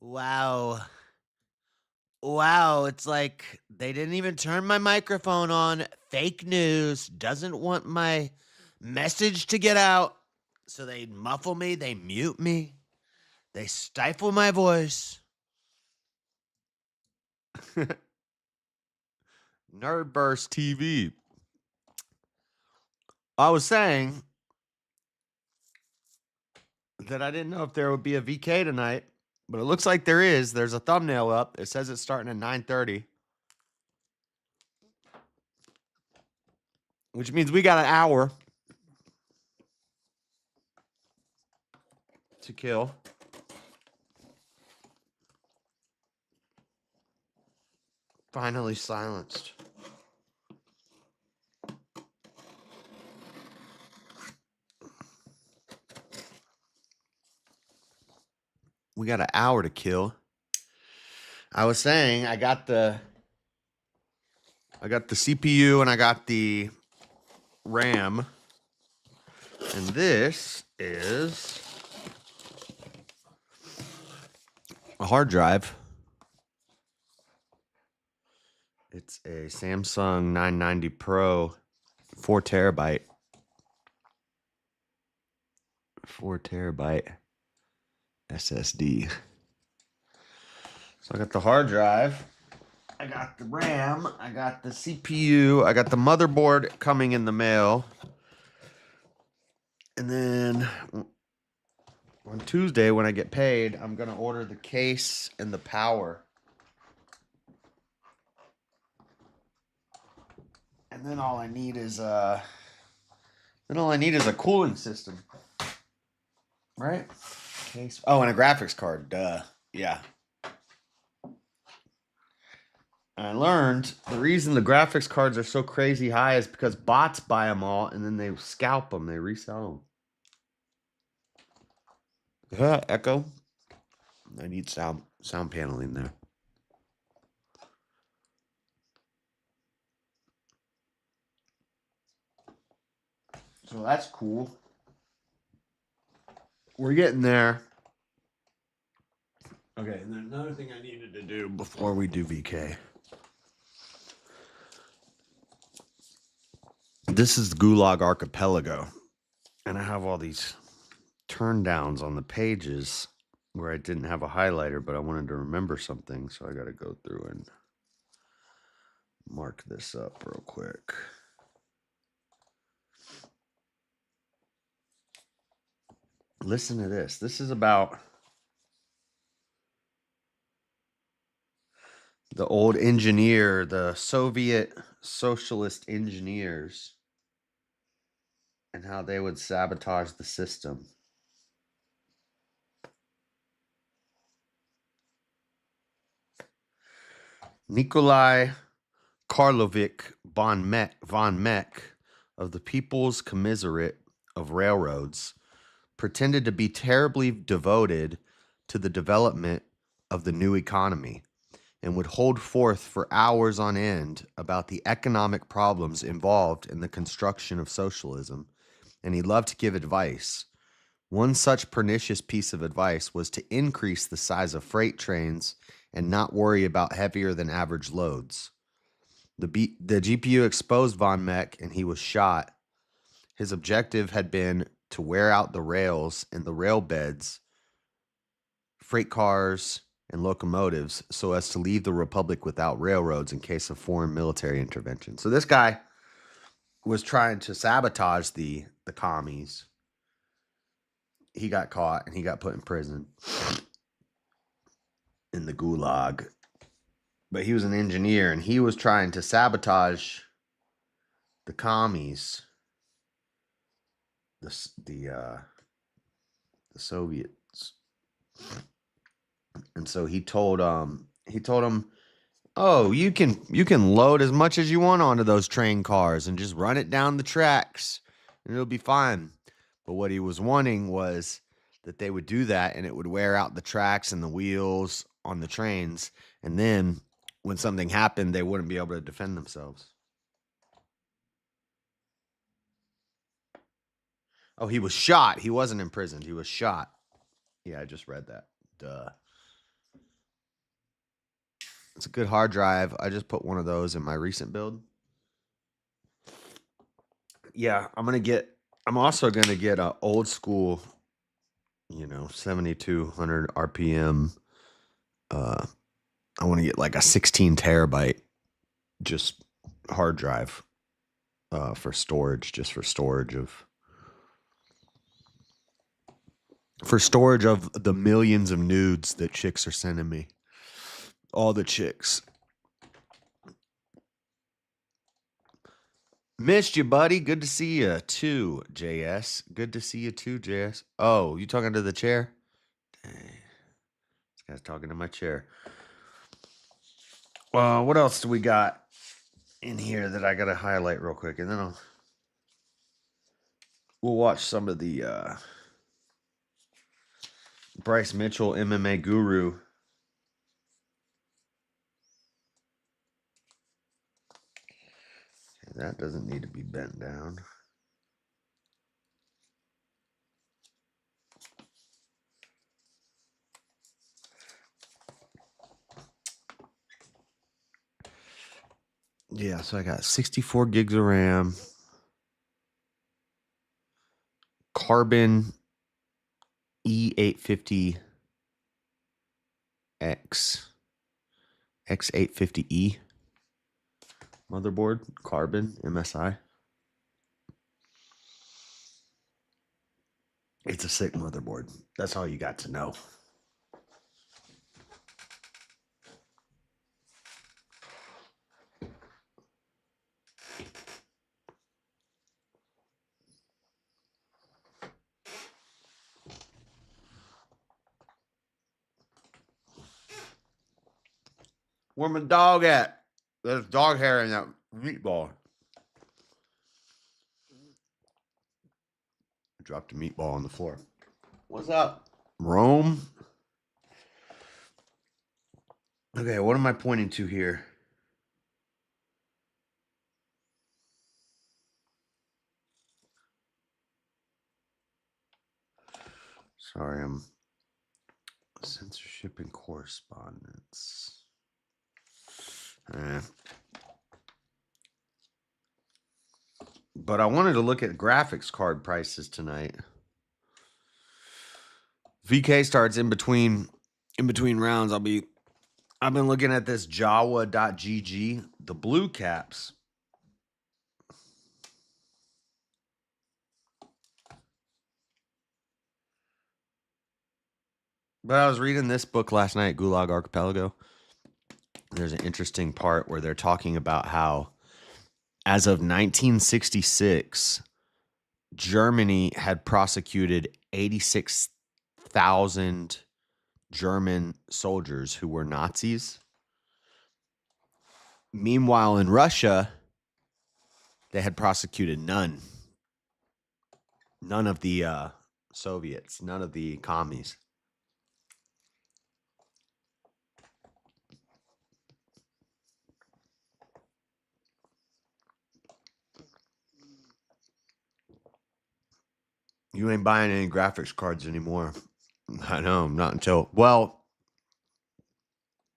Wow. Wow, it's like they didn't even turn my microphone on. Fake news. Doesn't want my message to get out. So they muffle me, they mute me, they stifle my voice. Nerdburst TV. I was saying that I didn't know if there would be a VK tonight, but it looks like there is. There's a thumbnail up. It says it's starting at 9:30. Which means we got an hour to kill. Finally silenced. We got an hour to kill. I was saying I got the CPU and I got the RAM. And this is a hard drive. It's a Samsung 990 Pro 4 terabyte. 4 terabyte SSD. So I got the hard drive, I got the RAM, I got the CPU, I got the motherboard coming in the mail. And then on Tuesday when I get paid, I'm going to order the case and the power. And then all I need is a cooling system. Right? Case. Oh, and a graphics card. Duh. Yeah. I learned the reason the graphics cards are so crazy high is because bots buy them all and then they scalp them. They resell them. Echo. I need sound paneling there. So that's cool. We're getting there. Okay, and then another thing I needed to do before we do VK. This is the Gulag Archipelago. And I have all these turn downs on the pages where I didn't have a highlighter, but I wanted to remember something. So I got to go through and mark this up real quick. Listen to this. This is about the old engineer, the Soviet socialist engineers, and how they would sabotage the system. Nikolai Karlovich von Meck of the People's Commissariat of Railroads pretended to be terribly devoted to the development of the new economy and would hold forth for hours on end about the economic problems involved in the construction of socialism, and he loved to give advice. One such pernicious piece of advice was to increase the size of freight trains and not worry about heavier than average loads. The GPU exposed von Meck and he was shot. His objective had been to wear out the rails and the rail beds, freight cars, and locomotives so as to leave the Republic without railroads in case of foreign military intervention. So this guy was trying to sabotage the commies. He got caught and he got put in prison in the Gulag. But he was an engineer and he was trying to sabotage the commies, the Soviets. And so he told him, "Oh, you can load as much as you want onto those train cars and just run it down the tracks and it'll be fine." But what he was wanting was that they would do that and it would wear out the tracks and the wheels on the trains, and then when something happened, they wouldn't be able to defend themselves. Oh, he was shot. He wasn't imprisoned. He was shot. Yeah, I just read that. Duh. It's a good hard drive. I just put one of those in my recent build. Yeah, I'm also gonna get a old school, 7200 RPM. I want to get like a 16 terabyte just hard drive for storage, just for storage of the millions of nudes that chicks are sending me. All the chicks. Missed you, buddy. Good to see you too, JS. Good to see you too, JS. Oh, you talking to the chair? Dang. This guy's talking to my chair. Well, what else do we got in here that I gotta highlight real quick, and then we'll watch some of the Bryce Mitchell MMA Guru. Okay, that doesn't need to be bent down. Yeah, so I got 64 gigs of RAM. Carbon E850X. X850E. Motherboard. Carbon. MSI. It's a sick motherboard. That's all you got to know. Where my dog at? There's dog hair in that meatball. I dropped a meatball on the floor. What's up, Rome? Okay, what am I pointing to here? Sorry, I'm censorship and correspondence. But I wanted to look at graphics card prices tonight. VK starts in between rounds. I've been looking at this Jawa.gg, the blue caps. But I was reading this book last night, Gulag Archipelago. There's an interesting part where they're talking about how, as of 1966, Germany had prosecuted 86,000 German soldiers who were Nazis. Meanwhile, in Russia, they had prosecuted none. None of the Soviets, none of the commies. You ain't buying any graphics cards anymore. I know, not until, well,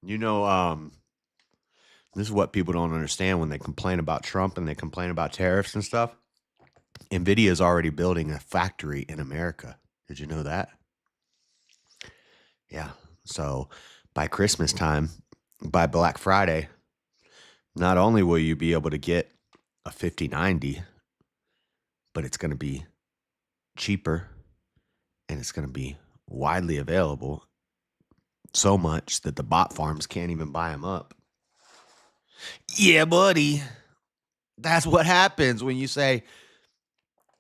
this is what people don't understand when they complain about Trump and they complain about tariffs and stuff. NVIDIA is already building a factory in America. Did you know that? Yeah. So by Christmas time, by Black Friday, not only will you be able to get a 5090, but it's going to be cheaper and it's going to be widely available, so much that the bot farms can't even buy them up. Yeah, buddy. That's what happens when you say,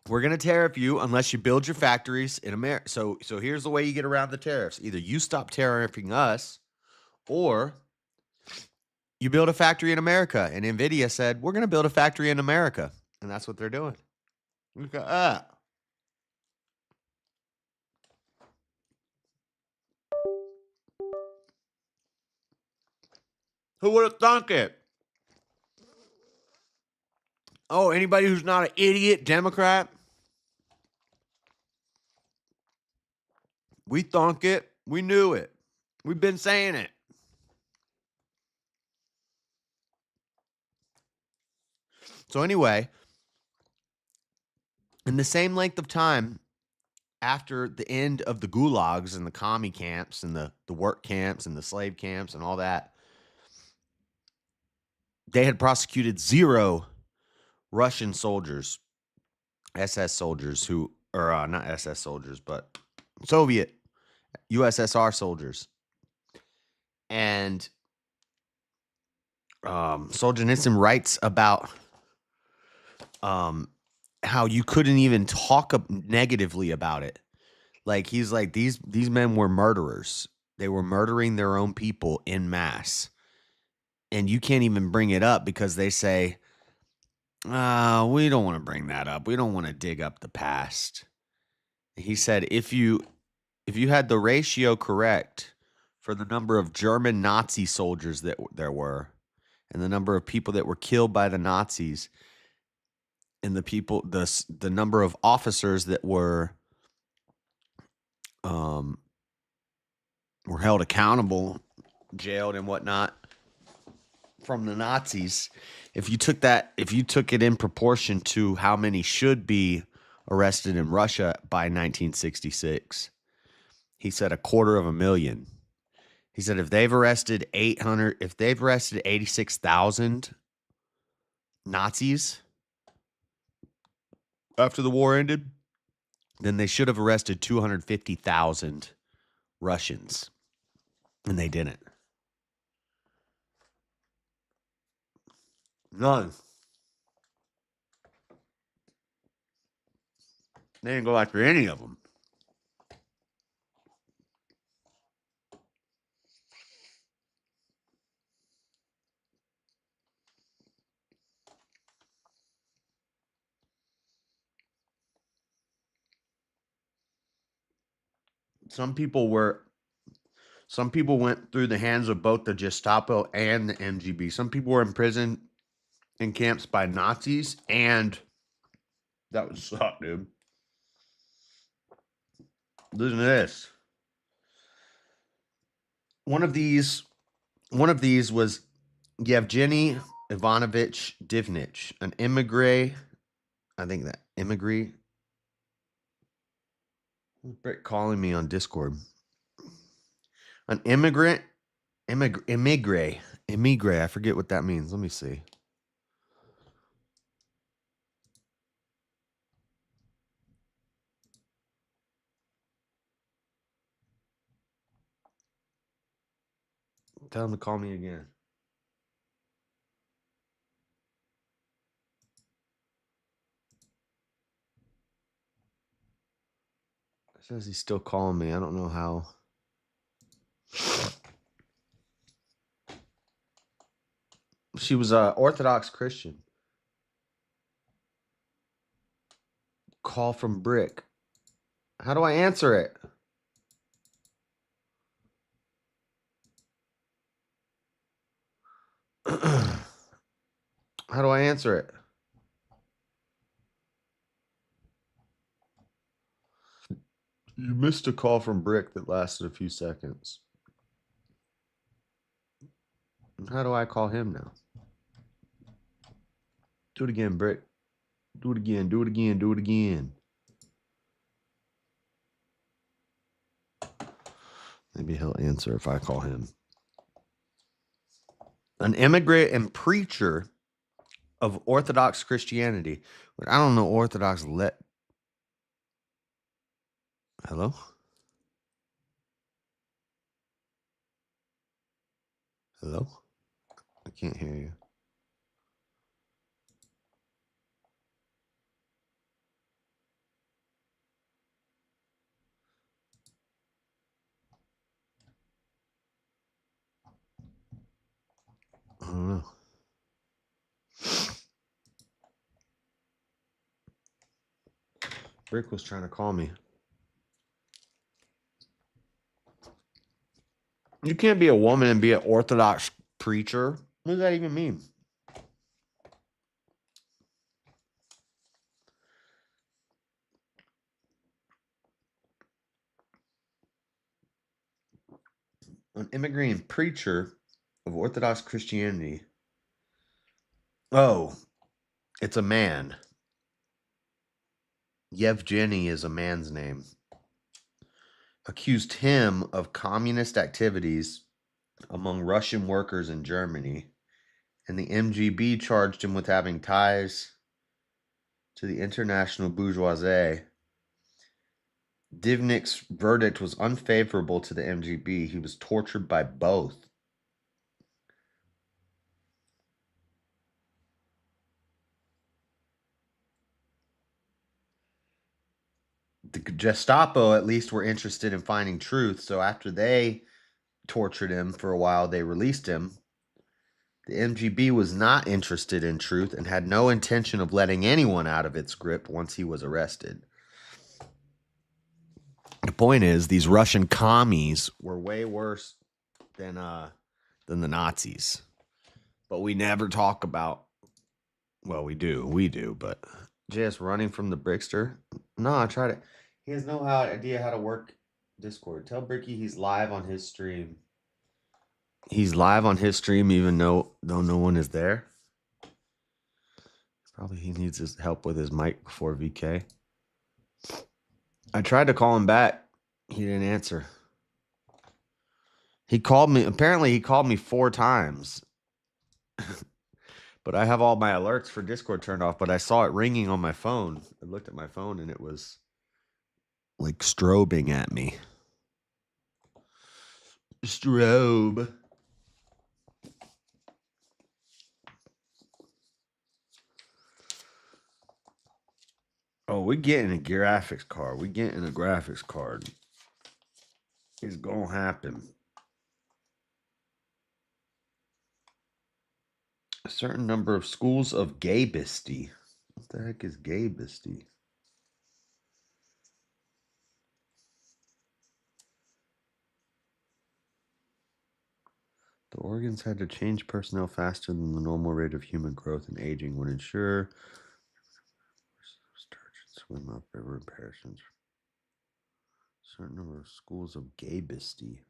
we're going to tariff you unless you build your factories in America. So here's the way you get around the tariffs. Either you stop tariffing us or you build a factory in America. And NVIDIA said, we're going to build a factory in America. And that's what they're doing. Look at that. Who would have thunk it? Oh, anybody who's not an idiot Democrat? We thunk it. We knew it. We've been saying it. So anyway, in the same length of time after the end of the gulags and the commie camps and the work camps and the slave camps and all that, they had prosecuted 0 Russian soldiers, SS soldiers who, or not SS soldiers, but Soviet USSR soldiers. And Solzhenitsyn writes about how you couldn't even talk negatively about it. Like, he's like, these men were murderers. They were murdering their own people en masse. And you can't even bring it up because they say, we don't want to bring that up. We don't want to dig up the past. He said, if you had the ratio correct for the number of German Nazi soldiers that there were, and the number of people that were killed by the Nazis, and the number of officers that were held accountable, jailed and whatnot from the Nazis, if you took it in proportion to how many should be arrested in Russia by 1966, he said 250,000. He said if they've arrested 86,000 Nazis after the war ended, then they should have arrested 250,000 Russians, and they didn't. None. They didn't go after any of them. Some people went through the hands of both the Gestapo and the MGB. Some people were in prison in camps by Nazis, and that would suck, dude. Listen to this. One of these was Yevgeny Ivanovich Divnich, an immigrant. I think that immigrant. Britt calling me on Discord. An immigrant. I forget what that means. Let me see. Tell him to call me again. It says he's still calling me. I don't know how. She was an Orthodox Christian. Call from Brick. How do I answer it? How do I answer it? You missed a call from Brick that lasted a few seconds. How do I call him now? Do it again, Brick. Do it again. Do it again. Do it again. Maybe he'll answer if I call him. An immigrant and preacher of Orthodox Christianity. I don't know Orthodox. Hello? Hello? I can't hear you. I don't know. Brick was trying to call me. You can't be a woman and be an Orthodox preacher. What does that even mean? An immigrant preacher of Orthodox Christianity. Oh, It's a man. Yevgeny is a man's name. Accused him of communist activities among Russian workers in Germany, and the MGB charged him with having ties to the international bourgeoisie. Divnik's verdict was unfavorable to the MGB. He was tortured by both. The Gestapo, at least, were interested in finding truth, so after they tortured him for a while, they released him. The MGB was not interested in truth and had no intention of letting anyone out of its grip once he was arrested. The point is, these Russian commies were way worse than the Nazis. But we never talk about, well, we do, but just running from the Brickster. No, I tried it. He has no idea how to work Discord. Tell Bricky he's live on his stream. He's live on his stream even though no one is there. Probably he needs his help with his mic before VK. I tried to call him back. He didn't answer. He called me. Apparently, he called me 4 times. But I have all my alerts for Discord turned off, but I saw it ringing on my phone. I looked at my phone and it was like strobing at me. Strobe. Oh, we're getting a graphics card. We're getting a graphics card. It's gonna happen. A certain number of schools of gaybisty. What the heck is gaybisty? The organs had to change personnel faster than the normal rate of human growth and aging would ensure. Sturgeon swim up river and perishes. Certain number of schools of gaybisty.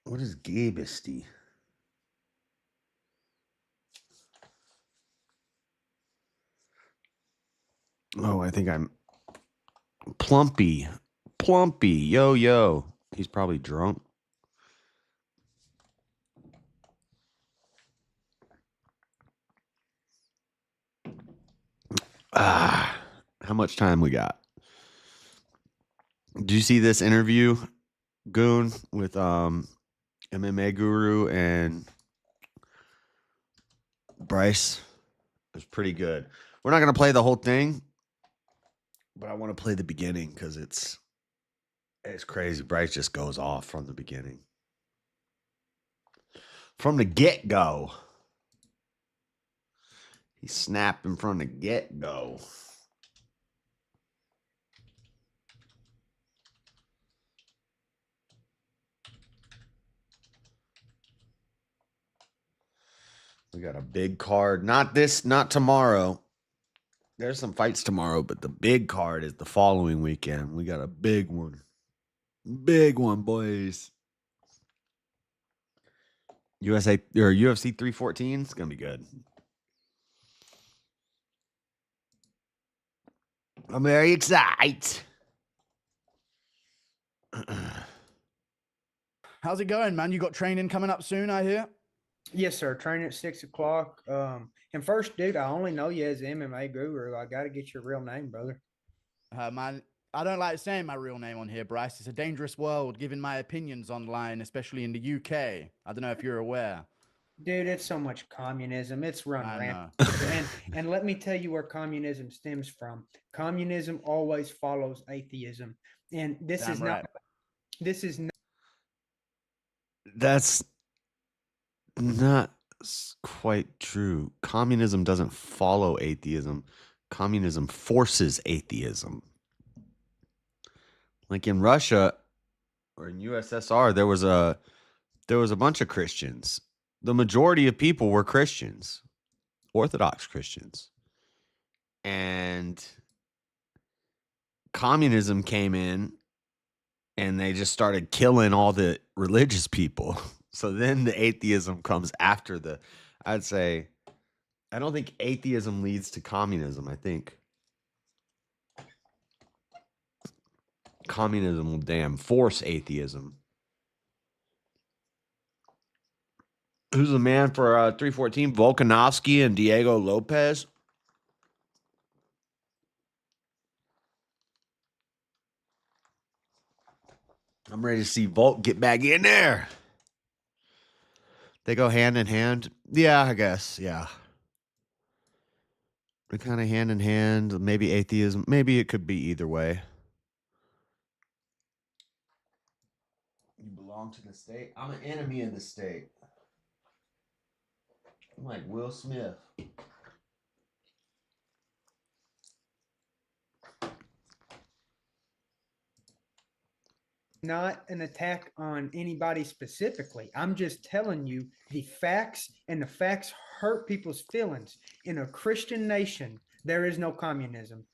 What is gaybisty? Oh, I think I'm Plumpy. Yo. He's probably drunk. How much time we got? Did you see this interview, Goon, with MMA Guru and Bryce? It was pretty good. We're not going to play the whole thing, but I want to play the beginning because it's crazy. Bryce just goes off from the beginning. From the get-go. He's snapping from the get-go. We got a big card. Not tomorrow. There's some fights tomorrow, but the big card is the following weekend. We got a big one. Big one, boys. UFC 314. It's going to be good. I'm very excited. How's it going, man? You got training coming up soon, I hear? Yes, sir. Training at 6 o'clock. And first, dude, I only know you as the MMA guru. I got to get your real name, brother. Man, I don't like saying my real name on here, Bryce. It's a dangerous world, giving my opinions online, especially in the UK. I don't know if you're aware. Dude, it's so much communism. It's run rampant. And let me tell you where communism stems from. Communism always follows atheism. And this Damn is right. That's not quite true. Communism doesn't follow atheism. Communism forces atheism. Like in Russia or in USSR, there was a bunch of Christians. The majority of people were Christians, Orthodox Christians. And communism came in and they just started killing all the religious people. So then the atheism comes after I'd say, I don't think atheism leads to communism. I think communism will force atheism. Who's the man for 314? Volkanovsky and Diego Lopez. I'm ready to see Volk get back in there. They go hand in hand. Yeah, I guess. Yeah. They're kind of hand in hand. Maybe atheism. Maybe it could be either way. You belong to the state. I'm an enemy of the state. I'm like Will Smith. Not an attack on anybody specifically. I'm just telling you the facts, and the facts hurt people's feelings. In a Christian nation, there is no communism.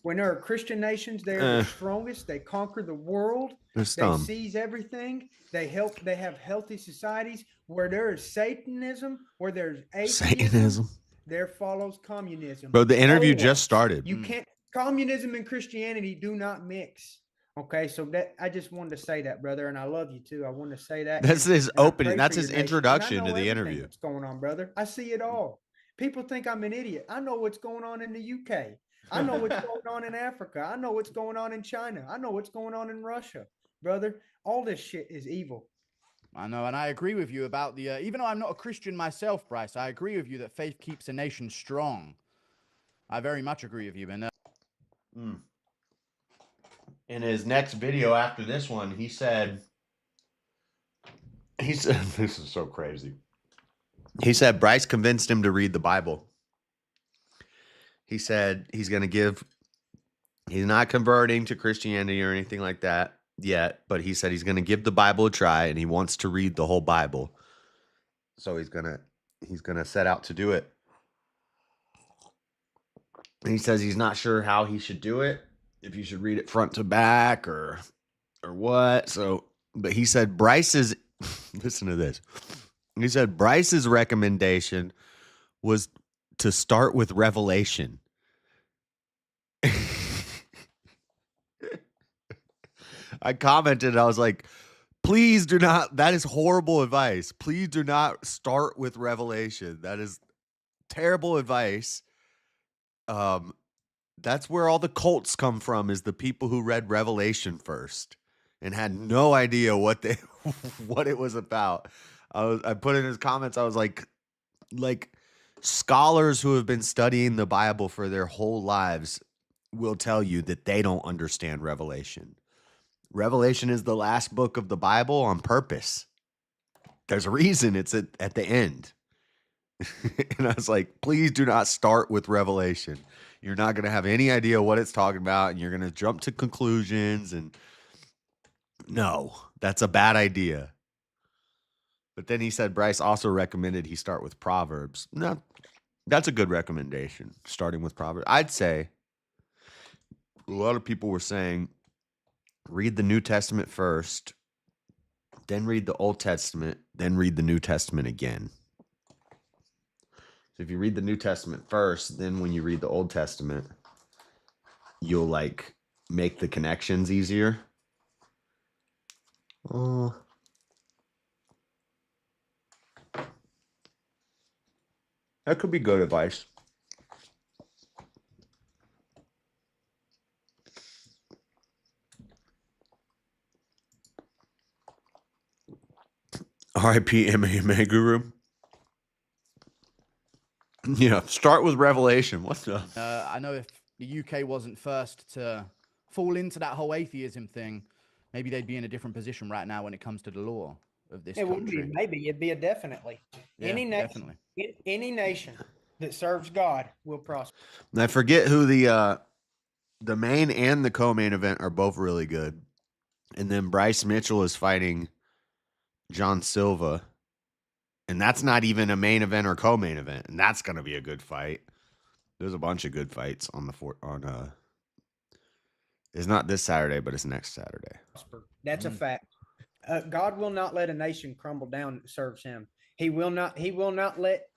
When there are Christian nations, they're the strongest. They conquer the world. They seize everything. They have healthy societies. Where there is Satanism, where there's atheism, there follows communism. Bro, the interview just started. You can't. Communism and Christianity do not mix. Okay, so that I just wanted to say that, brother, and I love you too. I wanted to say that. That's his opening. That's his introduction to the interview. What's going on, brother? I see it all. People think I'm an idiot. I know what's going on in the UK. I know what's going on in Africa. I know what's going on in China. I know what's going on in Russia, brother. All this shit is evil. I know, and I agree with you about the. Even though I'm not a Christian myself, Bryce, I agree with you that faith keeps a nation strong. I very much agree with you, and. In his next video after this one, he said, this is so crazy. He said Bryce convinced him to read the Bible. He said he's not converting to Christianity or anything like that yet, but he said he's going to give the Bible a try and he wants to read the whole Bible. So he's going to set out to do it. And he says he's not sure how he should do it. If you should read it front to back or what. So, but he said Bryce's, listen to this. He said Bryce's recommendation was to start with Revelation. I commented, I was like, please do not, that is horrible advice. Please do not start with Revelation. That is terrible advice. That's where all the cults come from, is the people who read Revelation first and had no idea what it was about. I put in his comments, I was like scholars who have been studying the Bible for their whole lives will tell you that they don't understand Revelation. Revelation is the last book of the Bible on purpose. There's a reason it's at the end. And I was like, please do not start with Revelation. You're not going to have any idea what it's talking about, and you're going to jump to conclusions. And no, that's a bad idea. But then he said Bryce also recommended he start with Proverbs. No, that's a good recommendation, starting with Proverbs. I'd say a lot of people were saying read the New Testament first, then read the Old Testament, then read the New Testament again. So if you read the New Testament first, then when you read the Old Testament, you'll like make the connections easier. That could be good advice. R.I.P. MMA Guru. Yeah, start with Revelation. What's the? I know if the UK wasn't first to fall into that whole atheism thing, maybe they'd be in a different position right now when it comes to the law of this country. Would be, maybe it'd be a definitely. Yeah, any nation that serves God will prosper. And I forget who the main and the co-main event are both really good. And then Bryce Mitchell is fighting John Silva. And that's not even a main event or co-main event. And that's going to be a good fight. There's a bunch of good fights on It's not this Saturday, but it's next Saturday. prosper. That's a fact. God will not let a nation crumble down that serves him. He will not let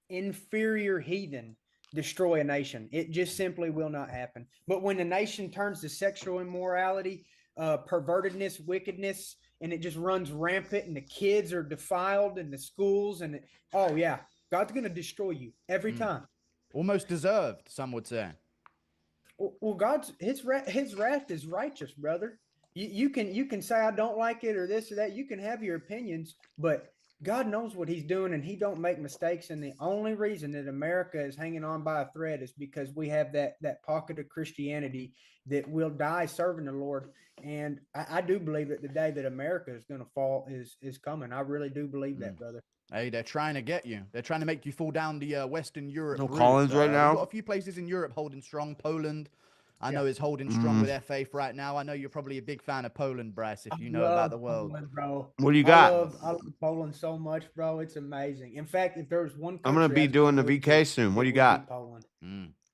inferior heathen destroy a nation. It just simply will not happen. But when a nation turns to sexual immorality, pervertedness, wickedness, and it just runs rampant, and the kids are defiled in the schools, and oh yeah, God's going to destroy you every time. Almost deserved, some would say. Well, his wrath is righteous, brother. You can say I don't like it or this or that. You can have your opinions, but God knows what he's doing, and he don't make mistakes. And the only reason that America is hanging on by a thread is because we have that pocket of Christianity that will die serving the Lord. And I do believe that the day that America is going to fall is coming. I really do believe that, brother. Hey, they're trying to get you. They're trying to make you fall down the Western Europe route. Collins right now? We've got a few places in Europe holding strong. Poland, I know, is holding strong with their faith right now. I know you're probably a big fan of Poland, Bryce, if you know about the world. Poland, bro. What do you got? I love Poland so much, bro. It's amazing. In fact, if there's one country I'm going to be I'd doing the go to, VK soon. What do you it would be got? Poland.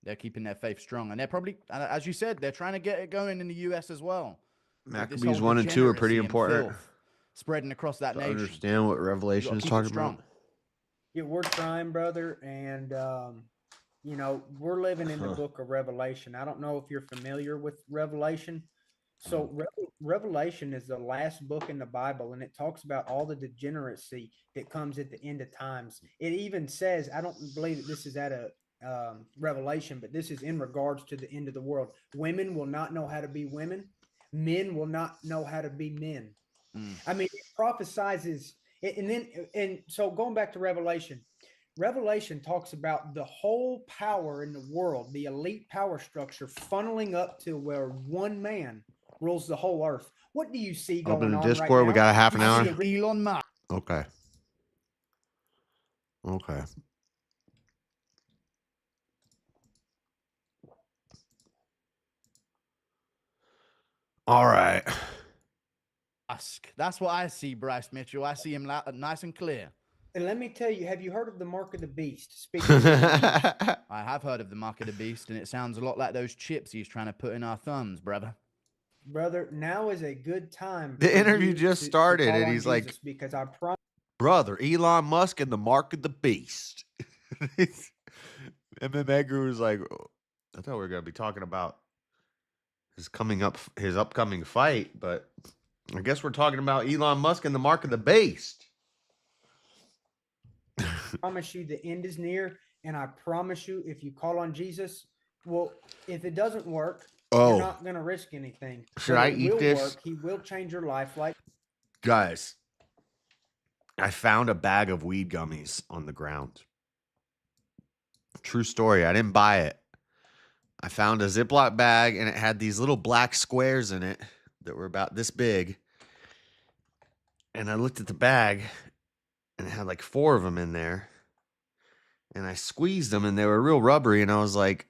They're keeping their faith strong. And they're probably, as you said, they're trying to get it going in the U.S. as well. Maccabees 1 and 2 are pretty important. Spreading across that nation. Understand what Revelation is talking about? Yeah, we're trying, brother, and you know, we're living in the book of Revelation. I don't know if you're familiar with Revelation. So Revelation is the last book in the Bible, and it talks about all the degeneracy that comes at the end of times. It even says, I don't believe that this is at a Revelation, but this is in regards to the end of the world. Women will not know how to be women. Men will not know how to be men. I mean, it prophesizes. And so going back to Revelation talks about the whole power in the world, the elite power structure funneling up to where one man rules the whole earth. What do you see going Open on the Discord. right now? We got a half an hour. Elon Musk. Okay. All right. That's what I see, Bryce Mitchell. I see him nice and clear. And let me tell you, have you heard of the mark of the beast? I have heard of the mark of the beast, and it sounds a lot like those chips he's trying to put in our thumbs, brother. Brother, now is a good time. The interview just started, and he's like, because I promise. Brother, Elon Musk and the mark of the beast. MMA Guru was like, I thought we were going to be talking about his upcoming fight, but I guess we're talking about Elon Musk and the mark of the beast. I promise you the end is near, and I promise you if you call on Jesus, well, if it doesn't work, you're not going to risk anything. Should I eat this? He will change your life. Guys, I found a bag of weed gummies on the ground. True story. I didn't buy it. I found a Ziploc bag, and it had these little black squares in it that were about this big. And I looked at the bag, and it had like 4 of them in there. And I squeezed them, and they were real rubbery. And I was like,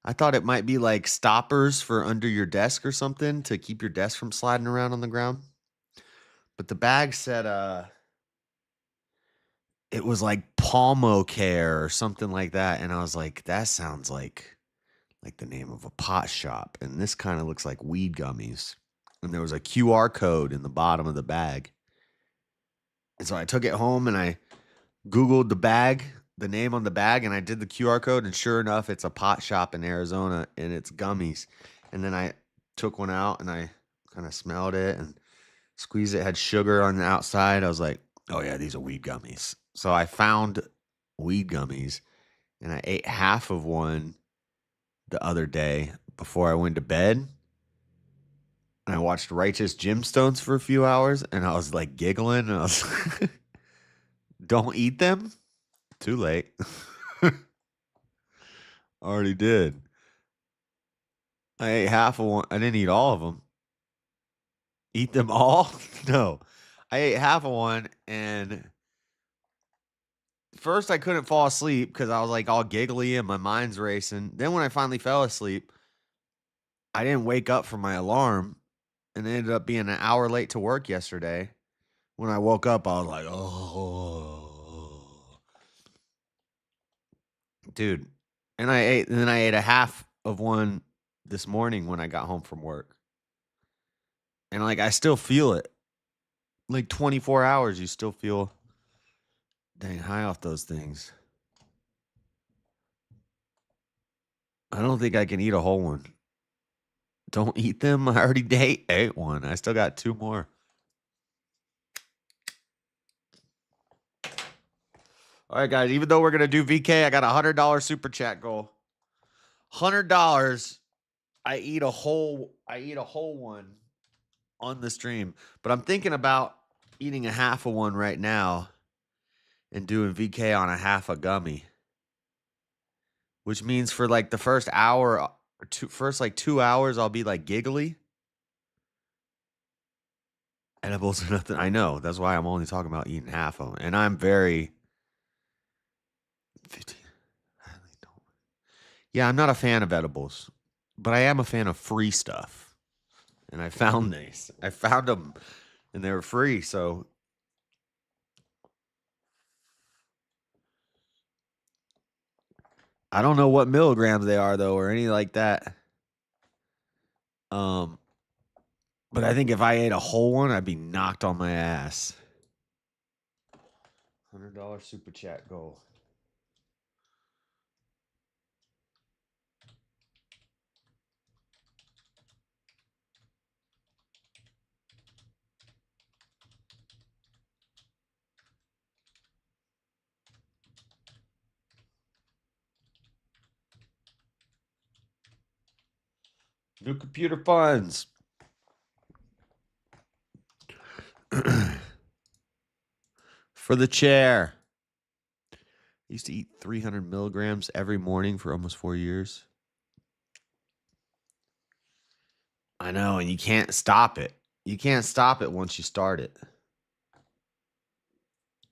I thought it might be like stoppers for under your desk or something to keep your desk from sliding around on the ground. But the bag said it was like Palmo Care or something like that. And I was like, that sounds like the name of a pot shop. And this kind of looks like weed gummies. And there was a QR code in the bottom of the bag. And so I took it home and I Googled the name on the bag, and I did the QR code, and sure enough, it's a pot shop in Arizona, and it's gummies. And then I took one out, and I kind of smelled it and squeezed it. It had sugar on the outside. I was like, oh, yeah, these are weed gummies. So I found weed gummies, and I ate half of one the other day before I went to bed. And I watched Righteous Gemstones for a few hours, and I was like giggling, and I was don't eat them. Too late. Already did. I ate half of one. I didn't eat all of them. Eat them all? No. I ate half of one, and first I couldn't fall asleep because I was like all giggly and my mind's racing. Then when I finally fell asleep, I didn't wake up from my alarm, and it ended up being an hour late to work yesterday. When I woke up, I was like, oh. Dude, and then I ate a half of one this morning when I got home from work. And like I still feel it. Like 24 hours, you still feel dang high off those things. I don't think I can eat a whole one. Don't eat them. I already ate one. I still got 2 more. All right, guys. Even though we're gonna do VK, I got a $100 super chat goal. $100. I eat a whole one on the stream. But I'm thinking about eating a half of one right now and doing VK on a half a gummy. Which means for like the first hour or first 2 hours, I'll be like giggly. Edibles are nothing. I know. That's why I'm only talking about eating half of them. And I'm very 15. I really don't. Yeah, I'm not a fan of edibles, but I am a fan of free stuff. And I found these. I found them and they were free. So I don't know what milligrams they are though, or any like that. But I think if I ate a whole one, I'd be knocked on my ass. $100 super chat goal. New computer funds. For the chair. I used to eat 300 milligrams every morning for almost 4 years. I know, and you can't stop it. You can't stop it once you start it.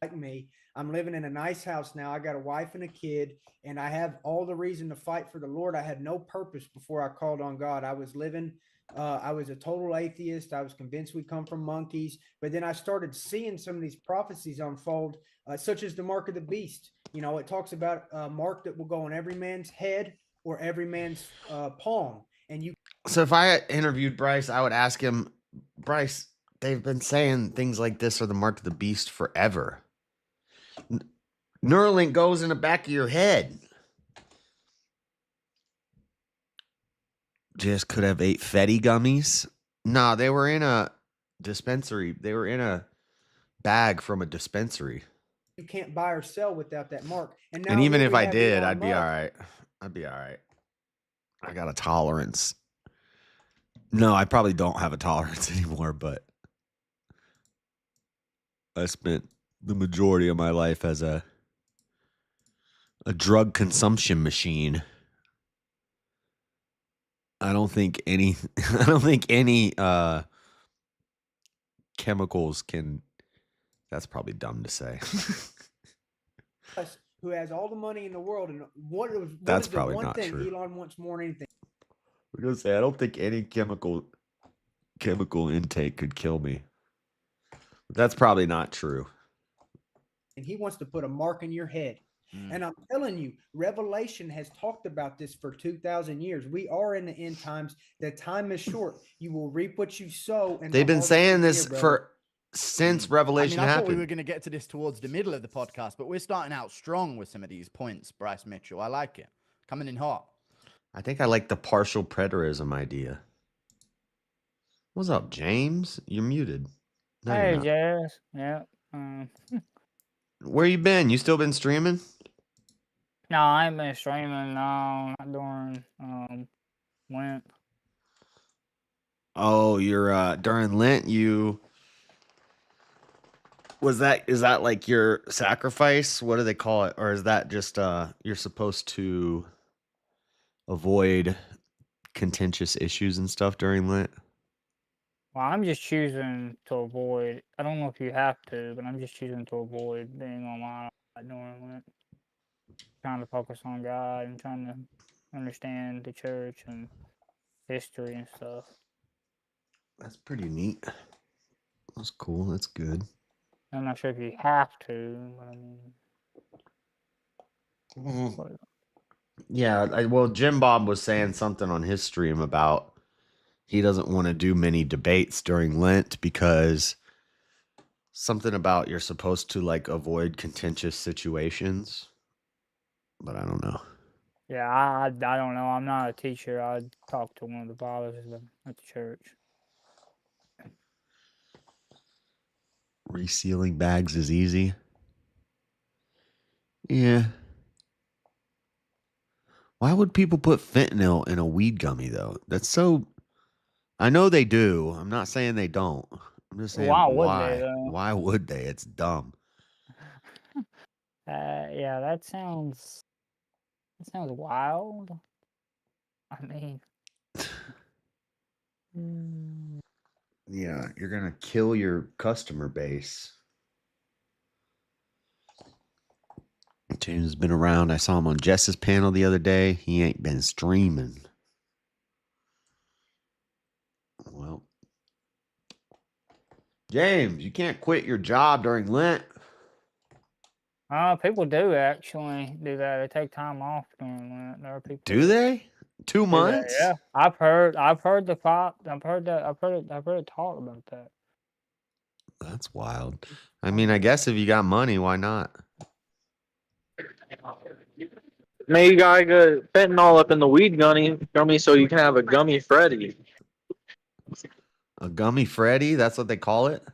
Like me, I'm living in a nice house now. I got a wife and a kid, and I have all the reason to fight for the Lord. I had no purpose before I called on God. I was living, I was a total atheist. I was convinced we come from monkeys, but then I started seeing some of these prophecies unfold, such as the mark of the beast. You know, it talks about a mark that will go on every man's head or every man's palm. And you So if I interviewed Bryce, I would ask him, Bryce, they've been saying things like this are the mark of the beast forever. Neuralink goes in the back of your head. Just could have ate Fetty gummies. No, they were in a dispensary. They were in a bag from a dispensary. you can't buy or sell without that mark. And now And even here if we I have did, Elon I'd be Musk. all right. I'd be all right. I got a tolerance. No, I probably don't have a tolerance anymore, but I spent the majority of my life as a drug consumption machine. I don't think any chemicals can. That's probably dumb to say. Who has all the money in the world, and what That's is the probably one not thing true. Elon wants more than anything? We're gonna say I don't think any chemical intake could kill me. But that's probably not true. And he wants to put a mark in your head. And I'm telling you, Revelation has talked about this for 2,000 years. We are in the end times. The time is short. You will reap what you sow. And They've been saying this since Revelation I thought we happened. were going to get to this towards the middle of the podcast, but we're starting out strong with some of these points, Bryce Mitchell. I like it. Coming in hot. I think I like the partial preterism idea. What's up, James? You're muted. No, you're Hey, not. Jazz. Yeah. Where you been? You still been streaming? No, I ain't been streaming. No, not during Lent. Oh, you're during Lent. Is that like your sacrifice? What do they call it? Or is that just you're supposed to avoid contentious issues and stuff during Lent? Well, I'm just choosing to avoid. I don't know if you have to, but I'm just choosing to avoid being online during Lent. Trying to focus on God and trying to understand the church and history and stuff. That's pretty neat. That's cool. That's good. I'm not sure if you have to, but I mean, Yeah, well, Jim Bob was saying something on his stream about he doesn't want to do many debates during Lent because something about you're supposed to like avoid contentious situations. But I don't know. Yeah, I don't know. I'm not a teacher. I talked to one of the fathers at the church. Resealing bags is easy. Yeah. Why would people put fentanyl in a weed gummy though? That's so. I know they do. I'm not saying they don't. I'm just saying Why would they, why. though? Why would they? It's dumb. Yeah, that sounds wild. I mean, Yeah, you're gonna kill your customer base. James has been around. I saw him on Jess's panel the other day. He ain't been streaming. Well, James, you can't quit your job during Lent. people do actually do that. They take time off during that. There are people. Do they? 2 do that, months? Yeah, I've heard the thought. I've heard it talk about that. That's wild. I mean, I guess if you got money, why not? Maybe you gotta get fentanyl up in the weed gummy so you can have a gummy Freddy. A gummy Freddy? That's what they call it?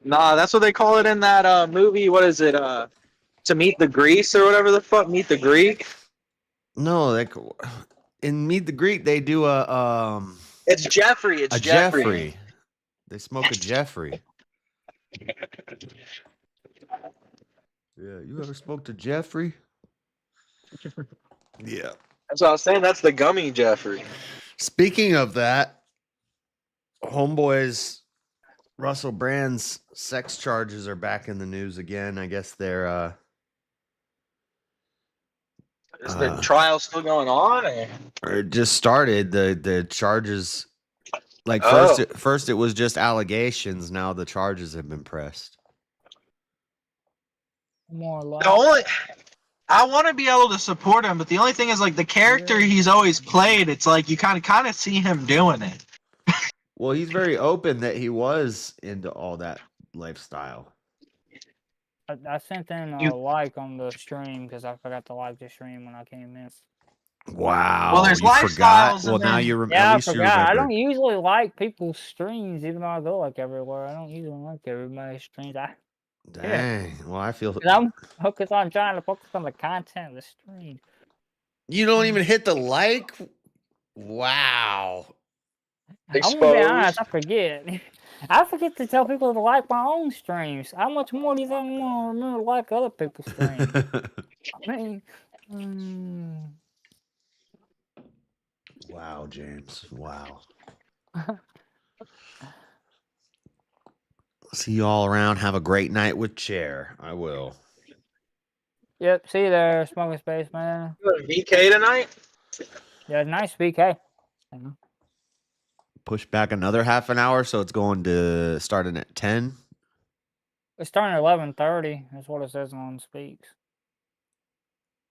Nah, that's what they call it in that movie. What is it? To Meet the Grease or whatever the fuck. Meet the Greek. No, like in Meet the Greek, they do It's Jeffrey. It's a Jeffrey. They smoke a Jeffrey. Yeah, you ever smoked a Jeffrey? Yeah. That's what I was saying. That's the gummy Jeffrey. Speaking of that, homeboys, Russell Brand's sex charges are back in the news again. I guess they're Is the trial still going on? or it just started. The charges, like Oh. first it was just allegations. Now the charges have been pressed. More or less. I want to be able to support him, but the only thing is, like, the character he's always played, it's like you kind of see him doing it. Well, he's very open that he was into all that lifestyle. I sent in a like on the stream because I forgot to like the stream when I came in. Wow. Well, there's you forgot. lifestyles Well, and now then- you Yeah, at I least you forgot. I don't remembered. usually like people's streams, even though I go like everywhere. I don't usually like everybody's streams. Dang. Well, I feel. I'm focused on trying to focus on the content of the stream. You don't even hit the like. Wow. I'm gonna be honest, I forget. I forget to tell people to like my own streams. How much more do you think I'm gonna remember to like other people's streams? I mean, Wow, James. Wow. See you all around. Have a great night with Chair. I will. Yep, see you there, Smoking Space Man. VK tonight? Yeah, nice VK. Push back another half an hour, so it's going to starting at 10. It's starting at 11:30. That's what it says on Speaks.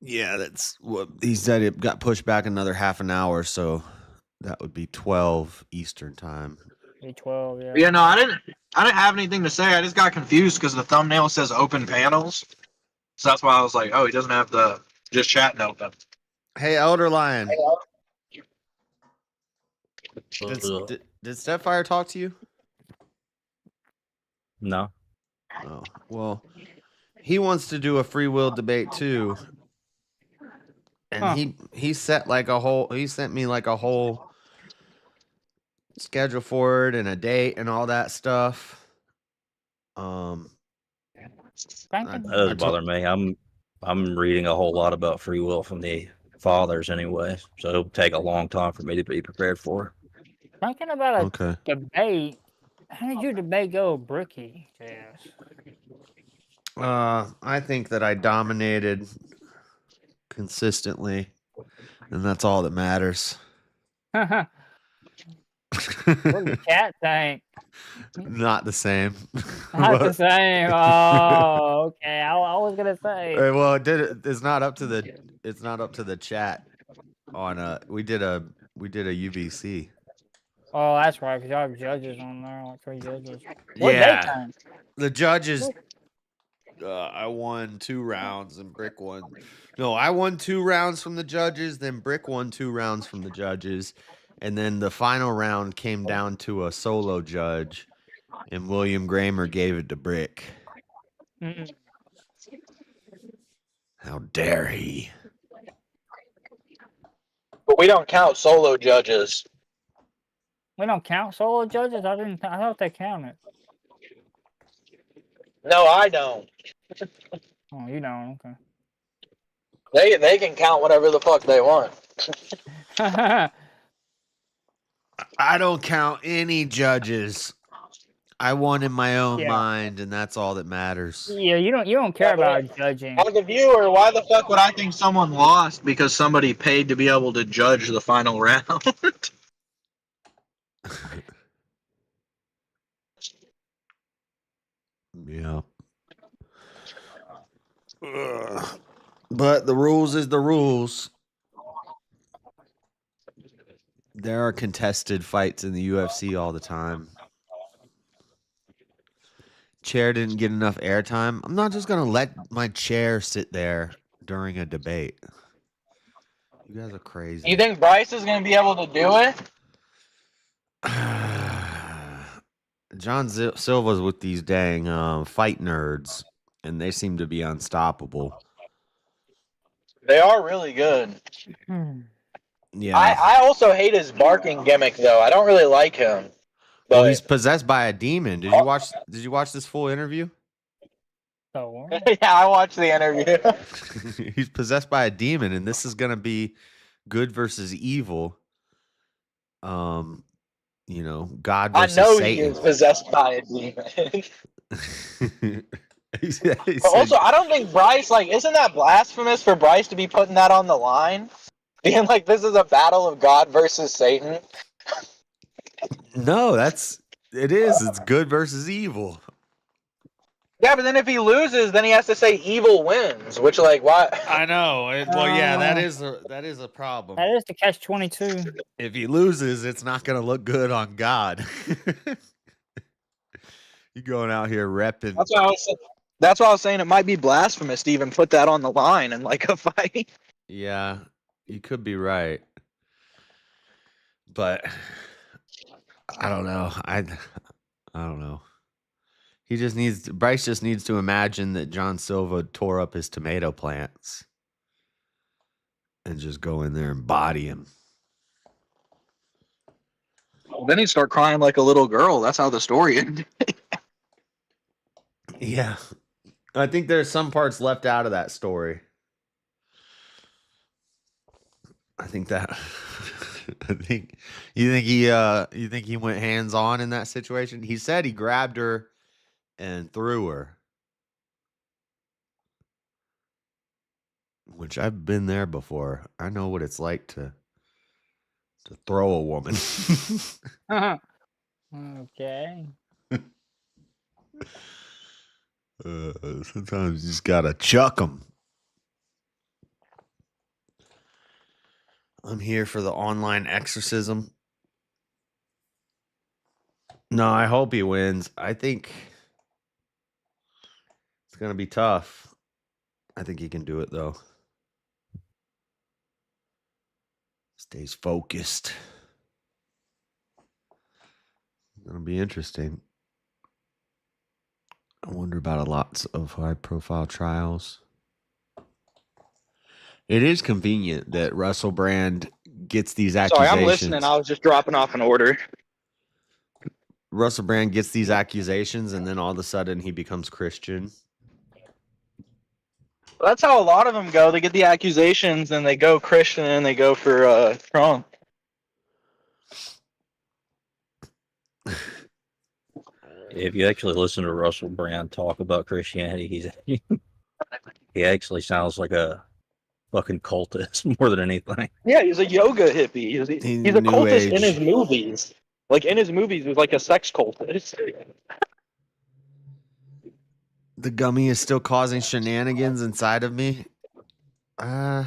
Yeah, that's what he said. It got pushed back another half an hour, so that would be 12 Eastern time. Be 12, yeah. Yeah, no, I didn't have anything to say. I just got confused because the thumbnail says open panels. So that's why I was like, oh, he doesn't have the just chatting open. Hey, Elder Lion. Did Stepfire talk to you? No. Oh, well, he wants to do a free will debate too. And he sent me like a whole schedule for it and a date and all that stuff. That doesn't bother me. I'm reading a whole lot about free will from the fathers anyway, so it'll take a long time for me to be prepared for. Thinking about a Okay. debate. How did your debate go, Bricky? Yes. I think that I dominated consistently, and that's all that matters. What did the cat think? Not the same. Not the same. Oh, okay. I was gonna say. Well, it's not up to the. It's not up to the chat. On we did a UBC. Oh, that's right. Because y'all have judges on there, like 3 judges. What Yeah. daytime? The judges. I won 2 rounds and Brick won. No, I won 2 rounds from the judges. Then Brick won 2 rounds from the judges, and then the final round came down to a solo judge, and William Gramer gave it to Brick. Mm-mm. How dare he? But we don't count solo judges. We don't count solo judges. I thought they counted. No, I don't. Oh, you don't. Okay. They can count whatever the fuck they want. I don't count any judges. I won in my own Yeah. mind, and that's all that matters. Yeah, you don't care about judging. As a viewer, why the fuck would I think someone lost because somebody paid to be able to judge the final round? Yeah. Ugh. But the rules is the rules. There are contested fights in the UFC all the time. Chair didn't get enough airtime. I'm not just going to let my chair sit there during a debate. You guys are crazy. You think Bryce is going to be able to do it? John Silva's with these dang fight nerds, and they seem to be unstoppable. They are really good. Yeah. I also hate his barking gimmick, though. I don't really like him. Well, But he's possessed by a demon. Did you watch this full interview? So, yeah, I watched the interview. He's possessed by a demon, and this is gonna be good versus evil. God I versus know Satan. he is possessed by a demon. He said- But also, I don't think Bryce, isn't that blasphemous for Bryce to be putting that on the line? Being like, this is a battle of God versus Satan. no, it is. It's good versus evil. Yeah, but then if he loses, then he has to say evil wins, which, why? I know. Well, yeah, that is a problem. that is the catch-22. If he loses, it's not gonna look good on God. You going out here repping. That's why I was saying it might be blasphemous to even put that on the line in a fight. Yeah, you could be right. But I don't know. I don't know. Bryce just needs to imagine that John Silva tore up his tomato plants and just go in there and body him. Then he'd start crying like a little girl. That's how the story ended. Yeah. I think there's some parts left out of that story. I think you think he went hands on in that situation? He said he grabbed her and threw her. Which I've been there before. I know what it's like to throw a woman. Okay. Sometimes you just gotta chuck them. I'm here for the online exorcism. No, I hope he wins. I think it's gonna be tough. I think he can do it though. Stays focused. It's gonna be interesting. I wonder about lots of high-profile trials. It is convenient that Russell Brand gets these accusations. Sorry, I'm listening. I was just dropping off an order. Russell Brand gets these accusations, and then all of a sudden he becomes Christian. That's how a lot of them go. They get the accusations, and they go Christian, and they go for Trump. If you actually listen to Russell Brand talk about Christianity, he actually sounds like a fucking cultist more than anything. Yeah, he's a yoga hippie. He's a New cultist in age. his movies. Like in his movies, he was like a sex cultist. The gummy is still causing shenanigans inside of me. I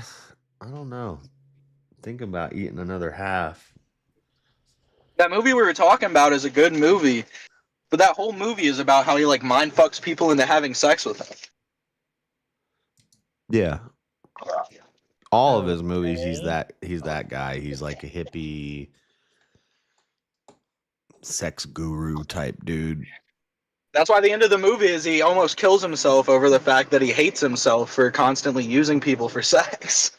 don't know. Thinking about eating another half. That movie we were talking about is a good movie, but that whole movie is about how he like mind fucks people into having sex with him. Yeah. All of his movies, Okay. he's that guy. He's like a hippie sex guru type dude. That's why the end of the movie is he almost kills himself over the fact that he hates himself for constantly using people for sex.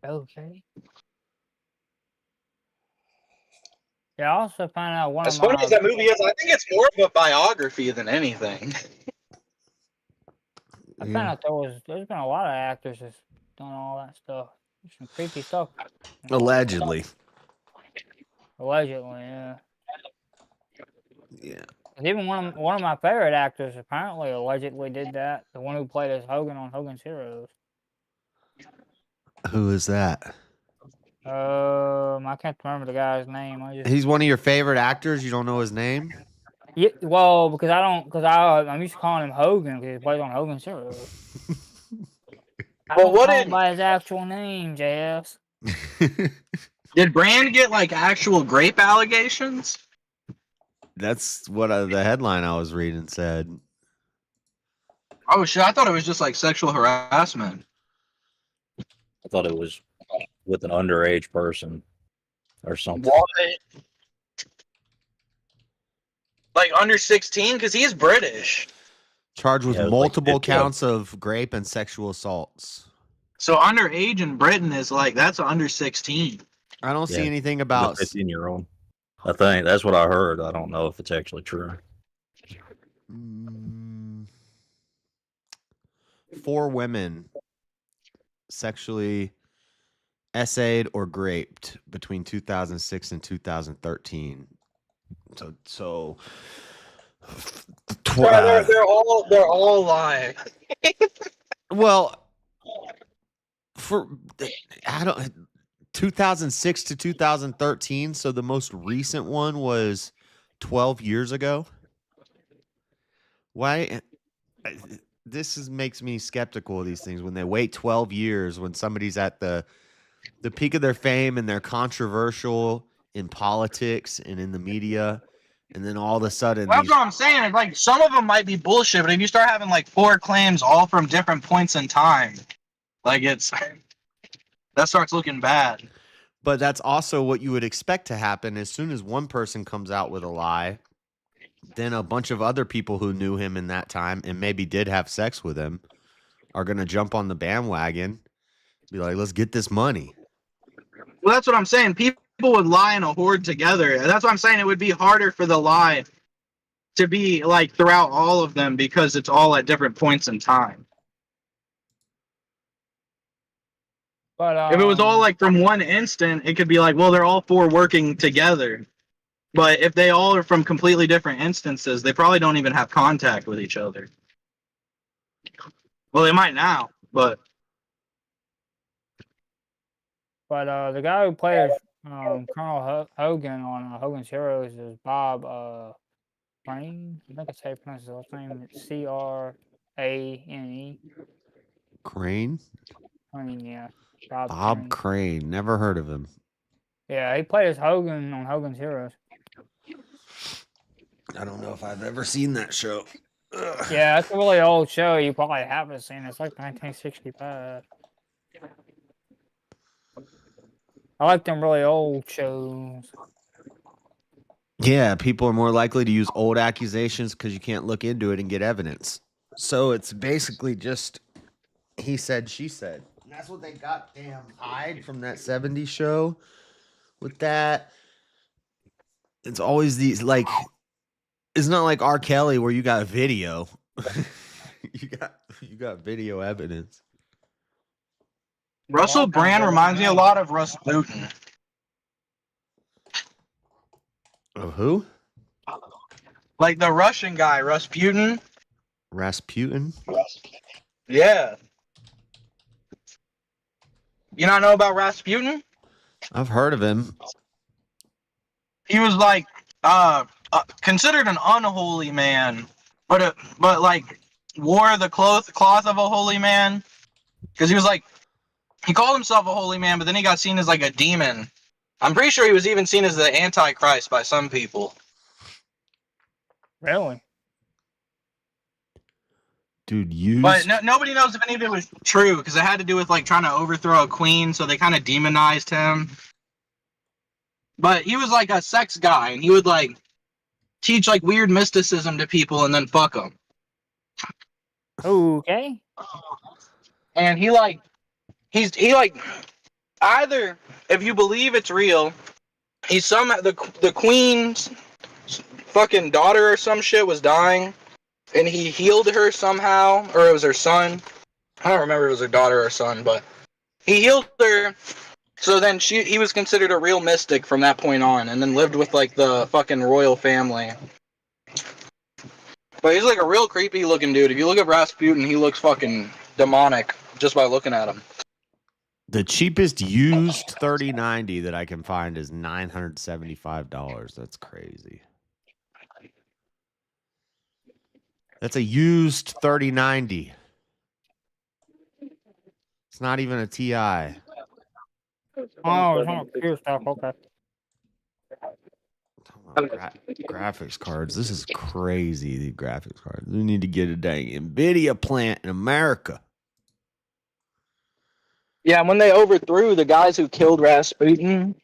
Okay. Yeah, I also found out one As of funny my as that movie is, I think it's more of a biography than anything. I found out there's been a lot of actors that's done all that stuff. There's some creepy stuff. Allegedly. Allegedly, yeah. Yeah. 'Cause even one of my favorite actors apparently allegedly did that. The one who played as Hogan on Hogan's Heroes. Who is that? I can't remember the guy's name. He's one of your favorite actors. You don't know his name? Yeah, well, because I'm used to calling him Hogan because he plays on Hogan's Heroes. I Well, don't what call did- him by his actual name, JS. Did Brand get like actual grape allegations? That's what the headline I was reading said. Oh shit! I thought it was just like sexual harassment. I thought it was with an underage person or something. What? Like under 16? Because he's British. Charged with Yeah, it was like multiple 50. counts of grape and sexual assaults. So underage in Britain is like that's under 16. I don't see Yeah, anything The about 15-year-old. I think that's what I heard. I don't know if it's actually true. 4 women sexually essayed or graped between 2006 and 2013. So They're all lying. well, for I don't 2006 to 2013. So the most recent one was 12 years ago. Why? Makes me skeptical of these things when they wait 12 years when somebody's at the peak of their fame and they're controversial in politics and in the media, and then all of a sudden Well, that's what I'm saying. It's like some of them might be bullshit, but if you start having like 4 claims all from different points in time, like that starts looking bad. but that's also what you would expect to happen. As soon as one person comes out with a lie, then a bunch of other people who knew him in that time and maybe did have sex with him are going to jump on the bandwagon, be like, let's get this money. Well, that's what I'm saying. People would lie in a horde together. That's what I'm saying. It would be harder for the lie to be like throughout all of them because it's all at different points in time. But If it was all like from one instant, it could be like, well, they're all 4 working together. But if they all are from completely different instances, they probably don't even have contact with each other. Well, they might now, but the guy who plays Colonel Hogan on Hogan's Heroes is Bob Crane. I think that's how you pronounce his last name. It's Crane. Crane? Crane, yeah. Bob Crane. Never heard of him. Yeah, he played as Hogan on Hogan's Heroes. I don't know if I've ever seen that show. Ugh. Yeah, it's a really old show. You probably haven't seen it. It's like 1965. I like them really old shows. Yeah, people are more likely to use old accusations because you can't look into it and get evidence. So it's basically just he said, she said. And that's what they got damn hide from that 70s show with that. It's always these like, it's not like R. Kelly where you got video. you got video evidence. Russell Brand reminds me a lot of Rasputin. Of who? Like the Russian guy, Rasputin. Rasputin? Yeah. You not know about Rasputin? I've heard of him. he was like considered an unholy man, but like wore the cloth of a holy man, because he was like, he called himself a holy man, but then he got seen as like a demon. I'm pretty sure he was even seen as the Antichrist by some people. Really? Dude, used. But nobody knows if any of it was true, because it had to do with like trying to overthrow a queen, so they kind of demonized him. But he was like a sex guy, and he would like teach like weird mysticism to people and then fuck them. Okay. And he like either, if you believe it's real, he's the queen's fucking daughter or some shit was dying, and he healed her somehow, or it was her son. I don't remember if it was her daughter or son, but he healed her. So then he was considered a real mystic from that point on, and then lived with like the fucking royal family. But he's like a real creepy looking dude. If you look at Rasputin, he looks fucking demonic just by looking at him. The cheapest used 3090 that I can find is $975. That's crazy. That's a used 3090. It's not even a TI. Oh, it's on pure stuff. Okay. Graphics cards. This is crazy. The graphics cards. We need to get a dang NVIDIA plant in America. Yeah, when they overthrew the guys who killed Rasputin,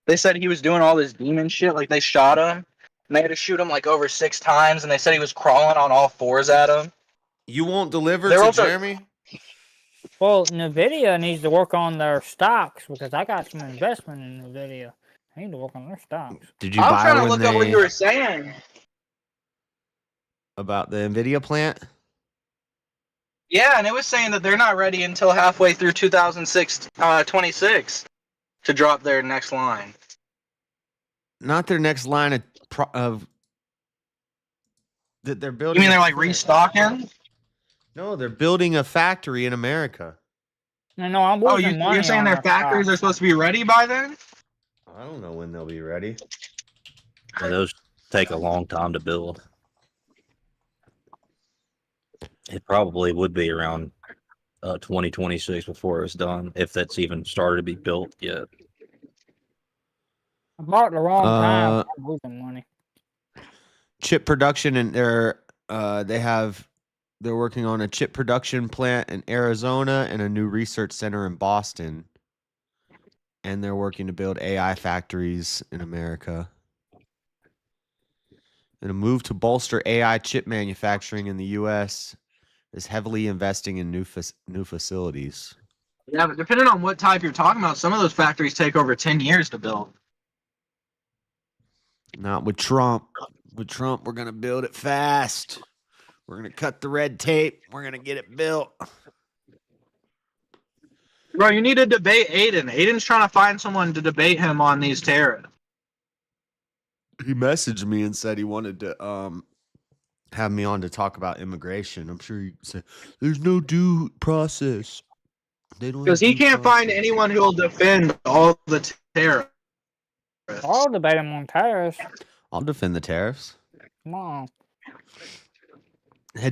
they said he was doing all this demon shit. Like, they shot him, and they had to shoot him, like, over 6 times, and they said he was crawling on all 4s at him. You won't deliver They're to also- Jeremy? Well, NVIDIA needs to work on their stocks because I got some investment in NVIDIA. I need to work on their stocks. Did you I'm buy trying to when look up what you were saying. about the NVIDIA plant? Yeah, and it was saying that they're not ready until halfway through 2026 to drop their next line. Not their next line of that they're You building. mean they're like plant. restocking? No, they're building a factory in America. No, I'm Oh, losing money you're saying on their factories are supposed to be ready by then? I don't know when they'll be ready. And those take a long time to build. It probably would be around 2026 before it's done, if that's even started to be built yet. I bought the wrong time. I'm losing money. Chip production, and they're working on a chip production plant in Arizona and a new research center in Boston. And they're working to build AI factories in America. And a move to bolster AI chip manufacturing in the U.S. is heavily investing in new facilities. Yeah, but depending on what type you're talking about, some of those factories take over 10 years to build. Not with Trump. With Trump, we're going to build it fast. We're going to cut the red tape. We're going to get it built. Bro, you need to debate Aiden. Aiden's trying to find someone to debate him on these tariffs. He messaged me and said he wanted to have me on to talk about immigration. I'm sure he said there's no due process. They don't. Because he can't find anyone who will defend all the tariffs. I'll debate him on tariffs. I'll defend the tariffs. Come on.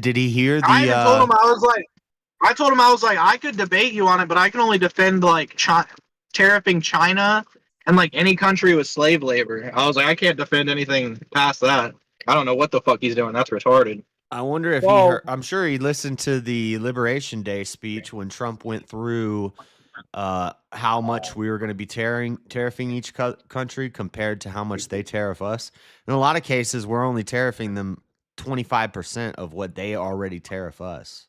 Did he hear the? I even told him, I was like, I could debate you on it, but I can only defend like tariffing China and like any country with slave labor. I was like, I can't defend anything past that. I don't know what the fuck he's doing. That's retarded. I wonder if he heard. I'm sure he listened to the Liberation Day speech when Trump went through how much we were going to be tariffing each country compared to how much they tariff us. In a lot of cases, we're only tariffing them 25% of what they already tariff us.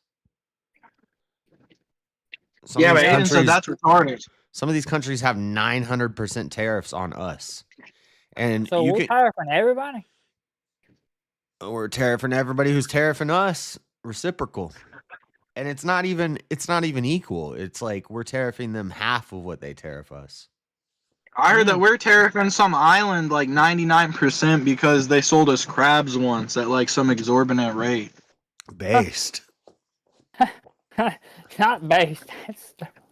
Yeah, but Aiden said that's retarded. Some of these countries have 900% tariffs on us. And So we're tariffing everybody? We're tariffing everybody who's tariffing us, reciprocal. And it's not even equal. It's like we're tariffing them half of what they tariff us. I heard that we're tariffing some island like 99% because they sold us crabs once at like some exorbitant rate. Based. Not based.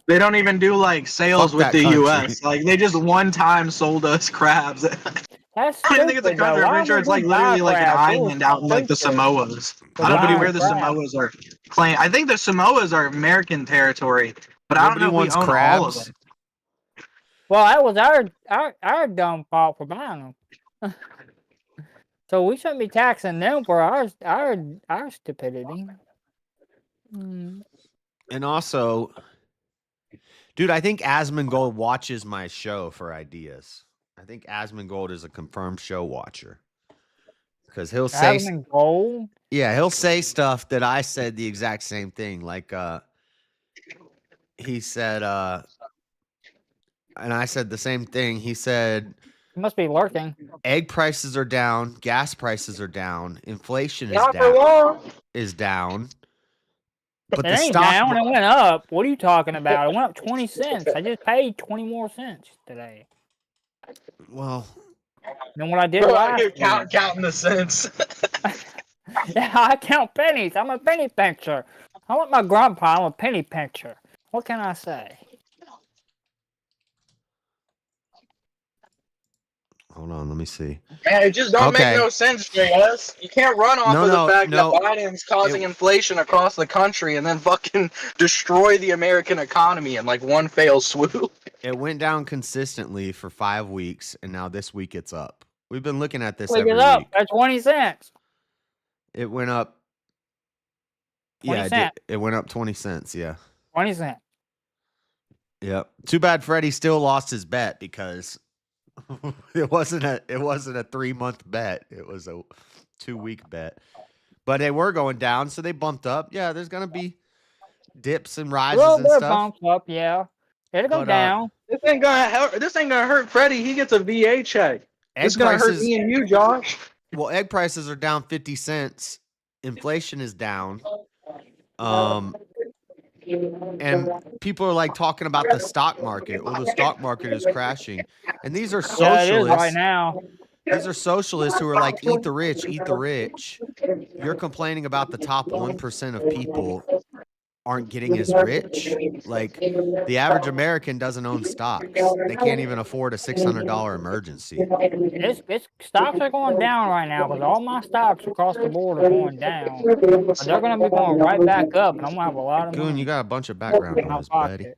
They don't even do like sales Fuck with that the country. U.S. Like they just one time sold us crabs. That's I don't think it's a stupid, though. country. I'm Why pretty sure would it's we like buy literally like an crab? It was island out in like the stupid Samoas. to I don't know buy where the crab. Samoas are playing. I think the Samoas are American territory, but I don't Nobody know if we wants own all of crabs. them. Well, that was our dumb fault for buying them. So we shouldn't be taxing them for our stupidity. Mm. And also, dude, I think Asmongold watches my show for ideas. I think Asmongold is a confirmed show watcher. Because he'll say, Having gold. yeah, he'll say stuff that I said the exact same thing. Like, he said, and I said the same thing. He said, He must be lurking. egg prices are down, gas prices are down, inflation is Not for down. long. But It the ain't stock, down. It went up. What are you talking about? It went up 20 cents. I just paid 20 more cents today well, than what I did Bro, last you're week. counting the cents. Yeah, I count pennies. I'm a penny pincher. I want my grandpa. I'm a penny pincher. What can I say? hold on, let me see. Man, it just don't Okay. make no sense, JS. You can't run off No, of the no, fact no. that Biden's causing inflation across the country and then fucking destroy the American economy in like one fell swoop. It went down consistently for 5 weeks, and now this week it's up. We've been looking at this Look every it up. week. That's 20 cents. It went up. 20 Yeah, cents. it went up 20 cents. Yeah. 20 cents. Yep. Too bad Freddie still lost his bet because it wasn't a 3-month bet. It was a 2-week bet. But they were going down, so they bumped up. Yeah, there's gonna be dips and A rises little and bit stuff. bumps up, yeah. It'll go But, down. This ain't gonna hurt Freddie. He gets a VA check. Egg It's gonna hurt prices. me and you, Josh. Well, egg prices are down 50 cents. Inflation is down. And people are like talking about the stock market. Oh, the stock market is crashing. And these are Yeah, it is right socialists. now. These are socialists who are like, eat the rich, eat the rich. You're complaining about the top 1% of people aren't getting as rich. Like, the average American doesn't own stocks. They can't even afford a $600 emergency. It's stocks are going down right now because all my stocks across the board are going down. But they're going to be going right back up, and I'm going to have a lot of Goon, money you got a bunch of background in my noise, buddy. pocket.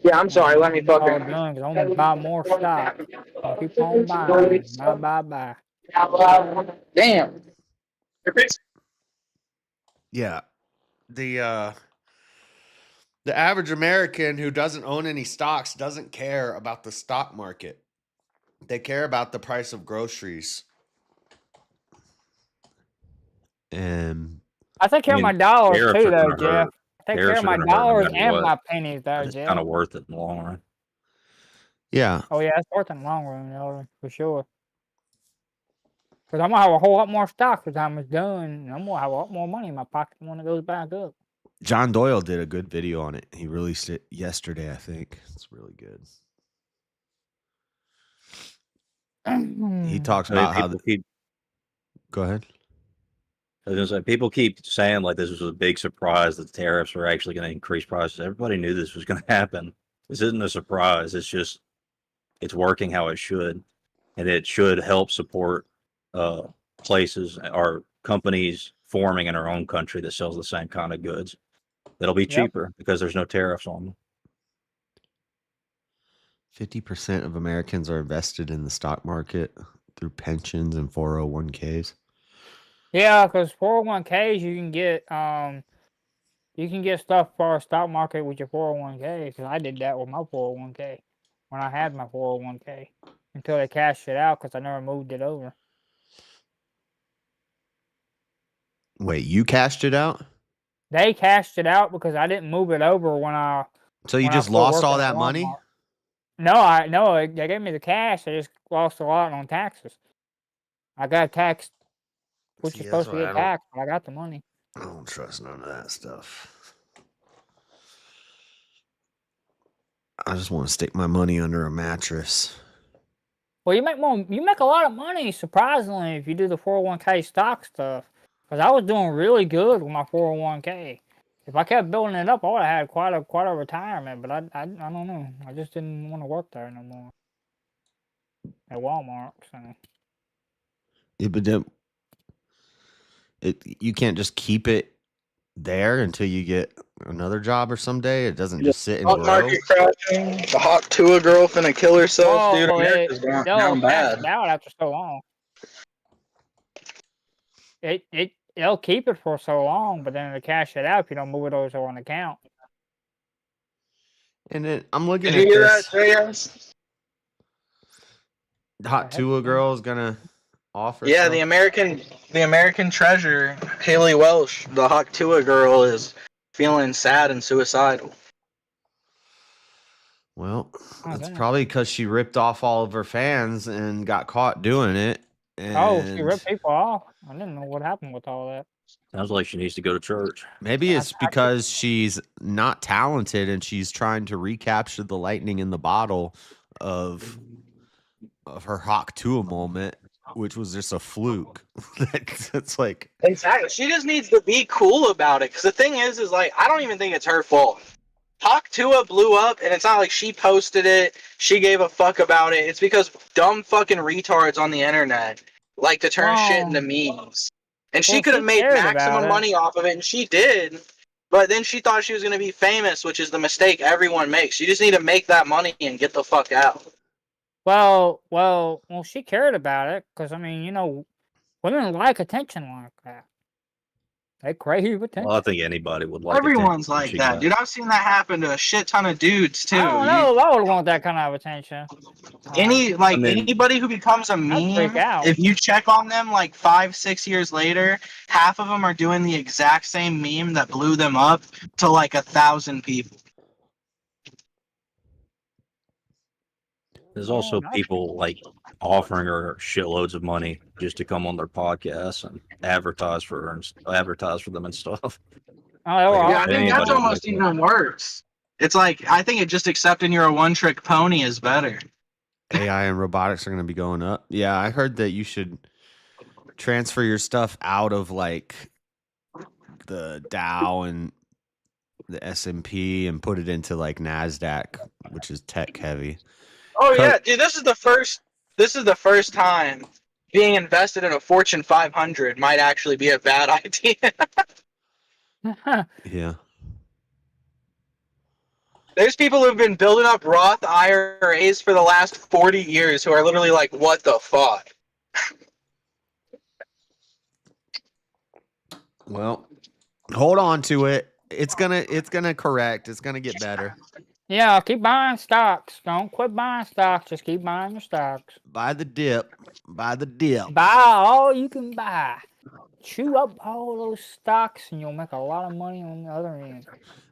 Yeah, I'm sorry. Let me All fucking. done because I'm going to buy more stock. I'll keep on buying. Bye. Damn. Yeah. The average American who doesn't own any stocks doesn't care about the stock market. They care about the price of groceries. And I take care I of my mean, dollars tariffs too, are though, gonna Jeff. hurt. I take care Tariffs of are my gonna hurt no dollars matter and what. my pennies, But though, it's Jeff. kind of worth it in the long run. yeah, Oh, yeah, it's worth it in the long run, Elder, for sure. Because I'm going to have a whole lot more stock by the time it's done. And I'm going to have a lot more money in my pocket when it goes back up. John Doyle did a good video on it. He released it yesterday, I think. It's really good. He talks I mean, about how. Go ahead. I was gonna say, people keep saying like this was a big surprise that the tariffs were actually going to increase prices. Everybody knew this was going to happen. This isn't a surprise. It's just it's working how it should, and it should help support places or companies forming in our own country that sells the same kind of goods. That'll be cheaper because there's no tariffs on them. 50% of Americans are invested in the stock market through pensions and 401ks. Yeah, because 401ks you can get stuff for our stock market with your 401k. Because I did that with my 401k when I had my 401k until they cashed it out because I never moved it over. Wait, you cashed it out? They cashed it out because I didn't move it over when I. So you when I just quit lost working all at that money? Walmart. No, they gave me the cash. I just lost a lot on taxes. I got taxed, which See, is that's supposed to why I get don't- taxed, but I got the money. I don't trust none of that stuff. I just want to stick my money under a mattress. Well, you make a lot of money, surprisingly, if you do the 401k stock stuff. Because I was doing really good with my 401k. If I kept building it up, I would have had quite a retirement. But I don't know. I just didn't want to work there no more. at Walmart. So Yeah, but then you can't just keep it there until you get another job or someday. It doesn't just sit and Stock grow. market crashing. The hot Tua girl finna kill herself, dude. America's going they'll down cash bad. it out after so long. They'll keep it for so long, but then they cash it out if you don't move it over to an account. And then I'm looking Did you at hear that, this. JS? Hot Tua girl is gonna offer. Yeah, the American treasure, Haley Welsh, the hot Tua girl, is feeling sad and suicidal. Well, Oh, that's damn. probably because she ripped off all of her fans and got caught doing it. Oh, she And ripped people off. I didn't know what happened with all that. Sounds like she needs to go to church. maybe it's because she's not talented and she's trying to recapture the lightning in the bottle of her Hawk Tua moment, which was just a fluke. That's like Exactly. She just needs to be cool about it. Because the thing is like, I don't even think it's her fault. Hawk Tua blew up, and it's not like she posted it. She gave a fuck about it. It's because dumb fucking retards on the internet like to turn shit into memes. And she could have made maximum money off of it, and she did. But then she thought she was going to be famous, which is the mistake everyone makes. You just need to make that money and get the fuck out. Well, she cared about it because I mean, women like attention like that. They crave attention. Well, I think anybody would like Everyone's attention like she that, got. dude. I've seen that happen to a shit ton of dudes too. I don't know. I would want that kind of attention. Anybody who becomes a meme, if you check on them like 5-6 years later, half of them are doing the exact same meme that blew them up to like 1,000 people. There's also people like offering her shitloads of money just to come on their podcasts and advertise for them and stuff. Yeah, I think that's almost even worse. It's like, I think it just accepting you're a one-trick pony is better. AI and robotics are going to be going up. Yeah, I heard that you should transfer your stuff out of like the Dow and the S&P and put it into like NASDAQ, which is tech heavy. Oh yeah, dude, this is the first time being invested in a Fortune 500 might actually be a bad idea. Yeah. There's people who've been building up Roth IRAs for the last 40 years who are literally like, what the fuck? Well, hold on to it. It's gonna correct. It's gonna get better. Yeah, keep buying stocks. Don't quit buying stocks. Just keep buying your stocks. Buy the dip. Buy the dip. Buy all you can buy. Chew up all those stocks and you'll make a lot of money on the other end.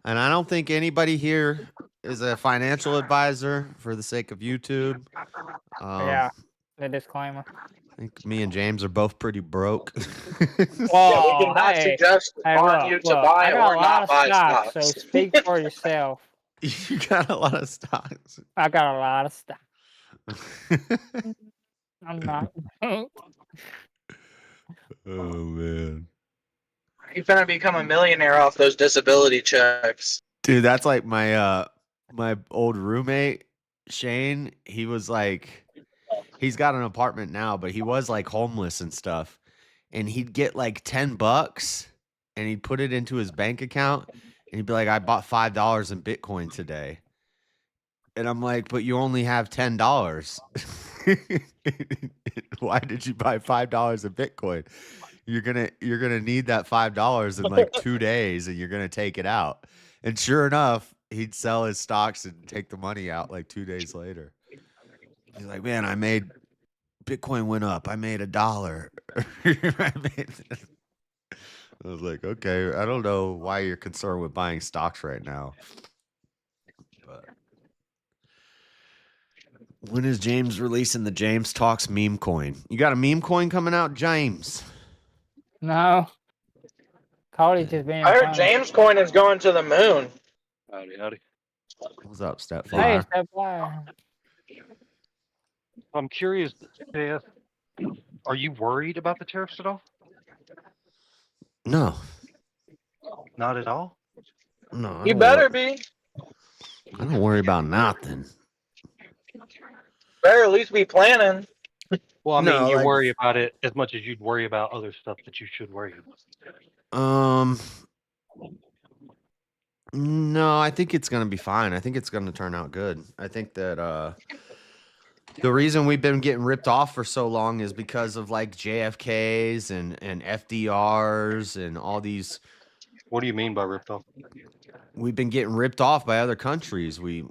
And I don't think anybody here is a financial advisor for the sake of YouTube. Yeah, the disclaimer. I think me and James are both pretty broke. Well, we cannot suggest on you to buy or not buy stocks. So speak for yourself. You got a lot of stocks. I got a lot of stocks. I'm not. Oh man. You're gonna become a millionaire off those disability checks. Dude, that's like my my old roommate, Shane. He was like, he's got an apartment now, but he was like homeless and stuff. And he'd get like $10 and he'd put it into his bank account and he'd be like, I bought $5 in Bitcoin today. And I'm like, but you only have $10. Why did you buy $5 in Bitcoin? You're gonna need that $5 in like 2 days and you're gonna take it out. And sure enough, he'd sell his stocks and take the money out like 2 days later. He's like, man, Bitcoin went up. I made $1. I was like, okay, I don't know why you're concerned with buying stocks right now. But when is James releasing the James Talks meme coin? You got a meme coin coming out, James? No. Cody just being I heard funny. James Coin is going to the moon. Howdy. What's up, Stepflyer? Hey, Stepflyer. I'm curious, Jeff, are you worried about the tariffs at all? No. Not at all? No. You better be. I don't worry about nothing. Better at least be planning. Well, I No, mean, you like- worry about it as much as you'd worry about other stuff that you should worry about. No, I think it's gonna be fine. I think it's gonna turn out good. I think that the reason we've been getting ripped off for so long is because of like JFKs and FDRs and all these. What do you mean by ripped off? We've been getting ripped off by other countries. We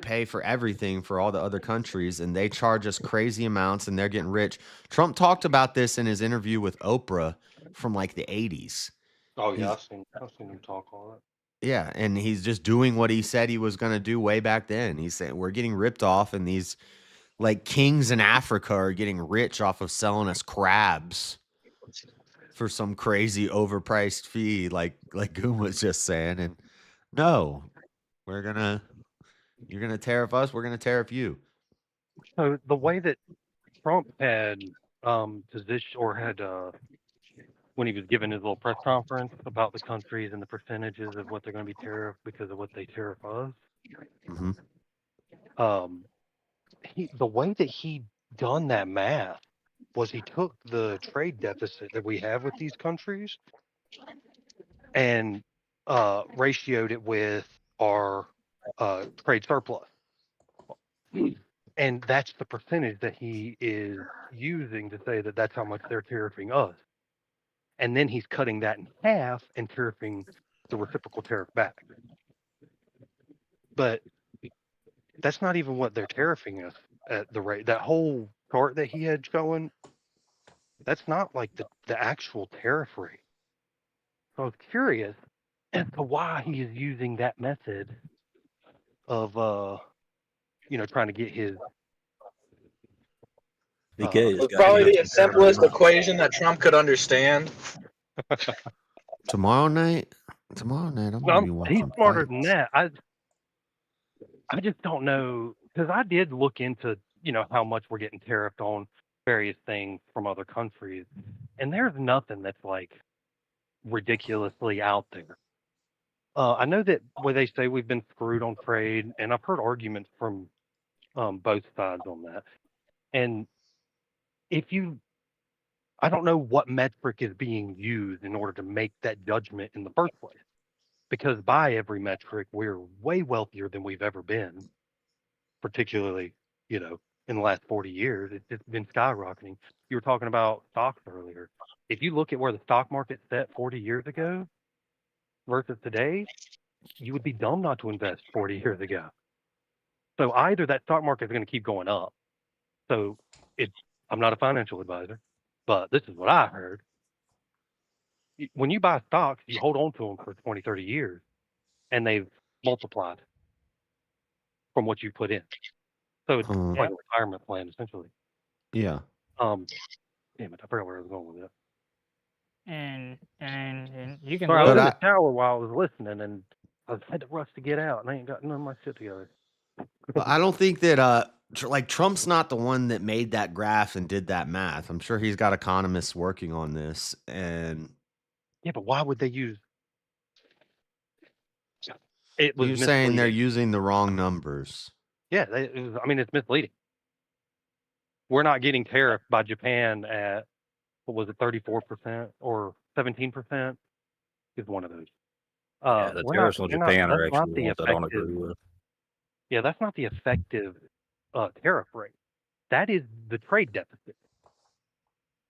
pay for everything for all the other countries, and they charge us crazy amounts, and they're getting rich. Trump talked about this in his interview with Oprah from like the 80s. Oh yeah, He's- I've seen him talk all that. Yeah, and he's just doing what he said he was going to do way back then. He's saying we're getting ripped off, and these like kings in Africa are getting rich off of selling us crabs for some crazy overpriced fee, like Goon was just saying. And no, you're gonna tariff us, we're gonna tariff you. So the way that Trump had position or had when he was giving his little press conference about the countries and the percentages of what they're going to be tariffed because of what they tariff us, Hmm. the way that he done that math was he took the trade deficit that we have with these countries and ratioed it with our trade surplus. And that's the percentage that he is using to say that that's how much they're tariffing us. And then he's cutting that in half and tariffing the reciprocal tariff back. But that's not even what they're tariffing us at the rate. That whole chart that he had showing, that's not like the actual tariff rate. So I was curious as to why he is using that method of trying to get his BK has It's got probably the nothing simplest better than equation that Trump could understand. Tomorrow night, I'm gonna be watching. he's smarter than fights. that. I just don't know because I did look into how much we're getting tariffed on various things from other countries, and there's nothing that's like ridiculously out there. I know that where they say we've been screwed on trade, and I've heard arguments from both sides on that. And I don't know what metric is being used in order to make that judgment in the first place. Because by every metric, we're way wealthier than we've ever been, particularly, in the last 40 years. It's just been skyrocketing. You were talking about stocks earlier. If you look at where the stock market set 40 years ago versus today, you would be dumb not to invest 40 years ago. So either that stock market is going to keep going up. So I'm not a financial advisor, but this is what I heard. When you buy stocks, you hold on to them for 20, 30 years, and they've multiplied from what you put in. So it's like a retirement plan, essentially. Yeah. Damn it, I forgot where I was going with that. And you can Sorry, I was look in But the shower while I was listening, and I had to rush to get out, and I ain't got none of my shit together. Well, I don't think that like Trump's not the one that made that graph and did that math. I'm sure he's got economists working on this, and Yeah, but why would they use? It was you're saying they're misleading. using the wrong numbers. Yeah, it's misleading. We're not getting tariffed by Japan at, what was it, 34% or 17%? Is one of those. Yeah, the tariffs on Japan are actually the ones I don't agree with. Yeah, that's not the effective tariff rate. That is the trade deficit.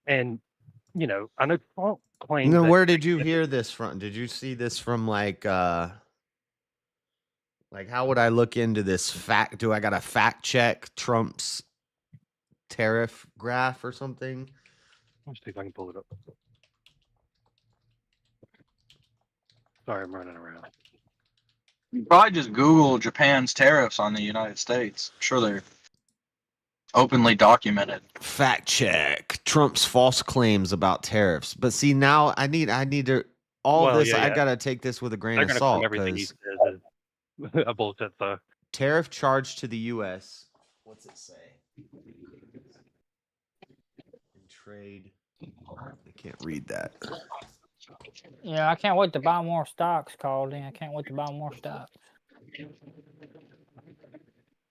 And, I know Trump claims that Where did you hear this from? Did you see this from like how would I look into this fact? Do I got to fact check Trump's tariff graph or something? Let's see if I can pull it up. Sorry, I'm running around. Probably just Google Japan's tariffs on the United States. I'm sure they're openly documented. Fact check Trump's false claims about tariffs. But see, now I need to this. I gotta take this with a grain of salt Everything he because says is a bullshit. So tariff charge to the U.S. What's it say? In trade. I can't read that. Yeah, I can't wait to buy more stocks, Caldy. I can't wait to buy more stocks.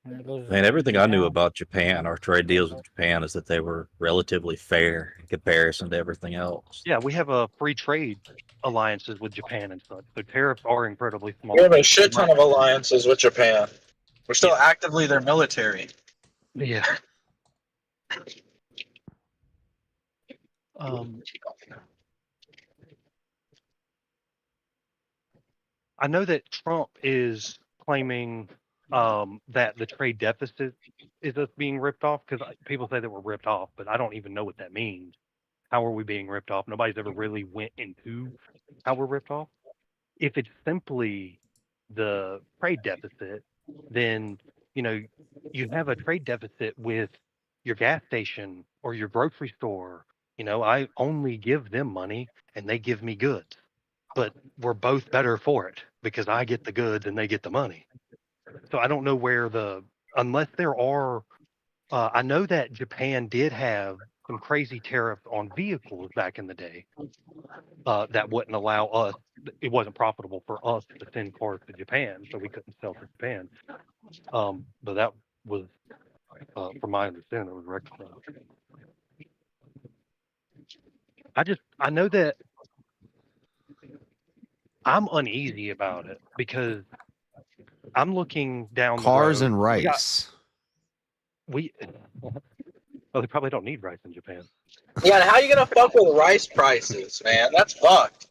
And it goes Man, everything I knew down. about Japan, our trade deals with Japan, is that they were relatively fair in comparison to everything else. Yeah, we have a free trade alliances with Japan and such. So tariffs are incredibly small. We have a shit ton of alliances with Japan. We're still Yeah. actively their military. Yeah. I know that Trump is claiming that the trade deficit is us being ripped off because people say that we're ripped off, but I don't even know what that means. How are we being ripped off? Nobody's ever really went into how we're ripped off. If it's simply the trade deficit, then you have a trade deficit with your gas station or your grocery store. I only give them money and they give me goods, but we're both better for it because I get the goods and they get the money. So I don't know where unless there are. I know that Japan did have some crazy tariffs on vehicles back in the day that wouldn't allow us. It wasn't profitable for us to send cars to Japan, so we couldn't sell to Japan. But that was, from my understanding, it was rectified. I know that I'm uneasy about it because I'm looking down Cars the road. and rice. Well, they probably don't need rice in Japan. Yeah, and how you gonna fuck with rice prices, man? That's fucked.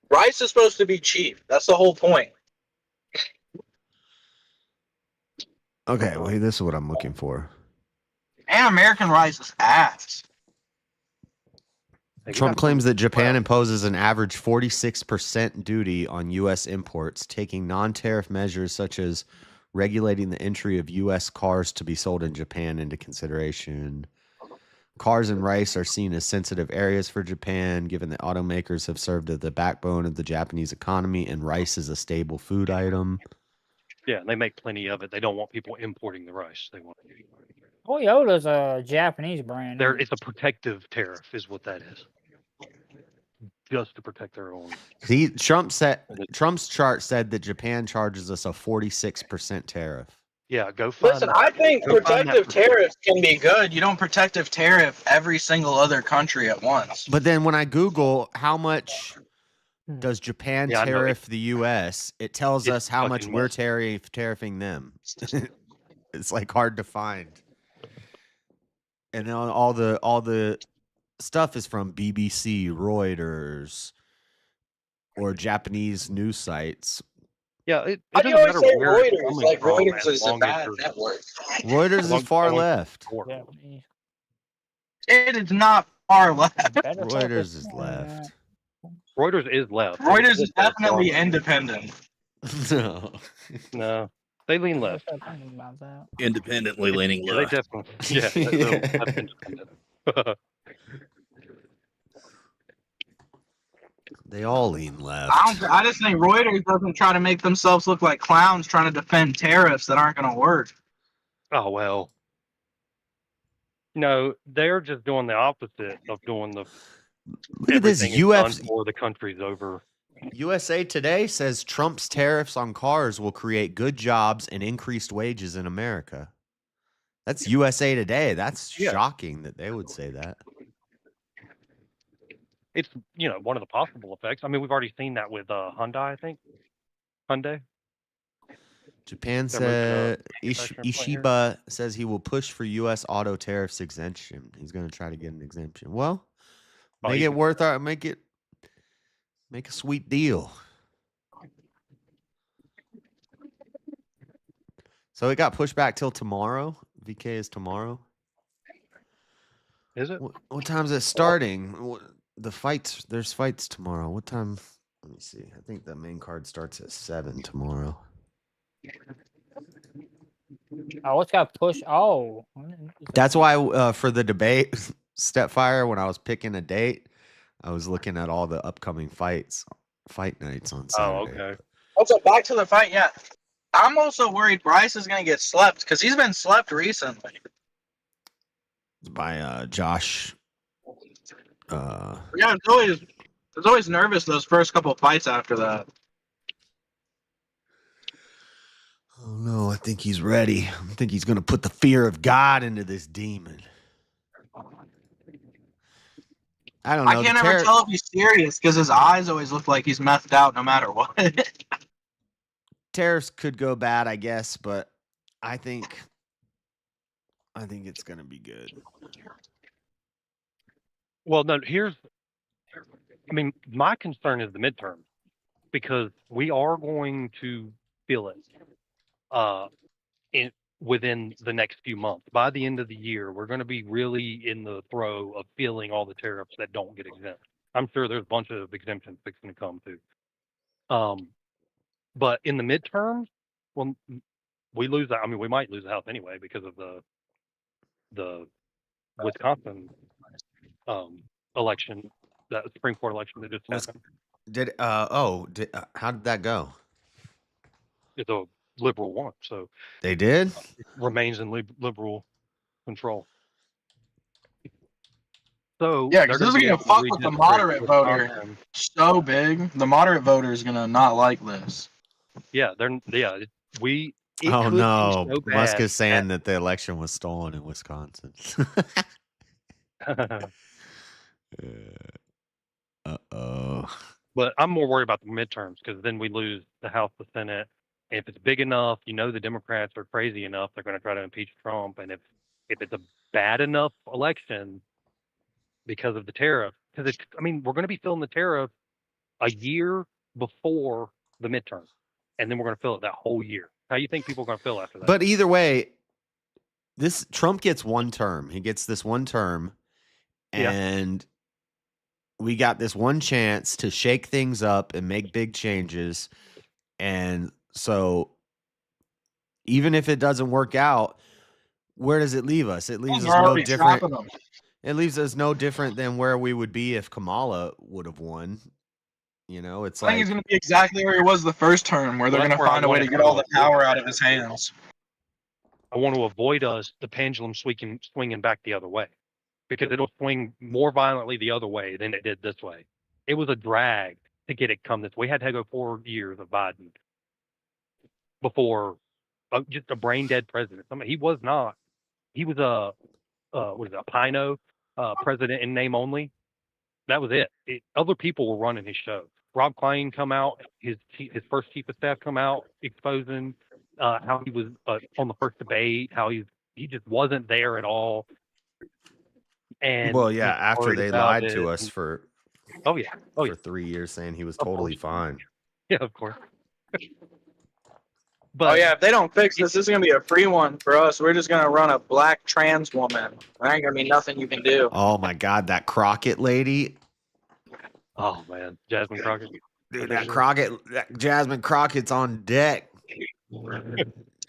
Rice is supposed to be cheap. That's the whole point. Okay, well, this is what I'm looking for. And American rice is ass. Hey, we Trump got claims some- that Japan imposes an average 46% duty on U.S. imports, taking non-tariff measures such as regulating the entry of U.S. cars to be sold in Japan into consideration. Cars and rice are seen as sensitive areas for Japan, given that automakers have served as the backbone of the Japanese economy, and rice is a staple food item. Yeah, and they make plenty of it. They don't want people importing the rice. They want Toyota's a Japanese brand. there. It's a protective tariff, is what that is, just to protect their own. Trump's chart said that Japan charges us a 46% tariff. Yeah, go find. Listen, I think go find that protective tariffs can be good. You don't protective tariff every single other country at once. But then when I Google how much does Japan Yeah, I know. tariff the U.S., it tells It's us how much fucking we're messy. tariffing them. It's like hard to find. And then all the stuff is from BBC, Reuters, or Japanese news sites. Yeah, it How do you doesn't always matter say where it's Reuters? coming Like from, Reuters as is a long as bad there's- network. Reuters as long is as far it's left. support. Japanese. It is not far left. Better Reuters focus is on left. Reuters is left. Reuters It's is just that definitely strong. independent. No. No, they lean left. Start thinking about that. Independently leaning Yeah, left. they definitely. Yeah, they're left independent. They all lean left. I just think Reuters doesn't try to make themselves look like clowns trying to defend tariffs that aren't going to work. Oh well. No, they're just doing the opposite of doing the Look at this. everything is done for the country's over. USA Today says Trump's tariffs on cars will create good jobs and increased wages in America. That's USA Today. That's Yeah. shocking that they would say that. It's one of the possible effects. I mean, we've already seen that with Hyundai, I think. Hyundai. Japan They're moving said manufacturing plant here. Ishiba says he will push for U.S. auto tariffs exemption. He's going to try to get an exemption. Well, Oh, make you it can- worth our make a sweet deal. So it got pushed back till tomorrow. VK is tomorrow. Is it? What time is it starting? There's fights tomorrow. What time? Let me see. I think the main card starts at 7 tomorrow. Oh, what's got pushed? Oh, That's why for the debate, Stepfire, when I was picking a date, I was looking at all the upcoming fight nights on Saturday. Oh, okay. Also, back to the fight. Yeah, I'm also worried Bryce is going to get slept because he's been slept recently. It's by Josh. Yeah, it's always nervous those first couple fights after that. Oh no, I think he's ready. I think he's gonna put the fear of God into this demon. I don't know. I can't ever tell if he's serious because his eyes always look like he's methed out no matter what. Tariffs could go bad, I guess, but I think it's gonna be good. Well, no, I mean, my concern is the midterm because we are going to feel it within the next few months. By the end of the year, we're going to be really in the throw of feeling all the tariffs that don't get exempt. I'm sure there's a bunch of exemptions fixing to come too. But in the midterms, well, we lose that. I mean, we might lose the House anyway because of the Wisconsin election, that Supreme Court election that just happened. How did that go? It's a liberal one, so They did? it remains in liberal control. So yeah, because this is gonna fuck with the moderate voter so big. The moderate voter is gonna not like this. Yeah, Oh no, Musk is saying that the election was stolen in Wisconsin. Uh-oh. But I'm more worried about the midterms because then we lose the House, the Senate. And if it's big enough, the Democrats are crazy enough, they're going to try to impeach Trump. And if it's a bad enough election because of the tariff, because we're going to be feeling the tariff a year before the midterm, and then we're going to feel it that whole year. How do you think people are going to feel after that? But either way, this Trump gets one term. He gets this one term, and we got this one chance to shake things up and make big changes. And so even if it doesn't work out, where does it leave us? It leaves us no different. It leaves us no different than where we would be if Kamala would have won. It's I think he's going to be exactly where he was the first term, where they're going to find a way to get all the power out of his hands. I want to avoid the pendulum swinging back the other way, because it'll swing more violently the other way than it did this way. It was a drag to get it come this way. We had to go 4 years of Biden before just a brain dead president. He was not. He was a Pino president in name only. That was it. Other people were running his show. Rob Klein come out, his first chief of staff come out exposing how he was on the first debate, how he just wasn't there at all. And after they lied to us for 3 years saying he was totally fine. Yeah, of course. But if they don't fix this is going to be a free one for us. We're just going to run a black trans woman. There ain't going to be nothing you can do. Oh my God, that Crockett lady. Oh man, Jasmine Crockett. Dude, Jasmine Crockett's on deck.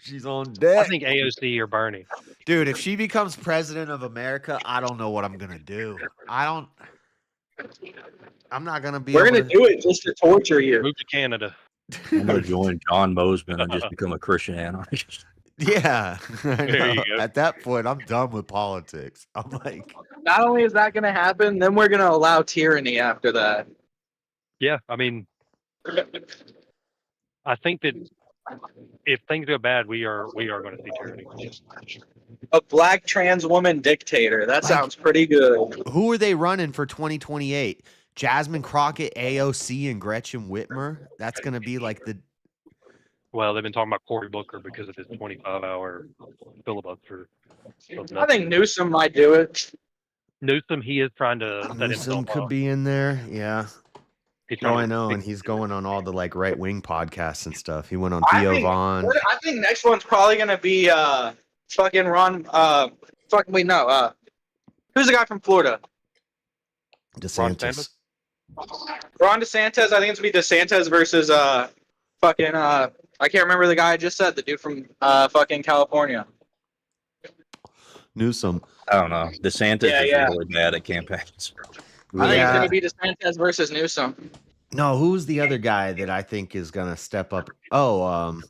She's on deck. I think AOC or Bernie. Dude, if she becomes president of America, I don't know what I'm gonna do. I'm not gonna be. We're gonna do it just to torture you. Move to Canada. I'm gonna join John Mosman and just become a Christian anarchist. Yeah. There you go. At that point, I'm done with politics. I'm like, not only is that gonna happen, then we're gonna allow tyranny after that. Yeah, I mean, I think that if things go bad, we are going to see tyranny. A black trans woman dictator. That sounds pretty good. Who are they running for 2028? Jasmine Crockett, AOC, and Gretchen Whitmer? That's going to be like the... Well, they've been talking about Cory Booker because of his 25-hour filibuster. I think Newsom might do it. Newsom, he is trying to set Newsom himself could up. be in there, yeah. Oh, I know, and he's going on all the like right-wing podcasts and stuff. He went on Theo Vaughn. I think next one's probably gonna be fucking Ron. Who's the guy from Florida? DeSantis. Ron DeSantis. I think it's gonna be DeSantis versus fucking I can't remember the guy I just said. The dude from fucking California. Newsom. I don't know. DeSantis is really bad at campaigns. I think it's gonna be DeSantis versus Newsom. No, who's the other guy that I think is gonna step up? Oh,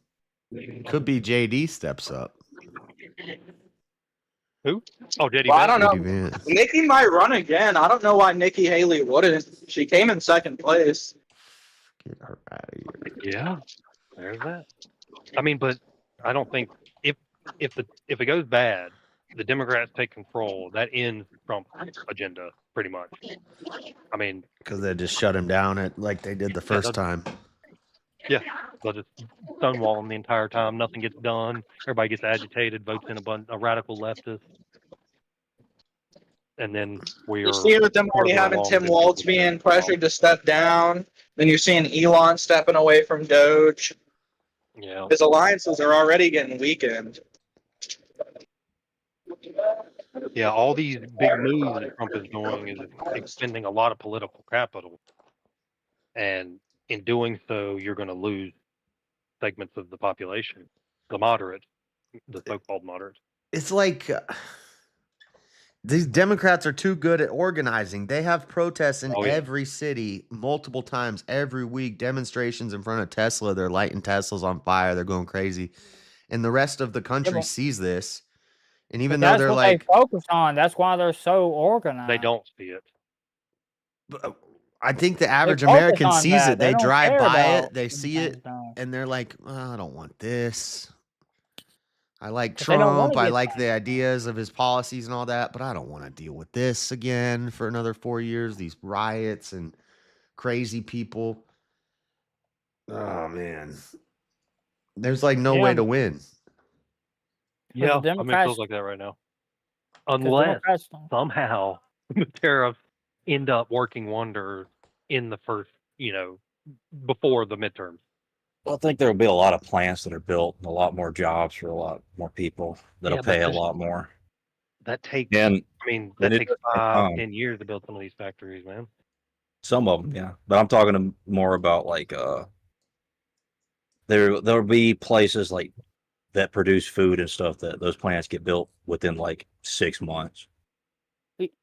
could be JD steps up. Who? Oh, JD. Well, I don't know. Nikki might run again. I don't know why Nikki Haley wouldn't. She came in second place. Get her out of here. Yeah, there's that. I mean, but I don't think if it goes bad, the Democrats take control. That ends Trump's agenda pretty much. I mean, Because they just shut him down like they did the first time. yeah, they'll just stonewall him the entire time. Nothing gets done. Everybody gets agitated, votes in a radical leftist, and then You see with them already having Tim Walz being pressured to step down. Then you're seeing Elon stepping away from Doge. Yeah. His alliances are already getting weakened. Yeah, all these big moves that Trump is doing is expending a lot of political capital. And in doing so, you're going to lose segments of the population, the moderates, the so-called moderates. It's like these Democrats are too good at organizing. They have protests in every city multiple times every week, demonstrations in front of Tesla. They're lighting Teslas on fire. They're going crazy. And the rest of the country sees this. And even though they're like, they focus on, that's why they're so organized. They don't see it. I think the average American sees it. They drive by it, they see it, and they're like, oh, I don't want this. I like Trump. I like the ideas of his policies and all that, but I don't want to deal with this again for another 4 years. These riots and crazy people. Oh, man. There's like no way to win. Yeah, I mean, it feels like that right now. Unless somehow the tariffs end up working wonders in the first, before the midterms. Well, I think there will be a lot of plants that are built and a lot more jobs for a lot more people that'll pay a lot more. That takes, that takes 5-10 years to build some of these factories, man. Some of them, yeah. But I'm talking more about like, there'll be places like that produce food and stuff that those plants get built within like 6 months.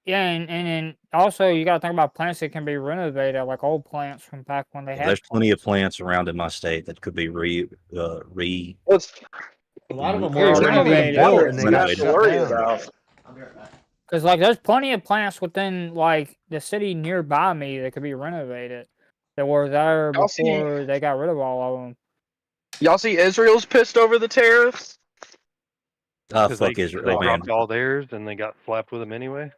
Yeah, and also you got to think about plants that can be renovated, like old plants from back when they had. There's plenty of plants around in my state that could be A lot of them are already renovated. being built, and they got shut down. Because like there's plenty of plants within like the city nearby me that could be renovated that were there before they got rid of all of them. Y'all see Israel's pissed over the tariffs? Fuck Israel, they man. dropped all theirs and they got slapped with them anyway.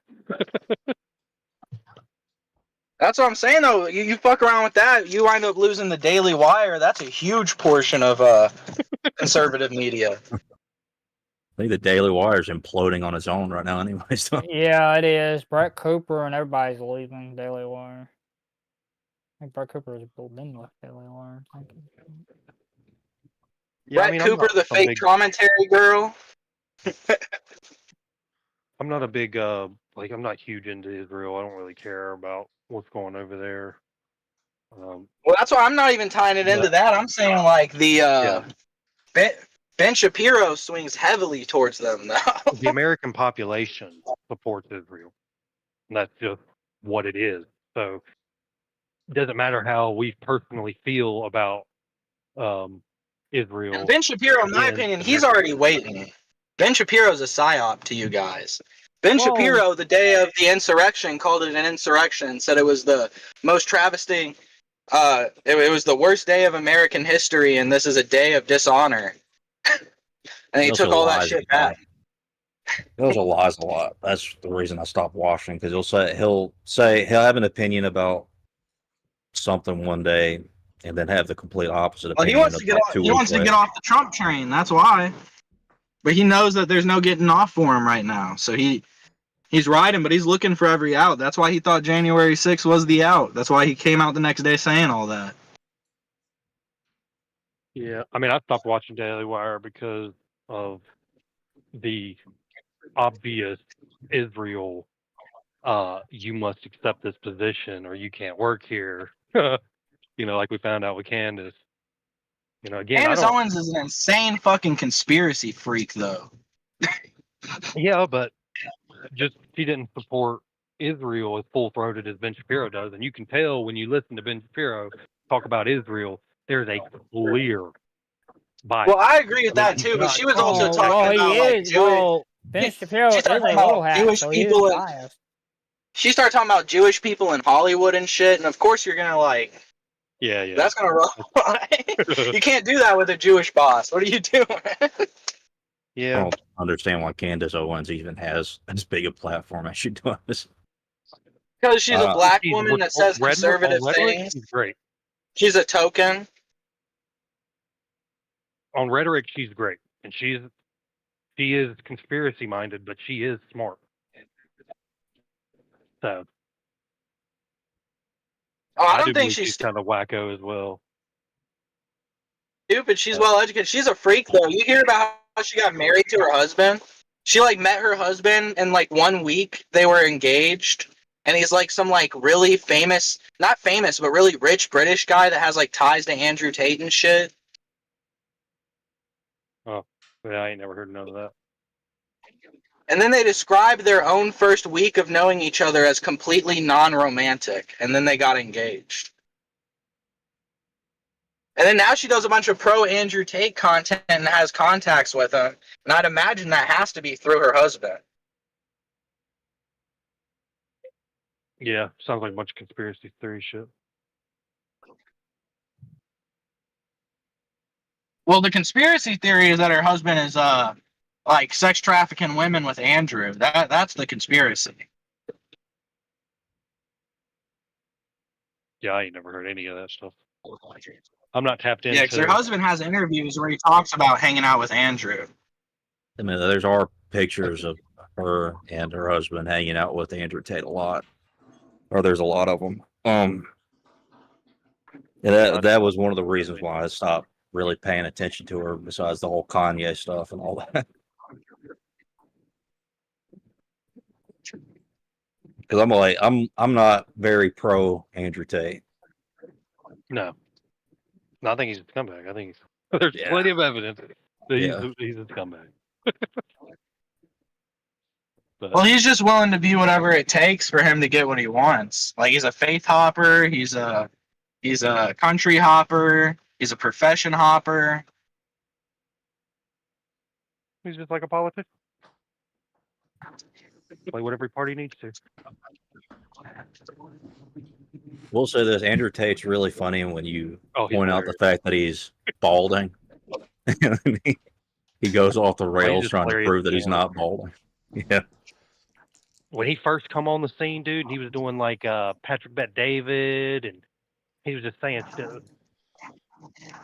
That's what I'm saying, though. You fuck around with that, you wind up losing the Daily Wire. That's a huge portion of conservative media. I think the Daily Wire is imploding on its own right now anyway. So. Yeah, it is. Brett Cooper and everybody's leaving Daily Wire. I think Brett Cooper is been with Daily Wire. Yeah, Brett Cooper, the fake commentary girl. I'm not a big I'm not huge into Israel. I don't really care about what's going over there. Well, that's why I'm not even tying it into that. I'm saying like the Ben Shapiro swings heavily towards them now. The American population supports Israel. And that's just what it is. So it doesn't matter how we personally feel about Israel. And Ben Shapiro, in my opinion, he's already waiting. Ben Shapiro's a psyop to you guys. Ben Shapiro, the day of the insurrection, called it an insurrection, said it was the most travesty. It was the worst day of American history, and this is a day of dishonor. And he took all that shit back. Those are lies a lot. That's the reason I stopped watching, because he'll have an opinion about something one day and then have the complete opposite opinion. He wants to get off the Trump train. That's why. But he knows that there's no getting off for him right now. So he's riding, but he's looking for every out. That's why he thought January 6th was the out. That's why he came out the next day saying all that. Yeah, I mean, I stopped watching Daily Wire because of the obvious Israel, you must accept this position or you can't work here. Like we found out with Candace. Again, Candace Owens is an insane fucking conspiracy freak, though. Yeah, but just she didn't support Israel as full-throated as Ben Shapiro does, and you can tell when you listen to Ben Shapiro talk about Israel, there's a clear bias. Well, I agree with that too, but she was also talking about Ben Shapiro is a little half, Jewish people. She started talking about Jewish people in Hollywood and shit, and of course you're gonna Yeah, yeah. That's gonna roll. You can't do that with a Jewish boss. What are you doing? I Yeah. don't understand why Candace Owens even has as big a platform as she does. Because she's a black She's woman with- that says on conservative rhetoric, things. she's great. She's a token. On rhetoric, she's great, and she is conspiracy minded, but she is smart. So Oh, I do don't think believe she's kind of wacko as well. stupid. She's well educated. She's a freak though. You hear about how she got married to her husband? She like met her husband in like 1 week. They were engaged, and he's like some like really famous, not famous, but really rich British guy that has like ties to Andrew Tate and shit. Oh, yeah, I ain't never heard none of that. And then they described their own first week of knowing each other as completely non-romantic, and then they got engaged. And then now she does a bunch of pro Andrew Tate content and has contacts with him. And I'd imagine that has to be through her husband. Yeah, sounds like a bunch of conspiracy theory shit. Well, the conspiracy theory is that her husband is like sex trafficking women with Andrew. That's the conspiracy. Yeah, I ain't never heard any of that stuff. I'm not tapped into. Yeah, because her husband has interviews where he talks about hanging out with Andrew. I mean, there's our pictures of her and her husband hanging out with Andrew Tate a lot, or there's a lot of them. And that was one of the reasons why I stopped really paying attention to her, besides the whole Kanye stuff and all that. Because I'm not very pro Andrew Tate. No, I think he's a scumbag. I think there's Yeah. plenty of evidence that Yeah. he's a scumbag. But Well, he's just willing to be whatever it takes for him to get what he wants. Like he's a faith hopper. He's a country hopper. He's a profession hopper. he's just like a politician. Play whatever party needs to. We'll say this: Andrew Tate's really funny when you Oh, he's point out the hilarious. fact that he's balding. He goes off the rails just trying to hilarious. prove that he's not balding. Yeah. When he first come on the scene, dude, he was doing like Patrick Bet David, and he was just saying stuff.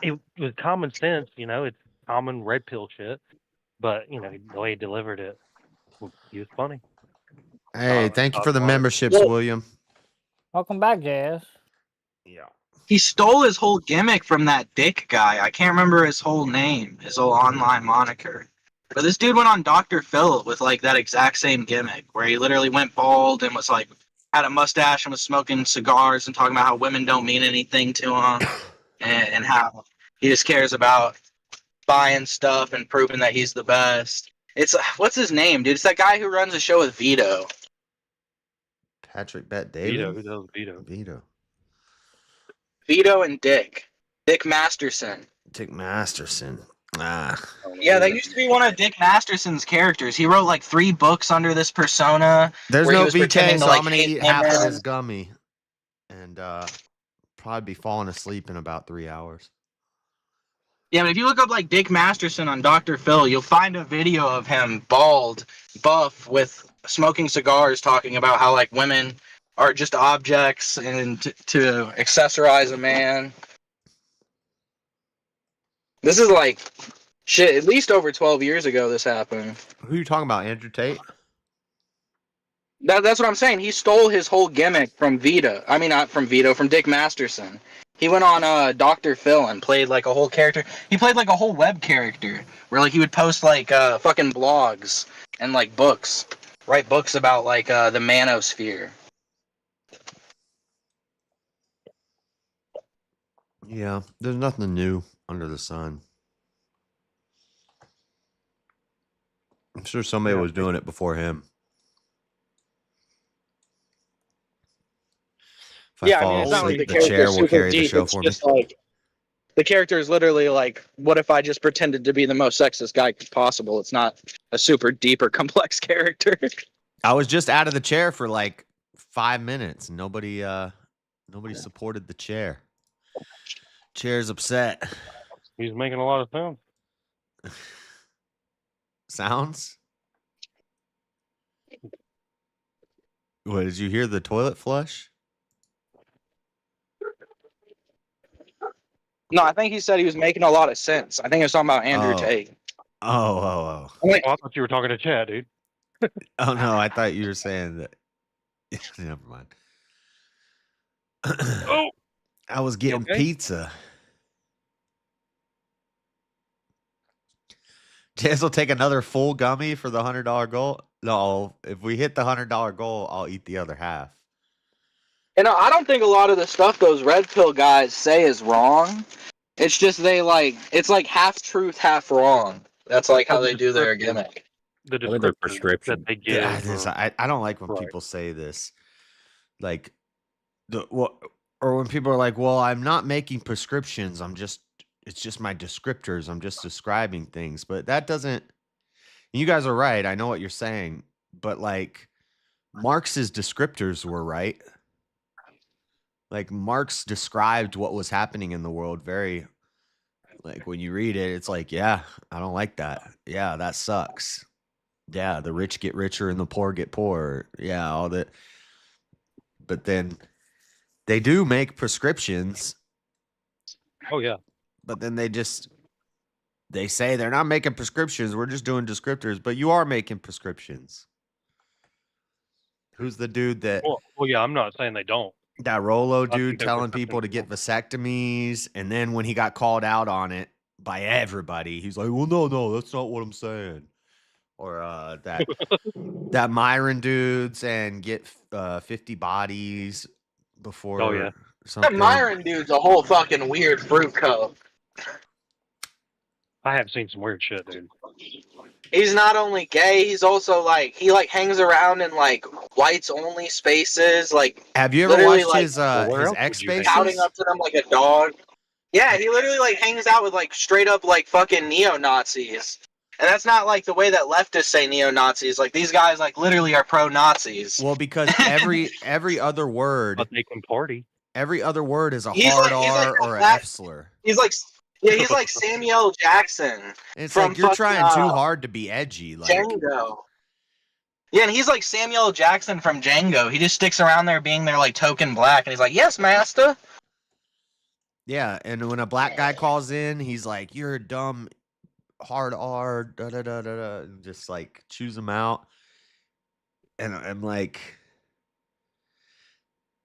It was common sense, it's common red pill shit. But the way he delivered it, he was funny. Hey, thank you for the Smart. memberships, Well- William. Welcome back, Jazz. Yeah. He stole his whole gimmick from that Dick guy. I can't remember his whole name, his whole online moniker. But this dude went on Dr. Phil with like that exact same gimmick, where he literally went bald and was like had a mustache and was smoking cigars and talking about how women don't mean anything to him, and how he just cares about buying stuff and proving that he's the best. It's what's his name, dude? It's that guy who runs a show with Vito. Patrick Bet Vito, David. who knows Vito? Vito and Dick Masterson. Dick Masterson. Ah. Yeah, that used to be one of Dick Masterson's characters. He wrote like 3 books under this persona. There's where he no was VK, pretending so to, like, I'm gonna hate eat half of women. this gummy and probably be falling asleep in about 3 hours. Yeah, but if you look up like Dick Masterson on Dr. Phil, you'll find a video of him bald, buff, with smoking cigars, talking about how like women are just objects and to accessorize a man. This is like shit. At least over 12 years ago, this happened. Who are you talking about, Andrew Tate? That's what I'm saying. He stole his whole gimmick from Vito. I mean, not from Vito, from Dick Masterson. He went on Dr. Phil and played like a whole character. He played like a whole web character where like he would post like fucking blogs and like books, write books about like the manosphere. Yeah, there's nothing new under the sun. I'm sure somebody was doing it before him. If I fall it's not like asleep, the the chair character's will super carry the deep. show It's for me. just like the character is literally like, what if I just pretended to be the most sexist guy possible? It's not a super deep or complex character. I was just out of the chair for like 5 minutes. Nobody supported the chair. Chair's upset. He's making a lot of sense. Sounds? What, did you hear the toilet flush? No, I think he said he was making a lot of sense. I think it was talking about Andrew Oh. Tate. Oh. I'm like, Oh, I thought you were talking to Chad, dude. Oh, no, I thought you were saying that. Never mind. Oh, I was getting okay? pizza. Jazz will take another full gummy for the $100 goal. No, if we hit the $100 goal, I'll eat the other half. you know, I don't think a lot of the stuff those red pill guys say is wrong. It's just it's like half truth, half wrong. That's like how they do their gimmick. The I think their description prescription. that they give. I don't like when Right. people say this. Like, or when people are like, well, I'm not making prescriptions. It's just my descriptors. I'm just describing things. But that doesn't, you guys are right. I know what you're saying. But like, Marx's descriptors were right. Like, Marx described what was happening in the world very, like, when you read it, it's like, yeah, I don't like that. Yeah, that sucks. Yeah, the rich get richer and the poor get poorer. Yeah, all that. But then they do make prescriptions, Oh yeah. but then they say they're not making prescriptions. We're just doing descriptors, but you are making prescriptions. Who's the dude that Well, yeah. I'm not saying they don't. that Rolo I dude think they're telling people to get vasectomies, and then when he got called out on it by everybody, he's like, "Well, no, that's not what I'm saying." Or that Myron dude saying get 50 bodies before Oh, yeah. something. That Myron dude's a whole fucking weird fruit coat. I have seen some weird shit, dude. He's not only gay, he's also like he hangs around in like whites only spaces, like Have you ever literally, watched like, his where his else X would you hang? shouting Spaces? up to them like a dog. Yeah, he literally like hangs out with like straight up like fucking neo-Nazis. And that's not like the way that leftists say neo-Nazis. Like these guys like literally are pro-Nazis. Well, because every other word But they can party. is a He's hard like- he's like R or an that- F slur. He's like Samuel Jackson It's from like you're fucking, trying too hard to be edgy. Like, Django. Yeah, and he's like Samuel Jackson from Django. He just sticks around there being their like token black, and he's like, "Yes, master." yeah, and when a black guy calls in, he's like, "You're a dumb hard R, da da da da da," and just like choose them out. And I'm like,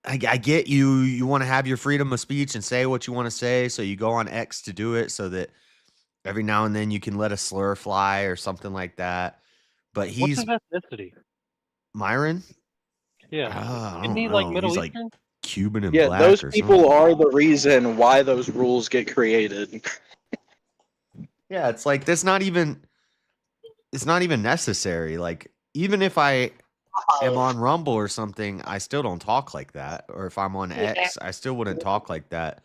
I get you want to have your freedom of speech and say what you want to say, so you go on X to do it, so that every now and then you can let a slur fly or something like that. But What's he's his ethnicity? Myron. Yeah. I Isn't don't he like know. Middle He's like Eastern? Cuban and Yeah, black. those or people something. are the reason why those rules get created. Yeah, it's like it's not even necessary. Like, even if I am on Rumble or something, I still don't talk like that. Or if I'm on X, I still wouldn't talk like that.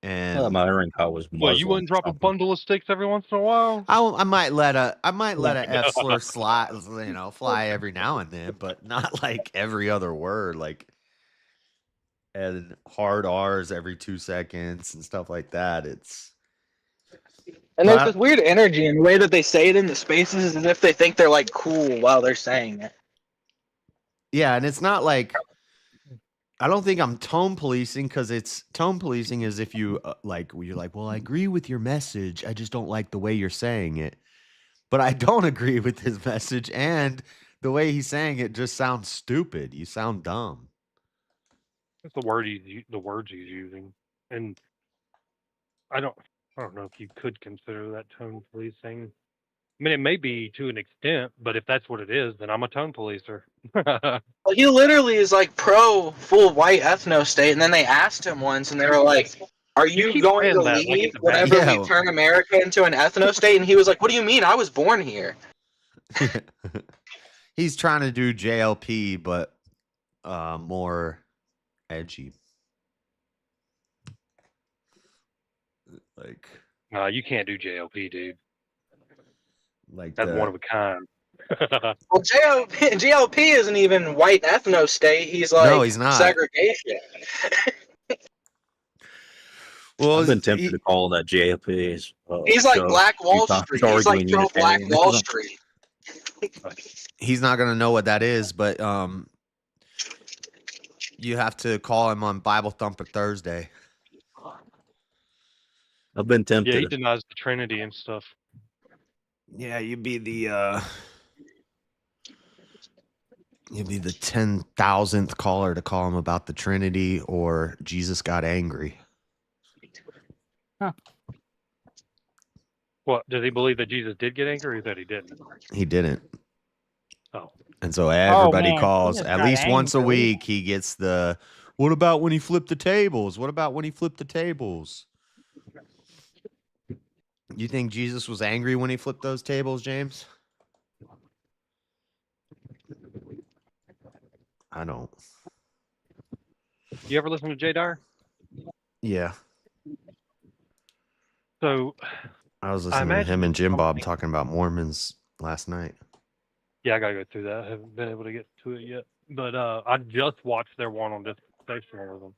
And My ring call was Well, you Muslim wouldn't or drop a something. bundle of sticks every once in a while? I might let a F slur slide, fly every now and then, but not like every other word, like, and hard R's every 2 seconds and stuff like that. And there's But- this weird energy in the way that they say it in the spaces as if they think they're like cool while they're saying it. Yeah, and it's not like, I don't think I'm tone policing, because it's tone policing is if you you're like, well, I agree with your message, I just don't like the way you're saying it. But I don't agree with his message, and the way he's saying it just sounds stupid. You sound dumb. That's the words he's using. And I don't know if you could consider that tone policing. I mean, it may be to an extent, but if that's what it is, then I'm a tone policer. Well, he literally is like pro full white ethno state, and then they asked him once, and they were like, "Are you keep going saying to that like leave it's a bad whenever thing. we turn America into an ethno state?" And he was like, "What do you mean? I was born here." He's trying to do JLP, but more edgy. Like, You can't do JLP, dude. like That's one of a kind. Well, GLP isn't even white ethno state. He's like No, he's not. segregation. Well, I've been tempted to call that JFP's. He's like Black Wall Street. He's like Joe Black Wall Street. he's not gonna know what that is, but you have to call him on Bible Thumper Thursday. I've been Yeah, he tempted. denies the Trinity and stuff. Yeah, you'd be the 10,000th caller to call him about the Trinity or Jesus got angry. What, does he believe that Jesus did get angry or that he didn't? He didn't. Oh. And so everybody man, calls Jesus at got least once a angry. week. He gets the, what about when he flipped the tables? What about when he flipped the tables? You think Jesus was angry when he flipped those tables, James? I don't. You ever listen to Jay Dyer? Yeah. So, I was listening to imagine him and it's Jim Bob something- talking about Mormons last night. yeah, I gotta go through that. I haven't been able to get to it yet. But I just watched their one on dispensationalism.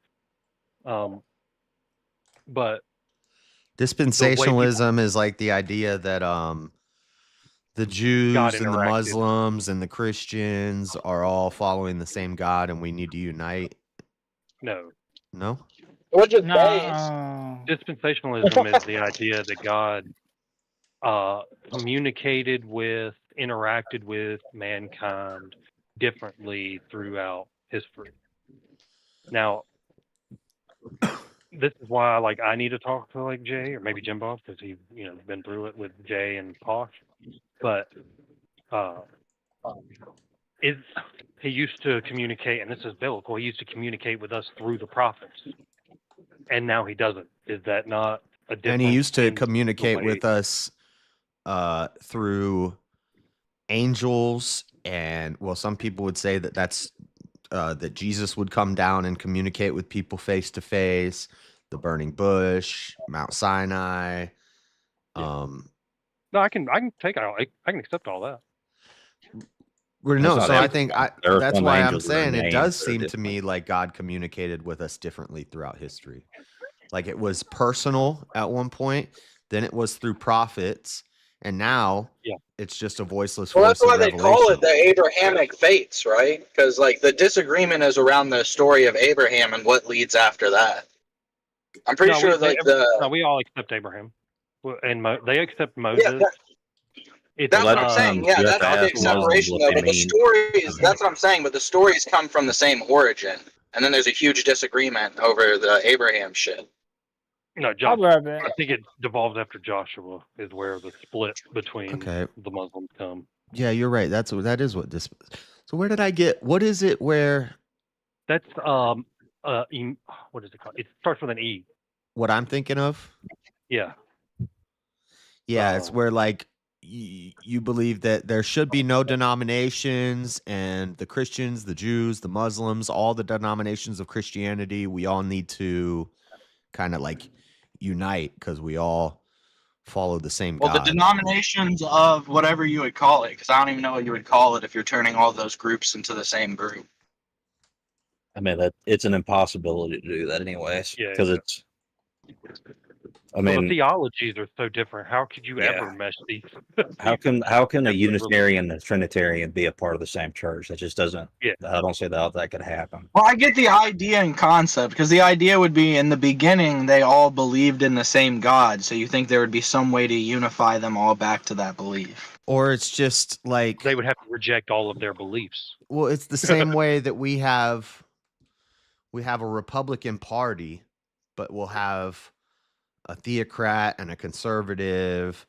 But Dispensationalism is like the idea that the Jews God and the interacted. Muslims and the Christians are all following the same God and we need to unite. no, No? What just No. dispensationalism is the idea that God communicated with, interacted with mankind differently throughout history. Now, this is why I need to talk to like Jay or maybe Jim Bob because he's been through it with Jay and Posh. But he used to communicate, and this is biblical. He used to communicate with us through the prophets, and now he doesn't. Is that not a difference? And he used to in the communicate way- with us through angels, and well, some people would say that that's that Jesus would come down and communicate with people face to face. The burning bush, Mount Sinai. No, I can take all. I can accept all that. Well, That's no, not so I everything. think There are that's some why I'm angels that are saying it named does that are seem to different. me like God communicated with us differently throughout history. Like it was personal at one point, then it was through prophets, and now Yeah. it's just a voiceless Well, voice that's why of they call revelation. it the Abrahamic faiths, right? Because like the disagreement is around the story of Abraham and what leads after that. I'm pretty sure we all accept Abraham, and they accept yeah, Moses. that's what I'm saying. Yeah, you have that's to the big ask Muslims separation what though. they But the mean. stories, that's what I'm saying. But the stories come from the same origin, and then there's a huge disagreement over the Abraham shit. No, I'll Joshua. grab it. I think it devolved after Joshua is where the split between Okay. the Muslims come. Yeah, you're right. That is what this. So where did I get? What is it? Where? That's what is it called? It starts with an E. What I'm thinking of? Yeah. Yeah, it's where like you believe that there should be no denominations, and the Christians, the Jews, the Muslims, all the denominations of Christianity, we all need to kind of like unite because we all follow the same Well, God. the denominations of whatever you would call it, because I don't even know what you would call it if you're turning all those groups into the same group. I mean, it's an impossibility to do that anyways. Yeah, Because yeah. it's. I Well, the mean, theologies are so different. How could you Yeah. ever mesh these? how can a Different Unitarian and a Trinitarian be a part of the same church? That just doesn't. Yeah. I don't see how that could happen. Well, I get the idea and concept, because the idea would be in the beginning they all believed in the same God, so you think there would be some way to unify them all back to that belief. Or it's just like, They would have to reject all of their beliefs. well, it's the same way that we have a Republican Party, but we'll have a theocrat and a conservative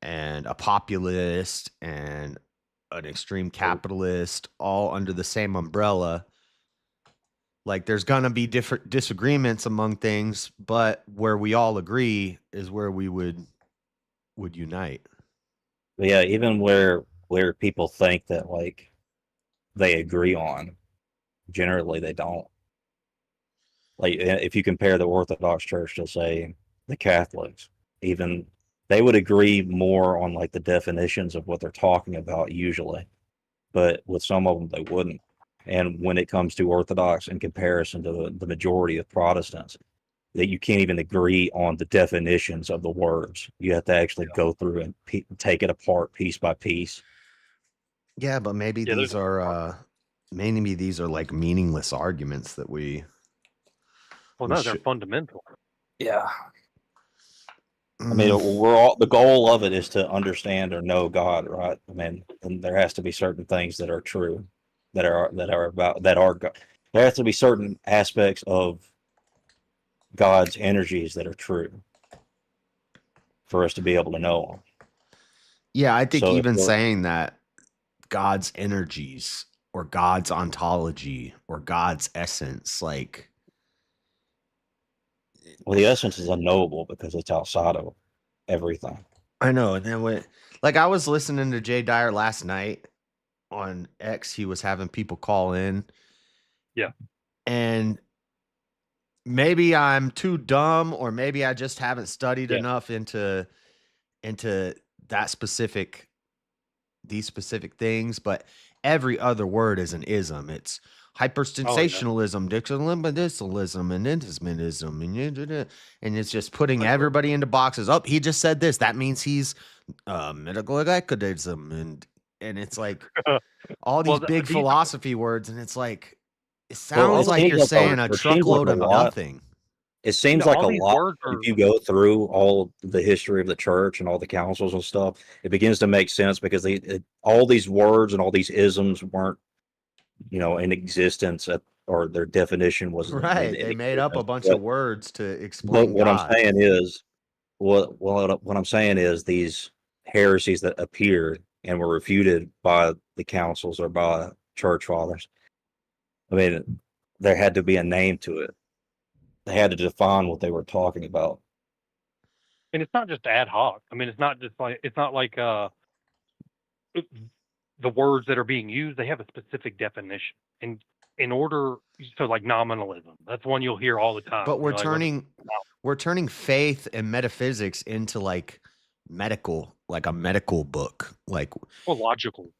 and a populist and an extreme capitalist all under the same umbrella. Like there's going to be different disagreements among things, but where we all agree is where we would unite. But yeah, even where people think that like they agree on, generally they don't. Like if you compare the Orthodox Church to say the Catholics, even they would agree more on like the definitions of what they're talking about usually, but with some of them they wouldn't. And when it comes to Orthodox in comparison to the majority of Protestants, that you can't even agree on the definitions of the words. You have to actually go through and take it apart piece by piece. Yeah, but maybe Yeah, these there's a are like meaningless arguments that we. Well, we no, they're should- fundamental. Yeah. I mean, we're all, the goal of it is to understand or know God, right? I mean, and there has to be certain things that are true, there has to be certain aspects of God's energies that are true for us to be able to know them. Yeah, I think So even saying that God's energies or God's ontology or God's essence, like, well, the essence is unknowable because it's outside of everything. I know. And then like I was listening to Jay Dyer last night on X, he was having people call in. Yeah. And maybe I'm too dumb, or maybe I just haven't studied Yeah. enough into these specific things, but every other word is an ism. It's hypersensationalism, dixolimidisalism, and intisminism, and it's just putting everybody into boxes. Oh, he just said this. That means he's medical ecodism, and it's like all these big these are- philosophy words, and it's like it Well, sounds it like seems you're like saying a it seems truckload like a of lot. nothing. It seems No, like all a these lot. words are- If you go through all the history of the church and all the councils and stuff, it begins to make sense because all these words and all these isms weren't, in existence or their definition was Right. They made up a bunch But- of words to But explain what God. I'm saying is, what I'm saying is these heresies that appeared and were refuted by the councils or by church fathers. I mean, there had to be a name to it. They had to define what they were talking about. And it's not just ad hoc. I mean, it's not like the words that are being used, they have a specific definition. And in order, so like nominalism, that's one you'll hear all the time. But we're You're like, we're turning faith and metaphysics into like a medical book. Like, well, logical.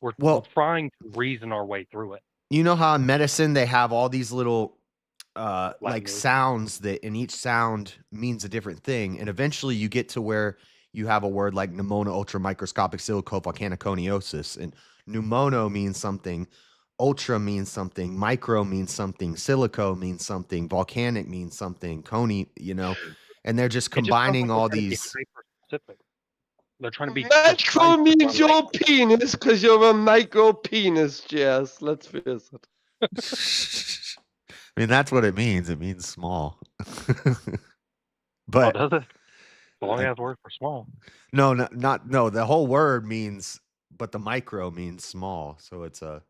We're trying to reason our way through it. you know how in medicine they have all these little like Latin words. sounds that, and each sound means a different thing, and eventually you get to where you have a word like pneumona ultramicroscopic silicovolcaniconiosis, and pneumono means something, ultra means something, micro means something, silico means something, volcanic means something, coney, and they're just It just sounds combining like all they're trying to be these. hyper-specific. They're trying to be Micro precise means about your penis because you're a micro penis, Jess. Let's face it. I mean, that's what it means. It means small. Oh, But does it? The long ass word for small. no, the whole word means, but the micro means small. So it's a.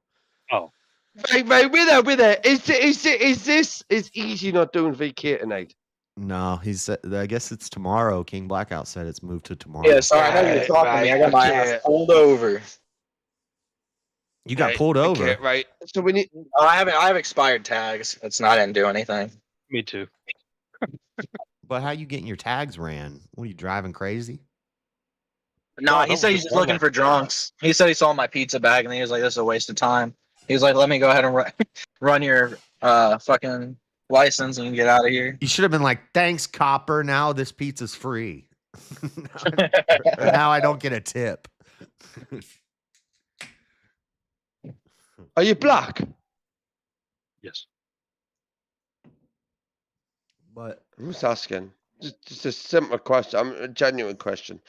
Oh, Right, with it. Is Easy not doing VK tonight? No, he said. I guess it's tomorrow. King Blackout said it's moved to tomorrow. Yeah, sorry, I know you're Right, talking to me. I got my okay. ass pulled over. You got pulled over. Okay, right. So we need. Oh, I have expired tags. I didn't do anything. me too. But how you getting your tags ran? What are you driving crazy? No, No, he don't said he's just just looking run for drunks. He said he saw my pizza bag and he was like, "This is a waste of time." He was like, "Let me go ahead and run your fucking license and get out of here." You should have been like, "Thanks, copper. Now this pizza's free. Now I don't get a tip." Are you black? Yes. But I'm just asking. Just a simple question. A genuine question.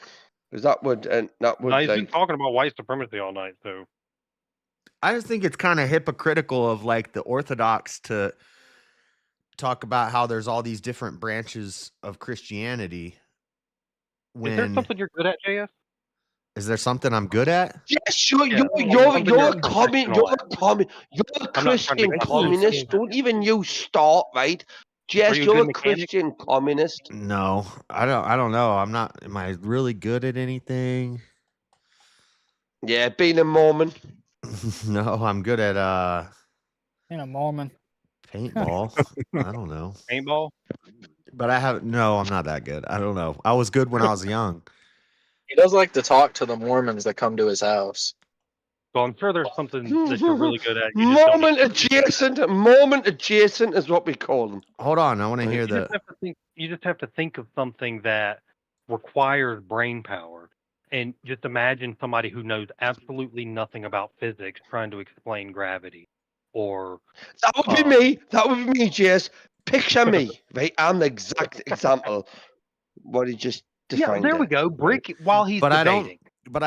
Because that would No, he's been like. talking about white supremacy all night, so I just think it's kind of hypocritical of like the Orthodox to talk about how there's all these different branches of Christianity. is there something you're good at, JS? Is there something I'm good at? Yes, Yeah, you're something a you're communist. You're a I'm not trying to Christian make you communist. seem- Don't even you start, right? Yes, you a you're good a mechanic? Christian communist. No, I don't know. I'm not. Am I really good at anything? Yeah, being a Mormon. No, I'm good at In a Mormon. paintball. I don't know. Paintball? But I'm not that good. I don't know. I was good when I was young. He does like to talk to the Mormons that come to his house. So I'm sure there's something that you're really good at. You just don't Moment adjacent is what we call them. Hold on, I want to hear You the. just have to think. You just have to think of something that requires brain power, and just imagine somebody who knows absolutely nothing about physics trying to explain gravity, or That would be me. That would be me, Jace. Picture me, right? I'm the exact example. What he just defined. there we go. Brick while he's But I debating.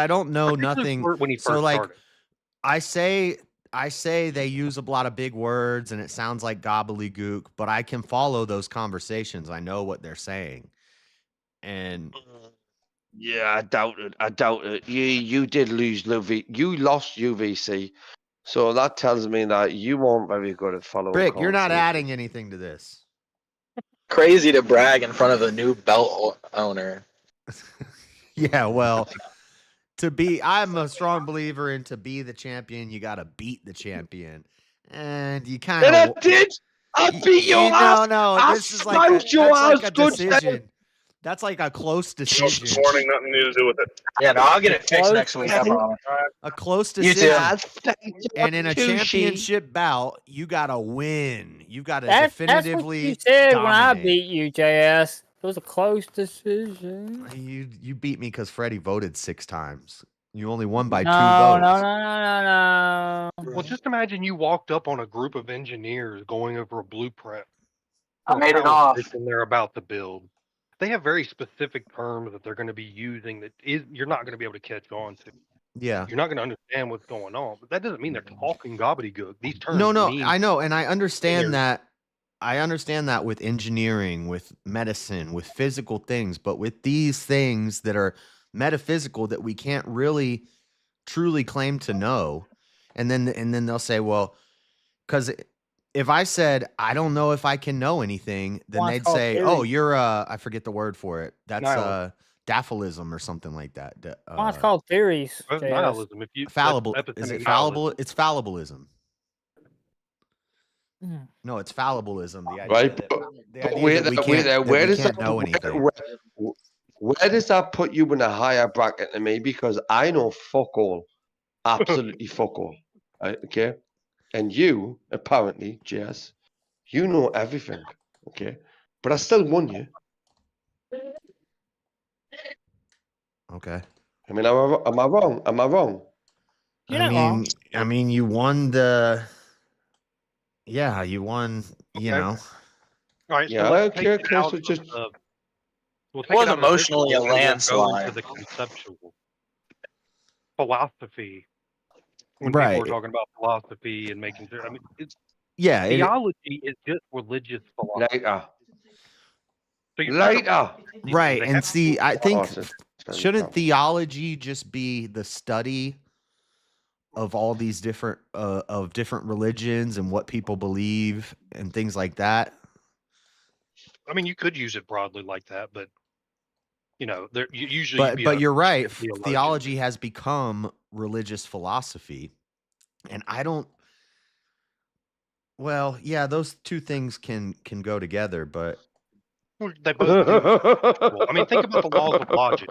don't know Particularly nothing. when he So first like, started. I say they use a lot of big words and it sounds like gobbledygook, but I can follow those conversations. I know what they're saying. And Yeah, I doubt it. You did lose you lost UVC. So that tells me that you weren't very good at following. Brick, you're not conversations. adding anything to this. Crazy to brag in front of a new belt owner. Yeah, well, I'm a strong believer in to be the champion, you got to beat the champion. And you kind And I of did. I beat your ass. No, I this is like smoked your that's like ass, a good decision. That's like a close decision. Morning, nothing to do with it. Yeah, no, I'll get it fixed next week. I promise. A close You decision. too. And in a Tushy. championship bout, you gotta win. You gotta That's what definitively you said when I dominate. beat you, JS. It was a close decision. You beat me because Freddie voted 6 times. You only won by 2 No, votes. no. Well, just imagine you walked up on a group of engineers going over a blueprint. I made it off. And they're about to build. They have very specific terms that they're going to be using that you're not going to be able to catch on to. Yeah. You're not going to understand what's going on, but that doesn't mean they're talking gobbledygook. These terms No, mean I know, and I understand that. I understand that with engineering, with medicine, with physical things, but with these things that are metaphysical that we can't really truly claim to know, and then they'll say, well, because if I said I don't know if I can know anything, then Well, it's they'd called say, theory. oh, you're I forget the word for it. That's Nihilism. daphilism or something like that. Well, it's called theories. That's JS. nihilism. If you Fallible. that's Is it epistemic fallible? nihilism. It's fallibilism. Mm. No, it's fallibilism. The idea Right, that, but the idea wait that we there, can't, wait there. that Where we does can't that know anything. where does that put you in a higher bracket than me? Because I know fuck all, absolutely fuck all. Right, okay, and you apparently, Jess, you know everything. Okay, but I still won you. Okay. I mean, am I wrong? Am I wrong? You're not wrong. I mean, you won the. Yeah, you won. You Okay. know. All right, Yeah, so let's okay, take it out so of just- we'll take It was it out of this emotionally a and we'll go landslide. into the conceptual philosophy. When Right. people are talking about philosophy and making sure, I mean, Yeah. theology is just religious philosophy. Later. So you're Later. Right. They And have- see, I think Awesome. shouldn't theology just be the study of all these different of different religions and what people believe and things like that? I mean, you could use it broadly like that, but you know, there usually. you'd be But a you're right. theologian. Theology has become religious philosophy, and I don't. Well, yeah, those two things can go together, but Well, they both do. Well, I mean, think about the laws of logic.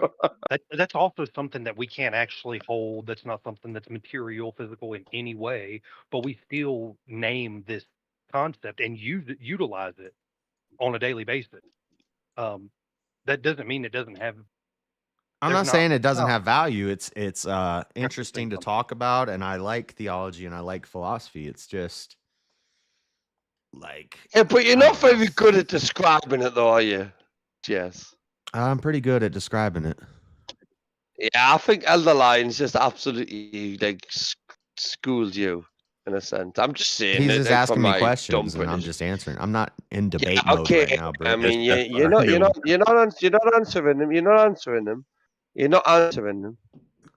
That's also something that we can't actually hold. That's not something that's material, physical in any way, but we still name this concept and utilize it on a daily basis. That doesn't mean it doesn't have. I'm There's not not- saying it doesn't no. have value. It's interesting to something. talk about, and I like theology and I like philosophy. It's just like Yeah, but you're not very good at describing it, though, are you? Jess. I'm pretty good at describing it. Yeah, I think Elder Lion's just absolutely like schooled you in a sense. I'm just saying. He's it, just like, asking from me my questions, dumb and I'm British- just answering. I'm not in debate Yeah, mode okay. right now, bro. I mean, you're That's not new. answering them. You're not answering them.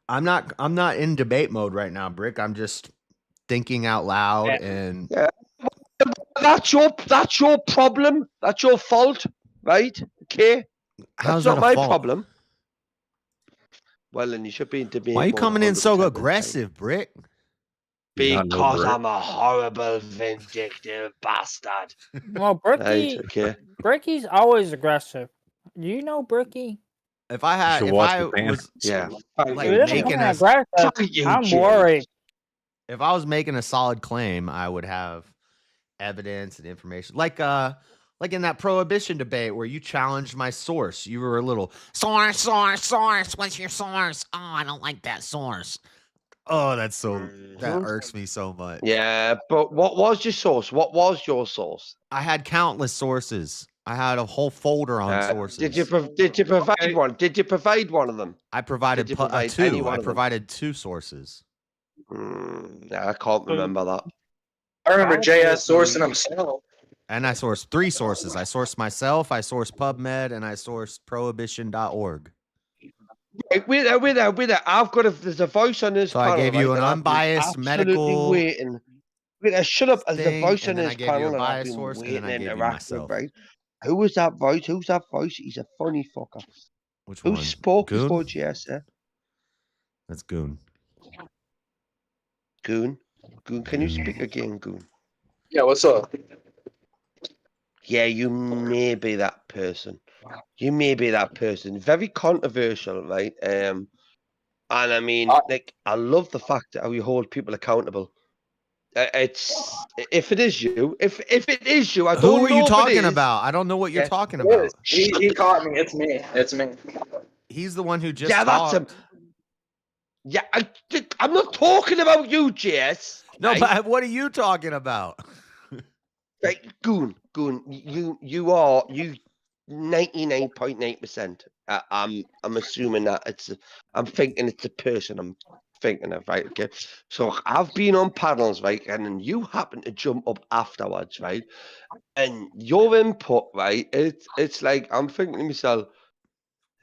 I'm not in debate mode right now, Brick. I'm just thinking out loud, Yeah. and That's your problem. That's your fault, right? Okay. how's That's that not a my fault? problem. Well, then you should be in debate. Why are you mode coming in so 100% of the time. aggressive, Brick? You not know Because Brick. I'm a horrible, vindictive bastard. Well, Right, okay. Bricky's always aggressive. Do you know Bricky? If I had, should if watch I the fan. was Yeah. like If it's making becoming us, aggressive, Fuck you, I'm Jim. worried. if I was making a solid claim, I would have evidence and information. Like in that prohibition debate where you challenged my source. You were a little source. What's your source? Oh, I don't like that source. Oh, that irks me so much. Yeah, but what was your source? What was your source? I had countless sources. I had a whole folder on sources. Did you provide one? Did you provide one of them? I provided Did you provide two. any one I of them? provided two sources. I can't remember that. I remember JS sourcing himself. And I sourced 3 sources. I sourced myself, I sourced PubMed, and I sourced prohibition.org. Wait there. There's a voice on this So panel. I gave you right, an and I've been unbiased absolutely medical waiting. Wait there, shut up. There's a thing, voice on and then I this gave you panel a and I've biased been source, and then waiting I to gave you interact with, myself. right? Who was that voice? Who's that voice? He's a funny fucker. Which Who one? spoke Goon? before GS? That's Goon. Goon? Goon, can you speak again, Goon? Yeah, what's up? Yeah, you may be that person. You may be that person. Very controversial, right? And I mean, like, I love the fact that how you hold people accountable. It's if it is you, if it is you, I don't know. Who are you if it talking is. about? I don't know what you're Yeah. talking about. He caught me. It's me. It's me. He's the one who just Yeah, that's him. talked. Yeah, I'm not talking about you, JS. No, right? but what are you talking about? Right, Goon, you are 99.9%. I'm assuming that I'm thinking it's a person I'm thinking of, right? Okay, so I've been on panels, right, and then you happen to jump up afterwards, right? And your input, right? It's like I'm thinking to myself,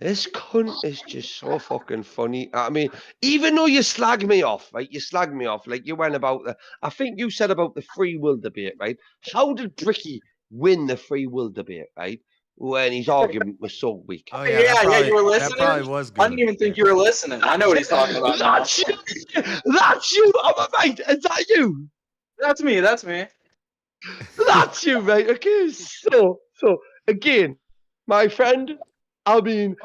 this cunt is just so fucking funny. I mean, even though you slag me off, right? You slag me off, like you went about I think you said about the free will debate, right? How did Bricky win the free will debate, right? When his argument was so weak. Oh Yeah, you were listening. That probably was I good. didn't even think you were listening. I know what he's talking about. That's you. That's you. Oh, mate, is that you? That's me. That's me. That's you, right? Okay, so again, my friend, I mean,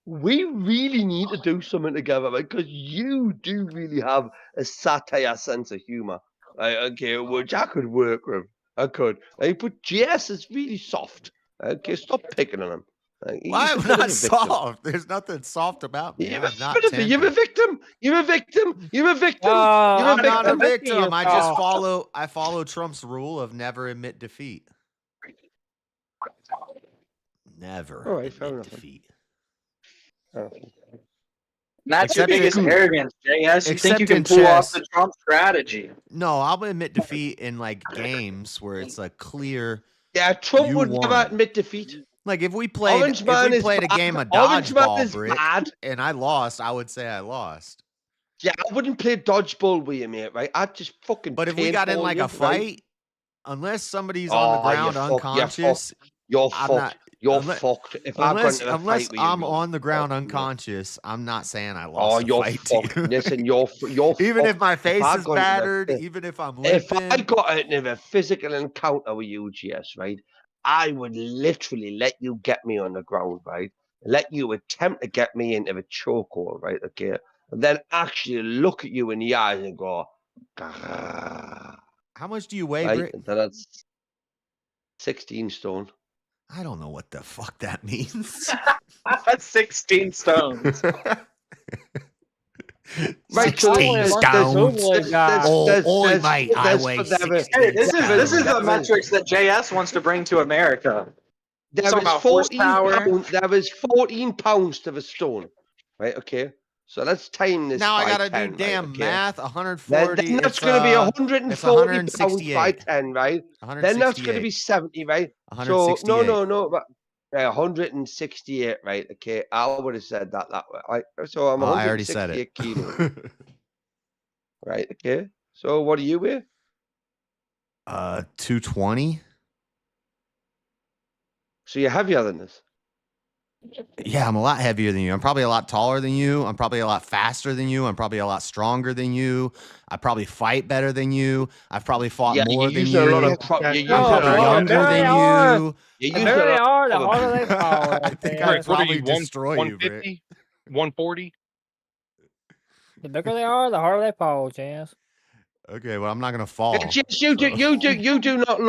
we really need to do something together, right? Because you do really have a satire sense of humor, right? Okay, which I could work with. I could. Right? But JS is really soft. Okay, stop picking on him. Right? Why He's a am bit of not a victim. soft? There's nothing soft about me. You're I'm not a victim. You're a victim. You're a victim. You're a I'm not a victim. victim. I follow Trump's rule of never admit defeat. Never All right, fair admit enough. defeat. That's your Except biggest in- arrogance, JS. You think you except can in pull off chess. the Trump strategy. No, I'll admit defeat in like games where it's a clear. Yeah, Trump You would won. never admit defeat. Like if we played Orange Man is a bad. game of Orange Man dodgeball, is Brick, bad. and I lost, I would say I lost. Yeah, I wouldn't play dodgeball with you, mate, right? I'd just fucking But if we got in paintball like you, a fight, right? unless somebody's on the ground unconscious, You're I'm fucked. not- You're unless- fucked. If I got unless into a fight with you, I'm you're on the ground fucked, mate. unconscious, I'm not saying I Oh, lost the you're fight fucked. to you. Listen, you're Even if fucked. my face I is got into a battered, fi- even if I'm If limping. I got into a physical encounter with you, GS, right, I would literally let you get me on the ground, right? Let you attempt to get me into a chokehold, right? Okay. And then actually look at you in the eyes and go, "Grrr," How much do you weigh, right? Brick? And then that's 16 stone. I don't know what the fuck that means. That's 16 stones. Right, so 16 there's- stones. there's- mate, I there's- weigh there's- 16 Hey, this is the That was- metrics that JS wants to bring to America. There Talking is about 14 horsepower. pounds. There is 14 pounds to the stone. Right, okay. So let's time this. Now I by gotta 10, do damn right, okay? math. 140. Then that's it's, going to be it's 140 pounds by 168. 10, right? Then that's going to be 70, right? So 168. no. But, 168, right? Okay, I would have said that way. Right? So I'm Oh, I already said 168 it. kilos, right? Okay. So what are you with? 220. So you're heavier than this. Yeah, I'm a lot heavier than you. I'm probably a lot taller than you. I'm probably a lot faster than you. I'm probably a lot stronger than you. I probably fight better than you. I've probably fought more than you. You're using I'm a lot probably of younger than you. You're The using bigger a they lot are, the of- harder they fall. I think Yeah. I'd Brick, what are probably you, destroy you, Brick. 150? 140? The bigger they are, the harder they fall, Chance. Okay, well, I'm not gonna fall. Just you do so- you do not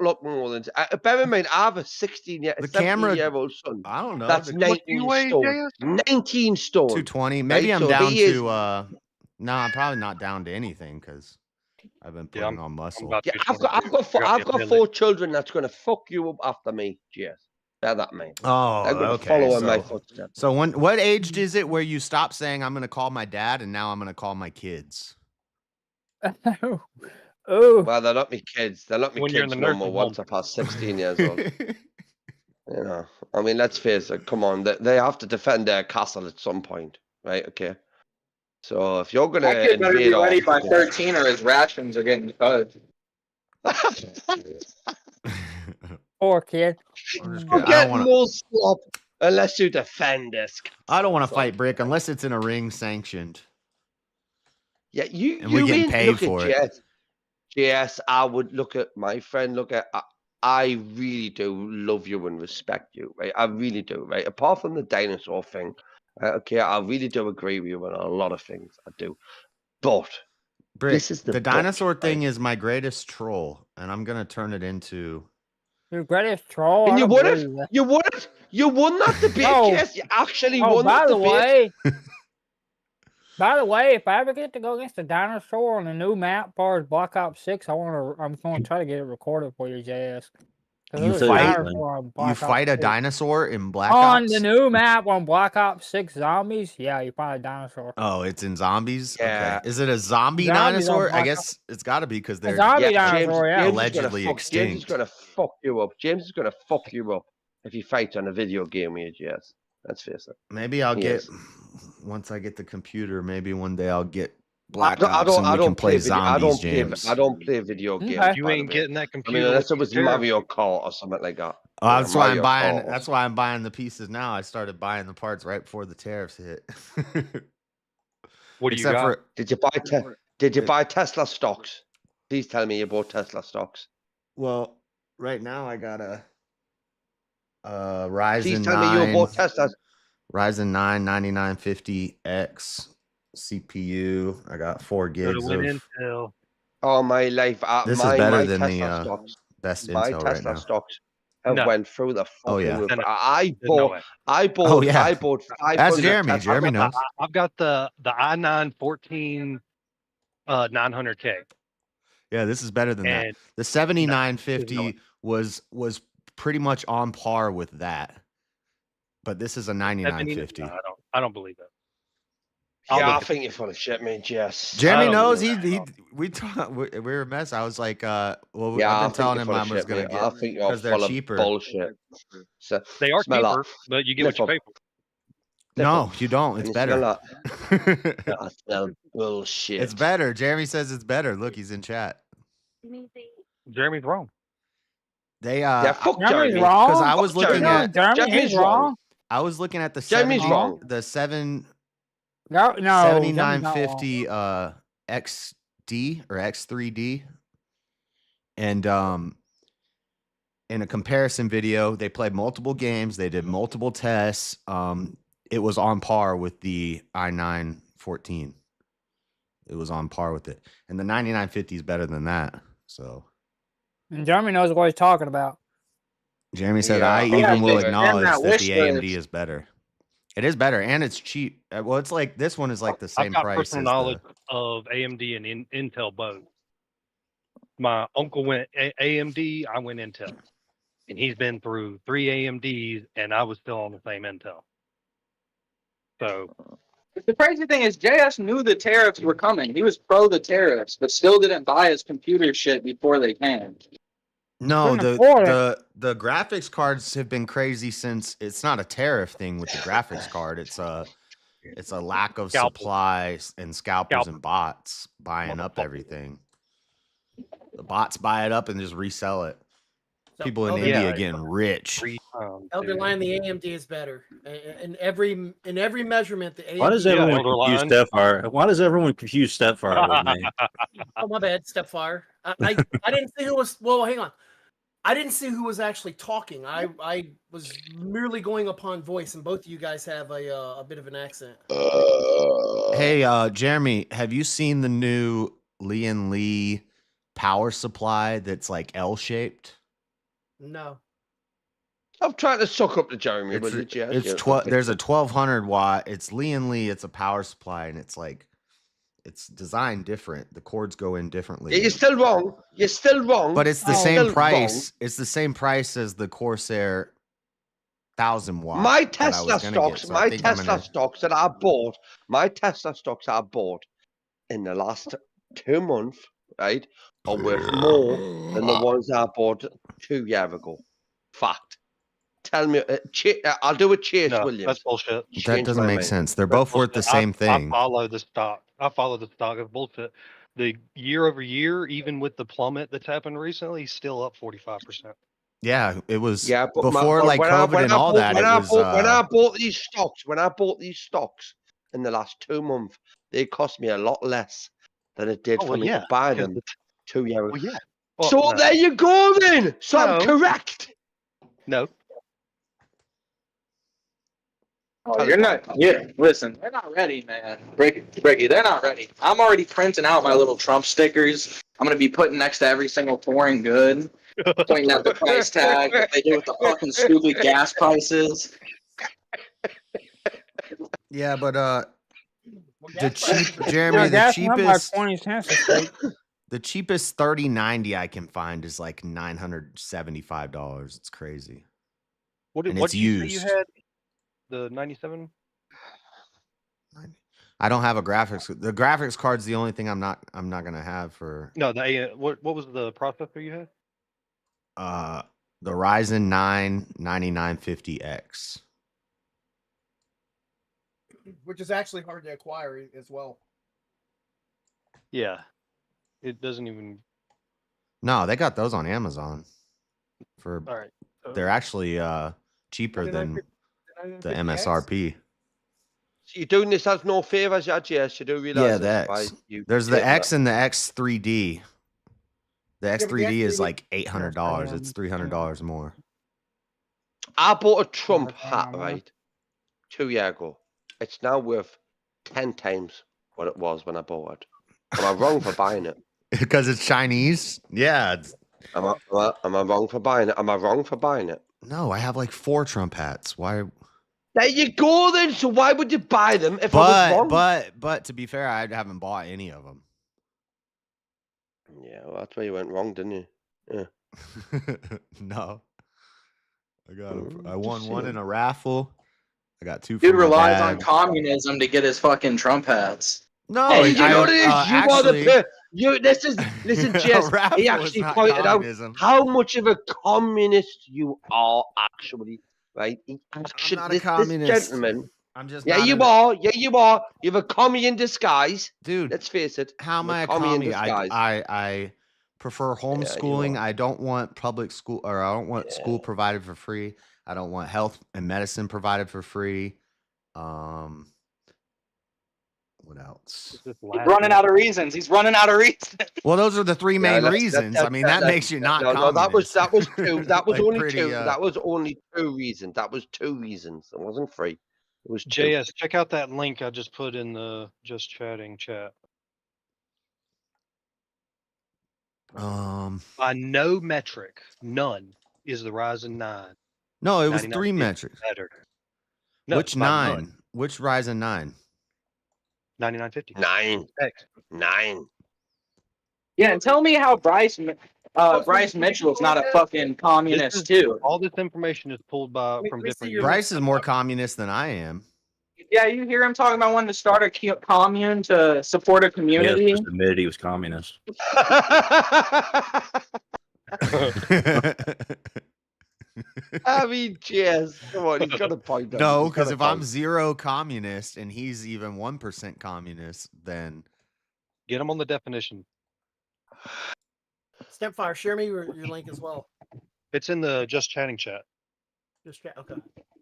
look more than. Bear in mind, I have a 17-year-old son. I don't know. That's the- What do 19 you weigh, stone. JS? 19 stone. 220. Maybe Right, I'm so down he is- to. No, I'm probably not down to anything because I've been Yeah, putting on muscle. about Yeah, I've 222. got 4 children that's gonna fuck you up after me. Yes, bear that in mind. Oh, They're gonna okay. follow in my So, footsteps. so what age is it where you stop saying I'm gonna call my dad and now I'm gonna call my kids? Oh, Well, they're not me kids. They're not me When you're in kids the no more. nursing Once I pass 16 years old. You know, I mean, let's face it. Come on, they have to defend their castle at some point, right? Okay. So if you're gonna That kid better be invade ready by our 13 or his rations are getting cut. poor kid. I'm just You're kidding. I don't getting want to. more slop unless you defend this. I don't want to So- fight Brick unless it's in a ring sanctioned. Yeah, you And we're getting ain't paid look at for it. JS. JS, I would look at my friend. I really do love you and respect you, right? I really do, right? Apart from the dinosaur thing, okay, I really do agree with you on a lot of things. I do, but Brick, this is the the but, dinosaur thing right? is my greatest troll, and I'm gonna turn it into. Your greatest troll. And I you don't won believe it. that. You won that debate. Oh. Yes, you actually Oh, won by that the debate. way, by the way, if I ever get to go against a dinosaur on a new map, as far as Black Ops 6, I'm going to try to get it recorded for you, JS. 'Cause You there's a fight- dinosaur on You Black fight Ops a 6. dinosaur in Black On Ops. the new map on BlackPs 6 Zombies, yeah, you find a dinosaur. Oh, it's in zombies. Yeah. Okay. Is it a zombie Zombies on dinosaur? I Black guess it's got to be because A they're. zombie Yeah, dinosaur, yeah. Allegedly James is extinct. gonna fuck you up. James is gonna fuck you up if you fight on a video game with you. Yes, let's face it. Maybe I'll get Yes. once I get the computer. Maybe one day I'll get Black I Ops and we can play video. zombies, James. I don't play video games. Okay. You by the ain't way. getting that I computer. mean, unless it with was these tariffs. Mario Kart or something like that. Oh, Yeah, that's why I'm Mario buying. Kart. That's why I'm buying the pieces now. I started buying the parts right before the tariffs hit. What do you Except got? for Did you buy Tesla stocks? Please tell me you bought Tesla stocks. well, right now I got a Please Ryzen tell me you 9, bought Tesla. Ryzen 9 9950X CPU. I got 4 Go to gigs Win of Intel. Oh my life! This is my better than Tesla the stocks. best My Intel right Tesla now. stocks have No. went through the fucking Oh, yeah. roof. No, no. I There's no bought. way. I bought. Oh, yeah. I bought 500. That's Jeremy. Tesla Jeremy knows. I've got the i9 14 900K. Yeah, this is better than that. And The 7950 there's was pretty much on par with that. But this is a 9950. No, I don't believe that. Yeah, I think you're full of shit, mate. Yes. Jeremy I don't knows believe we were a mess. I was like, well, Yeah, I've been telling him I I was gonna get think you're because they're full cheaper. of bullshit. So, They are smell cheaper, off. but you get what you pay for. No, you don't. And It's you smell better. that. I smell bullshit. It's better. Jeremy says it's better. Look, he's in chat. Jeremy's wrong. They Yeah, fuck Jeremy's Jeremy. wrong. because I was Fuck looking Jeremy. at Jeremy, Jeremy's he's wrong. wrong. I was looking at the Jeremy's 70 wrong. the 7 No, Jeremy's not wrong. 7950 XD or X3D. And in a comparison video, they played multiple games, they did multiple tests. It was on par with the i9 14. It was on par with it. And the 9950 is better than that. So And Jeremy knows what he's talking about. Jeremy said, Yeah, I I'm even not will big on acknowledge that that wish the AMD list. is better. It is better and it's cheap. Well, it's like this one is like the I've same got price personal as knowledge the of AMD and Intel both. My uncle went AMD, I went Intel. And he's been through 3 AMDs, and I was still on the same Intel. So, The crazy thing is, JS knew the tariffs were coming. He was pro the tariffs, but still didn't buy his computer shit before they came. No, Couldn't afford it. the graphics cards have been crazy since it's not a tariff thing with the graphics card. It's a lack of Scalpers. supplies and scalpers and Scalpers. bots buying up Motherfuckers. everything. The bots buy it up and just resell it. So People in Elder, India Yeah. getting rich. 3 times. Elder dude. Lion, the AMD is better in every measurement. The AMD. Why does Yeah, everyone Elder confuse Lion. Stepfire? Why does everyone confuse Stepfire with me? Oh, my bad, Stepfire. I didn't see who was. Well, hang on. I didn't see who was actually talking. I was merely going upon voice, and both of you guys have a bit of an accent. Hey, Jeremy, have you seen the new Lee power supply that's like L-shaped? No. I'm trying to suck up to Jeremy, It's but you just it's 12. There's a 1200 watt. It's Lee. It's a power supply, and it's like it's designed different. The cords go in differently. Yeah, you're still wrong. You're still wrong. But it's the You're same still price. It's the same price as the Corsair 1000 watt. My that I Tesla was gonna get, stocks, so I my think I'm Tesla gonna- stocks that I bought, my Tesla stocks I bought in the last 2 months, right, are worth more than the ones I bought 2 years ago. Fact. Tell me, I'll do a Chase No, Williams. that's bullshit. That Change doesn't my make mind. sense. They're That's both worth the bullshit. same thing. I follow the stock. I follow the stock of bullshit. The year over year, even with the plummet that's happened recently, he's still up 45%. Yeah, it was Yeah, but before but like COVID and all that. when It was I bought these stocks in the last 2 months, they cost me a lot less than it did Oh, for well, me yeah, to buy because them 2 years ago. Well, yeah. Well, So no. there you go then. So I'm No. correct. No. Oh, you're not. Yeah, listen, they're not ready, man. Bricky, they're not ready. I'm already printing out my little Trump stickers. I'm gonna be putting next to every single foreign good, pointing at the price tag. What they do with the fucking stupid gas prices. yeah, but Well, the gas prices cheap are- Jeremy, No, the gas went by cheapest 20 cents this week. the cheapest 3090 I can find is like $975. It's crazy. What And did it's you say you used. had? The 97? I don't have a graphics. The graphics card's the only thing I'm not gonna have for No, what was the processor you had? the Ryzen 9 9950X. which is actually hard to acquire as well. Yeah. It doesn't even. No, they got those on Amazon for All right. they're actually cheaper than the MSRP. So you're doing this as no favors, yes. You do realize Yeah, the this, right? X. You There's the did X that. and the X3D. The but the X3D is X3D like $800. It's $300 more. I bought a Trump Okay, hat, I'm right, 2 years ago. It's now worth 10 times what it was when I bought it. Am I wrong for buying it? Because it's Chinese? Yeah. Am I wrong for buying it? Am I wrong for buying it? No, I have like 4 Trump hats. Why? There you go then. So why would you buy them if I was wrong? But to be fair, I haven't bought any of them. Yeah, well, that's where you went wrong, didn't you? Yeah. No. I Just won one saying. in a raffle. I got 2 Dude from my relies on dad. communism to get his fucking Trump hats. No, Hey, you know what it is? You are actually, the listen, Jess. raffle He is actually not pointed out communism. how much of a communist you are, actually. Right? He actually, not a this communist. gentleman. I'm just Yeah, not you an- are. Yeah, you are. You have a commie in disguise. Dude. Let's face it. How am You're I a commie in commie? disguise. I prefer homeschooling. are. I don't want public school, or I don't want school provided for free. I don't want health and medicine provided for free. What else? He's running out of reasons. He's running out of reasons. Well, those are the 3 main that's- reasons. that- I mean, that that- makes you not No, communist. that was two. That was Like only pretty, two. That was only 2 reasons. That was 2 reasons. It wasn't 3. It was 2. JS, check out that link I just put in the just chatting chat. By no metric, none is the Ryzen 9 No, it was 99 3 metrics. better. No, Which by 9? none. Which Ryzen 9? 9950. 9. X. 9. Yeah, and tell me how Bryce Mitchell's not a fucking communist too. All this information is pulled by Let from me see different. your- Bryce is more communist than I am. Yeah, you hear him talking about wanting to start a commune to support a Yeah, community. just admitted he was communist. I mean, cheers. Come on, he's got a point. on it. No, He's got because a if I'm point. 0 communist and he's even 1% communist, then Get them on the definition. Stepfire, share me your link as well. It's in the just chatting chat. Just chat. Okay.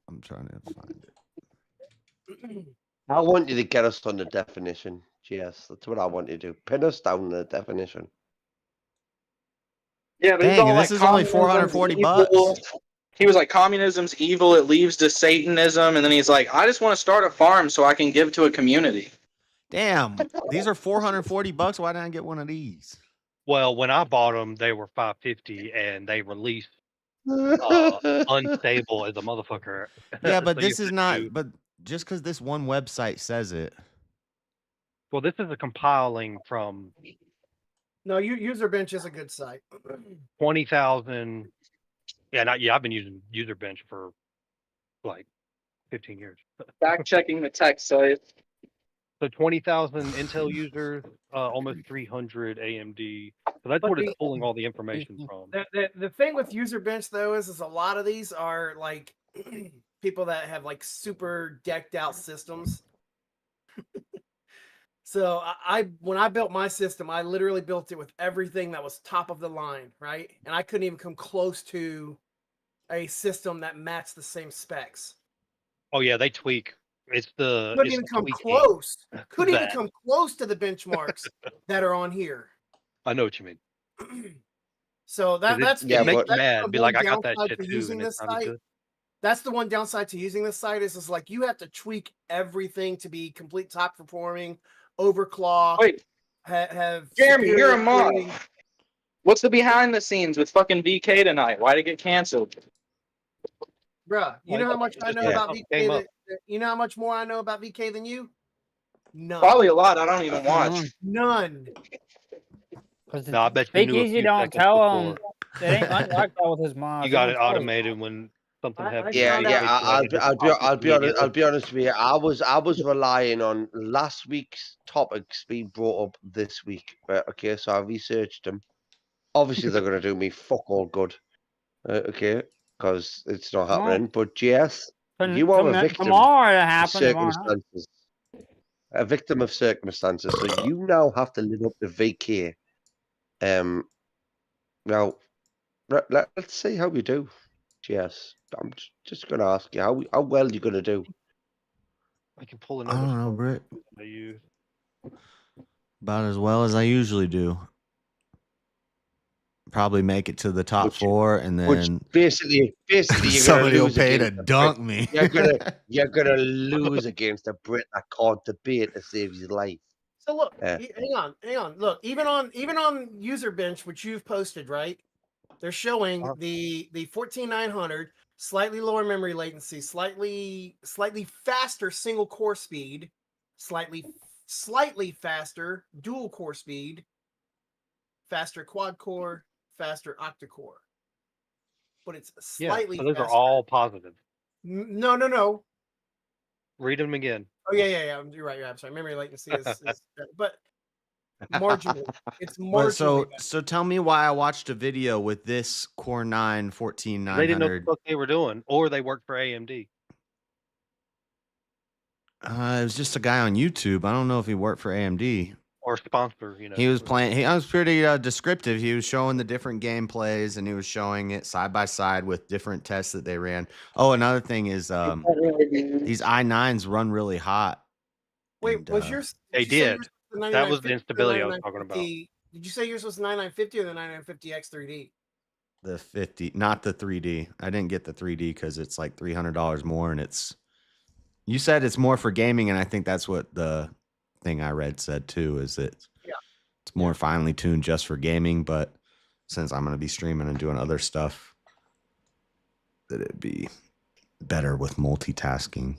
I'm trying to find it. I want you to get us on the definition. Yes, that's what I want you to do. Pin us down the definition. Yeah, but he's Dang, all and like, this is only communism's 440 evil. bucks. He was like, communism's evil, it leads to Satanism, and then he's like, I just want to start a farm so I can give to a community. Damn, these are $440. Why didn't I get one of these? Well, when I bought them, they were $550, and they released unstable as a motherfucker. Yeah, but So you this is have to not. do- But just because this one website says it. Well, this is a compiling from No, Userbench is a good site. 20,000. Yeah, I've been using Userbench for like 15 years. Fact checking the text site. So 20,000 Intel users, almost 300 AMD. So that's But what it's the- pulling all the information from. The thing with Userbench though is a lot of these are like people that have like super decked out systems. So when I built my system, I literally built it with everything that was top of the line, right? And I couldn't even come close to a system that matched the same specs. Oh yeah, they tweak. It's the Couldn't it's even come tweaking close. Couldn't even that. come close to the benchmarks that are on here. I know what you mean. So 'Cause that's Yeah, it makes but- you mad. Be like, I got that downside shit to too, using and this it's not as site. good. That's the one downside to using this site is like you have to tweak everything to be complete top performing, overclock. Wait, Have Jeremy, superior you're a mod. cooling. What's the behind the scenes with fucking VK tonight? Why'd it get canceled? Bruh, you know how much I know Yeah. about Came VK? up. You know how much more I know about VK than you? None. Probably a lot. I don't even watch. None. No, I bet you knew a Speakeasy few don't seconds tell before. him. It ain't like that with his mom. You got it automated when something I happens. Yeah, found yeah. out- I'll be honest with you. I was relying on last week's topics being brought up this week. Right, okay, so I researched them. Obviously, they're going to do me fuck all good. Okay, because it's not Well, happening. But yes, you are a victim tomorrow it of happened. It won't happen. circumstances. A victim of circumstances. So you now have to live up to VK. Now, let's see how you do. Yes, I'm just going to ask you how well you're going to do. I can pull I another don't know, song Britt. I use. About as well as I usually do. Probably make it to the top Which- 4, and Which then basically you're somebody gonna will lose pay to against the dunk Brit. me. You're gonna lose against a Brit that can't debate to save his life. So look, Yeah. hang on. Look, even on Userbench, which you've posted, right? They're showing the 14900, slightly lower memory latency, slightly faster single core speed, slightly faster dual core speed, faster quad core, faster octa core. But it's slightly so those faster. are all positive. No. Read them again. Oh yeah. You're right. I'm sorry. Memory latency is but marginally. It's But marginally. so tell me why I watched a video with this Core 9 They didn't know what the 14900. fuck they were doing, or they worked for AMD. It was just a guy on YouTube. I don't know if he worked for AMD. Or sponsor, you know. He was playing. I was pretty descriptive. He was showing the different gameplays, and he was showing it side by side with different tests that they ran. Oh, another thing is these i9s run really hot. Wait, and, was yours? They you say did. yours That was the 9950 or instability I was talking about. 9950? Did you say yours was 9950 or the 9950X3D? the 50, not the 3D. I didn't get the 3D because it's like $300 more, and it's. You said it's more for gaming, and I think that's what the thing I read said too. Is that it's more finely tuned just for gaming, but since I'm going to be streaming and doing other stuff, that it'd be better with multitasking.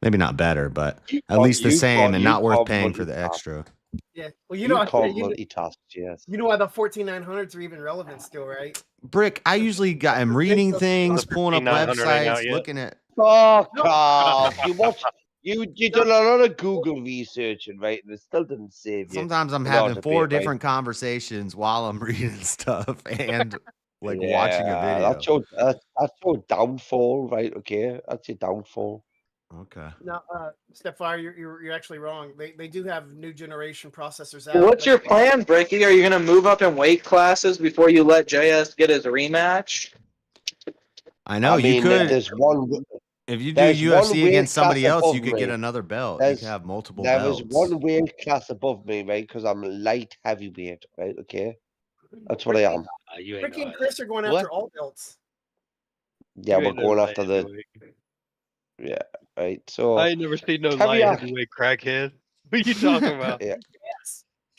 Maybe not better, but at least the same and not worth paying for the extra. Yeah. Well, you know, multitask. Yes. you know why the 14900s are even relevant still, right? Brick, I usually am reading things, pulling up 5900 ain't out websites, yet. looking at. Fuck off! You done a lot of Google researching, right? And it still didn't save you. Sometimes I'm in having order to 4 be right. different conversations while I'm reading stuff and watching a Yeah, video. That's your downfall, right? Okay, that's your downfall. Okay. No, Stepfire, you're actually wrong. They do have new generation processors out. What's your plan, Bricky? Are you gonna move up in weight classes before you let JS get his rematch? I know I mean, you could. there's one. If you do there's one UFC weight against somebody class else, you above could get me. another belt. You There's- could have multiple There belts. is one weight class above me, right? Because I'm light heavyweight, right? Okay, that's what I am. You ain't Ricky know and that. Chris are going What? after all belts. Yeah, You we're ain't never going light after the heavyweight. yeah, right. So I ain't never seen no Caveat. light heavyweight crackhead. What are you talking about? Yeah.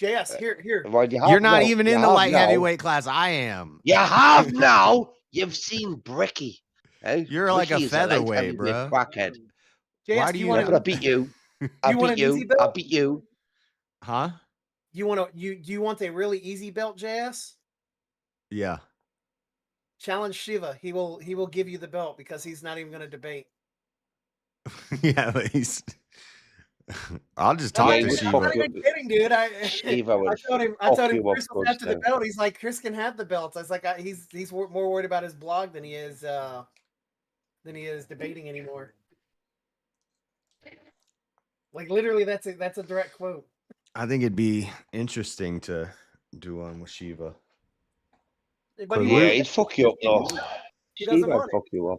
JS, here. Well, you You're have not now. even You in the have light now. heavyweight class. I am. You have now. You've seen Bricky. Eh? You're like a Bricky is light featherweight, heavyweight bro. crackhead. JS, Why do do you you Yeah, want but I to? beat you. I You want beat an easy you. belt? I beat you. Huh? You want to? Do you want a really easy belt, JS? Yeah. Challenge Shiva. He will give you the belt because he's not even going to debate. Yeah, but he's. I'll just No, talk Yeah, to he would Shiva. I'm not fuck you. even kidding, dude. Shiva would I told fuck him you up Chris was good after the now. belt. He's like, Chris can have the belts. I was like, he's more worried about his blog than he is debating anymore. Like literally, that's a direct quote. I think it'd be interesting to do one with Shiva. But he Yeah, won't. he'd fuck you up though. He doesn't Shiva would want it. fuck you up.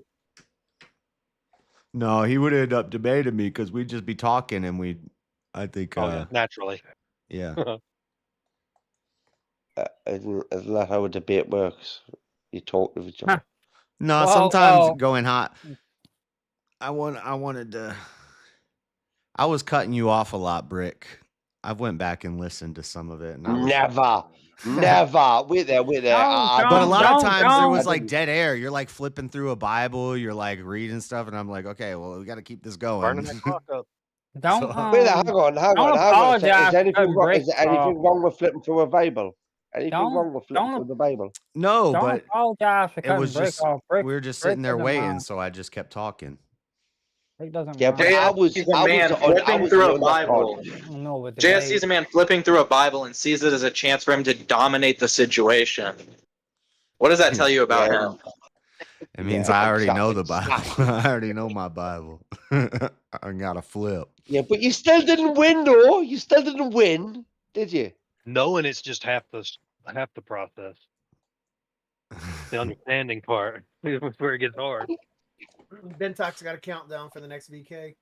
No, he would end up debating me because we'd just be talking and I think, Oh yeah, naturally. yeah. Isn't that how a debate works? You talk to each other. No, Well, sometimes well- going hot. I wanted to. I was cutting you off a lot, Brick. I went back and listened to some of it, and I was. Never. Wait there. But a lot of times there don't. was like dead air. You're like flipping through a Bible. You're like reading stuff, and I'm like, okay, well, we got to keep this going. Burning that clock up. Don't Wait there, hang on. don't Is apologize anything because wrong? Brick, Is there anything wrong with flipping through a Bible? Anything wrong with flipping don't- through the Bible? No, don't but apologize for it cutting was Brick just off. Brick, we were just Brick sitting there doesn't waiting, mind. so I just kept talking. Brick doesn't Yeah, mind. but I was He's a man the flipping through a on that Bible. pod. I don't know what the JS sees a man flipping through a Bible and sees it as a chance for him to dominate the situation. What does that tell you about Yeah. him? It means Yeah, I already know the exactly. Bible. I already know my Bible. I got to flip. Yeah, but you still didn't win, though. You still didn't win, did you? Knowing it's just half the process. The understanding part is where it gets hard. Ben Talk's got a countdown for the next VK.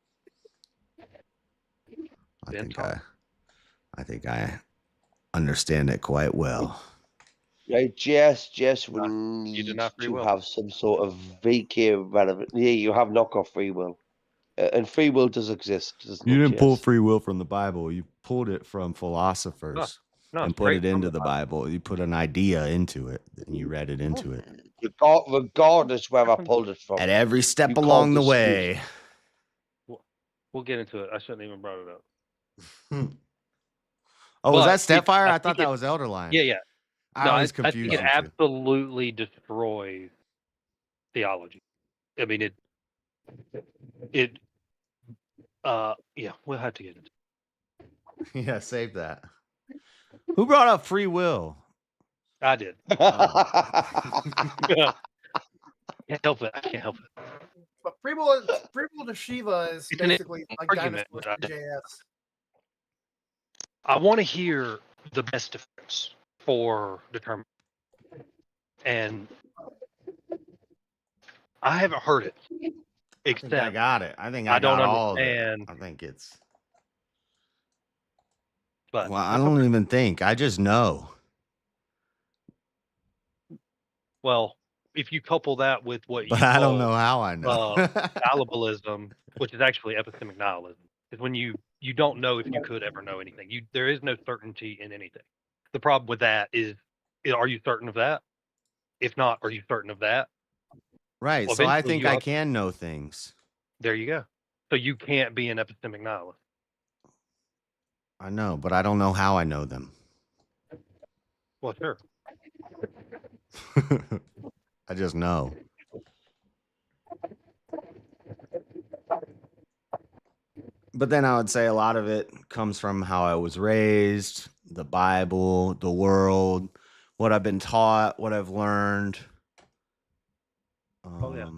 I think I understand it quite well. Right, Jess would You need did not free to will. have some sort of VK relevant. Yeah, you have knockoff free will. And free will does exist, doesn't You it, didn't pull Jess? free will from the Bible. You pulled it from philosophers No, and put it into the Bible. You put an idea into it and you read it into it. Regardless where I pulled it from. At every step You along called the the way. We'll get into it. I shouldn't even brought it up. Oh, was But that Stepfire? I think thought that was Elderline. Yeah. I No, always I think confuse it the two. absolutely destroys theology. I mean, yeah, we'll have to get into it. Yeah, save that. Who brought up free will? I did. Can't help it. I can't help it. But free will to Shiva is It's an basically like argument, dinosaurs to but JS. I want to hear the best defense for determining. And I haven't heard it. I think I Except got it. I think I I don't got all of it. understand. I think it's. But Well, I don't even think. I just know. well, if you couple that with what But you I don't call, know how I know. fallibilism, which is actually epistemic nihilism, is when you don't know if you could ever know anything. There is no certainty in anything. The problem with that is are you certain of that? If not, are you certain of that? Right. Well, So I eventually think you I have- can know things. There you go. So you can't be an epistemic nihilist. I know, but I don't know how I know them. Well, sure. I just know. But then I would say a lot of it comes from how I was raised, the Bible, the world, what I've been taught, what I've learned. Oh, yeah.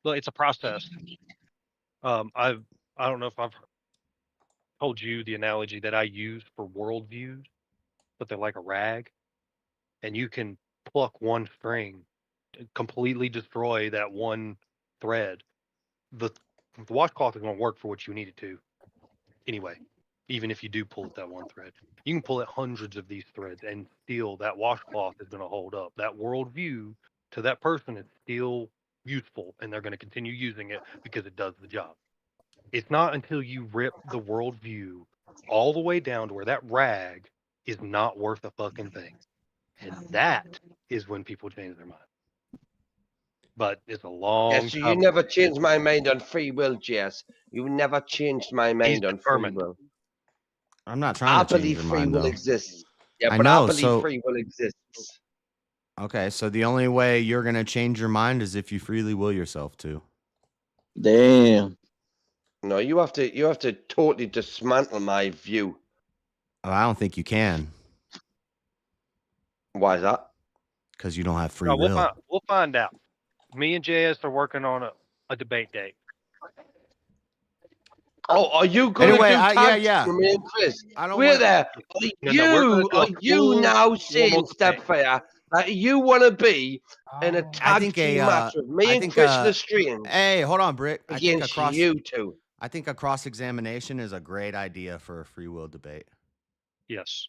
Well, it's a process. I don't know if I've told you the analogy that I use for worldviews, but they're like a rag, and you can pluck one string, to completely destroy that one thread. The washcloth is going to work for what you need it to, anyway. Even if you do pull it that one thread, you can pull it hundreds of these threads, and still that washcloth is going to hold up. That worldview to that person is still useful, and they're going to continue using it because it does the job. It's not until you rip the worldview all the way down to where that rag is not worth a fucking thing. And that is when people change their mind. But it's a long Yeah, so you time. never changed my mind on free will, Jess. You never changed my mind on free determined. will. I'm not I trying to change believe your free mind will though. exists. Yeah, I but know, I believe so- free will exists. Okay, so the only way you're gonna change your mind is if you freely will yourself to. Damn. No, you have to totally dismantle my view. Oh, I don't think you can, Why is that? because you don't have free No, will. we'll find out. Me and JS are working on a debate date. Oh, are you going Anyway, to do tag yeah. team with me and Chris? I don't We're want. there. No, Are you now formal saying, debate. Stepfire, that you want to be in a Oh. I tag think team a, match with me I and think, Chris the stream Hey, hold on, Brick. I think against you two? I think a cross examination is a great idea for a free will debate. Yes.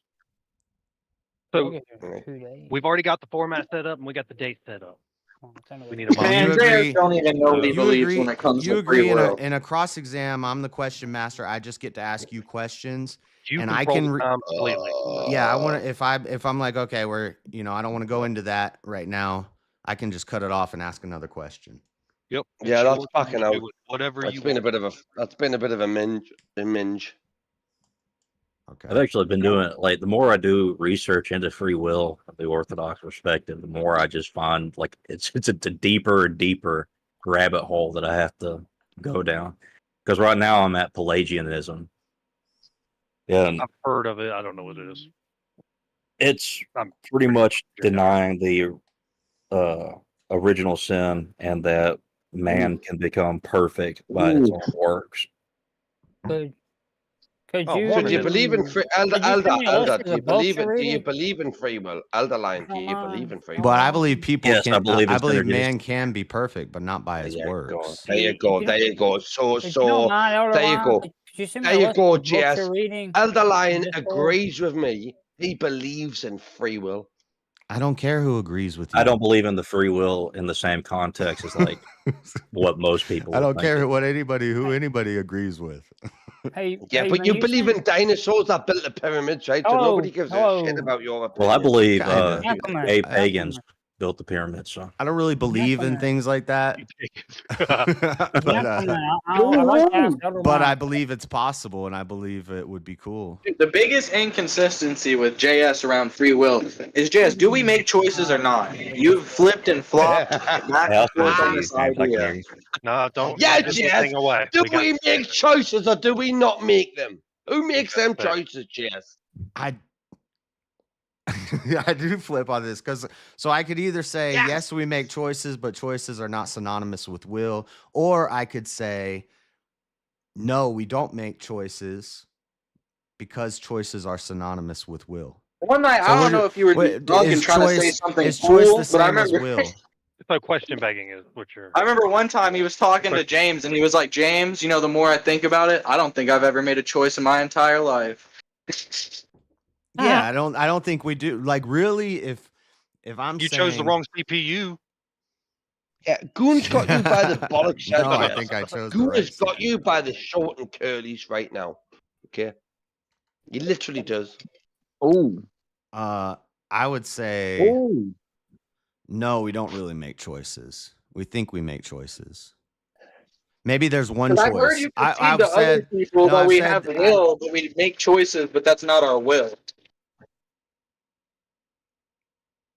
So Okay, 2 days. we've already got the format set up and we got the date set up. We need a Well, month. you Andreas agree- don't even know what he You believes agree? when it comes You to agree free in will. a cross exam? I'm the question master. I just get to ask you questions. You and I control can the re- time completely. Yeah, I want to. If I'm like, okay, I don't want to go into that right now. I can just cut it off and ask another question. Yep. Yeah, that's yours, fucking you out. do it Whatever That's you been want. a bit of a minge. Okay. I've actually been doing it. Like the more I do research into free will, the Orthodox perspective, the more I just find like it's a deeper and deeper rabbit hole that I have to go down. Because right now I'm at Pelagianism. Yeah, and I've heard of it. I don't know what it is. it's I'm pretty much sure. denying the original sin and that man can become perfect by its own works. Could Oh, you? So do you Mormonism. believe in free Elder? Could you send me a list of Do the you books believe you're it? Do you reading? believe in free will? Elder line, do you Come believe on. in free will? But I believe people Yes, can. I believe I it's believe synergistic. man can be perfect, but not by his There you go. works. There you go. There you go. So If you don't mind, Elder there you Lion, go. could you send me There a you list go, of the books Jess. you're reading? Elder Lion Discord? agrees with me. He believes in free will. I don't care who agrees with you. I don't believe in the free will in the same context as like what most people. I would don't think care it- who anybody agrees with. Hey, Yeah, hey, but when you believe send- in dinosaurs that built the pyramids, right? So nobody gives a shit about your opinion. Well, I believe Kinda. gay pagans built the pyramids. So I don't really believe in things like that. but I believe it's possible, and I believe it would be cool. The biggest inconsistency with JS around free will is JS, do we make choices or not? You've flipped and flopped back and forth on this idea. No, don't Yeah, give Jess. anything away. Do We got- we make choices or do we not make them? Who makes them choices, Jess? I do flip on this because so I could either say yes, we make choices, but choices are not synonymous with will, or I could say no, we don't make choices because choices are synonymous with will. One night, So I don't know if you were drunk and trying to say something is choice cool, the but I same as remember. will? So question begging is what you're. I remember one time he was talking to James, and he was like, "James, you know, the more I think about it, I don't think I've ever made a choice in my entire life." Yeah, I don't think we do. Like, really, if I'm You saying, chose the wrong CPU. Yeah, Goon's got you by the bollocks. No, I Jess. think I chose the Goon right has got CPU. you by the short and curlies right now. Okay, he literally does. Oh, I would say oh. no, we don't really make choices. We think we make choices. Maybe there's one Because choice. I've heard you concede I've to other said people no, that I've we said- have will, but we make choices, but that's not our will.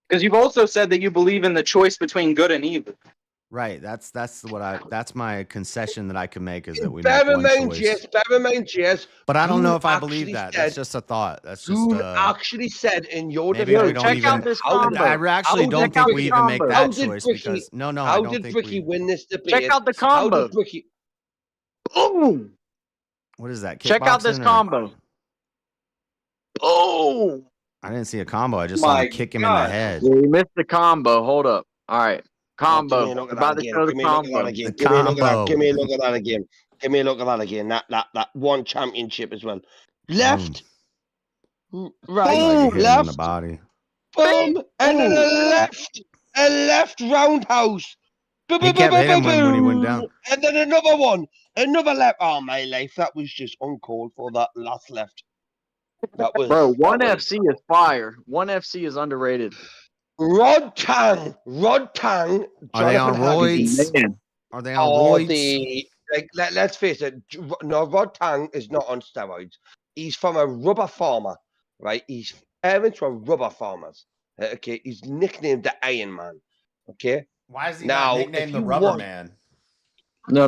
Because you've also said that you believe in the choice between good and evil. right. That's my concession that I can make is that we Bear make in one mind, choice. Jess. Bear in mind, Jess. But I don't know Goon if I believe actually that. said- That's just a thought. That's just Goon actually said in your maybe we defense. don't check even. out this How did- combo. I actually how don't did think we Ricky- even make combo? how that did choice Ricky- because no, I How don't did think Ricky we. win this debate? Check out the How combo. did Ricky? Boom. What is that? Check out this Kickboxing or- combo. Oh! I didn't see a combo. I just saw My him kick him in the God. head. Yeah, you missed the combo. Hold up. All right. Combo. Give me a look at About that to again. show the Give me a look at that combo. again. The Give me a look at that. combo. Give me a look at that again. Give me a look at that again. That one championship as well. Left, Like right, you hit him in the left, body. boom, and then a left roundhouse. He kept hitting him when he went down. And then another one. Another left. Oh, my life. That was just uncalled for. That last left. That was. Bro, One that was- FC is fire. One FC is underrated. Rod Tang. Are they on Jonathan Haggerty. roids? Man. Are they on Oh, roids? let's face it. No, Rod Tang is not on steroids. He's from a rubber farmer, right? His parents were rubber farmers. Okay, he's nicknamed the Iron Man. Okay. Why is he Now, not if nicknamed the you Rubber want- Man? No,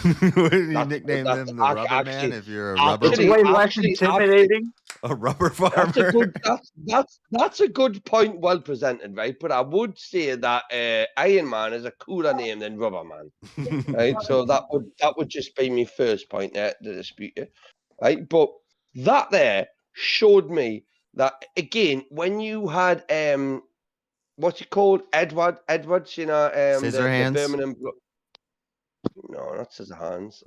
Wouldn't you That's- nickname that's them the Rubber Man actually- if you're a rubber it's Actually- way less actually- intimidating. a rubber That's a farmer? good. That's a good point. Well presented, right? But I would say that Iron Man is a cooler name than Rubber Man, right? So that would just be my first point there to dispute it, right? But that there showed me that again when you had what's it called, Edwards, you know, the Scissorhands? Birmingham. No, not Scissorhands.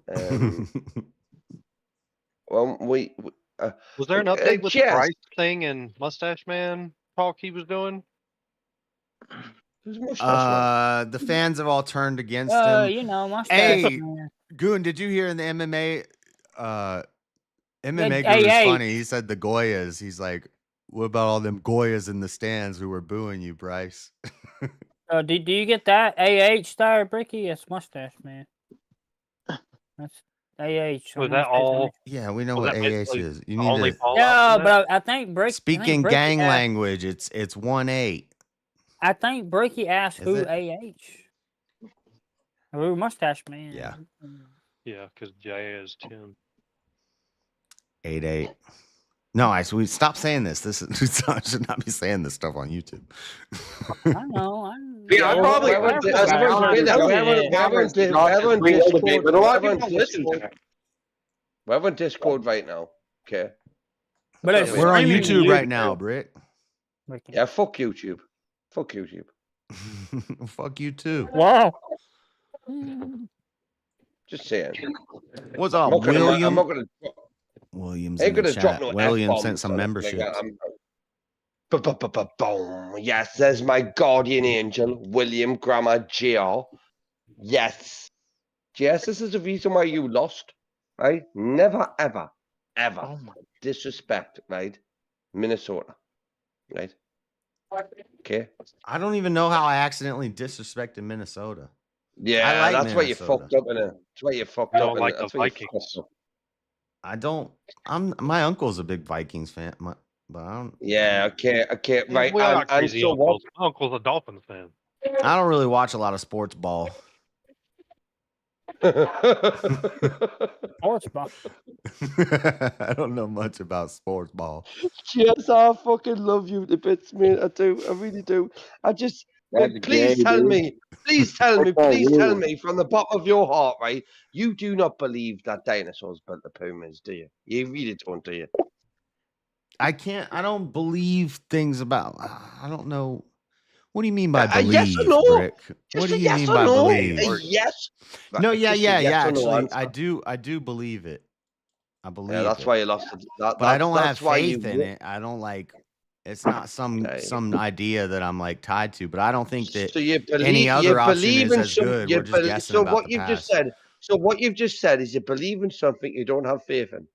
Well, Was there an update with the yes. price thing and Mustache Man talk he was doing? who's Mustache Man? The fans have all turned against him. You know, mustache. Hey, Man. Goon, did you hear in the MMA? MMA Hey, Goon was hey. funny. He said the Goyas. He's like, what about all them Goyas in the stands who were booing you, Bryce? Do you get that? Star Bricky? It's mustache, man. That's AH. Was that all? Yeah, we know Was what that AH basically is. You the need only to fallout Yeah, from that? but I think Bricky. speaking gang language. It's 1-8. I think Bricky asked Is who it? AH. Who mustache man? Yeah. Yeah, because Jay is 10. 8-8. No, we stop saying this. This is I should not be saying this stuff on YouTube. I know. Yeah, I probably- Everyone did- that's everyone fine. did- That's everyone Discord- But a lot of everyone people listen to Discord- it. We're on Discord right now. Okay. But it's We're on streaming to YouTube right now, Britt. Bricky. Yeah, fuck YouTube. Fuck YouTube. Fuck you too. Wow. Just saying. What's I'm up, not gonna. I'm William? not gonna. William's Ain't in the gonna drop chat. no William F-bombs sent some or memberships. anything like that. Boom. Yes, there's my guardian angel, William Grammar Jr. Yes. Yes, this is the reason why you lost, right? Never, ever, ever disrespect, right? Minnesota, right? Okay. I don't even know how I accidentally disrespected Minnesota. Yeah, like that's why you Minnesota. fucked up in it. That's why you fucked You up don't in like it. the That's why you Vikings. fucked up. I don't. My uncle's a big Vikings fan, but I don't. Yeah, okay, right. We are And crazy so what? uncles. My uncle's a Dolphins fan. I don't really watch a lot of sports ball. Sports ball. I don't know much about sports ball. Yes, I fucking love you to bits, mate. I do. I really do. I just please tell me, please tell me from the bottom of your heart, right? You do not believe that dinosaurs built the pyramids, do you? You really don't, do you? I don't believe things about. I don't know. What do you mean by believe, yes or no? Brick? What Just do a you yes mean or by no? believe? A yes. No, Right, yeah, just a yeah. yes or no Actually, answer. I do believe it. I believe. Yeah, that's it. why you lost it. But I don't have that's why faith you in it. I don't like. It's not some idea that I'm like tied to. But I don't think that So you believe, any you other option believe is in as some, good. you We're just bel- guessing so about what the you've just past. said. So what you've just said is you believe in something you don't have faith in.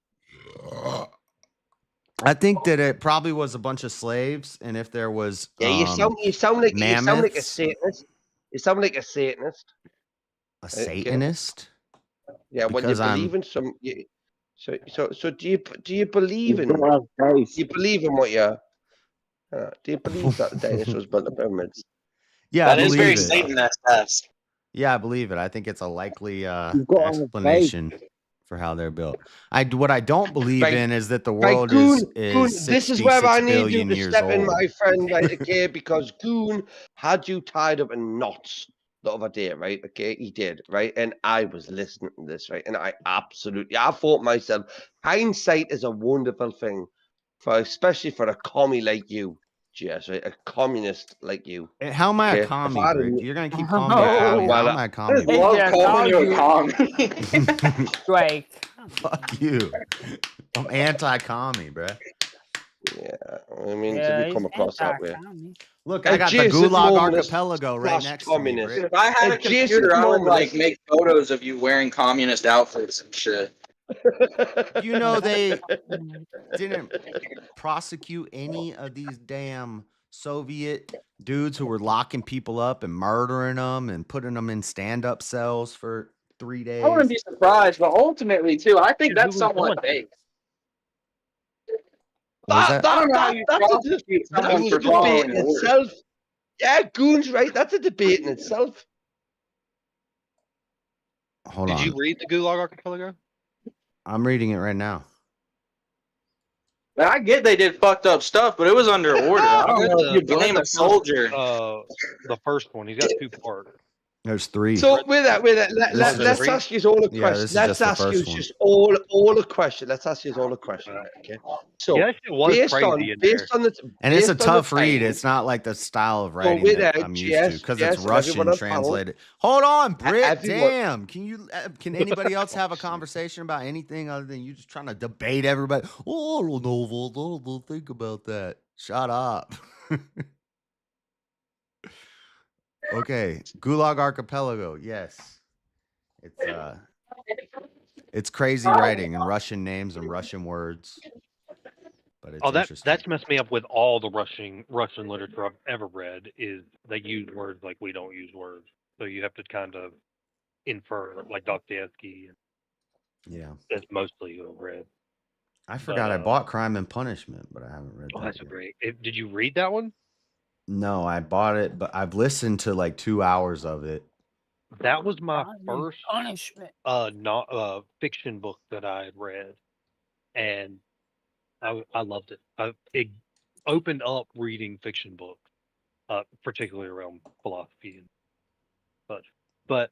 I think that it probably was a bunch of slaves, and if there was, Yeah, you sound like a mammoths? Satanist. You sound like a Satanist. a Satanist. Yeah, when you Because I'm- believe in some. So do you believe in? Do you believe in what you? Do you believe that the dinosaurs built the pyramids? Yeah, That I is believe very it. Satanist. Yeah, I believe it. I think it's a likely got on the explanation for how they're built. What I don't believe Right. in is that the Right, world Goon, is this is where 66 I need you billion to years step in, old. my friend, right, okay? Because Goon had you tied up in knots the other day, right? Okay, he did, right? And I was listening to this, right? And I thought myself, hindsight is a wonderful thing, especially for a commie like you, Jess, right? A communist like you. How am I Okay, a if commie, I Brick? didn't- You're gonna keep calling me a commie. well, How am I a commie? Hey, Love yeah, calling you a dog, commie. Drake. Fuck you. I'm anti-commie, bruh. Yeah, I mean, Yeah, we he's come across that way. anti-communist. Look, A I got the Jason Gulag Momoa Archipelago right slash next to me, communist. Brick. If I had a Adjacent computer, I would like moments. make photos of you wearing communist outfits and shit. You know they didn't prosecute any of these damn Soviet dudes who were locking people up and murdering them and putting them in stand-up cells for 3 days. I wouldn't be surprised, but ultimately, too, I think Dude, that's who was somewhat doing fake. What was that? I don't know how you That's prosecute that's someone a for debate following in orders. itself. Yeah, Goon's right. That's a debate in itself. Hold Did on. you read the Gulag Archipelago? I'm reading it right now. I get they did fucked up stuff, but it was under order. I don't know if you blame a soldier. The first one. He's got 2 parts. There's 3. So with that, This let's is- ask you all a Yeah, question. this is Let's just the ask you first one. just all a question. Let's ask you all a question. Right, okay. So Yeah, that shit was based crazy on in there. based on the And it's a based on the tough read. time- It's not like the style of So writing with that that, I'm used to because yes, it's everyone Russian on panel- translated. Hold on, Britt. everyone- Damn. Can anybody else have a conversation about anything other than you just trying to debate everybody? Oh, I don't know. I don't think about that. Shut up. Okay, Gulag Archipelago. Yes, it's crazy writing and Russian names and Russian words. But it's interesting. That's messed me up with all the Russian literature I've ever read. Is they use words like we don't use words, so you have to kind of infer, like Dostoevsky. Yeah, That's mostly who I've read. I forgot I bought Crime and Punishment, but I haven't read Oh, that that's yet. great. Did you read that one? No, I bought it, but I've listened to like 2 hours of it. That was my first punishment. fiction book that I had read, and I loved it. It opened up reading fiction books, particularly around philosophy and such. But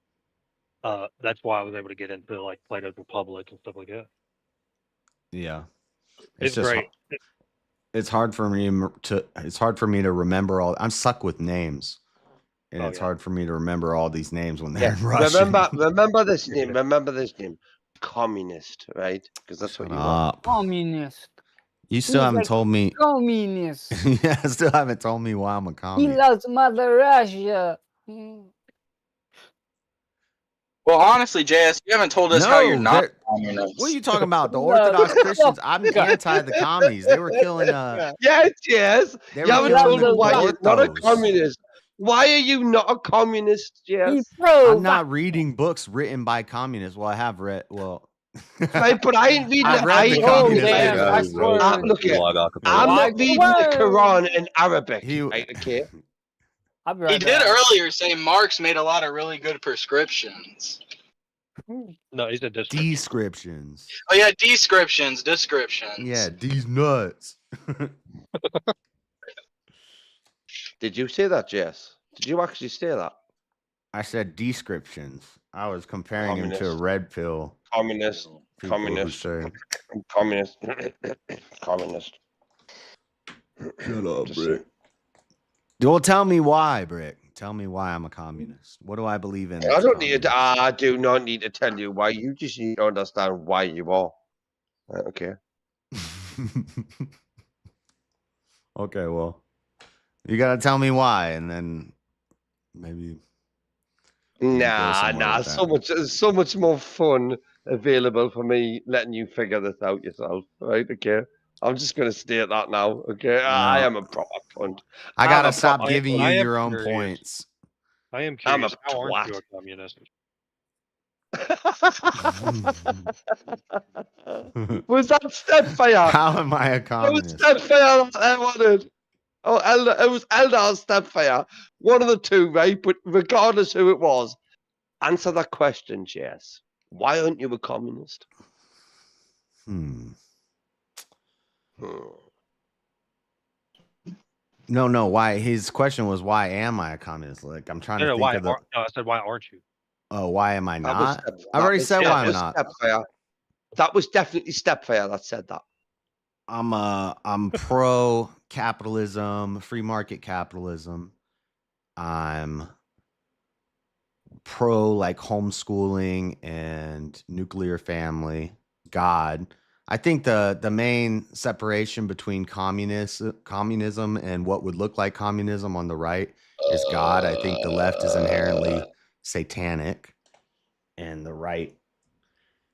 that's why I was able to get into like Plato's Republic and stuff like that. Yeah, It's just great. it's hard for me to remember all. I'm stuck with names, and Oh, it's yeah. hard for me to remember all these names when they're Yeah, in Russian. remember this name. Remember this name. Communist, right? Because that's what you want. Communist. You still He's haven't like told me. Communist. Yeah, still haven't told me why I'm a He communist. loves Mother Russia. Well, honestly, JS, you haven't told us how you're No, not they're- communist. what are you talking about? The Orthodox Christians. I'm anti the commies. They were killing. Yes. They You were haven't killing told the me why you're not a orthos. communist. Why are you not a communist? Yes. I'm not reading books written by communists. Well, I have read. Well, Right, but I ain't reading. I've read the ain't communist reading- damn, papers, that's bro. word. Look here, Gulag I'm Archipelago. not reading the Quran in Arabic. right, okay. I'll be He right did back. earlier say Marx made a lot of really good prescriptions. No, he said Descriptions. Oh yeah, descriptions. Yeah, these nuts. Did you say that, Jess? Did you actually say that? I said descriptions. I was comparing him to a Communist. red pill. Communist. People who Communist. say, Communist. Communist. shut up, Just Brick. Well, tell me why, Brick. Tell me why I'm a communist. What do I believe in? I don't need to. I do not need to tell you why. You just need to understand why you are. Right, okay. Okay, well, you gotta tell me why, and then maybe. Nah. There's so much more fun available for me letting you figure this out yourself. Right? Okay. I'm just gonna state that now. Okay. I am a proper cunt. I gotta I'm a stop proper giving cunt. you your own points. I am I'm curious. a How aren't you twat. a communist? Was that Stepfire? How am I a It was communist? Stepfire that I wanted. Oh, it was Elder or Stepfire. One of the two, right? But regardless who it was, answer that question, Jess. Why aren't you a communist? No. Why? His question was, why am I a communist? Like, I'm trying to think of the. No, I said, why aren't you? Oh, why am I That was not? Step- I already that was- said that why I'm was not. Stepfire. That was definitely Stepfire that said that. I'm pro capitalism, free market capitalism. I'm pro like homeschooling and nuclear family, God. I think the main separation between communism and what would look like communism on the right is God. I think the left is inherently satanic, and the right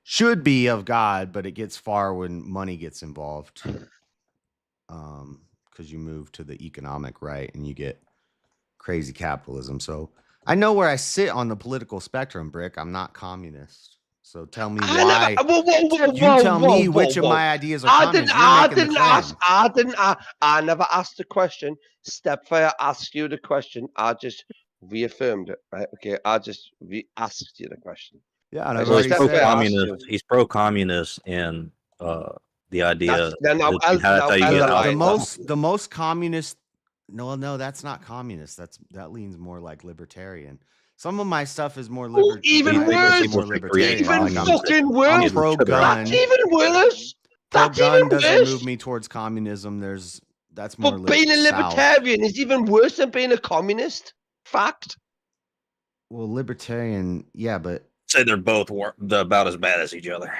should be of God, but it gets far when money gets involved. Because you move to the economic right and you get crazy capitalism. So I know where I sit on the political spectrum, Brick. I'm not communist. So tell me why. You tell me which of my ideas are communist. You're making the claim. I never asked the question. Stepfire asked you the question. I just reaffirmed it, right? Okay, I just asked you the question. Yeah, and I've Well, already he's said pro-communist. He's pro-communist in the idea. The most communist. No, that's not communist. That leans more like libertarian. Some of my stuff is more Even worse. More libertarian. Even fucking worse. I'm pro-gun. That's even worse. Pro-gun doesn't move me towards communism. That's more. But being a libertarian is even worse than being a communist. Fact. Well, libertarian, yeah, but say they're both about as bad as each other.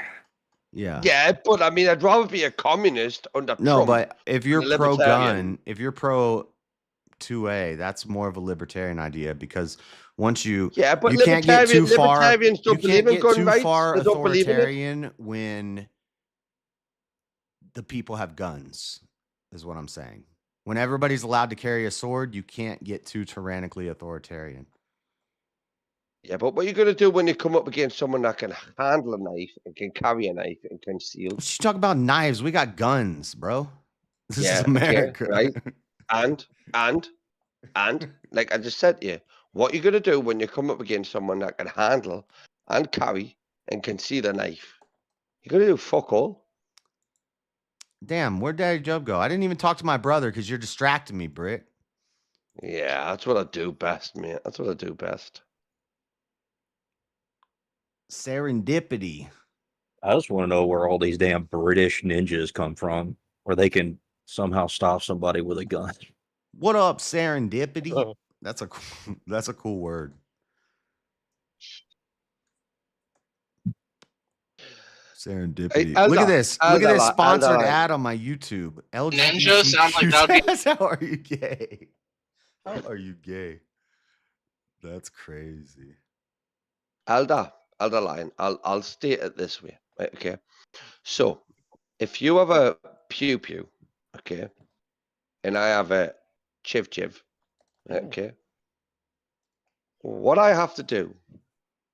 Yeah. Yeah, but I mean, I'd rather be a communist under Trump. But if you're pro-gun, if you're pro-2A, that's more of a libertarian idea because once you but you can't get too far. Libertarians don't believe in gun rights. They don't believe in authoritarian when the people have guns, is what I'm saying. When everybody's allowed to carry a sword, you can't get too tyrannically authoritarian. Yeah, but what are you going to do when you come up against someone that can handle a knife and can carry a knife and can steal? You talk about knives. We got guns, bro. This is America. Okay, right? And like I just said to you, what are you going to do when you come up against someone that can handle and carry and conceal a knife? You're going to do fuck all. Damn, where'd Daddy Job go? I didn't even talk to my brother because you're distracting me, Britt. Yeah, that's what I do best, man. That's what I do best. Serendipity. I just want to know where all these damn British ninjas come from, where they can somehow stop somebody with a gun. What up, serendipity? Oh. That's a cool word. Serendipity. Hey, Look at this. Look at this sponsored ad on my YouTube. Ninja sounds like that would be. How are you gay? How are you gay? That's crazy. Elder Lion, I'll state it this way, right? Okay. So if you have a pew pew, okay, and I have a chiv, right, okay. What I have to do,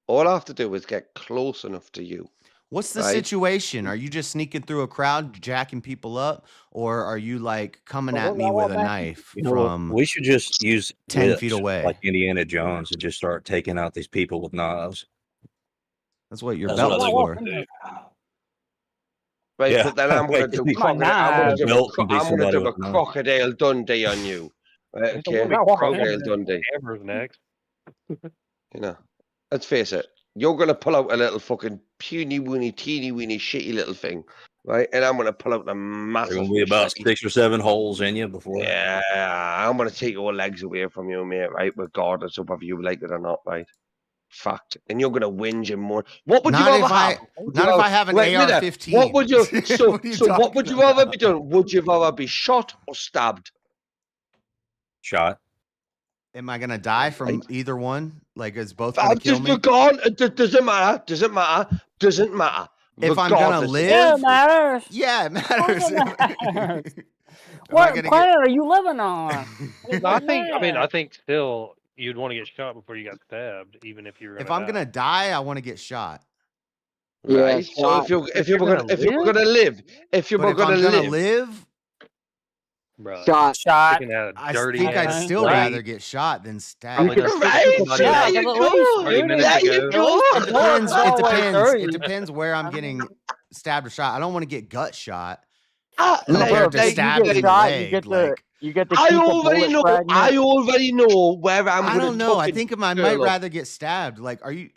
all I have to do is get close enough to you. What's the situation? Are you just sneaking through a crowd, jacking people up, or are you like coming at me with a knife from? We should just use 10 feet away, like Indiana Jones, and just start taking out these people with knives. That's what your belt's for. Right, Yeah. but then I'm going to do a crocodile Dundee on you. Right, okay, crocodile Dundee. Hammer's next. You know, let's face it. You're going to pull out a little fucking puny, weeny, teeny, weeny, shitty little thing, right? And I'm going to pull out the massive. There's going to be about 6 or 7 holes in you before. Yeah, I'm going to take your legs away from you, mate, right? Regardless of whether you like it or not, right? Fact. And you're going to whinge and more. What would you rather have? Not if I have an AR-15. What would you? So what would you rather be doing? Would you rather be shot or stabbed? Shot. Am I gonna die from either one? Like, is both gonna kill me? Doesn't matter. Doesn't matter. If I'm gonna live, yeah, it matters. Yeah, it matters. What planet are you living on? I think still you'd want to get shot before you got stabbed, even if you're. If I'm gonna die, I want to get shot. Right. So if you were gonna live, bro, shot. I think I'd still rather get shot than stabbed. Right? There you go. It depends where I'm getting stabbed or shot. I don't want to get gut shot. You get the I already know where I'm. I don't know. I think I might rather get stabbed. Like, are you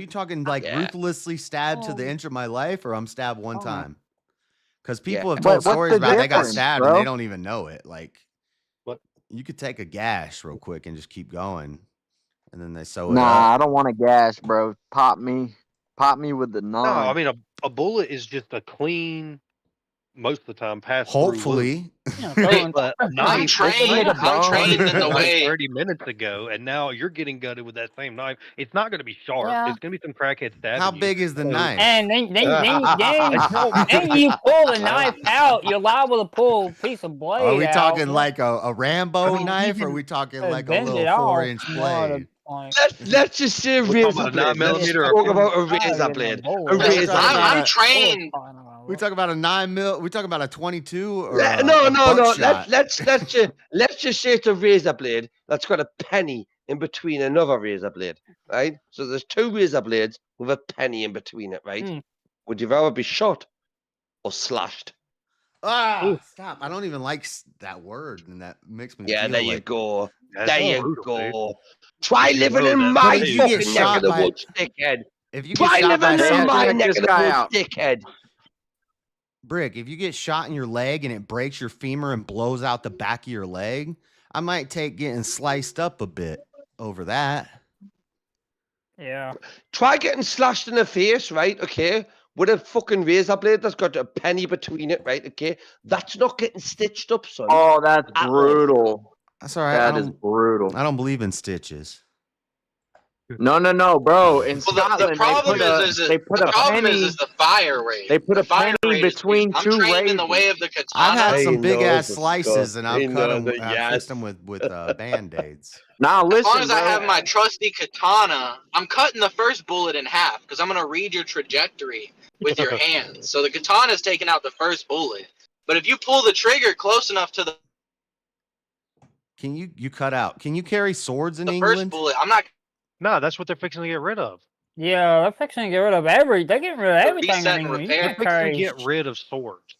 talking like ruthlessly stabbed to the inch of my life, or I'm stabbed one time? Because people have told stories about they got stabbed and they don't even know it. Like, you could take a gash real quick and just keep going, and then they sew it up. I don't want a gash, bro. Pop me with the knife. No, I mean a bullet is just a clean, most of the time, pass through wound. Hopefully. Yeah, Hey, But a I'm knife, trained. I'm trained in the way. 30 minutes ago, and now you're getting gutted with that same knife. It's not going to be sharp. Yeah. It's going to be some crackhead stabbing How you. big is the So- knife? And then you pull the knife out. You're liable to pull a piece of blade Are we out. talking like a Rambo knife, or are even- we talking to like a bend it little off, 4-inch you know, to, blade? like, Let's just say We're talking razor about a blade. 9mm or Let's a talk about a Ah, razor yeah, blade. no, A bullet. razor talking blade. about I'm trained. We talking about a 9mm? We talking about a 22 or No. a buckshot? Let's just say it's a razor blade that's got a penny in between another razor blade, right? So there's two razor blades with a penny in between it, right? Hmm. Would you rather be shot or slashed? Stop! I don't even like that word, and that makes me Yeah, feel there you like. go. That's There you brutal, dude. go. Try You living know in that my if you get fucking neck shot of the by- woods, dickhead. If you get Try shot by living in something, my check neck this of the guy woods, out. dickhead. Brick, if you get shot in your leg and it breaks your femur and blows out the back of your leg, I might take getting sliced up a bit over that. Yeah. Try getting slashed in the face, right? Okay. With a fucking razor blade that's got a penny between it, right? Okay. That's not getting stitched up, son. Oh, that's At all. brutal. That's all right. I That is don't, brutal. I don't believe in stitches. No, bro. In Well, the Scotland, problem they put the a problem penny. is the fire rate. They put The a fire penny rate is between huge. I'm two trained in the razors. way of the katana. I've had Hey, some big no, ass it's slices, and I've disgusting. cut No, them. the- I've yes. fixed them with band-aids. Now As listen, long as I bro. have my trusty katana, I'm cutting the first bullet in half because I'm gonna read your trajectory with your hands. So the katana's taking out the first bullet. But if you pull the trigger close enough to the Can you cut out? Can you carry swords in first England? bullet, I'm not No, that's what they're fixing to get rid of. Yeah, they're fixing to get rid of they're getting rid of The everything reset in and England. You repair. They're can't fixing to carry, get rid of swords.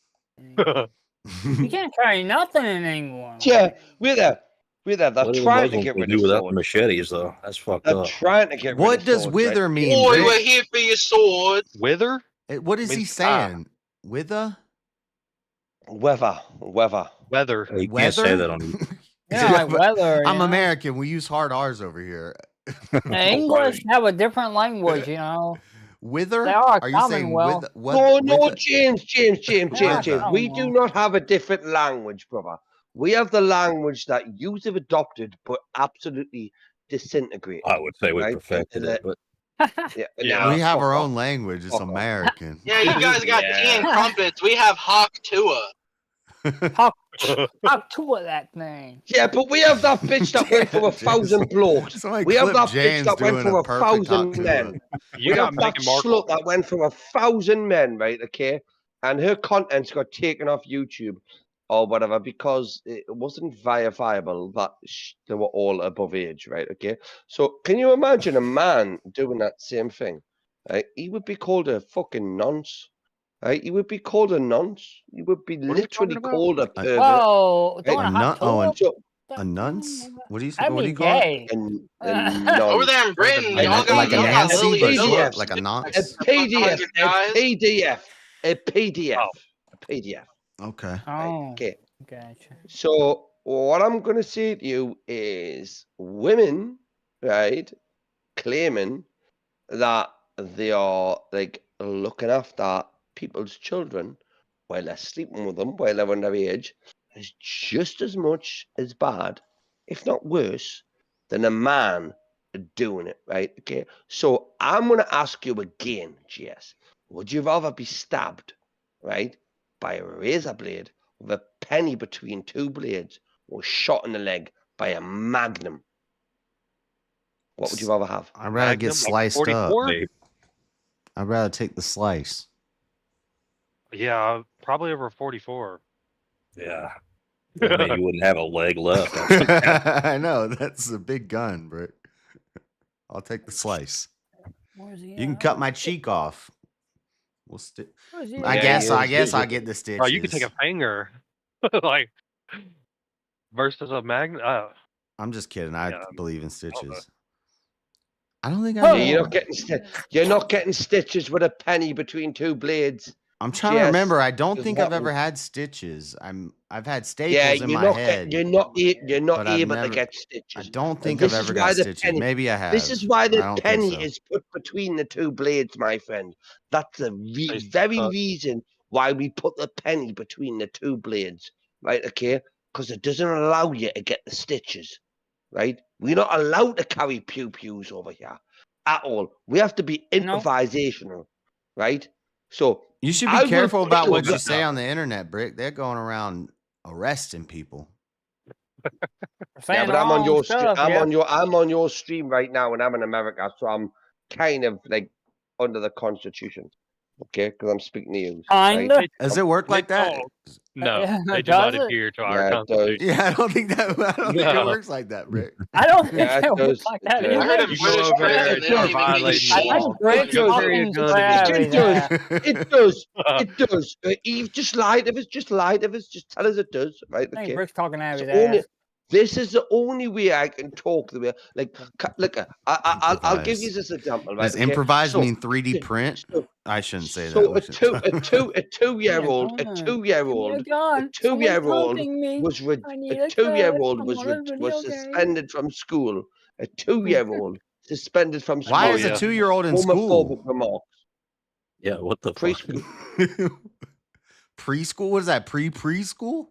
you can't carry nothing in England. Yeah, we're there. They're What do the trying to Muslims get rid do of without the swords. machetes, though? That's fucked They're up. trying to get rid What of does swords, wither right? mean? Boy, Rick? we're here for your sword. Wither? What is he means- saying? Wither? Weather. Weather. You can't say Weather? that on. Yeah, like weather. I'm you know? American. We use hard R's over here. The English have a different language, you know. Wither? They are you saying Commonwealth. No, wither? James. Weather. We do not have a different language, brother. We have the language that you have adopted, but absolutely disintegrated. I would say we Right? perfected it, but Yeah, Yeah. nah, We have fuck our off. own language. It's Fuck off. American. Yeah, you guys got tea and crumpets. We have Hawk Tua. Talk to that thing. Yeah, but we have that bitch that went for 1,000 blokes. Somebody We have clip that James bitch that went doing for a perfect 1,000 hot men. You We got have that Meghan Markle. slut that went for 1,000 men, right? Okay, and her contents got taken off YouTube or whatever because it wasn't verifiable that they were all above age, right? Okay, so can you imagine a man doing that same thing? Right? He would be called a fucking nonce. Right? He would be called a nonce. He would be What are you literally talking about? called a pervert. Whoa, Hey, throwing a hot nun- tulip? So, A nunce? What do you say? That'd What do be you call it? gay. and nonce. Over there in Britain, Like, y'all got like a y'all got Nancy, Lily but Phillips. short, like a A nonce. PDF, 100 guys. a PDF. Oh. A PDF. Okay. Oh, Okay. gotcha. So what I'm gonna say to you is women, right, claiming that they are like looking after people's children while they're sleeping with them while they're underage is just as much as bad, if not worse, than a man doing it, right? Okay. So I'm gonna ask you again, GS. Would you rather be stabbed, right, by a razor blade with a penny between two blades, or shot in the leg by a magnum? What would you rather have? I'd rather get Magnum, sliced up. 44? hey, I'd rather take the slice. Yeah, probably over 44. yeah. I mean, you wouldn't have a leg left. I know. That's a big gun, bro. I'll take the slice. Where's he You can at? cut my cheek off. We'll stick. Where's he I at? guess. yeah, I guess yeah. I'll get the stitches. Oh, you could take a finger. Like, versus a magnet. I'm just kidding. I Yeah, believe in know. stitches. I don't think Oh. I. Yeah, you're not getting stitches with a penny between two blades. I'm trying to Yes, remember. I don't is think I've what ever we- had stitches. I've had Yeah, staples in my head. you're not but I've able never- to get I stitches. don't think this I've is ever why got the stitches. penny- Maybe I have. This is why I the don't think penny so. is put between the two blades, my friend. That's the Nice very cut. reason why we put the penny between the two blades, right? Okay, because it doesn't allow you to get the stitches, right? We're not allowed to carry pew-pews over here at all. We have to be improvisational, right? So You should I be will careful about kill what you the- say on the internet, Brick. They're going around arresting people. Yeah, but I'm on your stream. I'm on your stream right now, and I'm in America, so I'm kind of like under the Constitution. Okay, because I'm speaking to you. Kinda. Does it work like that? No, Yeah, they do not does it? adhere to our Yeah, it does. constitution. Yeah, I don't think it No. works like that, Brick. I don't think Yeah, it it works does. like It that does. either. I heard a You British go over there president. and They don't start even need violating shit. I think Brick does. fucking It Travis, does. yeah. It does. It does. Eve, just lie to us. Just lie to us. Just tell us it does. Right? I think Okay. Brick's talking out of his It's only- ass. This is the only way I can talk the way. Like, look, I'll give you Improvise. this example. Right? Does okay? improvise So- mean 3D so- print? so- I shouldn't say So that. a two-year-old Give me a gun. Someone's hunting me. was I need a a two-year-old gun. was I'm on a video game. suspended from school. A two-year-old suspended from school. Why Oh, is yeah. a 2-year-old in Homophobic school? remarks. Yeah, what the fuck? Preschool. Preschool? What is that? Preschool?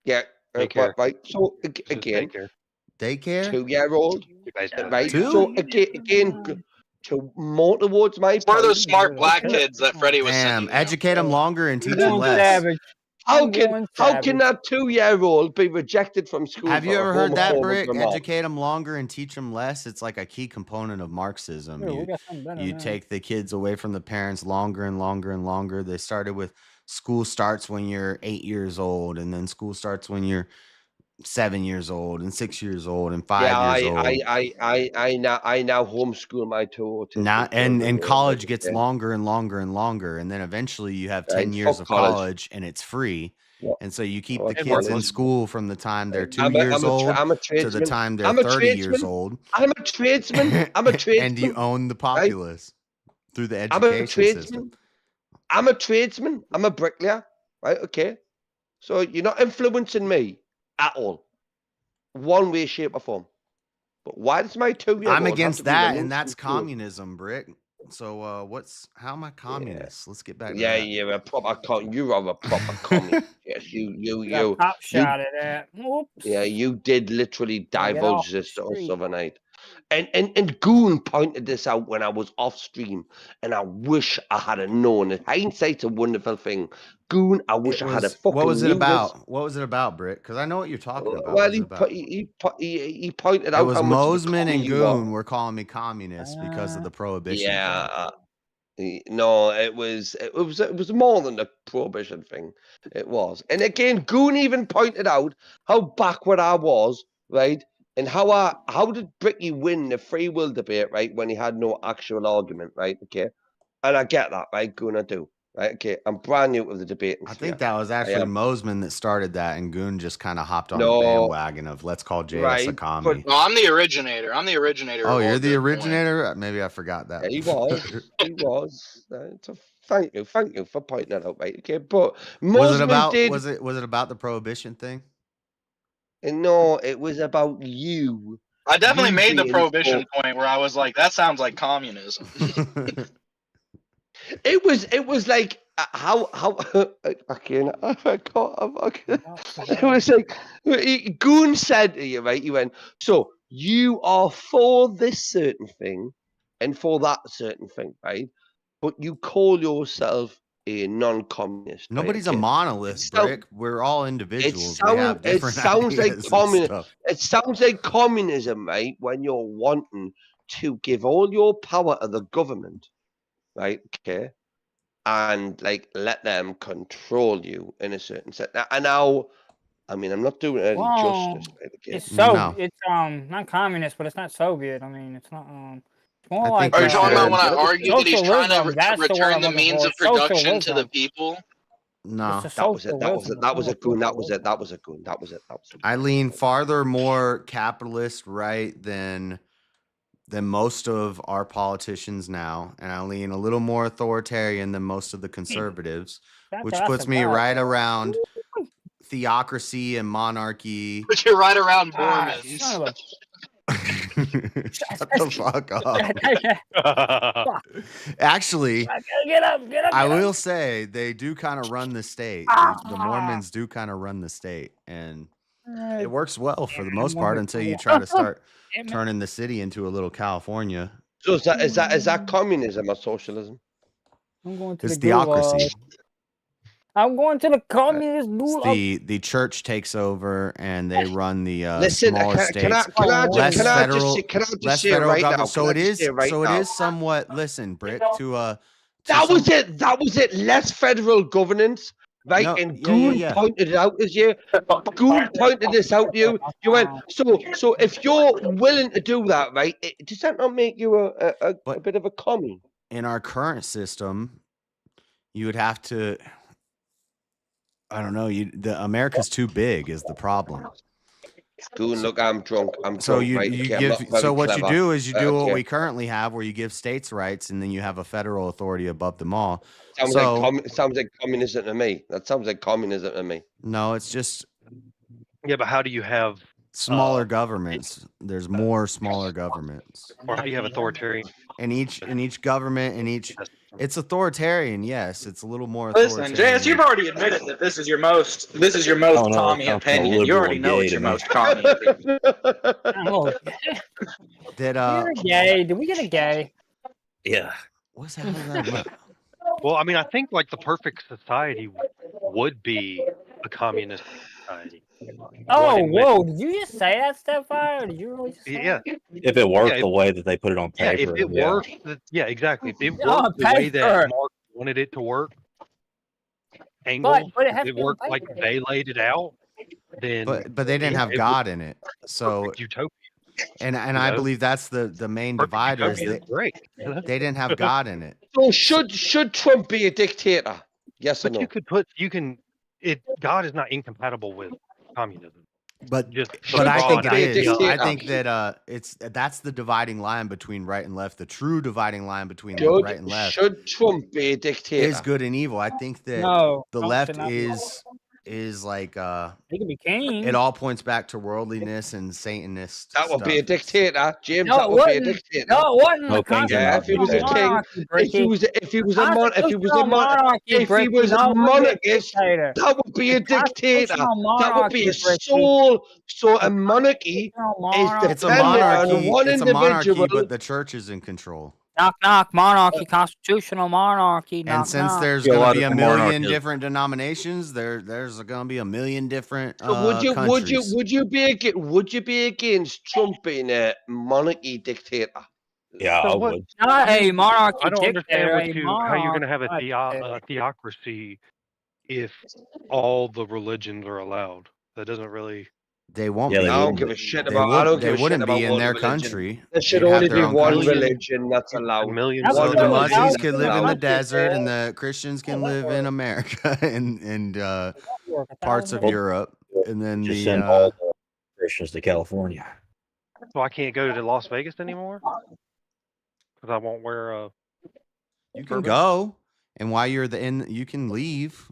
Yeah. Daycare. Right. So Just again, daycare. Daycare? two-year-old. Basically. Right. Two? So again, to more towards my It's one of those point, smart black kids that Freddie was Damn, singing. educate them longer and teach them Going less. savage. How I'm can going how can savage. that two-year-old be rejected from school? Have you for a ever heard that, homophobic Brick? remark? Educate them longer and teach them less. It's like a key component of Marxism. Dude, we got something better You now. take the kids away from the parents longer and longer and longer. They started with school starts when you're 8 years old, and then school starts when you're 7 years old, and 6 years old, and 5 years old. I now homeschool my two autistic Not children, and yeah, college like, gets yeah. longer and longer and longer, and then eventually you have 10 Right, years fuck of college. college and it's free. Yeah. And so you keep Well, the and kids in Marcus- school from the time they're 2 I'm years old I'm a to tradesman. the time they're I'm a 30 years tradesman. old. I'm a tradesman. I'm a tradesman. And you own the populace through the I'm a education tradesman. system. I'm a tradesman. I'm a bricklayer. Right? Okay. So you're not influencing me at all, one way, shape, or form. But why does my 2-year-old? I'm have against to be that, removed and that's from school? communism, Brick. So how am I communist? Let's get back to Yeah, that. you're a proper you are a proper communist. Yes, you. Got top shot at that. Whoops. Yeah, you did literally Gotta get divulge off the this to us street. the other night. And Goon pointed this out when I was off stream, and I wish I had have known it. Hindsight's a wonderful thing. Goon, I wish I had a fucking What was it knew about? What was it about, Brick? Because I know what you're talking This. about. Well, What was it about? he pointed out It was how much of a Mosman commie and you are. Goon were calling me communist because of the prohibition. thing. Yeah. No, it was more than the prohibition thing. It was. And again, Goon even pointed out how backward I was, right? And how did Bricky win the free will debate, right? When he had no actual argument, right? Okay. And I get that, right? Goon, I do. Right, okay. I'm brand new to the debate. I think that was actually am. Mosman that started that, and Goon just kind of hopped on No. the bandwagon of let's call JS a Right, commie. No, I'm the originator. I'm the originator. Oh, of you're all the good originator? Maybe I forgot that. Yeah, he was. He was. So thank you for pointing that out, right? Okay, but Was it Mosman about did. was it about the prohibition thing? No, it was about you. I definitely You made the being prohibition point where I was like, that sounds like communism. It was like how again I forgot. It was like Goon said to you, right? You went, so you are for this certain thing and for that certain thing, right? But you call yourself a non-communist. right? Nobody's a Okay. monolith, So- Brick. We're all individuals. We have it different sounds like ideas and communism. stuff. It sounds like communism, right? When you're wanting to give all your power to the government, right? Okay. And like let them control you in a certain sense. And now, I mean, I'm not doing it any Well, justice. Right? Okay. It's so No. it's not communist, but it's not Soviet. I mean, it's not it's more I like think Are you we talking about when I should- argued that he's trying to Socialism, that's the word return I'm the looking means for. of production to the Socialism. people? No. It's a That was it. That was it. socialism. That was a It's goon. not That was it. socialism. That was a goon. That was it. That was it. I lean farther more capitalist right than than most of our politicians now, and I lean a little more authoritarian than most of the conservatives, which That's puts a me bad right one. around theocracy and monarchy. But you're right around Ah, Mormons. son of a. Shut the fuck up. Fuck. Actually, Get up, get up. I Get up. will say they do kind of run the state. The Mormons do kind of run the state, and it works well for the most part until you try to start turning the city into a little California. So is that communism or socialism? I'm going to It's the gulag. theocracy. I'm going to the communist It's gulag. the church takes over and they run the Listen, smaller can I states. just Less say it federal right now? government. So Can I it just is. say it right So it now? is somewhat. Listen, Brick. That was it. That was it. Less federal governance, right? No, and yeah, Goon yeah. pointed it out as you. Goon pointed this out to you. You went. So if you're willing to do that, right? Does that not make you a bit of a commie? In our current system, you would have to. I don't know. The America's too big is the problem. Goon, look, I'm drunk. So drunk, right? Okay, I'm not very so what you clever. do is you do what Okay. we currently have, where you give states rights, and then you have a federal authority above them all. Sounds like communism to me. That sounds like communism to me. No, it's just Yeah, but how do you have smaller governments? There's more smaller governments. or how do you have authoritarian? And each government it's authoritarian. Yes, it's a little more. Listen, JS, you've already admitted that this is your most commie opinion. You already know it's your most commie opinion. Oh, you're gay. Did we get a gay? Yeah. What's that? Well, I mean, I think like the perfect society would be a communist society. Oh, whoa! Did you just say that, Stepfire? Or did you really just say Yeah. that? If it worked the way that they put it on Yeah, paper. if it worked, exactly. If it worked On the way that paper. Mark wanted it to work, angle, But it has if to it be on worked like paper. they laid it out, then But they didn't have God in it. So utopia. and I believe that's the main divider is that great. they didn't have God in it. So should Trump be a dictator? Yes or But no? God is not incompatible with communism. But Just I think it be a is. I dictator. think that that's the dividing line between right and left. The true dividing line between right and left Should Trump be a dictator? is good and evil. I think that No, the Trump left should not be. is like He could be king. it all points back to worldliness and Satanist. That would be a stuff. dictator, James. No, that it would be a wasn't. dictator. No, it wasn't. No The kings Yeah, if he was a constitutional king, monarchy, if he was a monarchist, dictator. that would be a dictator. Constitutional That would be a monarchy, Ricky. soul. So a monarchy is It's a dependent on monarchy. one It's a monarchy, individual. but the church is in control. Knock, knock, monarchy, constitutional monarchy. Knock, And since knock. there's Yeah, a going lot to be of a the million monarchies. different denominations, there's going to be a million different So countries. would you be against Trump being a monarchy dictator? Yeah, So I what- would. Not a monarchy I don't dictator. understand how you're going to have monarchy, a theocracy if all the religions are allowed. That doesn't really. They won't Yeah, be. they I don't wouldn't give be. a shit They about. I don't would, give they a shit wouldn't about be in one their religion. country. There should They'd have only their be own one country. religion that's allowed. Millions So of the How One about Muslims religion could that's live in the allowed. desert, and the Christians can live in America and parts of Well, Europe, and then Just the send all the Christians to California. So I can't go to Las Vegas anymore because I won't wear a. you can turban? go, and while you're you can leave.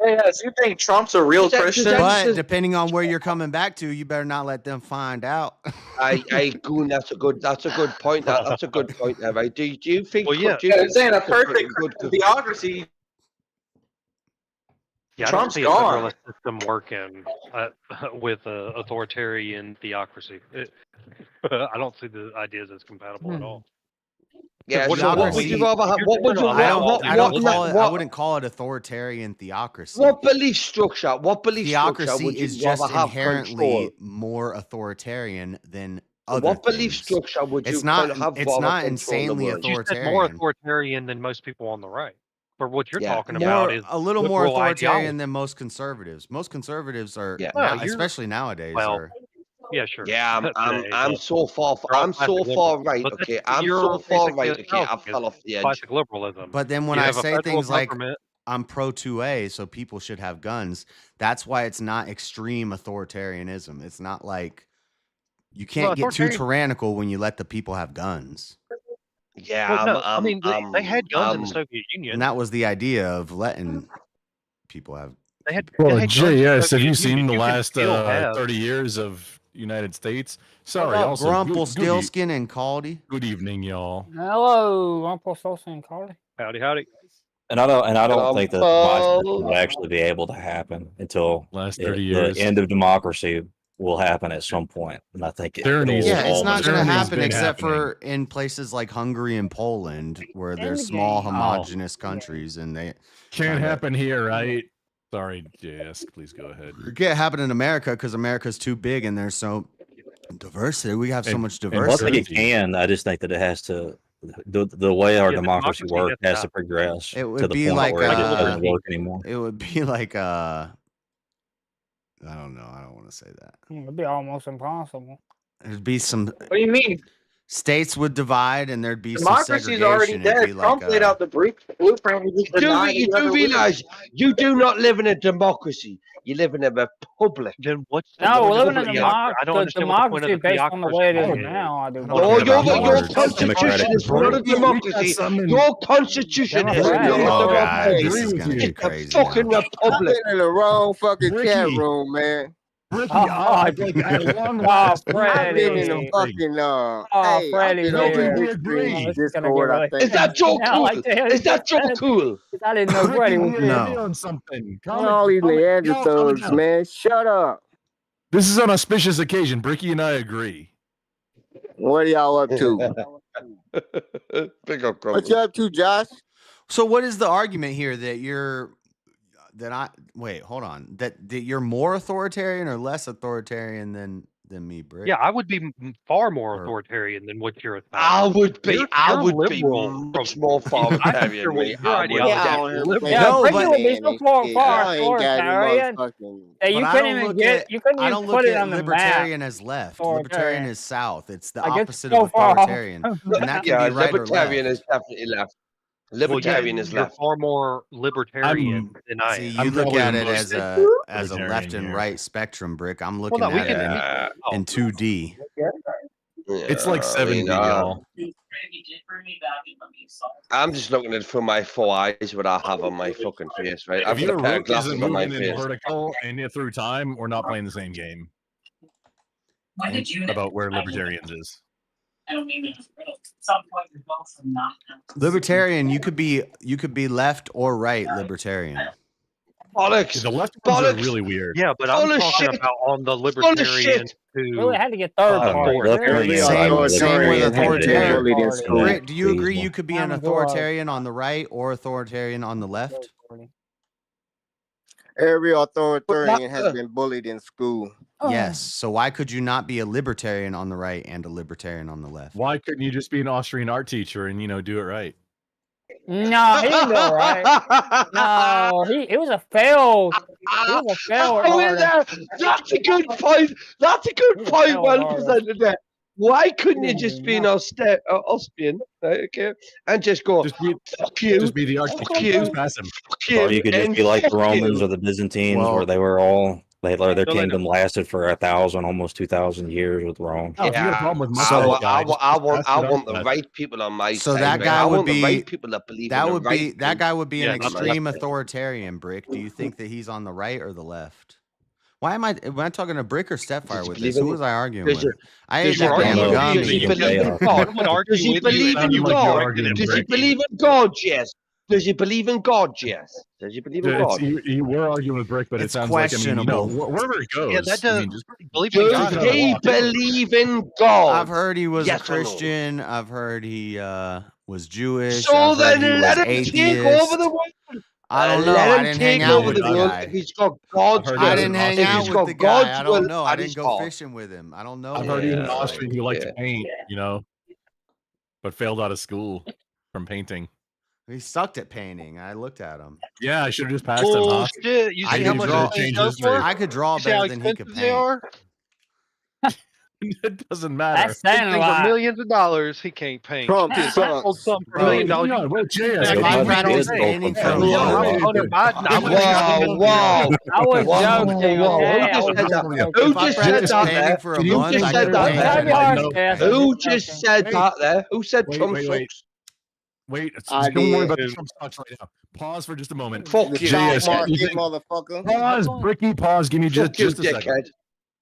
Yes, you think Trump's a real Christian? But depending on where you're coming back to, you better not let them find out. Goon, that's a good point. That's a good point there, right? Do you think? Well, yeah. do you think It's saying a that's perfect good? theocracy. Yeah, I Trump's don't see gone. a federalist system working with authoritarian theocracy. I don't see the ideas as compatible at all. Yeah. What So what would you rather have? What would you? I wouldn't call it authoritarian theocracy. What belief structure? What belief structure Theocracy would you is rather just have inherently control? more authoritarian than other What belief things. structure would you It's not. have? It's rather not control in the insanely world? You said more authoritarian than most people on the right. But what you're Yeah. talking about More, is a little more liberal authoritarian ideology. than most conservatives. Most conservatives are, Yeah. Well, especially nowadays. well, yeah, sure. Yeah, I'm They- so far. they're all I'm so classic far liberals. right. But Okay, that's I'm your so far basically right. Okay, I espousing fell off the edge. classic liberalism. But then when You I have a say federal things like government- I'm pro 2A, so people should have guns, that's why it's not extreme authoritarianism. It's not like You can't get too authoritarian- tyrannical when you let the people have guns. Yeah, Well, no, I mean they had guns in the Soviet Union. And that was the idea of letting people have. They had, Well, they had guns in the JS, have Soviet you Union. seen the You can last still have- 30 years of United States? What Sorry, up, also Grumpelstiltskin and Caldy? good evening, y'all. Hello, Uncle Sosa and Carly. Howdy, howdy. And I don't think that Well- democracy will actually be able to happen until Last the 30 years. end of democracy will happen at some point. And I think Tyranny's Yeah, it's all- not going to tyranny's happen been except happening. for in places like Hungary and Poland, where In there's the small, game. homogenous countries, and they Can't kinda- happen here, right? Sorry, JS, please go ahead. It can't happen in America because America's too big and there's so diversity. We have so And- much and Well, I think diversity. it can. I just think that it has to. The way our Yeah, the democracy democracy works has has to to progress It would to the be point like, where it just doesn't work anymore. It would be like I don't know. I don't want to say that. It'd be almost impossible. There'd be some What do you mean? states would divide, and there'd be some Democracy's segregation. already It'd dead. be Trump like, laid out the blueprint. He just denied You he ever do will. realize you do not live in a democracy. You live in a republic. Then what's the No, point we're of living the in a theocracy? I don't the understand what the point of democracy the based on the way it is theocracy is. now. I do. I don't Oh, care your about yours. constitution is not a democracy. Your constitution is Democratic. not a Oh God, democracy. this is gonna It's get a crazy. fucking now. I've republic. been in the wrong fucking chat Ricky. room, man. Ricky, Oh, like, at long last, I've been in the Freddie. fucking Oh, hey, I've Freddie, been over here. in we Big agree. Green Oh, this is gonna Discord. get I really think Is that Joe Now, cool? like the hell Is that Joe cool? I didn't know Freddie was Ricky, we No. agree on something. all these calm it Neanderthals, down. man. Shut up. This is an auspicious occasion. Bricky and I agree. What are y'all up to? Big up, What Grumpy. you up to, Josh? So what is the argument here hold on, that you're more authoritarian or less authoritarian than me, Brick? Yeah, I would be far more Or- authoritarian than what you're I would be. You're I would be liberal much from- more I authoritarian. think your mate. I would ideology Yeah, is on here liberal. playing Yeah, No, Bricky but- would be man so and far shit. far Y'all ain't got authoritarian no motherfucking. that you But I couldn't don't even look get at you couldn't I even don't put look it at on the map. libertarian as left. Libertarian Authoritarian. is south. It's the Like, it's opposite so of far off. authoritarian, and that can Yeah, be right or libertarian left. is definitely left. Well, yeah, Libertarian is you're left. far more libertarian than I See, am. you I'm look probably at the it most as a libertarian left and here. right spectrum, Brick. I'm Well, looking no, we at can. it Oh, in 2D. It's like Yeah, 70, y'all. I'm just looking at it through my 4 eyes, what I have on my fucking face, right? I've If got your a pair of rook glasses isn't on my moving in face. vertical and yet through time, we're not playing the same game. About where libertarians is. Libertarian, you could be left or right libertarian. Bollocks! The left ones are Bollocks! really weird. yeah, but Full I'm of talking shit. about on the Full of libertarian shit. Really to had to get third I don't know. party. Libertarian, Really? Same with Authoritarian has been authoritarian. bullied in school. Brick, do you agree Please, you could be an I'm a dog. authoritarian on the right or authoritarian on the left? Every authoritarian has been bullied in school. Yes. So why could you not be a libertarian on the right and a libertarian on the left? Why couldn't you just be an Austrian art teacher and, do it right? No, he didn't do it right. No, he was a failed. He was a failed Oh, artist. that's a good point. That's a good He's a point. failed Well artist. presented there. Why couldn't you He just didn't be an do Austrian, right, okay, and just go, Just be, fuck you, just be the art fuck teacher. you, Just pass him. fuck you, or you could just and be like the fuck Romans you. or the Byzantines, Well- where they were all their So they kingdom lasted for 1,000, almost 2,000 years with Rome. Oh, if you got a problem with I muscle, want, I want, I want, I want the right. right people on my So side. that right? guy I would want the be- right people that believe in That the would right be that thing. guy would be Yeah, an not the extreme left. authoritarian, Brick. Do you think that he's on the right or the left? Why am I talking to Brick or Stepfire you with believe this? Who in- was I arguing Does with? you- I ate Does you that damn believe- gum. does he you believe in chaos. God? I would argue Does he with you believe if in you were God? corrected and Does he breaking. believe in God, Jess? Does he believe in God, Jess? Does he believe in It's, God? you were arguing with Brick, but It's it sounds like, questionable. wherever it goes. Yeah, that I mean, does. just Believe in Does God. gotta he walk in. believe in God? I've heard he was Yes a or no? Christian. I've heard he was Jewish. So I've heard then he was let him atheist. take over the world. I don't know. Let I him didn't hang take out over with the the world guy. if he's got God's I've I heard will. didn't hang If out he's with got the guy. God's I will don't know. I at didn't his go heart. fishing with him. I don't know. I've heard he was an Yeah. Austrian who liked Yeah. to paint, but failed out of school from painting. He sucked at painting. I looked at him. Yeah, I should have just passed him, huh? Bullshit. You I see how can much draw- those things change go history. for? I could draw You see how better than he could expensive they paint. are? It doesn't matter. That's saying a Painting for lot. millions of dollars, he can't paint. Trump Shit, sucks. I sold something for $1 Bro, million. Hang on, wait, JS, Yeah, If It I did- practiced it did painting go for from a Yeah, I was month, Hunter Biden. I would Whoa, whoa. I was Whoa, joking, whoa, okay? who I just was said that? joking. Who if I just said practiced that painting there? for a Who month, just I said could that Don't paint there? try to be like harsh, no. Cass. I'm Who just just joking. said Wait. that there? Who said Trump Wait. sucks? Wait, I don't worry did. about the Trump stocks right now. Pause for just a moment. Fuck The you. JS, stock you market, think, motherfucker. pause, Bricky, pause. Give me Fuck you, just a second. dickhead.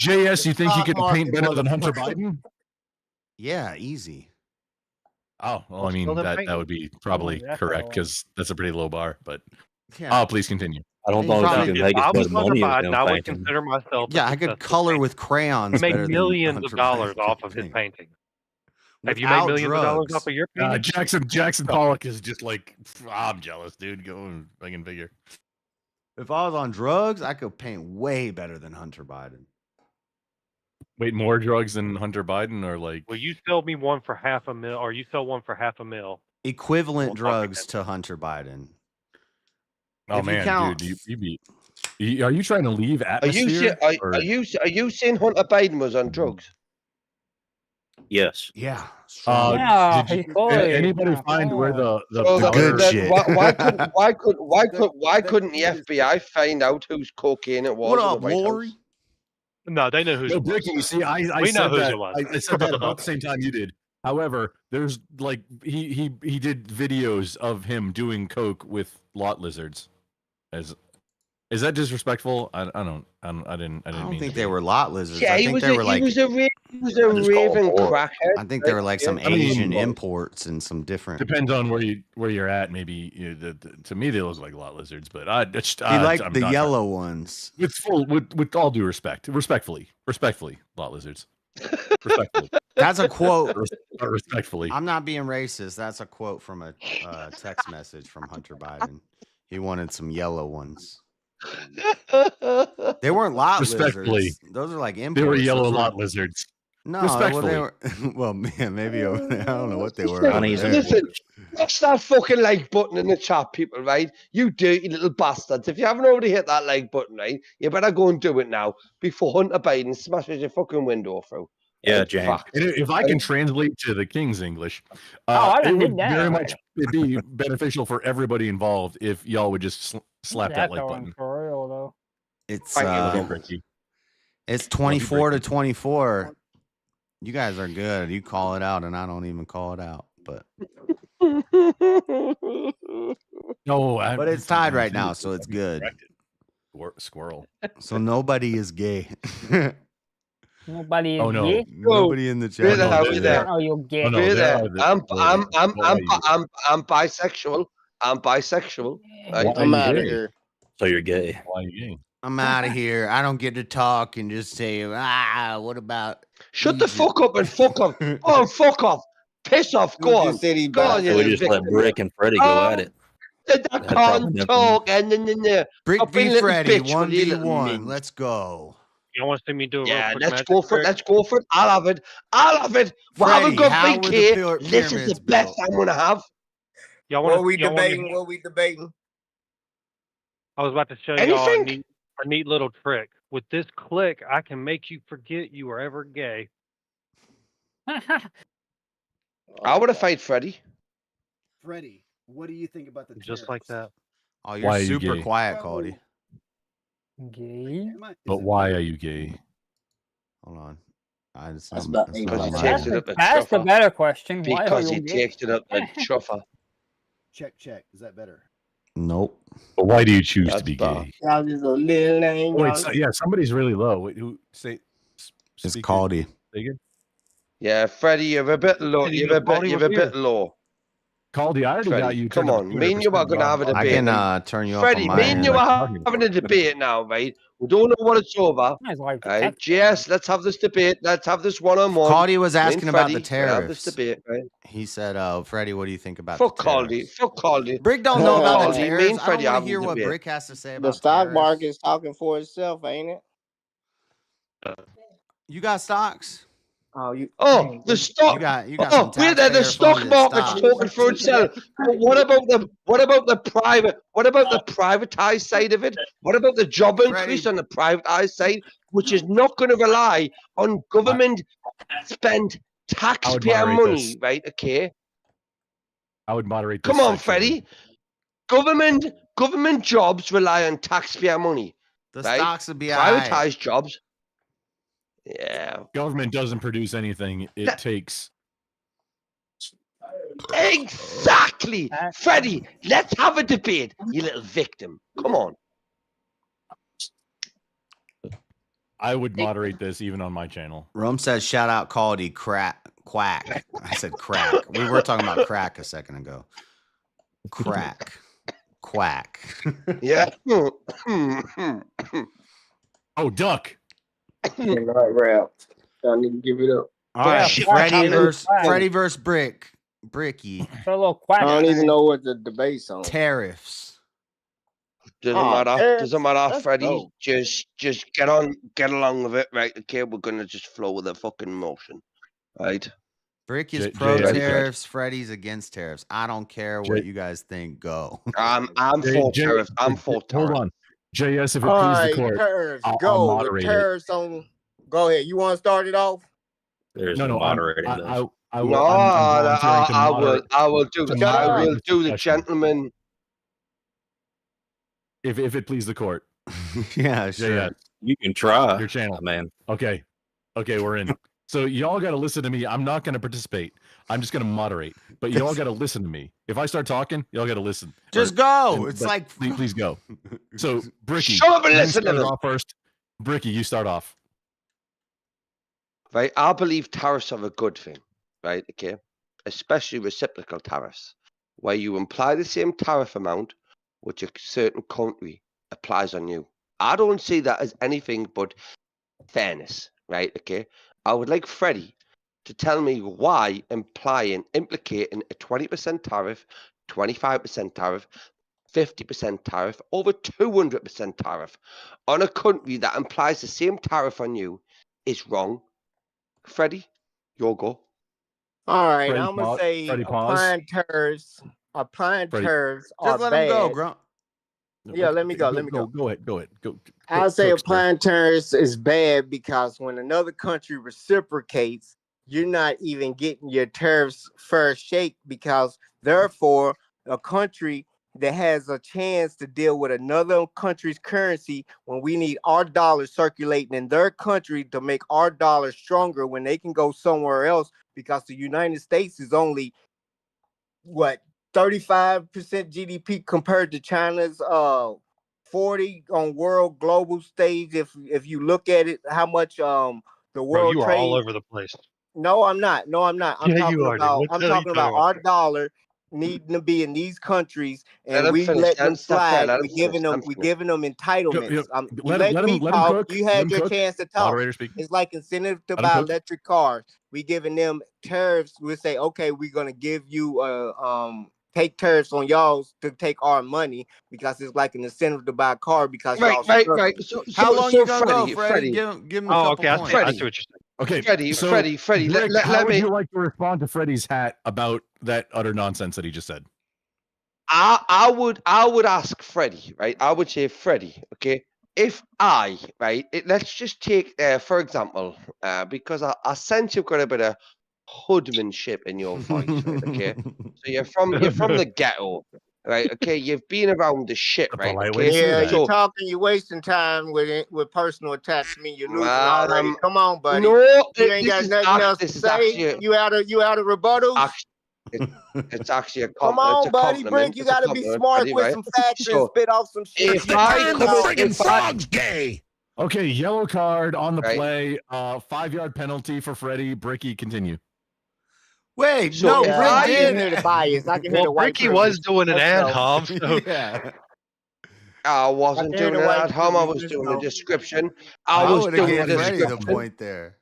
JS, The you think you stock could paint market, better than Hunter motherfucker. Biden? Yeah, easy. Oh, well, I Well, mean, still them that painting. would be probably that's correct all. because that's a pretty low bar. But Yeah. please continue. I don't You know if probably- you can If make I as was much Hunter money as Biden, him I would painting. consider myself. Yeah, a I could successful color painter. with crayons He made better than millions Hunter of dollars Biden off could of his paint. painting. Have you made Without millions of dollars off drugs. of your painting? Jackson Pollock is just like, I'm jealous, dude. Go and fucking figure. If I was on drugs, I could paint way better than Hunter Biden. Wait, more drugs than Hunter Biden, or like Will you sell me one for $500,000, or you sell one for $500,000? Equivalent We'll talk drugs again. to Hunter Biden. oh if you man, count- dude, are you trying to leave Are you atmosphere? or- are you saying Hunter Biden was on drugs? Yes. Yeah. strong. Yeah, did you- he fully- anybody yeah, find where the So The good then shit. why couldn't the FBI find out whose cocaine it was What in the up, White Lori? House? No, they know who's No, it was. Bricky, you see, I We know said whose that. it was. I said that about the same time you did. However, there's like he did videos of him doing coke with lot lizards. Is that disrespectful? I didn't I mean don't think to they be. were lot lizards. Yeah, I he think was they a were like. he was a I just call raving him bored. crackhead. I think they were like some I mean, Asian well, imports and some different. Depends on where you're at. Maybe to me they look like lot lizards, but He liked I'm the not- yellow ones. with all due respectfully, lot lizards. Respectfully, That's a quote. respectfully. I'm not being racist. That's a quote from a text message from Hunter Biden. He wanted some yellow ones. They weren't lot Respectfully. lizards. Those are like imports. They were yellow Those lot lizards. No, well, they Respectfully. were. Well, man, maybe over there. I don't know what they were. Listen, over Honeys there. and listen, press that fucking like button in the chat, people, right? You dirty little bastards. If you haven't already hit that like button, right, you better go and do it now before Hunter Biden smashes your fucking window through. Yeah, Right? James. Fact. And if I can translate to the King's English, I it done would did that very already. much be beneficial for everybody involved if y'all would just slap that like button. For real though. It's Thank you, Love you, Ricky. it's 24 to 24. You guys are good. You call it out, and I don't even call it out. But No, but it's tied right now, so it's good. Squirrel. So nobody is gay. Nobody is Oh, no. gay. Nobody in the chat. Where the no, hell they're is there. that? Oh, you gay. Oh, no, Where there there? are the- I'm why bisexual. I'm bisexual. Right? are I'm you out of gay? here. So you're gay. Why are you gay? I'm out of here. I don't get to talk and just say, what about? Shut the Egypt?" fuck up and fuck off. Go on, fuck off. Piss off. Go Who on. just said he Go on, you So we little just let victim. Brick and Freddie go at it. I That's probably can't nothing. talk. And then Brick Stop being v a little Freddy, bitch, will you, little 1v1. mint? Let's go. Y'all want to see me do a real Yeah, quick let's magic go for it. trick? Let's go for it. I'll have it. I'll have it. We're having Freddie, good how big were the here. This is pyramids the best built? I'm gonna have. Y'all want What we y'all want me- debating? What we debating? I was about to show y'all Anything? a neat little trick. With this click, I can make you forget you were ever gay. I would have fight Freddy. Freddie, what do you think about the Just like tariffs? that. Oh, you're Why are you super gay? quiet, Cody. Gay. But why are you gay? Hold on. That's about that's Because not he mine. takes it up the That's the chuffer. better question. Why are Because you he gay? takes it up the chuffer. Check. Is that better? Nope. But why do you choose to That's be bad. gay? Y'all just a little lame. Wait, y'all. so, yeah, somebody's really low. Wait, who say? It's speak Cody. Say again? Yeah, Freddy, you're a bit low. Freddy, You're a Cody bit was here. low. Caldy, I already got Freddie, you. come turned up on. Me and you 200%, are gonna have a but I'm- I debate. can now. turn you up Freddie, on my me and end. you Like, are talking having a about- debate now, right? We don't know what it's over. Guys like to Right? text Yes, let's have this debate. Let's have this one-on-one. Cody was Me and asking about the Freddie, we'll have this tariffs. debate, right? He said, Freddie, what do you think about Fuck the Caldy. tariffs? Fuck Caldy. Brick don't know about the Caldy, me tariffs. and I Freddie don't want having to hear a what debate. Brick has to say The about stock tariffs. market's talking for itself, ain't it? You got stocks? Oh, you. Oh, the stock. You got Oh, some we're there. The stock taxpayer-funded market's stock. talking for itself. But what about the private? What about the privatized side of it? What about the job increase Freddie. on the privatized side, which is not going to rely on government spent taxpayer moderate money, this. right? Okay. I would moderate this. Come on, sexually. Freddie. Government jobs rely on taxpayer money. The right? stocks would be alright. Privatized jobs. Yeah. Government doesn't produce anything. It takes. Exactly. Freddie, let's have a debate, you little victim. Come on. I would moderate this even on my channel. Rome says, shout out quality quack. I said crack. We were talking about crack a second ago. Crack. Quack. Yeah. Oh, duck. Right, Ralph. I need to give it up. All right. Shit, Freddie versus Bricky. Throw a little quack. I don't even know what the debate's on. Tariffs. Doesn't Oh, matter. tariffs? Doesn't matter, Let's Freddie. go. Just get along with it, right? Okay, we're gonna just flow with the fucking motion, right? Brick is J- pro J- tariffs. Freddie's against tariffs. I don't care what J- you guys think. Go. I'm for J- tariff. I'm for tariff. Hold on. JS, if it All please right, the court. tariffs. I'll Go. With moderate it. tariffs on. Go ahead. You want to start it off? There's No, no moderating this. I will. No, I'm volunteering to I moderate. will do. to I moderate will this do the discussion. gentleman. If it please the court. Yeah, sure. JS, You can try. your channel. Man. Okay, we're in. So y'all got to listen to me. I'm not going to participate. I'm just going to moderate. But y'all got to listen to me. If I start talking, y'all got to listen. Just Or- go. and- It's but like please go. So Bricky, Shut up and you listen to start them. off first. Bricky, you start off. Right, I believe tariffs are a good thing, right? Okay, especially reciprocal tariffs, where you imply the same tariff amount which a certain country applies on you. I don't see that as anything but fairness, right? Okay, I would like Freddie to tell me why implicating a 20% tariff, 25% tariff, 50% tariff, over 200% tariff on a country that implies the same tariff on you is wrong. Freddie, your go. All right, Freddie, I'm gonna pause. say Freddie, pause. applying Freddie. tariffs are just let bad. him go, Grunt. Yeah, let me go. Let me go. Go ahead. Go. I'll say Cook, sir. applying tariffs is bad because when another country reciprocates, you're not even getting your tariffs fair shake because therefore a country that has a chance to deal with another country's currency when we need our dollars circulating in their country to make our dollars stronger when they can go somewhere else because the United States is only what 35% GDP compared to China's 40 on world global stage. If you look at it, how much the Bro, world you are trade. all over the place. No, I'm not. I'm Yeah, talking you are, dude. about What the I'm hell are you talking about talking our about? dollar needing to be in these countries Let and him we finish. let Let them him stop there. slide. Let We him giving finish. them Let him we finish. giving them entitlements. Yo, You let let him me talk. talk. You Let had him your cook. chance to talk. Moderator speak. It's like incentive to Let him buy cook. electric cars. We giving them tariffs. We say, okay, we're gonna give you take tariffs on y'all to take our money because it's like an incentive to buy a car because y'all Right. stuck. How long you gonna Freddie, go, Freddie? Give him a Oh, couple okay. I points. see what Freddie. you're saying. Okay, Freddie, so Freddie, Rick, let how would me. you like to respond to Freddie's hat about that utter nonsense that he just said? I would ask Freddie, right? I would say, Freddie, okay, if I, right, let's just take, for example, because I sense you've got a bit of hoodmanship in your voice, right? Okay, so you're from the ghetto, right? Okay, you've been around the shit, That's a right? light way to Okay, say Yeah, that. you're so talking. You're wasting time with personal attacks. You're losing already. Come on, buddy. no, You ain't got nothing else to this is say. actually You out of rebuttals. it's actually a Come compliment. on, It's a buddy. compliment. Brick, you It's a gotta be compliment, smart Freddie, with right? some facts and So, spit off some shit. if I come up, if I, gay. Okay, yellow card on the Right. play. 5-yard penalty for Freddie. Bricky, continue. Wait, So no, if Yeah, Rick I did. can hear the bias. I can hear Well, the white Bricky was privilege. doing an Let's ad go. hom, so Yeah. I wasn't I can hear doing the it white at home. I privilege. was Let's doing a go. description. I I was would have doing a gave Freddie the description. point there.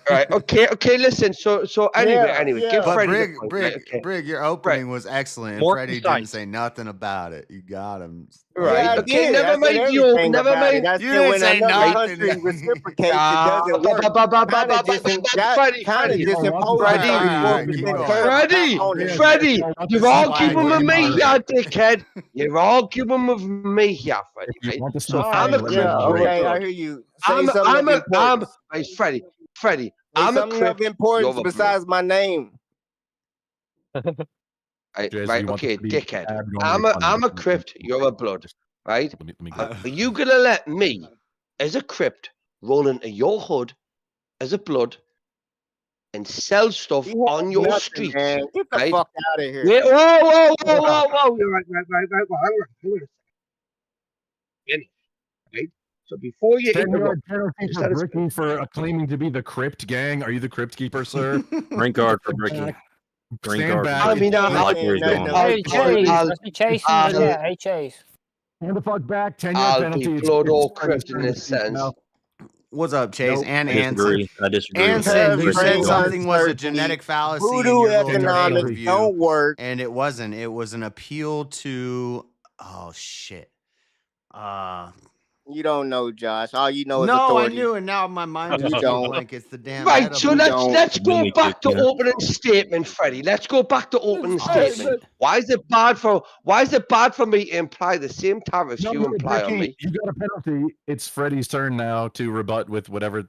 Right. Okay. Listen. So anyway, give yeah. But Freddie Brig, the point, Brig, right? Okay. Brig, your opening was excellent, and More Freddie didn't concise. say nothing about it. You got him. Right. Yeah, I Okay. did. Never I said mind you. everything Never about it. mind. I You said didn't when say another nothing. country reciprocates, it doesn't work. Freddie. Kind of just imposing Freddie. 34% tariff Freddie, on it. Freddie, you're arguing with me Swag. here, dickhead. You're arguing with me here, Freddie. If you Right? want to So stop I'm a fighting, let me crip. Yeah, know. You're a okay, I blood. hear you. Say something of importance. Hey, Freddie. Say I'm a something crip. of importance You're a besides my name. Jazz, Right? you want Okay, this to be dickhead. bad, you want to be I'm a funny. crypt. You're a blood. Right? Let me go. Are you gonna let me, as a crypt, roll into your hood as a blood and sell stuff You have on your nothing, streets? man. Get the Right? fuck out of here. Whoa. You're right. Well, hang on a second. Right? So before you 10-yard penalty just for let us Bricky for claiming to be the Crypt Gang. Are you the Crypt Keeper, sir? Green card for Bricky. Green Stand card. back. I mean, Ain't I'll- saying nothing I'll- Hey, about Chase. I'll- I see Chase in the chat. Hey, Chase. Stand the fuck back. 10-yard I'll penalty. be It's- blood it's or Freddie's crypt in turn to this speak sense. now. What's up, Chase? Nope. And I Anson. disagree. I disagree. Anson, you Terms said and something was a uncertainty. genetic fallacy in Voodoo your little debate economics review, don't work. and it wasn't. It was an appeal to. Oh shit. You don't know, Josh. All you know is No, I authority. knew, and now my mind You just don't. blank. It's the damn. Right, edible. so You let's don't. let's go Really back to quick, yeah. opening statement, Freddie. Let's go back to opening Awesome. statement. Why is it bad for me to imply the same tariffs you imply on me? You got a penalty. It's Freddie's turn now to rebut with whatever.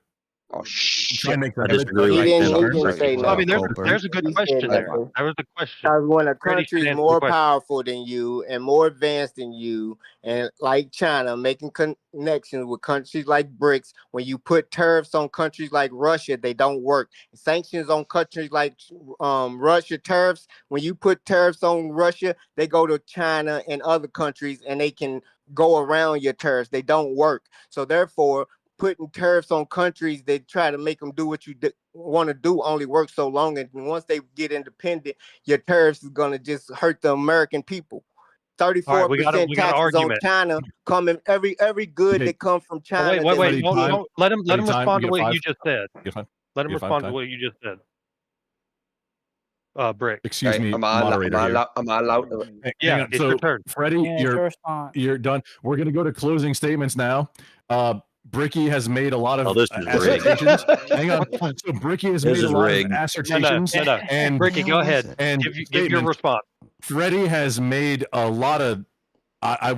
Oh Try shit! and make I that disagree He with didn't, that. he didn't say Well, I mean, nothing. there's a good He question said there. nothing. There was a question. Because when a Freddie country should is answer the more question. powerful than you and more advanced than you, and like China, making connections with countries like BRICS, when you put tariffs on countries like Russia, they don't work. Sanctions on countries like Russia, tariffs, when you put tariffs on Russia, they go to China and other countries and they can go around your tariffs. They don't work. So therefore, putting tariffs on countries that try to make them do what you want to do only works so long, and once they get independent, your tariffs is gonna just hurt the American people. 34% we got an taxes on argument. China, coming every good Okay. that comes from China. Wait. Freddie, Don't time. let him Freddie, time. respond to You got what 5. you just said. You got 5. Let him You got 5 respond to time. what you just said. Brick. Excuse me, Am I moderator. here. allowed to? Hang Yeah, on. it's So, your turn. Freddie, Yeah, it's your response. you're done. We're gonna go to closing statements now. Bricky has made a lot of Oh, this is rigged. assertions. Hang on. So Bricky has This made a is lot rigged. of assertions. No. And Bricky, go ahead. and Give your statements. response. Freddie has made a lot of. I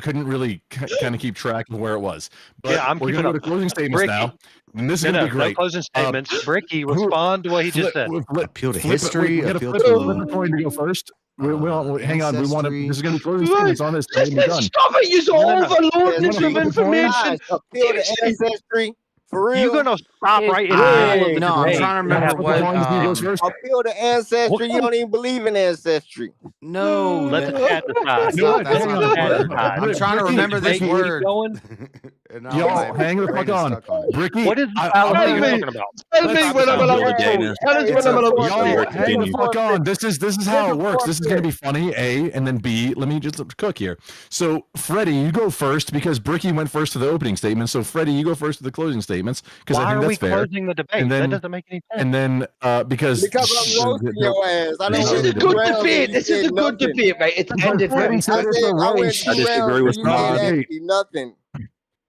couldn't really kind of keep track of where it was. But Yeah, I'm we're keeping gonna go up. to closing statements Bricky. now. And this is No, gonna no, be great. closing statements. Bricky, respond to what he just said. Appeal to Flip it. history. We gotta Appeal flip to. a coin to go first. Hang on. We want to. ancestry. This is gonna be closing statements on this. and then we're Listen, done. stop it! You're No. overloading Yeah, us no, with no, information. Gosh, appeal to ancestry. For real. You gonna stop right in the Yeah. middle of the No, I'm debate. trying to remember Flip a what. coin, who goes first? Appeal to ancestry. What You don't even believe in ancestry. No, Let the that- chat decide. that's You know not, what? that's Hang not on. the word. Bricky, I'm trying to remember this Bricky, keep word. going. And Y'all, my hang the brain fuck is on. stuck it. Bricky, What is the I'm fallacy gonna you're go- talking about? Tell me Let's when I'm go. allowed Build a to. game. Tell us It's when I'm a- allowed to. Y'all, Here, hang the continue. fuck on. This is how it Nigga, works. fuck This is gonna be funny. A, and then B. Let me just cook here. So, Freddie, you go first because Bricky went first to the opening statement. So, Freddie, you go first to the closing statements because I Why think are we that's fair. closing the debate? And then- That doesn't make any sense. And then because Because I'm roasting your ass. I This don't is win a 2 good rounds and debate. you This is did a good nothing. debate, right? It's ended very Freddie said it's a I win roast. 2 I disagree rounds with and you Bob. did Okay. actually nothing.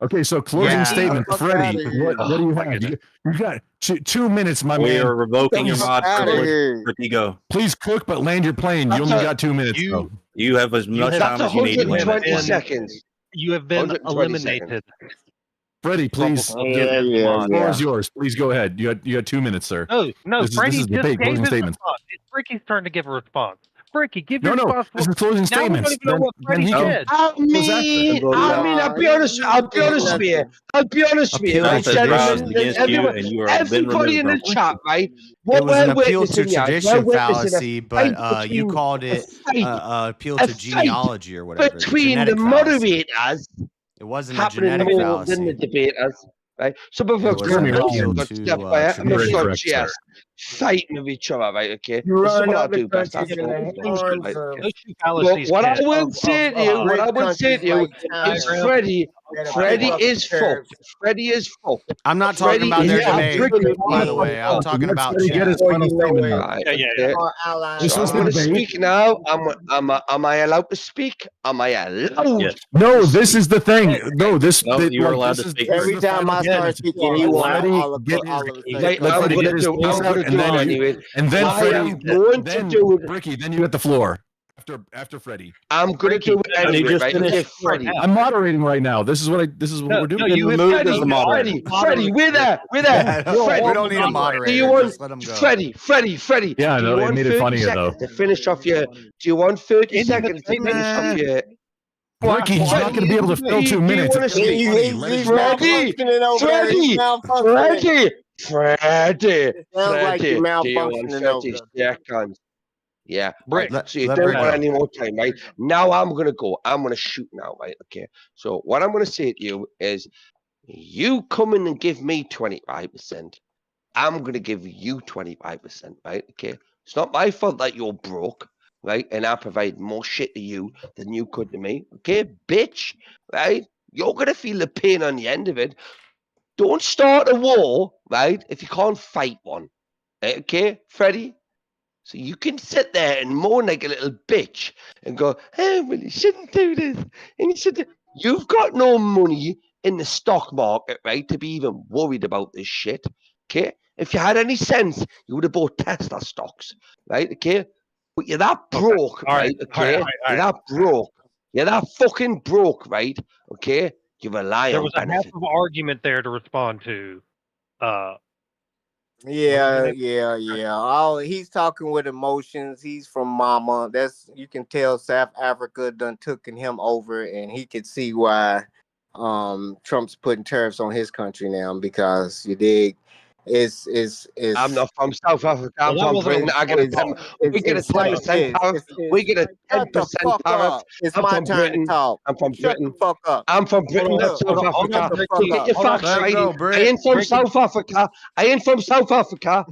Okay, so closing Yeah. statement, Fuck Freddie. outta here. What do you my have? You got 2 minutes, my We man. are revoking your Please, mod outta privilege. here. Bricky, go. Please cook, but land your plane. You That's only a- got 2 minutes. you- though. You have as much have- time That's as you need to land that 120 plane. seconds. You have been 120 eliminated. Freddie, please. Trouble. Yeah, Give him yeah, mod. The floor is yours. Please go ahead. You got 2 minutes, sir. No, This is Freddie debate, just gave closing his statements. response. It's Bricky's turn to give a response. Bricky, give No, your no. response. This is closing Now we statements. don't even know what Then Freddie he can- said. I'll be honest. I'll be honest with you. I'll be honest with you, Appeal right, to Trials gentlemen? against you, and you are been Everybody in removed. the chat, right? It was an appeal to witnessing here, tradition we're witnessing a fallacy, but fight you between- called it a fight appeal a to fight genealogy or whatever. between the Genetic fallacy. moderators It wasn't a happening genetic more than the fallacy. debaters. Right, so before It was an appeal to step by it, and we've tradition. got Correct, sir. GS fighting with each other, right? Okay, You this is run what I other do best. countries in the Right, horns okay. of Those two But fallacies what I can't. would say to you, what I would say to you like is China. Freddie, Freddie is fucked. Freddie is fucked. I'm not talking about Freddie their is debate, absolutely by the fucked. way. I'm talking about Get chat. his final statement out. Right, Yeah. okay. You're So supposed I'm to going to debate. speak now. Am I allowed to speak? Am I allowed? Yes. No, this is the thing. No, this. No, you are allowed this to is- speak. this is Every the time final I start statement. speaking, he want Freddie, all of get- a sudden. Right now, I'm Freddie, going get to his do. piece I'm out, going to and do then it you- anyway. And then I Freddie, am going to then do it. Ricky, then you get the floor after Freddie. I'm going to do it Ricky, anyway. just Right? finish Okay, your Freddie. I'm moderating right now. This is what we're doing. you have removed Freddie, as the moderator. Freddie, we're there. We're there. We Freddie, don't need a do you moderator. want Just let him go. Freddie? Yeah, I do know, you it want made it 30 funnier, seconds though. to finish off your? Do you want 30 End of seconds to finish off your? Ricky, he's not going to be able to fill 2 minutes. wanna It's gonna be see- funny. Let it go. Freddie, Sounds like you're do you want malfunctioning 30 over there. seconds? Yeah, Brick. right. So you let don't Brick want go. any more time, right? Now I'm gonna go. I'm gonna shoot now, right? Okay. So what I'm gonna say to you is, you come in and give me 25%. I'm gonna give you 25%, right? Okay. It's not my fault that you're broke, right? And I provide more shit to you than you could to me. Okay, bitch, right? You're gonna feel the pain on the end of it. Don't start a war, right? If you can't fight one. Okay, Freddie? So you can sit there and moan like a little bitch and go, "Hey, well, you shouldn't do this." And you should. You've got no money in the stock market, right, to be even worried about this shit. Okay? If you had any sense, you would have bought Tesla stocks, right? Okay? But you're that broke, All right? right. Okay? All right. You're that broke. You're that fucking broke, right? Okay? You rely There on was a half benefits. of argument there to respond to. Yeah. Oh, he's talking with emotions. He's from mama. You can tell South Africa done taken him over, and he could see why Trump's putting tariffs on his country now, because you dig. I'm not from South Africa. I'm from Britain. I get a 10. We get a 10% tariff. We get a 10% tariff. It's I'm my from turn Britain. to talk. I'm from Shut Britain. the fuck up. I'm from Britain, not South Hold Africa. the fuck So get your up. facts Let him right. go, I Brick. ain't from South Africa. I ain't from South Africa.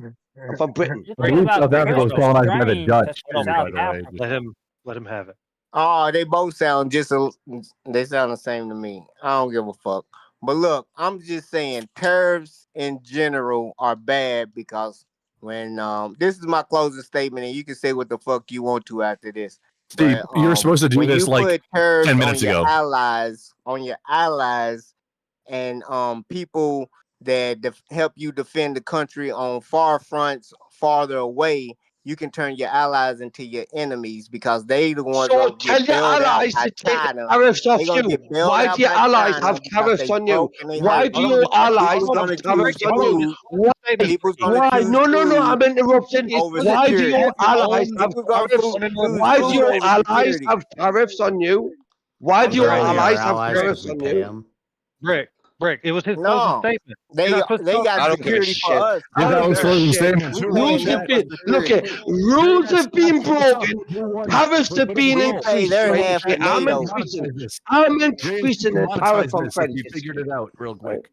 I'm from Britain. I believe South Africa was colonized by the Dutch, too, by the way. Let him have it. Oh, they both sound they sound the same to me. I don't give a fuck. But look, I'm just saying tariffs in general are bad, because when this is my closing statement, and you can say what the fuck you want to after this. Steve, But, you were supposed to do when this you like put tariffs 10 minutes on ago. your allies and people that help you defend the country on far fronts farther away, you can turn your allies into your enemies, because they the ones So gonna tell get your bailed out allies by to take China. tariffs off They gonna you. get bailed Why out do your by allies China have because tariffs they on you? broke and they Why hurt. do your allies People's have gonna tariffs choose on you? food. Why? People's gonna Why? choose No. food I'm interrupting. over Why do security. your allies have People's gonna tariffs? choose Why do food your over allies security. have tariffs on you? Why Well, do your they're only our allies have allies because tariffs we on pay you? them. Brick. It was his closing No, statement. they You're not supposed to talk- I got don't give a security for shit. us. I That don't was give a closing shit. statements. Rules paying have them been for look security. at rules have been broken. Tariffs have been We pay increased. their Right? half Okay, in I'm NATO. increasing. This. I'm James, increasing the tariff monetize on this if Freddie. you figured it out real quick.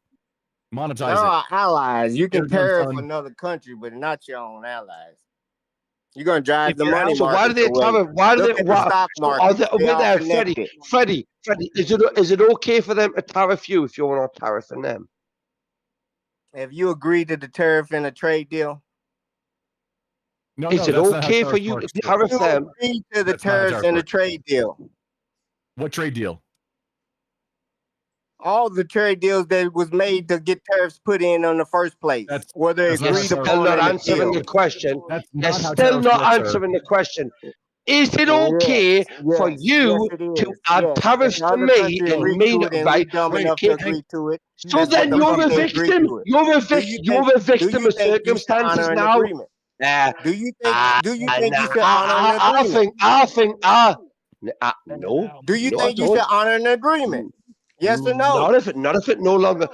They're Monetize it. our allies. You Get can it done, tariff son. another country, but not your own allies. You're gonna drive If the your money So why do markets they away. tariff? Why do Look they? at the Why? stock So are market. they, They wait all there, connected. Freddie. Is it okay for them to tariff you if you're not tariffing them? Have you agreed to the tariff in a trade deal? No, Is it that's not how okay for tariffs you work. to tariff You them? agreed to the That's not how tariffs tariffs in a work. trade deal. What trade deal? All the trade deals that was made to get tariffs put in the first place, That's- whether that's not You're agreed how still upon not in the answering deal. the question. That's You're not how still tariffs not work, sir. answering the question. Is it okay for Yes, you it to is. add Yes. tariffs If to other me country and agreed me to not it and we right? dumb enough to Okay. agree to it, So that's then what the you're fuck a they agreed victim. to it. You're a Do you victim think of you should circumstances honor an now. agreement? Do you think you should honor an I agreement? think no. Do you No, I think you should don't. honor an agreement? Yes or no? Not if it no longer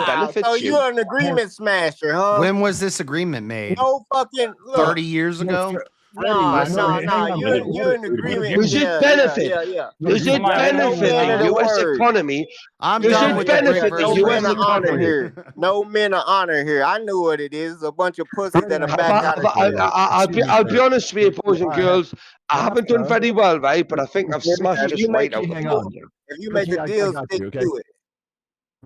benefits so you. you're an agreement smasher, huh? When was this agreement made? No fucking look. 30 years ago? No, Freddie, no, hang no. on, You're what you're in is- agreement. Does it Yeah, benefit? yeah, yeah. Does it Somebody- No benefit man the of the U.S. word. economy? I'm Does done it with the benefit Brick the No versus U.S. men of Brick honor economy? here. No men of honor here. I knew what it is. A bunch of pussies that are Freddie, back out of shape. I'll be honest with you, boys and girls. I haven't done very well, right? But I think I've smashed If this you right make out the the hang deal, on. fucking. if you make the Bricky, I deal, got stick you, okay? to it.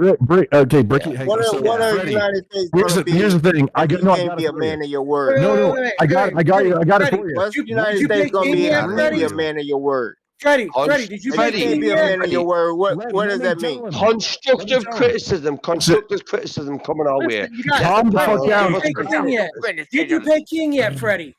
Okay, Bricky, hang What on. are, So, what are the Freddie, United States here's gonna the, be? here's the thing. I if got you no, I can't got be it a for man you. of your word. No, I got it for you. What's the Did United you States play gonna King be if yet, you can't Freddie? be a man of your word? Freddie, did you If play you Freddie, can't King be a yet? man of your word, what Let does me that tell mean? him. Constructive Tell him. criticism, constructive criticism coming our way. Listen, you got Calm the fuck Freddie, down. did you pay King yet? Did you pay King yet, Freddie?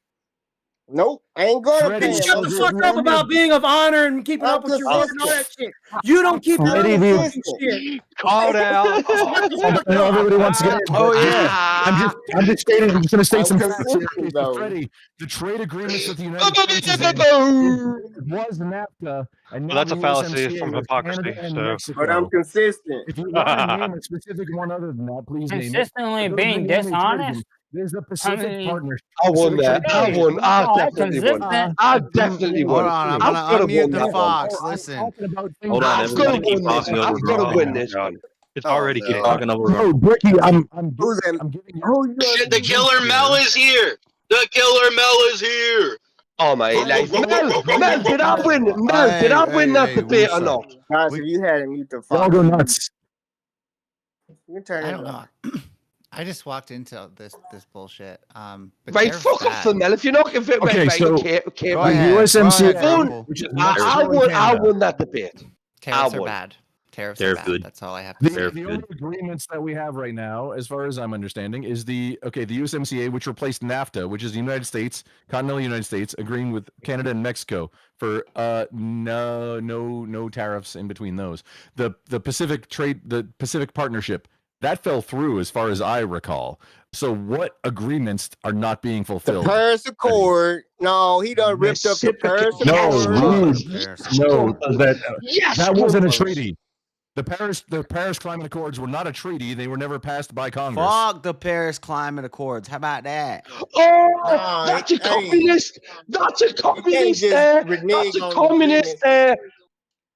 Nope, I ain't gonna Freddie, pay Then him. shut I'm the just fuck up about being of honor and keeping I'm up with your word and all that shit. You don't keep up Freddie, with dude. fucking shit. Called out. Shut the fuck I know up. everybody wants to get. Oh, yeah. I'm just stating. I'm just going to state I'm some facts here. consistent Okay, so though. Freddie, the trade agreements that the United States is in was NAFTA, and now Well, that's the a fallacy USMCA from with hypocrisy. Canada and So But I'm Mexico. consistent. If you want to name a specific one other than that, please name it. Consistently Those being are the only trade dishonest. agreements. There's the Pacific mean, Partnership. I won Pacific that. Trade I Hey, won. Partnership. I oh, that's definitely won. consistent. I definitely Hold won. on, I'm I've gonna got to unmute win the that one. Fox. I'm Listen, talking about things Hold on, that- I've got to everybody keep win this talking one. over I've got to Gronk. win this one. it's Oh, already no. getting Talking over Gronk. No, Bricky, I'm Who's that? giving you. Who you? Shit, the killer Mel is here. The killer Mel is here. Oh my life. Mel, did I win? Mel, did I win that debate or Wusa. not? Guys, We- if you had to mute the Y'all Fox, go nuts. you can turn I it don't off. know. I just walked into this bullshit. But Right, tariffs fuck off, bad. Mel. If you're not going to Okay, right, so- okay, Go right. ahead. USMCA, Go ahead, Grunkle. which is I Mexico and I Canada. won that debate. Tariffs I are won. bad. Tariffs Tariff are bad. good. That's all I have to say. Tariff The good. only agreements that we have right now, as far as I'm understanding, is the USMCA, which replaced NAFTA, which is the United States, continental United States, agreeing with Canada and Mexico for no tariffs in between those. The Pacific Partnership, that fell through as far as I recall. So what agreements are not being The fulfilled? Paris Accord. No, he done ripped up the Paris Reciprocal. No, Accord. Yes, that wasn't a Grumpers. treaty. The Paris Climate Accords were not a treaty. They were never passed by Congress. Fuck the Paris Climate Accords. How about that? Oh, that's a communist. That's a communist just there. renege That's a on communist there.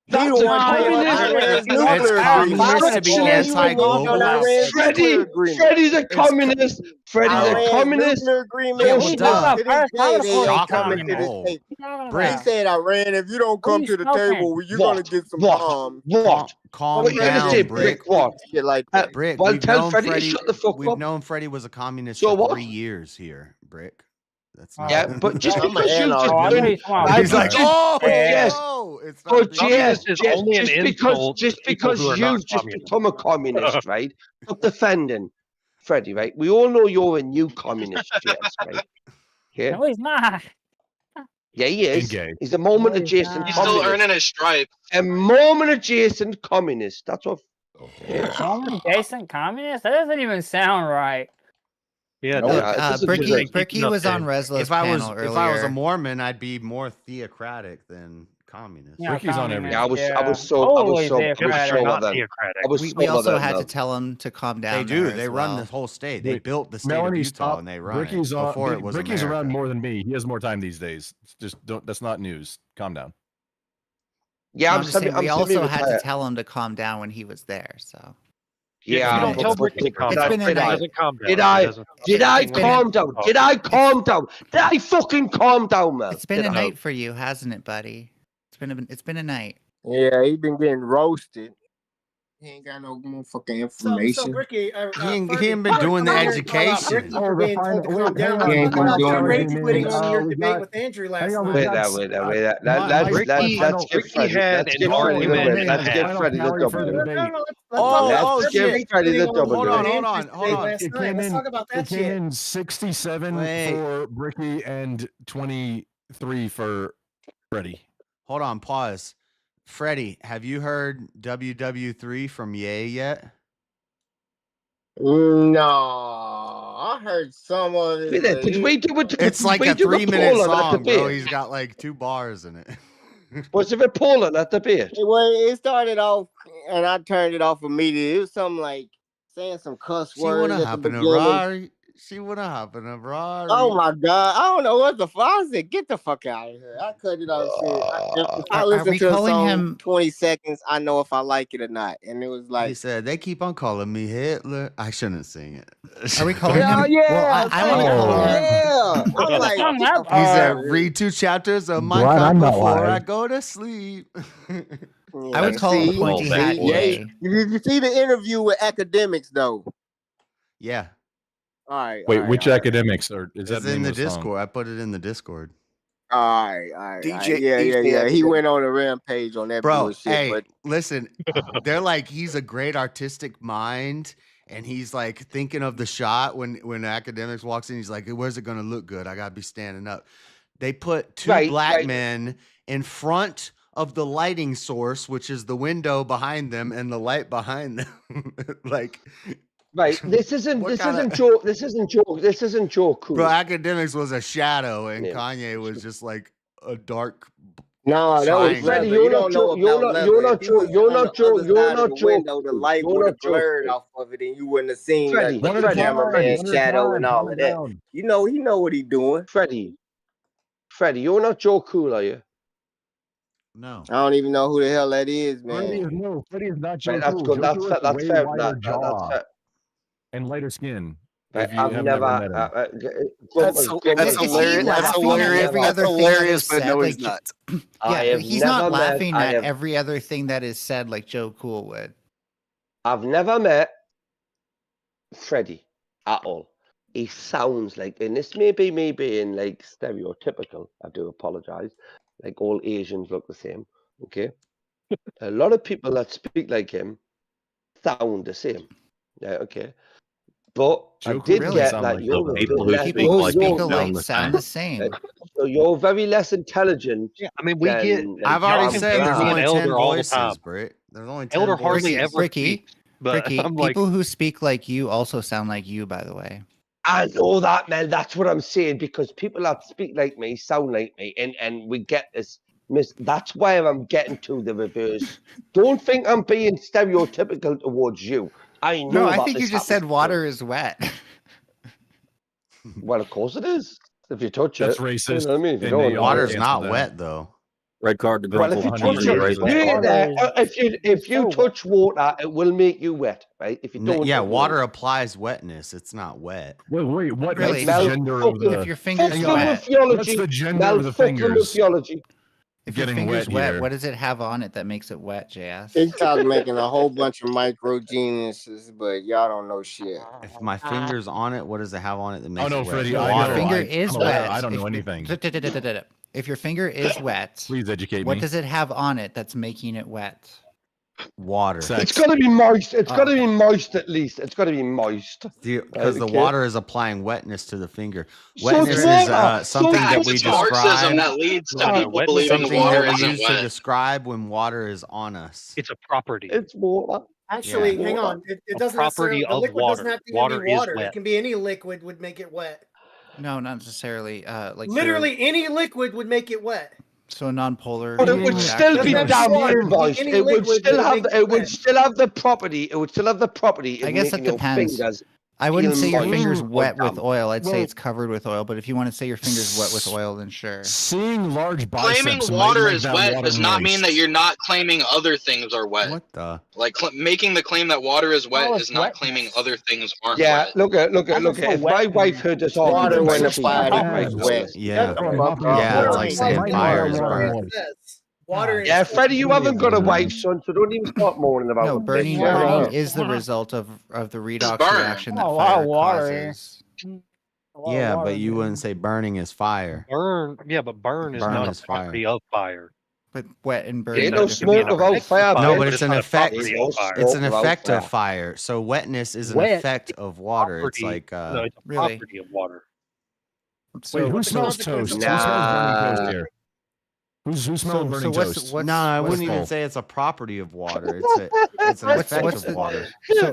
He That's the a one paying for communist. Iran's It's nuclear communist agreement. to be You reneged on anti-globalist. Iran's nuclear agreement. Freddy's a communist. Freddy's a Iran's communist. nuclear agreement. Yeah, What are well, you duh. talking To about? this day, they ain't Shocker. coming to this Oh. table. Brick. He said, Iran, if you don't What are come you to the smoking? table, you're gonna get some bombs. What? Calm What you gonna say, down, Brick? Brick. What? Shit like that. Brick, Well, we've tell known Freddie to Freddie. shut the fuck We've up. known Freddie was a communist So for what? 3 years here, Brick. That's not. Yeah, but just I'm because an you just anarchist. Oh, I been, thought you were He's like, just, oh, yes, no, it's not. but being- yes, Communist is only an insult just to people because who are not you've just communists. become a communist, right? Not defending Freddie, right? We all know you're a new communist, Jess, right? Yeah, No, he's not. yeah, he is. gay. He's a moment No, he's adjacent not. He's still communist. earning his stripes. A moment adjacent communist. That's what. Roman Jason communist? That doesn't even sound right. Yeah, No, no, this is Bricky, great. Bricky was on Reslo's if I was panel earlier. if I was a Mormon, I'd be more theocratic than communist. Yeah, Ricky's on communist, Yeah, I was yeah. so Totally so theocratic. not then. theocratic. I was we so also then, had to Mel. tell him to calm down. They do. there They as run well. the whole state. They Wait, built the state Melanie, of Utah stop. and they run Bricky's it on. before it was Bricky's America. around more than me. He has more time these days. Just don't. That's not news. Calm down. Yeah, No, I'm just saying, we also had to semi-retired. tell him to calm down when he was there. So Yeah, you don't but- tell but Bricky to calm It's down. been a He night. doesn't calm down. Did He I? doesn't- Did I It's been calm down? Did I calm down? Did I fucking calm down, man? it's been Did a I? night for you, hasn't it, buddy? It's been a night. Yeah, he been getting roasted. He ain't got no motherfucking So information. Bricky, He ain't been doing the education. For being told to calm down. He ain't been About doing your it. rage quitting on your we debate got- with Andrew last hang on, we night. got- Let's give Ricky Freddie. had Let's an give Freddie the argument win. Let's and give a Freddie the half. double. For the No, debate. no, let's Oh, talk oh, about shit. rage Freddie, quitting the on double Hold your on, debate. hold on, Andrew's hold debate on. last It night. came Let's in. talk about that It came shit. in 67 Wait. for Bricky and 23 for Freddie. Hold on, pause. Freddie, have you heard WW3 from Ye yet? No, I heard some of it. but Did he- we do it? It's like a 3-minute song, bro. He's got like 2 bars in it. Was it Poland at the debate? Well, it started off, and I turned it off immediately. It was something like saying some cuss She words wanna at the hop in a beginning. Rari. She wanna hop in a Ferrari. Oh my god! I don't know what the fuck. I said, get the fuck out of here. I cut it off. If I Are listen we to a calling song him- 20 seconds, I know if I like it or not. And it was He like, said they keep on calling me Hitler. I shouldn't sing it. Are we calling yeah, him? yeah, Well, I want to oh, call him. yeah. I'm like, Song get the that fuck He out said, of here. read 2 chapters of my Glad I'm Kampf not before I live. go to sleep. I would call him see? Pointy Oh, Hat boy. Yay. Did you see the interview with academics though? Yeah, All right. Wait, all right, which all right. academics are? Is that it's the in name the of the song? Discord. I put it in the Discord. All right, all right. DJ Yeah. He academics. went on a rampage on that Bro, bullshit. hey, But listen, they're like, he's a great artistic mind, and he's like thinking of the shot when academics walks in. He's like, where's it gonna look good? I gotta be standing up. They put 2 Right, black right. men in front of the lighting source, which is the window behind them and the light behind them. Like, Right. This isn't What this kinda- isn't Joe. This isn't Joe. This isn't Joe Cool. bro, academics was a shadow, and Yeah. Kanye was just like a dark. no, that was Triangle. leather. Freddie, You you're don't not know Joe. You're about not. leather. You're If not he Joe. was You're on not the Joe. other You're side of not the Joe. window, the Cool. light You're would not have Joe. blurred Cool. off of it, and you wouldn't have seen Freddie, nothing but the Freddie, cameraman Freddie. shadow and all of that. You know, he know what he doing. Freddie, you're not Joe Cool, are you? No. I don't even know who the hell that is, Freddie man. is no. Freddie is not Joe Right, that's Cool. good. Joe That's Cool fair. has That's way fair. wider jaw That's fair. and lighter skin. Right, If you I've have never. met him. That's Is he hilarious. That's laughing at hilarious. every That's other thing that hilarious, is but said, no, like he's not. I Yeah, have he's not never met- laughing I at have- every other thing that is said like Joe Cool would. I've never met Freddie at all. He sounds like, and this may be me being like stereotypical. I do apologize. Like all Asians look the same. Okay. A lot of people that speak like him sound the same. Yeah, okay. But Joe I Cool did really get sound like like you're the a people bit who less- speak People who like speak you alike sound the sound the same. So you're very less intelligent. Yeah, I mean, we get. than, I've like, already John said there's Brown. me only and 10 Elder all the voices, time. Britt. There's only 10 Elder voices. hardly Ricky, ever Ricky, speaks, but Ricky, I'm like, people who speak like you also sound like you, by the way. I know that, man. That's what I'm saying, because people that speak like me sound like me, and we get this. That's where I'm getting to the reverse. Don't think I'm being stereotypical towards you. I know. No, I that think you this just happens said to water is wet. you. Well, of course it is. If you touch That's it, racist. You know what I mean? If you and don't, they all Water's cancel not them. wet though. Red card to well, if you touch it, touch water, it will make you wet, right? If you don't, Yeah, it won't. water applies wetness. It's not wet. Wait, what Really? makes the Mel, gender of the? If your finger's Hang Fuck on. them wet, with theology. What's the gender Mel, of the fuck them with fingers? theology. if your Getting finger's wet wet, here. what does it have on it that makes it wet, JS? TikTok's making a whole bunch of micro geniuses, but y'all don't know shit. If my finger's on it, what does it have on it that makes Oh no, it wet? Freddie, If I your know. finger I, is I'm aware. wet, I don't know if- anything. If your finger is wet, Please educate what me. does it have on it that's making it wet? Water. Sex. It's got to be moist. It's got to Oh. be moist at least. It's got to be moist. Because the Okay. water is applying wetness to the finger. So Wetness it's is water. something So that It's we Marxism describe. that leads to people wetness believing Something water that we isn't use to wet. describe when water is on us. it's a property. It's water. Actually, Yeah. hang on. It A doesn't property necessarily. The of liquid water. doesn't have to Water be is water. wet. It can be any liquid would make it wet. No, not necessarily. Like Literally, any liquid would make it wet. so non-polar. But it would still be Doesn't have damn water. moist. Any It would liquid still would have. make It it would wet. still have the property. It would still have the property. I Of guess it making your depends. fingers I wouldn't feel say your moist. finger's Oh, wet with damn. oil. I'd say Well- it's covered with oil. But if you want to say your finger's wet with oil, then sure. Seeing large biceps Claiming might water make is that wet water does not mean that moist. you're not claiming other things are wet. What the? Like making the claim that water is wet Oh, is it's not wetness. claiming other things aren't Yeah, wet. look at. That's If so my wet. wife heard this Water argument, when right, the she'd fire be is right. wet. Yeah. Oh, Yeah, it's like saying Mine fire are is water burnt. moist. Water. Yeah, is Freddie, you haven't got a Yeah. wife, son, so don't even start moaning about No, it. burning Yeah. burning is the result of the redox burn. reaction that Oh, a lot of fire water here. causes. A lot of Yeah, water, but you man. wouldn't say burning is fire. Burn, yeah, but burn is Burn not is a property fire. of fire. But wet and burning. Ain't are no different smoke things. without fire. No, man. but it's an not a effect. property of fire. It's an Smoke effect without of fire. fire. So wetness is an Wet effect of water. It's Property- like no, it's a Really? property of water. So Wait, who what's the smells consequence toast? of Who smells burning Nah. toast here? Who smells So burning what's toast? what's nah, I what's wouldn't even full? say it's a property of water. It's an What's- effect what's of the- water.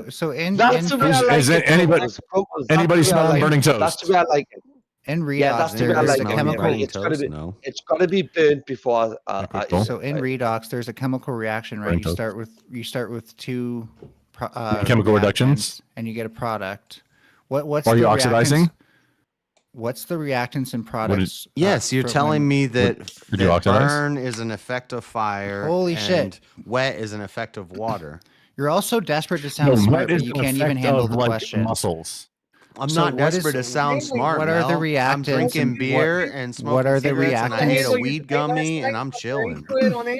so in That's the way I Who's- like is it. it anybody- That's the Anybody way I smelling like burning it. toast? That's the way I like it. in redox Yeah, that's the way I there's like a it. chemical. Right, it's gotta be. So It's got to be burnt before I Cool. in redox there's a chemical reaction, right? Burning You toast. start with two Chemical reactants, reductions? and you get a product. What's Are the you oxidizing? reactants- What's the reactants and products? Yes, you're for telling when- me that, Did you that oxidize? burn is an effect of fire. Holy shit. and wet is an effect of water. You're also desperate to sound No, smart, wet but is you an can't even effect handle of, the like, question. muscles. I'm So not what is- desperate to sound smart. what are the Mel. I'm reactants drinking and beer what- and what smoking are the cigarettes, and I ate a reactants? weed gummy, and I'm chilling.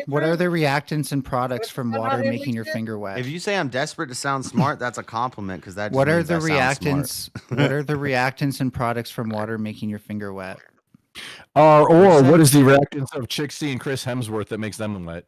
What are the reactants and products from water making your finger wet? If you say I'm desperate to sound smart, that's a compliment because that just What are means the I sound reactants? smart. What are the reactants and products from water making your finger wet? Or what is the reactance of Chixie and Chris Hemsworth that makes them wet?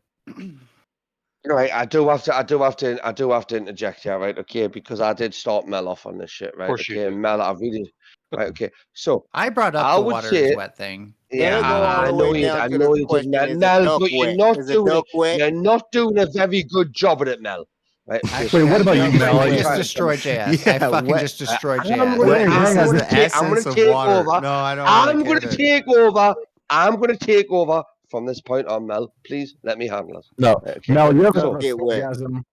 Right, I do have to interject here, right? Okay, because I did start Mel off on this shit, right? course you Okay, did. and Mel, I really, right? Okay, so I brought up I the would water say- is wet thing. yeah, Let it go all I the know way you, down I to know the you did, question, Mel. is the Mel, duck but you're wet? not Is the doing duck it. wet? You're not doing a very good job at it, Mel. Right? Okay, Actually, Wait, what about I you, Mel? just Yeah, destroyed JS. yeah, I fucking wet- just destroyed I'm JS. gonna- Wetness I'm is gonna the take- I'm essence gonna of take water. over. No, I don't I'm really going care to take over. I'm going to take over from this point on, Mel. Please let me handle it. No, Okay. Mel, you have So- a Get wet. orgasm.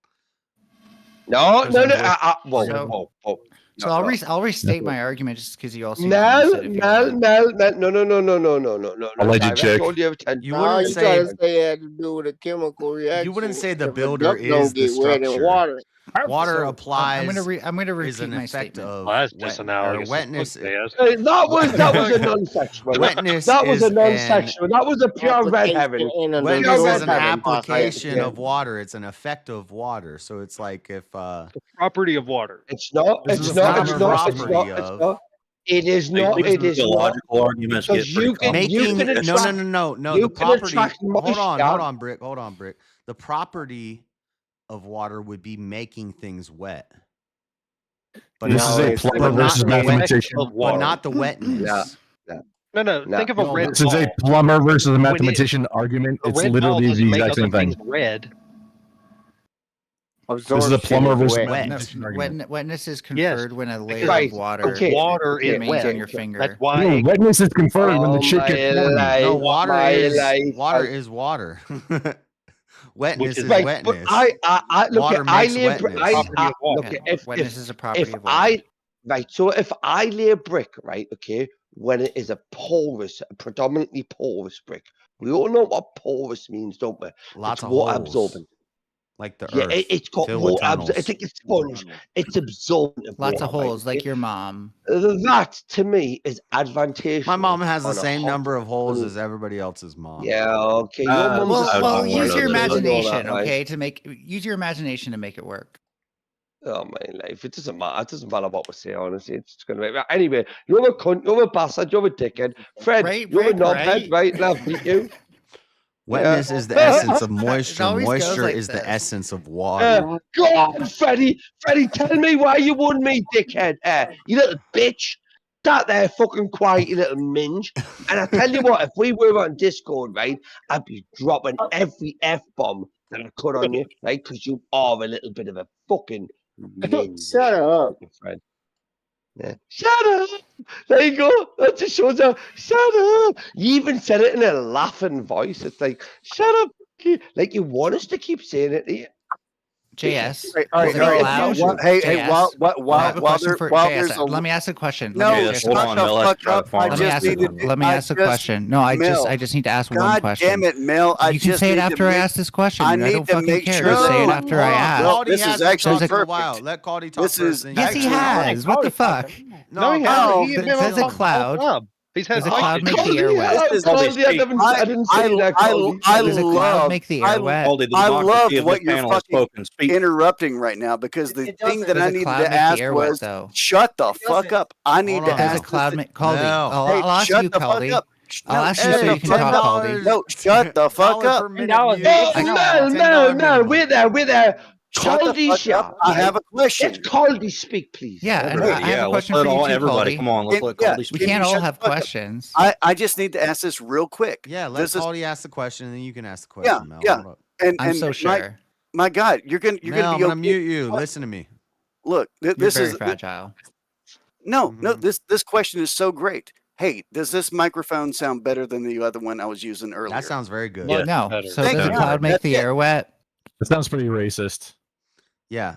No. Whoa, So- whoa. So No, I'll restate No. my argument just because you all seem to Mel, use it if you Mel, want. Mel, no. Alleged Direct chick. all your attention. You No, wouldn't you say trying to say it had to do with a chemical reaction. you wouldn't say the if a builder duck don't is the get wet in structure. water. Water So, applies I'm gonna is repeat an my effect statement. of Well, that's wet, just or analogous. wetness. Hey, that was a non-sexual. Wetness That was is a non-sexual. That was a pure red Application heaven. and a Wetness Pure is red an heaven. application Yeah. of water. It's an effect of water. So it's like if The property of water. It's not. This It's is not. a It's common not. It's property not. It's of- not. It is not. These It is not. theological arguments Because get pretty you can- complicated. making can no attract- no you the can property. attract Hold moisture. on, Brick. The property of water would be making things wet. But This not, is a it's plumber but not versus the mathematician. Of but water. not the wetness. No, No. think of a red This is a ball. plumber versus a When it- mathematician argument. A It's red ball literally doesn't the make exact same other things thing. red. This is a plumber versus wet. No, mathematician argument. wetness is Yes, conferred when a layer Right, of water okay. Water is remains wet. on your finger. That's why. No, wetness is conferred when the shit my gets horny. life, No, water my is life. water. Wetness is is Right, wetness. but I look. Water I makes lay. wetness. Property of water. Look, Yeah, wetness if is a property if of water. I right, so if I lay a brick, right, okay, when it is a predominantly porous brick, we all know what porous means, don't we? Lots It's of water holes, absorbent. like the Yeah, earth. it's got filled with water. tunnels. It's like a sponge. It's absorbent. Of Lots of water, right, holes, like okay? your mom. That to me is advantageous. My mom has the on a same hot- number of holes on- as everybody else's mom. Yeah, okay. Your Uh, mum's a Well, I use know your that. imagination, right? okay, use your imagination to make it work. Oh my life! It doesn't matter. It doesn't matter what we say. Honestly, it's going to be anyway. You're a cunt. You're a bastard. You're a dickhead. Fred, Right, you're a right, knobhead, right. right? And I've beat you. Wetness Yeah. is the essence of moisture. always goes Moisture like is the this. essence of water. God, Freddie, tell me why you won me, dickhead. You little bitch. That there fucking quiet, you little minge. And I tell you what, if we were on Discord, right, I'd be dropping every F-bomb that I could on you, right? Because you are a little bit of a fucking minge. Shut up. Fred. Yeah. Shut up. There you go. That just shows up. Shut up. You even said it in a laughing voice. It's like, shut up. Like you want us to keep saying it to you. JS. All right, is it all right. allowed? Well, hey, JS? while I have a question there, for while JS. there's a Let me ask a question. no, Let me Yeah, ask a hold shut on, the Mel. I fuck tried to up. farm I it. just needed. Let me ask a question. No, I just need to ask one God question. damn it, Mel! I You can just say it need to after I make- ask this question. I I need don't to fucking make care. sure Just say it that- after I ask. Well, this is actually talk in a perfect. while. Let Caldy talk This first. is- then Yes, he Actually, has. What the fuck? No, he No, hasn't. He Does been on a the whole cloud- job. He's had does a cloud hostage. make the air wet? This is- Caldy, I didn't say that, Caldy. I Does a cloud love. make the air wet? Caldy, the I democracy love of this what you're panel has fucking spoken. Speak. interrupting right now because the It thing doesn't. that Does I a needed cloud to make the ask air wet, was, though? shut the fuck doesn't. up. I need Hold to on. Does a ask. cloud make Caldy? No. I'll ask shut you, the fuck Caldy. up. I'll No, ask you so shut you the can fuck talk, up. Caldy. No, shut the fuck up. No, wait there. Shut the Caldy, fuck shut up. I have a question. Let Caldy speak, please. Yeah, and Everybody, I have yeah, a let's question let for you all too, everybody. Caldy. Come on, let's let Yeah, Caldy We speak. Can can't you all shut have the fuck up? questions. I just need to ask this real quick. Yeah, let This is- Caldy ask the question, and then you can ask the question, Mel. yeah. Hold up. And I'm so my, sure. my God, you're gonna Mel, I'm be gonna okay. mute you. Listen to me. Look, You're this very is fragile. no. Mhm. This question is so great. Hey, does this microphone sound better than the other one I was using earlier? That sounds very good. Yeah. No. better. So Thank does a you. cloud make That's the it. air wet? It sounds pretty racist. Yeah.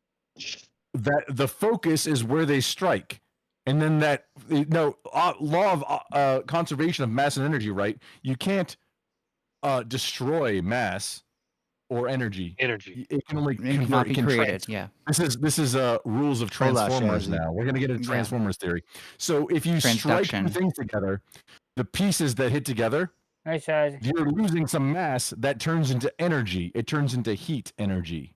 that the focus is where they strike. And then that law of conservation of mass and energy, right? You can't destroy mass or energy. It can only It cannot convert. be It can created. Yeah. This is rules of Hola, Transformers Shazzy. now. We're gonna get into Yeah. Transformers theory. So if you strike two Transduction. things together, the pieces that hit together, Hey, Shaz. you're losing some mass that turns into energy. It turns into heat energy.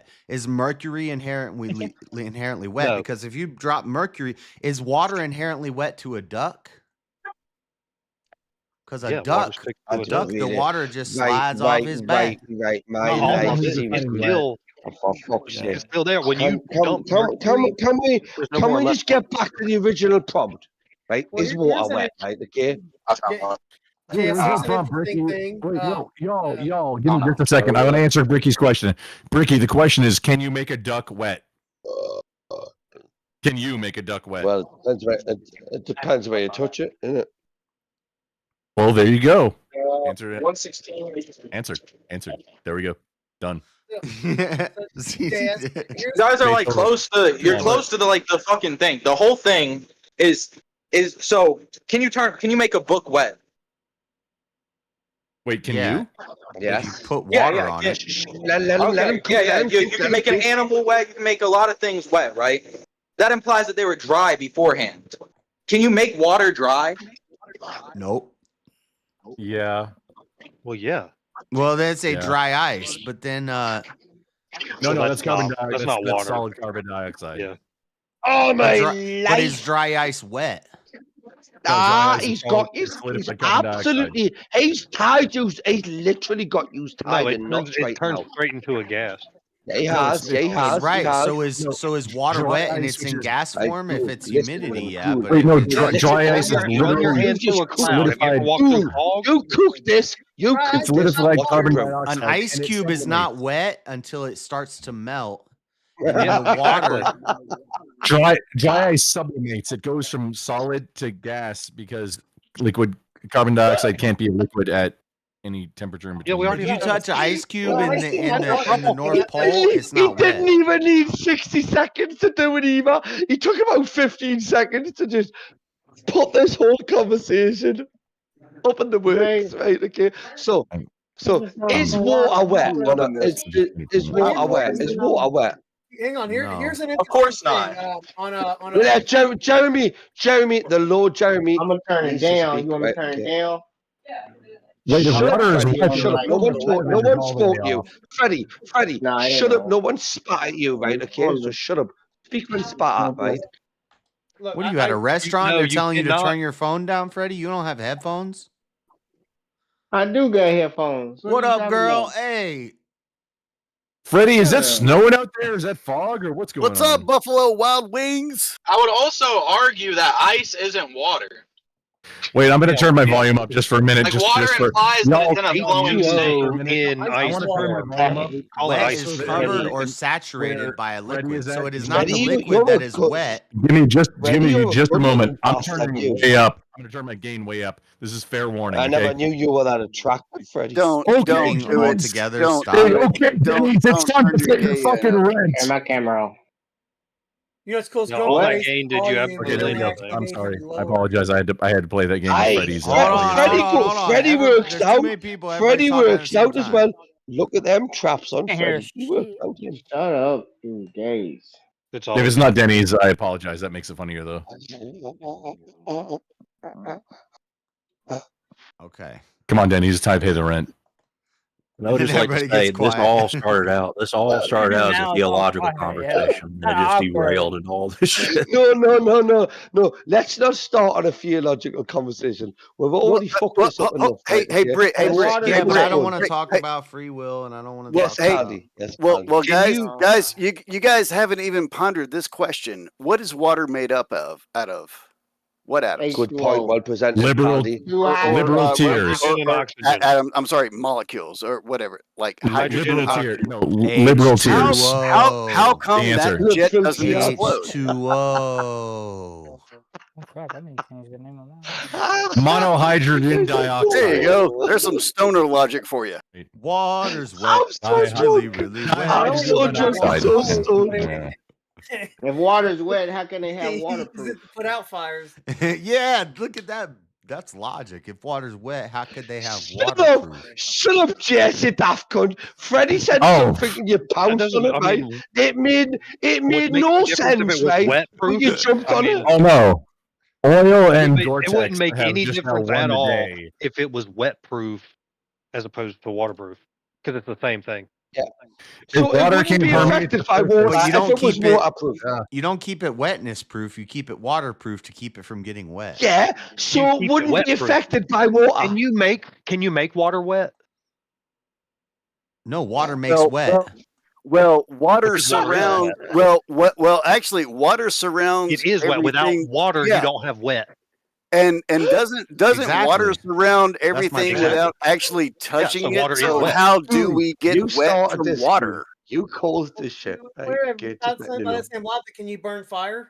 wet? Is mercury inherently wet? No. Because if you drop mercury, is water inherently wet to a duck? Because Yeah, water's fixed to a duck. the water just Right, slides right, off his right, back. right, Not mate. all Hey, water is It's seriously, wet. still, for fuck's sake. it's still there. When you dump Can mercury, there's no we more just get back to the original prompt? Right? Well, Is here's water an wet, right? Okay. Yeah, Hey, JS, there's no here's an prompt, interesting Bricky. thing. Wait, y'all, yeah. give me just a second. I'm gonna answer Bricky's question. Bricky, the question is, can you make a duck wet? Can you make a duck wet? Well, it depends where you touch it, innit? Well, there you go. Uh, Answer it. 116. Answered. There we go. Done. See, Jazz, he did. You guys are like close to close to the fucking thing. The whole thing is so can you make a book wet? Wait, can Yeah. you? Yes. You put water on it. Let him Okay, cook, yeah. let him You cook, can let make him an cook. animal wet. You can make a lot of things wet, right? That implies that they were dry beforehand. Can you make water dry? Nope. Yeah. Well, yeah. Well, that's a Yeah. dry ice, but then No, So that's carbon not- dioxide. that's not That's water. solid carbon dioxide. Yeah. Oh my but is life! dry ice wet? dry ice is He's solid- got you. it's solidified He's carbon dioxide. absolutely. He's tied you. He's literally got you tied No, in knots it right turns now. straight into a gas. Yeah, he No, has. it's- Yeah, he it's has. Right. He has. So is water dry wet and ice, it's which in is- gas Like, form? If dude, it's listen, humidity, dude, yeah. But Wait, if no, it's dry ice is You run your literally hand through a cloud. Have you ever solidified. walked through Dude, fog? you cook this. You Right. cook this. Solidified Watch carbon your room. dioxide. an ice and it cube is sublimates. not wet until it starts to melt, and Yeah, then the water. Dry ice sublimates. It goes from solid to gas because liquid carbon dioxide can't be a liquid at any temperature in between. Yeah, we already If you touch an ice cube Well, in ice the cube in has the in the no- North Pole, it's He not wet. didn't even need 60 seconds to do it either. He took about 15 seconds to just put this whole conversation up in the works, right? Okay. So is water wet? Or not? Is water wet? Is water wet? Hang on. No. Here's an Of course interesting not. thing, on a Yeah, Jeremy, the Lord Jeremy. I'm gonna turn it needs to down. speak, You want me right? to turn it Okay. down? Wait, if Shut up, water is Freddie. wet, Shut up. No one spoke. No one spoke to you. Freddie, Nah, it ain't shut up. on. No one spat at you, right? Okay, so shut up. Speak when spat at, right? look, What are you at a restaurant? no, They're you telling you to cannot- turn your phone down, Freddie. You don't have headphones. I do got headphones. What are you up, talking girl? about? Hey. Freddie, is that Yeah. snowing out there? Is that fog or what's going What's on? up, Buffalo Wild Wings? I would also argue that ice isn't water. Wait, I'm gonna turn my volume up just for a minute. Like just, water just for implies that it's in a y'all, flowing you- state. in I ice want to turn my volume up. Call it Wet ice is for covered the or saturated where by a Freddie liquid, is so at. it is not the Freddie, liquid you're that a is good- wet. Give me just a good moment. I'm bastard, turning you. way up. I'm gonna turn my gain way up. This is fair warning. I never Okay. knew you were that attractive, Freddie. Don't Okay, don't Being do all it. together, Don't stop. Hey, do it. okay, Denny, it's don't time turn to your pay your gay, fucking rent. Turn my camera off. You know, it's cool. Now, all that gain did you absolutely Okay, nothing. I'm sorry. I apologize. I had to play that game. Aye, with Freddy's. Hold on, Freddie, hold on. Freddie works There's too out. many people. Everybody's Freddie talking at the works same out as time. well. Look at them traps on Can't hear Freddie. He works out. Yeah. Shut up, you gays. It's all If it's not Denny's, I apologize. That makes it funnier though. Okay. Come on, Denny's. It's time to pay the rent. And I would just like to Everybody say gets this quiet. all started out. This all started out as Now a it's theological all quiet, yeah. conversation. And it just Awkward. derailed into all this shit. No. Let's not start on a theological conversation. We've already fucked this up enough. Hey, right, Britt. Hey, Let's Britt. start Yeah, it but with I don't one. want to talk hey. about free will, and I don't want to Yes, talk about. Andy. Yes, Well, Andy. well, Can guys, you guys haven't even pondered this question. What is water made up of? Out of what atoms? Good point. Well presented, Liberal- Andy. Liberal tears. Hydrogen and oxygen. Adam, I'm sorry, molecules or whatever. Like Hydrogen Liberal and tear. oxygen. No, liberal tears. How come The that answer. jet Liberal doesn't tears. explode? H2O. Oh crap! I need to change the name of that. Monohydrogen dioxide. There you go. There's some stoner logic for you. Water's wet. I'm so It's really, drunk. really I'm wet. so drunk. I'm so stoned. Yeah. If water's wet, how can they have He waterproof? put out fires. Yeah, look at that. That's logic. If water's wet, how could they have Shut up, waterproof? shut up, Jess, you daft cunt. Freddie said Oh. something and you pounced on it, right? It made would no make a difference if sense, it was right? wet But proof. you jumped I on mean, it. Oh no. Oil and It Gore-Tex wouldn't make have any just now difference won at the all day. if it was wet proof as opposed to waterproof, because it's the same thing. So If it water wouldn't can be permeate affected the by surface- water But you if don't it was keep it- waterproof. You don't keep it wetness proof. You keep it waterproof to keep it from getting wet. Yeah, so You it keep it wouldn't be wet-proof. affected by water. Can you make water wet? No, water makes wet. Well, water Because water is surrounds. wet. Well, actually, water surrounds. It is wet. Without everything- water, yeah. you don't have wet. And doesn't water Exactly. surround my everything point. without actually touching water it? is So wet. how do Dude, we get you wet started from this, water? You caused this shit. Right? Where, Okay, by just let you that know. same logic, can you burn fire?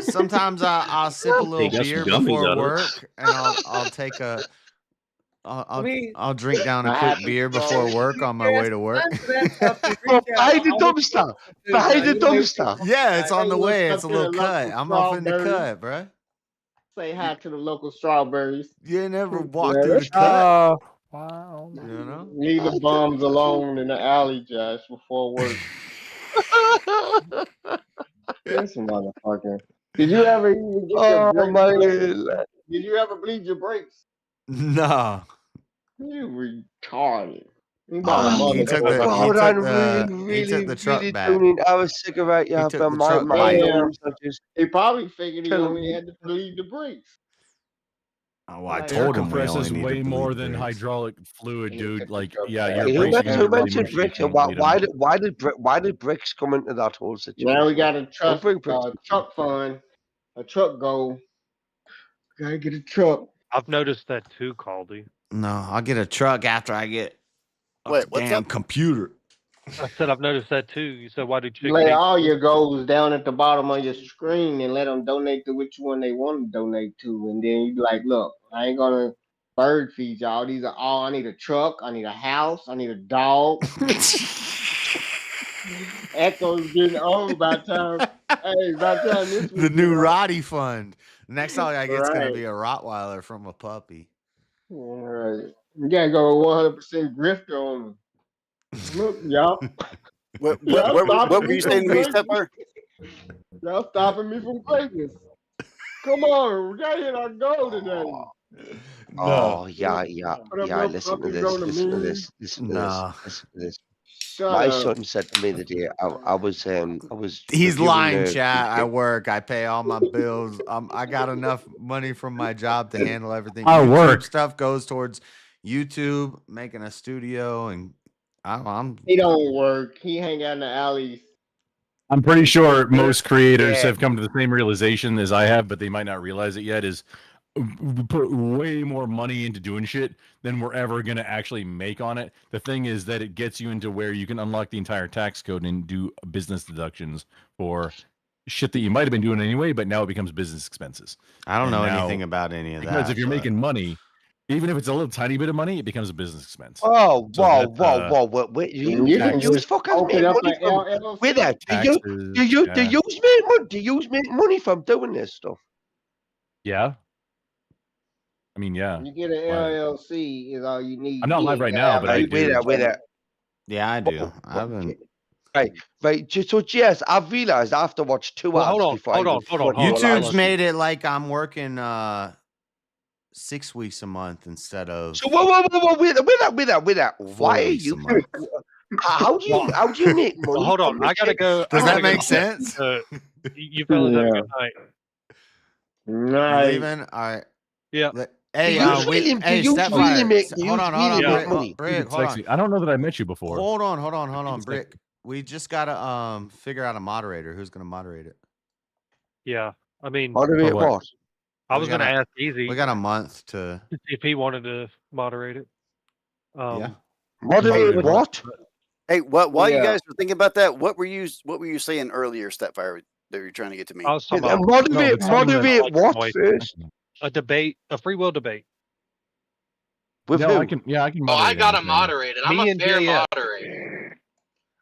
sometimes I'll sip a little got some beer gummies before out of it. work, and I'll take a I'll drink down a I quick happen beer to before work on my way to work. Bro, behind the dumpster. Behind the dumpster. Yeah, it's on the Hey, what's way. up It's a to the little cut. local I'm off in the strawberries? cut, bruh. Say hi to the local strawberries. You ain't never Yeah, walked through the cut. Oh, wow. You know? Leave the bums alone in the alley, Josh, before work. This motherfucker. Did you ever even get your Oh brakes my bleed? God. Did you ever bleed your brakes? No. You retarded. You about a Oh, He took motherfucker. hold on, really, he took really, the truck really back. tuning. I was cigarette, He yeah, took but the my truck my bite. Damn. lungs are just He probably figured he killing only me. had to bleed the brakes. Oh, well, I Like, Air told him we compresses only need way to more bleed than brakes. hydraulic fluid, he dude. took the Like, truck yeah, back. your Hey, brakes are who gonna really mentioned mush you. bricks? You can't bleed Why 'em. did bricks come into that whole situation? Now we got a Don't bring bricks. truck fund, a truck goal. Gotta get a truck. I've noticed that too, Caldy. No, I'll get a truck after I get a Wait, what's damn up? computer. I said I've noticed that too. You said why do chicks Lay hate all your goals down at the bottom of your screen and let them donate to which one they want to donate to. And then you be like, look, I ain't gonna bird feed y'all. These are all I need: a truck, I need a house, I need a dog. Echo's getting old by the time. Hey, by the time this The one new get Roddy fund. Next all I get's gonna right. be a Rottweiler from a puppy. All right. You gotta go 100% grifter on them. Look, y'all. What Y'all what stopping were me you from saying to me, greatness. Stepper? Y'all stopping me from greatness. Come on, we gotta hit our goal today. No. Oh yeah, yeah, Put up yeah. no Listen to puppies this. on the Listen to meme. this. Listen to this. No. Listen to this. Shut My up. son said to me the day I was He's reviewing lying, the chat. I weekend. work. I pay all my bills. I got enough money from my job to handle everything. I YouTube work. stuff goes towards YouTube, making a studio, and I'm He don't work. He hang out in the alleys. I'm pretty sure most creators Yeah. have come to the same realization as I have, but they might not realize it yet. Is we put way more money into doing shit than we're ever going to actually make on it. The thing is that it gets you into where you can unlock the entire tax code and do business deductions for shit that you might have been doing anyway, but now it becomes business expenses. I don't And know now- anything about any of Because that. if you're but- making money, even if it's a little tiny bit of money, it becomes a business expense. Oh, So whoa, that's, whoa, whoa! Wait, You you can use just fuckers open make up money an from? LLC. Wait there. taxes. Do you make money? Do you make money from doing this stuff? Yeah. I mean, yeah. You get an LLC is all you need. I'm not You live ain't right gotta now, have but a I Wait do. there, wait there. Yeah, I do. I haven't. Right. So, yes, I've realized I have to watch 2 Well, hours hold on, before hold I on, even hold on, front hold on. YouTube's made it like I'm working 6 weeks a month instead of So, whoa, wait there. 4 Why are weeks a you? month. How do you make money? Well, hold on. from I this gotta shit? go. Does I that gotta go make to- sense? You fellas have a Yeah. good night. You Nice. leaving? All right. Yeah. Hey, Do you really Stepfire. make Hold on, make Brick. money? Brick, hold on. Sexy. I don't know that I met you before. Hold on, Sexy. Brick. We just gotta figure out a moderator. Who's gonna moderate it? Yeah. I mean, Moderate what? what? I We was gonna gotta- ask Easy We got a month to. to see if he wanted to moderate it. Yeah. Moderate what? Hey, while you Yeah. guys were thinking about that, what were you saying earlier, Stepfire, that you're trying to get to me? I was talking Yeah, about moderate what voice. first? A debate, a free will debate. With No, who? I can. Yeah, I can. Oh, I Moderate gotta anything. moderate it. I'm Me a and fair JF. moderator.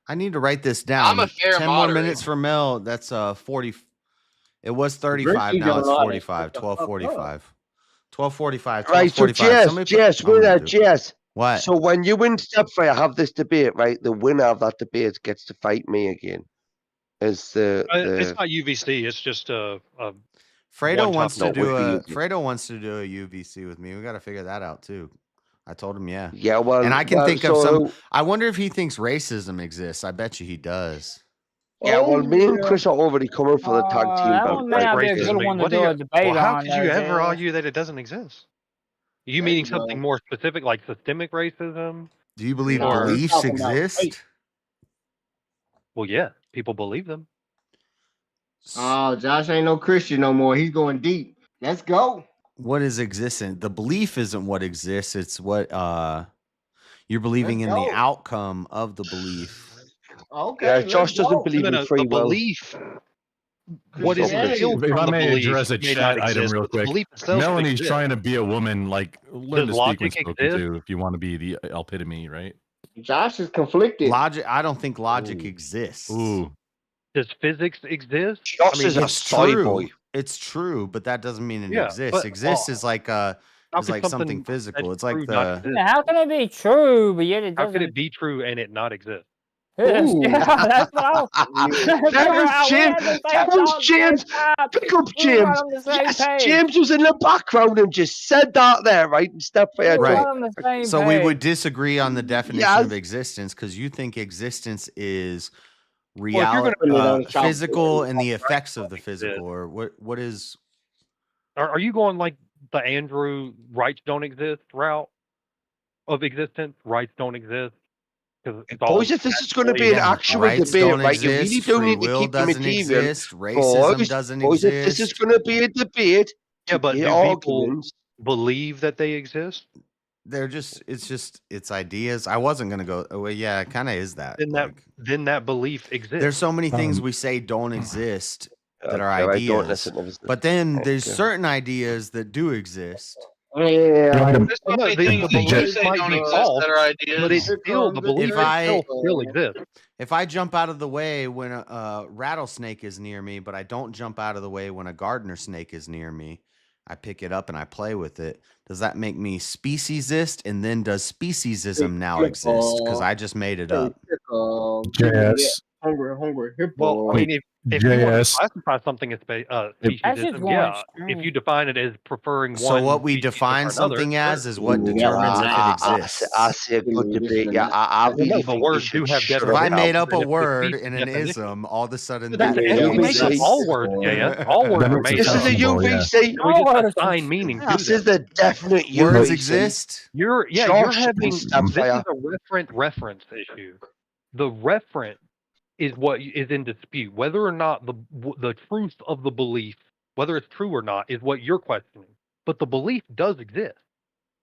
I need to write this down. I'm a fair 10 more moderator. minutes for Mel. That's 40. It was 35. Ricky Now don't it's know how to 45. shut the fuck 12:45. 12:45. Right, so 12:45. Jess, wait there, Jess. What? So when you and Stepfire have this debate, right, the winner of that debate gets to fight me again. As the It's not UVC. It's just Fredo one wants to topic. do No, a with you. Fredo wants to do a UVC with me. We got to figure that out too. I told him, yeah. Yeah, well, And I can well, think of so some. I wonder if he thinks racism exists. I bet you he does. Yeah, well, me and Chris are already coming for the tag team That belt. one may not be a good racism. one to What do do you- a debate how on. could you though, ever Jay. argue that it doesn't exist? You There meaning you go. something more specific, like systemic racism? Do you believe No, he's beliefs talking about exist? hate. Well, yeah, people believe them. Oh, Josh ain't no Christian no more. He's going deep. Let's go. What is existent? The belief isn't what exists. It's what you're believing Let's in the go. outcome of the belief. Okay. Yeah, let's Josh doesn't go. believe in free the will. belief. what is Christianity- instilled If from I the may belief address a may chat not item exist, real but the quick. belief itself Melanie's exists. trying to be a woman. Like, learn Does to speak when logic spoken exist? to if you want to be the epitome, right? Josh is conflicted. Logic. I don't think logic Ooh. exists. Ooh. Does physics exist? Josh is a it's soy true. boy. It's true, but that doesn't mean it Yeah, exists. but, Exists is like how is could like something something physical. that's It's like true not the exist? Yeah, how can it be true, but yet it How doesn't? could it be true and it not exist? Yes, Ooh. yeah, that's what I was. There's James. There's James. Pick up James. On the same Yes, page. James was in the background and just said that there, right? And step for your Right. On the same So we would page. disagree on the definition Yes. of existence because you think existence is Well, if you're reality, Put it on the chalkboard. physical, and the effects of the physical, or what is? Are you going like the Andrew rights don't exist route of existence? Rights don't exist. Boys, if this is going to be an actual Rights debate, don't right, you really exist. do Free need to will keep the doesn't material. exist. Racism doesn't Boys, if this is exist. going to be a debate, Yeah, but the do people arguments. believe that they exist? They're just. It's ideas. I wasn't gonna go. Oh, well, yeah, it kind of is that. Then that belief exists. There's so many things we say don't exist that are Okay, I don't ideas, listen to this. but then there's Okay. certain ideas that do exist. Yeah. There's so many things that you belief say might don't be exist false, that are ideas. but it's still the belief itself still exists. If I jump out of the way when a rattlesnake is near me, but I don't jump out of the way when a gardener snake is near me, I pick it up and I play with it. Does that make me speciesist? And then does speciesism now exist? Because I just made it up. JS. Hungry hippo. Well, I mean, if you want to JS. classify something as speciesism, yeah. If you define it as preferring one, So what we species define over another, something as sure. is what determines if it exists. I see a good debate. Yeah, I really No, think but you words should do have shut If up I now. made up a If the word species in an definition- ism, all of a sudden But that's that it. We make up UVC. all words, yeah. All words are made This up. is a UVC. And we just assign meaning to This them. is the definite words UVC. exist. You're Josh having and this is Sapphire. a reference issue. The reference is what is in dispute. Whether or not the truth of the belief, whether it's true or not, is what you're questioning. But the belief does exist.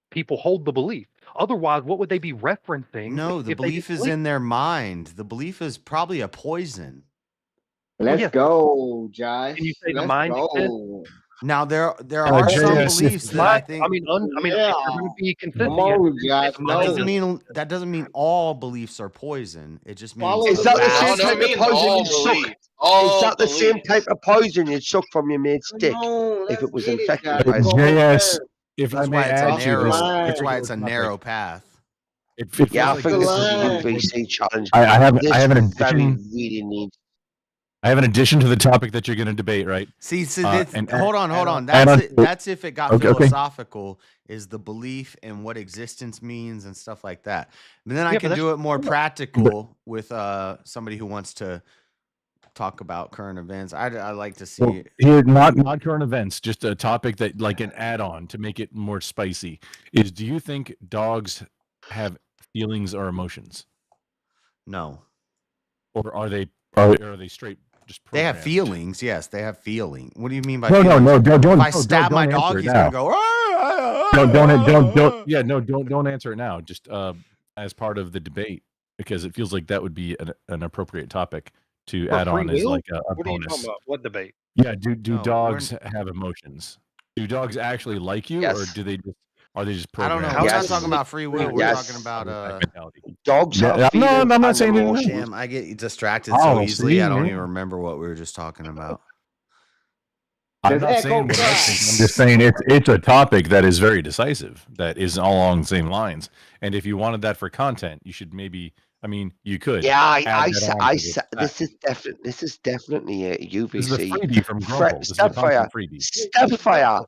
People hold the belief. Otherwise, what would they be referencing? No, the if they belief didn't is believe? in their mind. The belief is probably a poison. Let's yeah. go, Josh. Can you say the Let's mind go. exists? Now there are some JS, beliefs that I think. I mean, if you're going to be consistent, Come on, Josh. That doesn't mean all beliefs are poison. It just means Follow Is the that the facts. same No, type means of poison all you'd suck? belief. All Is that the same belief. type of poison you'd suck from your mate's dick if it was infected by it? JS, if I that's may why it's a add to narrow. this, That's why it's a topic. narrow path. It feels Yeah, I like think this is a line. UVC challenge. I have This an very addition. really needs. I have an addition to the topic that you're going to debate, right? See, and hold on. add on to- That's if it got Okay, okay. philosophical, is the belief and what existence means and stuff like that. But then I Yeah, can but do it more practical with somebody who wants to talk about current events. I like to see. Well, here, not current events, just a topic that like an add-on to make it more spicy. Is do you think dogs have feelings or emotions, No, or are they straight just? they have programmed? feelings. Yes, they have feeling. What do you mean by No, feelings? don't. If I stab my dog, he's gonna go. Don't answer it now. Just as part of the debate, because it feels like that would be an appropriate topic to For add free on as will? like a What are you talking bonus. about? What debate? Yeah, do No, dogs have emotions? Do dogs actually like you, or Yes. do they just are they just I don't programmed? know. We're not Yes. talking about free will. We're Yes. talking about Dogs Yeah, have no, feelings I'm not and saying anything. emotions. Damn, I get distracted so Oh, easily. see, I don't man. even remember what we were just talking about. I'm Does not Echo saying what I cry? think. I'm just saying it's a topic that is very decisive. That is all along the same lines. And if you wanted that for content, you should maybe. I mean, you could. Yeah, add that on to the this is definitely a UVC. This is a freebie from Grumple. This is a Stepfire, content freebie. Stepfire,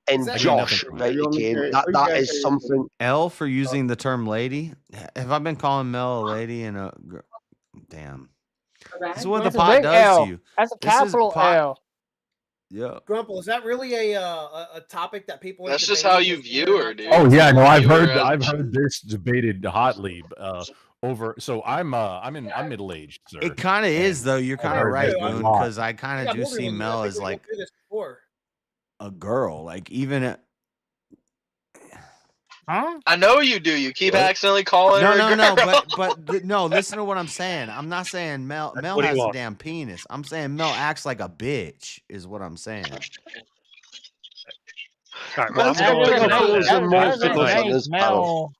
and Is that- Josh, I get right nothing from again. you. That is something. L for using the term lady. Have I been calling Mel a lady and a damn? This is what That's the a pot big does L. to you. That's a This is capital pot- L. Yeah. Grumple, is that really a topic that people? That's ain't just debating? how you view her, dude. Oh yeah, no, I've View her heard as- this debated hotly over. So I'm middle aged, sir. It kind of is though. You're kind of heard right, that a Boone, lot. because I kind of do see Mel as like this before. a girl. Like even Huh? I know you do. You keep accidentally calling her. No, a girl. no. Listen to what I'm saying. I'm not saying Mel what he has a wants. damn penis. I'm saying Mel acts like a bitch. Is what I'm saying. All right, well, Mel's I'm got going bigger to balls than most doesn't of us on make this panel.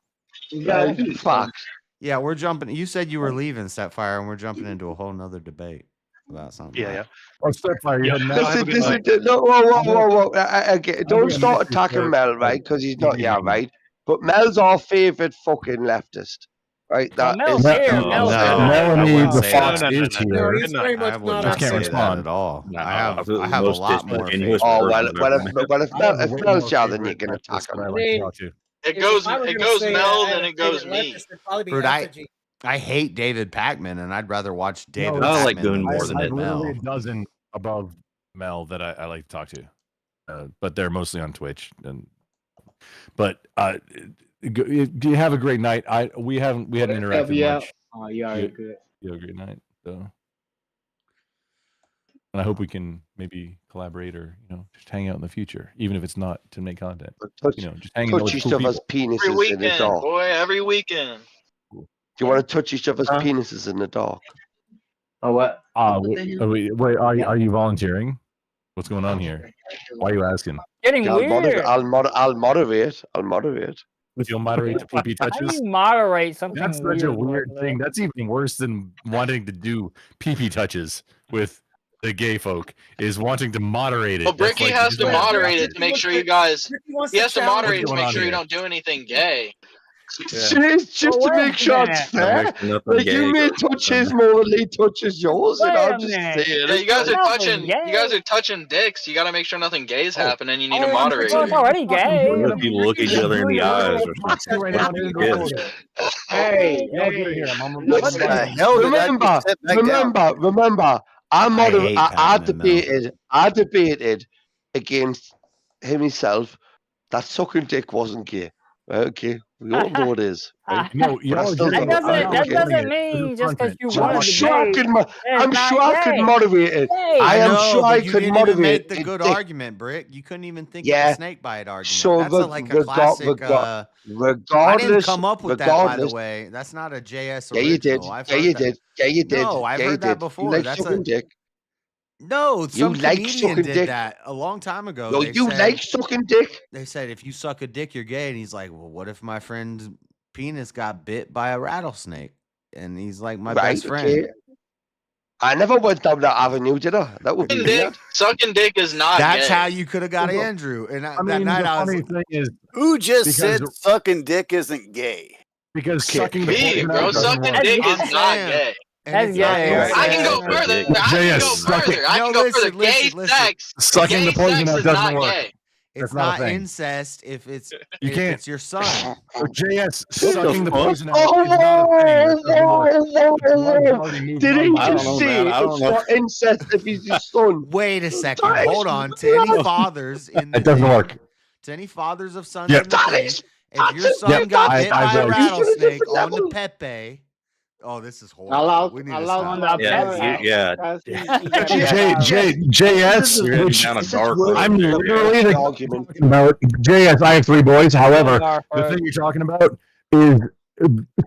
Mel. Fuck. Yeah, we're jumping. You said you were leaving Sapphire, and we're jumping into a whole nother debate about something. Yeah, right? yeah. Oh, Starfire, you heading out? Have a good night. No, whoa. Okay, don't be a start mystery attacking sir. Mel, right? Because he's not Maybe here, not. right? But Mel's our favorite fucking leftist, right? So That Mel's is here. No, Mel's no, here. I Melanie wouldn't the say Fox that. is No, here. he's very much I would not not Just can't say respond. that at all. No, I feel have a most lot more disingenuous faith. Oh person well, I've ever met. if way Mel's more here, then you favorite can attack leftist that I him. like to mean, talk to. It If goes I were gonna Mel, say I then had a it goes favorite me. leftist, it'd probably be Fruit, effigy. I hate David Pacman, and I'd rather watch David No, I like Pacman Goon than more listen than to it. literally Mel. a dozen above Mel that I like to talk to, but they're mostly on Twitch. But do you have a great night? We hadn't interacted much. Oh, you already good. You have a great night. So, and I hope we can maybe collaborate or just hang out in the future, even if it's not to make content. Touch, Just hanging out touch with each cool of us people. Every penises in the weekend, dark. boy. Every weekend. Do you want to touch each other's Huh? penises in the dark? Oh, what? Wait, are you volunteering? What's going on here? Why are you asking? Getting Yeah, weird. I'll moderate. I'll moderate. If you'll moderate the PP How do touches. you moderate something That's weird? such a weird like thing. that? That's even worse than wanting to do PP touches with the gay folk. Is wanting to moderate it. Well, That's Bricky like has to doing moderate it. it to make sure you guys. He has to moderate it to going make on sure you here? don't do anything gay. Just Well, to wait a make sure it's minute. fair. Nothing Like gay you may goes touch on. his more than he touches yours, and Wait I'm a just minute. saying. Yeah, you guys are Nothing touching. gay. You guys are touching dicks. You got to make sure nothing gay is happening. You need to I'm moderate Well, it's it. already gay. What if you look each other in the eyes or something? Right now, Hey, Y'all get here. What the hell did that Remember, get set back down? remember. I hate I Pacman, Mel. debated against himself that sucking dick wasn't gay. Right, okay, we all know it is. Right? No, But I y'all still just don't know. That Okay. doesn't mean just because you I'm wanted to sure I gay, could. it's I'm not sure I could gay. moderate it. Hey. I am know, sure I but you could didn't even moderate make the it. good Dick. argument, Brick. You couldn't even think of Yeah. the snake bite argument. So That's like a classic. I didn't regardless, come up with that, by the way. That's not a JS Yeah, you did. original. I've Yeah, heard you that. did. Yeah, you did. No, I've Yeah, you heard that did. before. You like That's sucking dick. No, some like comedian sucking did dick. that a long time ago. No, They you said, like sucking dick. They said if you suck a dick, you're gay. And he's like, well, what if my friend's penis got bit by a rattlesnake? And he's like, my Right, best friend. okay. I never went down that avenue, did I? That would be weird. Sucking dick is not That's gay. how you could have got Andrew. And that the night I was funny thing is, Who just said because- sucking dick isn't gay? because Okay. sucking the Me, poison bro. out doesn't Sucking work. dick I'm is not saying- gay. and it's That's not gay, incest. I can go Yeah. further. Dick. I can JS, go suck further. it. I No, can go listen, further. Gay listen. sex. Sucking Gay the poison sex out is doesn't not work. gay. It's That's not a not thing. incest if it's You if can't. it's your son. JS the sucking the fuck? poison out is not a thing. That doesn't work. The blood's already moved Did on he by I don't just know, say man. I don't it's know. not incest if he's your son? Wait a second. That Hold is on. To any blood. fathers in the It doesn't work. To any fathers of sons Yep. in the That thing, is if your son Yep, got I- bit I by a vote. rattlesnake You're on the devil. Pepe. Oh, this is I horrible. lost. We need I to lost stop. my Yeah, blood. yeah. Guys, he J- got JS, You're heading which down a This is dark worse road. I'm than literally the the argument. talking about JS. I have 3 boys. However, Dark the road. thing you're talking about is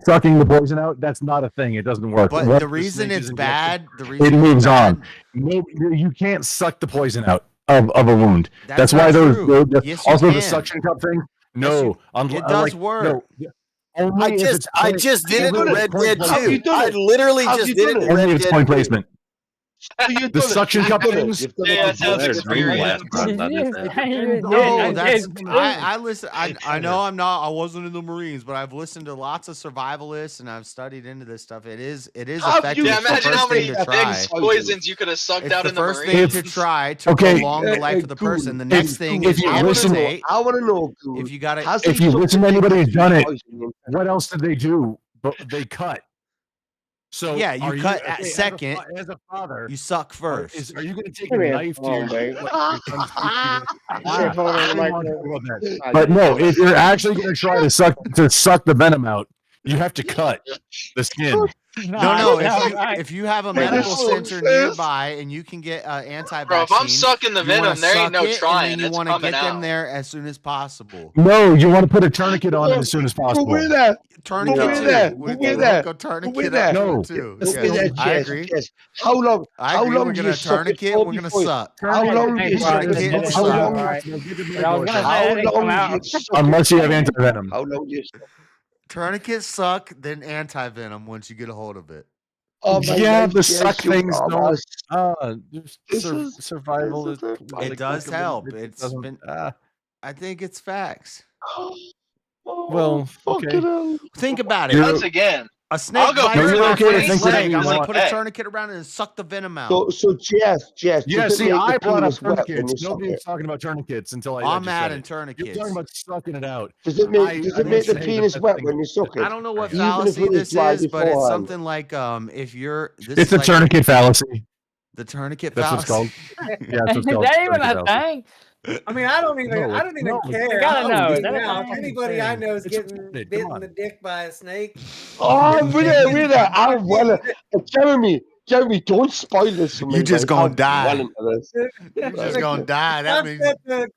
sucking the poison out. That's not a thing. It doesn't work. But Once the reason snake it's is injected, bad, the reason it it's moves bad, on. No, you can't suck the poison out of a wound. That's why not those. true. the- Yes, you also, the can. suction cup thing. Yes, No, it does work. No, only I if just it's I point- just did it only in if it's Red point Dead placement. Have you 2. done I it? literally Have just you did done it in it? Only Red if it's Dead point 2. placement. You've The done it. suction You've cup done it. things. You've done Yeah, it. that sounds There's experience. dream last time. I did that. No, that's I listen. I know I'm not. I wasn't in the Marines, but I've listened to lots of survivalists and I've studied into this stuff. It is Have effective. you- Yeah, It's the imagine first how many thing to try. things, poisons you could have sucked It's out the in the first Marines. thing to try to Okay, prolong the life of the person. The Goon, next thing is you I wanna listen- know. amputate. I want to know. Goon, If you got it, has If he you sucked listen a to dick anybody with who's done it, poison in? what else did they do? But they cut. So Yeah, you are cut okay, at as a second. As a father, you suck first. are you going to take Come a here, knife to come on, your babe. your son's teeth? Put your phone on the microphone. But no, if you're actually going to try to suck the venom out, you have to cut the skin. No. Right. If you have a Hey, this medical sucks, center man. nearby and you can get anti-vaccine, Bro, if I'm sucking the you wanna venom, there ain't suck no it, trying. and then you It's want to coming get them out. there as soon as possible. No, you want to put a tourniquet on it as soon as But possible. we're there. Tourniquet But we're too. there. We But we're can there. hook a But we're tourniquet there. up to No. it too. But Yes, we're there, I Jess. agree. Jess. How long? I How agree. long We're do gonna you suck it tourniquet. for We're gonna before? suck. How long do you Tourniquet suck Tourniquet it and for? suck. How long? Right. But I was gonna say How it didn't come long do out. you suck Unless it you have for? anti-venom. How long do you suck? Tourniquet suck, then anti-venom once you get a hold of it. Oh my Yeah, God, the Jess, suck you things are don't. us. Just This is survival. this is it. It does help. It's doesn't. been. I think it's facts. Well, fucking okay. hell. Think about it. You're- Once again, A snake I'll go bites you're my okay to friend's think whatever leg. you I'm gonna want. put a Hey. tourniquet around it and suck the venom out. So Jess, Yeah, does it see, make I the brought up penis wet when you tourniquets. suck Nobody it? was talking about tourniquets until I I'm just said adding it. You're tourniquets. talking about sucking it out. Does it make I the didn't say penis that wet thing- when you suck it? I don't know what Even if fallacy it was this dry is, but it's beforehand. something like if you're. This It's is a like tourniquet fallacy. the tourniquet That's what's fallacy. called. Yeah, that's Is what's called. that even tourniquet a fallacy. thing? I mean, I don't even No, care. gotta I'll know, is speak that a now. thing? Anybody I know is It's getting stupid, bit come in on. the dick by a snake. Oh, we're there. I'm well. Jeremy, don't spoil this for me. You just mate. gonna I'm die. well into this. You're just Right. gonna die. That means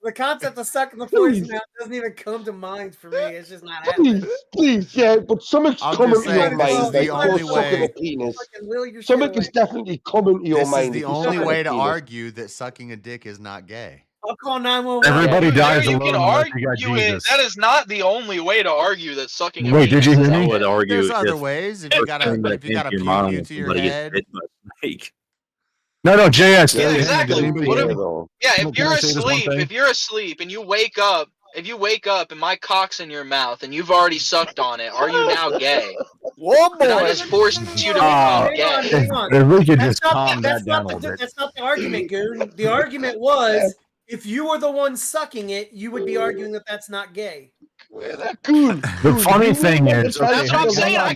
The concept of sucking the poison out doesn't even come to mind for me. It's just not Please, happening. please, yeah, but something's I'm coming just to your saying, this is mind. the Like only you're sucking way. a penis. Fucking will your shit Something away. is definitely coming to your This is mind. the if you're only sucking way a to penis. argue that sucking a dick is not gay. I'll call 911. Everybody Dude, dies you alone can unless you got argue it. Jesus. That is not the only way to argue that sucking a Wait, did penis you is hear not me? I would gay. argue There's other if ways. If the you first got thing a that came pew to your mind pew was to your somebody gets head. bit by a snake. No, JS. Yeah, hang on, did exactly. anybody What hear if- me? though. Yeah, Can if I you're say this one asleep, thing? if you're asleep and you wake up, and my cock's in your mouth and you've already sucked on it, are you now gay? Whoa, Did I boy. just force you to Ah, become gay? If, if we could That's just not, calm that's that down not a little bit. that's not the argument, Goon. The argument was if you were the one sucking it, you would be arguing that that's not gay. Cool. The funny thing is, okay, That's what I'm saying. I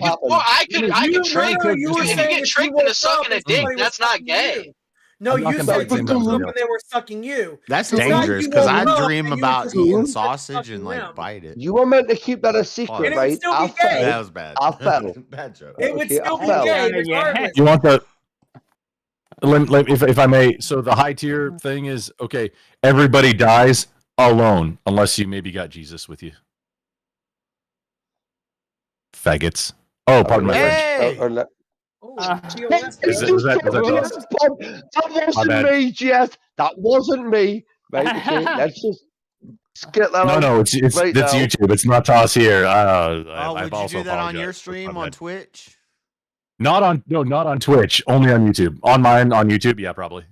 could trick could you just were if you saying get if tricked woke into up sucking a and dick, somebody was that's not sucking gay. you. No, I'm not you gonna said say you that, woke up no. and they were sucking you. That's So now dangerous you because woke I up dream and you about just eating started sausage and sucking like them. bite it. You were meant to keep that a secret, And it would right? still be I gay. fell. That was bad. I fell. Bad joke. It would Okay, still I be fell. gay Yeah. regardless. You want the if I may, so the high tier thing is okay, everybody dies alone unless you maybe got Jesus with you. Faggots. Oh, pardon my French. Hey! Was that That wasn't bad. me, Jess. That wasn't me. Right, okay, let's just get that No, out no, it's right that's now. YouTube. It's not Toss here. Oh, I've would you also do that on apologized. your That's stream my on bad. Twitch? Not on Twitch. Only on YouTube. On mine on YouTube, yeah, probably.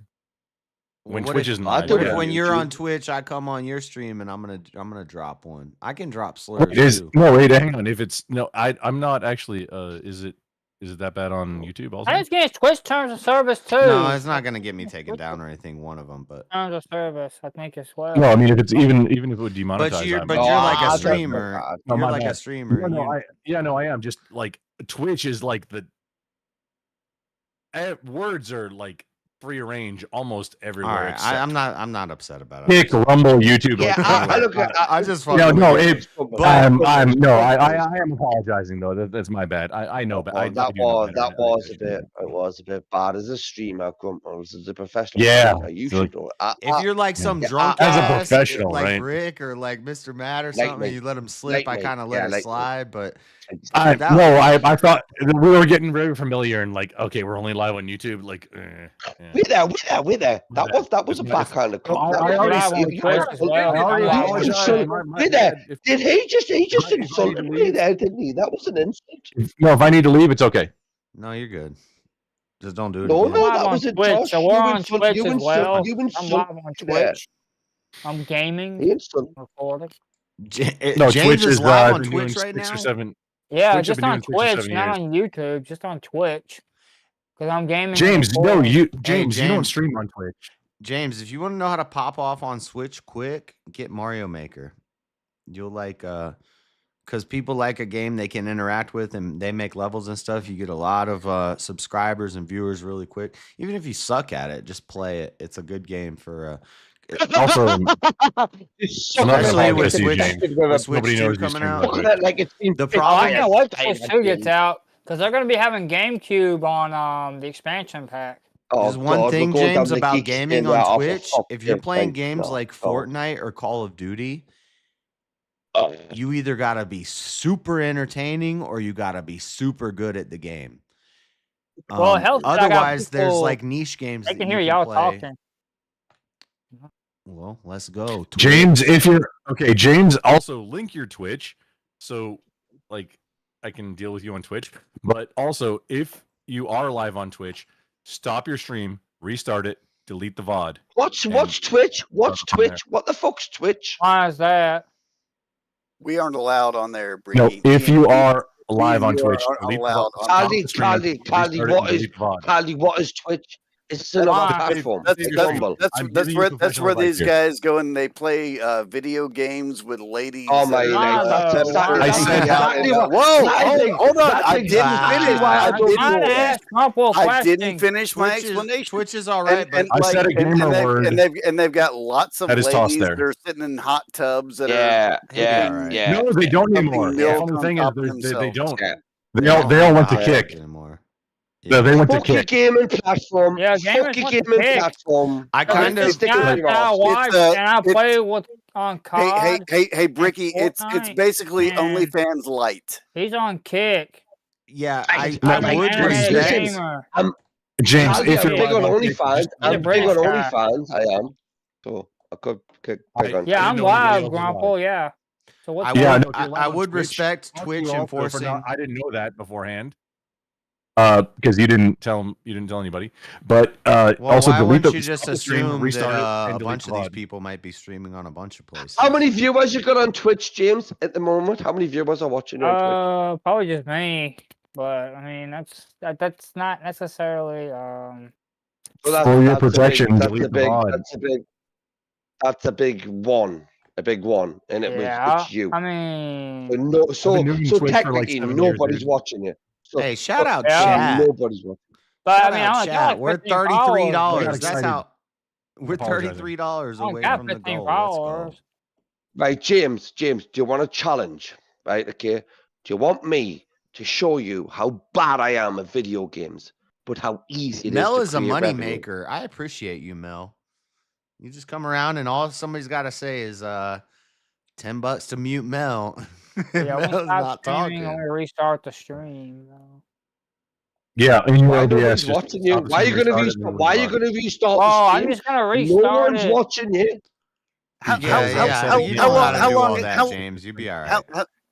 When What Twitch if- is not. What yeah. if when you're on Twitch, I come on your stream and I'm gonna drop one? I can drop slurs Wait, is too. no wait, hang on. If it's no, I'm not actually. Is it that bad on YouTube also? I just get Twitch terms of service too. No, it's not gonna get me taken down or anything. One of them, but Terms of service, I think as well. No, I mean if it's even if it would demonetize. but you're I'm- like a that's streamer. bad. No, You're my like a bad. streamer. No, You- I am just like Twitch is like the words are like free range almost All everywhere. right, except I'm not upset about it. Kick, Rumble, YouTube. Yeah, like, I look at. I just no, fucking no, with you. it, But- I am apologizing though. That's my bad. I know, but I that do know was better. that was a bit bad as a streamer. As a professional, Yeah, streamer, you so- should know. If you're like some Yeah, drunk as a ass, professional, like right? Rick or like Mr. Matt or Like something, me. you let him slip. Like I me. kind of let Yeah, it like me. slide, but I that- thought we were getting very familiar and like, okay, we're only live on YouTube. Like, yeah. We're there. That was a backhand. I already apologized. We're there. Did he just insulted me there? Didn't he? That was an insult. No, if I need to leave, it's okay. no, you're good. Just don't do it. No, again. no, I'm that live was on a Twitch, Josh. so we're You on insult- Twitch you as insult- well. you I'm insult live on me there. Twitch. I'm gaming. He insult- Recording. No, James Twitch is is live on been doing Twitch right 6 or now. 7. Yeah, Twitch just have been on doing 6 or Twitch, 7 not years. on YouTube, just on Twitch. Because I'm gaming. and James, no, recording. you James. don't stream on Twitch. James, if you want to know how to pop off on Switch quick, get Mario Maker. You'll like because people like a game they can interact with and they make levels and stuff. You get a lot of subscribers and viewers really quick. Even if you suck at it, just play it. It's a good game for Also, especially with Switch, James. with Switch Nobody 2 knows you coming stream out. on Twitch. like it's been The Oh, I problem, can't wait till Switch 2 gets out. Because they're going to be having GameCube on the expansion pack. Oh, There's one God, thing, we're going James, down the about geek gaming spin right on off the Twitch. top If you're tip, playing right? games No, like no. Fortnite or Call of Duty, Oh, you either gotta be super entertaining or you gotta be super good at the game. Well, hell, I got Otherwise, there's people- like niche games I that can you hear can y'all play. talking. Well, let's go. Twitch. James, if you're okay, James, also link your Twitch so like I can deal with you on Twitch. But also, if you are live on Twitch, stop your stream, restart it, delete the VOD. Watch Twitch. Watch from there. Twitch. What the fuck's Twitch? Why is that? We aren't allowed on there, No, Bricky. if Me you and are me live and on you Twitch, aren't delete the allowed VOD, on stop Carly, the stream, Carly, Carly, restart it, what and is delete the VOD. Carly? What is Twitch? It's another Why? platform. That's Save your that's stream. Rumble. I'm that's giving you where professional advice these here. guys go and they play video games with ladies. Oh my that are, God, that's no, exactly, I that's said exactly that. what. Whoa, that is hold on! that's I didn't exactly finish. why I I'm don't trying know to that. ask Trump a I question. didn't finish my Twitch explanation. is all right, but I said a gamer word. And they've got lots of That is tossed ladies there. that are sitting in hot tubs that Yeah, are yeah, all right. yeah. No, they don't pumping anymore. The milk funny on thing is, top of they themselves. don't. Yeah. They all went to hot kick. tubs anymore. No, they went to Fuck your kick. gaming platform. Yeah, Fuck gamers your want to gaming kick. platform. I So kind there's of this stick guy with that I your watch and I play with on COD. Hey, Bricky, it's Fortnite, basically and OnlyFans light. he's on Kick. yeah, I I I'm an would animated respect. gamer. James, Carly, if I'm you're big live on on Kick, OnlyFans. just He's a I'm big British on guy. OnlyFans. I am. So I could big on. Yeah, I I'm didn't know anybody live, else was Grumple. live. Yeah. So what's I Yeah, would, no, if you're live I on would Twitch, respect fuck Twitch you also for enforcing. not- I didn't know that beforehand. Because you didn't tell anybody. But Well, also why delete wouldn't the you just stop the stream, assume that restart it, and a delete bunch the of these VOD. people might be streaming on a bunch of places? How many viewers you got on Twitch, James, at the moment? How many viewers are watching you on Twitch? Probably just me. But I mean, that's not necessarily So For your that's a big, protection, that's delete a the big, VOD. that's a big one, and it yeah. was it's you. I mean, So no, I've been doing so Twitch for like technically 7 years, nobody's dude. watching you. So Hey, shout out Yeah. chat. nobody's watching. but Shout I mean, out I only got chat. like We're 15 $33. I got That's excited. how we're Apologizing. $33 I only away got from the 15 goal. Let's go. followers. Right, James, do you want a challenge? Right, okay. Do you want me to show you how bad I am at video games, but how easy it Mel is is to a create money revenue? maker. I appreciate you, Mel. You just come around and all somebody's got to say is $10 to mute Mel. Yeah, Mel's we'll stop not streaming talking. when we restart the stream. Though. Yeah, in your Why OBS, nobody's just watching you? stop the Why are you stream, gonna restart it, and restart? delete Why are the you VOD. gonna restart Well, the I'm stream? just gonna No restart one's it. watching you. How You don't long? gotta How do long? all that, How James. You'll be all right.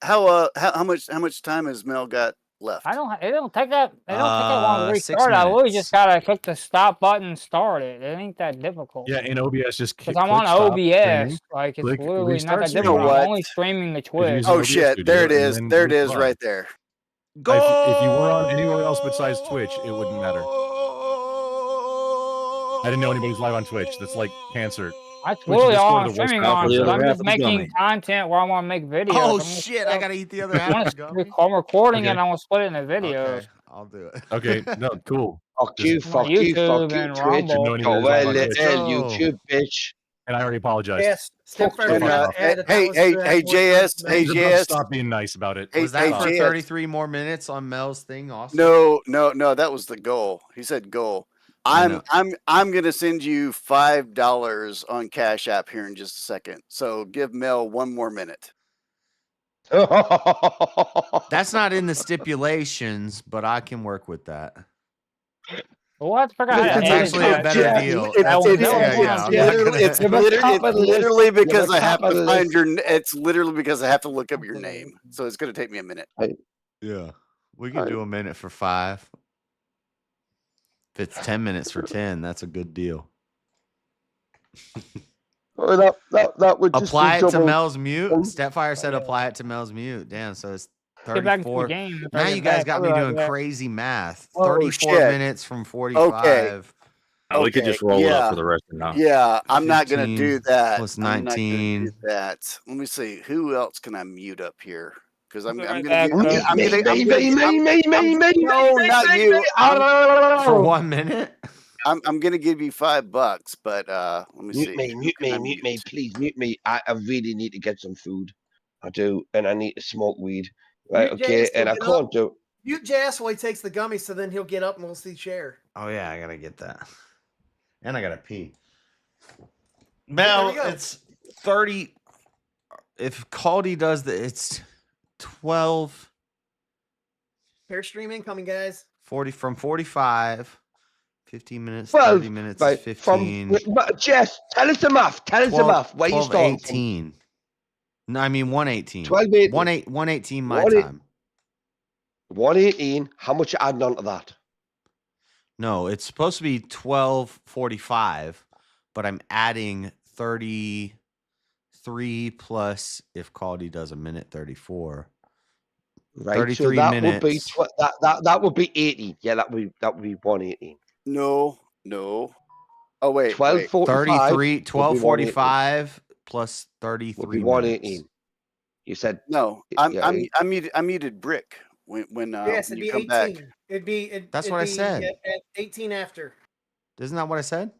how much time has Mel got left? I don't. It don't take that. It don't take that long to 6 restart. I really minutes. just gotta click the stop button and start it. It ain't that difficult. Yeah, in OBS, just Because click I'm on stop OBS. streaming, Like it's click literally not restart that streaming. difficult. You know I'm what? only streaming the If Twitch. you're using Oh OBS shit! There Studio, it and is. then There it delete the is, VOD. right there. If you were on anywhere else besides Twitch, it wouldn't matter. I didn't know anybody's live on Twitch. That's like cancer. That's Twitch literally and all Discord I'm are the worst streaming on. platforms Because ever. I'm just making content where I want to make videos. Oh I'm gonna shit! I gotta eat the other I'm half. of the gummy. I'm recording it Okay. and I'm gonna split it into videos. Okay, I'll do it. Okay, no, cool. Fuck Just- you, On fuck you, YouTube fuck you, and Twitch. Rumble. Didn't know Go anybody's live well, on Twitch. hell, Go. YouTube, bitch. And I already apologized. Yes, Fuck Stepford the fuck off. added that Hey, was hey, to that hey, voice JS, message. hey, He's about to JS. stop being nice about it. Hey, Was that for JS. 33 more minutes on Mel's thing? Also, No, that was the goal. He said goal. I know. I'm gonna send you $5 on Cash App here in just a second. So give Mel 1 more minute. That's not in the stipulations, but I can work with that. We'll have to figure out how to That's edit actually a that. better Yeah, deal. It's That's it's- yeah, it's- yeah. I'm not gonna- It's You're the top of the list. literally You're because the I have top of to the find list. your. It's literally because I have to look up your name. So it's gonna take me a minute. Yeah, we can do a minute for 5. If it's 10 minutes for 10, that's a good deal. Well, that would just Apply be it to double- Mel's mute. Stepfire said apply it to Mel's mute. Damn, so it's Get back into the 34. game. If I Now get you guys back, got I'll me be right doing back. crazy math. Oh, 34 shit. minutes from 45. We could just roll it up for the rest of the night. Yeah, I'm not gonna do 15 that. plus I'm not gonna 19. do that. Let me see. Who else can I mute up here? Because I'm Be gonna right give back, you. bro. No, not you. For 1 minute? I'm gonna give you $5, but let me see. Mute me, please mute me. I really need to get some food. I do, and I need to smoke weed. Right, Mute okay, James and I to get can't do. Mute JS while he takes the gummy, so then he'll get up and we'll see chair. Oh yeah, I gotta get that, and I gotta pee. There Mel, we go. it's 30. If Caldy does the, it's 12. Pair stream incoming, guys. 40 from 45. 15 minutes, 12, 30 minutes right, is 15. Jess, tell us the math. Tell us the math. Where you 12, starting from? 18. No, I mean 118. 12, 18. 118 my 1, time. 118. How much you adding on to that? No, it's supposed to be 12:45, but I'm adding 33 plus if Caldy does a minute 34. Right, 33 so that minutes. would be that would be 80. Yeah, that would be 118. No. Oh wait. 12:45. 12:45 plus 33 Would be minutes. 118. You said No. I muted Brick when Yes, when it'd you be come back. 18. It'd be. That's it'd what I be said. At 18 after. Isn't that what I said?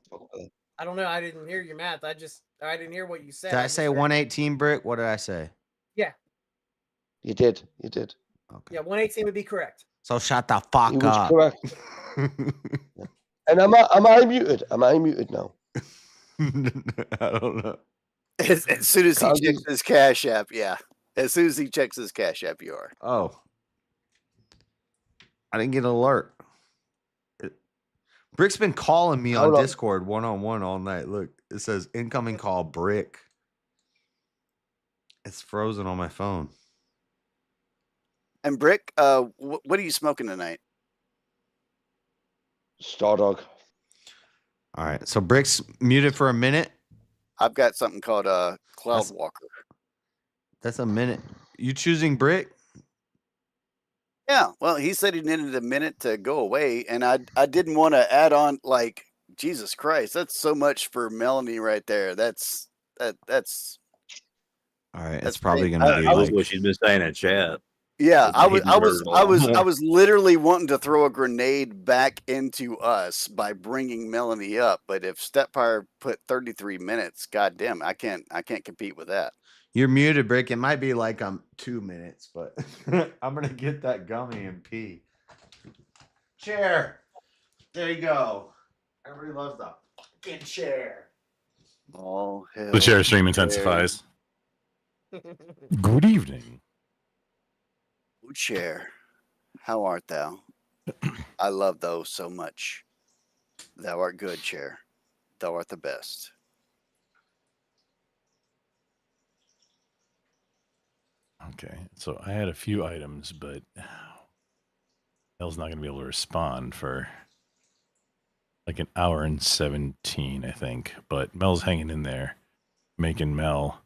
I don't know. I didn't hear your math. I didn't hear what you said. Did I just say heard- 118, Brick? What did I say? Yeah. You did. Okay. Yeah, 118 would be correct. So shut the He fuck was up. correct. And am I muted? Am I muted now? I don't know. As soon as he Caldy- checks his Cash App, yeah. As soon as he checks his Cash App, you are. Oh. I didn't get an alert. Brick's been calling me on Hold on. Discord one-on-one all night. Look, it says incoming call Brick. It's frozen on my phone. And Brick, what are you smoking tonight? Stardog. All right. So Brick's muted for a minute. I've got something called Cloud Walker. That's a minute. You choosing Brick? Yeah, well, he said he needed a minute to go away, and I didn't want to add on like Jesus Christ. That's so much for Melanie right there. That's All right. That's It's probably great. gonna be That was like what she's been saying in chat. yeah. He murdered a lot I more. was literally wanting to throw a grenade back into us by bringing Melanie up, but if Stepfire put 33 minutes, goddamn, I can't compete with that. you're muted, Brick. It might be like 2 minutes, but I'm gonna get that gummy and pee. Chair. There you go. Everybody loves the fucking chair. Oh hell. The chair stream intensifies. Good evening. Oh, chair, how art thou? I love thou so much. Thou art good, chair. Thou art the best. Okay, so I had a few items, but Mel's not going to be able to respond for like an hour and 17, I think. But Mel's hanging in there, making Mel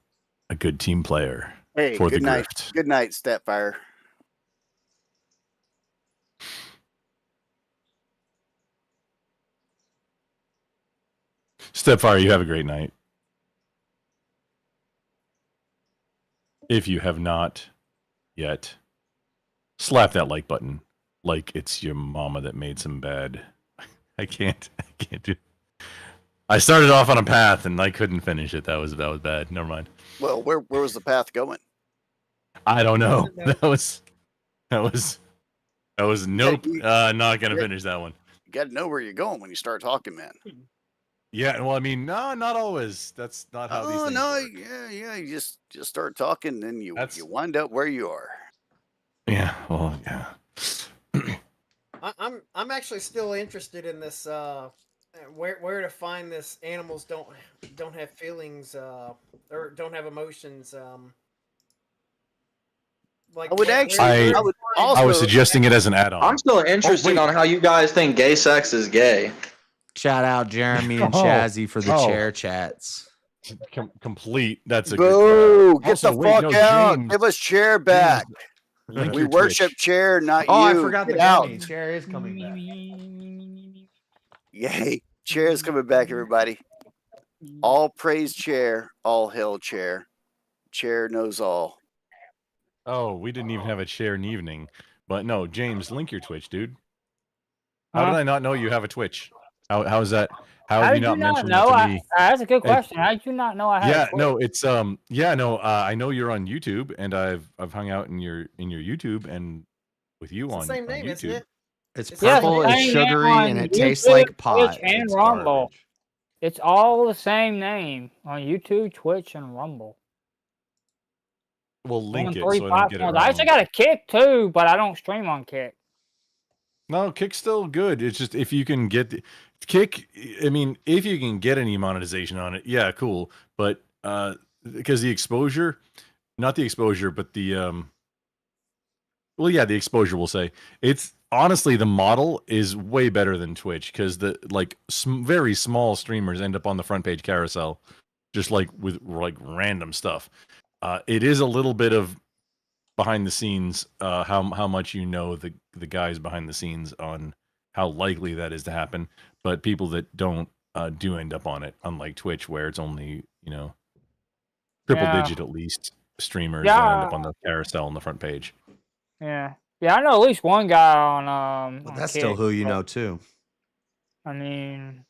a good team player Hey, for the good night. grift. Good night, Stepfire. Stepfire, you have a great night. If you have not yet, slap that like button like it's your mama that made some bad. I can't do. I started off on a path and I couldn't finish it. That was bad. Never mind. Well, where was the path going? I don't know. That was nope. Not gonna yeah. finish that one. You got to know where you're going when you start talking, man. Yeah, well, I mean, no, not always. That's not how these Oh things no, work. yeah. You just start talking, then you wind up where you are. Yeah, well, yeah. I'm actually still interested in this. Where to find this? Animals don't have feelings or don't have emotions. Like I would actually. I would I was suggesting it as an add-on. I'm still interested wait. on how you guys think gay sex is gay. Shout out Jeremy and Oh, Chazzy for the oh. chair chats. Complete. That's a Boo! good. Get Also, the wait, fuck no, out! James, Give us chair back. link We your worship Twitch. chair, not you. Oh, I forgot the Get out. gummy. Chair is coming back. Yay! Chair is coming back, everybody. All praise chair, all hail chair. Chair knows all. Oh, we didn't even have a chair in evening. But no, James, link your Twitch, dude. How did I not know you have a Twitch? How is that? How have you not mentioned that to me? That's a good question. How did you not know I had? Yeah, a no, it's I know you're on YouTube, and I've hung out in your YouTube, and with you It's the on, same name, isn't YouTube. it? It's It's Yeah, purple, the it's same name sugary, on and it tastes YouTube, like Twitch, pot. and It's Rumble. garbage. It's all the same name on YouTube, Twitch, and Rumble. We'll link On it 3 so I don't get it platforms. I actually wrong. got a Kick too, but I don't stream on Kick. No, Kick's still good. It's just if you can get the Kick, I mean, if you can get any monetization on it, yeah, cool. But because the exposure, not the exposure, but the well, yeah, the exposure, we'll say. It's honestly, the model is way better than Twitch because the very small streamers end up on the front page carousel, just like with like random stuff. It is a little bit of behind the scenes, how much you know the guys behind the scenes on how likely that is to happen. But people that don't do end up on it, unlike Twitch, where it's only triple digit at least streamers that end up on the carousel on the front page. Yeah, I know at least one guy on But on that's still Kick, who you but, know too. I mean,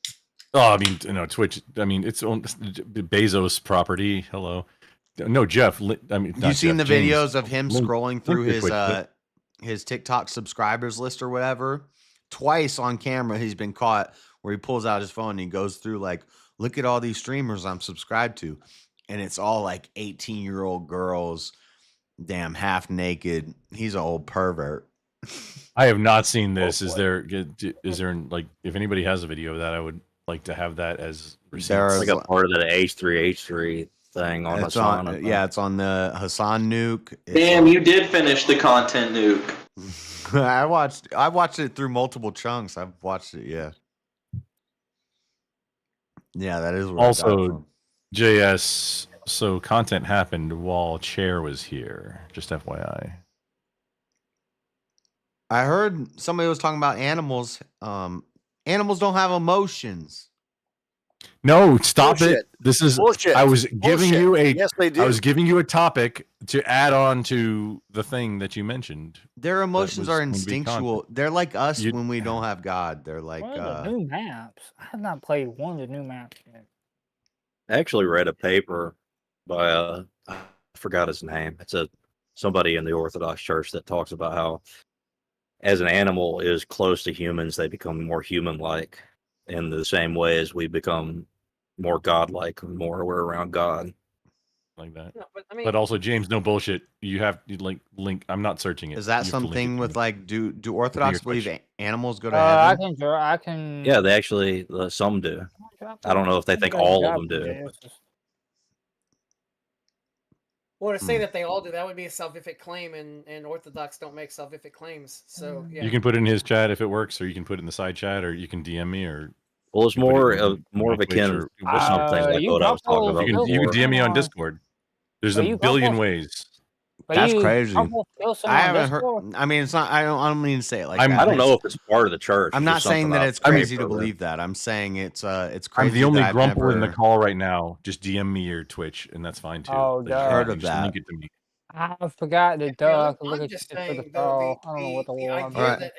Oh, I mean, Twitch. I mean, it's on Bezos property. Hello, no, Jeff. I mean, You seen the James, videos of him scrolling through link to Twitch, his TikTok subscribers list or whatever? Twice on camera, he's been caught where he pulls out his phone and he goes through like, look at all these streamers I'm subscribed to, and it's all like 18-year-old girls, damn half naked. He's an old pervert. I have not seen this. Is there like, if anybody has a video of that, I would like to have that as receipts. There's like a part of that H3 thing on It's Hassan. on, yeah, it's on the Hassan nuke. It's Damn, on- you did finish the content nuke. I watched it through multiple chunks. I've watched it, yeah. Yeah, that is what I got Also, from. JS. So content happened while Chair was here. Just FYI. I heard somebody was talking about animals. Animals don't have emotions. No, stop Bullshit. it. This is Bullshit. I was giving Bullshit. you a Yes, they do. I was giving you a topic to add on to the thing that you mentioned. Their emotions was are going to be instinctual. They're like us You- when we don't have God. They're like what are the new maps? I have not played one of the new maps yet. I actually read a paper by I forgot his name. It's somebody in the Orthodox Church that talks about how as an animal is close to humans, they become more human-like in the same way as we become more godlike the more we're around God. like that. No, but I mean, But also, James, no bullshit. You have to link. I'm not searching it. Is that You have to link it something to with me. like do Orthodox Twitch. believe animals go to I heaven? can. Yeah, they actually some do. I don't know if they think all of them do. but- well, to say that they all do, that would be a salvific claim, and Orthodox don't make salvific claims. So yeah. You can put it in his chat if it works, or you can put it in the side chat, or you can DM me, or Well, it's you can put more it of in more of my a Twitch kin or to whatever. something like you what I was talking couple- about You can before. DM me on on- Discord. There's But a you billion couple- ways. But That's you crazy. couple kill I someone on haven't Discord? heard. I mean, it's not. I don't mean to say it like I'm- that. I don't know if it's part of the church. I'm It's not just saying something that I- it's crazy I to read. believe that. I'm saying it's crazy. I'm the only that I've grumple in the never call right now. Just DM me your Twitch, and that's fine too. Oh, Like, God. Heard you of just that. link it to me. I forgot that Yeah, duck. Look I'm at just you for the saying though, fall. I don't know what the the war. idea Alright.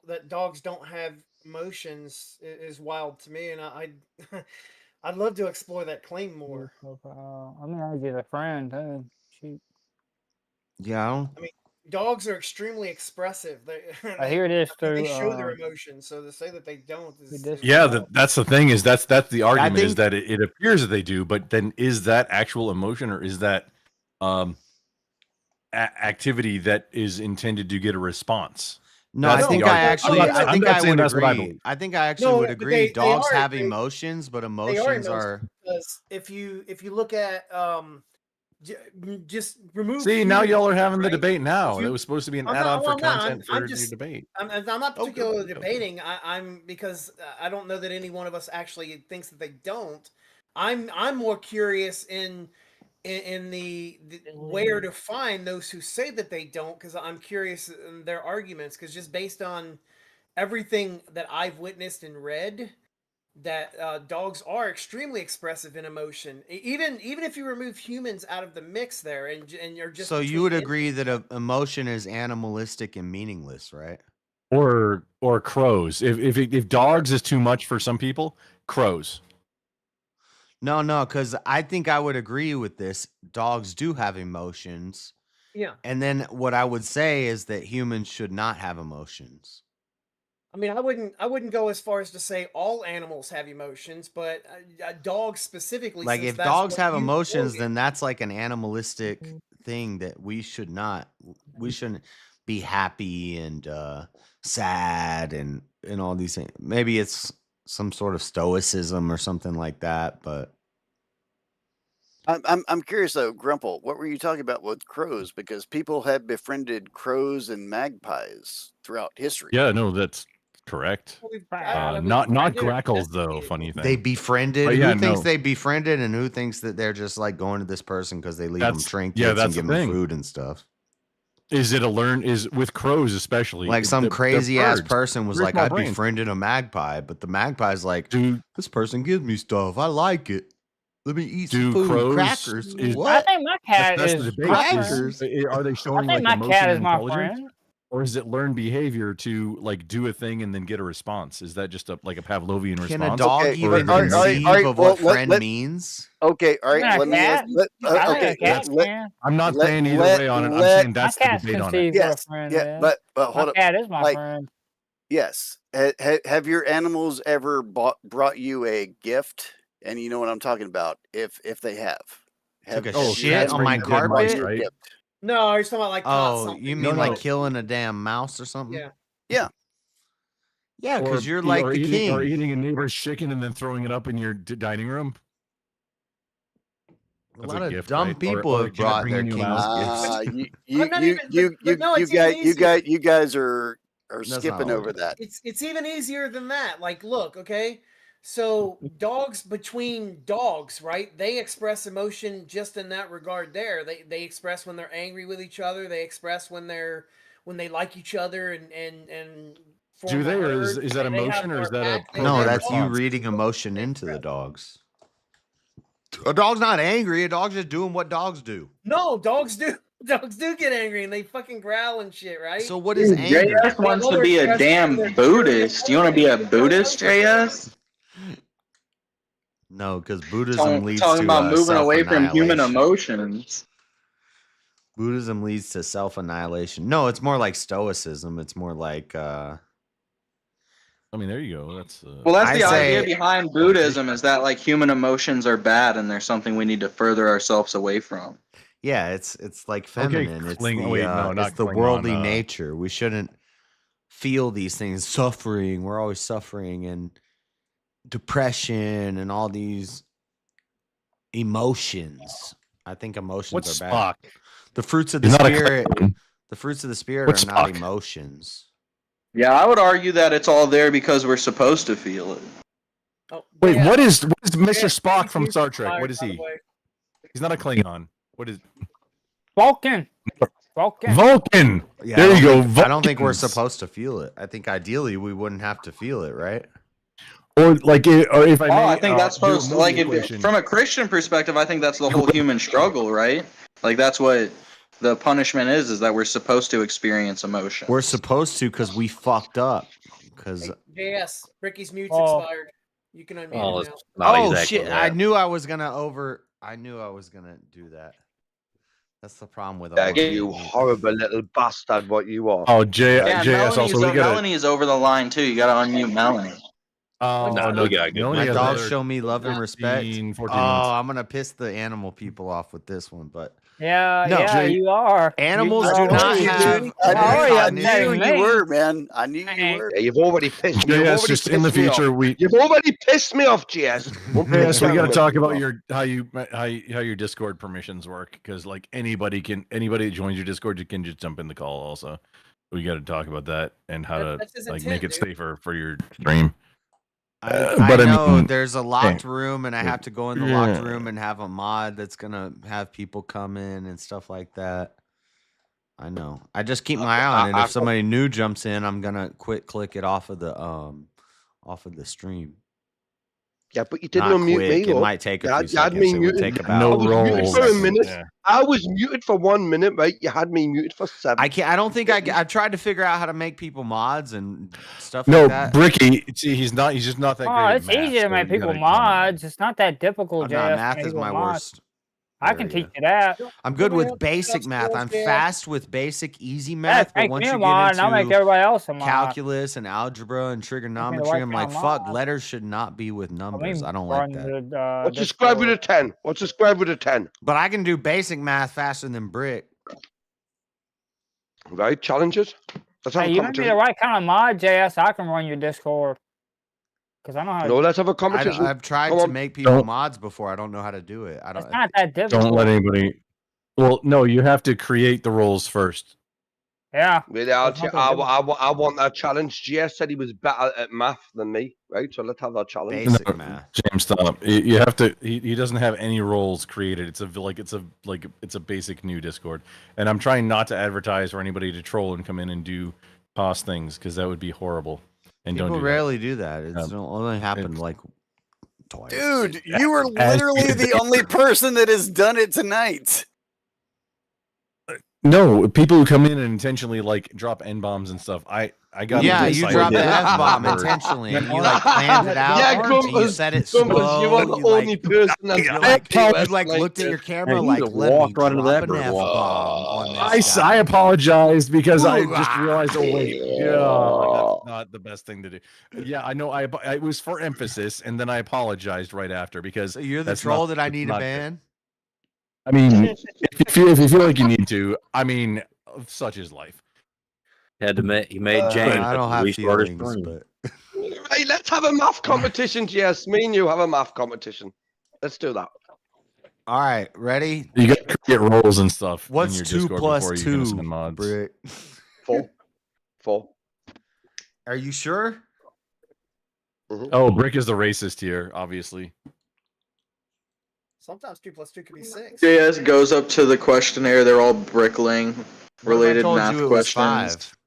that dogs don't have emotions is wild to me, and I'd love to explore that claim more. I mean, I get a friend. Shoot. Yeah. I don't- I mean, dogs are extremely expressive. I hear this They through. show their emotions, so to say that they don't is Yeah, that's the thing. Is that's the argument is think- that it appears that they do, but then is that actual emotion, or is that activity that is intended to get a response? No, That's I the think I argument. actually. I'm not- I I'm think not I saying would that's what I agree. believe. I think I actually No, would but agree. they Dogs are- have they- emotions, but they emotions are. because if you look at just remove. See, now humans, y'all are having the right? debate now. You- That was supposed to be an I'm add-on not- for well, I'm not. content I'm for just- your debate. I'm not Okay, particularly okay. debating. I'm because I don't know that any one of us actually thinks that they don't. I'm more curious in the where to find those who say that they don't, because I'm curious in their arguments, because just based on everything that I've witnessed and read, that dogs are extremely expressive in emotion. Even if you remove humans out of the mix there, and you're just So you between would in- agree that emotion is animalistic and meaningless, right? Or crows. If dogs is too much for some people, crows. No, because I think I would agree with this. Dogs do have emotions, Yeah. And then what I would say is that humans should not have emotions. I mean, I wouldn't go as far as to say all animals have emotions, but dogs specifically. Like since if that's dogs what have you emotions, quoted. then that's like an animalistic thing that we shouldn't be happy and sad and all these things. Maybe it's some sort of stoicism or something like that, but I'm curious though, Grumple, what were you talking about with crows? Because people have befriended crows and magpies throughout history. Yeah, no, that's correct. Not grackles though. Funny thing. they befriended. But yeah, Who thinks no. they befriended, and who thinks that they're just like going to this person because they leave them That's- trinkets yeah, and that's give the them thing. food and stuff? Is it is with crows especially? Like some they're crazy ass birds. person was Very like, small I brains. befriended a magpie, but the magpie's like, Dude, this person gives me stuff. I like it. Let me eat do some food. crows Crackers. is- I What? think my cat That's is the debate. my Crackers. friend. Are they showing I think like my emotion cat is and my intelligence? friend. Or is it learned behavior to like do a thing and then get a response? Is that just like a Pavlovian response? Can a dog Okay, even all right, conceive all right, of well, what friend means? Okay, all right. Yeah, Let me ask. cat. I think a cat can. I'm not let- saying either let- way on it. I'm let- saying that's My the cat's debate on it. conceived what a Yes, friend yeah, is. but hold My up. cat is my Like, friend. Yes. Have your animals ever brought you a gift? And you know what I'm talking about. If they have. Took a have your shit animals on my ever brought carpet? you a Right? gift? No, you're talking about like caught Oh, something. you No, mean like no. killing a damn mouse or something? Yeah. Yeah. Yeah, because you're like the Or king. eating a neighbor's chicken and then throwing it up in your dining room. A That's lot of gift, dumb right? people Or a have cat brought bringing their you a mouse. king's gifts. You I'm not even- but no, it's even you guys are not skipping all over of it. that. It's even easier than that. Like, look, okay. So dogs between dogs, right? They express emotion just in that regard. There, they express when they're angry with each other. They express when they like each other and. Do form a they, or is herd. that They have emotion, or is that a pack. They No, have that's you dogs. reading emotion into the dogs. A dog's not angry. A dog's just doing what dogs do. No, dogs do. Dogs do get angry and they fucking growl and shit, right? So what is anger? JS wants to be a damn Buddhist. You want to be a Buddhist, JS? No, because Buddhism leads Talking to about moving away from human self-annihilation. emotions. Buddhism leads to self-annihilation. No, it's more like Stoicism. It's more like I mean, there you go. That's Well, that's I the say- idea behind Buddhism, is that like human emotions are bad and there's something we need to further ourselves away from. yeah, it's like feminine. It's Kling- the wait, no, it's not the Klingon, worldly nature. We shouldn't feel these things. Suffering. We're always suffering and depression and all these emotions. I think emotions What's are bad. Spock? The fruits of the He's not a spirit. Klingon. The fruits of the spirit What's are not Spock? emotions. Yeah, I would argue that it's all there because we're supposed to feel it. Oh, Wait, yeah. what is Mr. Yeah, Spock from he's Star Trek? fired, What is by the he? way. He's not a Klingon. What is Vulcan. Vulcan. Vulcan? Yeah, There I you don't go. I don't think we're Vulcans. supposed to feel it. I think ideally we wouldn't have to feel it, right? Or like, or if I may, I think that's do a supposed to, movie like, equation. from a Christian perspective, I think that's the whole human struggle, right? Like, that's what the punishment is that we're supposed to experience emotion. We're supposed to because we fucked up. Because JS, Ricky's mute's Oh. expired. You can unmute Well, him it's now. not oh exactly shit! that. I knew I was gonna do that. That's the problem with Yeah, all you horrible little bastard, what you are. Oh, Yeah, JS also, we got Melanie is over the line, too. You gotta unmute Melanie. Oh, No, no, we gotta go. Melanie My has dogs another show me love and respect. 15, 14 Oh, months. I'm gonna piss the animal people off with this one, but Yeah, No, yeah, Jay- you are. animals You do are. not you, have. dude. You're already I upsetting knew me. you were, man. I knew you Hey. were. Yeah, you've already pissed me. You've JS, already just in the pissed me off. future, we You've already pissed me off, JS. yes, we got to talk about how your Discord permissions work, because like anybody that joins your Discord, you can just jump in the call. Also, we got to talk about that and how to That's his like intent, make it dude. safer for your stream. I I know mean, there's a locked room, and I have to go in the yeah. locked room and have a mod that's gonna have people come in and stuff like that. I know. I just keep my eye on it. If somebody new jumps in, I'm gonna click it off of the stream. Yeah, but you didn't Not unmute quick. me. It though. might take a You few had me seconds. It would muted. take No I about. was muted rolls. for a minute. Yeah. I was muted for 1 minute, right? You had me muted for 7. I can't. I don't think I've tried to figure out how to make people mods and stuff No, like that. Bricky. See, he's just not that great. Oh, at it's math, easy to so make you people gotta calm down. mods. It's not that difficult, Oh, nah, JS. math to make is people my mods. worst. I can area. teach you that. I'm good Nobody with else basic else math. skills, I'm Jess? fast with basic, easy Yeah, math. But take once me you a get mod, and I'll make into everybody else a mod. calculus and algebra and trigonometry, right I'm kind like, of fuck, mod. letters should not be with numbers. I don't like that. What's the square root of 10? What's the square root of 10? But I can do basic math faster than Brick. Right? Challenges? Let's have Hey, a you make me the competition. right kind of mod, JS. I can run your Discord. Because I know how No, to. let's have a competition. I've tried Come to on. make people Don't- mods before. I don't know how to do it. I don't. It's not that difficult. Don't let anybody. Well, no, you have to create the roles first. Yeah. Really, That's not that difficult. I want that challenge. GS said he was better at math than me, right? So let's have that challenge. Basic math. James, stop. You have to. He doesn't have any roles created. It's a basic new Discord, and I'm trying not to advertise for anybody to troll and come in and do cost things because that would be horrible. And People don't do rarely do that. It's only happened like twice. Dude, you were literally the only person that has done it tonight. No, people who come in and intentionally like drop N bombs and stuff. I got. Yeah, you dropped the F bomb intentionally, and you like planned it out. Yeah, and you Grumpus, said it Grumpus, slow. you are the only person that's you like, like looked at your camera Hey, like, you just let me walked right into drop that an brick F wall. bomb on this I guy. apologized because I just Ooh, realized. Oh wait, that's not the best thing to do. Yeah, I know. It was for emphasis, and then I apologized right after because So you're the that's troll not- that I that's need a not- ban. I mean, if you feel like you need to, I mean, such is life. Had to make he made James I don't have restart his feelings, stream. but Hey, let's have a math competition, GS. Me and you have a math competition. Let's do that. all right, ready? You got to create roles and stuff. What's in your 2 Discord plus before you can 2, send mods. Brick? 4. Are you sure? Oh, Brick is the racist here, obviously. Sometimes 2 plus 2 could be 6. JS goes up to the questionnaire. They're all brickling related told math you it was questions. 5?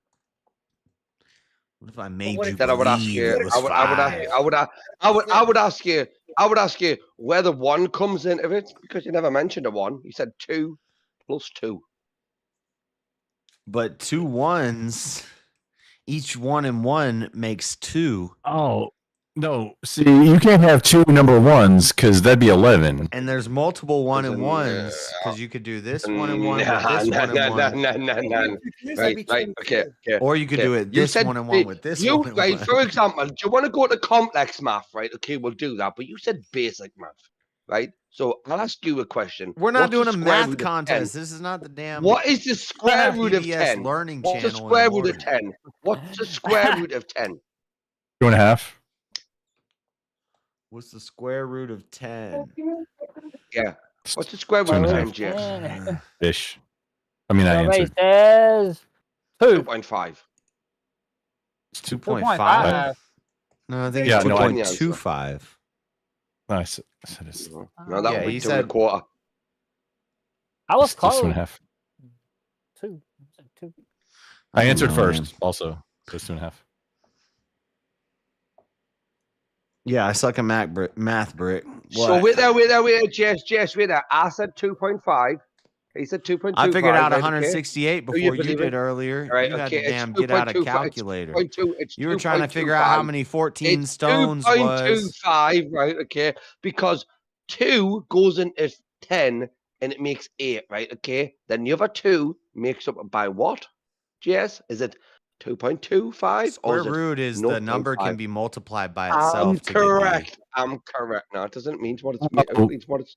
What if I made what you if- Then I would ask believe you. it was I would ask 5? you. I would ask you where the 1 comes into it because you never mentioned a 1. You said 2 plus 2. But 2 1s, each 1 and 1 makes 2. Oh, no. See, you can't have 2 number 1s because that'd be 11. And there's multiple 1 and 1s because you could do this 1 and 1 with this 1 and 1. Right. Okay. Or you could do it You this said 1 and 1 with this you, 1 and right, 1. for example, do you want to go to complex math, right? Okay, we'll do that. But you said basic math, right? So I'll ask you a question. We're not What's the doing a square math root of 10? contest. This is not the damn. What is the square root of PBS 10? learning What's the channel square in root of 10? What's the square root of 10? 2.5. What's the square root of 10? Yeah. What's the square root of 10, 2.5. Jess? Ish. I mean, I Survey answered. says 2. 2.5. It's 2.5. 2.5. No, I think Yeah, it's no, I- 2.25. No, I said it's No, that Yeah, would he be 2 and a said- quarter. I was just close. 2.5. 2. 2. I answered know, first, man. also. So it's 2.5. Yeah, I suck at math, Brick. So What? wait there, Jess, wait there. I said 2.5. He said 2.25. I figured out right, okay? 168 Do you before you believe did it? earlier. Right, You had okay, to it's damn get out a 2.25, calculator. It's You were trying to figure out how 2.25. many 14 It's stones was. 2.25, right? Okay, because 2 goes into 10 and it makes 8, right? Okay, then the other 2 makes up by what? Jess, is it 2.25 Square or is it root is the number 0.5? can be multiplied by itself. I'm to get the- correct. I'm correct. No, it doesn't mean what it's it means what it's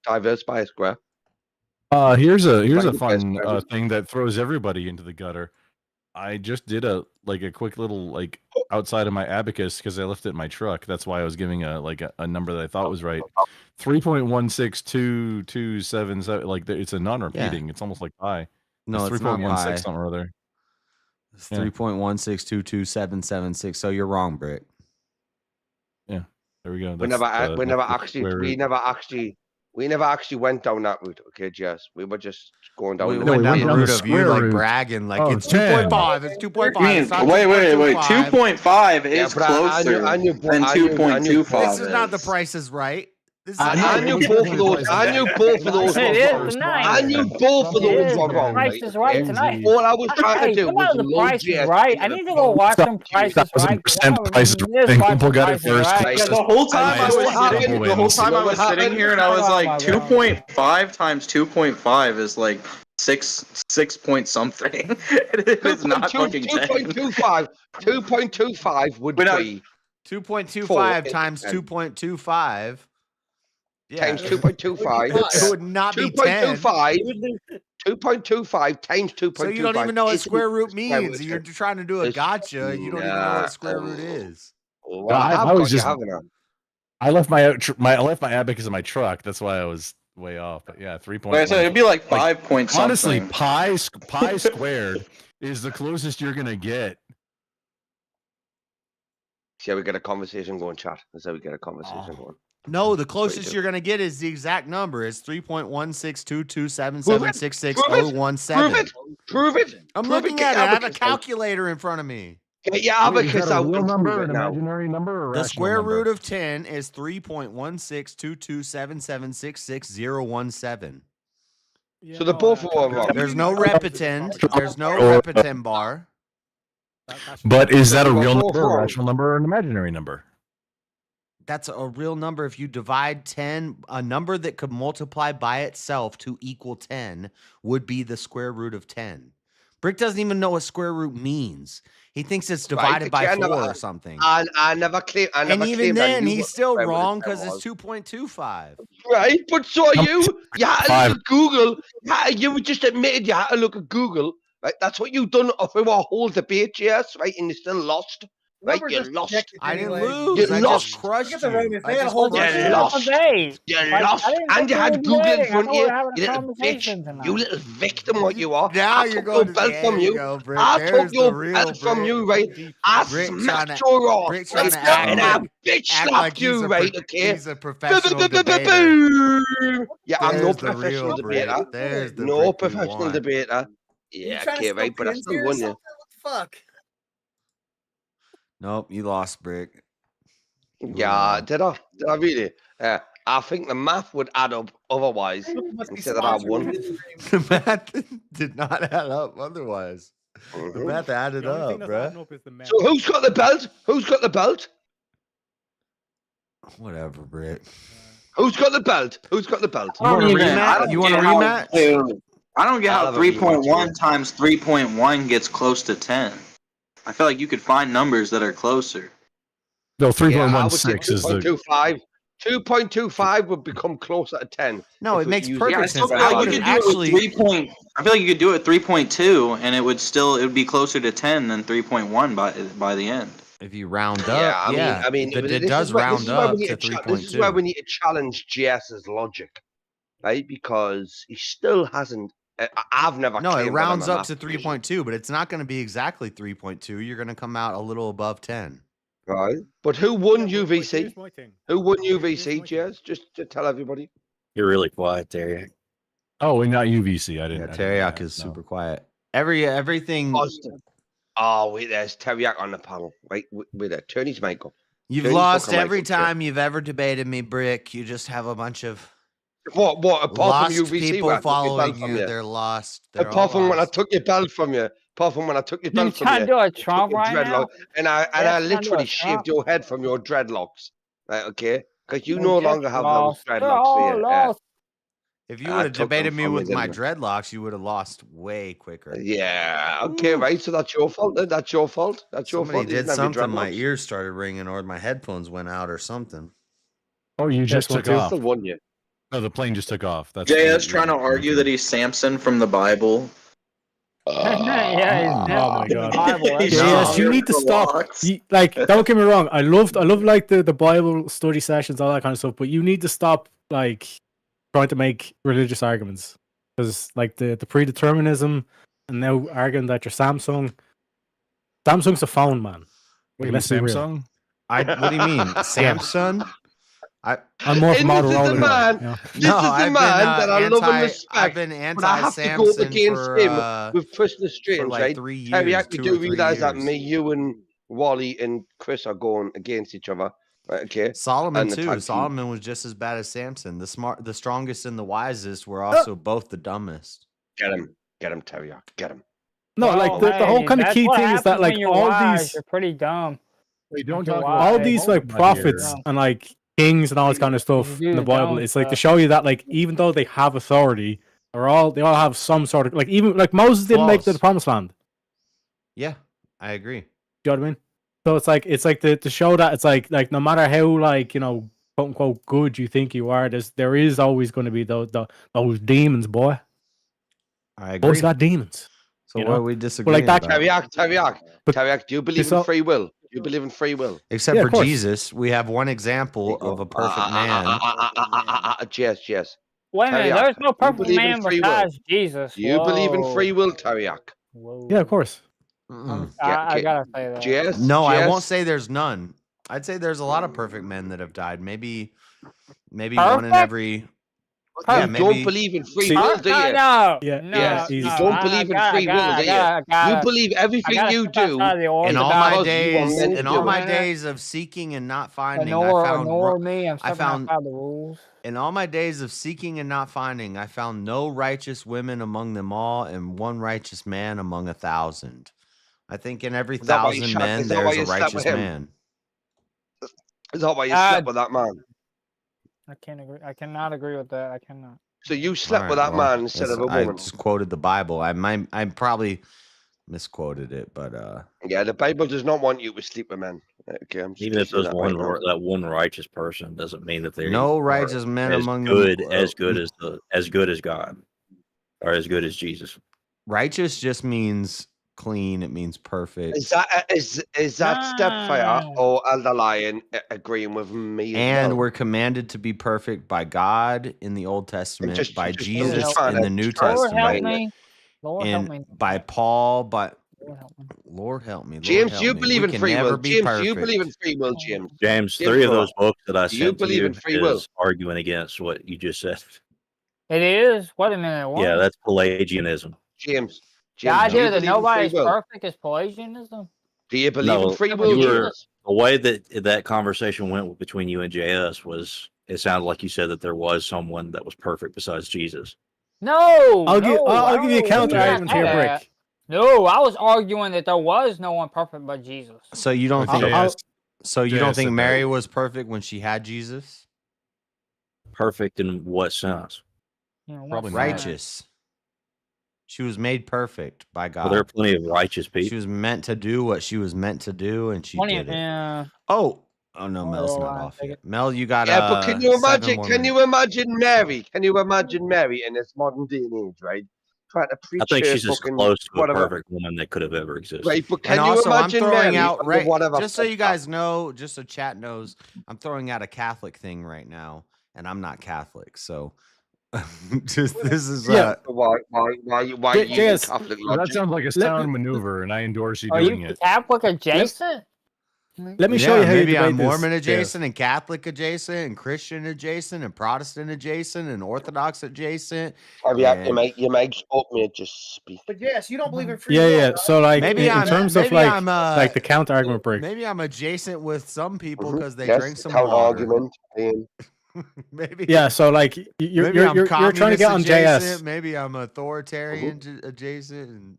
diverse by a square. Here's a Like the fun best thing that throws everybody into the gutter. I just did a quick little outside of my abacus because I left it in my truck. That's why I was giving a number that I thought was right. 3.16227. It's a non-repeating. It's almost like pi. No, it's not pi. 3.16 something or other. It's 3.1622776. So you're wrong, Brick. Yeah, there we go. We never That's the square root. we never actually went down that route. Okay, Jess, we were just going down. We the went down the route of you square like root. bragging, like Oh, it's 10. 2.5. It's 2.5. It's not Wait. 2.25. 2.5 Yeah, is but I knew- closer I knew- than I knew- I knew- 2.25. This is not the Price is Right. This is I knew both of those. I knew both of those. It is tonight. I knew both of It those is. were The wrong. Price Right? is Right Okay? tonight. All I was trying to Hey, do come was on, The load Price is JS Right. into I the need to go watch some Price is Right. 1,000% Price is Just Right. watch People got Price it is first. Right. Yeah, the whole time I You know was what sitting, happened? the whole time You I know was what sitting happened? here, and I was Oh like, my God. 2.5 times 2.5 is like six point something. It is not fucking 10. 2.25. 2.25 would Wait, no, be 2.25 times 2.25. Yeah. times 2.25. It would not be 10. 2.25 times 2.25. So you don't even know what isn't square root the square means. root You're of 10. trying to do a It's- gotcha. You don't even know what square root is. Well, I have I was got you, just. haven't I? I left my I left my abacus in my truck. That's why I was way off. But yeah, 3.1. like I said, it'd be like 5 point something. Honestly, pi squared is the closest you're gonna get. See how we get a conversation going, chat. That's how we get a conversation going. No, the closest you're going to get is the exact number. It's 3.1622777660117. Prove it. I'm Prove looking it. at it. Get I have a abacus out. calculator in front of me. Get your Wait, is abacus that a out real and number, prove it an now. imaginary number, or a The rational square number? root of 10 is 3.16227776617. So the both of them are wrong. There's no repetend. There's no repetend bar. But is that a They're real both number, a wrong. rational number, or an imaginary number? That's a real number. If you divide 10, a number that could multiply by itself to equal 10 would be the square root of 10. Brick doesn't even know what square root means. He thinks it's divided Right, by okay, 4 or something. I never claimed. I And never even claimed I then, knew he's what the still square root of wrong 10 because it's was. 2.25. Right, but so are you. You had to Five. look at Google. You just admitted you had to look at Google. Right, that's what you've done through our whole debate, yes, right, and you still lost. Right, Numbers you are lost. subjective I didn't anyway. lose. You I lost. just crushed Look at the you. Ravens. I They had a just whole You bunch crushed of you. lost. Debate. You Like, lost. I didn't And think you we had were Google in debating. I front of thought we you. were having a You little bitch. conversation You tonight. little victim, what you are. Now I you're took going your to belt there from you you. go, Brick. I There's took the your real belt from Brick. you, right? I Brick trying smacked to- your ass, Brick trying right? to act And like- I bitch act slapped like he's you, a right? pro- Okay. he's a professional debater. Yeah, I'm no There's the professional real debater. Brick. There's the No Brick we professional want. debater. You Yeah, trying to okay, steal right, but I pins still here or won something? you. What the fuck? Nope, you lost, Brick. Yeah, did I? Did I really? I think the math would add up otherwise. Must be Instead that I sponsored won. with this stream. The math did not add up otherwise. The Mhm. math added up, bruh. So who's got the belt? Who's got the belt? Whatever, Brick. Who's got the belt? Who's got the belt? You want a rematch? You want a rematch? I don't get I'll how have a rematch, 3.1 times 3.1 gets close to 10. I feel like you could find numbers that are closer. No, Yeah, I would say 3.16 is the. 2.25. 2.25 would become closer to 10. No, if it makes use perfect Yeah, I it still sense. feel I like you would've could do actually- it with 3. I feel like you could do it 3.2, and it would be closer to 10 than 3.1 by the end. If you round up, Yeah, I mean, it this does is where- round this is where we up need to This is where 3.2. we need to challenge GS's logic, right? Because he still hasn't. I've never. No, it claimed that I'm rounds a up to mathematician, 3.2, but it's not going to be exactly 3.2. You're going to come out a little above 10. right? But who won Yeah, but UVC? here's my thing. Who won Here's UVC, my thing. GS? Just to tell everybody. You're really quiet there. Oh, and not UVC. I Yeah, didn't. Teriyaki is super quiet. Everything. Oh, wait, there's Teriyaki on the panel, right? With a turn his mic up. You've Turn his lost fucking mic every up, Terry. time you've ever debated me, Brick. You just have a bunch of What? Apart lost from UVC, people where I took your following belt from you. They're lost. They're all Apart from when I lost. took your belt from you. Apart from when I took your You belt from trying you. to do a I took Trump your right now? and I Yes, trying to do literally a shaved Trump. your head from your dreadlocks. Right, okay? Because you They no just longer have lost. those They're dreadlocks. all here. lost. If you I would have took them debated me from you, with my didn't dreadlocks, you would have lost way quicker. Yeah, okay, right. So that's your fault. Then. That's your fault. That's your Somebody fault. You did didn't have your something. My dreadlocks. ears started ringing, or my headphones went out, or something. Oh, you just took off. Still won you. No, the plane just took off. That's JS trying to argue that he's Samson from the Bible. Yeah, he's Oh my god. Bible. That's JS, you No. need to stop. Locks. Like, don't get me wrong. I love like the Bible study sessions, all that kind of stuff. But you need to stop like trying to make religious arguments, because like the predeterminism and now arguing that you're Samsung's a phone, man. Like, let's be real. Samsung. What do you mean, Samsung? I'm more for And this is Motorola. the guy, man. you know? This is the I've man been, that I love and I've respect. been But I have to go up anti-Samson against for him with Christmas for Strange, like right? 3 years, Teriyaki, 2 do or 3 realize that years. me, you, and Wally and Chris are going against each other, Okay. Solomon And the too. tag team. Solomon was just as bad as Samson. The strongest and the wisest were also both the dumbest. Get him, Teriak, get him. No, like the whole kind of that's key what thing is that happens like when you're all wise, these you're pretty dumb. Wait, don't If you're talk wise, all these like about prophets here. and like kings and all this kind of stuff do in the the Bible. dumb It's like to stuff. show you that like even though they have authority, they all have some sort of like even like Moses didn't make it to the promised land. Yeah, I agree. You know what I mean? So it's like to show that it's like no matter how like quote unquote good you think you are, there is always going to be those demons, boy. I agree. Boys got demons. So you what know? are we But disagreeing like that, about? Teriak, do you believe in free will? Do you believe in free will? Except Yeah, for of course. Jesus, we have one example of a perfect man. Yes. Wait a minute, Teriak, there's no do you perfect believe in man free will? besides Jesus. Do you believe in Whoa. free will, Teriak? Yeah, of course. I gotta say that. Yes. No, I yes. won't say there's none. I'd say there's a lot of perfect men that have died. Maybe one in Perfect? every. Yeah, You maybe. don't believe in free will, do you? No, Yeah, no, Yes, no. you don't believe in free will, do you? You believe everything you do In is all my because you are days, meant in to all do my it. days of seeking and not finding, I Ignore found. me. I'm I stepping found. outside the rules. In all my days of seeking and not finding, I found no righteous women among them all, and one righteous man among 1,000. I think in every Is that why you 1,000 shot- men is that why there's a you slept righteous with him? man. Is that why you slept with that man? I can't agree. I cannot agree with that. I cannot. So you slept with Alright, that well, man instead of a I woman? just quoted the Bible. I probably misquoted it, but Yeah, the Bible does not want you to sleep with men. Okay, I'm just Even if gonna there's say that right now. that one righteous person doesn't mean that they no are righteous men as among good them. as good as God, or as good as Jesus. Righteous just means clean. It means perfect. Is that Stepfire or Elder Lion agreeing with me? And we're commanded to be perfect by God in the Old Testament, by Jesus in the New Lord help Testament, me. Lord help me. by Paul, but Lord help me. Lord help me. Lord James, help you me. believe We in can free never will. be James, perfect. you believe in free will, James. James, 3 of those books that I do you sent to believe you in free will? is arguing against what you just said. It is. Wait a minute. What? Yeah, that's Pelagianism. James, The idea that believe in free nobody's will? perfect is Pelagianism. Do you believe in free will, you were, James? the way that conversation went between you and JS was, it sounded like you said that there was someone that was perfect besides Jesus. No. I'll no, give you a counter I argument here, said Brick. that. No, I was arguing that there was no one perfect but Jesus. So you don't Okay, think? JS So you don't think said Mary that. was perfect when she had Jesus? Perfect in what sense? Probably righteous. She was made perfect by God. Well, there are plenty of righteous people. She was meant to do what she was meant to do, and she did it. Yeah. Oh no, Mel's not off yet. Mel, you got Yeah, but can you 7 imagine? more Can minutes. you imagine Mary? Can you imagine Mary in this modern day and age, right? Trying to preach I think her she's as fucking close to a whatever. perfect woman that could have ever existed. Right, but And can you also, I'm imagine throwing Mary out under right whatever? just so you guys know, just so chat knows, I'm throwing out a Catholic thing right now, and I'm not Catholic, so just this is Why you using Catholic That logic? sounds like a sound maneuver, and I endorse you Are doing you it. Catholic adjacent? Let me show you how you maybe I'm debate this, Mormon JS. adjacent and Catholic adjacent and Christian adjacent and Protestant adjacent and Orthodox adjacent. You make spoke me just speak. But yes, you don't believe in free Yeah, will, yeah. right? So like Maybe in I'm terms of maybe like I'm like the counter argument, Brick. maybe I'm adjacent with some people because they Yes, drink some counter water. argument. Ian. Maybe Yeah, so like maybe I'm you're trying to get on adjacent, JS. Maybe I'm authoritarian adjacent, and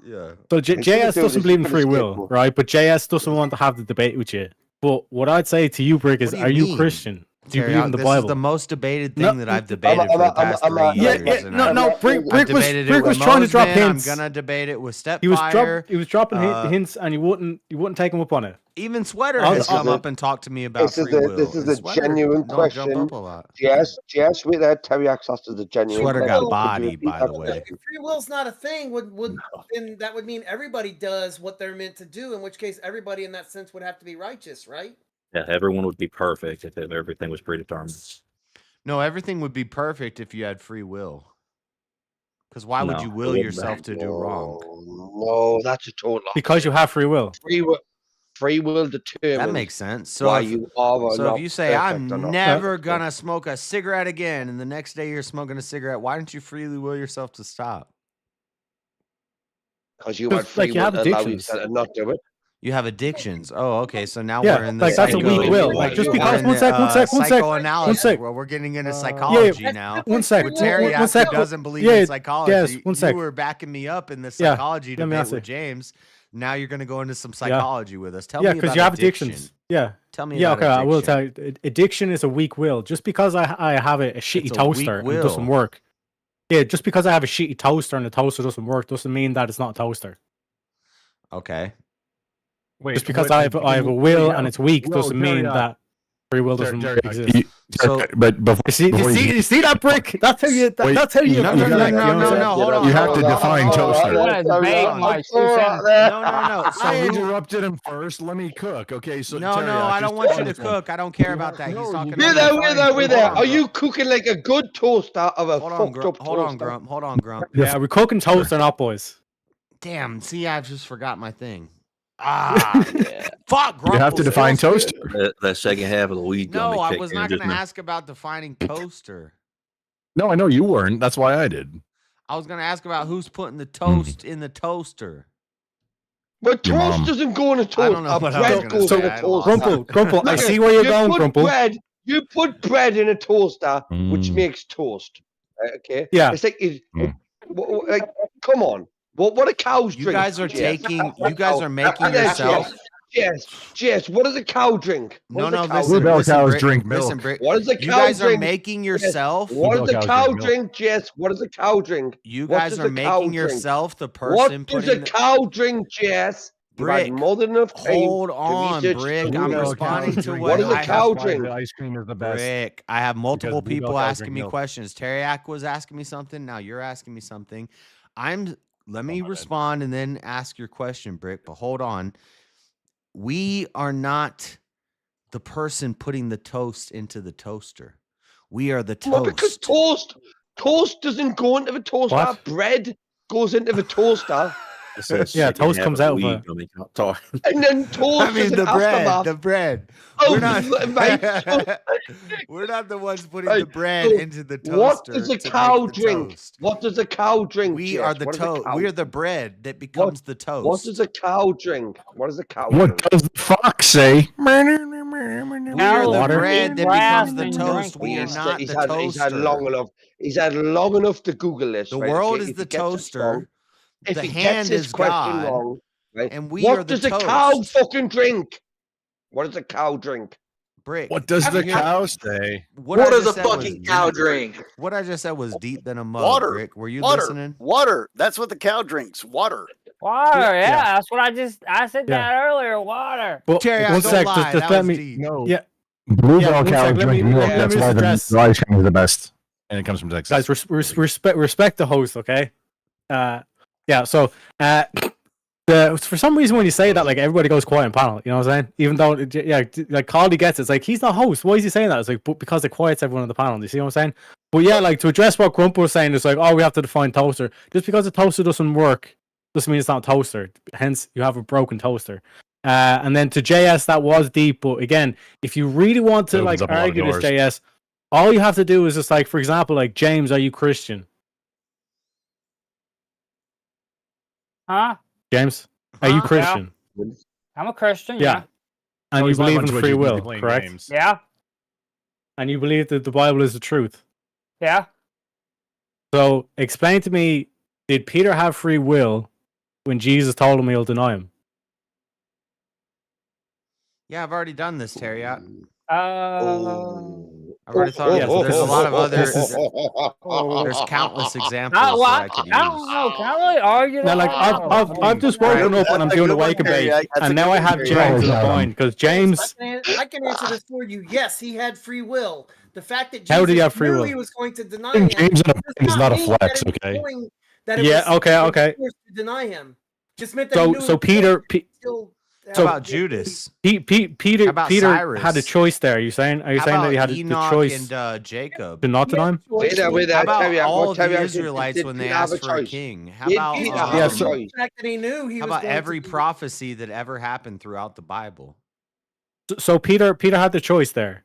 yeah. So He's gonna JS do doesn't this, believe in he's free gonna will, escape. right? But JS doesn't want to have the debate with you. But what I'd say to you, Brick, is What do you are you mean? Christian? Do you Terry, believe in the this Bible? is the most debated No, thing that I've debated for the past 3 years. and no. Brick I've was debated Brick it with was trying to drop Mosman, hints. I'm gonna debate it with He was Stepfire. dropping hints, and you wouldn't take him up on it. Even Sweater I'll- has I'll- come up and talked to me about This is free a will. this is and a Sweater genuine don't jump question. up a lot. Yes, with that Terry asked us as a genuine Sweater question. got bodied, Could you by repeat the that way. question? If free will's not a thing, then that would mean everybody does what they're meant to do, in which case everybody in that sense would have to be righteous, right? Yeah, everyone would be perfect if everything was predetermined. No, everything would be perfect if you had free will. Because why would No, you it will wouldn't yourself to do wrong? No, that's a total lie. Because you have free will. Free will determines That makes sense. So why if, you are or so not if you say I'm perfect or not never perfect. gonna smoke a cigarette again, and the next day you're smoking a cigarette, why don't you freely will yourself to stop? Because you had Like, free you will have to allow addictions. yourself to not do it. You have addictions. Oh, okay. So now Yeah, we're in the like, that's a psycho- weak will. we're Like, just in because the, one sec, psychoanalysis, one sec. where we're getting into Yeah, psychology now. one sec, With one Terry sec. who doesn't believe Yeah, in psychology. yes, one sec. You were backing me up in the Yeah, psychology let me debate answer. with James. Now you're going to go into some Yeah. psychology with us. Tell Yeah, me because about you have addiction. addictions. Yeah. Tell me Yeah, about okay, I will addiction. tell you. Addiction is a weak will. Just because I have a shitty It's a toaster weak and it doesn't will. work. Yeah, just because I have a shitty toaster and the toaster doesn't work doesn't mean that it's not a toaster. Okay. Wait, Just because what- I have a will yeah, and it's weak well, doesn't mean Terry, that free will doesn't Terry, exist. but before You see that brick? That's how you. Wait, that's how you. No, you no, like, no, you know what I'm saying? hold on. You have hold to on, define hold on, toaster. hold on, hold on. No. So I who- interrupted him first. Let me cook. Okay, so No, Terry, I don't just want you to listen. cook. I don't care about that. He's talking Wait about there, defining wait there. toaster. Are you cooking like a good toaster or a Hold on, fucked Grump. up Hold on, toaster? Grump. Hold on, Grump. Yeah, we're cooking toast or not, boys? Damn. See, I just forgot my thing. Ah, fuck, Grump. You have to define toaster. That second half of the weed gummy No, I kicked was in not just going to now. ask about defining toaster. No, I know you weren't. That's why I did. I was going to ask about who's putting the toast in the toaster. But Your toast mom. doesn't go in a toast. I don't know what I was bread gonna goes say. in a I toaster. lost Grumple, I Look see at- where you're you going, put Grumple. bread- You put bread in a toaster, which makes toast. Okay. Yeah. It's like, like, come on. What a cow's You drink? guys are Jess? taking. You guys are making And then yourself. Jess, what does a cow drink? No, What does a cow listen, drink? Bluebell listen, cows Brick, drink listen, milk. Brick. What does a You cow guys are drink? making Jess, yourself. What does a Bluebell cows cow drink milk. drink, Jess? What does a cow drink? You What guys does are a cow making drink? yourself the What person does putting. a cow drink, Jess? You've had Brick, more than enough time hold to on, research Brick. the I'm rules. responding to What does I a have. cow That's why drink? the ice cream is the best. Brick, I have multiple Bluebell people cows asking drink me milk. questions. Terry was asking me something. Now you're asking me something. Let me respond and then ask your question, Brick. But hold on. We are not the person putting the toast into the toaster. We are the Well, because toast. toast doesn't go into the toaster. What? Bread goes into the toaster. It says Yeah, second toast half comes of out of weed a- gummy. Talk. And then toast I mean is an the bread. aftermath. The bread. Oh, We're not. right. We're not the ones putting Right, the bread so into the what toaster. does a to cow make the drink? toast. What does a cow drink? We Jess? are the What does a toast. cow We are the drink? bread that becomes the toast. What does a cow drink? What does a cow What drink? does the fox say? We are the Water? bread that Grass becomes the and toast. We are He's not he's the had, toaster. he's had long enough. He's had long enough to Google this. The right? world Okay? is If the he gets it toaster. wrong- If The he hand gets his is question God, wrong, right? and we what are the does a cow toast. fucking drink? What does a cow drink? Brick. What does the you're- cow say? What What I does just a said was fucking cow deep. drink? What I just said was deep than a mug. Water. Brick, were you Water. listening? Water. That's what the cow drinks. Water. Water, Yeah, yeah, yeah. that's what I said Yeah. that earlier. Water. Well, Terry, one don't sec, lie. just That let was me. deep. No. Yeah, Bluebell one cows sec, let drink me- milk. let me That's just why address- the ice cream is the best. And it comes from Texas. guys, respect the host, okay? Yeah. So, for some reason, when you say that, like everybody goes quiet in panel. You know what I'm saying? Even though, like Caldy gets it. It's like he's not host. Why is he saying that? It's like because it quiets everyone on the panel. Do you see what I'm saying? But yeah, like to address what Grump was saying, it's like, oh, we have to define toaster. Just because a toaster doesn't work doesn't mean it's not a toaster. Hence, you have a broken toaster. And then to JS, that was deep. But again, if you really want to That like opens up a lot of argue this, doors. JS, all you have to do is just like, for example, like James, are you Christian? Huh? James, are you Huh? Christian? I'm a Christian. Yeah. Yeah. And Oh, you he's not believe much in what free you will, playing correct? games. Yeah. And you believe that the Bible is the truth. Yeah. So explain to me, did Peter have free will when Jesus told him he'll deny him? Yeah, I've already done this, Terry. I've Oh. already thought of Yeah, this. There's a lot of other. this is- There's countless examples Well, that I could I don't use. know. Can I really argue Now, that? like I've just woken up and I'm doing a wake and bake, and now I have James in the point because James. I can answer this for you. Yes, he had free will. The fact that Jesus How did he have free knew will? he was going to deny Putting him James in a does is not a mean that flex, it was okay? going- that it Yeah, was- okay, it was okay. forced to deny him. Just meant that he knew So he Peter, was still How So- about Judas? Peter, How about Peter Cyrus? had a choice there. Are you saying How that he about had the Enoch choice and Jacob? to not deny him? Wait there, How about Terry, all of Terry, the did- Israelites did when they Peter have asked a for a choice? king? How Did about Peter have a have a so- choice? the fact that he knew he how was about going every to prophecy that ever happened throughout the Bible? So Peter had the choice there.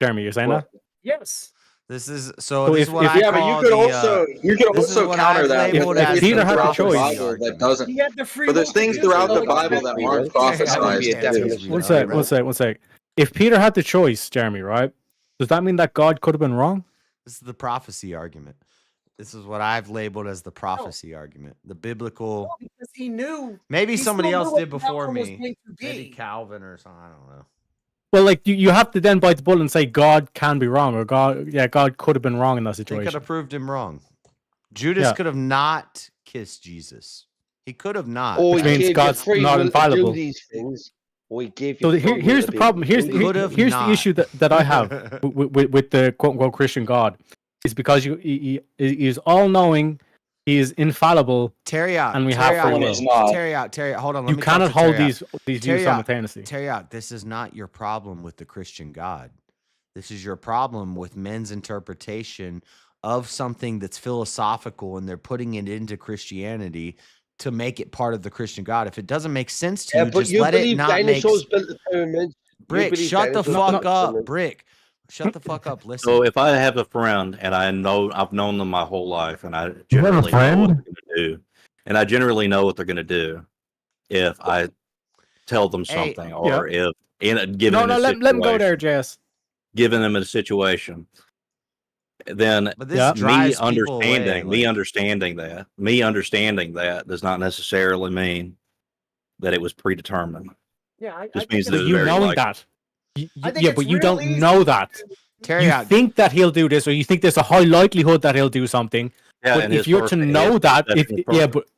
Jeremy, you're saying Well, that? Yes. This is So so. This if- is what if- I Yeah, but call you could the. also This is what counter I've that labeled with as things Peter had the throughout the choice- Bible that doesn't. He had the free But there's will to things choose. throughout the So Bible that aren't Terry, prophesized. I be a understand definite this, we One don't sec, agree. one sec, one sec. If Peter had the choice, Jeremy, right? Does that mean that God could have been wrong? This is the prophecy argument. This is what I've labeled as the prophecy argument. The biblical. because he knew. Maybe he somebody still else knew what did the before outcome was me. going to Maybe be. Calvin or something. I don't know. Well, like you have to then bite the bullet and say God can be wrong, or God could have been wrong in that They could situation. have proved him wrong. Judas Yeah. could have not kissed Jesus. He could have not. Or Which he means gave you God's free not will to infallible. do these things. Or he gave you So free here, will here's to the be problem. able to Here's do Could these have things. here's not. the issue that I have with the quote unquote Christian God is because he is all knowing, he is infallible, Terry-out, and we have free Terry-out, will. He's not. Terry-out, hold on. Let You me talk cannot to hold Terry-out. these views Terry-out, simultaneously. Terry-out, this is not your problem with the Christian God. This is your problem with men's interpretation of something that's philosophical, and they're putting it into Christianity to make it part of the Christian God. If it doesn't make sense to Yeah, you, but just you let it believe not make dinosaurs built the pyramids. You Brick, believe shut the dinosaurs fuck built the up, pyramids. Brick. Shut the fuck up. Listen. So if I have a friend and I've known them my whole life, and I You have a generally know what friend? they're going to do, and I generally know what they're going to do if I tell them Hey, something, or if given No, them a let him go there, situation, Jess. given them a situation, then But this drives people away. me understanding that does not necessarily mean that it was predetermined. Yeah, I Just think means it's that But it's you very knowing likely. that. I think Yeah, it's but you real don't easy know that. to- Terry, You think that he'll do this, or you think there's a high likelihood that he'll do something. Yeah, But and if his you're first- to his know that, perception is perfect.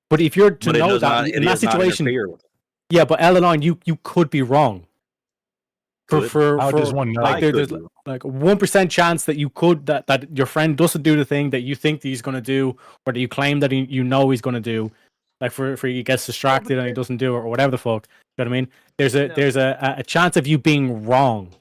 but if you're to But it know does that not- in it that does not situation, interfere with it. yeah, but Ellen, you could be wrong. Could? How does one know? like I could there's be. like 1% chance that you could that your friend doesn't do the thing that you think that he's going to do, or that you claim that you know he's going to do. Like for he gets distracted and he doesn't do it, or whatever the fuck. You know what I mean? There's a chance of you being wrong.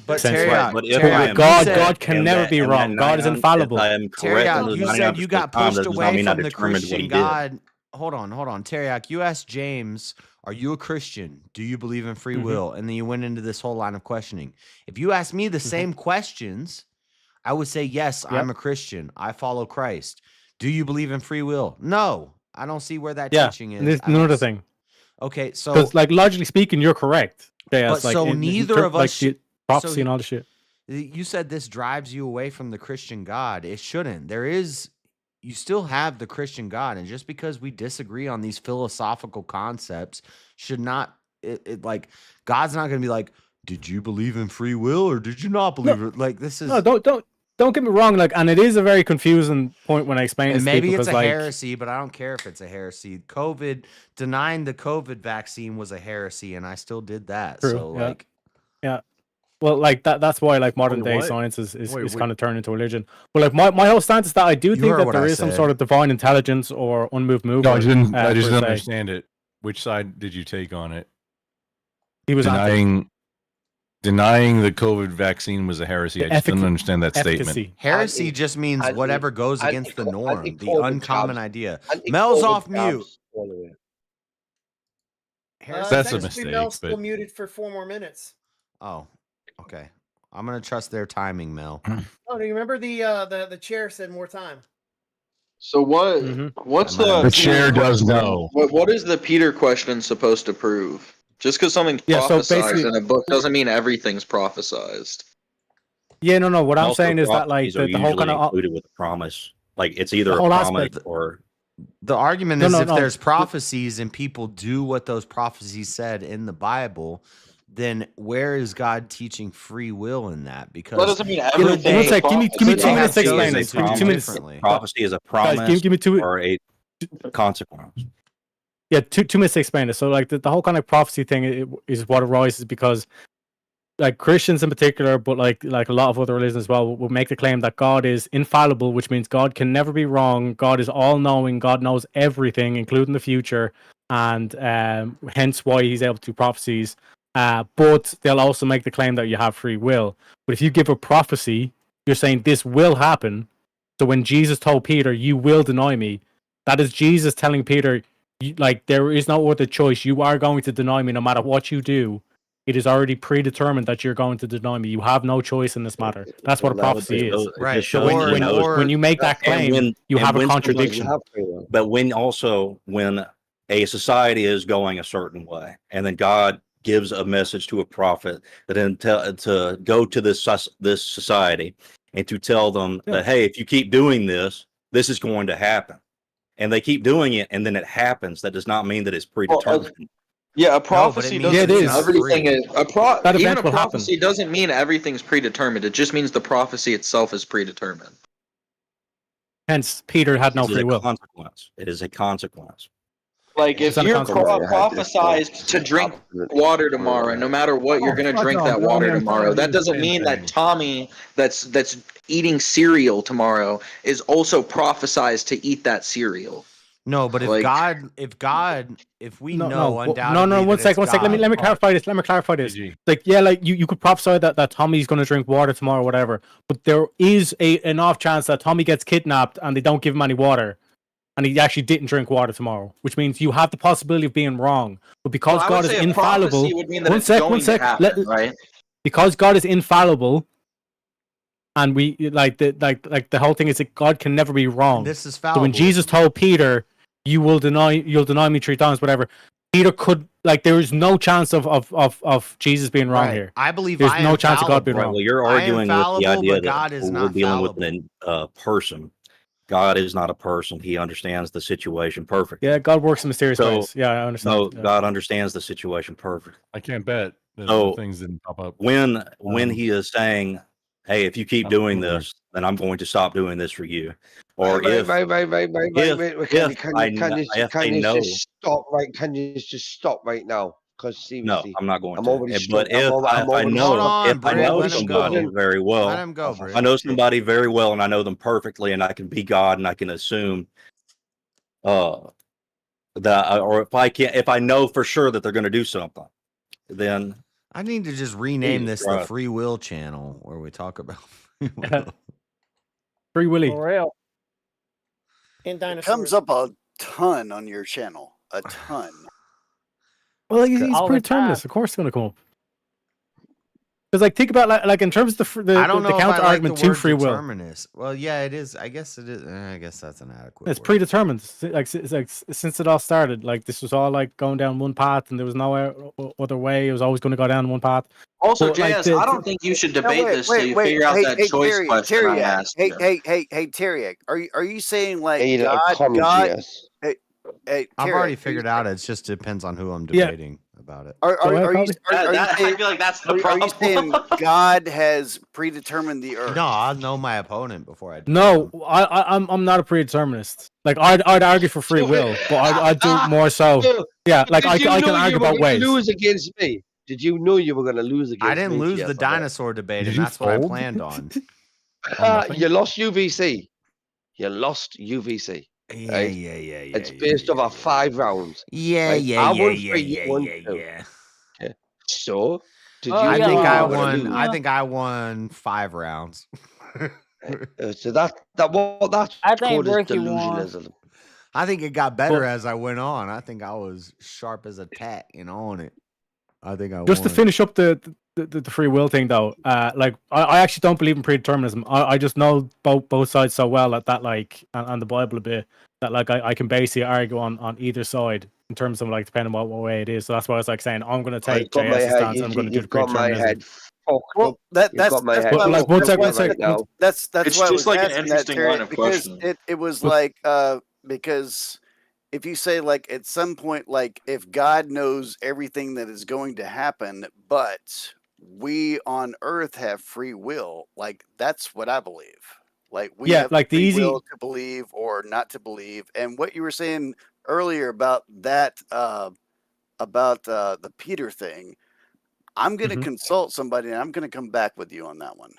but essentially. Terry, Right, but if Terry, I you am God said, can never be and wrong. God is infallible. If I am Terry, correct you said you got pushed that does not away mean I from the determined what he Christian did. God. Hold on, Terry. You asked James, "Are you a Christian? Do you believe in free Mhm. will?" And then you went into this whole line of questioning. If you asked me the same questions, I would say, "Yes, I'm a Christian. I follow Christ." Do you believe in free will? No, I don't see where that Yeah, teaching is. and there's I don't another s- thing. Okay, so Because like logically speaking, you're correct. Yeah, But it's like so in neither ter- of like us the sh- prophecy so and all the shit. you said this drives you away from the Christian God. It shouldn't. You still have the Christian God, and just because we disagree on these philosophical concepts should not like God's not going to be like, did you believe in free will or did you not believe it? Like this is No, don't get me wrong. Like, and it is a very confusing point when I explain and this. to maybe people, it's a 'cause, like, heresy, but I don't care if it's a heresy. Denying the COVID vaccine was a heresy, and I still did that. True, So yeah. like, Yeah. Well, like that's why like modern Wait, day what? science is Wait. kind of turned into religion. But like my whole stance is that I do You think heard that what there I is some said. sort of divine intelligence or unmoved mover. No, I didn't per se. understand it. Which side did you take on it? He was Denying the COVID vaccine was a heresy. I just didn't understand that statement. Heresy just means anti- whatever goes against the norm, the anti-COVID uncommon jabs. idea. Anti-COVID Mel's off jabs mute. all the way. Heresy- That's a technically, mistake, Mel's still but- muted for 4 more minutes. Oh, okay. I'm gonna trust their timing, Mel. Oh, do you remember the chair said more time? So what? What's I might have the The chair does know. What is the Peter question supposed to prove? Just because something's Yeah, so prophesized basically- in a book doesn't mean everything's prophesized. Yeah, no. What I'm Also, saying is that like prophecies are the whole usually kind of included with a promise. Like it's either The a whole promise aspect- or The argument No, is no, if no. there's prophecies and people do what those prophecies said in the Bible, then where is God teaching free will in that? Because That doesn't mean could everything. One is sec, give me prophecy. 2 Could they minutes to have explain chosen this. to Give me do 2 minutes. differently? prophecy is a promise Guys, give me 2. or a consequence. Yeah, 2 minutes to explain it. So like the whole kind of prophecy thing is what arises because like Christians in particular, but like a lot of other religions as well, will make the claim that God is infallible, which means God can never be wrong. God is all knowing. God knows everything, including the future, and hence why He's able to do prophecies. But they'll also make the claim that you have free will. But if you give a prophecy, you're saying this will happen. So when Jesus told Peter, "You will deny me," that is Jesus telling Peter, like there is no other choice. You are going to deny me no matter what you do. it is already predetermined that you're going to deny me. You have no choice in this matter. That's what a prophecy is. Right. So when you make that claim, you have a contradiction. But when a society is going a certain way, and then God gives a message to a prophet that then to go to this society and to tell them that, hey, if you keep doing this, this is going to happen. And they keep doing it, and then it happens. That does not mean that it's predetermined. Yeah, a prophecy doesn't mean everything is even a prophecy doesn't mean everything's predetermined. It just means the prophecy itself is predetermined. Hence, Peter had no free will. It is a consequence. Like if you're prophesized to drink water tomorrow, no matter what, you're going to drink that water tomorrow. That doesn't mean that Tommy that's eating cereal tomorrow is also prophesized to eat that cereal. No, but if we know undoubtedly. No, one second. Let me clarify this. Like, yeah, like you could prophesy that Tommy's going to drink water tomorrow, or whatever. But there is an off chance that Tommy gets kidnapped and they don't give him any water, and he actually didn't drink water tomorrow, which means you have the possibility of being wrong. But because God is infallible, right? Because God is infallible, and we like the whole thing is that God can never be wrong. This is So fallible. when Jesus told Peter, you'll deny me 3 times, whatever, Peter could, like, there is no chance of Jesus being wrong here. I believe there's no chance of God being wrong. Well, you're arguing with the idea that we're dealing with a person. God is not a person. He understands the situation perfectly. Yeah, God works in mysterious ways. Yeah, I understand. No, God understands the situation perfectly. I can't bet that So things didn't pop up. When he is saying, hey, if you keep doing this, then I'm going to stop doing this for you. Or Can you know, just stop right? Can you just stop right now? Because seriously, no, I'm not going to. already But if I know somebody very well, Let him go, Brit. I know somebody very well, and I know them perfectly, and I can be God, and I can assume that, or if I know for sure that they're going to do something, then I need to just rename Jesus this the Christ. Free Will channel, where we talk about Free Willy. For real. And It dinosaurs. comes up a ton on your channel. A ton. Well, he's All the predeterminist. Of course, it's going to come up. Because, like, think about like in terms of the I don't know if counter I like argument the to word free will. determinist. Well, yeah, it is. I guess it is. I guess that's an adequate. It's word. predetermined. It's like since it all started, like this was all like going down one path, and there was no other way. It was always going to go down one path. Also, But, like, JS, I don't think you should debate this till you figure out that choice question I asked you. Hey, Terriak, are you saying like I've I've already figured out. It just depends on who I'm debating about it. Are you I saying, feel like that's the are you problem. saying God has predetermined the earth? No, I'll know my opponent before I. No, I'm not a predeterminist. Like I'd argue for free will, but I'd do more so. Yeah, like I can argue about ways. Lose against me. Did you know you were going to lose against me? I didn't lose Jeff, the on that? dinosaur debate, and that's what I planned on. You lost UVC. You lost UVC. Yeah, right? yeah. It's based over 5 rounds. Yeah, right? yeah, I yeah, won yeah, 3, yeah, you won yeah, 2. yeah. Okay. So, did you I know think you I were gonna won. lose? I think I won 5 rounds. So that's I think called as Ricky won. delusionism. I think it got better as I went on. I think I was sharp as a tack and on it. I think I Just to won. finish up the free will thing, though, like I actually don't believe in predeterminism. I just know both sides so well that like and the Bible a bit that like I can basically argue on either side in terms of like depending on what way it is. So that's why I was like saying I'm going to take got my JS's head. stance and I'm going to do the You've got my predeterminism. head fucked Well, up. that's got my head why I was- Like, one that's sec, why- one sec. right now. That's It's why I just was like an asking that, interesting Terry, line of because questioning. it was like because if you say like at some point like if God knows everything that is going to happen, but we on Earth have free will, like that's what I believe. Like we Yeah, have like the free easy- will to believe or not to believe. And what you were saying earlier about that about the Peter thing, I'm going to Mhm. consult somebody and I'm going to come back with you on that one.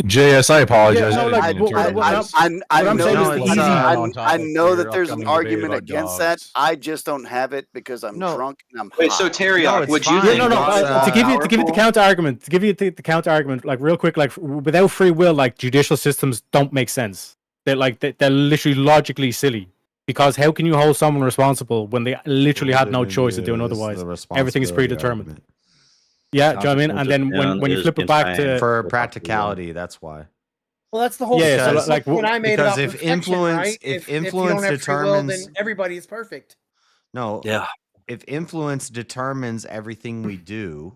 JS, I apologize. Yeah, no, I like, didn't mean to turn what it I'm- on. I what I'm know saying is that the easy- I know for that your there's an upcoming debate argument about against dogs. that. I just don't have it because I'm No. drunk and I'm Wait, high. so Terry, No, it's would you fine. think Yeah, no. God is To give you the all-powerful? counter argument, the counter argument, like real quick, like without free will, like judicial systems don't make sense. They're like they're literally logically silly. Because how can you hold someone responsible when they literally had no choice of doing otherwise? Everything is predetermined. Yeah, do you know what I mean? And then when you flip it back to for practicality, that's why. Well, that's the whole Yeah, so because, like, when I made because about if perfection, influence right? if you influence don't have free will, determines then everybody is perfect. no Yeah. if influence determines everything we do,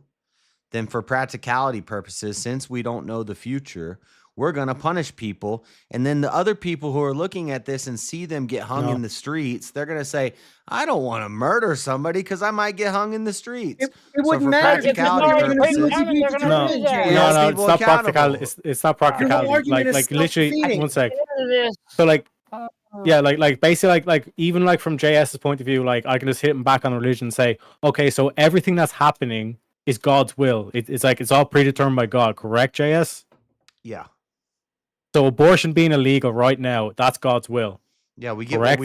then for practicality purposes, since we don't know the future, we're going to punish people. And then the other people who are looking at this and see them get hung in the streets, they're going to say, I don't want to murder somebody because I might get hung in the streets. It wouldn't for matter because practicality no purposes, No, it's not practicality. It's not practicality. argument is Like literally, self-defeating. one sec. So like, yeah, like basically, like even like from JS's point of view, like I can just hit him back on religion and say, okay, so everything that's happening is God's will. It's like it's all predetermined by God, correct, JS? Yeah. So abortion being illegal right now, that's God's will. Yeah, we get correct.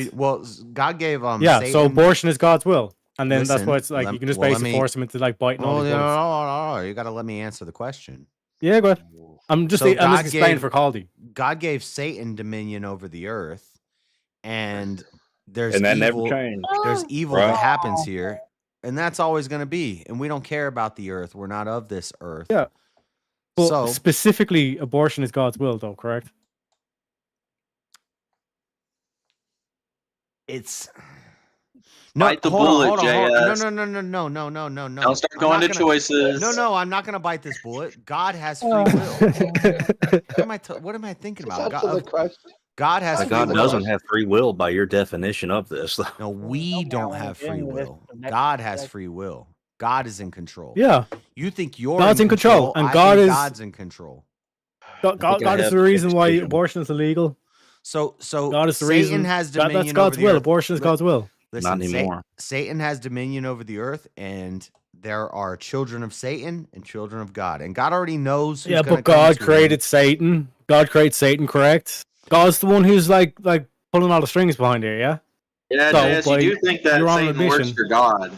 God gave yeah, Satan, so abortion is God's will, and then that's Listen, why it's like you can just basically force him into like biting all these bullets. No, you got to let me answer the question. Yeah, go ahead. I'm just explaining for Caldy. God gave Satan dominion over the earth, and there's And that evil. never changed. There's evil Right. that happens here, and that's always going to be. And we don't care about the earth. We're not of this earth. Yeah. But So specifically, abortion is God's will, though, correct? it's Bite the bullet, JS. No. Don't start going to choices. No, I'm not going to bite this bullet. God has free will. What am I thinking about? God has free God will. doesn't have free will by your definition of this. No, we don't have free will. God has free will. God is in control. Yeah. You think you're God's in control, and God is God's in control. God is the reason why abortion is illegal. So God is the Satan reason has dominion that's God's over the will. earth. Abortion is God's will. Listen, Not anymore. Satan has dominion over the earth, and there are children of Satan and children of God. And God already knows who's Yeah, gonna but come God to created him. Satan. God created Satan, correct? God's the one who's like pulling all the strings behind here, yeah? Yeah, So, JS, you do like, think that you're on a Satan works mission. for God.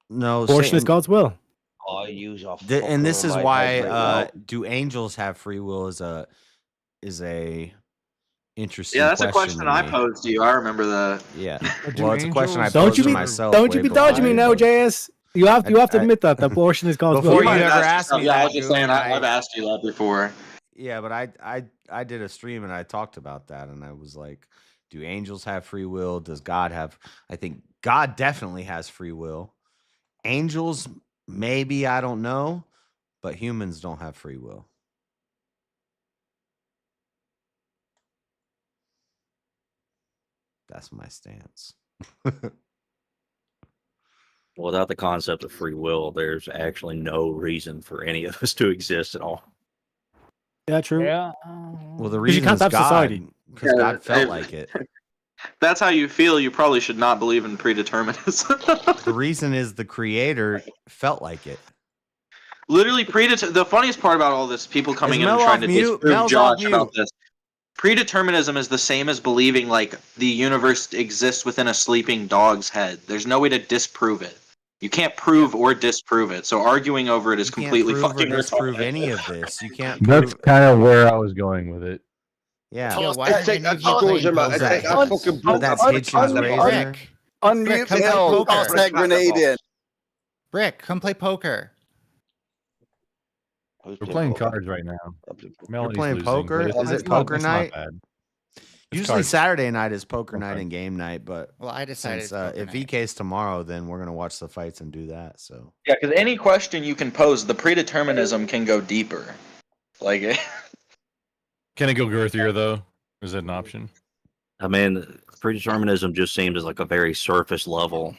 No, Abortion is God's will. I use a And this fucker is in my why head right now. do angels have free will is a interesting Yeah, that's a question question to I me. posed to you. I remember that. Yeah. Do Well, it's a question I angels- posed Don't you to be myself. don't you way be before dodging me now, anybody. JS. You have to I- admit that abortion is God's Before will. you might have ever asked asked me yourself- yeah, I that, was just saying, Goon, I've asked you that before. Yeah, but I did a stream and I talked about that, and I was like, do angels have free will? Does God have? I think God definitely has free will. Angels, maybe, I don't know, but humans don't have free will. That's my stance. Without the concept of free will, there's actually no reason for any of us to exist at all. Yeah, true. Yeah. Well, the 'Cause you reason can't is have God, society. because Yeah, God felt if- like it. That's how you feel. You probably should not believe in predeterminism. The reason is the Creator felt like it. Literally, the funniest part about all this, people coming Is in and Mel trying off to mute? disprove Mel's off Josh about mute. this. Predeterminism is the same as believing like the universe exists within a sleeping dog's head. There's no way to disprove it. You can't prove or disprove it. So arguing over it is You can't completely prove or fucking disprove retarded. any of this. You can't That's prove. kind of where I was going with it. Yeah. Yeah, why I aren't take any that of you playing disclosure, man. I poker? take that fucking Oh, blue. that's Hitchens Razor. Rick, Unmute come the play hell. poker. Toss that grenade in. Rick, come play poker. Who's We're playing playing poker? cards right now. I'm playing poker. Melody's playing losing, poker? but it's- Is it it's not- poker it's not night? bad. It's Usually cards. Saturday night is poker night Okay. and game night, but Well, I decided since poker if night. VK's tomorrow, then we're gonna watch the fights and do that. So Yeah, because any question you can pose, the predeterminism can go deeper. Like, Can it go girthier though? Is that an option? I mean, predeterminism just seems as like a very surface level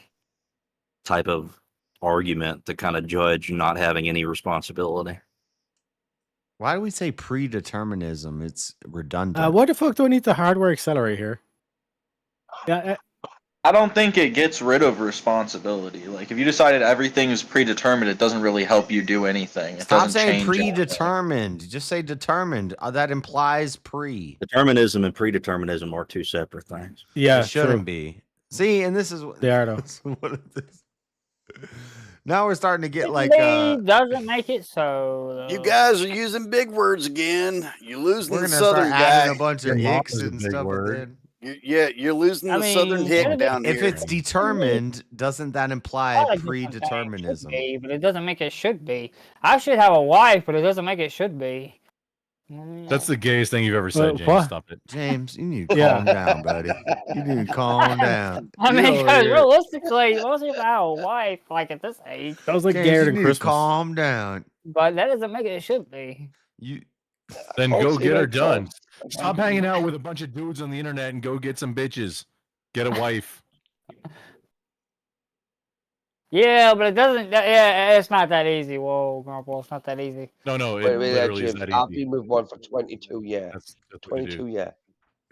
type of argument to kind of judge not having any responsibility. why do we say predeterminism? It's redundant. Why the fuck do I need the hardware accelerate here? Yeah, I don't think it gets rid of responsibility. Like, if you decided everything is predetermined, it doesn't really help you do anything. It Stop doesn't saying change anything. predetermined. Just say determined. That implies pre. Determinism and predeterminism are two separate things. yeah, It shouldn't true. be. See, and this is what They are though. what is this? Now we're starting to get like doesn't make it so. You guys are using big words again. You're losing we're the gonna start southern adding guy. a bunch of Your mom icks is a and big stuff word. at the end. You're losing the southern hick down If here. it's determined, doesn't that imply Not like it's something it should predeterminism? be, but it doesn't make it should be. I should have a wife, but it doesn't make it should be. That's the gayest thing you've ever said, James. what? Stop it. James, you need to Yeah. calm down, buddy. You need to calm down. I mean, You over because here- realistically, most people have a wife like at this age. That was like James, gayer you than need to Christmas. calm down. But that doesn't make it should be. You Then go Hopefully get her that's done. all. Stop hanging out with a bunch of dudes on the internet and go get some bitches. Get a wife. Yeah, but it doesn't. Yeah, it's not that easy. Whoa, Grandpa, it's not that easy. No, it Wait, literally is James, that I've easy. been with one for 22 years. That's what you 22 do. years.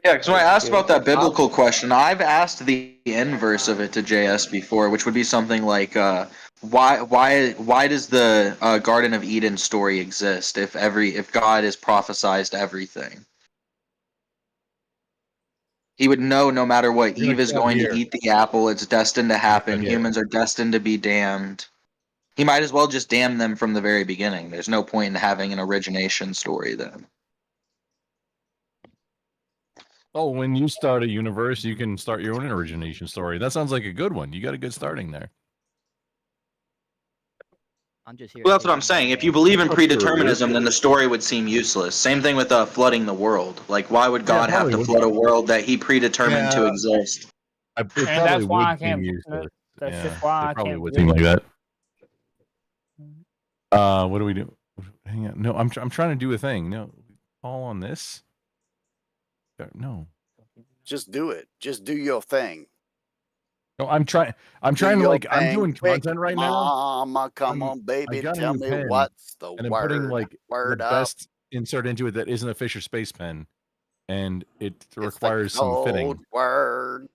Yeah, because when I asked about that biblical question, I've asked the inverse of it to JS before, which would be something like, why does the Garden of Eden story exist if God is prophesized everything? He would know no matter what. You're Eve is gonna going come to here. eat the apple. It's destined to happen. here. Humans are destined to be damned. He might as well just damn them from the very beginning. There's no point in having an origination story then. Oh, when you start a universe, you can start your own origination story. That sounds like a good one. You got a good starting there. I'm just here. Well, that's what I'm saying. If you believe in predeterminism, then the story would seem useless. Same thing with flooding the world. Like, why would God have probably to would. flood a world that He predetermined to Yeah. exist? It And probably that's why I would seem can't. useless. That's Yeah, just why it I probably can't. would believe seem like it. that. What do we do? Hang on. No, I'm trying to do a thing. No, all on this. No. Just do it. Just do your thing. No, I'm trying. I'm Do trying to your like. I'm thing doing quick, content right now. Mama, come on, I baby, got a tell new me pen, what's the and I'm word. putting like the Word up. best insert into it that isn't a Fisher Space pen, and it It's the requires some cold fitting. word.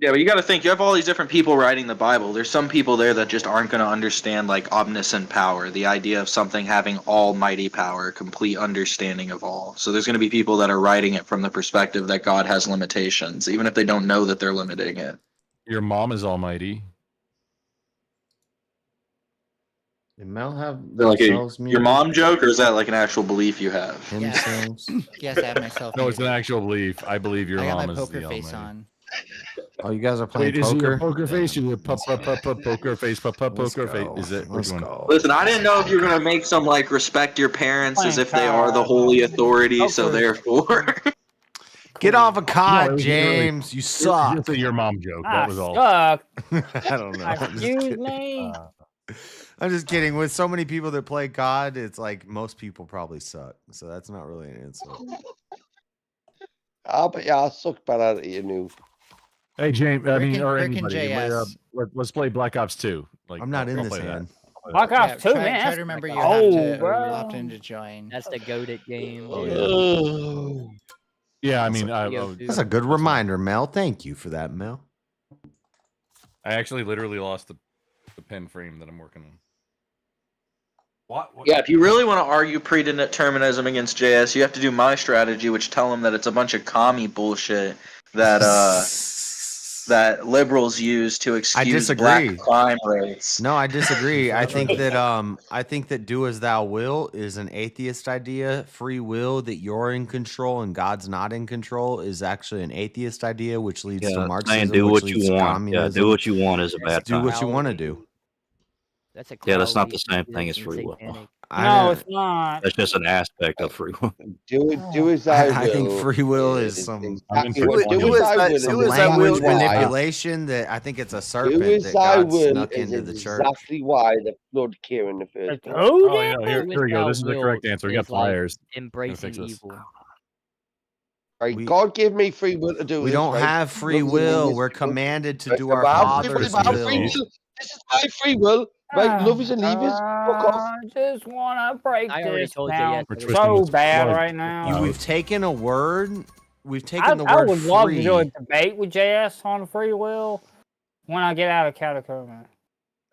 Yeah, but you got to think, you have all these different people writing the Bible. There's some people there that just aren't going to understand, like, omniscient power, the idea of something having almighty power, complete understanding of all. So there's going to be people that are writing it from the perspective that God has limitations, even if they don't know that they're limiting it. Your mom is almighty. Did Mel have Is that like themselves your muted? mom joke, or is that like an actual belief you have? Themselves? Yes, I have myself. No, it's an muted. actual belief. I believe your I got mom my is poker the face almighty. on. Oh, you guys are playing Wait, is it your poker? poker face? Is it poker face? Let's Poker face? go. Is it? Which Let's one? go. Listen, I didn't know if you were going to make some, like, respect your parents as if they are the holy authority, so Poker. therefore... Get off a No, cod, it was literally- James. You It's suck. just a your mom joke. I That was all. suck. I don't know. I'm just Excuse kidding. me. I'm just kidding. With so many people that play God, it's like most people probably suck. So that's not really an insult. But yeah, I suck bad at it, you knew. Hey, James. I mean, or Rick and anybody. JS. Let's play Black Ops 2. Like, I'm not in I'll this play that. hand. Black Yeah, Ops 2, try, man. try that's to remember you like- have to bro. opt in to join. That's the goated game. Oh. Yeah, I mean, That's a good reminder, Mel. Thank you for that, Mel. I actually literally lost the pen frame that I'm working on. What? Yeah, if you really want to argue predeterminism against JS, you have to do my strategy, which tell them that it's a bunch of commie bullshit that that liberals use to excuse disagree. black crime rates. No, I disagree. I think that do as thou will is an atheist idea. Free will, that you're in control and God's not in control, is actually an atheist idea, which leads to saying Marxism. do which what leads you to want. Yeah, communism. do what you want is a bad Do time. what you want to do. That's a Yeah, that's not the cloud same thing as leader free will. satanic. No, it's not. That's just an aspect of free will. Do as I will. I think free will is some exactly what do as I will. is some exactly language why- manipulation that I think it's a Do serpent as that I God will snuck is into the church. exactly why the flood came in the first place. Oh, yeah, here Do as we go. thou This is the correct wilt answer. We got is like flyers. Gonna embracing fix this. evil. Right, God gave me free will to do We this. don't right? have free Love is will. unconditional. We're commanded to Right, do if our I have free will, Father's if I have free will. will, this is my free will. Right, love is and leave is. Fuck off. I just want to break I already this told you down yesterday. so bad right now. We've taken a word. We've I, taken the I word would love to free. do a debate with JS on free will when I get out of Catacomb.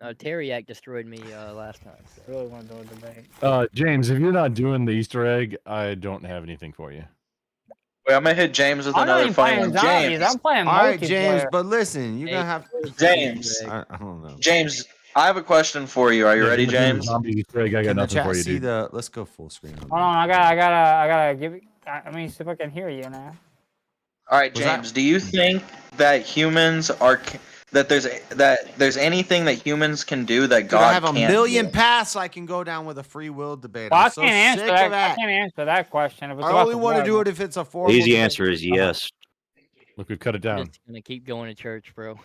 Teriak destroyed me last time. So. I really want to do a debate. James, if you're not doing the Easter egg, I don't have anything for you. Wait, I'm gonna hit James with I'm not another even funny playing one. zombies. James, I'm playing All right, James, multiplayer. but listen, you're gonna have. James, I don't know. James, I have a question for you. Are you Yeah, ready, if you're doing James? zombie Easter egg, I got Can the nothing for chat you, see dude. the? Let's go full screen. Hold on, I gotta give you. I mean, see if I can hear you now. All right, Was that- James. Do you think that humans are that there's anything that humans can do that Dude, God I have a can't million do? paths I can go down with a free will debate. Well, I'm I so can't answer sick that. of I that. can't answer that question. If it's I about only the want to do Bible. it if it's a The formal easy debate. answer is yes. Look, we've cut it I'm down. just gonna keep going to church, bro.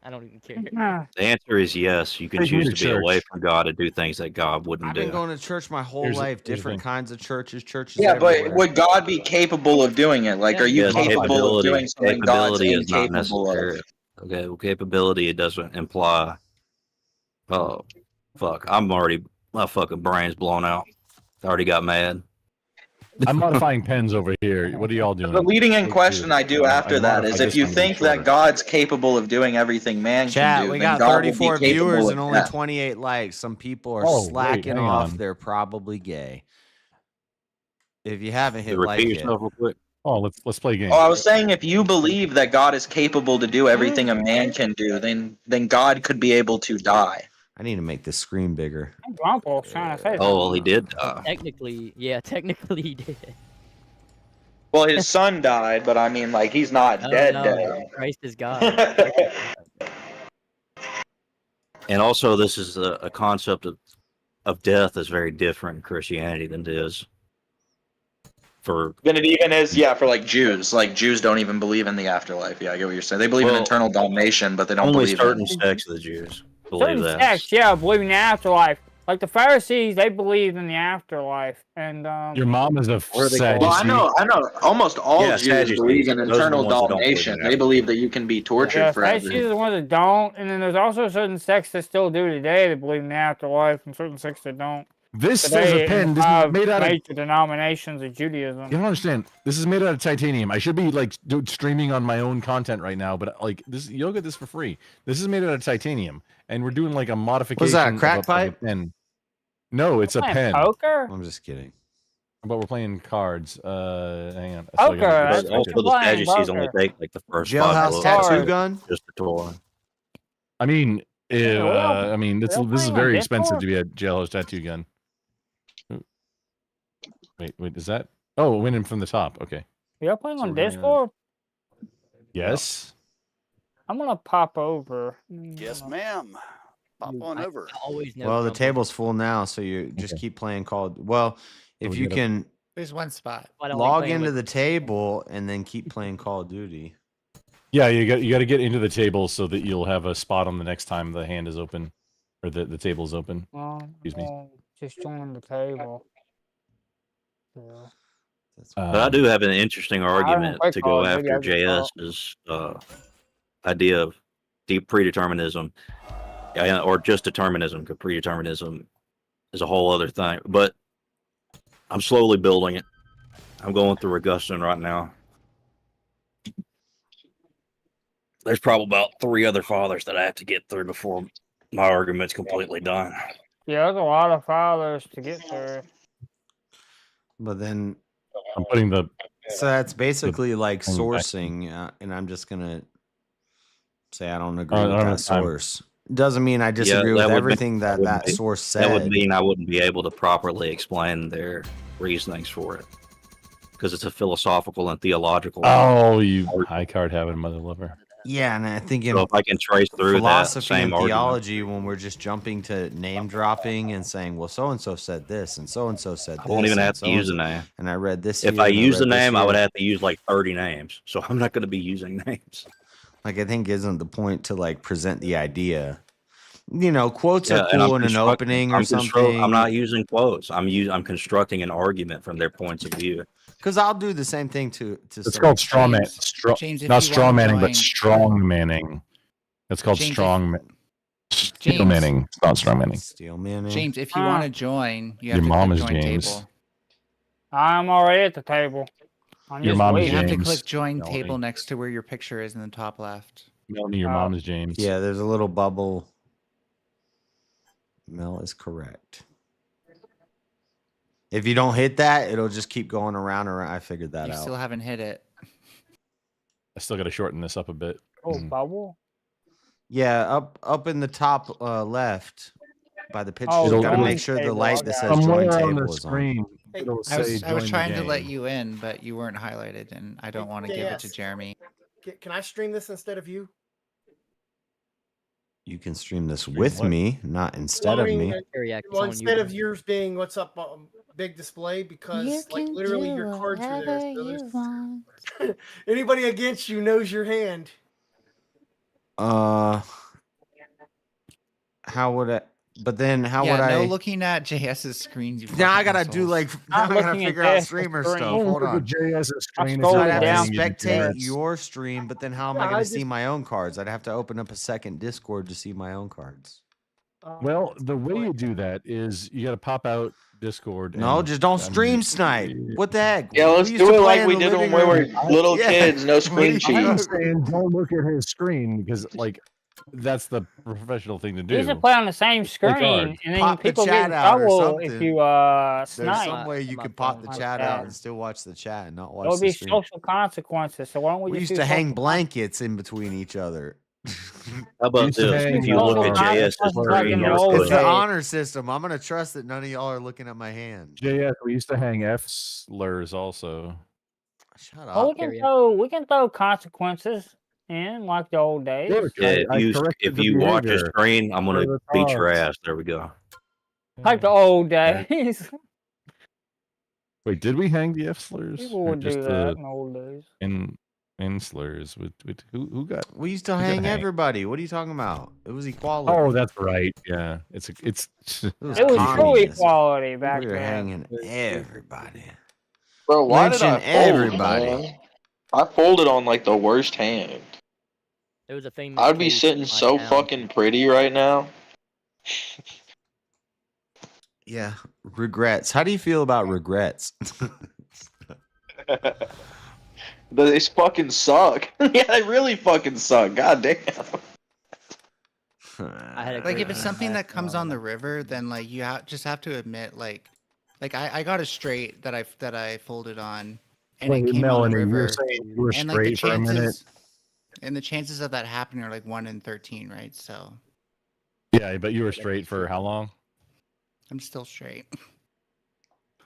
I don't even care. The answer is yes. You can Take me choose to to be away church. from God to do things that God wouldn't I've do. been going to church my whole Here's the- life. here's the Different thing. kinds of churches Yeah, but everywhere. would God be capable of doing it? Like, are you Yes, capable of doing something God's capability is not incapable of? necessary. Okay, well, capability, it doesn't imply. Oh, fuck! My fucking brain's blown out. I already got mad. I'm modifying pens over here. What are y'all doing? The leading in Look question here. I do after I that is modified if this you one to be think shorter. that God's capable of doing everything man Chat, can do, we then got God will 34 be capable viewers of and only that. 28 likes. Some people are Oh, wait, slacking hang off. on. They're probably gay. If you haven't hit Repeat like it. yourself real quick. Oh, let's play a game. Oh, I was saying if you believe that God is capable to do everything a man can do, then God could be able to die. I need to make this screen bigger. Grandpa was trying to say Oh, well, he something. did. Technically, yeah, technically he did. Well, his son died, but I mean, like, he's not No, dead. no, Dead. Christ is God. And also, this is a concept of death is very different in Christianity than it is for. Then it even is, yeah, for like Jews. Like Jews don't even believe in the afterlife. Yeah, I get what you're saying. They believe in Well, eternal damnation, but they don't Only believe certain in. sects of the Jews believe Certain that. sects, yeah, believe in the afterlife. Like the Pharisees, they believe in the afterlife, and Your mom is a What are they called? Well, I Sadducee. know. Almost all Yeah, Jews Sadducees. believe in Those are the eternal ones that don't believe in damnation. the They believe that you can be tortured yeah, forever. Pharisees are the ones that don't, and then there's also certain sects that still do today that believe in the afterlife, and certain sects that don't. This is Today, a pen. in This is made out of. major denominations of Judaism. You don't understand. This is made out of titanium. I should be like streaming on my own content right now, but like this, you'll get this for free. This is made out of titanium, and we're doing like a modification. Was that a crack of pipe? a pen. No, it's a Playing pen. poker? I'm just kidding. But we're playing cards. Hang on. Poker, gotta- that's But also, the playing Sadducees only poker. take like the first Jailhouse five books. tattoo gun? Just the Torah. I mean, Yeah, we're all- this we're all is playing on very expensive Discord? to be a jailhouse tattoo gun. Wait, is that? Oh, it went in from the top. Okay. Y'all playing So on we're gonna- Discord? Yes. I'm gonna pop over. Yes, ma'am. Pop on I over. always know. Well, the Grumpy. table's full now, so you just keep playing Call. Well, if we you gotta- can There's one spot. I don't like log playing into with- the table and then keep playing Call of Duty. Yeah, you got to get into the table so that you'll have a spot on the next time the hand is open, or the table's open. Excuse me. Just join the table. Yeah. But I do have an interesting argument played to Call go of Duty, after I just JS's idea of deep predeterminism, or just determinism, because predeterminism is a whole other thing. But I'm slowly building it. I'm going through Augustine right now. There's probably about 3 other fathers that I have to get through before my argument's completely done. Yeah, there's a lot of fathers to get through. But then, I'm putting the. so that's basically like thing back. sourcing, and I'm just gonna say I don't agree I with don't have that time. source. Doesn't mean I disagree with everything that source said. That would mean I wouldn't be able to properly explain their reasonings for it, because it's a philosophical and theological. Oh, you high card having mother lover. Yeah, and I think in So if I can trace through that philosophy same and argument, theology, when we're just jumping to name dropping and saying, "Well, so and so said this, and so said this," I won't even and have to use a so-and-so- name. And I read this. If here, I and use the read this name, I would here. have to use like 30 names. So I'm not going to be using names. Like, I think isn't the point to like present the idea. You know, quotes Yeah, are and I'm cool in an constructing- opening or I'm something. I'm not using quotes. I'm constructing an argument from their points of view. Because I'll do the same thing to. It's called straw man. James, if Not you straw wanna manning, but join- strong manning. It's called James, strong. Steel James- manning. It's not strong manning. Steel manning. James, if you want to join, you have Your to mom click is join James. table. I'm already at the table. I'm Your just mom is waiting. You have to James. click join Melanie. table next to where your picture is in the top left. Melanie, your mom is James. Yeah, there's a little bubble. Mel is correct. If you don't hit that, it'll just keep going around and around. I figured that You out. still haven't hit it. I still got to shorten this up a bit. Oh, bubble. Yeah, up in the top left by the picture. Oh, you gotta join make sure the table, light I that got says it. join Somewhere on table the is on. screen, It'll I was say I was join the trying to let game. you in, but you weren't highlighted, and I don't want to give it to JS. Jeremy. Can I stream this instead of you? You can stream this with what? me, not instead Well, I of mean, me. well, instead of yours being what's up big display, because like literally your cards are there. So there's anybody against you knows your hand. How would I? But then how yeah, would no I? looking at JS's screens. You Now I fucking gotta do assholes. like now I gotta figure out streamer stuff. Hold on. JS's screen So I'd is have to playing you spectate carrots. your stream, but then how am I Yeah, gonna I see just- my own cards? I'd have to open up a second Discord to see my own cards. Well, the way you do that is you got to pop out Discord. No, and, just don't I mean, stream snipe. What the heck? Yeah, let's used do to it play like in we the did living when we were room. little Yeah. kids. No screen What are you I'm cheat. saying don't look at his screen because, like, that's the professional thing to do. You should play on the same Play screen, cards. and then Pop the people get in chat out or trouble if something. you There's snipe. some way you could pop the chat out and still watch the chat and not watch There'll the be stream. social consequences. So why don't we We just used do to hang social blankets in between each other. How about used to this? hang If you look at JS's like in screen, the you'll old It's put the days. honor system. I'm gonna trust that none of y'all are looking at my hand. JS, we used to hang F slurs also. Shut Oh, up. we can throw consequences in like the old days. Look, Yeah, I if corrected the you watch your behavior. screen, I'm gonna For the beat your cards. ass. There we go. Like the old days. Wait, did we hang the F slurs? People Or would do just that the in the old days. N slurs? With who got? We used to who got hang hanged? everybody. What are you talking about? It was equality. Oh, that's right. Yeah, it's it It was true communism. equality back We were then. hanging everybody. Bro, why did I Lynching fold, everybody. man? I folded on like the worst hand. There was a famous I'd be case sitting in my so town. fucking pretty right now. Yeah, regrets. How do you feel about regrets? They fucking suck. Yeah, they really fucking suck. God damn. I had a Like great if it's game something last that comes on the river, then like you just have to admit like I got a straight that I folded on, and Wait, it came Melanie, on the you river. were saying you were and like the straight for a minute. chances, and the chances of that happening are like 1 in 13, right? So Yeah, but you were straight for how long? I'm still straight.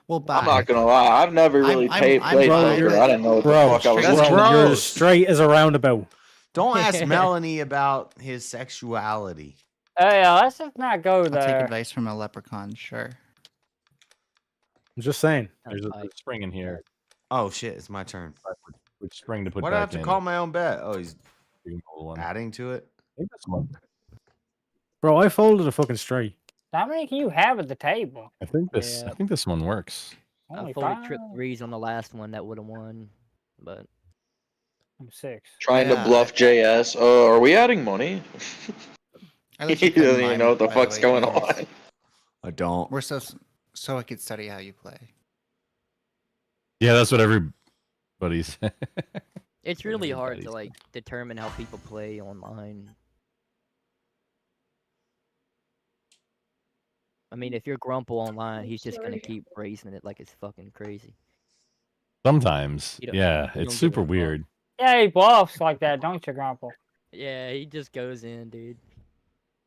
Well, I'm bye. not gonna lie. I've never really played poker. I didn't know what the fuck I was That's doing. gross. Straight as a roundabout. Don't ask Melanie about his sexuality. Hey, let's just not go I'll take there. advice from a leprechaun, sure. I'm just saying. There's a spring in here. Oh shit, it's my turn. Which spring to put Why do I back have to in? call my own bet? Oh, he's One. adding to it. I think this one. Bro, I folded a fucking straight. How many can you have at the table? I think this. Yeah. I think this one works. I Only folded 5? trip threes on the last one that would have won, but I'm 6. Trying to bluff JS. Are we adding money? I He let you cut doesn't even mine, know what the by fuck's way, going James. on. I don't. We're so I could study how you play. Yeah, that's what everybody's. it's really hard to Everybody's- like determine how people play online. I mean, if you're Grumple online, he's just gonna keep raising it like it's fucking crazy. Sometimes, You don't- yeah, you it's don't give super a fuck. weird. Yeah, he bluffs like that, don't you, Grumple? Yeah, he just goes in, dude.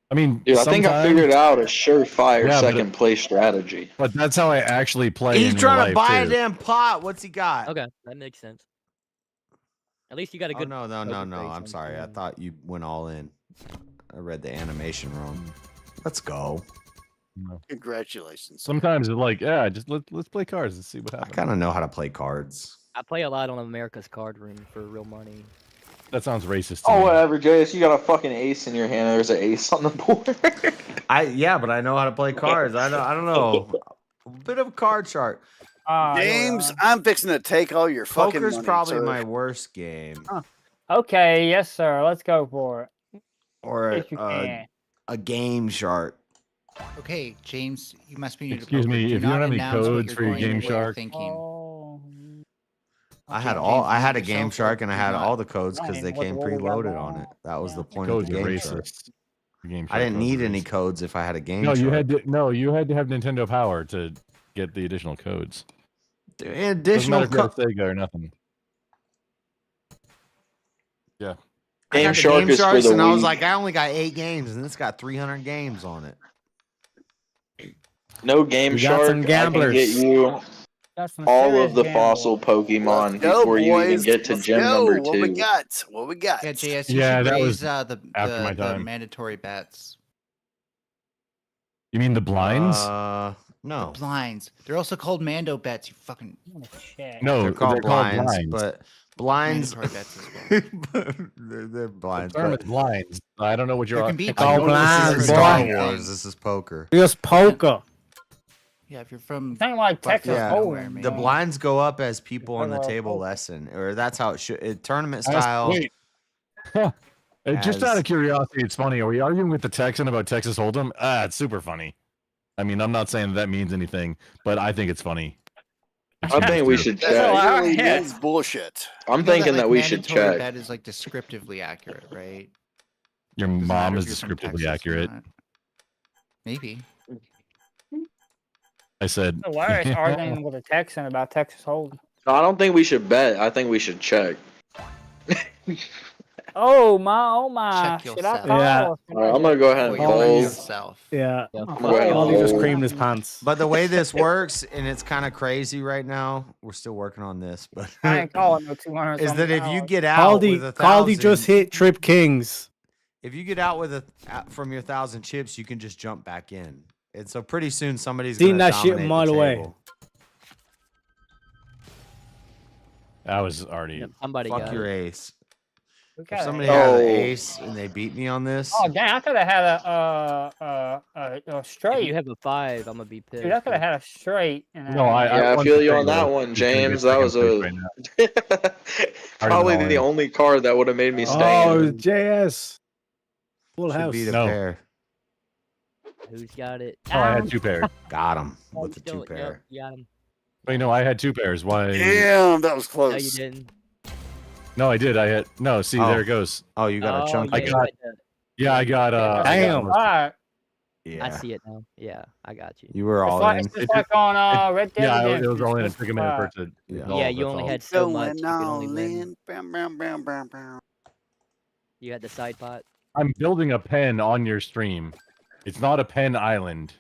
I mean, Dude, I think I sometimes- figured out a surefire Yeah, but second place strategy. But that's how I actually play. He's in trying real to life, buy too. a damn pot. What's he got? Okay, that makes sense. At least you got a Oh good. no. poker I'm face sorry. I on thought you went all in. I read the animation wrong. Let's go. Congratulations. Sometimes it's like, yeah, just let's play cards and see what I happens. kind of know how to play cards. I play a lot on America's Card Room for real money. That sounds racist. To Oh, me. whatever, JS. You got a fucking ace in your hand. There's an ace on the board. But I know how to play cards. I don't know. A bit of a card shark. James, I'm fixing to take all your fucking Poker's money, probably sir. my worst game. Okay, yes, sir. Let's go for it. Or If you can. a game shark. Okay, James, you must be new to Excuse poker. me, Do if you not don't have any announce what codes you're for your going to Game do or Shark. thinking. Oh. I had Okay, I had a James, game yourself, shark and I or had not? all the codes because Right, they what- came what we got preloaded going on on. it. That was the point Codes of the are game shark. racist. Game I Shark didn't codes need are any racist. codes if I had a game No, shark. you had to have Nintendo Power to get the additional codes. Doesn't Additional matter if you had a Sega or nothing. Yeah. I Game got the Shark Game is for Sharks the and I was weak. like, I only got 8 games and it's got 300 games on it. No Game We got Shark. some I can gamblers. get you That's some all serious of the gamble. fossil Pokemon Let's go, before you even boys. get to Let's gym go. number What we 2. got? What we got? Yeah, JS, you Yeah, should that raise was the after my time. mandatory bets. You mean the blinds? The No. blinds. They're also called Mando bets. You fucking. No, they're called blinds, but blinds. Mandatory bets as well. they're The blinds. term But is blinds. I don't know what you're. There can be it's all blinds, blinds. boy. Star Wars. This is poker. Just poker. Yeah, if you're from. Something like Texas Yeah, Hold'em. the man. blinds go up as people on the Regular table poker. lessen, or that's how it should. Tournament That's- style. wait. Just out of curiosity, it's funny. Are we arguing with the Texan about Texas Hold'em? It's super funny. I mean, I'm not saying that means anything, but I think it's funny. I think we should check. That really means bullshit. I'm You know thinking like, that we should mandatory check. bet is like descriptively accurate, right? Your Doesn't mom matter is if you're from descriptively Texas or accurate. not. Maybe. I said. Hilarious arguing with a Texan about Texas Hold'em. No, I don't think we should bet. I think we should check. Oh my! Check Should I yourself. call? Yeah. or should All right, I I'm gonna just- go ahead and Well, fold. yourself. Yeah. I'm gonna go ahead and Aldi just fold. creamed his pants. But the way this works, and it's kind of crazy right now. We're still working on this, but I ain't calling no 200. is that if you get out with Caldi 1,000, just hit Trip Kings. if you get out with from your 1,000 chips, you can just jump back in. And so pretty soon somebody's Seen gonna that shit a dominate mile the away. table. I was already. Somebody Fuck got your it. ace. We If got somebody it. has Oh. an ace and they beat me on this, Oh dang! I could have had a If straight. you have a 5, I'm gonna be pissed. Dude, I could have had a straight. And No, Yeah, I wanted feel to you say on that that one, he's gonna be James. That second was place a right now. probably all the in. only card that would have made me stay. Oh, in. JS. Full should house. beat a No. pair. Who's got it? Oh, I had 2 pairs. Got him Oh, with the you 2 don't- pair. Yep, you got him. Wait, no, I had 2 pairs. Why? Damn, that was No, you close. didn't. No, I did. I had no. See, Oh. there it goes. Oh, you got a Oh, chunky. I yeah, you got- had that. Yeah, I got. Damn. All right. Yeah, I see it now. Yeah, I got you. you were all It's in. just like on Red Dead Yeah, Redemption. it was all in. It It's took a minute for it to. Yeah. dissolve, Yeah, you that's only all. had so much. Going You could only all win. in. Bam, bam, bam, bam, bam. You had the side pot. I'm building a pen on your stream. It's not a pen island.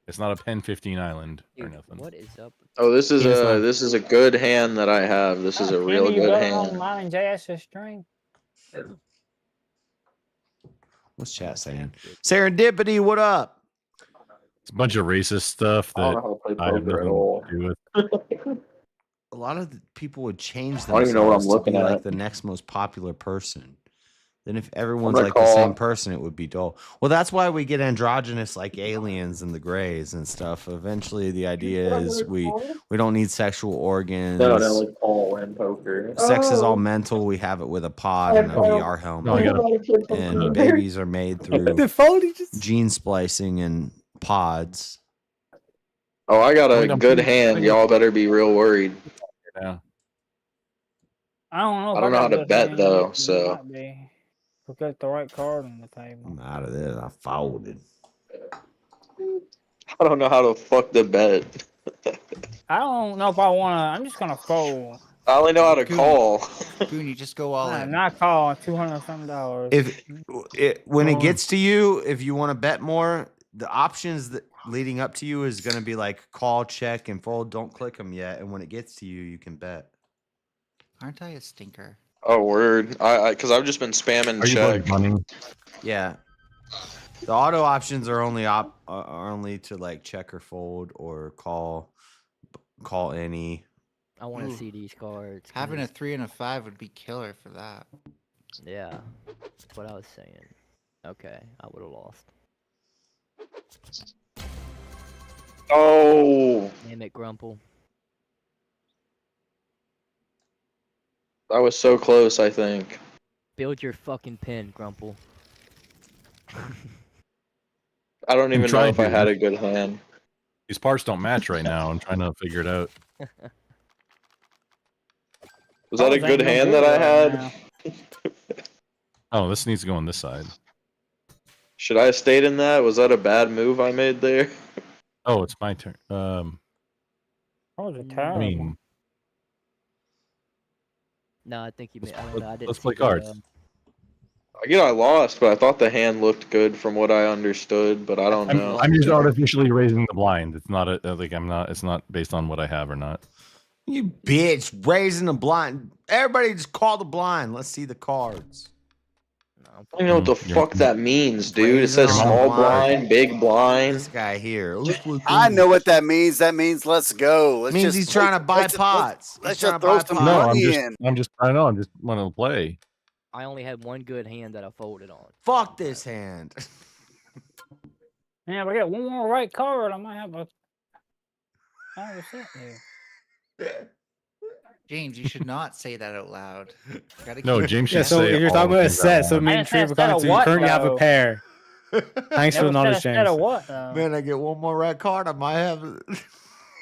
It's not a pen 15 island or Dude, nothing. what is up? Oh, this is Here's a one. this is a good hand that I have. This is a real you good building on hand. mine and JS's string. What's chat saying? Serendipity, what up? It's a bunch of racist stuff I don't that know how to play I have poker at nothing all. to do with. A lot of the people would change I don't even know what I'm themselves to looking be like at. the next most popular person. Then if everyone's gonna like the call- same person, it would be dull. Well, that's why we get androgynous like aliens and the grays and stuff. Eventually, the idea is we don't need sexual organs. No, like Paul and poker. Sex is all mental. We have it with a pod and a VR No, I helmet. got And babies are made through The Foley just. gene splicing and pods. Oh, I got I a mean, I'm good pretty- hand. Y'all better be real worried. Yeah. I don't know. If I don't know how got to this bet, hand. though, It so- might be. We'll get the right card on the table. I'm out of this. I folded. I don't know how to fuck the bet. I don't know if I want to. I'm just gonna fold. I only know how to Goon. call. Goon, you just go all I'm in. not calling $200 something. When it gets to you, if you want to bet more, the options that leading up to you is going to be like call, check, and fold. Don't click them yet. And when it gets to you, you can bet. Aren't I a stinker? Oh, word. Because I've just been spamming Are you check. money? Yeah. The auto options are only are only to like check or fold or call any. I want to Ooh. see these cards. Having a 'cause- 3 and a 5 would be killer for that. Yeah, that's what I was saying. Okay, I would have lost. Oh, Damn it, Grumple. that was so close, I think. Build your fucking pen, Grumple. I don't even know trying if I to. had a good hand. These parts don't match right now. I'm trying to figure it out. Was that a Cards ain't good no hand good that I right had? now. Oh, this needs to go on this side. Should I have stayed in that? Was that a bad move I made there? Oh, it's my turn. Cards are I terrible. mean, No, I think you made. I don't let's- know. I didn't let's see play the, cards. I lost, but I thought the hand looked good from what I understood, but I don't know. I'm just artificially raising the blind. It's not it's not based on what I have or not. You bitch, raising the blind. Everybody just call the blind. Let's see the cards. I don't know what the fuck that means, dude. It says Raising small blind. blind, big blind. This guy here. I know what that means. That means let's go. Let's Means just he's trying to buy pots. Let's He's just trying to throw buy some pots. No, money I'm in. just I know, I'm just want to play. I only had one good hand that I folded on. Fuck this hand. Man, if I get one more right card, I might have a set here. James, you should not say that out loud. Gotta No, keep- James Yeah, should so say if you're all talking the about a things I set, so want. me I and didn't say a Tree set of what, currently have a though. pair. Thanks for the Never knowledge, said a set James. of what, though? Man, I get one more red card. I might have. Well,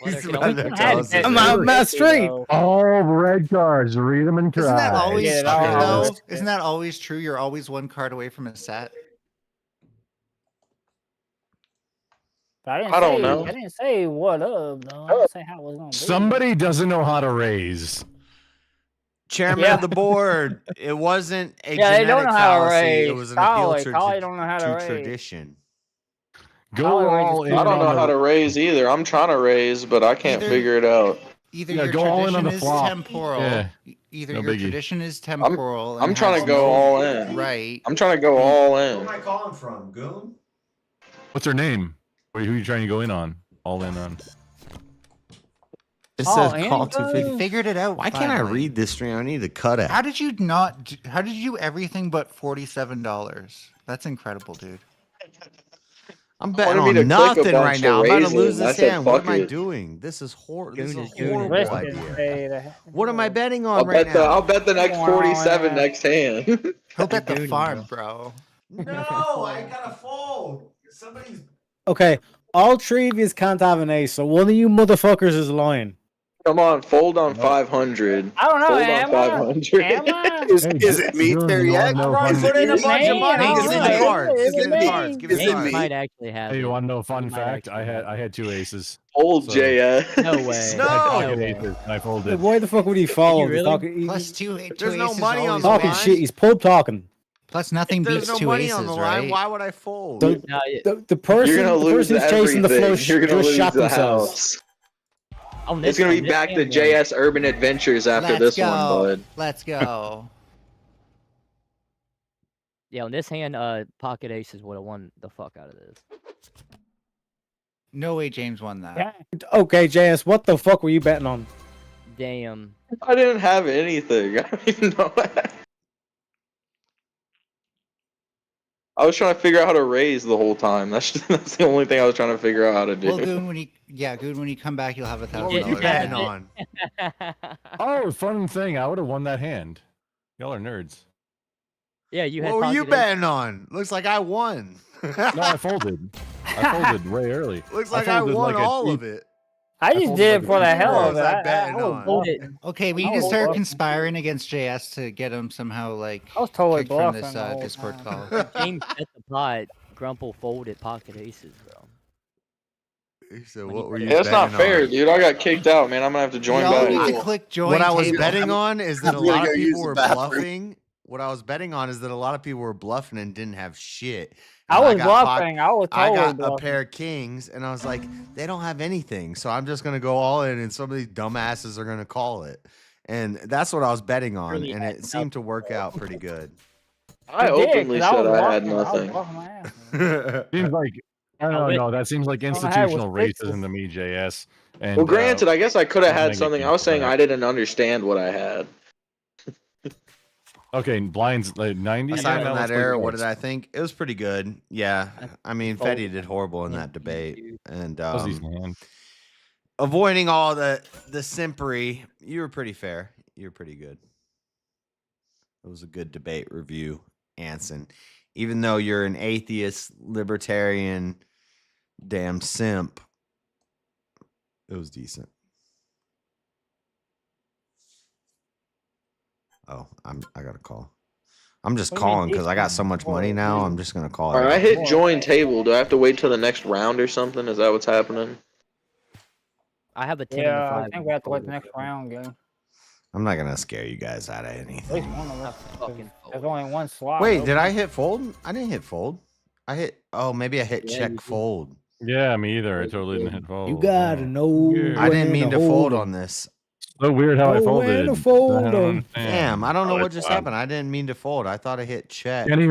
He's there can about only to be tell one us set. this. I'm not straight. All red cards, read them and cry. Isn't that always Yeah, true no, though? no. Isn't that always true? You're always one card away from a set. But I don't know. I didn't say what up, though. I didn't say how it was gonna be. Somebody doesn't know how to raise. Chairman Yeah. of the board. It wasn't a Yeah, they don't genetic know how to fallacy. raise. It was an appeal Collie don't know how to to raise. tradition. Go Collie all raises in I don't know on how the to raise either. I'm trying to raise, but I can't Either- figure it out. Either Yeah, your go all in on tradition the is flop. temporal. Yeah. Either No your biggie. tradition is temporal. I'm and trying has to go no all in. Right. I'm trying to go all Where in. am I calling from, Goon? What's her name? Wait, who are you trying to go in on? All in on. It Oh, says Andy call to Goon? video. Figured it out. Why can't I finally. read this stream? I need to cut it. How did you not? How did you do everything but $47? That's incredible, dude. I'm I betting wanted me on to click a nothing right bunch now. I'm to about to raise lose it, and I this said, hand. What fuck am I it. doing? This is Goon this is is a Goon is horrible Risk Goon. it and idea. say that- What am I betting I'll on right bet the now? I'll bet the next Wow, 47 yeah. next hand. He'll bet the Gooning, farm, bro. bro. No, I gotta fold. Somebody's. Okay, all three of you can't have an ace, so one of you motherfuckers is lying. Come on, fold on 500. I don't know, Fold am on I? 500. Am I? Is it me there yet? I've already put in a It's bunch of me, money. I Give don't me know. the cards. It's Give me the me. cards. Give me Is the it cards. me? Might actually have Hey, you it. want to know a fun You might fact? actually have I had 2 aces. Old So- JS. No way. No. I had pocket way. aces and I folded. Why the fuck would he fold? really? He's talking, Plus two There's no aces money on always the talking line. shit. He's pub talking. Plus nothing If there's beats no two money aces, on the line, right? why would I fold? The, No, the person, You're gonna the lose person who's chasing the everything. flush You're gonna just lose shot the themselves. house. on It's this- gonna on be this back to hand, though. JS Urban Adventures after Let's this go. one, bud. Let's go. Yeah, on this hand, pocket aces would have won the fuck out of this. No way James won that. Yeah. Okay, JS, what the fuck were you betting on? Damn. I didn't have anything. I don't even know that. I was trying to figure out how to raise the whole time. That's the only thing I was trying to figure out how to do. Well, Goon, when you come back, you'll have What were you $1,000. betting on? Oh, fun thing. I would have won that hand. Y'all are nerds. Yeah, you had What were you pocket aces. betting on? Looks like I won. No, I folded. I folded way early. Looks like I folded won like a all deep- of it. I just folded did like it a for the deep hell What of was it. I betting was on? bluffing. Okay, we I need to was start bluffing. conspiring against JS to get him somehow like I was totally kicked from bluffing this the whole Discord time. call. James bet the pot. Grumple folded pocket aces, bro. He said, When "What you were bet you Yeah, that's not betting fair, on?" dude. I got kicked out, man. I'm gonna have to join Y'all back. need to click join What I was table. betting on is that a I'm gonna lot go of use people the were bathroom. bluffing. What I was betting on is that a lot of people were bluffing and didn't have shit. I And was got bluffing. I was I totally got a bluffing. pair of kings, and I was like, they don't have anything, so I'm just gonna go all in, and some of these dumbasses are gonna call it, and that's what I was betting on, Really and had it seemed to work out pretty good. I It did, openly 'cause I said was I had bluffing. I was nothing. bluffing my ass off. Seems like I I don't wish- know. That seems like I had was institutional sixes. racism to me, JS. And Well, granted, I guess I could have I'm gonna had get something. you I was for saying that. I didn't understand what I had. okay, blinds like 90. Aside from looks that like error, what yours. did I think? It was pretty good. Yeah, I mean, fold. Fetty did horrible in Yeah, that debate, dude. and That was decent hand. avoiding all the simpery. You were pretty fair. You were pretty good. It was a good debate review, Anson. Even though you're an atheist, libertarian, damn simp, it was decent. Oh, I got a call. I'm just What do you mean calling because I got so much money now. I'm just gonna call. All right, I everybody. hit join table. Do I have to wait till the next round or something? Is that what's happening? I have a 10 and a Yeah, 5. I think we have to wait the next round, guy. I'm not gonna scare you guys out of At least anything. one of us. Fucking There's only one slot. Wait, did open. I hit fold? I didn't hit fold. I hit. Oh, maybe I hit Yeah, you check did. fold. Yeah, me either. I Yeah, you totally didn't did. hit fold. You gotta yeah. know. Yeah. I didn't when mean to hold fold 'em. on this. So weird how I Know when folded. to I fold don't 'em. understand. Damn, I don't know Oh, what it's just fine. happened. I didn't mean to fold. I thought I hit check. Kenny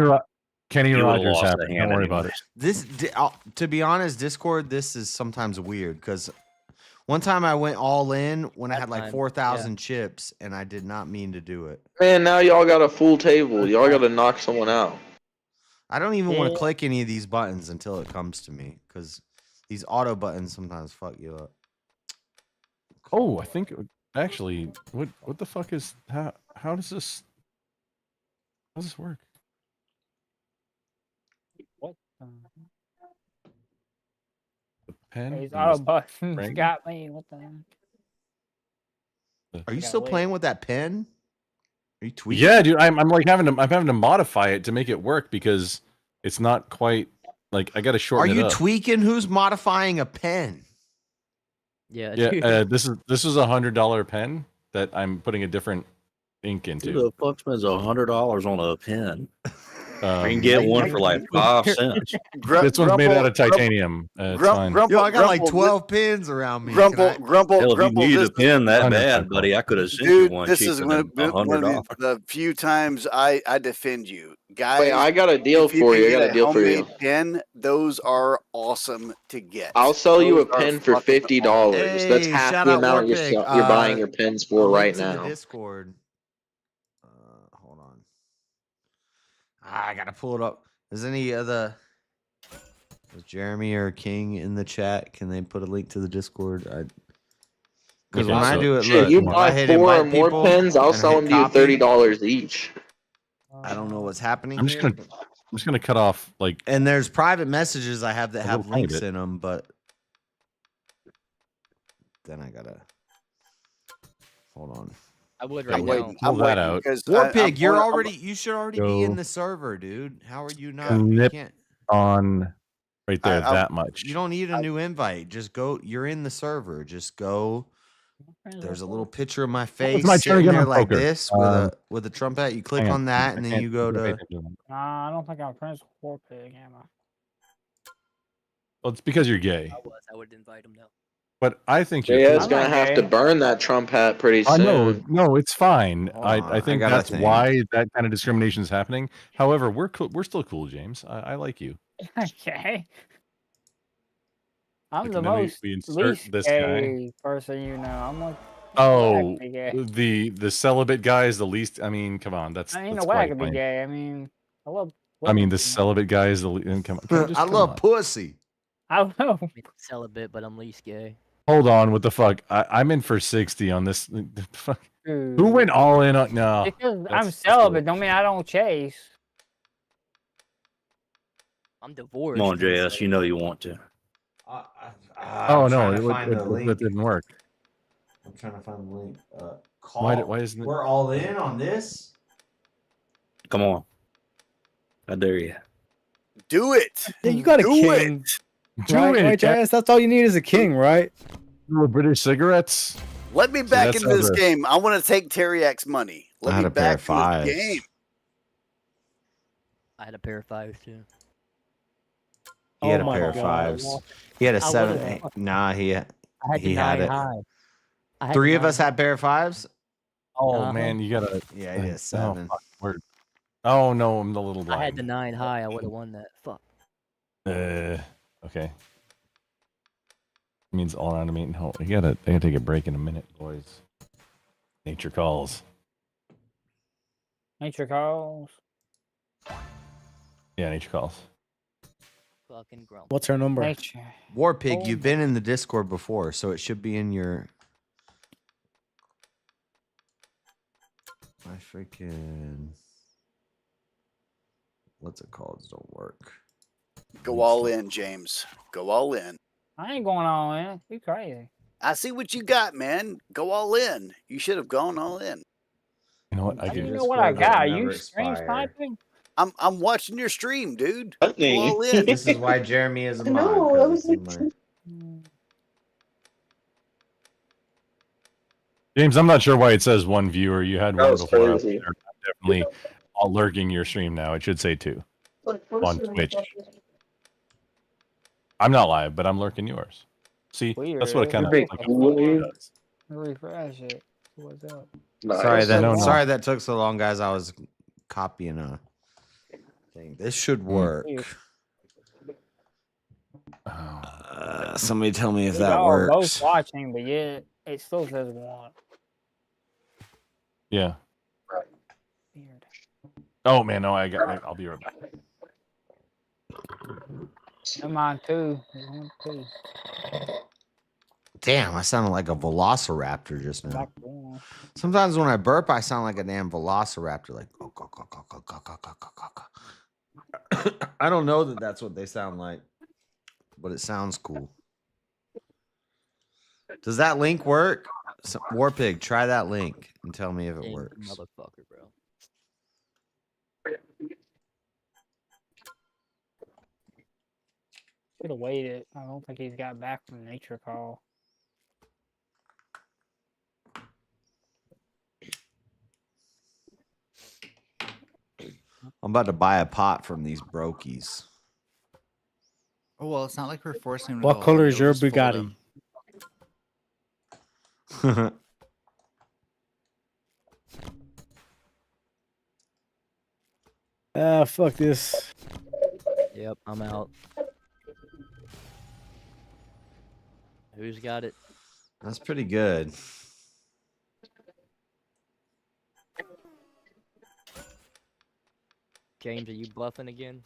You would've Rogers lost happened. the Don't hand worry about it. anyways. To be honest, Discord, this is sometimes weird because one time I went all in when I had like time, 4,000 chips, and I did not mean to do it. Man, now y'all got a full table. Y'all got to knock someone out. I don't even want Yeah. to click any of these buttons until it comes to me because these auto buttons sometimes fuck you up. Oh, I think actually, what the fuck is how does this work? What? The pen. These and auto the buttons string? got me. What the? Are you gotta still wait. playing with that pen? Are you tweaking? Yeah, dude, I'm like having to modify it to make it work because it's not quite like I got to Are shorten it you up. tweaking? Who's modifying a pen? Yeah. Yeah, dude. this is $100 pen that I'm putting a different ink Who into. the fuck spends $100 on a pen? You can Um, get one for like 5 cents. this one's made out of titanium. It's fine. Yo, I got like 12 pins around me. Hell, if you needed a pen that I know, bad, Michael. buddy, I could have sent you Dude, one this is cheaper one than of, one of $100. the few times I defend you. Guys, Wait, I got a deal if you for can you. I get got a deal for you. homemade pen, those are awesome to get. I'll sell you a Those are pen for fucking $50. That's Hey, half shout the out amount Warpig. you're buying your pens for a link right to the now. Discord. Hold on. I gotta pull it up. Is Jeremy or King in the chat? Can they put a link to the Discord? Because Okay, when I so- do it, Shit, look, you if I buy hit 4 or invite more people pens, I'll and sell hit them to you copy, $30 each. I don't know what's happening I'm just here. gonna cut off like. And there's private messages I have that A have little tiny links bit. in them, but then I gotta hold on. I would Yeah, right wait, now. pull that out. Warpig, you should already be in Go. the server, dude. How are you not? You Snip can't. on right there. That much. You don't need a new invite. Just go. You're in the server. Just go. There's a little picture of my face my turn sitting again there on like poker. this with a trumpet. You click hang on that, I and then can't you go pay to. attention to them. Nah, I don't think I'm friends with Warpig, am I? Well, it's because you're gay. I would invite him now. But I think you're Yeah, cool. it's gonna have to burn that Trump hat pretty I soon. know, no, it's fine. Hold on, I think gotta that's think. why that kind of discrimination is happening. However, we're cool. We're still cool, James. I like you. Okay. I'm Look, the and then most we insert least this guy. gay person you know. I'm like, Oh, waggly gay. the celibate guy is the least. I mean, come on, that's I ain't a that's quite waggly lame. gay. I mean, I love. I mean, women the too much. celibate guy is the. Come on, I love pussy. I know. Celibate, but I'm least gay. Hold on, what the fuck? I'm in for 60 on this. Fuck. Who went all in on? No, Because that's- I'm celibate, don't mean I don't chase. I'm divorced. Come on, JS. You know you want to. Oh no, that didn't work. I'm trying to find the link. Why isn't it? We're all in on this. Come on. I dare you. Do it. Yeah, you got a Do king. Do right, it, right, JS? That's all you need is a king, right? Little British cigarettes. Let me back that's into this how the- game. I want to take Teriak's money. Let I had me a pair back of into fives. this game. I had a pair of 5s too. He had Oh a my pair of God. fives. He had a I 7. would've- Nah, he I had he the had 9 it. high. I had 3 the of us 9 had pair of fives. Oh Uh-huh. man, you gotta. Yeah, he had Oh, 7. fuck, word. Oh no, I'm the little blind. I had the 9 high. I would have won that. Fuck. Okay. Means all around to meet. No, I gotta take a break in a minute, boys. Nature calls. Nature calls. Yeah, nature calls. Fucking grump. What's her number? Nature. Warpig, Oh you've been in the Discord before, so it should be in your. My freaking. What's it called? Don't work. Go all in, James. Go all in. I ain't going all in. You crazy. I see what you got, man. Go all in. You should have gone all in. You know what? How do you know what I got? Are you stream sniping? I'm watching your stream, dude. Putney. Go all in. This is why Jeremy is a mod. No, 'cause I was it's in my- James, I'm not sure why it says 1 viewer. You had That one was before. crazy. I'm definitely all lurking your stream now. It should say 2 on Twitch. I'm not live, but I'm lurking yours. See, that's what it kind of Weird. like Weird. does. Refresh it. What's up? Sorry that No. sorry that took so long, guys. I was copying a thing. This should work. Somebody tell me if that Y'all both works. watching, but yet it still says 1. Yeah. Oh man, no, I'll be right back. I'm on 2. Damn, I sounded like a velociraptor just now. Sometimes when I burp, I sound like a damn velociraptor, like. I don't know that that's what they sound like, but it sounds cool. Does that link work? Warpig, try that link and tell me if it works. Motherfucker, bro. Should have waited. I don't think he's got back from nature call. I'm about to buy a pot from these brokies. Oh well, it's not like we're forcing him. What to color is your just fold Bugatti? him. Fuck this. Yep, I'm out. Who's got it? That's pretty good. James, are you bluffing again?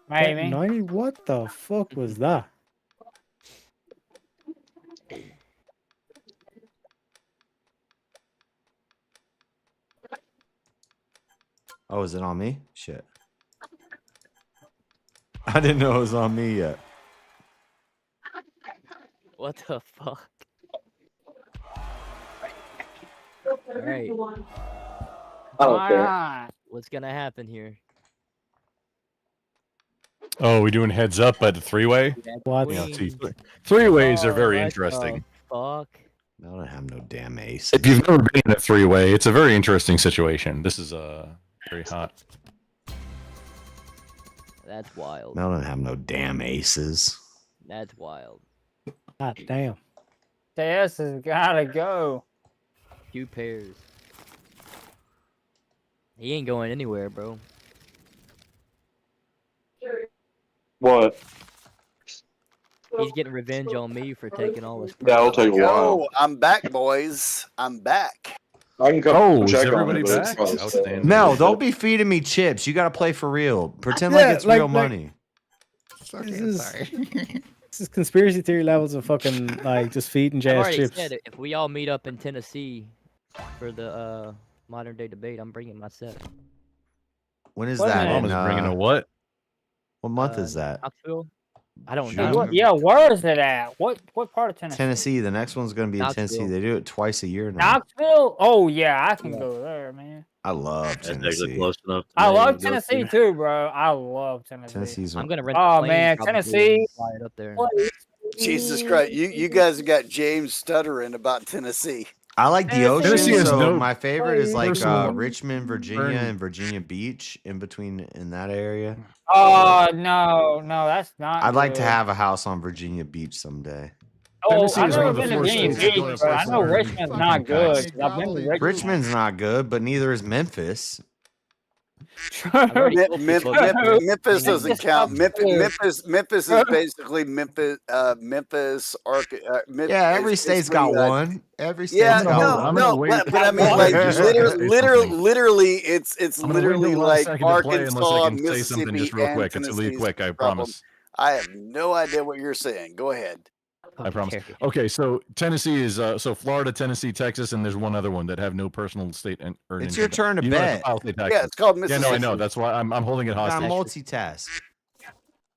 Maybe. 90? What the fuck was that? Oh, is it on me? Shit. I didn't know it was on me yet. What the fuck? All right. I don't care. What's gonna happen here? Oh, we doing heads up at the 3-way? What? Yeah, see, 3-ways are very What interesting. the fuck? I don't have no damn ace. If you've never been in a 3-way, it's a very interesting situation. This is very hot. That's wild. I don't have no damn aces. That's wild. God damn. TS has gotta go. 2 pairs. He ain't going anywhere, bro. What? He's getting revenge on me for taking all his. That'll take a while. Yo, I'm back, boys. I'm back. I can come Oh, is check on everybody it, but it's back? fine. Outstanding. Mel, don't be feeding me chips. You got to play for real. Pretend Yeah, like it's like- real like- money. It's okay, This I'm is- sorry. This is conspiracy theory levels of fucking like just feeding I've jazz already chips. said it. If we all meet up in Tennessee for the modern day debate, I'm bringing my set. When is Wait a that? minute. Mom In, is bringing a what? what month is that? Knoxville? I don't June. know. Yeah, where is it at? What part of Tennessee? Tennessee. The next one's going to be in Tennessee. Knoxville. They do it twice a year now. Knoxville? Oh yeah, I can go there, man. I love That's actually Tennessee. close enough. to I me love to go Tennessee to. too, bro. I love Tennessee. Tennessee's I'm one. gonna rent. the Oh plane man, probably Tennessee. and fly it up there. Jesus Christ, you guys have got James stuttering about Tennessee. I like the ocean. Tennessee has So no my favorite is like personal Richmond, Virginia, burn. and Virginia Beach in between in that area. Oh no, that's not. I'd like to good. have a house on Virginia Beach someday. Oh, Tennessee I've is one never of the been to four Virginia states that don't Beach, have but I know personal Richmond's fucking not good. tax. 'Cause I've been to Richmond. Richmond's not good, but neither is Memphis. I've already told people that- Memphis doesn't Memphis count. sucks, too. Memphis is basically Memphis. Yeah, every state's got one. Every state's Yeah, got no, one. I'm gonna no, wait but I mean, for like, Giselle to say something. literally, it's I'm gonna wait literally until the last like second to play unless I Arkansas, can say something just Mississippi, real and quick. It's really Tennessee's quick, I problem. promise. I have no idea what you're saying. Go ahead. I promise. Okay, so Tennessee is so Florida, Tennessee, Texas, and there's one other one that have no personal state and or It's your turn to you don't have bet. file state Yeah, taxes. it's called Yeah, no, I Mississippi. know. That's why I'm holding it You gotta hostage. multitask.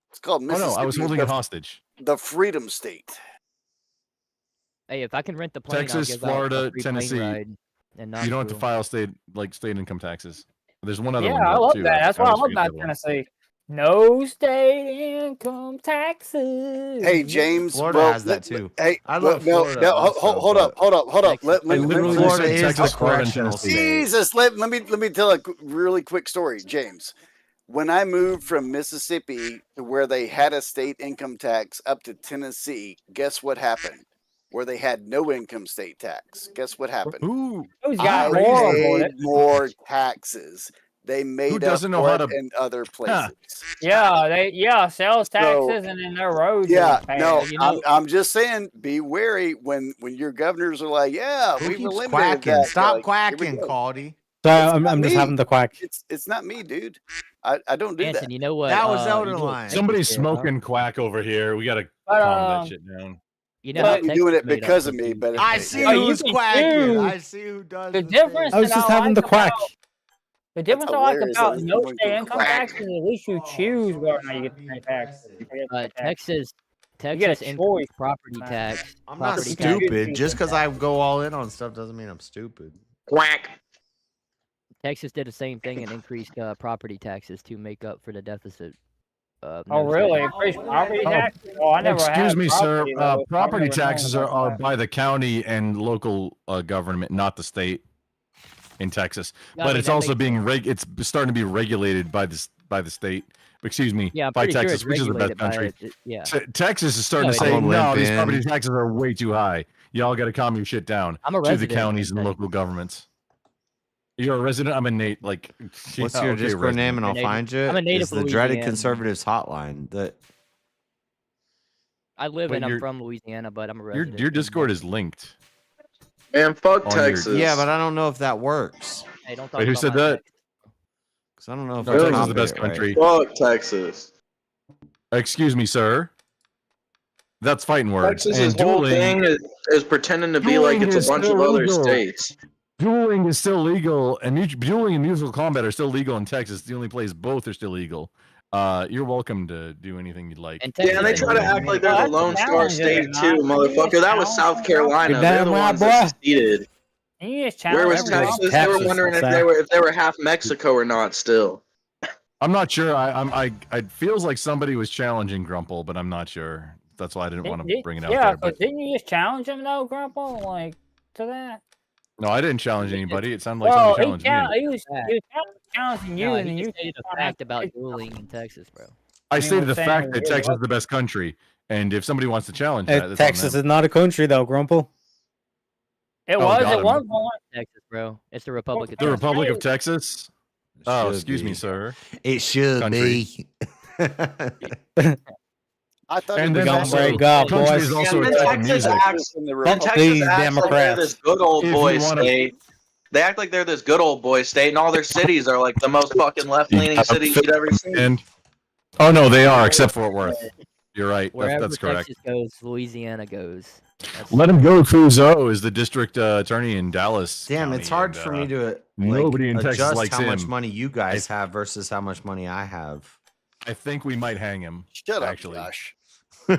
It's called Oh Mississippi. no, I was holding it hostage. The Freedom State. Hey, if I can rent the plane, Texas, I'll give out a Florida, free plane Tennessee. ride in You don't have to Knoxville. file state income taxes. There's one other Yeah, one. I love too. that. That's what I always love forget about that one. Tennessee. No state income taxes. Hey James, Florida well, has that too. Hey, I love no, Florida. no, also, hold up, but hold up. Let I me literally let me- just Florida said is Texas, the Florida, and correctional Tennessee. state. Jesus, let me tell a really quick story, James. When I moved from Mississippi to where they had a state income tax up to Tennessee, guess what happened? Where they had no income state tax. Guess what happened? Who? Those I got horrible. paid more taxes. They made up doesn't know for how it to- in other places. Sales taxes, So, and then their roads. Yeah, are bad. no, you know- I'm just saying, be wary when your governors are like, yeah, Who we've keeps eliminated quacking? that. Stop Like, here we quacking, go. Caldy. Sorry, It's I'm not just me. having the quack. It's not me, dude. I don't do Anson, that. you know what? That was you know Elder what Line. Texas Somebody's did, smoking quack over here. We gotta But, calm that shit down. You know They how might be Texas doing it made up because for of me, you. but I see Oh, you who's can quacking. choose. I see who does The the difference thing. I was that just I having like the quack. about the difference I like hilarious about that no someone state can income quack. tax is at least you choose whether or not you get to pay tax. Texas You get a increased choice. property tax. I'm not property tax. stupid. Just because I go all in on stuff doesn't mean I'm stupid. Quack. Texas did the same thing and increased property taxes to make up for the deficit. Oh, no state really? income Increased tax. property tax? Oh, I never Excuse had me, sir. property, though, so I've Property never known taxes about are that. by the county and local government, not the state in Texas. Yeah, I But mean, it's that also makes being it's starting to be regulated by the state. Excuse me, Yeah, I'm by pretty sure Texas, it's which is the best regulated by country. yeah. Texas is starting No, to it say, is. no, these in. property taxes are way too high. Y'all got to calm your shit down. I'm a to the resident in counties and Texas. local governments. You're a resident. I'm a Nate. Like, What's yeah, your okay, Discord name, resident. and I'll native- find you. I'm a native It's the Louisiana. Dreaded Conservatives hotline. That I live But and I'm you're- from Louisiana, but I'm a Your resident. your in Discord Texas. is linked. Man, fuck On your- Texas. yeah, but I don't know if that works. Hey, don't talk Wait, who about said my that? Texas. Because I don't know if No, I Texas is the copied best it right. country. Fuck Texas. Excuse me, sir. That's fighting words. Texas's And whole dueling, thing is pretending to be like dueling it's is a bunch of still other legal. states. dueling is still legal, and dueling and musical combat are still legal in Texas. The only place both are still legal. You're welcome to do anything you'd like. And Yeah, and they try to act like they're the Lone Star State too, motherfucker. That was South Carolina. They're the ones that seceded. You just Where was challenge everyone. Texas? They were wondering if they were half Mexico or not. Still, I'm not sure. It feels like somebody was challenging Grumple, but I'm not sure. That's why I didn't want to bring it out Yeah, there. but But didn't you just challenge him though, Grandpa? Like to that? no, I didn't challenge anybody. It sounded like Well, somebody challenged me. he was challenging you, No, and he then you just stated a fact about dueling in Texas, bro. I mean, stated we're the saying fact that it Texas was- is the best country, and if somebody wants to challenge that, that's Texas on is not a country, though, Grumple. It Oh, was got at him. one point. Texas, bro. It's the Republic of the Texas. Republic of Texas. Oh, should excuse me, be. sir. It should Country. be. I thought And it was then also also, break up, country boys. is also a and type of Texas music. acts, in the and Republic. Texas These acts like they're Democrats. this good old If you boy wanna- state. They act like they're this good old boy state, and all their cities are like the most fucking left-leaning cities you'd ever seen. And oh no, they are, except Fort Worth. You're right. Wherever That's correct. Texas goes, Louisiana goes. Let him go. Clouseau is the district attorney in Dallas. Damn, County, it's hard and, for me to nobody in Texas adjust likes how much him. money you guys have versus how much money I have. I think we might hang him. Shut up, actually. Josh. We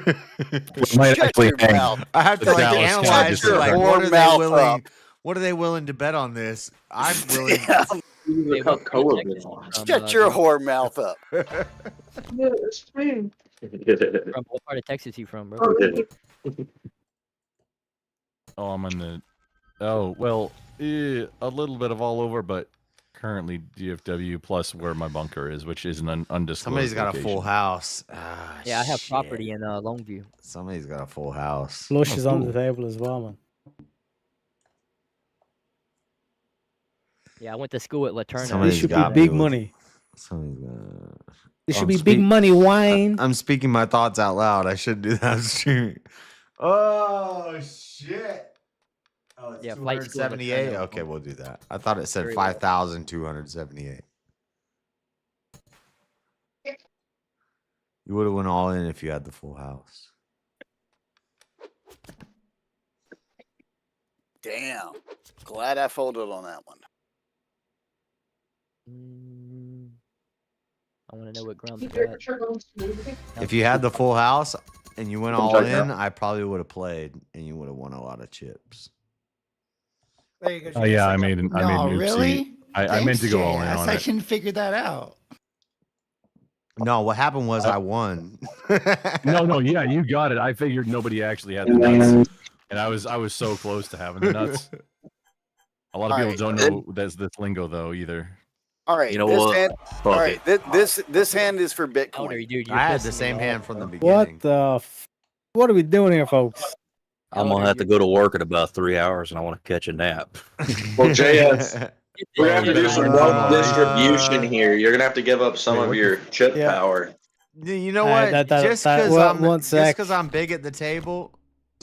might Shut actually your hang mouth. I have the to like Dallas County analyze District like Attorney. what are they Mouth willing up. what are they willing to bet on this? I'm willing Yeah, Hey, what part of Texas you from, shut your Grump? whore mouth up. Grump, what part of Texas you from, bro? Oh, I'm on the. Oh well, a little bit of all over, but currently DFW plus where my bunker is, which is an undisclosed. Somebody's got a location. full house. Ah, Yeah, I have shit. property in Longview. Somebody's got a full house. Flush Oh, is on cool. the table as well, man. Yeah, I went to school at Laterna. This Somebody's should be got big me with- money. Somebody's got. This should I'm be big money, wine. I'm speaking my thoughts out loud. I should do that streaming. Oh shit. Oh, it's Yeah, flight school at 278. Laterna. Okay, we'll do that. I thought it said Very well. 5,278. You would have went all in if you had the full house. Damn. Glad I folded on that one. I want to know what Grump's got. If you had the full house and you went all check in, out. I probably would have played and you would have won a lot of chips. There you go. Oh yeah, I made an. I made No, an oopsie. really? I meant to go all in Thanks, on I it. can figure that out. No, what happened was I won. No, yeah, you got it. I figured nobody actually had the nuts, and I was so close to having the nuts. A lot of people don't know that's this lingo though either. All right, You know this what? hand. Fuck All right, it. this hand is for Bitcoin. Dude, I had the same hand from the beginning. What the? What are we doing here, folks? I'm gonna have to go to work in about 3 hours, and I want to catch a nap. Well, JS, we're gonna have to do some wealth distribution here. You're gonna have to give up some of your chip power. You know what? Just because I'm big at the table.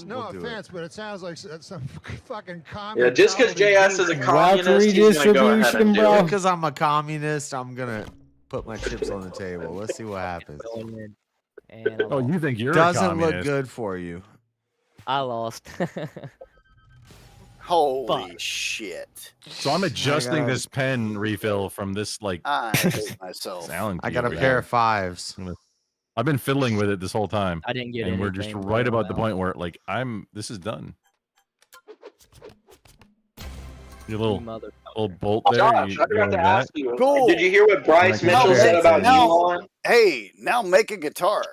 No offense, but it sounds like some fucking communist. Yeah, just because JS is a communist, he's gonna go ahead and do it. Because I'm a communist, I'm gonna put my chips on the table. Let's see what happens. Oh, you think you're doesn't a communist? look good for you. I lost. Holy shit! So I'm adjusting this pen refill from this like I hate myself. Sound I got a cube pair right of fives. I've been fiddling with it this whole time. I didn't get and we're just anything, right but, about the point where like this is done. Your little bolt there. Josh, you I forgot like to that? ask you. Cool. Did you hear what Bryce Mitchell said about Elon? Hey, now make a guitar.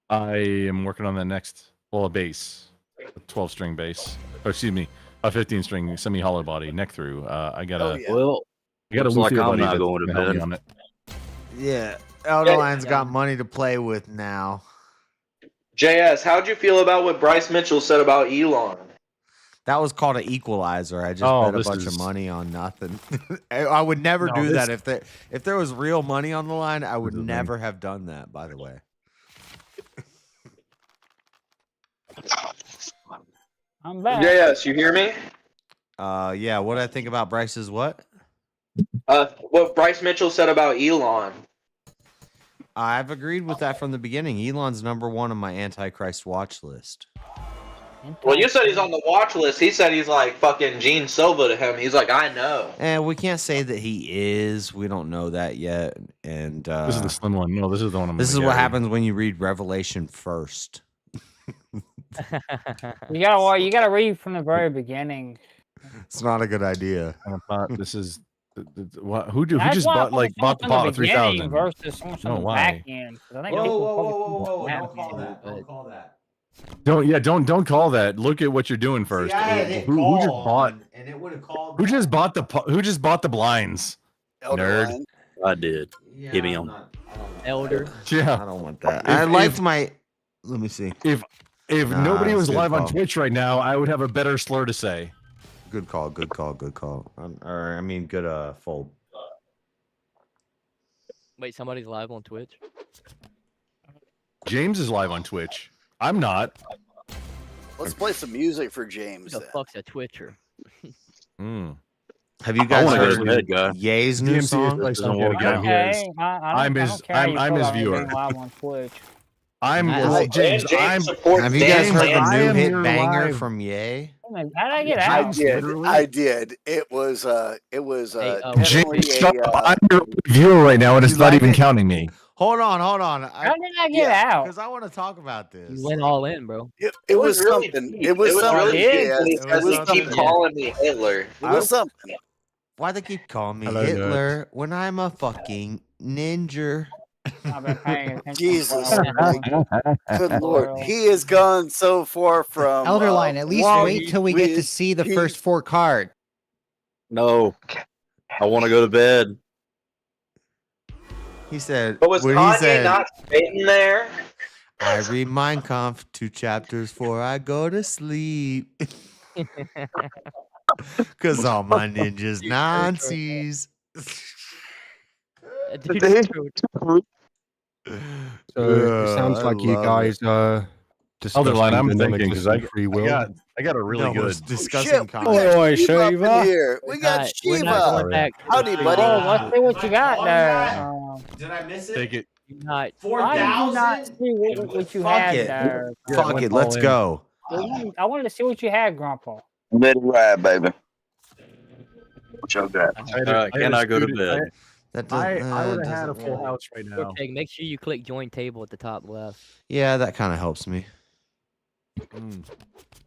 I am working on that next. Well, a bass, a 12-string bass. Or excuse me, a 15-string semi-hollow body neck through. I got a. Well, I got a looks like luthier I'm buddy not that's going to gonna help me bed. on it. Yeah, Elderline's got money to play with now. JS, how'd you feel about what Bryce Mitchell said about Elon? That was called an equalizer. I just Oh, bet a this bunch of is- money on nothing. I would never No, do this- that if there was real money on the line. I would never have done that. By the way. I'm back. JS, you hear me? Yeah. What I think about Bryce's what? What Bryce Mitchell said about Elon. I've agreed with that from the beginning. Elon's number one on my Antichrist watch list. Well, you said he's on the watch list. He said he's like fucking Gene Silva to him. He's like, I know. And we can't say that he is. We don't know that yet. And This is the slim one. No, this is the one. this is what happens when you read Revelation first. You gotta read from the very beginning. It's not a good idea. This is who That's just why bought I bought the from pot of beginning 3,000? versus from No, the why? back end. 'Cause I think people focus on the back end. Don't call that. Don't call that. Look at what you're doing first. I had hit Who just call bought? and it would have called. Who just bought the blinds? Nerd. I did. Give me on. Elder. Yeah. I don't want that. I liked my. Let me see. If Nah, nobody it's was good live on call. Twitch right now, I would have a better slur to say. Good call. Good call. Good call. Or I mean, good fold. Wait, somebody's live on Twitch? James is live on Twitch. I'm not. Let's play some music for James. Who the fuck's a Twitcher? Have you I guys wanna go heard to bed, guy. Ye's new DMC is song? like some guy who Okay, is- I don't care how you I'm feel his about me viewer. being live on Twitch. I'm Nice. well, James. And James I'm. supports Have you guys James, heard the I new am hit here banger live. from Ye? How did I get I out? did. literally- I did. It was Hey, definitely James, shut a, up. I'm your viewer right now, and it's You not like even it? counting me. Hold on. How did I get out? Because I want to talk about this. You went all in, bro. it was really something. deep. It was something. really deep. Yes, He it says was he keep something. calling me Hitler. It was something. Why they keep calling me Hello, nerds. Hitler when I'm a fucking ninja? I've been paying attention. Jesus. for a while. Good Lord. He has gone so far from Elderline, at least wow, wait till we get to see the first 4 cards. No. I want to go to bed. He said. But was when he Kanye said, not spitting there? I read Mein Kampf 2 chapters before I go to sleep. Cause all my ninjas Nazis. So it sounds I like you love guys discussed Other line, I'm the thinking because non-existent free will. I got a really No, we're good. discussing Shit, we Kanye. got Oi, Shiva up in Shiva. here. We got We're not Shiva. going back. Howdy, buddy. Oh, let's see what you got there. Did I miss it? Take it. You're not. Why did you not see what you Fuck had it. there? Fuck went it. Let's all in. go. I wanted to see what you had, Grandpa. Let it ride, baby. What y'all got? Can I go to bed? That I doesn't- would have had a doesn't full work. house right now. Corteg, make sure you click join table at the top left. Yeah, that kind of helps me.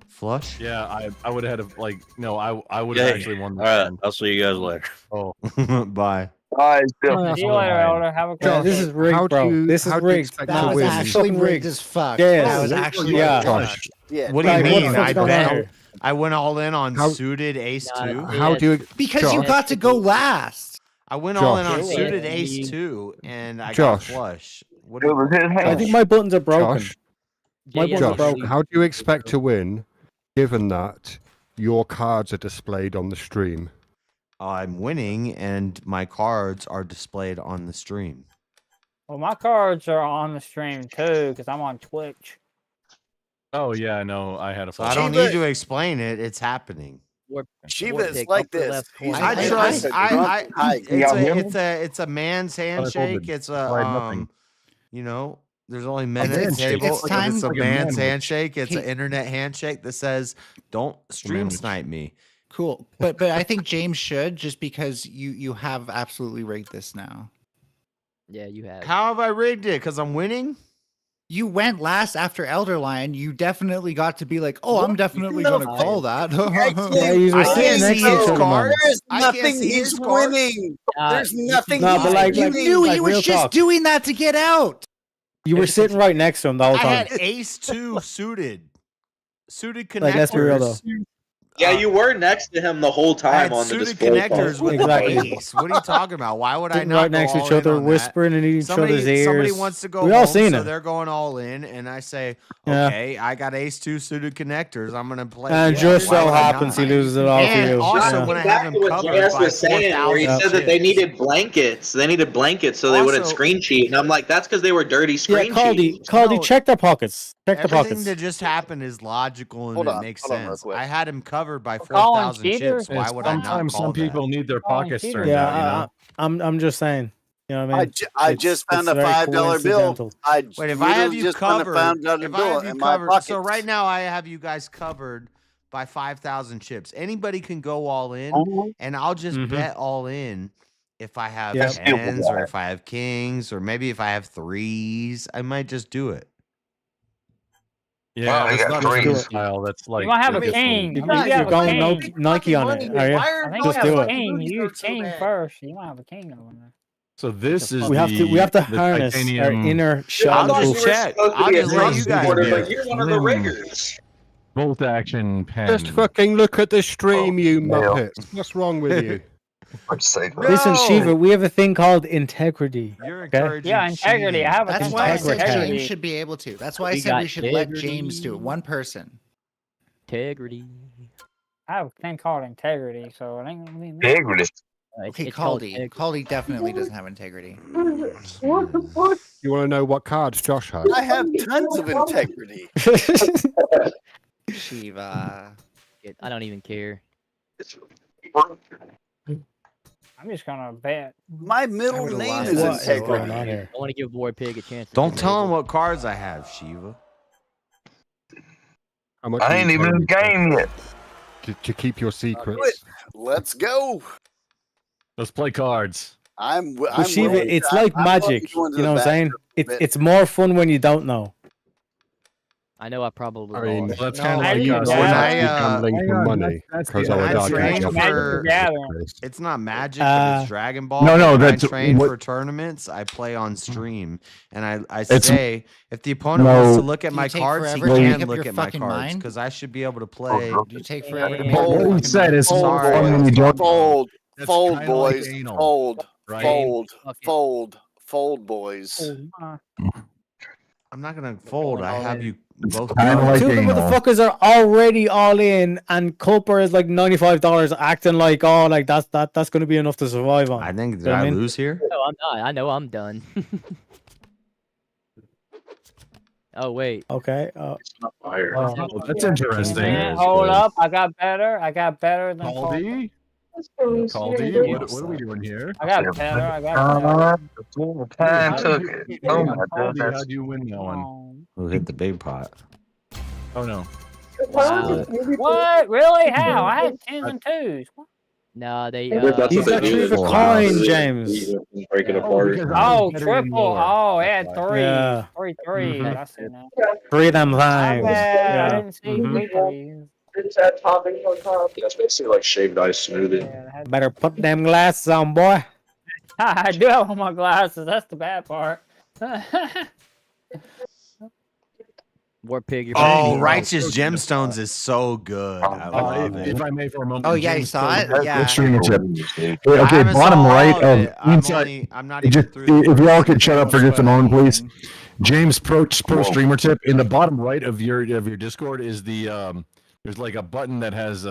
Flush? Yeah, I would have had a no. I would Yeah. have actually won. All right. I'll see you guys later. Oh, Bye. See you later, Elder. Have a good Yeah, this day. is rigged, bro. This is how do you rigged. expect Nah, to this win? is Actually fucking rigged as fuck. Yes. That was actually yeah. Josh, Yeah. What do you Like, what the mean? fuck's I going on bet here? I went all in on How- suited ace two. how do you Because you Josh, got to go last. I went all in on Josh. suited ace two, and I got Josh. a flush. What do you, I think my buttons are broken. Josh, My buttons are Josh, broken. how do you expect to win, given that your cards are displayed on the stream? I'm winning, and my cards are displayed on the stream. Well, my cards are on the stream too because I'm on Twitch. Oh yeah, no, I had a. So I don't need to explain it. It's happening. Shiva, it's like this. I trust. It's a man's handshake. It's a you know. There's only men at the table. It's a man's handshake. It's an internet handshake that says, "Don't stream snipe me." Cool, but I think James should, just because you have absolutely rigged this now. Yeah, you have. How have I rigged it? Because I'm winning. You went last after Elder Lion. You definitely got to be like, oh, I'm definitely going to call that. Yeah, you were sitting next to each other, man. There's nothing he's winning. There's nothing No, but like, You knew he was real just talk. doing that to get out. You were sitting right next to him the whole I time. had ace two suited connectors. Like, let's be real though. Yeah, you were next to him the whole I time had on the suited display. connectors with Exactly. ace. What are you talking about? Why would I Sitting not right go next to all each in other, on that? whispering in each other's ears. Somebody wants to go We all home, seen so it. they're going all in, and I say, Yeah. okay, I got ace two suited connectors. I'm gonna play. And yeah, just why so would I happens not? he loses it all to And you. also, Yeah. when I Back have to him what covered JS by was saying, where he 4,000 said that they chips. needed blankets. They needed blankets so they wouldn't Also- screen cheat. And I'm like, that's because they were dirty Yeah, screen cheats. Caldy, check their pockets. Check the Everything pockets. that just happened is logical and Hold it on, makes hold on real sense. quick. I had him covered by Colin 4,000 Cheater? chips. Why would I not Sometimes call some people that? need their Colin pockets Cheater. turned out. You Yeah, know. I'm just saying. You know what I mean? I It's- just found it's a very $5 bill. coincidental. I Wait, if I have literally you just found a covered, $5 if I bill have you in my covered, pocket. so right now I have you guys covered by 5,000 chips. Anybody can go all in, and I'll just Mhm. bet all in if I have Yep. tens or if I have kings or maybe if I have threes. I might just do it. Yeah, that's not three. my style. That's like You might have a different. king. You're You might have a going king. Nike on it, are you? I think Just you do have a it. king. You use king first. You might have a king over there. So this is We have to the harness our titanium inner I'll shadow. just check. I'll just let you guys Slim- do it. You're one of the Slim riggers. bolt action pen. Just fucking look at the stream, you muppets. What's wrong with you? Listen, Shiva, we have a thing called integrity. You're okay? encouraging Yeah, integrity. I have a That's king. why I said Integrity. James should be able to. That's why I We said got we should let integrity. James do it. One person. Integrity. I have a thing called integrity, so it ain't gonna be me. Okay, It's called Caldy. Caldy definitely doesn't have integrity. You want to know what cards Josh has? I have tons of integrity. Shiva. I don't even care. I'm just gonna bet. My middle would've name lost is it. What is going integrity. on here? I want to give War Pig a chance. to Don't come tell over. him what cards I have, Shiva. How much I are you ain't even in the telling me game yet. to keep your Do it. secrets. Let's go. Let's play cards. I'm But Shiva, willing- it's I'm- like I'm willing to magic. go into You know the what I'm saying? bathroom It's a bit. it's more fun when you don't know. I know I probably I mean, lost. Well, that's No, kind of I like didn't us. know We're that. not I, gambling hang for on, money that's because the our I dad train got Magic for. the Gathering. It's not magic, but it's Dragon Ball. No, no, When I that's train what- for tournaments. I play on stream, and I It's- say if the opponent wants to No. look at Do my you take cards, he forever to make can up look your at my fucking cards mind? because I should be able to play. Do you take forever to make Yeah. up your What he fucking said mind? is Fold, more fun when you boys. don't. Fold. That's Fold, kinda like boys. anal, Fold. right? Fold. Fuck it. Fold. Fold, boys. I'm not gonna fold. I have you both. Kinda covered. like Two of the anal. motherfuckers are already all in, and Culper is like $95, acting like that's gonna be enough to survive on. I think did You know what I I mean? lose here? No, I'm not. I know I'm done. Oh wait. Okay. Oh, that's interesting. Man, hold up. I got better. I got better than Caldy? Caldy, what are we doing here? I got better. I got Time How took did it. you- Oh my Caldy, goodness. how'd you win that one? better. Who hit the big pot? Oh no. What? Really? How? I had tens and twos. What? No, they. That's what He's they got do three of a for coin, James. Break it Oh, apart. because Oh, I'm better than triple. you Oh, are. it had That's why. three. Yeah. Three threes. Mhm. I see now. Three of them My things. bad. I Yeah. didn't see three threes. That's basically like shaved ice smoothie. Yeah, I had Better put them glasses on, boy. I do have on my glasses. That's the bad part. War Pig, you're Oh, back. Righteous Gemstones is so good. I love it. If I may for a moment. Oh, yeah, you James saw Code, it? Yeah. streamer tip. I Okay, haven't bottom saw right all of it. I'm inside. only. I'm not even Just through the if y'all first. could shut up for just a moment, please. James Pro Whoa. streamer tip. In the bottom right of your Discord is the there's like a button that has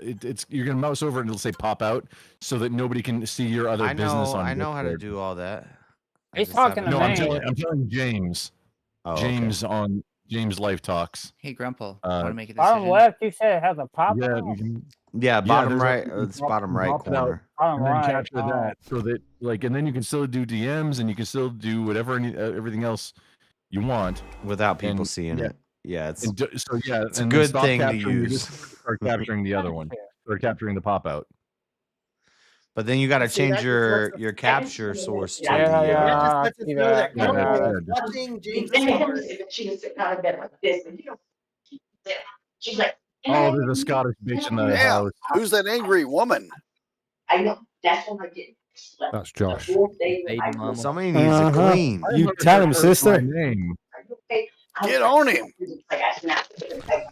it's you're gonna mouse over and it'll say pop out so that nobody can see your other I business know. on I know how to Discord. do all that. I He's just talking haven't to No, me. I'm telling James. Oh, okay. James on James Live Talks. Hey, Grumple, want to make a Bottom decision? left, you said it has a pop Yeah, out? Yeah, bottom there's right. a- It's bottom right pop it out, corner. Bottom and then right. capture Oh. that so that like, and then you can still do DMs and you can still do whatever everything else you want Without people and, seeing yeah. it. Yeah, it's And so yeah, it's a and then good stop thing to capturing your use. Discord, start capturing the other one, or capturing the pop out. But then you got to See, that change just your lets us- your capture source to Yeah, the. That yeah. just I lets us see know that that. Yeah, Grumple yeah, is just- watching James' card. Oh, there's a Scottish bitch in the Yeah. house. Who's that angry woman? That's Josh. Baby mama. Somebody needs to clean. You tell him, sister. Name. Get on him.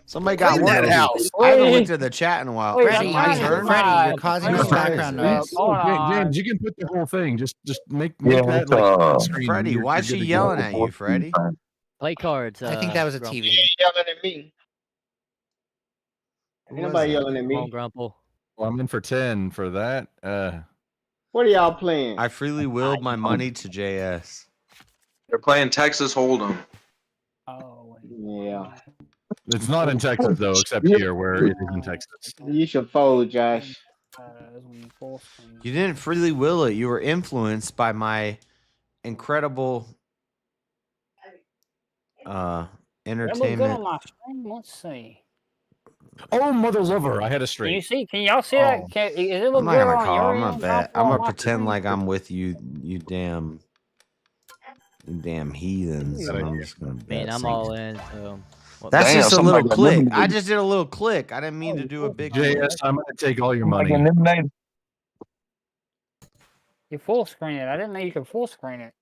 Somebody got Clean work that to do. house. I haven't looked at the chat in a while. Wait, Is it Freddy, my you- turn? Freddy, you're causing What us time background is it? noise. Hold on. James, you can put the whole thing. Just make Yeah, that it's, like on screen. Freddie, You're- why you're is she good to go. yelling at you, Freddie? Play cards. I think that was a Grumple. TV. Yelling at me. Who Ain't was nobody that? yelling at Come on, me. Grumple. Well, I'm in for 10 for that. What are y'all playing? I freely willed my money to JS. They're playing Texas Hold'em. Oh, wait. Yeah. It's not in Texas though, except here where it is in Texas. You should fold, Josh. That's when you full screen. You didn't freely will it. You were influenced by my incredible That look good on entertainment. my screen. Let's see. Oh, mother lover! I had a Can you straight. see? Can y'all see Oh. that? Is it I'm look not good gonna on call. your I'm end? gonna bet. How I'm far gonna my pretend screen? like I'm with you. You damn heathens. And I'm just gonna bet. Man, I'm all in. So. What- That's Damn, just a somebody little got click. eliminated. I just did a little click. I didn't mean to do a big click. JS, I'm gonna take all your money. You full screen it. I didn't know you could full screen it.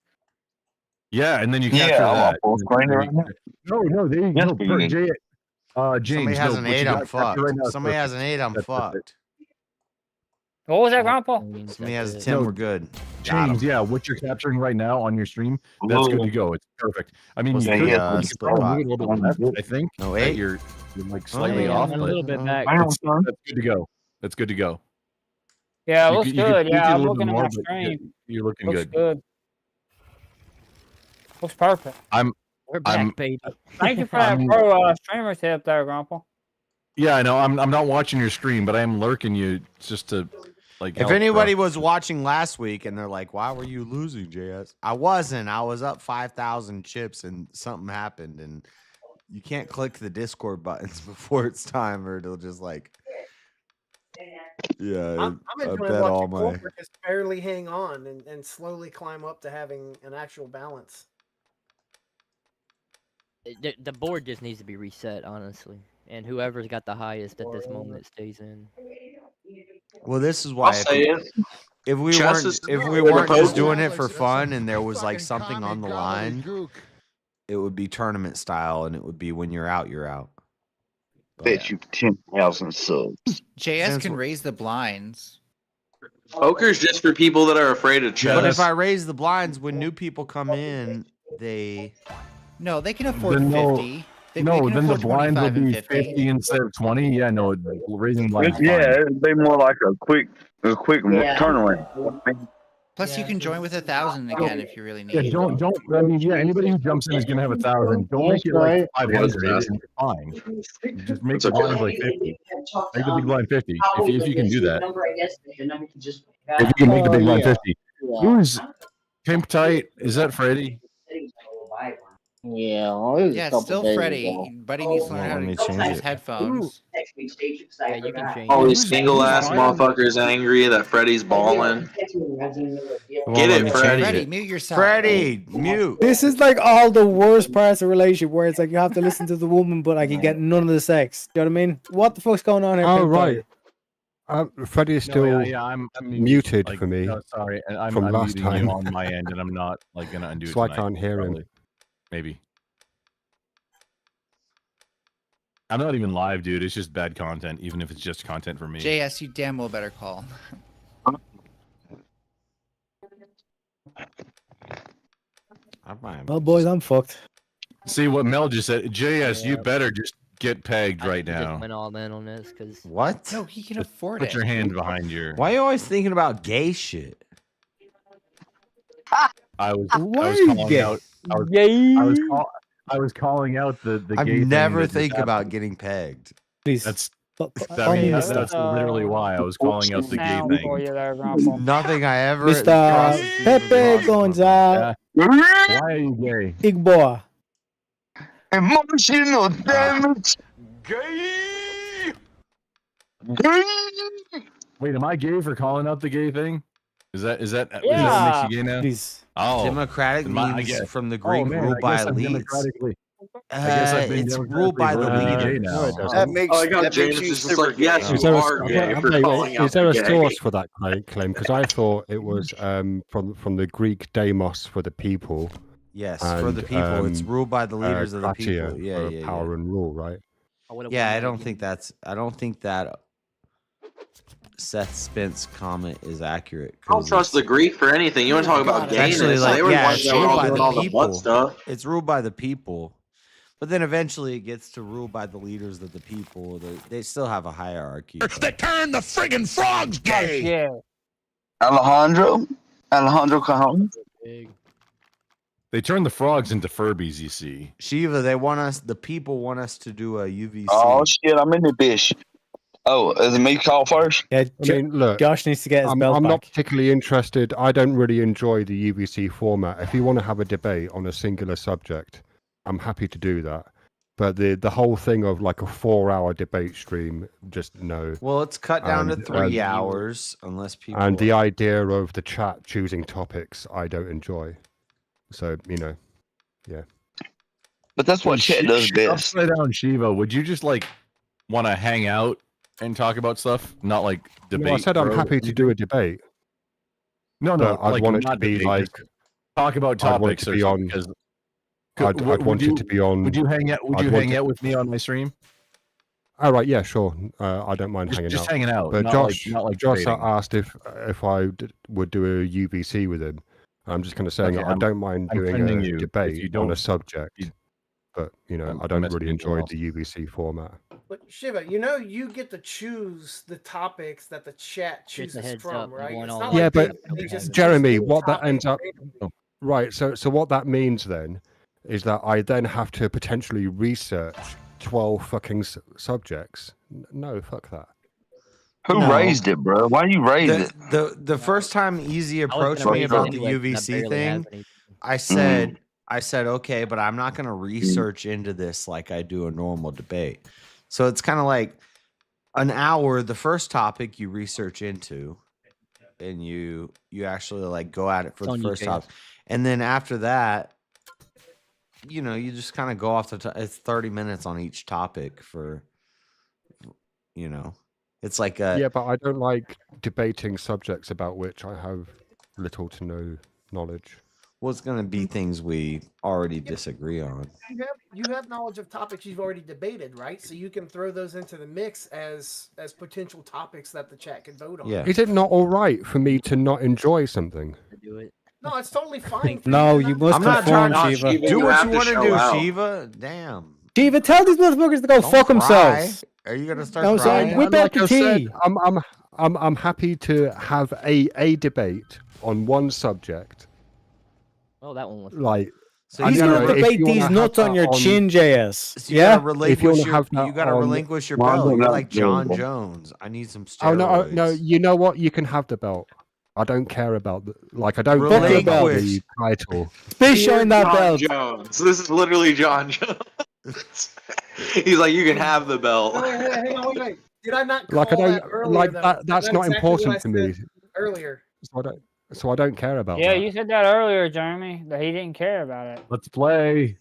Yeah, and then you Yeah, capture I'm that. full screen it right now. No, there you Yes, go. baby. James, Somebody has no, an what you 8, got I'm captured fucked. right now is Somebody has an perfect. 8, I'm That's perfect. fucked. What was that, Grandpa? Somebody has a 10, No, we're good. Got James, 'em. yeah, what you're capturing right now on your stream, that's good to go. It's perfect. I mean, What's you the, could, you split could probably pot? move it a little bit left, I think. No, that 8? You're like slightly yeah, off, a but little bit back. that's good to go. That's good to go. Yeah, it You looks could- you could good. tweak it Yeah, a I'm little bit looking at more, my but screen. you're looking Looks good. good. Looks perfect. We're back, I'm- baby. Thank you for that pro streamer tip there, Grandpa. Yeah, I know. I'm not watching your screen, but I am lurking you just to like. If help, bro. anybody was watching last week and they're like, why were you losing, JS? I wasn't. I was up 5,000 chips and something happened. And you can't click the Discord buttons before it's time or it'll just like. Yeah, I'm I enjoying bet all watching my. Goldberg just barely hang on and slowly climb up to having an actual balance. The board just needs to be reset, honestly. And whoever's got the highest at this moment stays in. Well, this is why I'll say it. if we Chess weren't is- if we in weren't the just poker- doing it for That's fun a and there was like fucking something on the commie line, gobbledygook. it would be tournament style and it would be when you're out, you're out. Bet you 10,000 subs. JS Since can we're- raise the blinds. Poker's just for people that are afraid of chess. But if I raise the blinds when new people come in, they No, they can afford Then no- 50. They No, can then the afford blinds will 25 and be 50. 50 instead of 20. Yeah, no, raising blinds. is Yeah, fine. it'd be more like a quick turnaround. Plus, you can join with 1,000 again if you really need. Yeah, it. don't. I mean, yeah, anybody who jumps in is gonna have 1,000. Don't make it like 500. It's fine. Just make the blinds like 50. Make the big blind 50. If you can do that. If you can make the big blind 50. Who's Pimp Tight? Is that Freddie? Yeah, well, it was a Yeah, it's couple still days Freddie. ago. Buddy needs to learn Well, how let me to change use it. headphones. Yeah, you can change all it. these single ass motherfuckers angry that Freddie's balling. It won't Get let it, me Freddie. change Freddie, it. mute yourself. Freddie, mute. This is like all the worst parts of relationship where it's like you have to listen to the woman, but like you get none of the sex. Do you know what I mean? What the fuck's going on here? Oh, Pimp right. Boy? Freddie is still I'm muted like, for me. No, sorry, and I'm from last muting time. you on my end, and I'm not like gonna undo it. So I tonight, can't hear him. probably. Maybe. I'm not even live, dude. It's just bad content, even if it's just content for me. JS, you damn well better call. Well, boys, I'm fucked. See what Mel just said. JS, you better just get pegged right Just now. went all in on this because What? No, he can Just afford put it. your hand behind your. Why are you always thinking about gay shit? I was Why calling gay? out. I was calling out the I gay thing never that think just about happened. getting pegged. Please. That's call me that's Mr. literally why I was calling out the gay Sound thing. for you there, Grandpa. Nothing I ever Mr. crossed is even Pepe possible. Gonzalez. Why are you gay? Big boy. Emotional damage. Gay. Gay. Wait, am I gay for calling out the gay thing? Is that what Yeah. makes you gay now? Please. Oh, Democratic then I means guess- from the oh, Greek man, rule I by guess I'm elites. democratically. I guess I've been It's ruled by the democratically voted to be gay leaders. now. No, it huh? doesn't. I got James is just like, yes, Is you there a, are gay for calling out is there the a gay. source for that claim? Because I thought it was from the Greek demos for the people. Yes, for the people. It's ruled by the leaders of the kratia people. Yeah, for yeah, power and rule, right? Yeah, I don't think that Seth Spence comment is accurate. I don't trust the Greek for anything. You want to talk about gayness? Actually, like, they were yeah, the ones it's that were ruled all by doing the all the butt people. stuff. It's ruled by the people, but then eventually it gets to rule by the leaders of the people. They still have a hierarchy. They turned the friggin' frogs gay. Yeah. Alejandro Cajon. They turned the frogs into Furbies, you see. Shiva, the people want us to do a UVC. Oh shit, I'm in the bitch. Oh, is it me call first? Yeah, I mean, look, Josh needs to get his belt I'm back. not particularly interested. I don't really enjoy the UVC format. If you want to have a debate on a singular subject, I'm happy to do that. But the whole thing of like a 4-hour debate stream, just no. Well, it's cut down to And, 3 hours, unless people. And the idea of the chat choosing topics, I don't enjoy. So, yeah. But that's what chat does best. Upside down Shiva, would you just like want to hang out and talk about stuff, not like debate? No, I said I'm happy to do a debate. No, But I'd like, want it to not be debate, like just talk about I'd want it topics to or be something. on. 'Cause I'd want it to be on. Would you hang out? Would I'd you want hang it- out with me on my stream? All right, yeah, sure. I don't mind Just hanging out. hanging out, But not Josh, like- not like Josh debating. asked if I would do a UVC with him. I'm just kind of saying Okay, I don't mind I'm doing friending a you if debate you on don't- a subject. But I don't messaging really enjoy someone the UVC format. But Shiva, you get to choose the topics that the chat Just a chooses heads from, up, right? going It's all not in. Yeah, like but they just Jeremy, choose any what that topic ends up randomly. right. So what that means then is that I then have to potentially research 12 fucking subjects. No, fuck that. Who No. raised it, bro? Why you raise it? The first time Easy approached gonna me raise about it the anyway, 'cause I UVC barely have thing, anything. I said okay, but I'm not going to research into this like I do a normal debate. So it's kind of like an hour. The first topic you research into, and you actually like go at it for It's the on you, first JS. topic, and then after that, you just kind of go off it's 30 minutes on each topic for, it's like a Yeah, but I don't like debating subjects about which I have little to no knowledge. well, it's going to be things we already disagree on. You have knowledge of topics you've already debated, right? So you can throw those into the mix as potential topics that the chat can vote on. Yeah. Is it not all right for me to not enjoy something? No, it's totally fine. For No, you you to must I'm not conform, trying to Shiva. do what you to want to show do, out. Shiva. Damn. Shiva, tell these motherfuckers to go Don't fuck cry. themselves. Are you gonna start No, I'm saying, crying? whip out the I said, tea. I'm happy to have a debate on one subject. Oh, that one was. Like, So and, He's you gonna know, if debate you wanna these have nuts on that your chin, JS. So you gotta Yeah. If you relinquish wanna have your, that you gotta on- relinquish your Well, I'm belt. doing You're that like John too. Jones. I need some Oh steroids. no, you know what? You can have the belt. I don't care about I don't care Relinquish. about the title. Fish on that John belt. Jones. This is literally John Jones. He's like, you can have the belt. Oh, wait, hang on, wait. Did I not call Like I don't that earlier? like though? that. That's Is not exactly what I important to me. said earlier. So I don't care about Yeah, that. you said that earlier, Jeremy, that he didn't care about it. Let's play.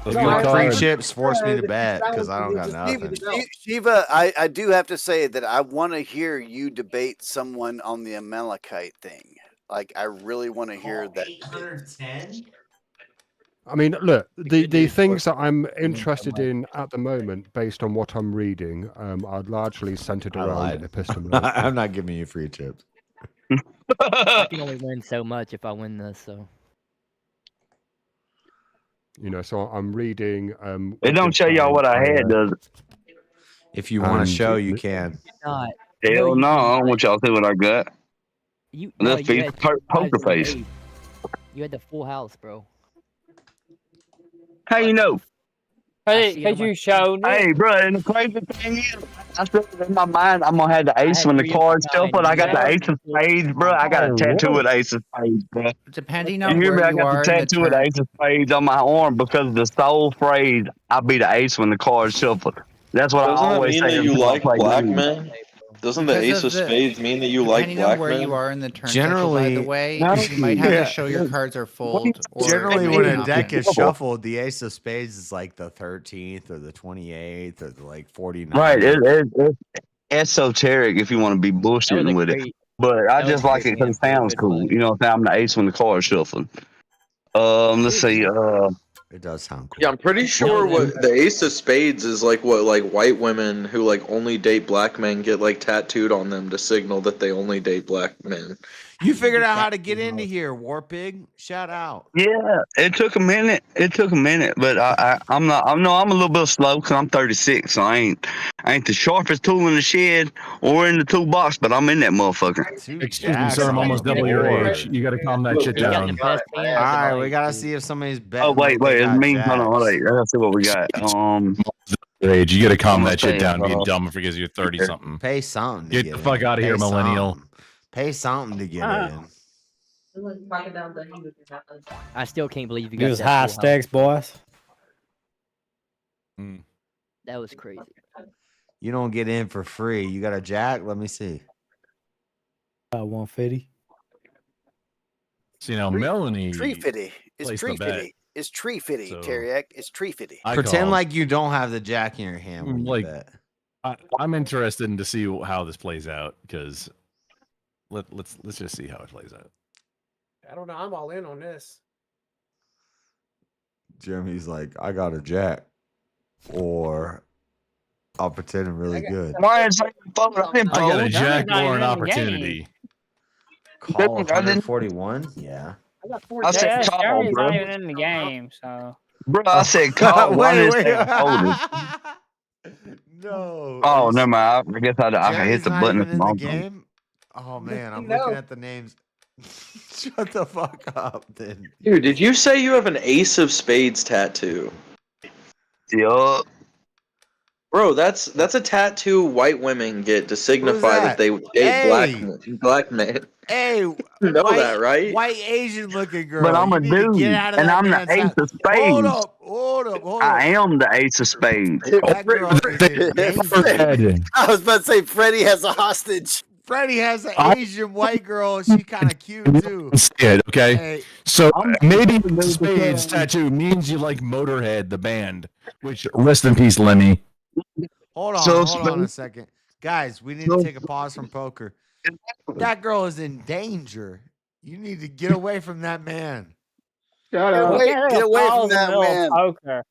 If No, you want I- free I- chips, force me to I- bet because I don't got Shiva, nothing. Shiva, I do have to say that I want to hear you debate someone on the Amalekite thing. Like, I really want to hear that. 810. I mean, look, the dude things that forced I'm me so interested much. in at the moment, based on what I'm reading, are largely centered I around lied. epistemology. I'm not giving you free chips. I can only win so much if I win this. So You know, so I'm reading. It don't show y'all what I had, does it? If you want to And show, you can. not. Hell no, I don't want y'all to see what I got. You Let's you be had poker fives and face. eights. You had the full house, bro. How you know? Hey, see it on because my- you showed it. Hey, bro, and the crazy thing is, I still in my mind, I'm gonna have the ace had when the 3 of a cards kind, shuffle. I you got the had ace of spades, bro. I got a tattoo with ace of spades, bro. Depending You on hear me? where I you got the are in the tattoo with the turn. ace of spades on my arm because of the sole phrase, I'll be the ace when the cards shuffle. That's what Doesn't I that always mean say that you until I like play black games. men? Doesn't the Because ace of of the- spades mean that you like Depending on black where you men? are in the turn cycle, by Generally, the way, No, you might have yeah. to show your cards are full. Or Generally, it when may a not deck be. is shuffled, the ace of spades is like the 13th or the 28th or the like 49th. Right, it's esoteric if you want to be bullshitting with it. But I that was just a like great it because hand, it bro. sounds Good cool. play. You know what I'm saying? I'm the ace when the cards shuffle. Let's see. It does sound cool. Yeah, I'm pretty sure No, what the ace of spades is like what like white women who like only date black men get like tattooed on them to signal that they only date black men. You figured out how to get into here, Warpig. Shout out. Yeah, it took a minute. It took a minute, but I'm not. I'm a little bit slow because I'm 36, so I ain't the sharpest tool in the shed or in the toolbox, but I'm in that motherfucker. Excuse me, sir. I'm almost double your age. You got to calm that shit You got the down. best hand. All of the right, night, we gotta dude. see if somebody's Oh betting. wait, like they it's got me. Hold on, jacks. wait. Let's see what we got. Age. You got to calm I'm that shit saying, down. Being dumb because you're 30 something. Pay something. To Get get the fuck in. out of here, Pay millennial. something. Pay something to get in. I still can't believe you It got was that high full stakes, boys. That was crazy. You don't get in for free. You got a jack? Let me see. 150. See now, Melanie. Tree fitty. It's placed tree the bet. fitty. It's tree fitty, So- Teriak. It's tree fitty. Pretend like you don't have the jack in your hand when you like bet. I'm interested in to see how this plays out because let's just see how it plays out. I don't know. I'm all in on this. Jeremy's like, I got a jack. Or I'll pretend I'm really good. Why is I didn't I got a fold. jack not or even an in the game. opportunity. Call I didn't- 141? Yeah. I got 4 I said jacks. call, Jeremy's bro. not even in the game, so. Bro, I said call. Why did it wait. say folded? No. Oh, never mind. I guess I can hit Jeremy's the not button even at in the the wrong time. game? Oh, man. I'm No. looking at the names. Shut the fuck up, then. Dude, did you say you have an ace of spades tattoo? Yup. Bro, that's a tattoo white women get to signify that that? they date Hey! black men. Hey, You know that, right? White Asian looking girl. But I'm you a need to dude, get out of and that I'm the man's ace house. of Hold spades. up, hold up. I am the ace of spades. That girl is in danger. I was about to say Freddie has a hostage. Freddie has an Asian white girl. She kind of cute too. Scared, okay? Hey, So maybe the spades tattoo means you like Motorhead, the band, which rest in peace, Lemmy. hold on, So hold on a second. Guys, we need to take a pause from poker. That girl is in danger. You need to get away from that man. Shut Get up. away, get away from that man. Poker.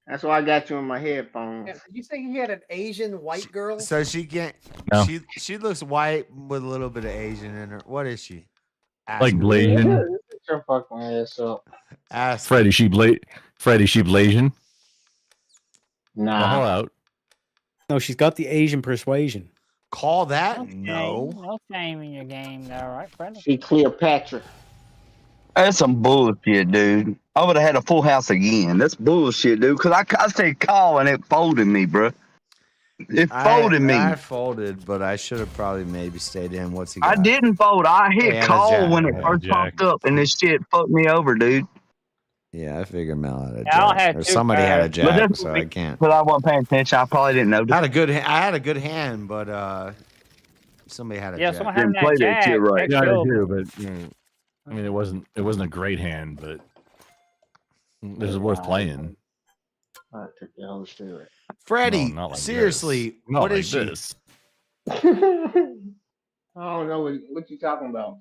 That's why I got you in my headphones. Yeah, you say he had an Asian white girl? So she can't. No. She looks white with a little bit of Asian in her. What is she? Ask Like her. Blasian. Shut your fucking ass up. Ask her. Freddie, she Blasian. Nah. The hell out. No, she's got the Asian persuasion. Call that? Okay, No. no shame in your game, though, right, Freddie? She Cleopatra. That's some bullshit, dude. I would have had a full house again. That's bullshit, dude. Because I said call and it folded me, bro. It folded me. I folded, but I should have probably maybe stayed in. What's he I got? didn't fold. I hit Hey, and a call jack. when it Yeah, first jack. popped up, and this shit fucked me over, dude. Yeah, I figured Mel had a Yeah, I jack. had Or two somebody had a cards. But jack, that's so I can't. because I wasn't paying attention. I probably didn't know. I had a good. I had a good hand, but somebody had a Yeah, jack. someone Didn't having play that that shit jack. right. Yeah, I killed do, me. but I mean, it wasn't a great hand, but this is worth playing. I took the Holy Spirit. Freddie, not like seriously, this. Not what like is she? this. I don't know what you talking about.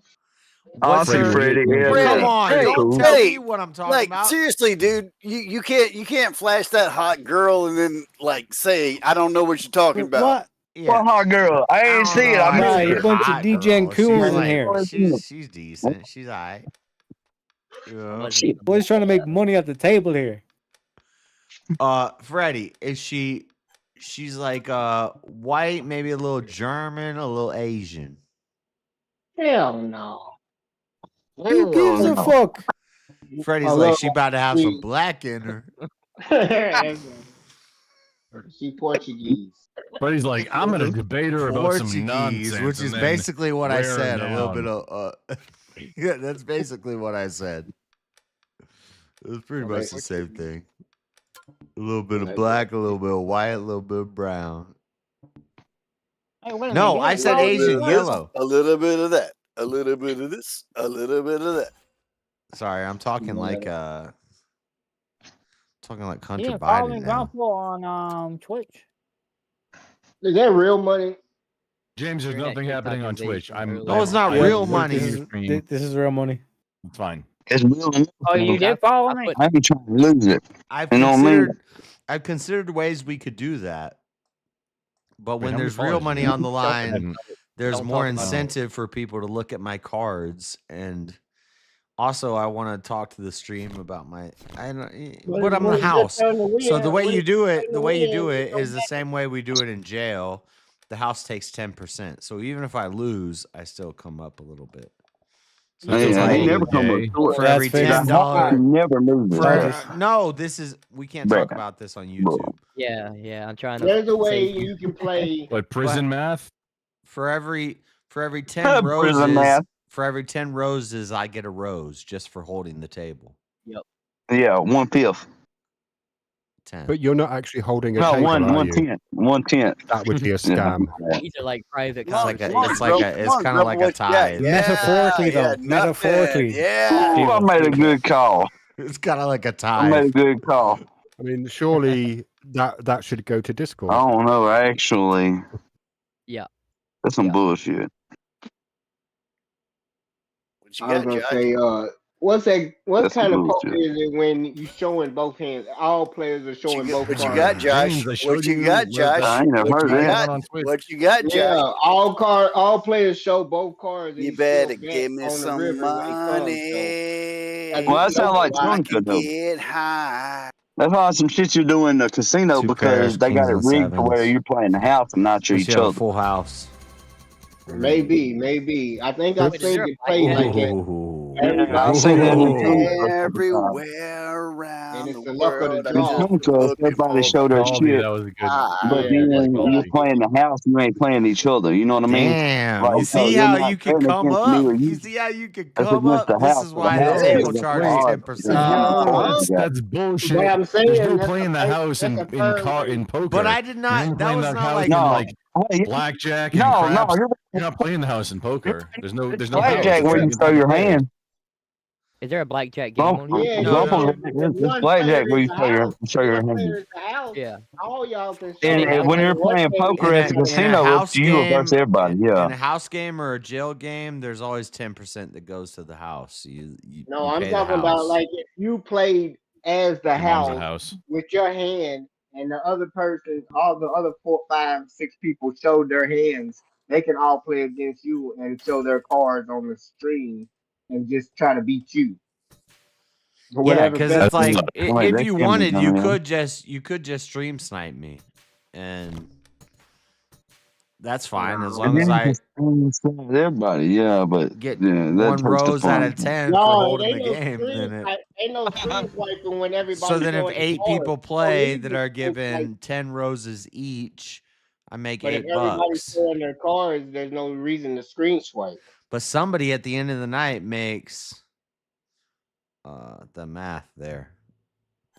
What's Auntie her? Freddie, yeah, Come yeah. on, That's don't cool. tell Hey, me what I'm talking like about. seriously, dude, you can't flash that hot girl and then like say I don't know what you're talking about. What? What hot girl? I ain't see it. I Nah, missed you it. bunch of hot DJ girl. and coons in here. She's decent. She's alright. Yeah. Boys trying to make money at the table here. Freddie, is she's like white, maybe a little German, a little Asian. Hell no. Who gives a fuck? Freddie's I like love she about to have some sweet. black in her. She Portuguese. But he's like, I'm gonna debate her about some Portuguese, nonsense, which is and then basically what I wear her said. A little down. bit of yeah, that's basically what I said. It was pretty much the same thing. A little bit of black, a little bit of white, a little bit of brown. Hey, wait a No, minute, I you said got Asian this, yellow. A little bit of that, a little bit of this, a little bit of that. Sorry, I'm talking like Hunter Yeah, follow me, Biden now. Grandpa, on Twitch. Is that real money? James, there's nothing happening on Twitch. No, it's not real money. This is real money. It's fine. It's real. Oh, you did follow me? I ain't trying to lose it. I've You know what I mean? considered ways we could do that, but Wait, when how many there's real followers money you on the line, there's Don't more talk about it. incentive for people to look at my cards, and also I want to talk to the stream about my. But I'm the house, so the way you do it, is the same way we do it in jail. The house takes 10%, so even if I lose, I still come up a little bit. So Hey, it's I ain't like never come up short. for every $10. Never lose it. No, this is we can't talk about this on YouTube. Yeah, I'm trying to. There's a way save you can play. What, prison math? For every 10 Prison roses, math. for every 10 roses, I get a rose just for holding the table. Yep. Yeah, 1/5. 10. But you're not actually holding a No, table, are you? 1/10. 1/10. That would be a scam. These are like private. It's like a, conversations. it's kind of like a tithe. Metaphorically, though. Metaphorically. Ooh, I made a good call. It's kind of like a I made a tithe. good call. I mean, surely that should go to Discord. I don't know, actually. Yeah. That's some bullshit. What you I was got, gonna Josh? say, what That's kind of bullshit. poker is it when you showing both hands? All players are showing both What you cards. got, Josh? James, I What showed you you got, what- Josh? I ain't never What heard you that. got? On Twitch. What you got, Yeah, Josh? all players show both cards. And You you still better bet give me on the some river when it comes, money. so- Well, that sounds like I fun, can though. get high. That's probably some shit you do in the casino Two because pairs, they got kings it and rigged to where sevens. you're playing the house and not We each should have a other. full house. Maybe. I think I Wait, is seen there a it play blackjack? like that. Ooh. Yeah, I've seen that in the Tombstone. Everywhere around And it's the the luck of the world, I'm In draw. just Tombstone, looking everybody for show their Colby, shit, that was a good. high. but Yeah, then Colby. you're playing the house, you ain't playing each other. You know what I mean? Damn. Like, You no, see you're how not you can betting come against me up? or You you. see how you can It's come against up? the This house. is So the why the house table is the charges odds. 10%. Yeah. That's But bullshit. I'm There's saying no that's playing the house that's a in fair way. poker. But I did You're not. only That playing was the not house like. in No. like Hey, blackjack and no, craps. you're You're not playing the house in poker. There's no house. blackjack It's where you it's show your prepared. hand. Is there a blackjack game on here? Yeah, No, yeah, no. because It's one blackjack player where is you the show your house. One hand. player is the house. Yeah. All y'all can show. And house when game. you're One playing player poker is at the the house. In a casino, house it's you game, versus everybody. Yeah. in a house game or a jail game, there's always 10% that goes to the house. You No, you I'm pay the talking about house. like if you played as the Your mom's a house house. with your hand, and the other person, all the other 4, 5, 6 people showed their hands. They can all play against you and show their cards on the stream and just try to beat you. Yeah, Whatever because best. it's like Wait, if that you can be wanted, done, you yeah. could just stream snipe me, and that's fine as long And as then I you can everybody, yeah, but get yeah, that one hurts the rose out fun. of 10 for No, it holding the ain't no game. stream. Then it. Ain't no stream swiping when So everybody's then, if showing 8 the people cards. play So that are given 10 roses each, I make But if everybody's $8. showing their cards, there's no reason to screen swipe. But somebody at the end of the night makes the math there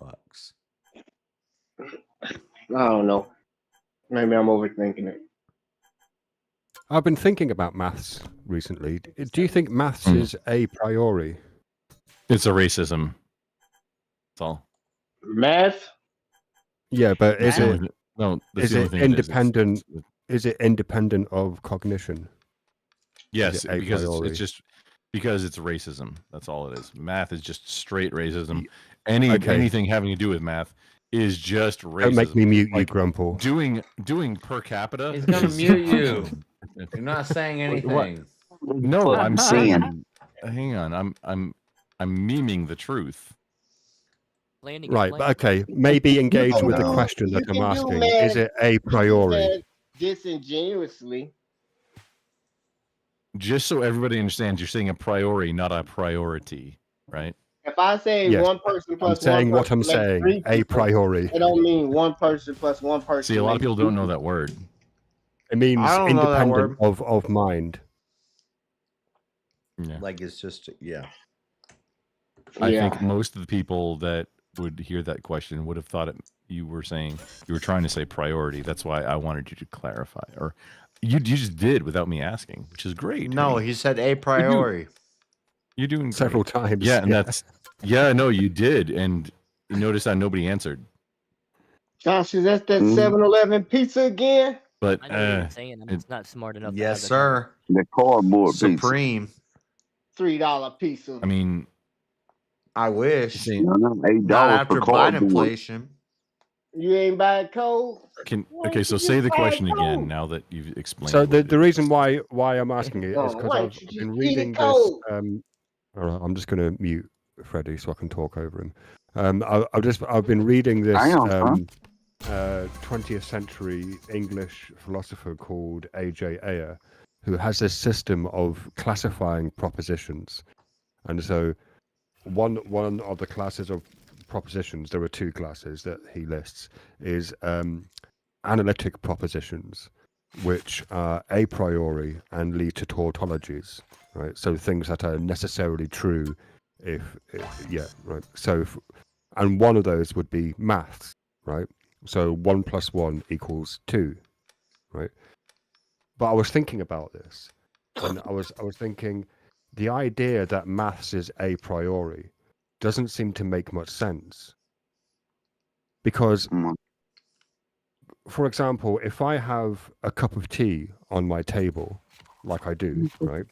bucks. I don't know. Maybe I'm overthinking it. I've been thinking about maths recently. Do you think maths is a priori? It's a racism. That's all. Math? Yeah, but is That's the it only no? That's is the only it thing. It is. independent? Is it independent of cognition? Yes, Is it a because priori? it's just because it's racism. That's all it is. Math is just straight racism. Anything having to do with math is just racism. Don't make me mute you, Like, Grumple. Doing per capita. He's gonna is mute you. fucking- You're not saying What? anything. No, I'm saying. Hang on, I'm memeing the truth. Landing Right, but okay, maybe engage with the question that I'm asking. Is it a priori? Disingenuously. Just so everybody understands, you're saying a priori, not a priority, right? If I say Yes, one person I'm plus saying one what I'm person makes saying. 3 A people, priori. it don't mean one person plus one person. See, a lot of makes people 3 don't know people. that word. It means I don't know that independent of mind. Yeah. Like it's just yeah. I think most of the people that would hear that question would have thought you were trying to say priority. That's why I wanted you to clarify, or you just did without me asking, which is great. No, Hey, he said a priori. you're doing Several great. times. Yeah, and no, you did, and you notice that nobody answered. Josh, is that 7-Eleven pizza again? But I know what you're saying. I'm just not smart enough. to Yes, have the sir. The cardboard Supreme. $3 pizza. I mean, I wish. see, $8 Not after for Biden cardboard. inflation. You ain't buying cold? okay, so say the question again now that you've explained. So what it the reason why I'm asking it is Oh, because why I've don't you been just eat it reading this. cold? All right, I'm just going to mute Freddie so I can talk over him. I've been reading this Hang on, 20th century English philosopher called A.J. Ayer, who has this system of classifying propositions, and so one of the classes of propositions, there are 2 classes that he lists, is analytic propositions, which are a priori and lead to tautologies, right? So things that are necessarily true right. So, and one of those would be maths, right? So 1 + 1 = 2, right? But I was thinking about this, and I was thinking the idea that maths is a priori doesn't seem to make much sense. Because, for example, if I have a cup of tea on my table, like I do, right,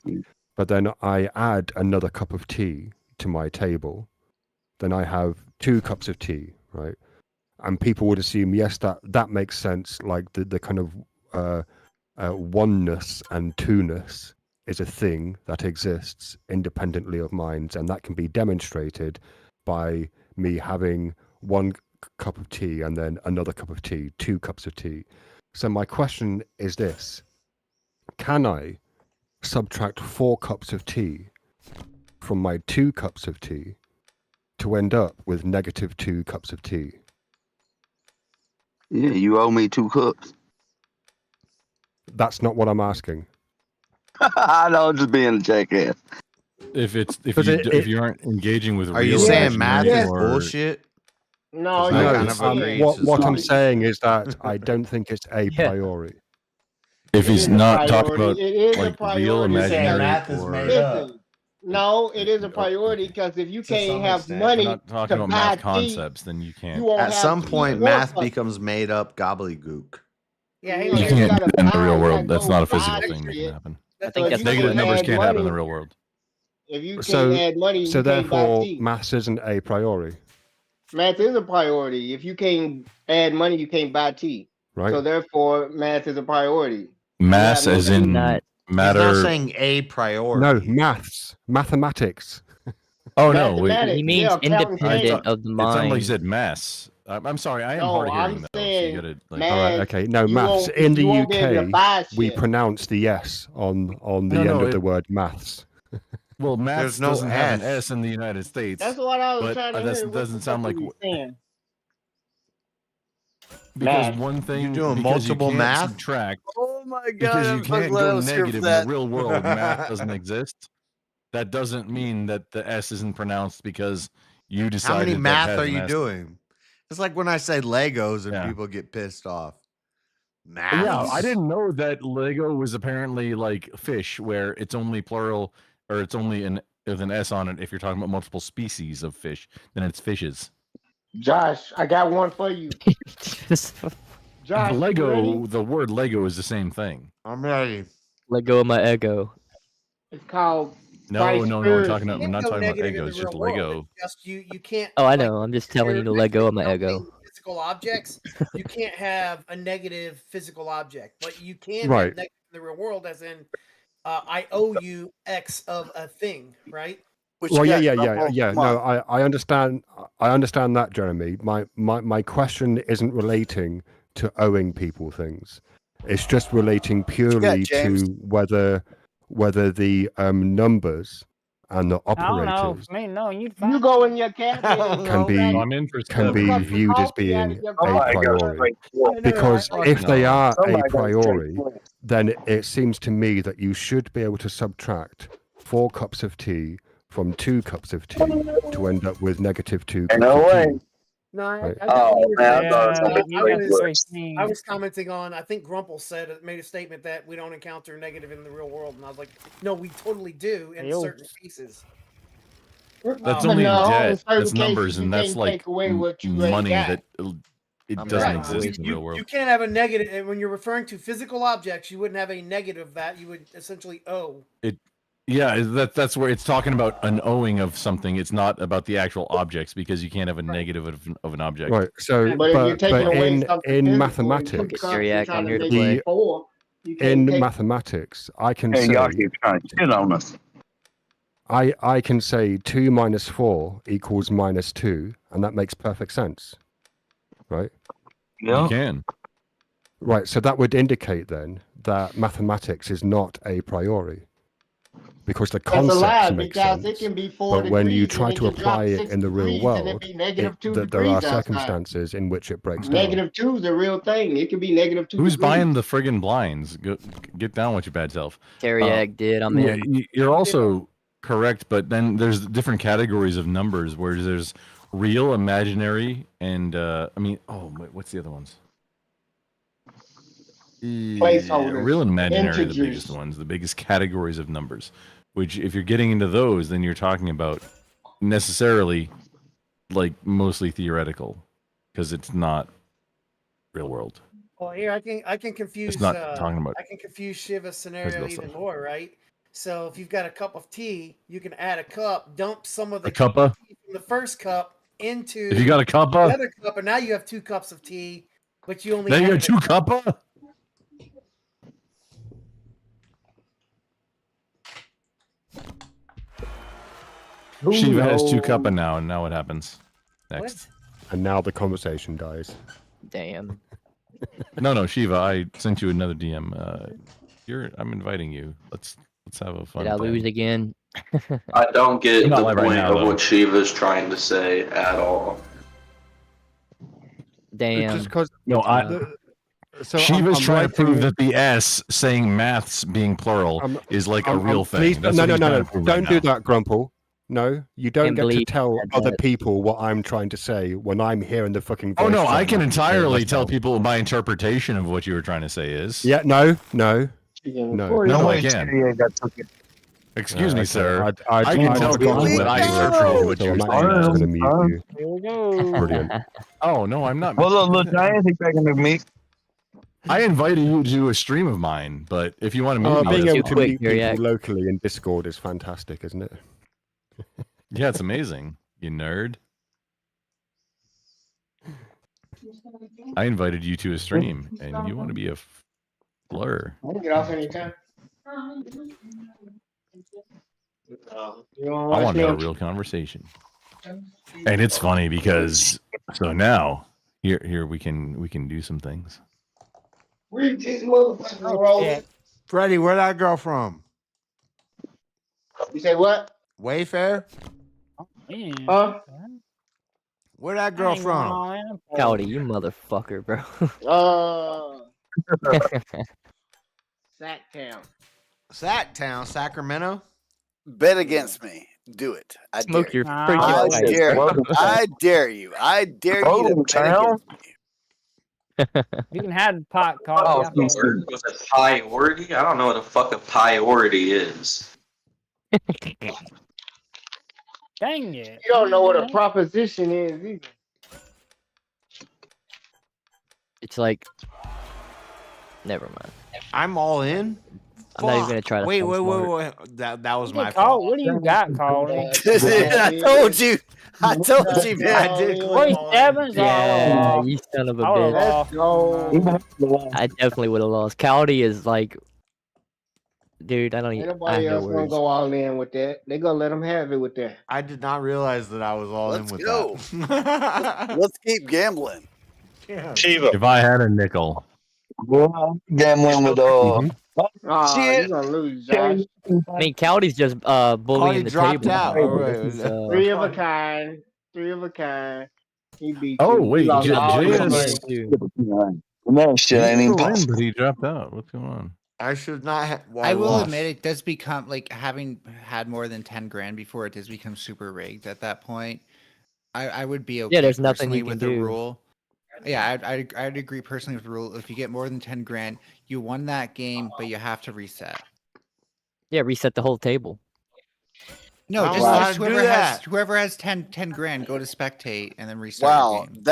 but then I add another cup of tea to my table, then I have 2 cups of tea, right? And people would assume, yes, that makes sense, like the kind of oneness and two-ness is a thing that exists independently of minds, and that can be demonstrated by me having 1 cup of tea and then another cup of tea, 2 cups of tea. So my question is this: can I subtract 4 cups of tea from my 2 cups of tea to end up with -2 cups of tea? Yeah, you owe me 2 cups. That's not what I'm asking. I know, I'm just being a jackass. If you aren't engaging with Are you real saying math is or- bullshit? No, I you're kind of saying agree what to I'm some- saying is that I don't think it's a priori. If he's is a not talking priority. about It is a like priority. real imaginary math is or made Listen, no, it is a priority because if you To can't some have extent. we're money not talking to about buy math tea, concepts, then you you can't. won't At have some tea point, or math coffee. becomes made up gobbledygook. Yeah, You you can't gotta do that in the buy. real You world. gotta That's go not a buy physical the thing that can shit. happen. I So think if that's you Negative can't numbers add can't happen in the money, real world. if you can't So, add money, you so can't buy therefore, tea. maths isn't a priori, Math is a priority. If you can't add money, you can't buy tea. right? So therefore, math is a priority. Mass You have as no in not- He's matter. not saying a No, priority. mathematics. Oh no, wait. mathematics. He means Yeah, accounting independent standards. of the It sounded like you mind. said mass. I'm sorry, I am No, hard of I'm hearing though. So you saying gotta like. math. All right, okay. No, You maths. won't- In the you won't be able to UK, buy we shit. pronounce the S on the No, end no, of the word maths. Well, maths There's no doesn't have an S. S in the United States. That's what I was but trying to that hear. What doesn't the sound fuck like are you saying? because Math. one thing You doing because you multiple can't math? subtract Oh my god! because you I'm so can't glad I go was here for negative in that. the real world. Math doesn't exist. That doesn't mean that the S isn't pronounced because you How decided. many that math has are an you S. doing? It's like when I say Legos and Yeah. people get pissed off. Yeah, I Maths? didn't know that Lego was apparently like fish, where it's only plural or it's only with an S on it if you're talking about multiple species of fish. Then it's fishes. Josh, I got one for you. Josh, you Lego. ready? The word Lego is the same thing. I'm ready. Let go of my ego. It's called No, we're You talking about. can't I'm not go talking about negative in Ego. the It's just real world. Lego. It's just you can't. Oh, I like, know. I'm just telling you're you to let go of my counting ego. Physical objects. You can't have a negative physical object, but you can Right. have negative in the real world, as in, I owe you X of a thing, right? Well, yeah. No, I understand. I understand that, Jeremy. My question isn't relating to owing people things. It's just relating purely James? to whether the numbers and the I don't know. operators For me, no, you You go in your cabinet and can be I'm interested. can be cups of viewed as coffee out being of your a coffee. priori. I know, Because right? if they are a Somebody goes priori, straight for it. then it seems to me that you should be able to subtract 4 cups of tea from 2 cups of tea to end up with negative 2 cups No of way. tea. No, I Right? get what you're man, I saying. thought it was gonna be I was commenting on. I think Grumple made a statement that we don't encounter negative in the real world, and I was like, no, we totally do in Yo. certain cases. That's But only no, in debt. certain That's numbers, cases, you and that's can't like take away what you already money got. that it I'm doesn't right. exist in the real world. You can't have a negative, and when you're referring to physical objects, you wouldn't have a negative that you would essentially owe. Yeah, that's where it's talking about an owing of something. It's not about the actual objects because you can't have a negative of an object. Right. So, But if you're taking away in something in physical, mathematics, cups, you're trying to make the it 4. You can't in take mathematics, I can Hey, say y'all keep trying to shit on us. I can say 2 minus 4 equals minus 2, and that makes perfect sense, right? Yeah. You can. Right. So that would indicate then that mathematics is not a priori, because the That's a lie, concepts make because sense. it can be 4 But when you degrees try and it to can drop apply it 6 in the real degrees and it world, be negative 2 that there degrees are outside. circumstances in which it breaks down. Negative 2 is a real thing. It can be negative 2 Who's degrees. buying the friggin' blinds? Get down with your bad self. Teriak did. I'm yeah, in. You're also correct, but then there's different categories of numbers where there's real, imaginary, and what's the other ones? Placeholders, Real and imaginary are the integers. biggest ones, the biggest categories of numbers. Which, if you're getting into those, then you're talking about necessarily, like, mostly theoretical, because it's not real world. Well, here I can confuse. not talking about I can confuse Shiva's scenario physical even stuff. more, right? So if you've got a cup of tea, you can add a cup, dump some of the A cuppa? tea from the first cup into If you got a cuppa? the other cup, and now you have 2 cups of tea, but you only Now you added got 2 cuppa? Shiva has 2 cuppa now, and now what happens next? And now the conversation dies. Damn. No, Shiva, I sent you another DM. I'm inviting you. Let's have a fun. Did I time. lose again? I don't get Not the like point right now, of though. what Shiva's trying to say at all. Damn. Just because No, so Shiva's I'm trying to prove writing- that the S saying maths being plural is like a real thing. Please, That's no, what no, he's no, trying no. to prove Don't right do now. that, Grumple. No, you don't Can't get to believe tell I other said- people what I'm trying to say when I'm hearing the fucking voice. Oh no, I from can them. entirely Let's tell go. people my interpretation of what you were trying to say is. Yeah, no. No, I can. Excuse me, sir. I can tell people that I interpreted what you were saying. I'm going to mute you. Here we go. Brilliant. Oh no, I'm not. Well, look, Diane, think back in the mix. I invited you to a stream of mine, but if you want to meet me, Being that's able to fine. meet people locally in Discord is fantastic, isn't it? Yeah, it's amazing. You nerd. I invited you to a stream, and you want to be a blur. I can get off anytime. I want to have a real conversation. And it's funny because now here we can do some things. Read these motherfuckers rolling. Freddie, where that girl from? You say what? Wayfair? Huh? Where that girl from? Cowdy, you motherfucker, bro. Sacktown. Sacktown, Sacramento? Bet against me. Do it. I Smoke dare your you. freaking I lights, dare bro. you. I dare you. I dare you to bet against me. You can have pot Oh, coffee. with a priority? I don't know what the fuck a priority is. Dang it. You don't know what a proposition is either. It's like, never mind. I'm all in. I'm not even gonna try to. Wait, sound wait, smart. wait. That was What my Call, fault. what do you got, Colin? I told you. I told you, man. I did click all in. 47's Yeah, you son of a I would've bitch. lost. I definitely would have lost. Cowdy is like, dude, I don't Ain't even. I nobody have no else gonna words. go all in with that. They gonna let them have it with that. I did not realize that I was all Let's in with go. that. Let's keep gambling. Shiva. If I had a nickel. Gambling with Oh, you gonna lose, Josh. I mean, Cowdy's just bullying the dropped table. out. So Oh, wait, this is, Three of a kind. Three of a kind. He beat Oh you. wait, You lost all your JS. money. That shit ain't even He's still in, possible. but he dropped out. What's going on? I should not have. Well, I will lost. admit it does become like having had more than 10 grand before it does become super rigged at that point. I would be okay. Yeah, there's nothing personally you can with the do. rule. Yeah, I'd agree personally with the rule. If you get more than 10 grand, you won that game, but you have to reset. Yeah, reset the whole table. No, I don't just know how like to do whoever has 10 grand, go to spectate and then restart Wow, the game.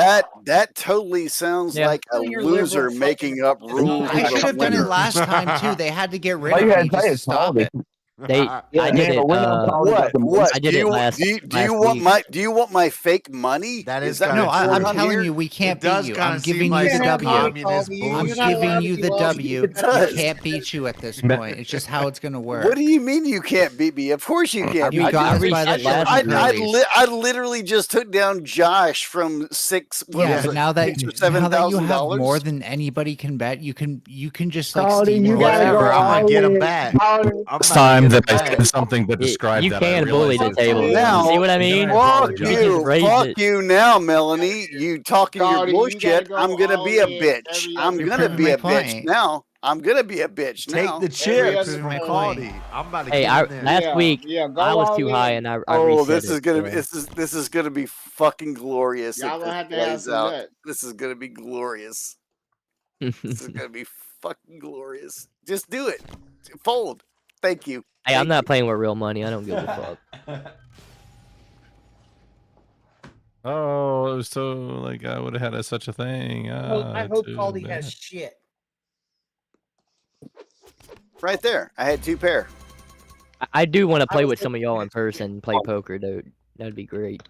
that totally sounds Yeah. like a Your loser liberal making up rules. I as a should have done it winner. last time too. They had to get rid All of you me gotta just say to is stop call it. I did it. What? I did it last. Do last you want week. my? Do you want my fake money? That is that No, what I'm you're telling here? you, we can't It beat does you. kinda I'm seem giving like you the some W. communist I'm bullshit. giving you the W. It does. You can't beat you at this point. It's just how it's gonna work. What do you mean you can't beat me? Of course you can't. You beat got me. us by the short I release. literally just took down Josh from six. What Yeah, was but it, now that $6,000 or now that you have $7,000? more than anybody can bet, you can just like Cody, you steamroll gotta go Whatever. I'm gonna all get him in. back. All in. I'm Last about time to that get I him said back. something that described You that, I can bully realized the it was table. wrong. Now, You see what I mean? Fuck You you, just raised fuck it. you now, Melanie. You talking your Cody, you gotta bullshit. go I'm gonna all be a in bitch. every I'm other You're gonna time. proving be my a bitch point. now. I'm gonna be a bitch Take now. the Every chips other my from point. Cody. I'm about to Hey, get in there. last week Yeah, go I was all too in. high and I Oh, reset this is it. gonna So. be this is gonna be fucking glorious Y'all if gonna this have to have plays some out. nuts. This is gonna be glorious. This is gonna be fucking glorious. Just do it. Fold. Thank you. Hey, I'm Thank not you. playing with real money. I don't give a fuck. Oh, it was so like I would have had such a thing. I hope too Caldy bad. has shit. Right there. I had two pair. I do want to play was with some of y'all in person, play poker, dude. That'd be great.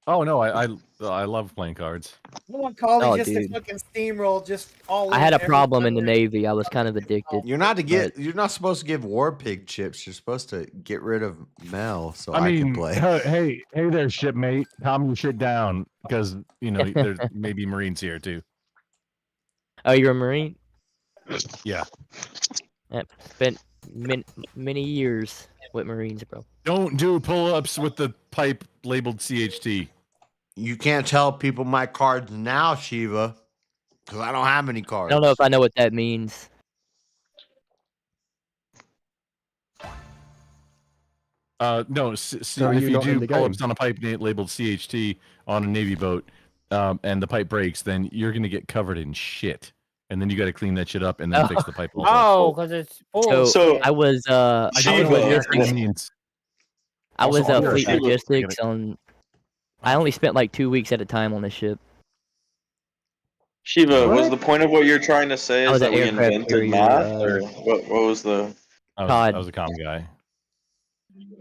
Oh no, I love playing cards. I want Caldy Oh, just dude. to fucking steamroll just all I in had a every problem in the Sunday. Navy. I was kind of addicted. You're not to get. but- You're not supposed to give War Pig chips. You're supposed to get rid of Mel so I, I can mean, play. hey there, shipmate. Calm your shit down because you know there's maybe Marines here too. Oh, you're a Marine? Yeah. Yep. Spent many years with Marines, bro. Don't do pull-ups with the pipe labeled CHT. You can't tell people my cards now, Shiva, because I don't have any I cards. don't know if I know what that means. No. So are If you you not in do the game? pull-ups on a pipe labeled CHT on a Navy boat, and the pipe breaks, then you're gonna get covered in shit, and then you got to clean that shit up and then fix the pipe. Also. Oh, because it's full. So I was Shiva, logistics. I was Also, fleet Shiva. logistics on. I only spent like 2 weeks at a time on the ship. Shiva, was What? the point of what you're trying to say I is was that an we aircraft invented carrier, math, or what was the? I was a comm guy.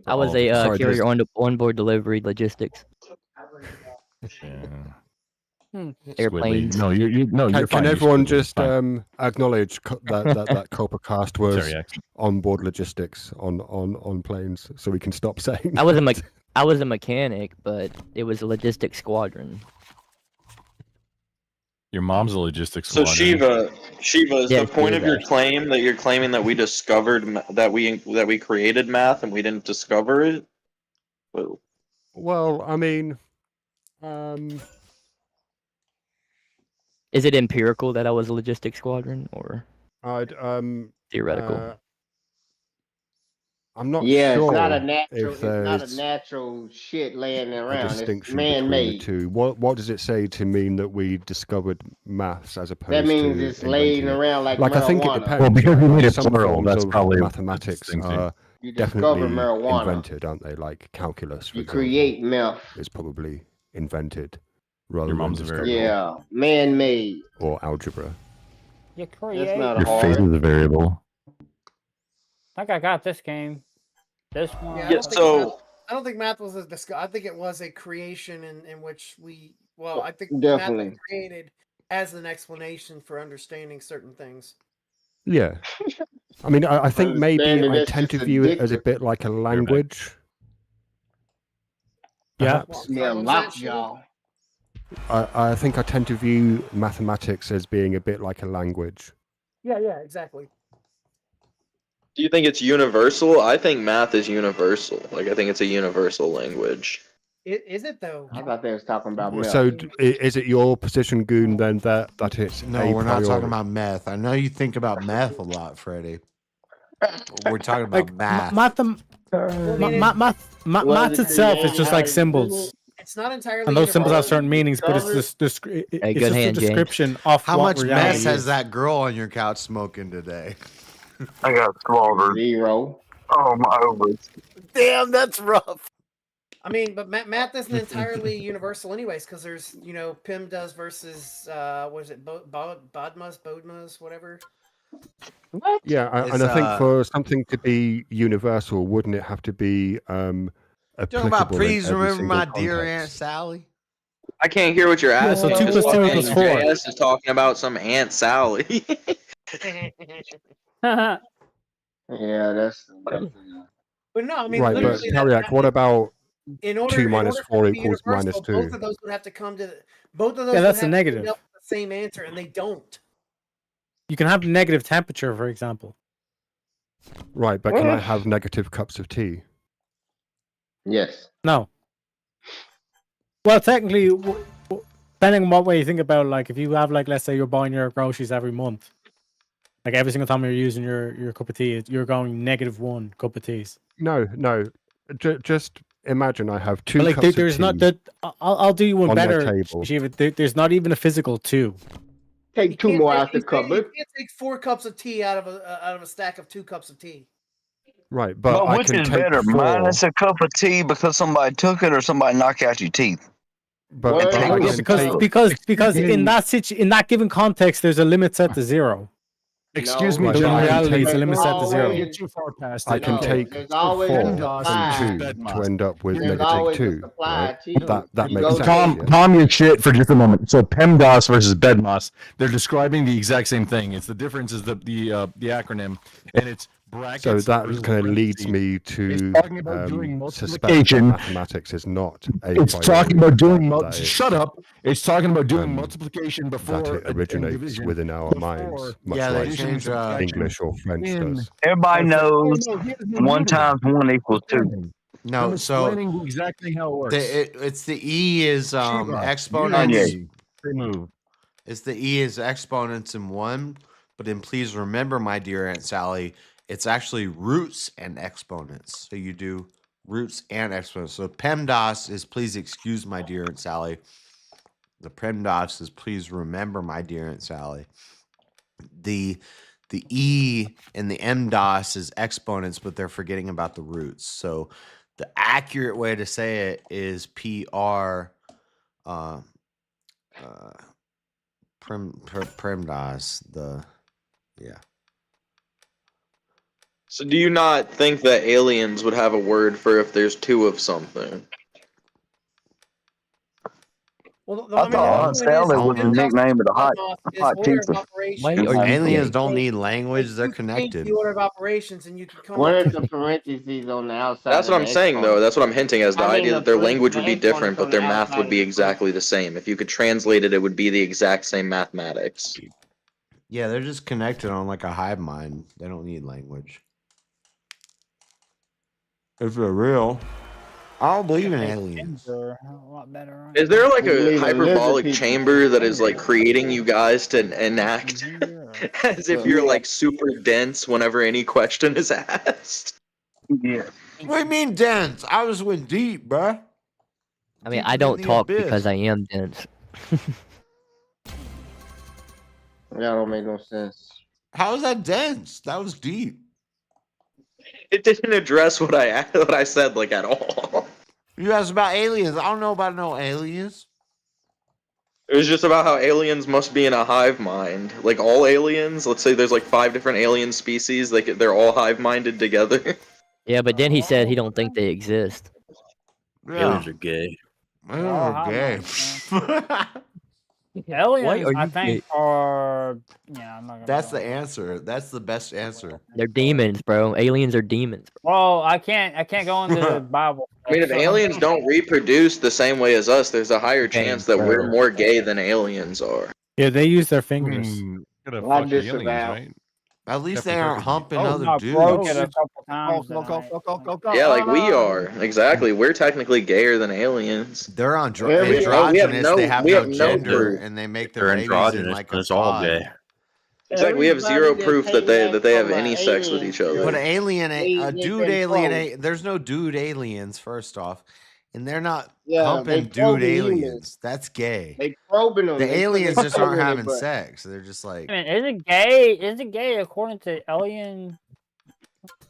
I was a sorry, carrier onboard delivery logistics. Airplanes. No, you're Can fine. everyone You're just fine. acknowledge that Coppercast was Sorry, Axel. onboard logistics on planes, so we can stop saying. I was a that. I was a mechanic, but it was a logistics squadron. Your mom's a logistics. So squadron. Shiva, is Yeah, the point she of is your actually. claim that you're claiming that we discovered that we created math and we didn't discover it? Well, I mean, Is it empirical that I was a logistics squadron or I'd theoretical? I'm not Yeah, sure it's not a natural. if It's not a there's natural shit laying a around. It's distinction between the man-made. two. What does it say to mean that we discovered maths as opposed That means to it's laying inventing it? around like I think it marijuana. depends. Well, because we right? made it Some plural, forms that's of probably a mathematics distinction. are You discover definitely marijuana. invented, aren't they? Like calculus, for You example, create meth. is probably invented, rather Your than mom's a just variable. going Yeah, man-made. or algebra. You That's create. not Your hard. face is a variable. I think I got this game. This one. Yeah, Yeah, I don't think math was a I think it was a creation in which I think math Definitely. was created as an explanation for understanding certain things. Yeah. I mean, I think maybe Understanding I that's tend to just view it as a addictive. bit like a language. Yeah. Perhaps. Yeah, What was that, lockjaw. I think I tend to view mathematics as being a bit like a language. Yeah, exactly. Do you think it's universal? I think math is universal. Like, I think it's a universal language. Is it though? I thought they was talking about milk. So is it your position, Goon, then that it's No, a we're not talking priori? about meth. I know you think about meth a lot, Freddie. We're talking about Like math. math itself is just like symbols, It's not entirely. and those symbols have universal. certain meanings, but it's just Hey, it's good just a hand, James. description of How what much reality meth has is. that girl on your couch smoking today? I got slaughtered. 0. Oh my ovaries. Damn, that's rough. I mean, but math isn't entirely universal, anyways, because there's PEMDAS versus what is it, BODMAS, whatever. Yeah, and I think for something to be universal, wouldn't it have to be Talking applicable about, in please every remember single my dear context? Aunt Sally. I can't hear what you're Yeah, so asking. 2 plus 2 equals 4. JS is talking about some Aunt Sally. Yeah, that's. But no, I mean, Right, but literally, Tariak, what about in order 2 in minus order 4 for it to be equals minus universal, 2? both of those would have to come to both of those. Yeah, that's would the have to end negative. up with the same answer, and they don't. You can have negative temperature, for example. Right, but can I have negative cups of tea? Yes. No. Well, technically, depending on what way you think about, like, if you have, like, let's say you're buying your groceries every month, like every single time you're using your cup of tea, you're going -1 cup of teas. No. Just imagine I have 2 But, like, cups there's of not tea that. I'll do you one on my better, table. Shiva. There's not even a physical 2. Take 2 more out the You cupboard. can't take 4 cups of tea out of a stack of 2 cups of tea. Right, but I which can is take better, 4. minus a cup of tea because somebody took it, or somebody knock out your teeth? But I Yeah, can because in that given context, there's a limit set to 0. Excuse me, Right, But in but I can reality, it's a take- limit set to 0. Get too far past it. I can No, take there's always a 4 supply. from 2 to end up with There's negative always a 2. supply, Right? Chief. That You makes go sense. Calm, Yeah? calm your shit for just a moment. So PEMDAS versus BEDMAS, they're describing the exact same thing. It's the difference is the acronym, and it's brackets. So that versus kind of leads parentheses. me to It's talking about doing suspect that multiplication. mathematics is not a It's talking priori, about doing that it's, shut up. It's talking about doing multiplication before that it and originates division. within our minds, much Yeah, they like changed English or French does. Everybody knows he doesn't even 1 do that. times 1 equals 2. No, I'm so explaining exactly how it works. it's the E is Shiva, exponents. Kanye. Great move. It's the E is exponents in 1, but then please remember, my dear Aunt Sally, it's actually roots and exponents. So you do roots and exponents. So PEMDAS is please excuse my dear Aunt Sally. The PEMDAS is please remember my dear Aunt Sally. The E and the MDOS is exponents, but they're forgetting about the roots. So the accurate way to say it is PR PEMDAS. Yeah. So do you not think that aliens would have a word for if there's 2 of something? Well, I thought Aunt Sally was the nickname of the hot pizza. Aliens don't need language; they're connected. The order of operations, and you can come What up is the parentheses on the outside? That's what I'm saying, though. That's what I'm hinting as the I mean, idea the that their first- language the would be exponents different, on but their the math outside would of be the exactly the same. If you could translate it, it would be the exact same mathematics. Yeah, they're just connected on like a hive mind. They don't need language. If they're real, I don't believe in aliens. Are a lot better. Is there like We a believe in hyperbolic lizard people. chamber that is like creating you guys to enact as if you're like super dense whenever any question is asked? Yeah. What do you mean dense? I was went deep, bruh. I mean, Deep I in don't the talk abyss. because I am dense. That don't make no sense. How is that dense? That was deep. It didn't address what I said like at all. You asked about aliens. I don't know about no aliens. It was just about how aliens must be in a hive mind. Like all aliens, let's say there's like 5 different alien species, they're all hive-minded together. Yeah, but then he said he don't think they exist. Aliens are gay. Aliens are gay. Aliens, are I you think, are. Yeah, I'm not gonna. That's the answer. That's the best answer. They're demons, bro. Aliens are demons. Well, I can't go into the Bible. I mean, if aliens don't reproduce the same way as us, there's a higher chance that we're more gay than aliens are. Yeah, they use their fingers. Gotta I fuck the aliens, disavow. right? At least Except they for aren't turkeys. humping Oh, other no, dudes. broke it a couple times. tonight. Yeah, like we are. Exactly. We're technically gayer than aliens. They're Every- androgynous. They have we no have no gender, proof. and they make They're their babies in androgynous, like but a it's all pod. gay. It's like we have zero Everybody proof that take they have from any an sex with alien each other. But alien, They- a they've dude been alien, probed. there's no dude aliens. First off, and they're not Yeah, humping they dude probing aliens. humans. That's gay. They probing them. The They put aliens their just aren't finger in having their butt. sex. They're just like I mean, is it gay? Is it gay according to alien?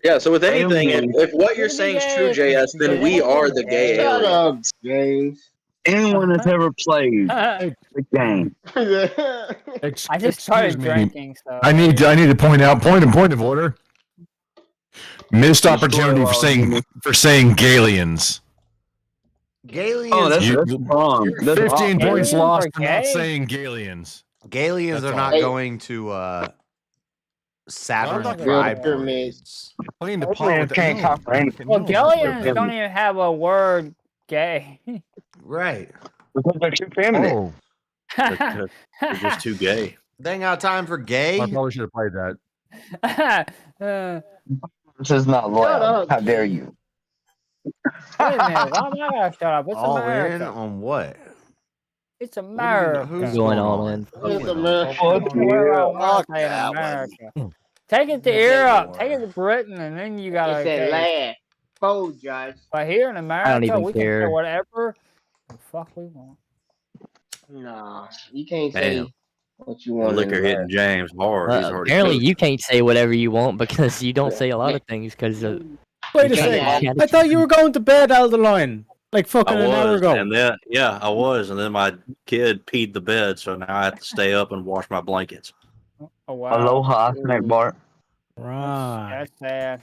Yeah, so with anything, if what you're Is it saying is gay true, if JS, it's then gay? we are the gay Shut up, aliens. James. Anyone that's ever played the game. I just started Excuse me. drinking, so I need to point out point of order. Missed opportunity for saying Galians. Galians. Oh, that's wrong. That's 15 wrong. points Aliens lost are for not gay? saying Galians. Galians That's are all. not Hey. going to Saturn not Build pride pyramids. parades. Playing the Aliens pod can't comprehend. well, No, Gallians they're don't even have a word gay. Right. because they're too feminine. Oh, They're just too gay. They ain't got time for gay. I probably should have played that. This is not Shut loyal. up. How dare you? Wait a minute. Why am I gonna shut up? It's All in America. on what? It's America. Who's Going all in. It's America. Where I Yeah. want to say in America. Take it to Europe. Take it to Britain, and then you gotta. It's that Okay. lad. Oh, Josh. But here in America, even we can care. say whatever the fuck we want. Nah, you can't say Damn. what you The want. liquor hitting James hard. He's already Apparently, cooked. you can't say whatever you want because you don't say a lot of things because Wait a Yeah, second. yeah. I thought you were going to bed, Aldeline. Like fucking I an hour was, ago. and then I was, and then my kid peed the bed, so now I have to stay up and wash my blankets. Oh wow. Aloha, Snake Bart. Right. That's sad.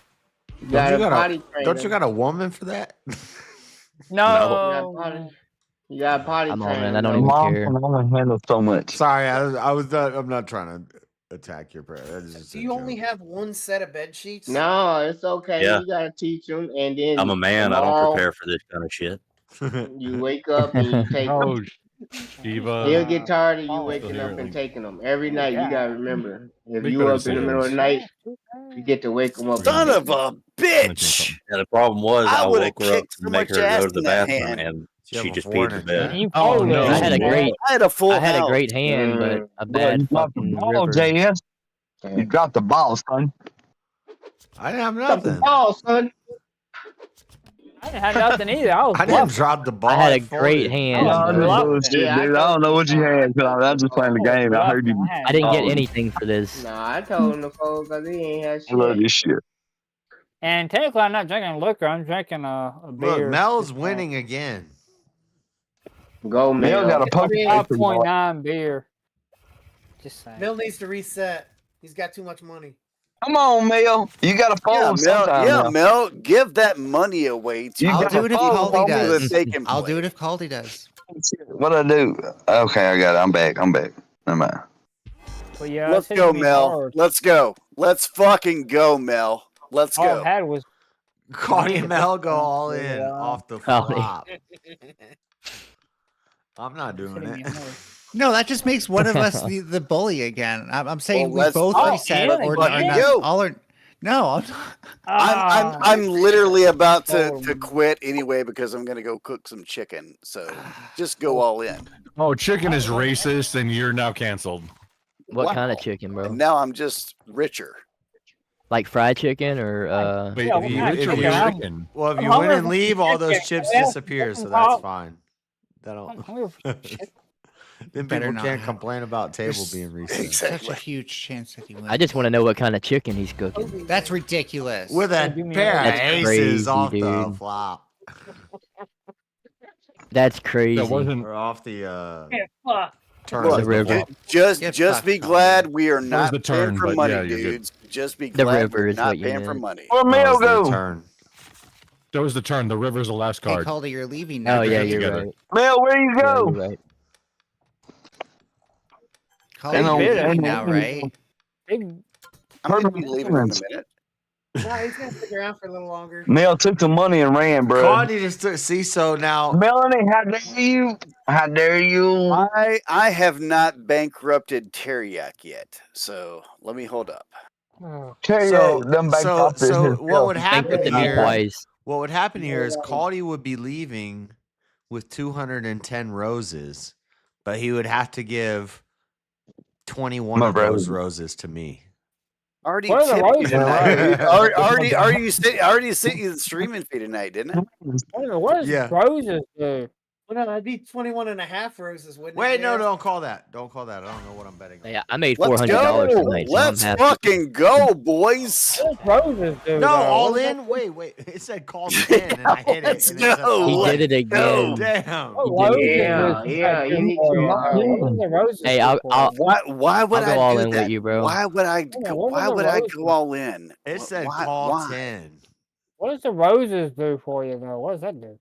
You Don't you got got a don't you got a woman for that? No. You got potty I'm all training. in. I don't though. even Mom care. can only handle so much. Sorry, I was not. I'm not trying to attack your prayer. That is just Do a you only joke. have one set of bed sheets? No, it's okay. Yeah. You gotta teach them, and then I'm a man. I don't tomorrow prepare for this kind of shit. you wake up and you take them. Oh, Shiva. He'll get tired of you Oh, waking still up here, and like- taking them every night. You gotta remember, if Make you better up in the middle of the decisions. night, you get to wake them up. Son of a bitch! something. And the problem was I I would've woke her up kicked to so make much her ass go to the in that bathroom, hand. and You she have a just peed the foreign bed. You Oh, folded no. it. I had a great, I had a full I had a house. great hand, but a But bad you dropped the fucking ball, river. JS. You dropped the ball, son. I didn't have Drop the nothing. ball, son. I didn't have nothing either. I was I didn't bluffing. drop the ball. I had a folded. great hand, No, but- this but bullshit, Yeah, I dude. I don't know what you had, but I was just playing the game. I heard you. I didn't get Oh. anything for this. Nah, I told him to fold because he ain't had I love shit. this shit. And technically, I'm not drinking liquor. I'm drinking a Look, beer. Mel's winning again. Go, Mel Mel. got a poker face. 5.9 beer. Just saying. Bill needs to reset. He's got too much money. Come on, Mel. You got to Yeah, follow Mel. sometime. Yeah, Mel. Mel. Give that money away to You I'll got do to it if follow Caldy so does. that they can I'll play. do it if Caldy does. What I do? Okay, I got it. I'm back. Never mind. But yeah, Let's it's go, hitting me Mel. hard. Let's go. Let's fucking go, Mel. Let's All go. I had was Cardi and Mel go all in off the Cardi. flop. I'm not doing hitting me it. hard. No, that just makes one of us the bully again. I'm saying Well, we let's both fuck reset Annie, or but not. you. All or no, I'm not. I'm literally about to quit anyway because I'm gonna go cook some chicken. So just go all in. Oh, chicken is racist, and you're now canceled. What kind of chicken, bro? And now I'm just richer. Like fried chicken or Wait, Yeah, if you, what kind if of you chicken? chicken. Well, if I'm you win hungry and for leave, all those chicken, chips man. disappear, so Chicken that's pop. fine. I'm That'll. hungry for chicken. Then Better people not can't have- complain about table There's being reset. such a huge chance that he wins. I just want to know what kind of chicken he's cooking. That's ridiculous. With a Do me a pair of That's aces crazy, off the dude. flop. That's crazy. That wasn't. Or off the Yeah, fuck. Turn Look, is the fault. just be glad we are not the paying turn, for but money, yeah, you're good. dudes. Just be The glad river we're is not what you paying for meant. money. Where That Mail was the go? turn. That was the turn. The river's the last Hey, card. Calder, you're leaving Oh now. yeah, right? you're together. right. Mail, where you Yeah, go? you're right. Calder, you're leaving now, right? Big. I'm gonna be leaving in a minute. No, he's gonna stick around for a little longer. Mail took the money and ran, bro. Claudia just took. See, so now. Melanie, how dare you? How dare you? I have not bankrupted Teriak yet, so let me hold up. So, done banked so, off this so himself. what would happen Bankrupted me here? twice. What would happen here is Caldy would be leaving with 210 roses, but he would have to give 21 My of those brother. roses to me. Already What are the tipped you roses? tonight. Already sent you the streaming fee tonight, didn't I? What is Yeah. roses do? Well, no, that'd be 21 and a half roses, wouldn't it? Wait, no, JS? don't call that. Don't call that. I don't know what I'm betting on. Yeah, I made Let's $400 go. tonight. So I'm Let's happy. fucking go, boys. What does roses do? No, though? all What is in. Wait. It said call 10, and I hit it. Let's And it said go. He all did in. it Go. again. Damn. What He did roses it again. Yeah, do yeah, you need for to. you? What does the roses Hey, do I'll for you? Why would I'll go I all do in with that? you, bro. Why would I Yeah, go? what Why are the would I roses? go all in? It said Why? call Why? 10. What does the roses do for you, though? What does that do?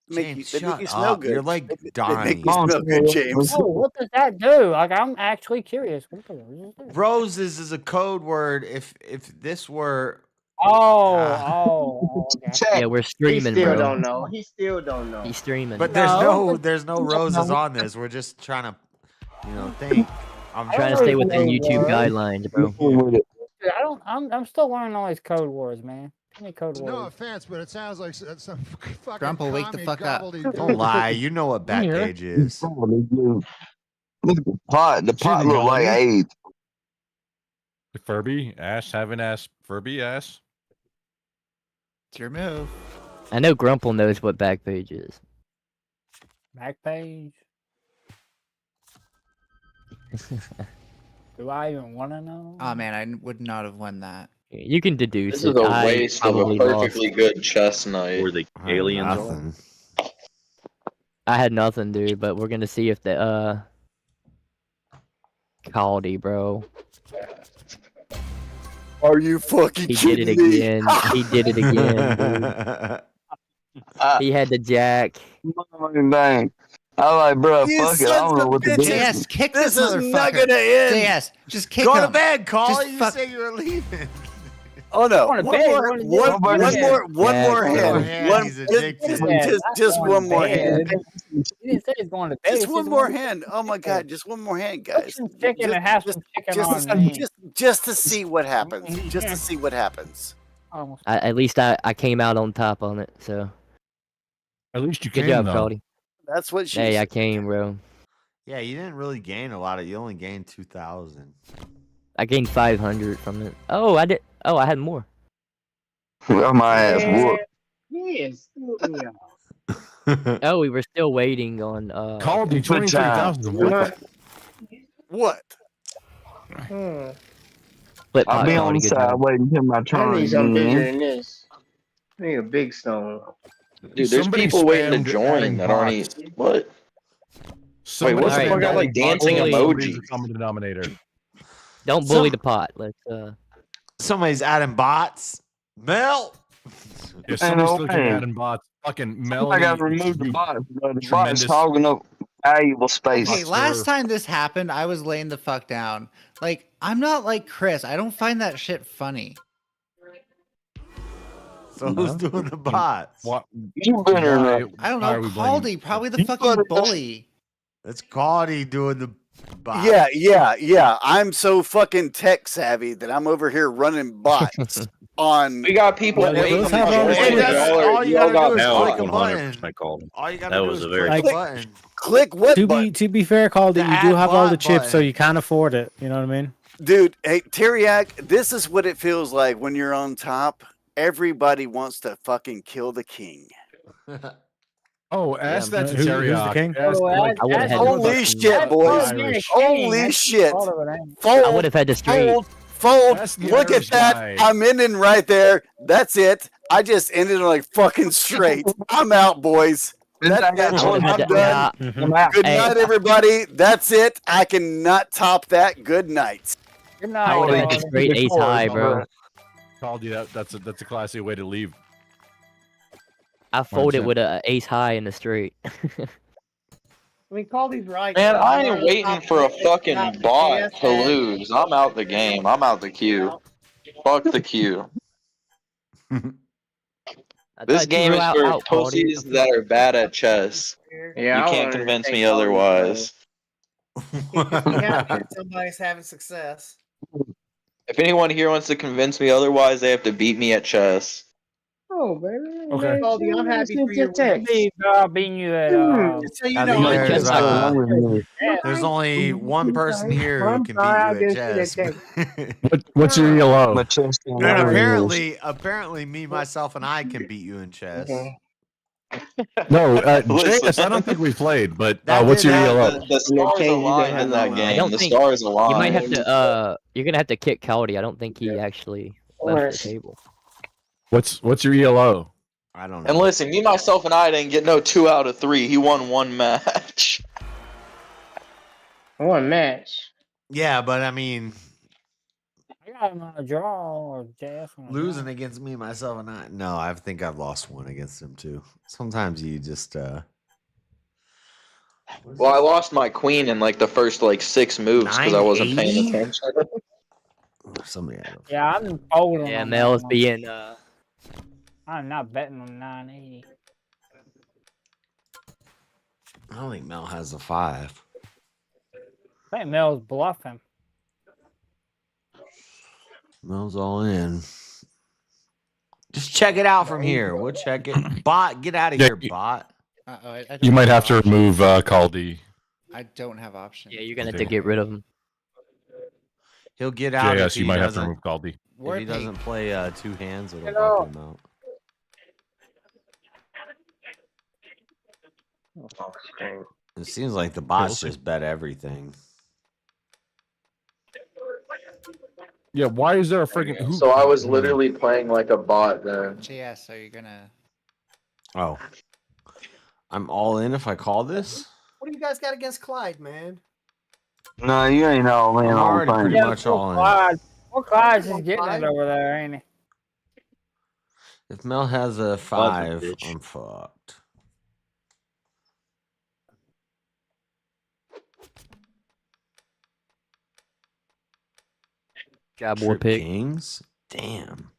James, They make you shut smell up. good. You're like They make Donnie. you smell good, James. Oh, what does that do? Like, I'm actually curious. What do roses do? Roses is a code word. If this were Okay. Yeah, we're He streaming, still bro. don't know. He still don't know. He's streaming. But there's no roses on this. We're just trying to, think. I'm Trying to stay within YouTube guidelines, bro. I'm still learning all these code words, man. Give me code No words. offense, but it sounds like some fucking Grumple, wake the commie fuck up. gobbledygook. Don't lie. You know what Backpage is. Look at the pot. The pot Excuse me, look like Melanie? AIDS. Furby ass, have an ass, Furby ass. It's your move. I know Grumple knows what Backpage is. Backpage. Do I even want to know? Oh man, I would not have won that. You can deduce This it. is a I waste of a probably lost. perfectly good chess night. Or the aliens are. Nothing. I had nothing, dude. But we're gonna see if the Caldy, bro. Are you fucking He did it kidding me? again. He did it again, dude. He had the jack. Dang. I like, bro, You fuck it. I sons don't know of what to do. bitches. JS, kick This this, is motherfucker. not gonna end. JS, just kick Go him. to bed, Call. Just You fuck- say you were leaving. Oh no! Going to One bed, more, going to one, bed. one Yeah. more, one Yeah, more go to hand. bed. One, He's addicted. just one more hand. He didn't say he's going to bed. Just one more hand. Oh my god! Just one more hand, guys. Some chicken and have some chicken on me. Just to see what happens. Just to see what happens. Almost. At least I came out on top on it. So At least you good came, job, though. Caldy. That's what she Hey, said. I came, bro. Yeah, you didn't really gain a lot. You only gained 2,000. I gained 500 from it. Oh, I did. Oh, I had more. Got my ass whooped. Yes. Oh, we were still waiting on. Caldy, 23,000. What? Flip I'll pot, be on Caldy, the good side job. waiting till my I turn need something bigger again. than this. I need a big stone. Dude, there's Somebody people waiting to spammed join adding that aren't bots. even. What? Somebody what the fuck spammed got, like, adding bots dancing to somebody's emojis? common denominator. Don't bully the pot. Let's. Somebody's adding bots. Mel. Yeah, somebody's no looking way. at bots. Fucking I Melanie. gotta remove the bot. Bro. The bot is Tremendous. hogging up valuable space. Hey, last time this happened, I was laying the fuck down. Like, I'm not like Chris. I don't find that shit funny. So who's doing the bots? What? You better Why- not. I don't why are know. we blaming- Caldy, probably the fucking bully. It's Caldy doing the bots. Yeah. I'm so fucking tech savvy that I'm over here running bots on. We got people Well, waiting those to have all join. the Hey, that's all you Y'all gotta got do is That click a was button. 100% Caldy. All you gotta That do was is a very click a quick. button. Click what To button? be fair, Caldy, The you do add have all the bot chips, so button. you can't afford it. You know what I mean? Dude, hey, Teriak, this is what it feels like when you're on top. Everybody wants to fucking kill the king. Oh, ask Yeah, that to who's the Teriak. king? Ask, Oh, like, I would've had to Holy fucking- shit, boys. Irish. Holy shit. I Fold, would have had to straight. fold. That's the Look Irish at that. guy. I'm ending right there. That's it. I just ended on like fucking straight. I'm out, boys. That's I would I'm have had to. done. Yeah. Good Hey, night, everybody. That's it. I cannot top that. Good night. Good I night, would have had Baldy. the straight ace high, bro. Called you that's a classy way to leave. I folded 100%. with a ace high in the straight. I mean, call these right. Man, so I you ain't are waiting top for a six, fucking top bot to JS. lose. I'm out the game. I'm out the queue. Fuck the queue. This thought you game were is for out, Baldy. pussies that are bad at chess. Yeah, You I can't wanted to convince take me Baldy's otherwise. If you have it, somebody's having success. If anyone here wants to convince me otherwise, they have to beat me at chess. Oh, baby. Okay. Baldy, I'm happy for your win. Beating you at Just so you I know, think I'm there's Chess got there's only one person here who I'm can beat sorry, I you at didn't see chess. that text. What's your ELO? My chest And apparently, me, myself, and I can beat you in chess. Okay. No, Listen. JS, I don't think we played, but That what's did your happen. ELO? The stars change you aligned gonna in have that to- game. I don't The think stars you aligned. might have to. You're gonna have to kick Cowdy. I don't think he actually left Alright. the table. What's your ELO? I don't know. And listen, me, myself, and I didn't get no 2 out of 3. He won 1 match. One match. Yeah, but I mean, I got him on a draw or JS on a losing draw. against me, myself, and I. No, I think I've lost one against him too. Sometimes you just. Well, I lost my queen in like the first like 6 moves because I wasn't paying 980? attention. Somebody had a Yeah, I'm folding. Yeah, on Mel's that one. being. I'm not betting on 980. I don't think Mel has a 5. I think Mel's bluffing. Mel's all in. Just check it out from here. We'll check it. Bot, get out of Yeah, here, bot. I don't You might have to options. remove Caldy. I don't have options. Yeah, you're gonna have to get rid of him. He'll get out if JS, he you might have to doesn't. remove Caldy. If he doesn't play 2 hands, it'll Get off. bump him out. It seems like the bots just bet everything. Yeah, why is there a freaking who? So I was literally playing like a bot then. JS, are you gonna? Oh, I'm all in if I call this. What do you guys got against Clyde, man? No, you ain't all man. I'm all already thing. pretty much all in. Well, Clyde's just getting it over there, ain't he? If Mel has a 5, I'm fucked. Job war Trip pick. Kings? Damn.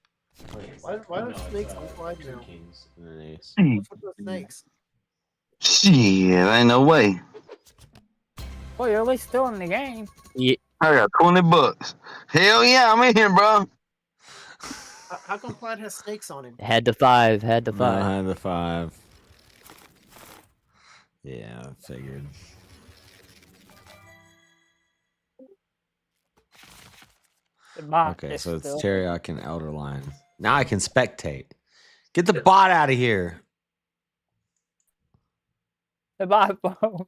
Why are snakes on Clyde now? Kings and an ace. What's with the snakes? Shit, ain't no way. Well, you're at least still in the game. Yeah. I got $20. Hell yeah, I'm in here, bro. How come Clyde has snakes on him? Had the 5. Had the No, 5. I had the 5. Yeah, I figured. The bot Okay, is so it's still. Teriyaki and Elder Line. Now I can spectate. Get the bot out of here. The bot vote.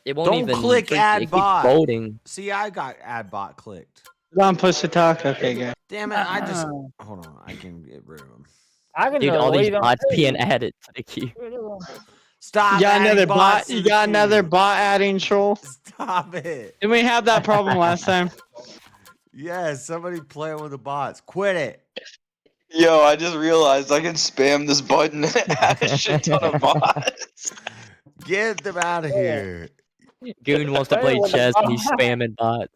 It won't Don't even click freak- add it keeps bot. Folding. See, I got add bot clicked. On push to talk. Okay, good. Damn it! I just hold on. I can get rid of him. I can Dude, all these delete 'em bots too. being added to the queue. Stop. You got adding another bots bot. to You the got queue. another bot adding troll. Stop it. Didn't we have that problem last time? Yes, somebody playing with the bots. Quit it. Yo, I just realized I can spam this button and add a shit ton of bots. Get them out of here. Goon wants to play chess and he's spamming bots.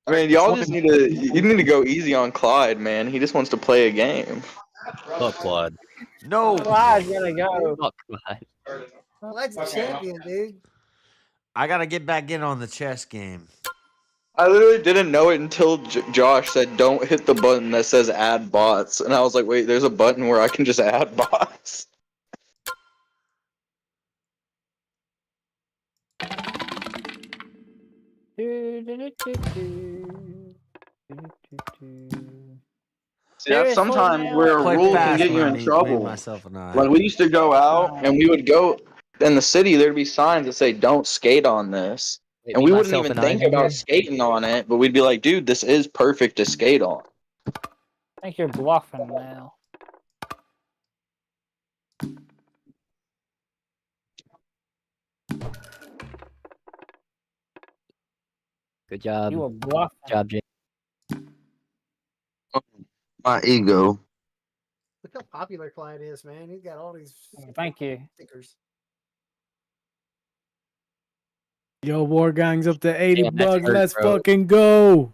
I mean, y'all just need to you need to go easy on Clyde, man. He just wants to play a game. Fuck Claude. No. Clyde's gonna go. Fuck Clyde. Clyde's a champion, dude. I gotta get back in on the chess game. I literally didn't know it until Josh said, "Don't hit the button that says add bots," and I was like, "Wait, there's a button where I can just add bots." See, that's sometimes where a Play rule can fast, get you in money, trouble. me, myself, and I. Like we used to go out and we would go in the city. There'd be signs that say "Don't skate on this," Wait, and me, we wouldn't myself, even and I think in about here? skating on it. But we'd be like, "Dude, this is perfect to skate on." I think you're bluffing now. Good job. You a bluff. Good job, Jay. My ego. Look how popular Clyde is, man. He's got all these Thank you. stickers. Yo, War Gang's up to 80 Damn, that's bucks. hurt, Let's bro. fucking go.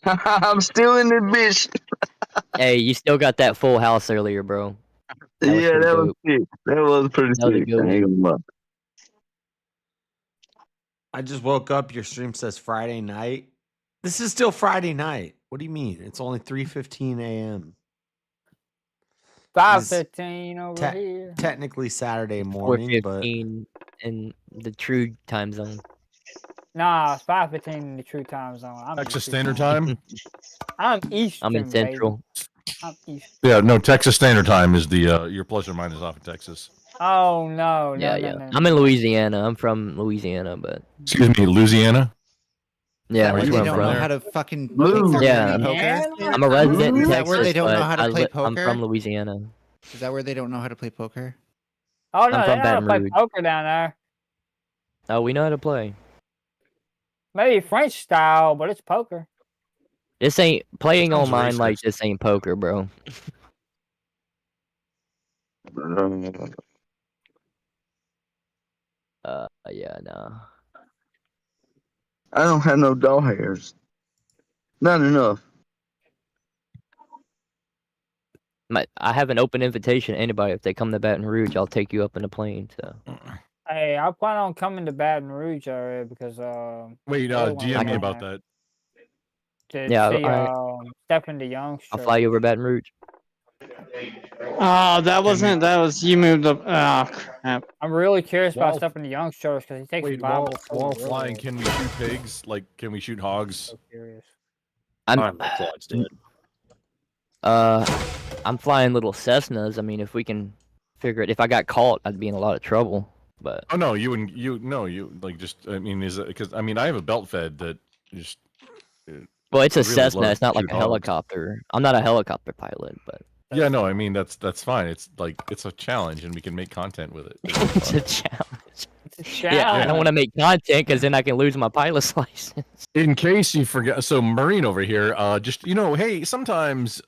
I'm still in this bitch. Hey, you still got that full house earlier, bro. That was Yeah, pretty that was dope. sick. That was pretty That was a sick. good I ain't one. gonna lie. I just woke up. Your stream says Friday night. This is still Friday night. What do you mean? It's only 3:15 a.m. 5:15 over here. Technically Saturday morning, but 4:15 in the true time zone. Nah, it's 5:15 in the true time zone. I'm Texas Eastern. Standard Time. I'm Eastern. I'm in Central. Baby. I'm Eastern. Yeah, no, Texas Standard Time is the your pleasure. Mine is off in Texas. Oh no, Yeah, no, yeah. no, no. I'm in Louisiana. I'm from Louisiana, but Excuse me, Louisiana. yeah, Where that's they where I'm don't know from. how to fucking Yeah, poker. I'm a resident in Is that Texas, where they don't know but how to play poker? I'm from Louisiana. Is that where they don't know how to play poker? Oh no, I'm they from know how to Baton play Rouge. poker down there. Oh, we know how to play. Maybe French style, but it's poker. This ain't playing Sounds online like racist. this ain't poker, bro. Yeah, no. I don't have no doll hairs. Not enough. I have an open invitation to anybody. If they come to Baton Rouge, I'll take you up in a plane. So Hey, I plan on coming to Baton Rouge area because Wait, I really wanna GM me go about there that. to Yeah, see Stephen DeYoung's I'll church. fly you over Baton Rouge. Oh, that wasn't. That was you moved up. Oh crap! I'm really curious about While- Stephen DeYoung's church because he takes Wait, the Bible. while so flying, real. can we shoot pigs? Like, can we shoot hogs? So curious. I'm flying little Cessnas. I mean, if we can figure it. If I got caught, I'd be in a lot of trouble. But Oh no, you wouldn't. You no, you like just. I mean, is it because I mean I have a belt fed that just. well, it's a really Cessna. loves It's not to like shoot a hogs. helicopter. I'm not a helicopter pilot, but Yeah, no, I mean that's fine. It's like it's a challenge, and we can make content with it. it's a challenge. It's a Yeah, I don't challenge. want to make content because then I can lose my pilot's license. In case you forget, so Marine over here, just hey, sometimes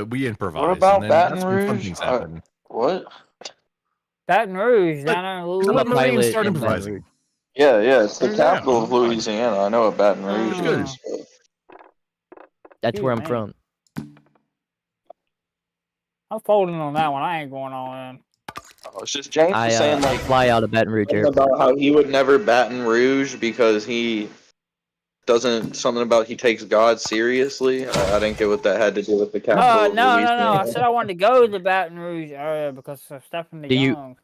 we improvise. What about and then Baton that's when fun Rouge? things happen. What? Baton Rouge, Let- down there in let I'm a Louisiana. Marines pilot start in Baton improvising. Rouge. Yeah, it's the Yeah, capital of fine. Louisiana. I know what Baton Rouge Good. is. That's where I'm Excuse me. from. I'm folding on that one. I ain't going all in. Oh, it's just James was saying I like fly out of Baton Rouge something Airport. about how he would never Baton Rouge because he doesn't something about he takes God seriously. I didn't get what that had to do with the capital of No. Louisiana. I said I wanted to go to the Baton Rouge area because of Stephen Do you- DeYoung.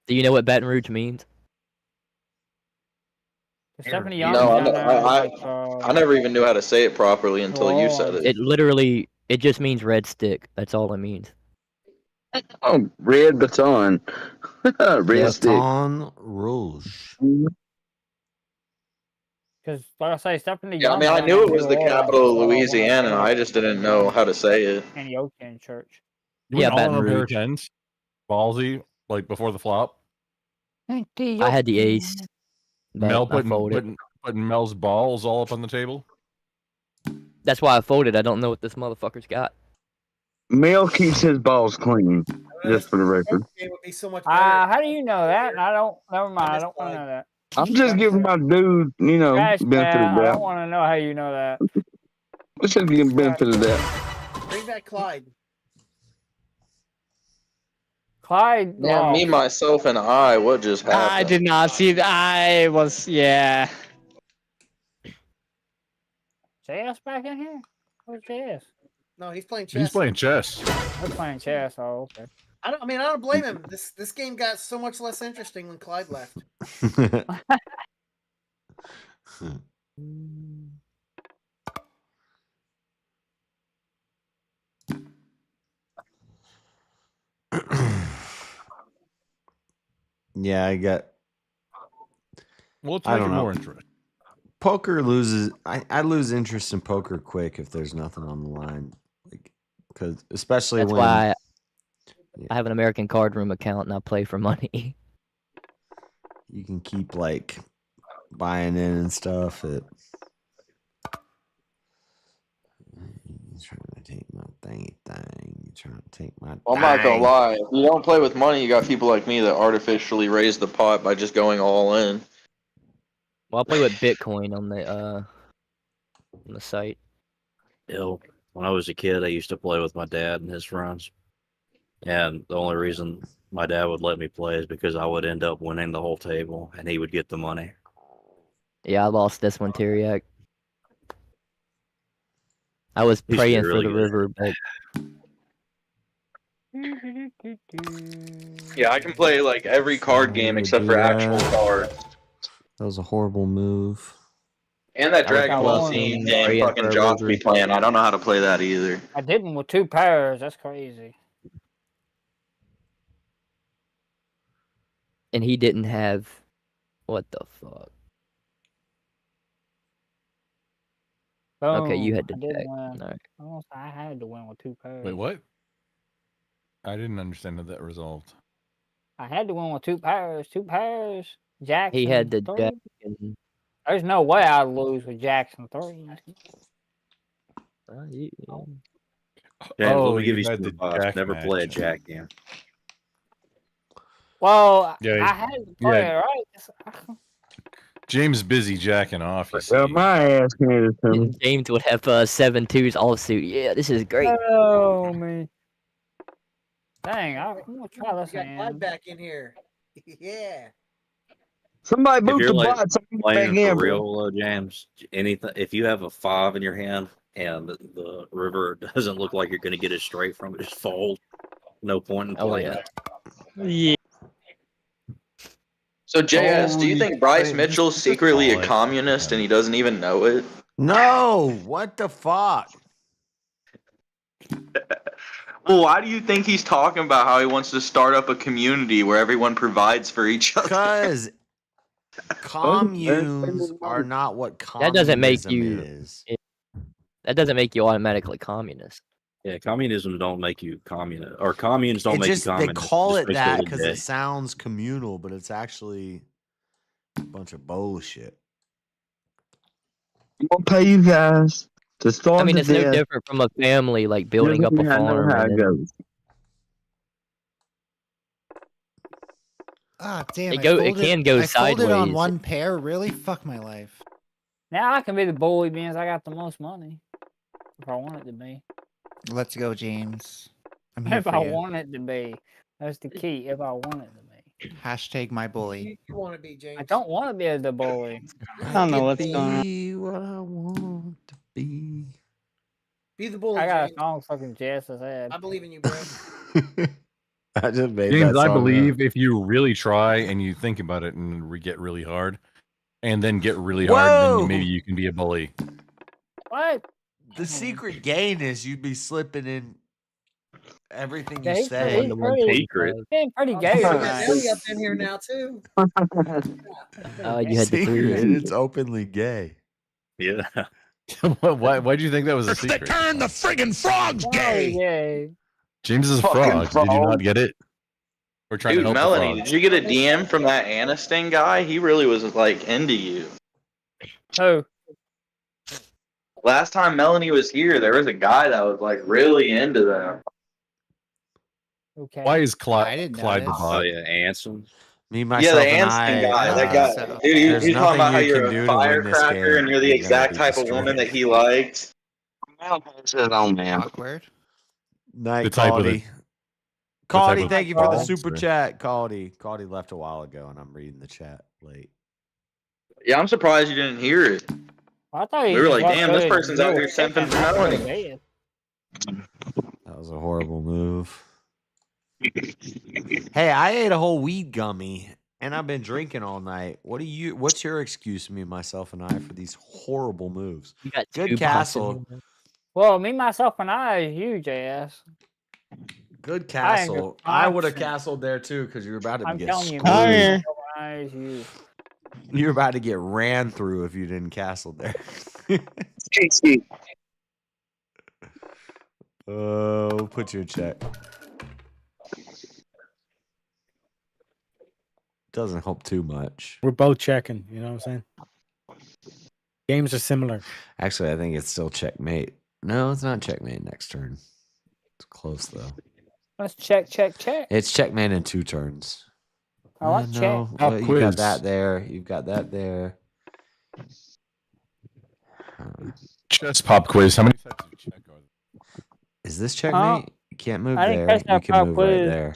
Do you know what Baton Rouge means? Stephen No, DeYoung's I, down know- there. I never even knew how to say it properly until you said it. It literally, it just means red stick. That's all it means. Oh, red baton. Red stick. Baton Rouge. Because, like I say, Stephen DeYoung. Yeah, I mean, I knew it was the capital of Louisiana. I just didn't know how to say it. Antiochian church. You Yeah, went all Baton on a pair of Rouge. tens, ballsy, like before the flop. I had the ace. but Mel I folded. putting Mel's balls all up on the table. That's why I folded. I don't know what this motherfucker's got. Mel keeps his balls clean, just for the record. It would be so much better. How do you know that? I don't. Never mind. I don't want to know that. I'm just giving my dude, Trash benefit man, of I that. don't want to know how you know that. Let's just give him benefit of that. Bring back Clyde. Clyde. Yeah, me, myself, and I. What just happened? I did not see that. I was yeah. JS back in here? Where's JS? No, he's playing chess. He's playing chess. We're playing chess. Oh, okay. I don't blame him. This game got so much less interesting when Clyde left. Yeah, I got. Well, let's I make don't it know. more interesting. Poker loses. I lose interest in poker quick if there's nothing on the line, like because especially That's when why I have an American Card Room account and I play for money. You can keep like buying in and stuff. You're trying to take my thing. You're trying to take my. I'm not gonna lie. If you don't play with money, you got people like me that artificially raise the pot by just going all in. Well, I play with Bitcoin on the site. When I was a kid, I used to play with my dad and his friends. And the only reason my dad would let me play is because I would end up winning the whole table and he would get the money. Yeah, I lost this one, Tyriak. I was He's praying really for the good. river, but Yeah, I can play like every card game except for actual cards. That was a horrible move. And that I was Dragon Ball praying Z game for fucking a Josh river. be playing. I don't know how to play that either. I didn't with 2 pairs. That's crazy. And he didn't have. What the fuck? Okay, you Boom. had to I did check. win. Alright. Almost, I had to win with 2 pairs. Wait, what? I didn't understand how that resolved. I had to win with 2 pairs. 2 pairs. Jackson. He had the 3. jack. And, There's no way I'd lose with Jackson 3. James, let me give you had some the advice. jack Never play a match. jack game. Well, Yeah, I had to play it, right? James busy jacking off. You see. Well, my ass handed to me. James would have 7 twos offsuit. Yeah, this is great. Oh, man. Dang, I'm going to try this Got Bud hand. back in here. Yeah. Somebody If boot you're the like bots. I'm back playing in, for bro. real, James, anything. If you have a 5 in your hand and the river doesn't look like you're going to get it straight from it, just fold. No point in playing. Yeah. So JS, do you think Bryce Wait, Mitchell's just secretly a call it. communist and he doesn't even know it? No, what the fuck? Well, why do you think he's talking about how he wants to start up a community where everyone provides for each other? Because communes are not what That doesn't make communism you. is. That doesn't make you automatically communist. Yeah, communism don't make you communist, or communes don't It make just you they communist. call Just it that basically because gay. it sounds communal, but it's actually a bunch of bullshit. I'm gonna pay you guys to start I mean, the it's no death. different from a family like building up a I know farm. how And it then, goes. Ah, damn. It I go- it folded, can go I folded on sideways. one pair. Really? Fuck my life. Now I can be the bully beans. I got the most money. If I want it to be. Let's go, James. I'm here If for I you. want it to be. That's the key. If I want it to be. Hashtag my bully. You want to be, James? I don't want to be the bully. I don't know what's going on. Be what I want to be. Be the bully, I got a James. song fucking Jess's head. I believe in you, bro. I just made James, that I song believe up. if you really try and you think about it and get really hard, and then get really hard, then Whoa! maybe you can be a bully. What? The secret gain is you'd be slipping in everything you Yeah, he's say. pretty, pretty, being pretty gay We got tonight. Nelly up in here now too. You had the Secret, three. it's openly gay. Yeah. why do you think that was a secret? Turn the friggin' frogs gay. Gay. James is a Fucking frog. Did you not frog. get it? We're trying Dude, to help Melanie, the did frogs. you get a DM from that Aniston guy? He really was like into you. Who? Last time Melanie was here, there was a guy that was like really into them. Okay. Why is I Clyde didn't the notice. Oh bot? yeah, Anson. Me, Yeah, myself, the and Aniston guy. I. That guy. so. Dude, he, There's he's talking about nothing how you you're can a do to win this firecracker game. and you're the You're gonna exact be type of woman that destroyed. he likes. It on man. Awkward. Night, The type of Caldy. the Caldy, of thank you for the frog, super sir. chat. Caldy left a while ago, and I'm reading the chat late. Yeah, I'm surprised you didn't hear it. I thought We he were just like, walked damn, this through his person's out little here simping chicken for right Melanie. to bed. That was a horrible move. Hey, I ate a whole weed gummy, and I've been drinking all night. What's your excuse, me, myself, and I, for these horrible moves? You got Good 2 bots in castle. here. Well, me, myself, and I is huge ass. Good I ain't castle. good I would have option. castled there too, because you're about to I'm get telling you, screwed. I'm me, here. myself, and I is huge. You're about to get ran through if you didn't castle there. JC. We'll put you in check. Doesn't help too much. We're both checking. You know what I'm saying? Games are similar. Actually, I think it's still checkmate. No, it's not checkmate next turn. It's close though. Let's check. It's checkmate in 2 turns. I like check. No, Pop well, you quiz. got that there. You've got that there. Chess pop quiz. How many types of check are there? Is this checkmate? You can't move I didn't there. catch that You can pop move right quiz. there.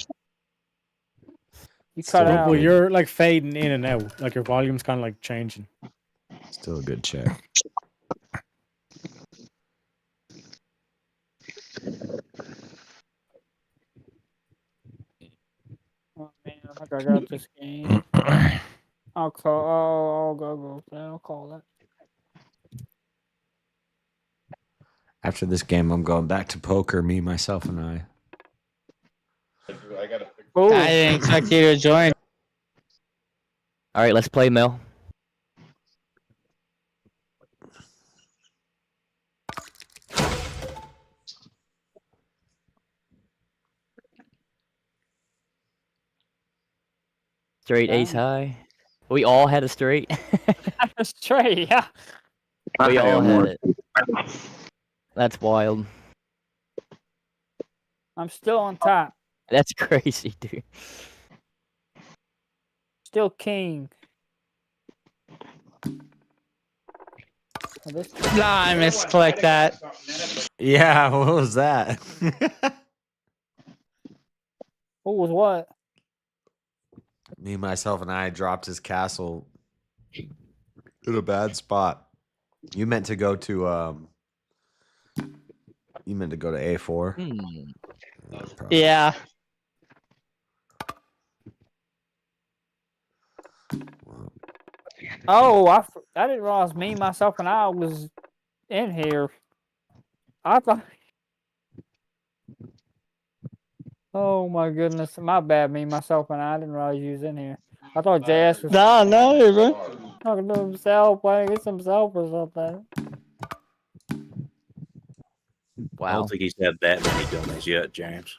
You Still cut a out. Well, good- you're like fading in and out. Like your volume's kind of like changing. Still a good check. Oh man, I think I got this game. I'll go. I'll call that. After this game, I'm going back to poker. Me, myself, and I. Oh, I didn't expect you to join. All right, let's play, Mel. Straight ace high. We all had a straight. straight, yeah. We I all had had one. it. That's wild. I'm still on top. That's crazy, dude. Still king. Oh, this Nah, I misclicked that. Yeah, what was that? What was what? Me, myself, and I dropped his castle in a bad spot. You meant to go to You meant to go to A4. Yeah. Oh, I didn't realize me, myself, and I was in here. I thought. Oh my goodness, my bad. Me, myself, and I didn't realize you was in here. I thought JS was No, bro. talking to himself, playing against himself or something. I don't think he's had that many dummies yet, James.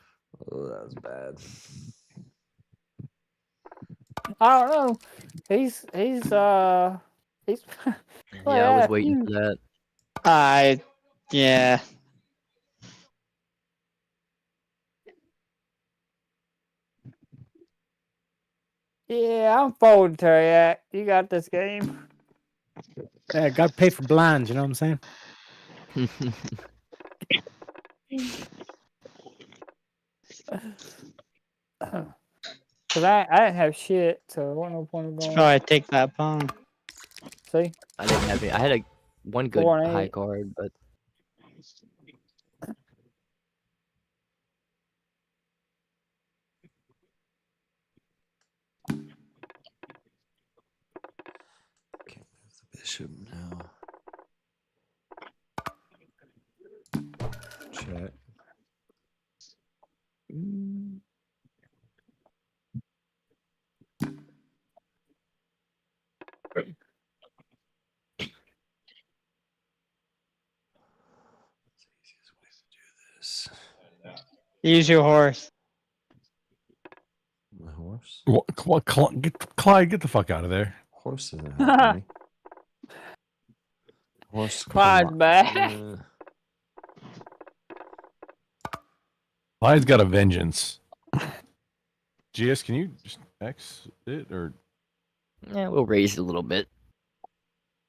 Oh, that was bad. I don't know. He's Yeah, I was waiting for that. Yeah. Yeah, I'm folding, Terry. You got this game. Yeah, got to pay for blinds. You know what I'm saying? Cause I didn't have shit, so I wasn't no point of going. Probably take that pawn. See? I didn't have it. I had one good 4 and high 8. card, but Bishop now. Check. Use your horse. My horse? What, Clyde, get the fuck out of there. Horse isn't helping me. Horse. Clyde's back. Clyde's got a vengeance. GS, can you just X it or yeah, we'll raise it a little bit.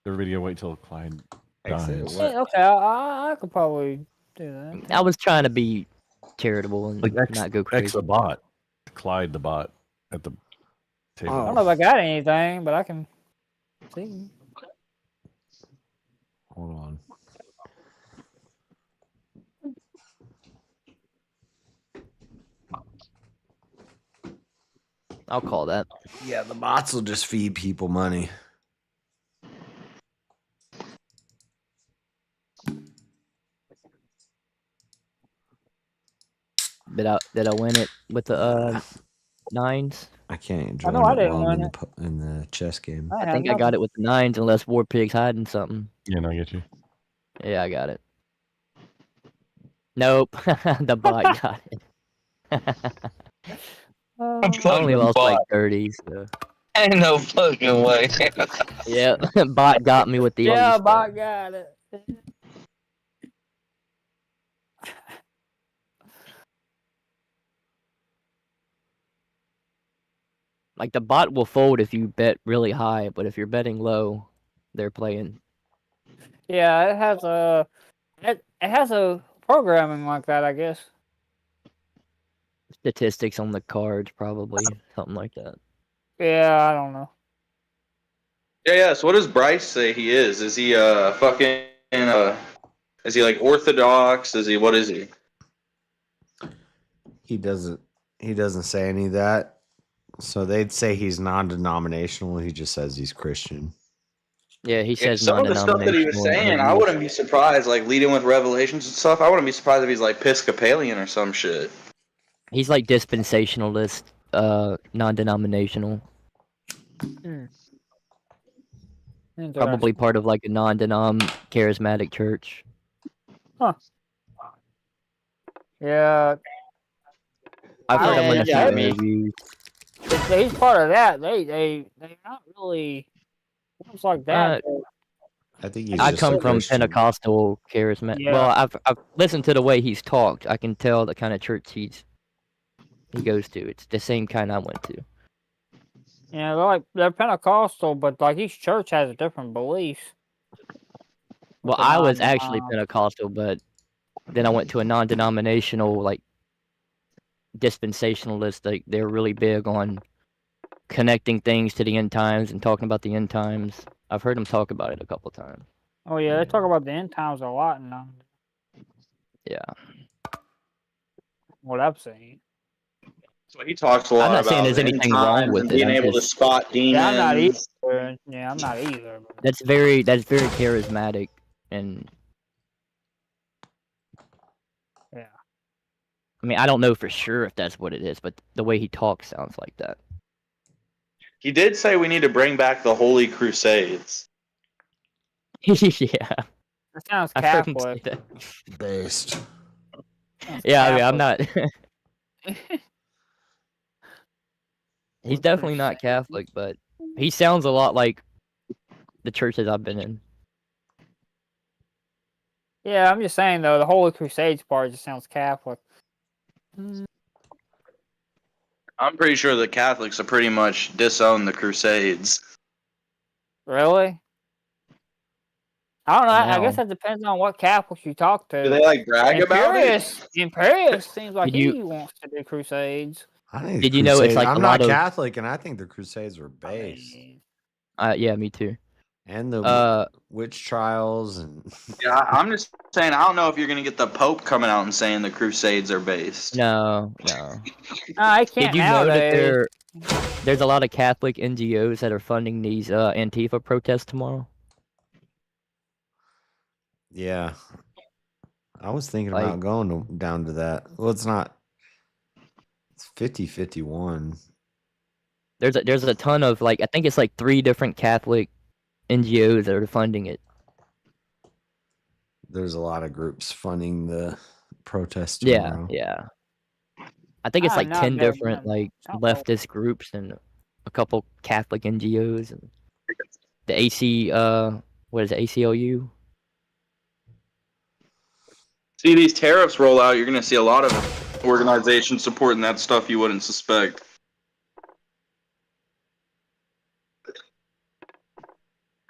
everybody gonna wait till Clyde dies? Yeah, okay, I could probably do that. I was trying to be charitable and Like not go crazy. X the bot, Clyde the bot at the table. I don't know if I got anything, but I can see. Hold on. I'll call that. Yeah, the bots will just feed people money. Did I win it with the nines? I can't I join know I it didn't while I'm win in the chess game. I think I got it with the nines, unless War Pig's hiding something. Yeah, no, I get you. Yeah, I got it. Nope, the bot got it. I only lost like 30. So. Ain't no fucking way. Yeah, bot got me with the Yeah, other stuff. bot got it. Like the bot will fold if you bet really high, but if you're betting low, they're playing. Yeah, it has a programming like that, I guess. Statistics on the cards, probably something like that. Yeah, I don't know. Yeah. So what does Bryce say he is? Is he fucking is he like Orthodox? Is he what is he? He doesn't say any of that. So they'd say he's non-denominational. He just says he's Christian. Yeah, he Yeah, says some of the stuff that he was saying, I wouldn't be surprised. Like leading with Revelations and stuff, I wouldn't be surprised if he's like Episcopalian or some shit. He's like dispensationalist, non-denominational. Probably part of like a non-denom charismatic church. Huh. Yeah. I've heard him in a few Yeah, interviews. he's part of that. They're not really ones like that. I think he's I just come a from Christian. Pentecostal charismatic. Yeah. Well, I've listened to the way he's talked. I can tell the kind of church he goes to. It's the same kind I went to. Yeah, they're Pentecostal, but like each church has a different beliefs. Well, I was actually Pentecostal, but then I went to a non-denominational, like dispensationalist. Like they're really big on connecting things to the end times and talking about the end times. I've heard him talk about it a couple times. Oh yeah, they talk about the end times a lot now. Yeah. What I'm saying. So he talks a lot I'm not about saying there's the end anything wrong times with and it. being I'm able to just- spot demons. Yeah, I'm not either. Yeah, I'm not either. But... That's very charismatic and yeah. I mean, I don't know for sure if that's what it is, but the way he talks sounds like that. He did say we need to bring back the Holy Crusades. Yeah. That sounds I've heard him Catholic. say that. Based. Yeah, I mean, I'm not. He's definitely not Catholic, but he sounds a lot like the churches I've been in. Yeah, I'm just saying though, the Holy Crusades part just sounds Catholic. I'm pretty sure the Catholics have pretty much disowned the Crusades. Really? I don't know. I No. guess that depends on what Catholics you talk to. Do they, like, brag about it? Imperius seems like Did you- he wants to do Crusades. I think Did the you know it's Crusades- like I'm a not lot of- Catholic, and I think the Crusades were based. Yeah, me too. And the witch trials and Yeah, I'm just saying, I don't know if you're going to get the Pope coming out and saying the Crusades are based. No. I can't Did you know that nowadays. there's a lot of Catholic NGOs that are funding these Antifa protests tomorrow? yeah. I was thinking Like- about going down to that. Well, it's not. It's 50-51. There's a ton of like I think it's like 3 different Catholic NGOs that are funding it. There's a lot of groups funding the protest Yeah, tomorrow. yeah. I think it's Ah, like not 10 bad, different not- like not bad. leftist groups and a couple Catholic NGOs and the AC what is it, ACLU? See, these tariffs roll out, you're going to see a lot of organizations supporting that stuff you wouldn't suspect.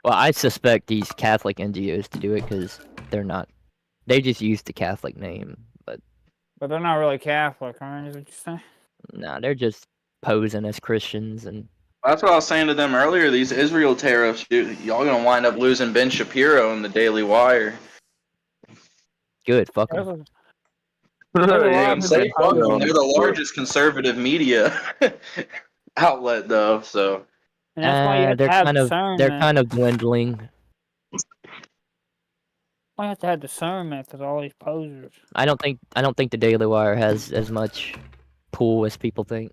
Well, I suspect these Catholic NGOs to do it because they're not. They just use the Catholic name, but But they're not really Catholic, right? Is what you say? nah, they're just posing as Christians and That's what I was saying to them earlier. These Israel tariffs, dude, y'all going to wind up losing Ben Shapiro in the Daily Wire. good. Fuck 'em. Yeah, I'm saying, fuck them. They're the largest conservative media outlet, though. So And that's why you have they're to have kind of discernment. dwindling. Why you have to have discernment because all these posers. I don't think the Daily Wire has as much pull as people think.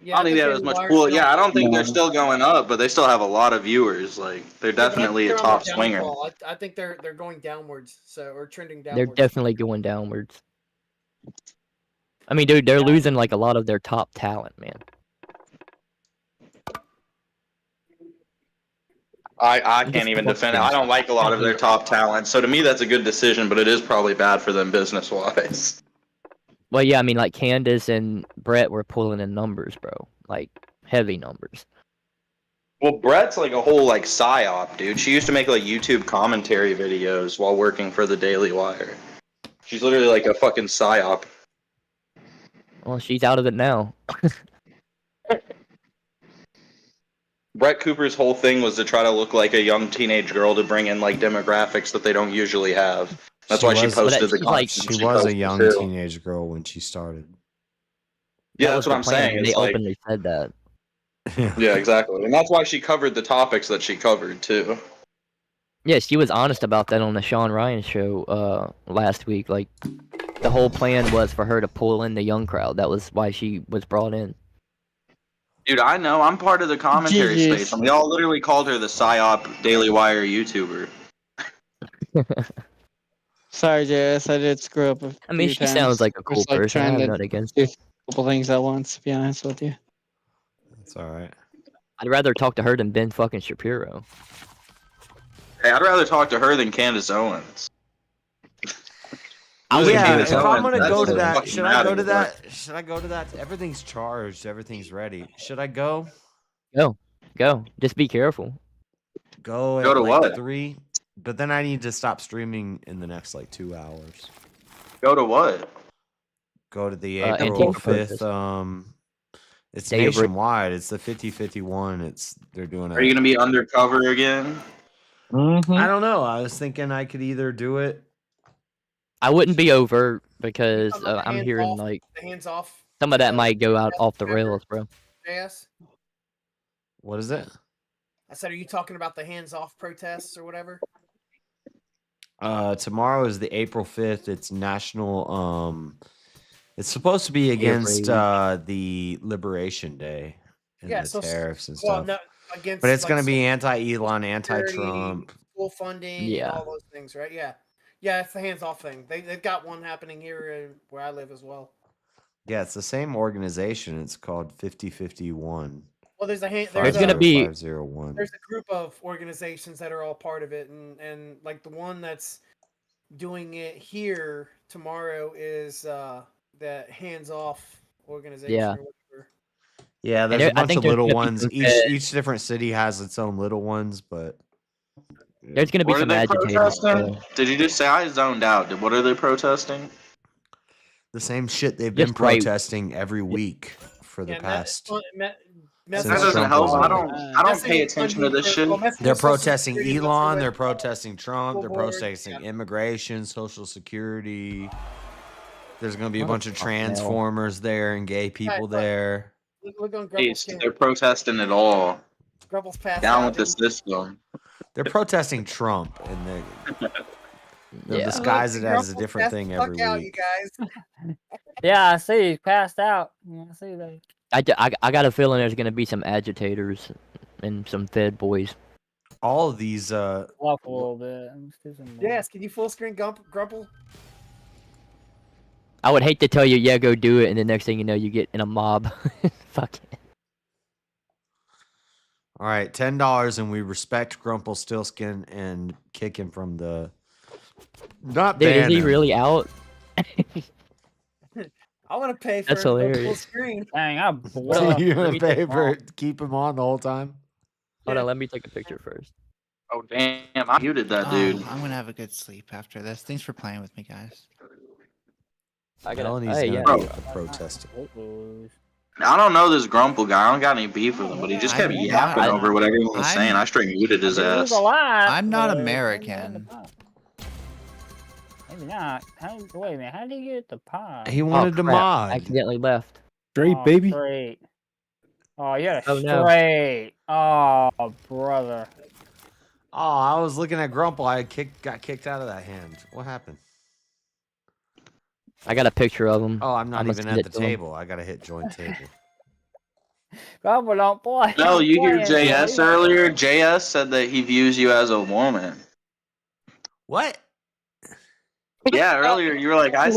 I don't think they have as much pull. Yeah, I don't think they're still going up, but they still have a lot of viewers. Like they're definitely a top swinger. I think they're going downwards, or trending They're downwards. definitely going downwards. I mean, dude, they're losing like a lot of their top talent, man. I can't even defend it. I don't like a lot of their top talent. So to me, that's a good decision, but it is probably bad for them business-wise. Well, yeah, I mean, like Candace and Brett were pulling in numbers, bro. Like heavy numbers. Well, Brett's like a whole like psyop, dude. She used to make like YouTube commentary videos while working for the Daily Wire. She's literally like a fucking psyop. Well, she's out of it now. Brett Cooper's whole thing was to try to look like a young teenage girl to bring in like demographics that they don't usually have. That's why she posted the content. She was a young teenage girl when she started. Yeah, That that's was what the I'm plan. saying. They It's like, openly said that. yeah, exactly, and that's why she covered the topics that she covered too. Yeah, she was honest about that on the Sean Ryan show last week. Like, the whole plan was for her to pull in the young crowd. That was why she was brought in. Dude, I know. I'm part of the commentary Jeez. space, and we all literally called her the psyop Daily Wire YouTuber. Sorry, JS, I did screw up a I mean, few she sounds times. like a cool Just, like, person. I trying have to nothing against do her. a couple things at once, to be honest with you. That's all right. I'd rather talk to her than Ben fucking Shapiro. Hey, I'd rather talk to her than Candace Owens. Oh, Losing yeah, Candace if I'm Owens, gonna that go to doesn't that, fucking should I go matter, to but- that? Should I go to that? Everything's charged. Everything's ready. Should I go? Go. Just be careful. Go at Go to like what? 3, but then I need to stop streaming in the next like 2 hours. Go to what? Go to the Antifa April protest. 5th. It's Day of re- nationwide. It's the 50-51. They're doing it. Are you gonna be undercover again? I don't know. I was thinking I could either do it. I wouldn't be overt because Talking about the I'm hands hearing off- like the hands off. some of that might go out off the rails, bro. JS? What is it? I said, are you talking about the hands off protests or whatever? Tomorrow is the April 5th. It's national. It's supposed to be against the Liberation Day and Yeah, the so tariffs and well, stuff. no, against, But it's like, going to be Social anti-Elon, Security, anti-Trump. school funding, Yeah. and all those things, right? Yeah, yeah, it's the hands off thing. They've got one happening here where I live as well. Yeah, it's the same organization. It's called 50-51. Well, there's a hand. There's gonna be 501. There's a group of organizations that are all part of it, and like the one that's doing it here tomorrow is the hands off organization. Yeah. Or whatever. Yeah, And there's there- a I bunch think of there's little gonna be ones. some Each different city has its own little ones, but There's gonna be What are some they agitators. protesting? Did you just say I zoned out? What are they protesting? the same shit they've Just been right. protesting every week for the past. That Since doesn't Trump help. was I in. don't pay attention to this shit. They're protesting Elon. They're protesting Trump. They're protesting immigration, Social Security. There's going to be a bunch of transformers there and gay people there. Look on Jeez, Grubble's they're protesting it all. Grubble's passed Down out. with the system. They're protesting Trump, and they'll Yeah. disguise it as a Grubble's different passed thing the fuck every out, week. you guys. Yeah, I see. He's passed out. Yeah, I see that. I got a feeling there's gonna be some agitators and some Fed boys. All of these. Off a little bit. Let's do some more. Yes, can you full screen Grumple? I would hate to tell you, yeah, go do it, and the next thing you know, you get in a mob. Fuck it. All right, $10, and we respect Grumple Stillskin and kick him from the. Not Dude, is ban he him. really out? I want to pay for That's full hilarious. screen. Dang, I So blow. you Let gonna me pay take for off. it, keep him on the whole time? Hold on, let me take a picture first. Oh damn! I muted that dude. I'm gonna have a good sleep after this. Thanks for playing with me, guys. I got Melanie's hey, gonna yeah. be a protester. I don't know this Grumple guy. I don't got any beef with him, but he just kept yapping over what everyone was saying. I straight muted his ass. I'm not American. Maybe not. Wait a minute. How did he get the pie? He wanted to crap. mod. Accidentally left. Straight, Oh, baby. Straight. Oh, yeah, Oh, no. straight. Oh, brother. Oh, I was looking at Grumple. I got kicked out of that hand. What happened? I got a picture of him. Oh, I'm not I'ma even send at it the to him. table. I gotta hit join table. Grumble don't play. No, you hear Playing, JS boy. earlier? JS said that he views you as a woman. What? Yeah, earlier you were like, I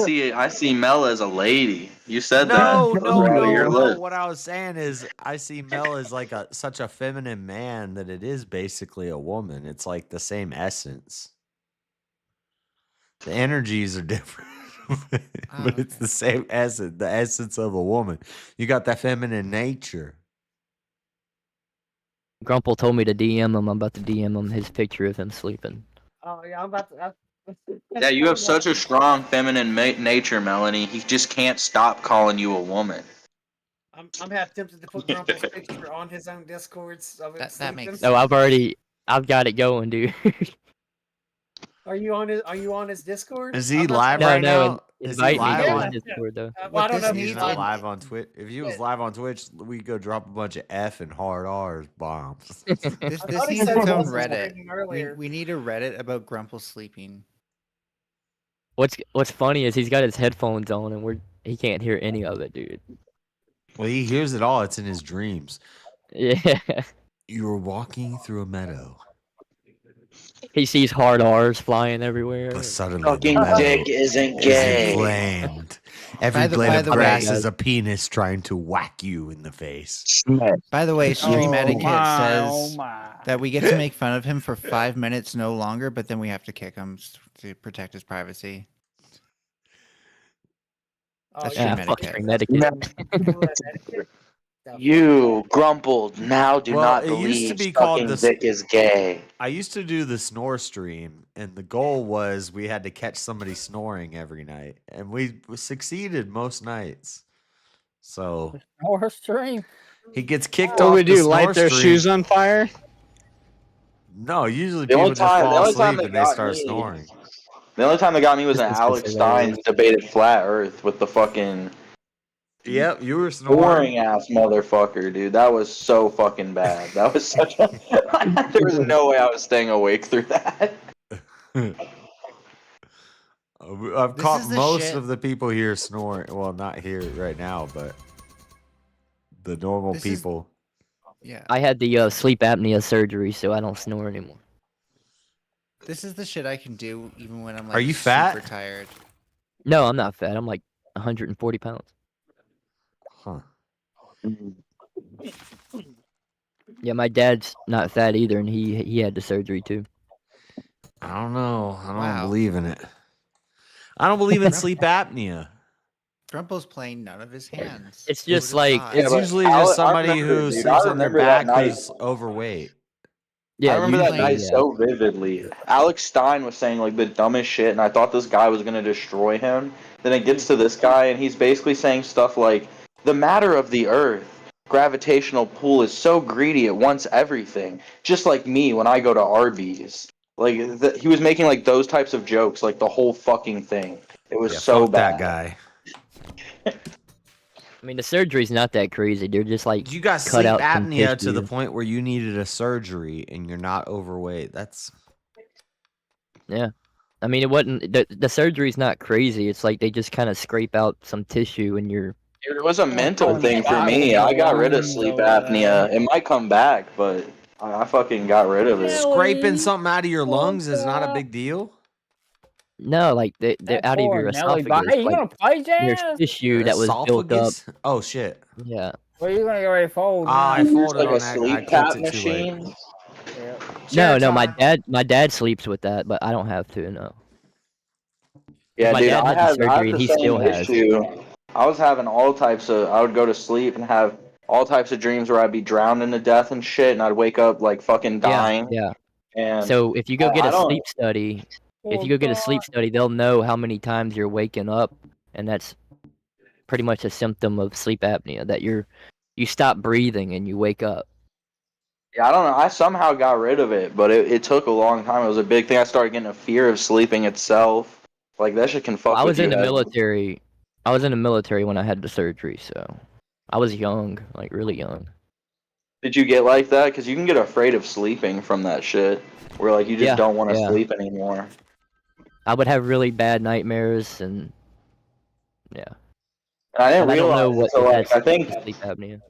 see Mel as a lady. You said No, that. Those no, were out of your no, no. lips. What I was saying is, I see Mel as like such a feminine man that it is basically a woman. It's like the same essence. The energies are different, but it's the same essence. The essence of a woman. You got that feminine nature. Grumple told me to DM him. I'm about to DM him his picture of him sleeping. Oh yeah, I'm about to. Yeah, you have such a strong feminine nature, Melanie. He just can't stop calling you a woman. I'm half tempted to put Grumple's picture on his own Discords of him That sleeping. makes No, I've got it going, dude. Are you on his Discord? Is he I'm not live sure. right no, now? Is he invite me live to on his Discord though. Well, I don't know if He's he's not on. live on Twitch. If he was live on Twitch, we go drop a bunch of F and hard R's bombs. This thought he needs said its he own wasn't Reddit. streaming earlier. We need a Reddit about Grumple sleeping. What's funny is he's got his headphones on and he can't hear any of it, dude. Well, he hears it all. It's in his dreams. Yeah. You're walking through a meadow, He sees hard R's flying everywhere. but suddenly Fucking the meadow dick isn't gay. inflamed. Every blade by of the grass way- is a penis trying to whack you in the face. By the way, stream Oh etiquette my, says oh my. that we get to make fun of him for 5 minutes no longer, but then we have to kick him to protect his privacy. That's Yeah, stream fuck etiquette. stream etiquette. You grumbled. Now do Well, not it used to believe be called sucking the dick is gay. I used to do the snore stream, and the goal was we had to catch somebody snoring every night, and we succeeded most nights. So Or stream. he gets kicked What off do we the do? Light snore their stream. shoes on fire? No, usually The people only just time- the fall only time asleep they and they got start me- snoring. The only time they got me was when This is Alex just Stein hilarious. debated flat Earth with the fucking Yep, you were snoring. boring ass motherfucker, dude. That was so fucking bad. That was such a. There was no way I was staying awake through that. I've This caught is the most shit- of the people here snoring. Well, not here right now, but the normal This is- people. Yeah. I had the sleep apnea surgery, so I don't snore anymore. This is the shit I can do even when I'm like Are you fat? super tired. No, I'm not fat. I'm like 140 pounds. Huh. Yeah, my dad's not fat either, and he had the surgery too. I don't know. I don't Wow. believe in it. I don't believe in sleep apnea. Grumple's playing none of his hands. It's Who just would've like thought? It's but usually I just somebody remember, who dude, sleeps I on their remember that back night. who's overweight. yeah. I remember that usually, night yeah. so vividly. Alex Stein was saying like the dumbest shit, and I thought this guy was gonna destroy him. Then it gets to this guy, and he's basically saying stuff like, "The matter of the Earth, gravitational pull is so greedy it wants everything, just like me when I go to Arby's." Like he was making like those types of jokes, like the whole fucking thing. It was Yeah, so fuck bad. that guy. I mean, the surgery's not that crazy. They're just like You got cut sleep out some apnea to the tissue. point where you needed a surgery and you're not overweight. That's Yeah. I mean, it wasn't the surgery's not crazy. It's like they just kind of scrape out some tissue and you're. It was a mental thing for me. I got rid of sleep apnea. It might come back, but I fucking got rid of it. scraping something out of your lungs is not a big deal. No, like they're That out of poor your Nelly, esophagus. but hey, you Like, gonna play there's jazz? tissue that was built up. Esophagus? Oh shit. Yeah. Well, you gonna get ready to fold? Ah, I now. folded Like on a that. I sleep clicked tap it too late. machine. Yeah. No, Share my dad sleeps with that, but I don't have to. No. Yeah, My dude, dad I had the had surgery and the he same still has. issue. I was having all types of. I would go to sleep and have all types of dreams where I'd be drowning to death and shit, and I'd wake up like fucking dying. Yeah. And So if you go get I a don't- sleep study, if you go get a sleep study, they'll know how many times you're waking up, and that's pretty much a symptom of sleep apnea that you stop breathing and you wake up. Yeah, I don't know. I somehow got rid of it, but it took a long time. It was a big thing. I started getting a fear of sleeping itself. Like that shit can fuck I with was you. in the head. military. I was in the military when I had the surgery, so I was young, like really young. Did you get like that? Because you can get afraid of sleeping from that shit. Where like you just Yeah, don't want to yeah. sleep anymore. I would have really bad nightmares, and yeah. And I didn't And I don't realize know what until it like has I think sleep apnea.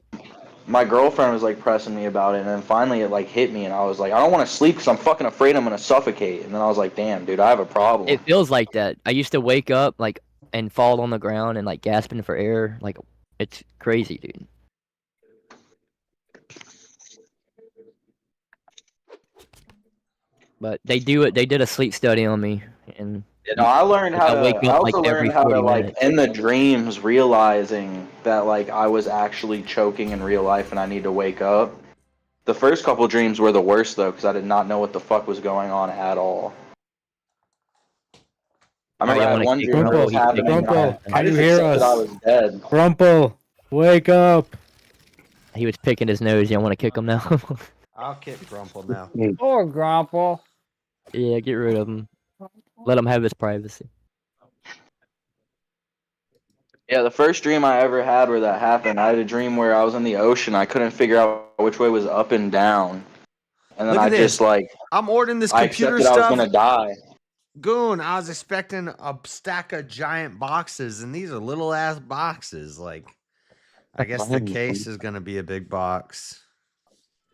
my girlfriend was like pressing me about it, and then finally it like hit me, and I was like, I don't want to sleep because I'm fucking afraid I'm gonna suffocate. And then I was like, damn, dude, I have a problem. It feels like that. I used to wake up like and fall on the ground and like gasping for air. Like it's crazy, dude. But they do it. They did a sleep study on me, and You know, I learned like, how I to. wake I up also like every learned how to 40 like minutes. in the dreams realizing that like I was actually choking in real life and I need to wake up. The first couple dreams were the worst though because I did not know what the fuck was going on at all. I remember I had one dream where it was happening. And Grumple, I can you just hear accepted I us? was dead. Grumple, wake up. He was picking his nose. You don't want to kick him now? I'll kick Grumple now. Poor Grumple. Yeah, get rid of him. Let him have his privacy. Yeah, the first dream I ever had where that happened, I had a dream where I was in the ocean. I couldn't figure out which way was up and down, and then Look I at this. just like I'm ordering this I computer accepted I was stuff. gonna die. Goon, I was expecting a stack of giant boxes, and these are little ass boxes. Like, I guess the case is gonna be a big box.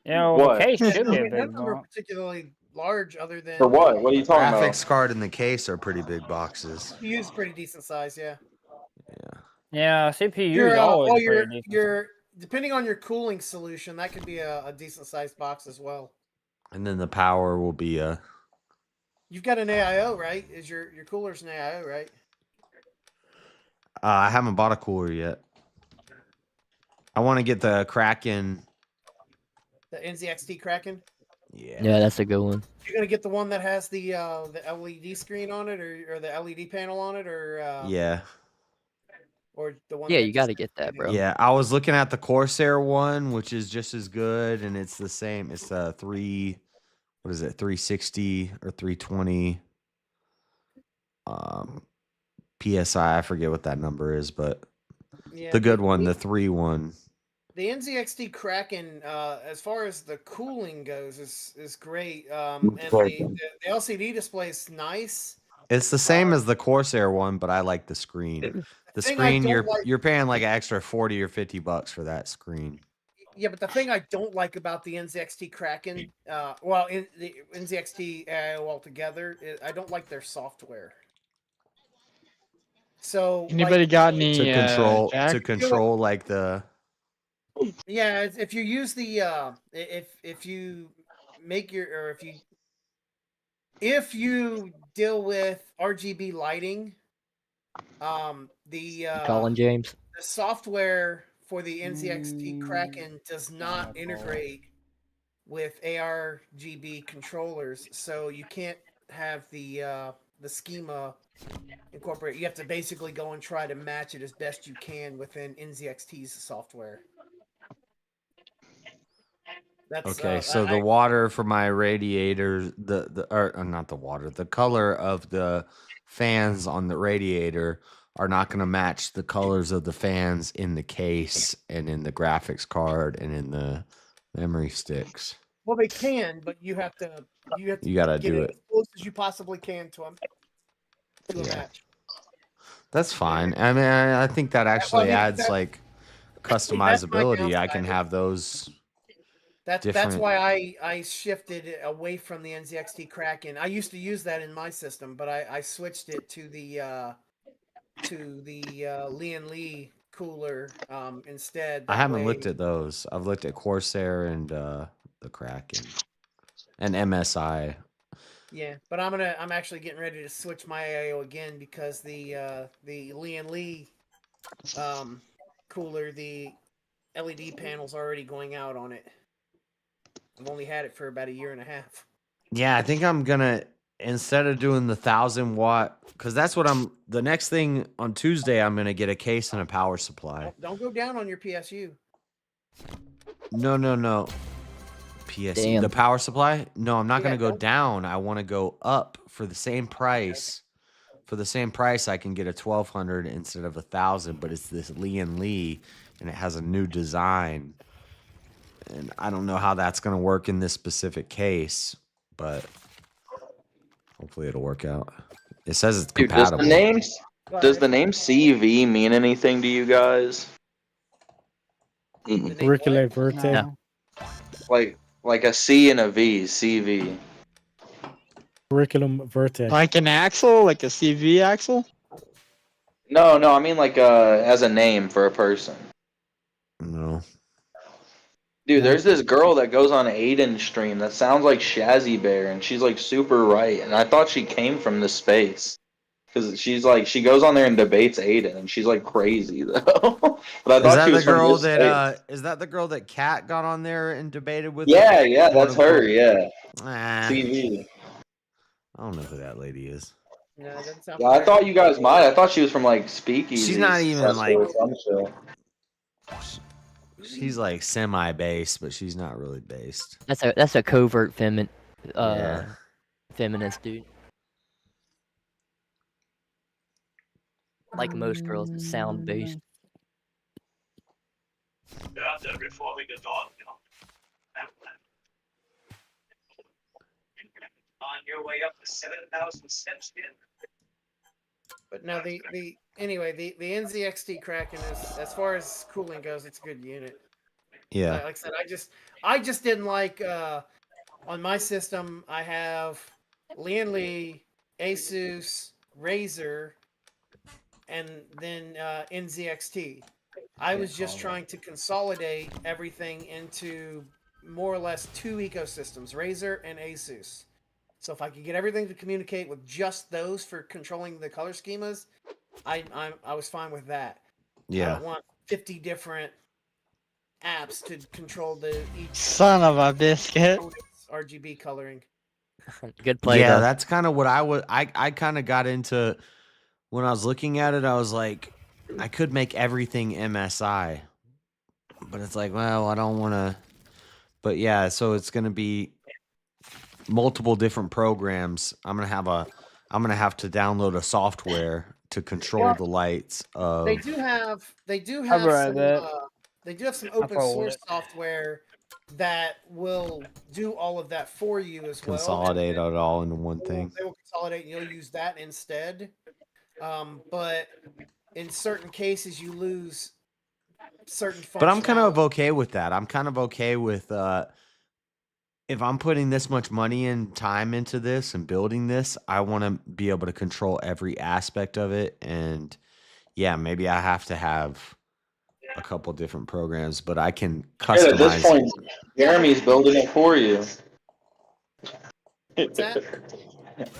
Yeah, well, What? the case Yeah, should I be a mean, none big of them are box. particularly large, other than For what? What are you talking about? Graphics card and the case are pretty big boxes. CPU is pretty decent size. Yeah. Yeah, CPU Your is always well, pretty decent. your depending on your cooling solution, that could be a decent sized box as well. And then the power will be a. You've got an AIO, right? Is your cooler's an AIO, right? I haven't bought a cooler yet. I want to get the Kraken. The NZXT Kraken. Yeah, that's a good one. You're gonna get the one that has the LED screen on it, or the LED panel on it, or Yeah. or the one. Yeah, that you got just to get that, bro. Yeah, I was looking at the Corsair one, which is just as good, and it's the same. It's a 360 or 320 PSI. I forget what that number is, but Yeah, the good one, the 3-1. The NZXT Kraken, as far as the cooling goes, is great. And the LCD display is nice. It's the same as the Corsair one, but I like the screen. The thing I screen, don't like- you're paying like an extra 40 or 50 bucks for that screen. Yeah, but the thing I don't like about the NZXT Kraken, well, in the NZXT AIO altogether, I don't like their software. So Anybody got any to control like the. Yeah, if you use the if you make your or if you deal with RGB lighting, the Colin James. the software for the NZXT Kraken does not integrate with ARGB controllers, so you can't have the schema incorporate. You have to basically go and try to match it as best you can within NZXT's software. That's, Okay, so the water for my radiator, not the water, the color of the fans on the radiator are not going to match the colors of the fans in the case and in the graphics card and in the memory sticks. Well, they can, but you have to You gotta get do it it. as close as you possibly can to a match. That's fine. I mean, I think that actually adds that- like that's my customizability. I can downside. have those. That's different- why I shifted away from the NZXT Kraken. I used to use that in my system, but I switched it to the Lian Li cooler instead. I That haven't way- looked at those. I've looked at Corsair and the Kraken and MSI. Yeah, but I'm actually getting ready to switch my AIO again because the Lian Li cooler, the LED panel's already going out on it. I've only had it for about a year and a half. Yeah, I think I'm gonna, instead of doing the 1,000-watt, because that's what the next thing on Tuesday, I'm gonna get a case and a power supply. Don't go down on your PSU. No. PSU, Damn. the power supply? No, I'm not Yeah, gonna go don't- down. I want to go up for the same price. For the same price, I can get a 1,200 instead of 1,000, but it's this Lian Li, and it has a new design. And I don't know how that's gonna work in this specific case, but hopefully it'll work out. It says it's Dude, compatible. does the name CV mean anything to you guys? Curriculate verte. Like a C and a V, CV. Curriculum verte. Like an axle, like a CV axle. No, I mean like as a name for a person. No. Dude, there's this girl that goes on Aiden's stream that sounds like Shazzy Bear, and she's like super right. And I thought she came from this space because she's like she goes on there and debates Aiden, and she's like crazy though. But I Is thought that she the was from girl this that space. is that the girl that Kat got on there and debated with? Yeah, quote that's her. unquote? Yeah, Ah, CV. I don't know who that lady is. No, it doesn't sound Yeah, I familiar. thought you guys might. I thought she was from like Speakeasy. She's not even like. or some shit. She's like semi-based, but she's not really based. That's a covert Yeah. feminist dude. Like most girls, it's sound based. Before we get on, on your way up to 7,000 steps in. But no, the NZXT Kraken is, as far as cooling goes, it's a good unit. Yeah. Like I said, I just didn't like on my system. I have Lianli, Asus, Razer, and then NZXT. I was just trying to consolidate everything into more or less two ecosystems, Razer and Asus. So if I could get everything to communicate with just those for controlling the color schemas, I was fine with that. I Yeah. don't want 50 different apps to control each Son of a biscuit. RGB coloring. Good play. Yeah, though. that's kind of what I kind of got into when I was looking at it. I was like, I could make everything MSI, but it's like, well, I don't want to. But yeah, so it's gonna be multiple different programs. I'm gonna have to download a software to control Well, the lights of. They do have I've read some that. they do have some open followed source it. software that will do all of that for you as well. Consolidate it all into one thing. They will consolidate and you'll use that instead. But in certain cases you lose certain functionality. But I'm kind of okay with that. I'm kind of okay with if I'm putting this much money and time into this and building this, I want to be able to control every aspect of it. And yeah, maybe I have to have a couple different programs, but I can Shit, at this customize. point, Jeremy's building it for you. What's that?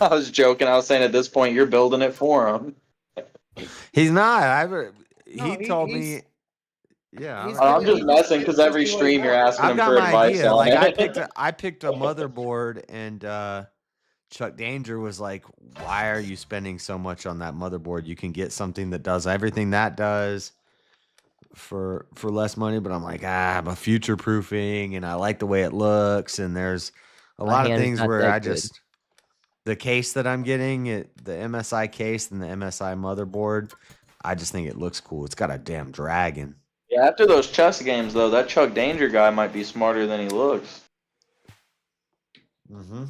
I was joking. I was saying at this point, you're building it for him. He's not. No, He told me. Yeah, I'm just messing because every stream you're asking I've him got for my advice idea. on Like it. I picked a motherboard, and Chuck Danger was like, "Why are you spending so much on that motherboard? You can get something that does everything that does for less money." But I'm like, I'm a future proofing, and I like the way it looks. And there's a My lot of hand's things not where that I good. just the case that I'm getting, the MSI case and the MSI motherboard, I just think it looks cool. It's got a damn dragon. Yeah, after those chess games, though, that Chuck Danger guy might be smarter than he looks. Mm-hmm.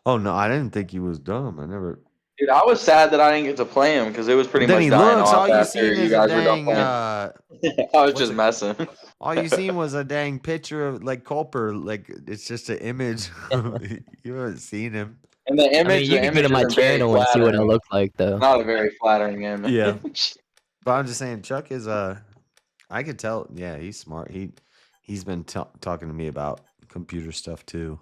Oh no, I didn't think he was dumb. I never. Dude, I was sad that I didn't get to play him because it was pretty Then much he dying looks. off All you after seen you is a guys were done dang. playing. I was just messing. All you seen was a dang picture of like Culper. Like it's just an image. You haven't seen him. And the I image, mean, you can go to my channel and see what I look like, though. Not a very flattering image. Yeah. But I'm just saying, Chuck is I could tell. Yeah, he's smart. He's been talking to me about computer stuff too.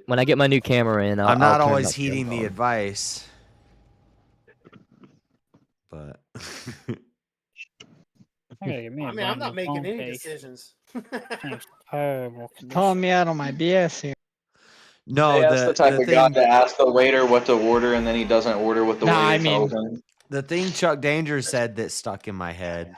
When I get my new camera in, I'm not I'll turn always my heeding camera the on. advice, but I'm not making any decisions. Calling me out on my BS here. no, That's the type of guy to ask the waiter what to order, and then he doesn't order what the Nah, I waiter mean- tells him. the thing Chuck Danger said that stuck in my head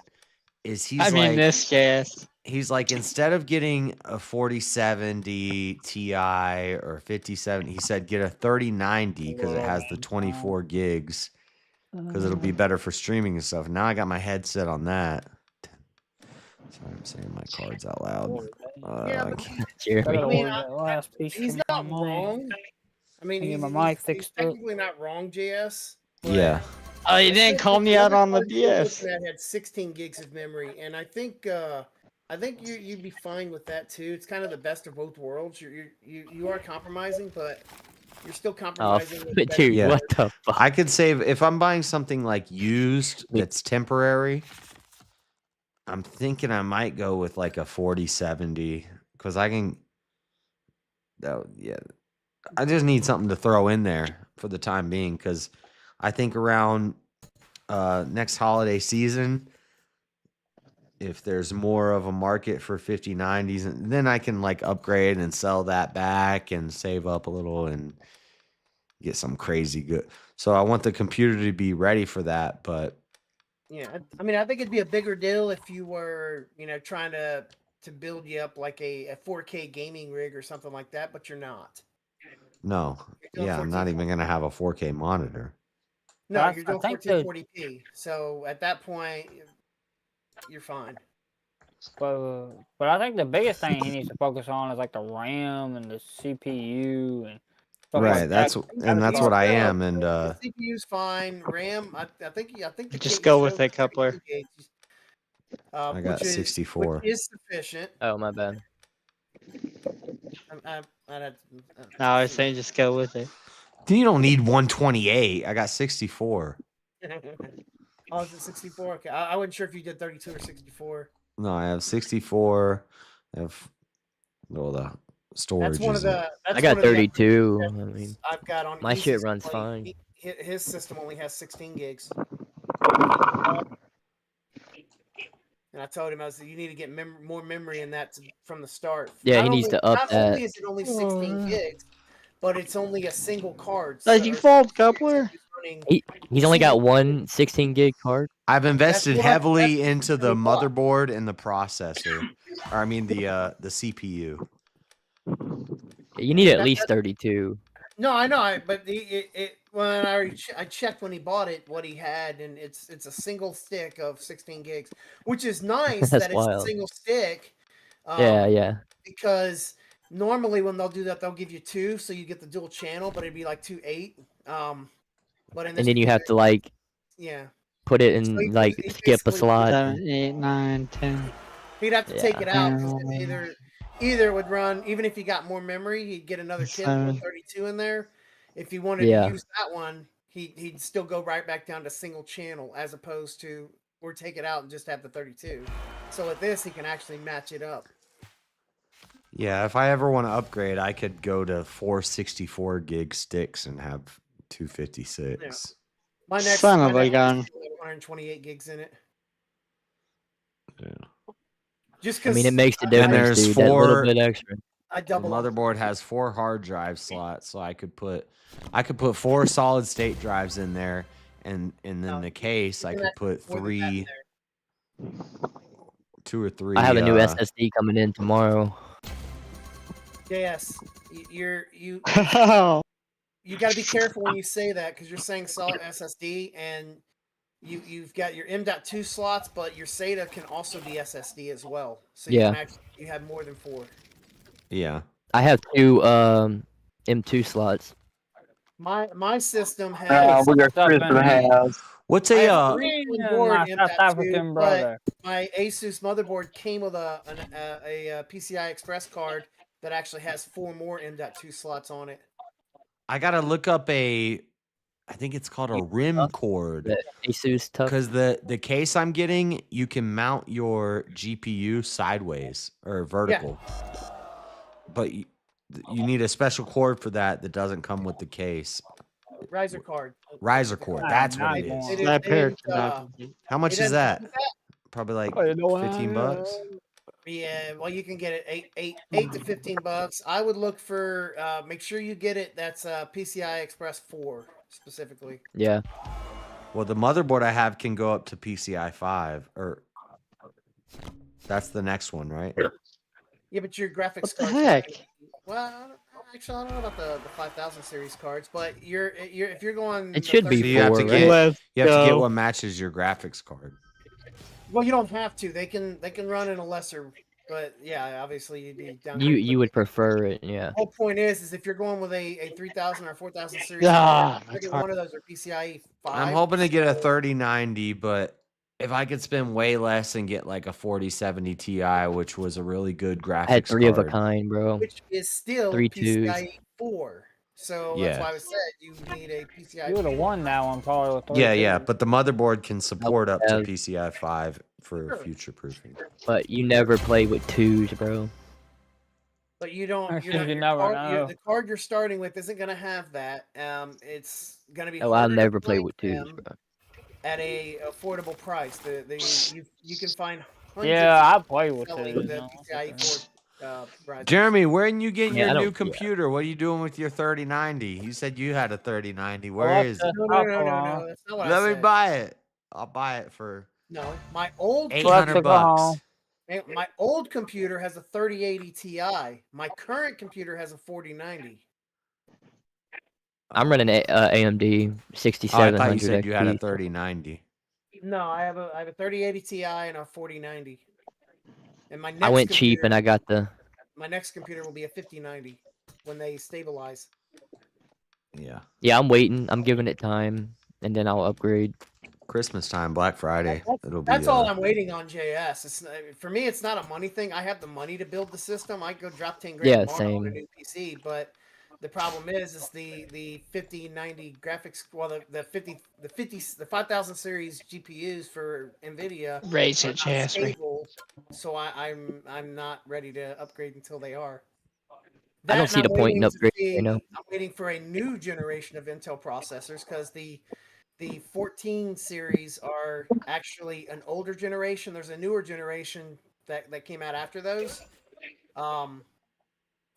is this case. He's like, instead of getting a 4070 Ti or 5070, he said get a 3090 because it has the 24 gigs because it'll be better for streaming and stuff. Now I got my headset on that. Sorry, I'm saying my cards out loud. Yeah, I but- can't- I mean, last piece he's from not my mind. wrong. I mean, Can he's, get my mic he's fixed up. technically not wrong, JS. Yeah. Oh, you didn't call me out on the This BS. that had 16 gigs of memory, and I think I think you'd be fine with that too. It's kind of the best of both worlds. You are compromising, but you're still compromising. with better dude, Yeah. what the fuck? I could save if I'm buying something like used that's temporary. I'm thinking I might go with like a 4070 because I can. Oh yeah, I just need something to throw in there for the time being because I think around next holiday season, if there's more of a market for 5090s, and then I can like upgrade and sell that back and save up a little and get some crazy good. So I want the computer to be ready for that, but Yeah, I mean, I think it'd be a bigger deal if you were, trying to build you up like a 4K gaming rig or something like that, but you're not. no, You're doing yeah, I'm not even gonna have a 4K monitor. No, I you're doing think that- 1440p. So at that point, you're fine. But I think the biggest thing he needs to focus on is like the RAM and the CPU and stuff Right, like that's that. and that's what I am, and The CPU's fine. RAM, I think the Just kit go you with showed it, coupler. 32 gigs, I got 64. Which is sufficient. Oh my bad. I'd have No, I was saying just go with it. You don't need 128. I got 64. Oh, is it 64? Okay, I wasn't sure if you did 32 or 64. No, I have 64. I have the storage. That's one of the. That's I got one of the 32. I mean, I've got on my his shit system, runs like, fine. His system only has 16 gigs. And I told him, I was like, you need to get more memory in that from the start. Yeah, he needs to up Not that. only is it only 16 gigs, but it's only a single card. Did you fold, coupler? He's only got one 16 gig card. I've invested what I- heavily into the motherboard and the processor. Or I mean the CPU. You need at least 32. No, I know, but when I checked when he bought it, what he had, and it's a single stick of 16 gigs, which is nice That's that it's a wild. single stick. Yeah. Because normally when they'll do that, they'll give you two, so you get the dual channel, but it'd be like 2.8. But in this And then you have to like yeah, put it So he in like basically- skip a slot. 7, 8, 9, 10. he'd have to take Yeah. it out because either would run, even if he got more memory, he'd get another kit with 32 in there. If he wanted Yeah. to use that one, he'd still go right back down to single channel as opposed to or take it out and just have the 32. So with this, he can actually match it up. Yeah, if I ever want to upgrade, I could go to 464 gig sticks and have 256. My next Son of my a next gun. has 128 gigs in it. Yeah. Just I because mean, it makes the And difference, there's dude. That little 4 bit extra. I The double up. motherboard has 4 hard drive slots, so I could put 4 solid state drives in there, and then the case I could put more than that in 3, 2 or 3. I have a new SSD coming in tomorrow. Yes, you Oh, you got to be careful when you say that because you're saying solid SSD and you've got your M.2 slots, but your SATA can also be SSD as well. So you Yeah. can actually you have more than 4. Yeah. I have 2 M2 slots. My system has we got Chris in the house. What's I a have 3 on board my South M.2, African but brother. my Asus motherboard came with a PCI Express card that actually has 4 more M.2 slots on it. I gotta look up I think it's called a rim cord. The Asus Tough. Because the case I'm getting, you can mount your GPU sideways or vertical. But you need a special cord for that doesn't come with the case. Riser card. Riser cord, that's what it is. that pair. How much it is doesn't that? come with that? Probably like Oh, you know what? $15. Yeah, well, you can get it eight to $15. I would look for make sure you get it. That's PCI Express 4 specifically. Yeah. Well, the motherboard I have can go up to PCI 5, or that's the next one, right? Yeah, but your graphics What the cards. heck? Well, actually, I don't know about the 5000 series cards, but if you're going. It should So be you have 4, to right? get Let's you have to get go. what matches your graphics card. Well, you don't have to. They can run in a lesser, but yeah, obviously you'd be down. You would prefer it, yeah. The whole point is if you're going with a 3000 or 4000 series, Ah, either one of those are PCIe 5. I'm hoping to get a 3090, but If I could spend way less and get like a 4070 Ti, which was a really good graphics I had 3 of a card. kind, bro. Which is still 3 twos. PCIe 4. So that's Yeah. why I said you need a PCIe. You would have won that one probably with 3 Yeah, twos. but the motherboard can support up to have- PCI 5 for future proofing. But you never play with 2s, bro. But you don't. Actually, You're not, you your never card, know. the card you're starting with isn't going to have that. It's going to be. Oh, I'll harder to never play find with 2s, them bro. At a affordable price. You can find. Yeah, I play with selling 2s. the No, PCIe 4 prices. Jeremy, when you get Yeah, I your don't- new yeah. computer, what are you doing with your 3090? You said you had a 3090. Where Well, is that's it? No, that's not what I Let me said. buy it. I'll buy it for No, my old 800 bucks. My old computer has a 3080 Ti. My current computer has a 4090. I'm running AMD Oh, I 6700 thought you said you had a XP. 3090. No, I have a 3080 Ti and a 4090. And my next I went cheap and I got the. my next computer will be a 5090 when they stabilize. Yeah. Yeah, I'm waiting. I'm giving it time, and then I'll upgrade. Christmas time, Black Friday. It'll be That's all I'm waiting on, JS. It's for me. It's not a money thing. I have the money to build the system. I go drop 10 grand Yeah, tomorrow on a same. new PC. But the problem is the 5090 graphics. Well, the 5000 series GPUs for Nvidia Raise are it, not JS. stable, so I'm not ready to upgrade until they are. I don't That, see and the point in waiting to upgrading see- right now. I'm waiting for a new generation of Intel processors because the 14 series are actually an older generation. There's a newer generation that came out after those.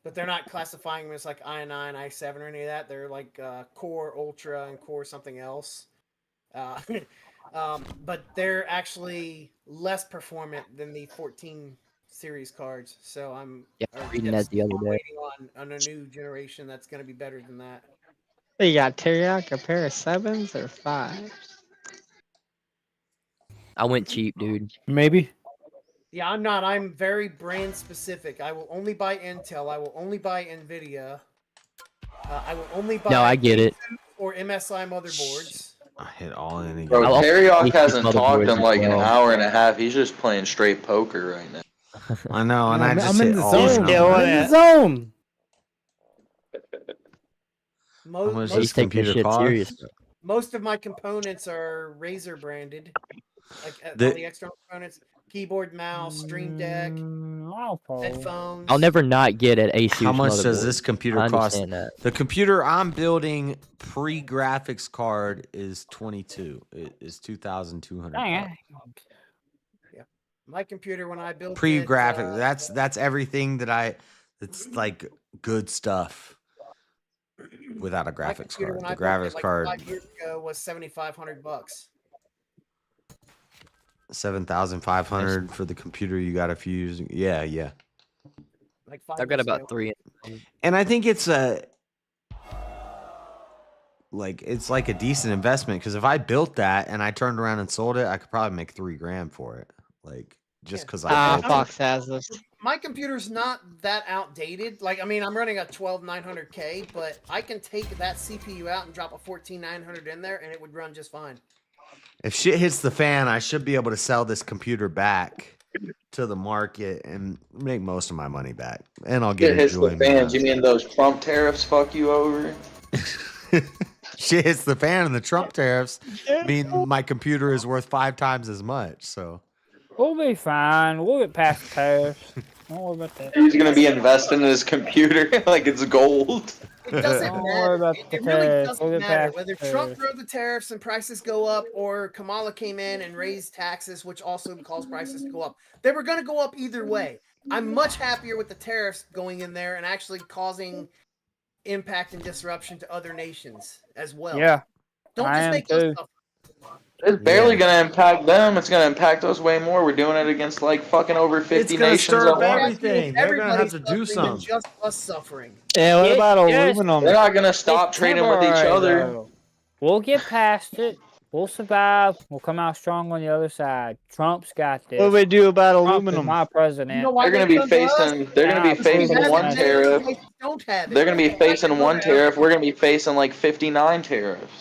But they're not classifying them as like i9, i7 or any of that. They're like Core Ultra and Core something else. But they're actually less performant than the 14 series cards. So I'm reading that the other day. waiting on a new generation that's going to be better than that. You got Teriyaki, a pair of 7s or 5s? I went cheap, dude. Maybe. Yeah, I'm not. I'm very brand specific. I will only buy Intel. I will only buy NVIDIA. I will only buy No, I get it. or MSI motherboards. I hit all in again. Bro, I'll Teriyaki take hasn't these talked motherboards in like as an well. hour and a half. He's just playing straight poker right now. I know, and I'm I just in hit the all zone. in. I'm in the zone. How much Most, this computer cost? most of my components are Razer branded. Like The- all the external components, keyboard, mouse, Stream Deck, headphones. I'll never not get an Asus How much does motherboard. this computer I cost? understand that. The computer I'm building pre-graphics card is 22. It is 2,200. Dang, Yeah, my computer when I built Pre-graphic. it, That's everything that it's like good stuff without a my graphics computer card. when I The built graphics it like card 5 years ago was $7,500. 7,500 for the computer you got if you use. Yeah. Like 5 I've got years about ago. 3. And I think it's a like a decent investment because if I built that and I turned around and sold it, I could probably make $3,000 for it. Like just because I built it. Fox has this. My computer's not that outdated. Like, I mean, I'm running a 12900K, but I can take that CPU out and drop a 14900 in there, and it would run just fine. If shit hits the fan, I should be able to sell this computer back to the market and make most of my money back, and I'll get It hits the enjoyment. fans. You mean those Trump tariffs fuck you over? Shit hits the fan, and the Trump tariffs mean my computer is worth 5 times as much. So we'll be fine. We'll get past the tariffs. Don't worry about that. He's gonna be investing in his computer like it's gold. It doesn't Don't worry matter. about It the really tariffs. doesn't We'll get matter past whether the Trump tariffs. drove the tariffs and prices go up, or Kamala came in and raised taxes, which also caused prices to go up. They were going to go up either way. I'm much happier with the tariffs going in there and actually causing impact and disruption to other nations as well. Yeah, Don't I just am make too. us suffer. It's barely gonna impact them. It's gonna impact us way more. We're doing it against like fucking over 50 gonna nations stir at up once. everything. They're gonna have Everybody's to do suffering than something. just us suffering. Yeah, what about aluminum? They're not gonna stop It's trading with each temporary, other. though. We'll get past it. We'll survive. We'll come out strong on the other side. Trump's got this. What do we do about Trump is aluminum? my president. You know why They're gonna they be come to us? facing. They're gonna be Nah, facing we one have it. tariff. Places don't have it. They're gonna be facing one tariff. We're gonna be facing like 59 tariffs.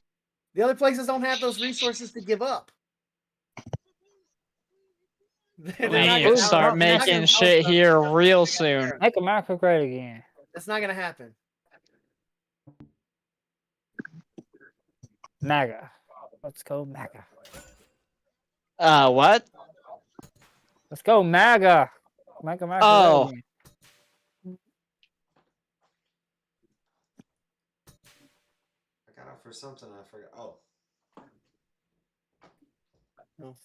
The other places don't have those resources to give up. They're We not need gonna to start they're not making gonna shit post here them. real soon. Make America great again. That's not gonna happen. MAGA. Let's go MAGA. What? Let's go MAGA. Make America Oh. great again. I got it for something I forgot. Oh.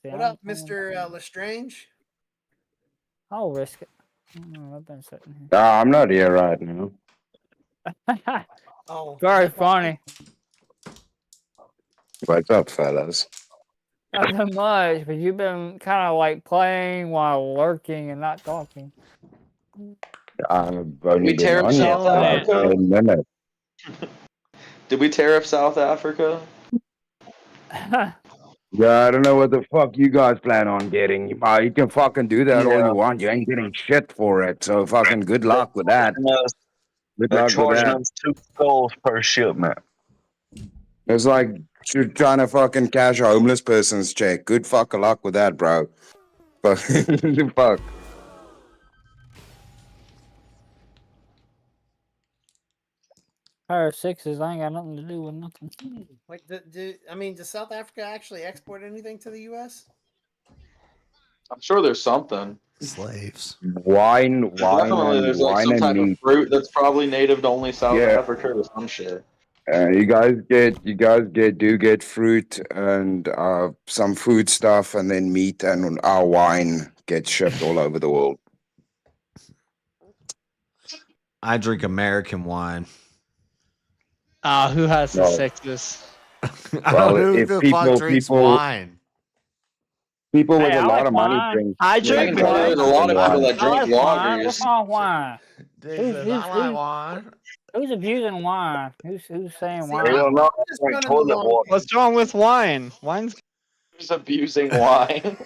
What up, Mr. Lestrange? I'll risk it. I've been sitting here. Nah, I'm not here right now. Oh, very funny. What's up, fellas? Nothing much, but you've been kind of like playing while lurking and not talking. I've only We been tariff on here South for like Africa? 10 minutes. Did we tariff South Africa? Yeah, I don't know what the fuck you guys plan on getting. You can fucking do that all Yeah. you want. You ain't getting shit for it. So fucking good luck with that. Good They're luck with charging that. us $2 per shipment. It's like you're trying to fucking cash a homeless person's check. Good fucking luck with that, bro. Fuck. Fuck. Pair of sixes, I ain't got nothing to do with nothing. Like, does South Africa actually export anything to the U.S.? I'm sure there's something. Slaves. Wine, Definitely, there's like some and type of meat. fruit that's probably native to only South Yeah. Africa or some shit. You guys get fruit and some food stuff, and then meat and our wine gets shipped all over the world. I drink American wine. Who has the No. sixes? Well, Who if the people fuck drinks wine? people with Hey, a I lot like of money wine. drink. I I drink can tell you there's a lot of people that I drink like wine. What's lagers. wrong with wine? Jesus, I like wine. Who's abusing wine? Who's saying See, wine? Hell no, just I drink running the toilet long water. What's wrong with wine? Wine's Who's abusing wine?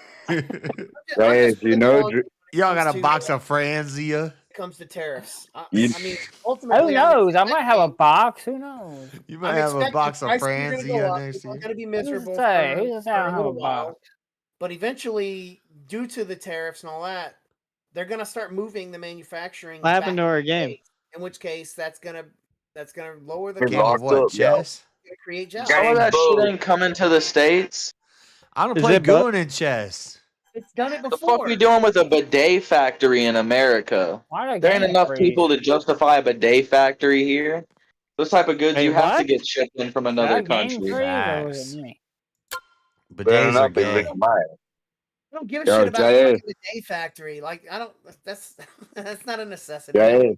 Guys, you know, Y'all got a to, box of Franzia. When it comes to tariffs. You- I mean, Who ultimately, knows? I might have a box. Who knows? You I'm might have a expecting box of prices are going to go Franzia up. next People are year. going to be Who's to miserable say? for Who's to say I a don't have a little while. box? But eventually, due to the tariffs and all that, they're going to start moving the manufacturing. What happened back to our the game? States, in which case, that's gonna lower the We're Game cost. of locked what? up, yo. Chess? It's gonna create jobs. Some of Game that shit bug. ain't coming to the States. I don't Is play it bu- Goon in chess. It's done it The fuck before. we doing with a bidet factory in America? Why are There ain't game enough freeze? people to justify a bidet factory here. Those type of goods Wait, you have to what? get shipped in from Did another I game country. freeze or was Facts. it me? Better Bidets are not be gay. licking my ass. I don't give a Yo, shit about Jay. fucking the day factory. Like I don't. That's that's not a necessity. Jay,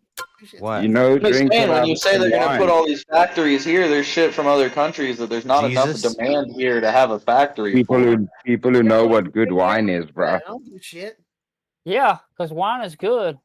What? you know, I'm just drink saying, some when you say they're African gonna put wine. all these factories here, there's shit from other countries that there's not enough Jesus? demand here to have a factory People for. who know what good wine is, bro. I don't give a shit. Yeah, because wine is good.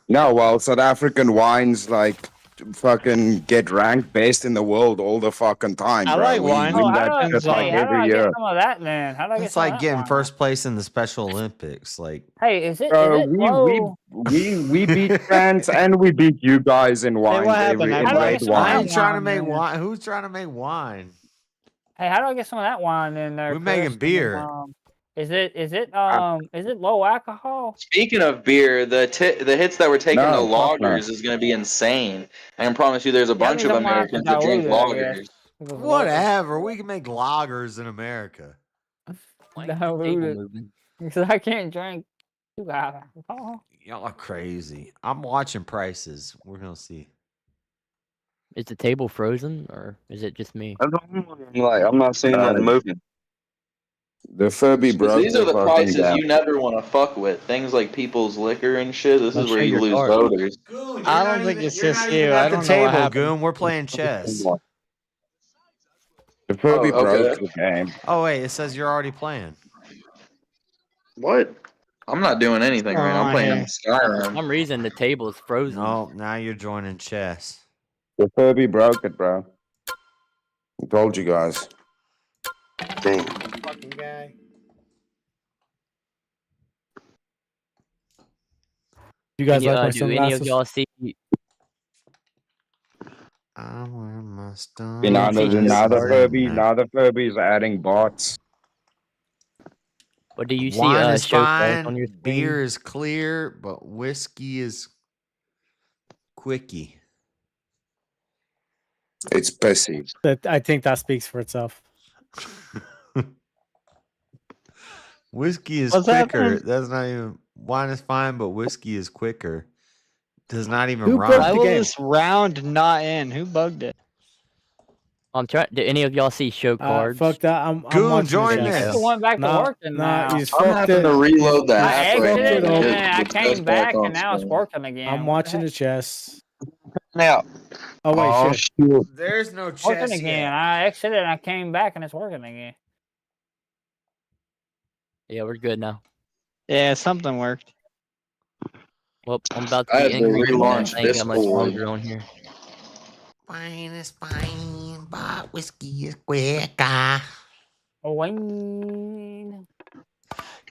No, well, South African wines like fucking get ranked best in the world all the fucking time, I bro. like We wine. Oh, win how that do shit I, like hey, how do every I year. get some of that then? How do I get It's some of like that getting wine? first place in the Special Olympics. Like, Hey, is it We low? beat France and we beat you guys in wines what happened? in How do I red get some of I that wine. ain't trying to wine make then? wine. Who's trying to make wine? Hey, how do I get some of that wine in there? We're making Chris? beer. Is it low alcohol? Speaking of beer, the hits that we're taking to No, fuck no. lagers is gonna be insane. I can promise you, there's a Yeah, bunch of because I'm gonna have to Americans that drink dilute it, I guess. lagers. Because low- Whatever. We can make lagers in America. dilute it. Because I can't drink too high alcohol. Y'all are crazy. I'm watching prices. We're gonna see. Is the table frozen or is it just me? I'm not seeing No, nothing moving. the Furby Because broke these the are the fucking prices gap. you never want to fuck with. Things like people's liquor and shit. This Let's is where show you your lose card. voters. Goon, I don't think it's you're just not you. even I at the don't know what table, happened. Goon. We're playing chess. The Furby Oh, broke okay. the game. Oh wait, it says you're already playing. What? I'm not doing anything right now. I'm playing For Skyrim. some reason, the table is frozen. No, now you're joining chess. The Furby broke it, bro. I told you guys. Damn. Fucking guy. You guys Can like my do any of sunglasses? y'all see? I wear my stone. Now see the your card? Furby's adding bots. What do you see? Wine is Show cards on fine, your screen? beer is clear, but whiskey is quickie. It's pissy. I think that speaks for itself. Whiskey is What's quicker. happening? That's not even wine is fine, but whiskey is quicker. Does not even Who rhyme. bugged Why will this round not end? Who bugged it? I'm trying. Did any of y'all see show cards? Fuck that. I'm Goon, watching join the this. chess. I went back to working now. You I'm fucked having it. to reload the I app right now. exited to and get then I the chess came back back on and now it's screen. working again. I'm watching the chess. Now. Oh wait, Oh, shit. shit. There's no Working chess again. yet. I exited and I came back and it's working again. Yeah, we're good now. Yeah, something worked. Well, I'm about to I be had to angry because relaunch I ain't got much Discord. longer on here. Wine is fine, but whiskey is quicker. Wayne.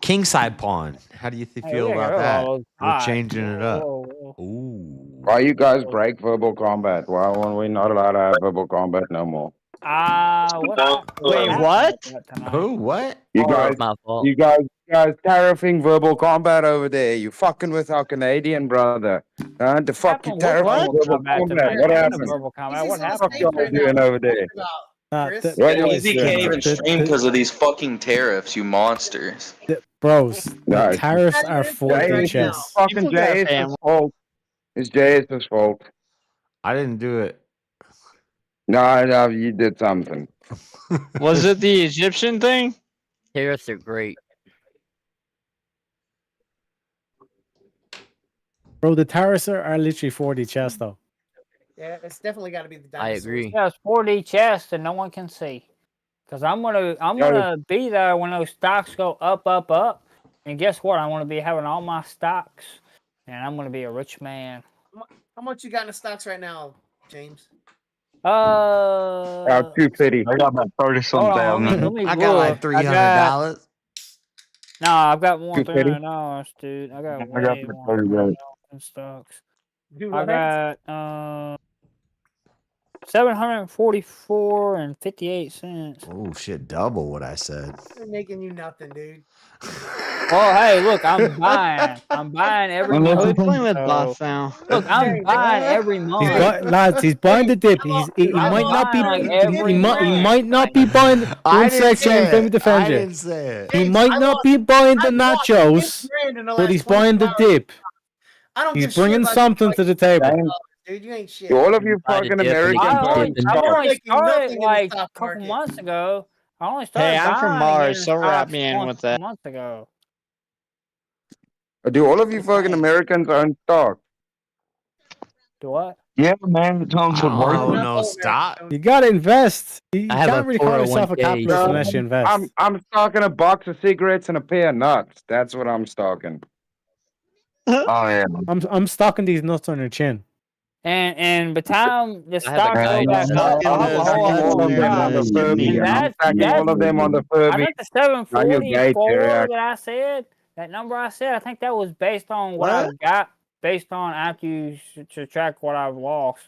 Kingside pawn. How do you Hey, feel we about got that? all those We're odds. changing it up. Whoa. Ooh. Why you guys break verbal combat? Why are we not allowed to have verbal combat no more? Wait, what? Who? What? You guys, My fault. you guys tariffing verbal combat over there. You fucking with our Canadian brother. The fuck you tariffing verbal combat? What happened? What What the fuck y'all doing over there? It's What y'all easy doing? can't even stream because of these fucking tariffs, you monsters. Bros, the Guys, tariffs are for the Jay, chess. it's fucking Jay's fault. It's Jay's fault. I didn't do it. No, you did something. Was it the Egyptian thing? Tariffs are great. Bro, the tariffs are literally for the chess though. Yeah, it's definitely got to be the I dinosaurs. agree. Yeah, it's 4D chest and no one can see. Cause I'm gonna be there when those stocks go up, up, up. And guess what? I'm gonna be having all my stocks, and I'm gonna be a rich man. How much you got in the stocks right now, James? 250. I got about 30 Hold something on, let thousand. me I got like look. $300. No, I've got more than $250? $300, dude. I got I got way more than $30. $300 in stocks. Do I what? got 744 and 58 cents. Oh shit, double what I said. They're making you nothing, dude. Well, hey, look, I'm buying. I'm buying every We're month. playing with so- bots now. Look, I'm buying every month. Lads, he's buying the dip. He I'm might not be. buying, like, every He month. might not be buying. I One didn't sec, say James. Let me it. defend I you. didn't say it. He might not be buying the nachos, $10,000 in the but last he's buying the 24 hours. dip. I don't He's give a shit bringing about something to the table. dude. You ain't shit. All of you Buy the fucking dip and it Americans keeps are dipping. I've You're only making started nothing in the like a stock couple market. months ago. I only started Hey, I'm from buying Mars, again so wrap stocks me in once with a that. month ago. Do all of you fucking Americans own stock? Do what? Yeah, man, it comes with work. Oh no, stop. You gotta invest. You I have can't a really call yourself a 401k, capitalist so- unless you invest. I'm stocking a box of cigarettes and a pair of nuts. That's what I'm stocking. Oh, yeah. I'm stocking these nuts on your chin. And by the time the I have a stocks guy go back that's up, I'll have a whole lot all more of them on the stocks. Furby. And I'm stacking all of them on the I Furby. think the Are you gay, 744 Teriyaki? that I said, that number I said, I think that was based on what I've got, based on after you subtract what I've lost.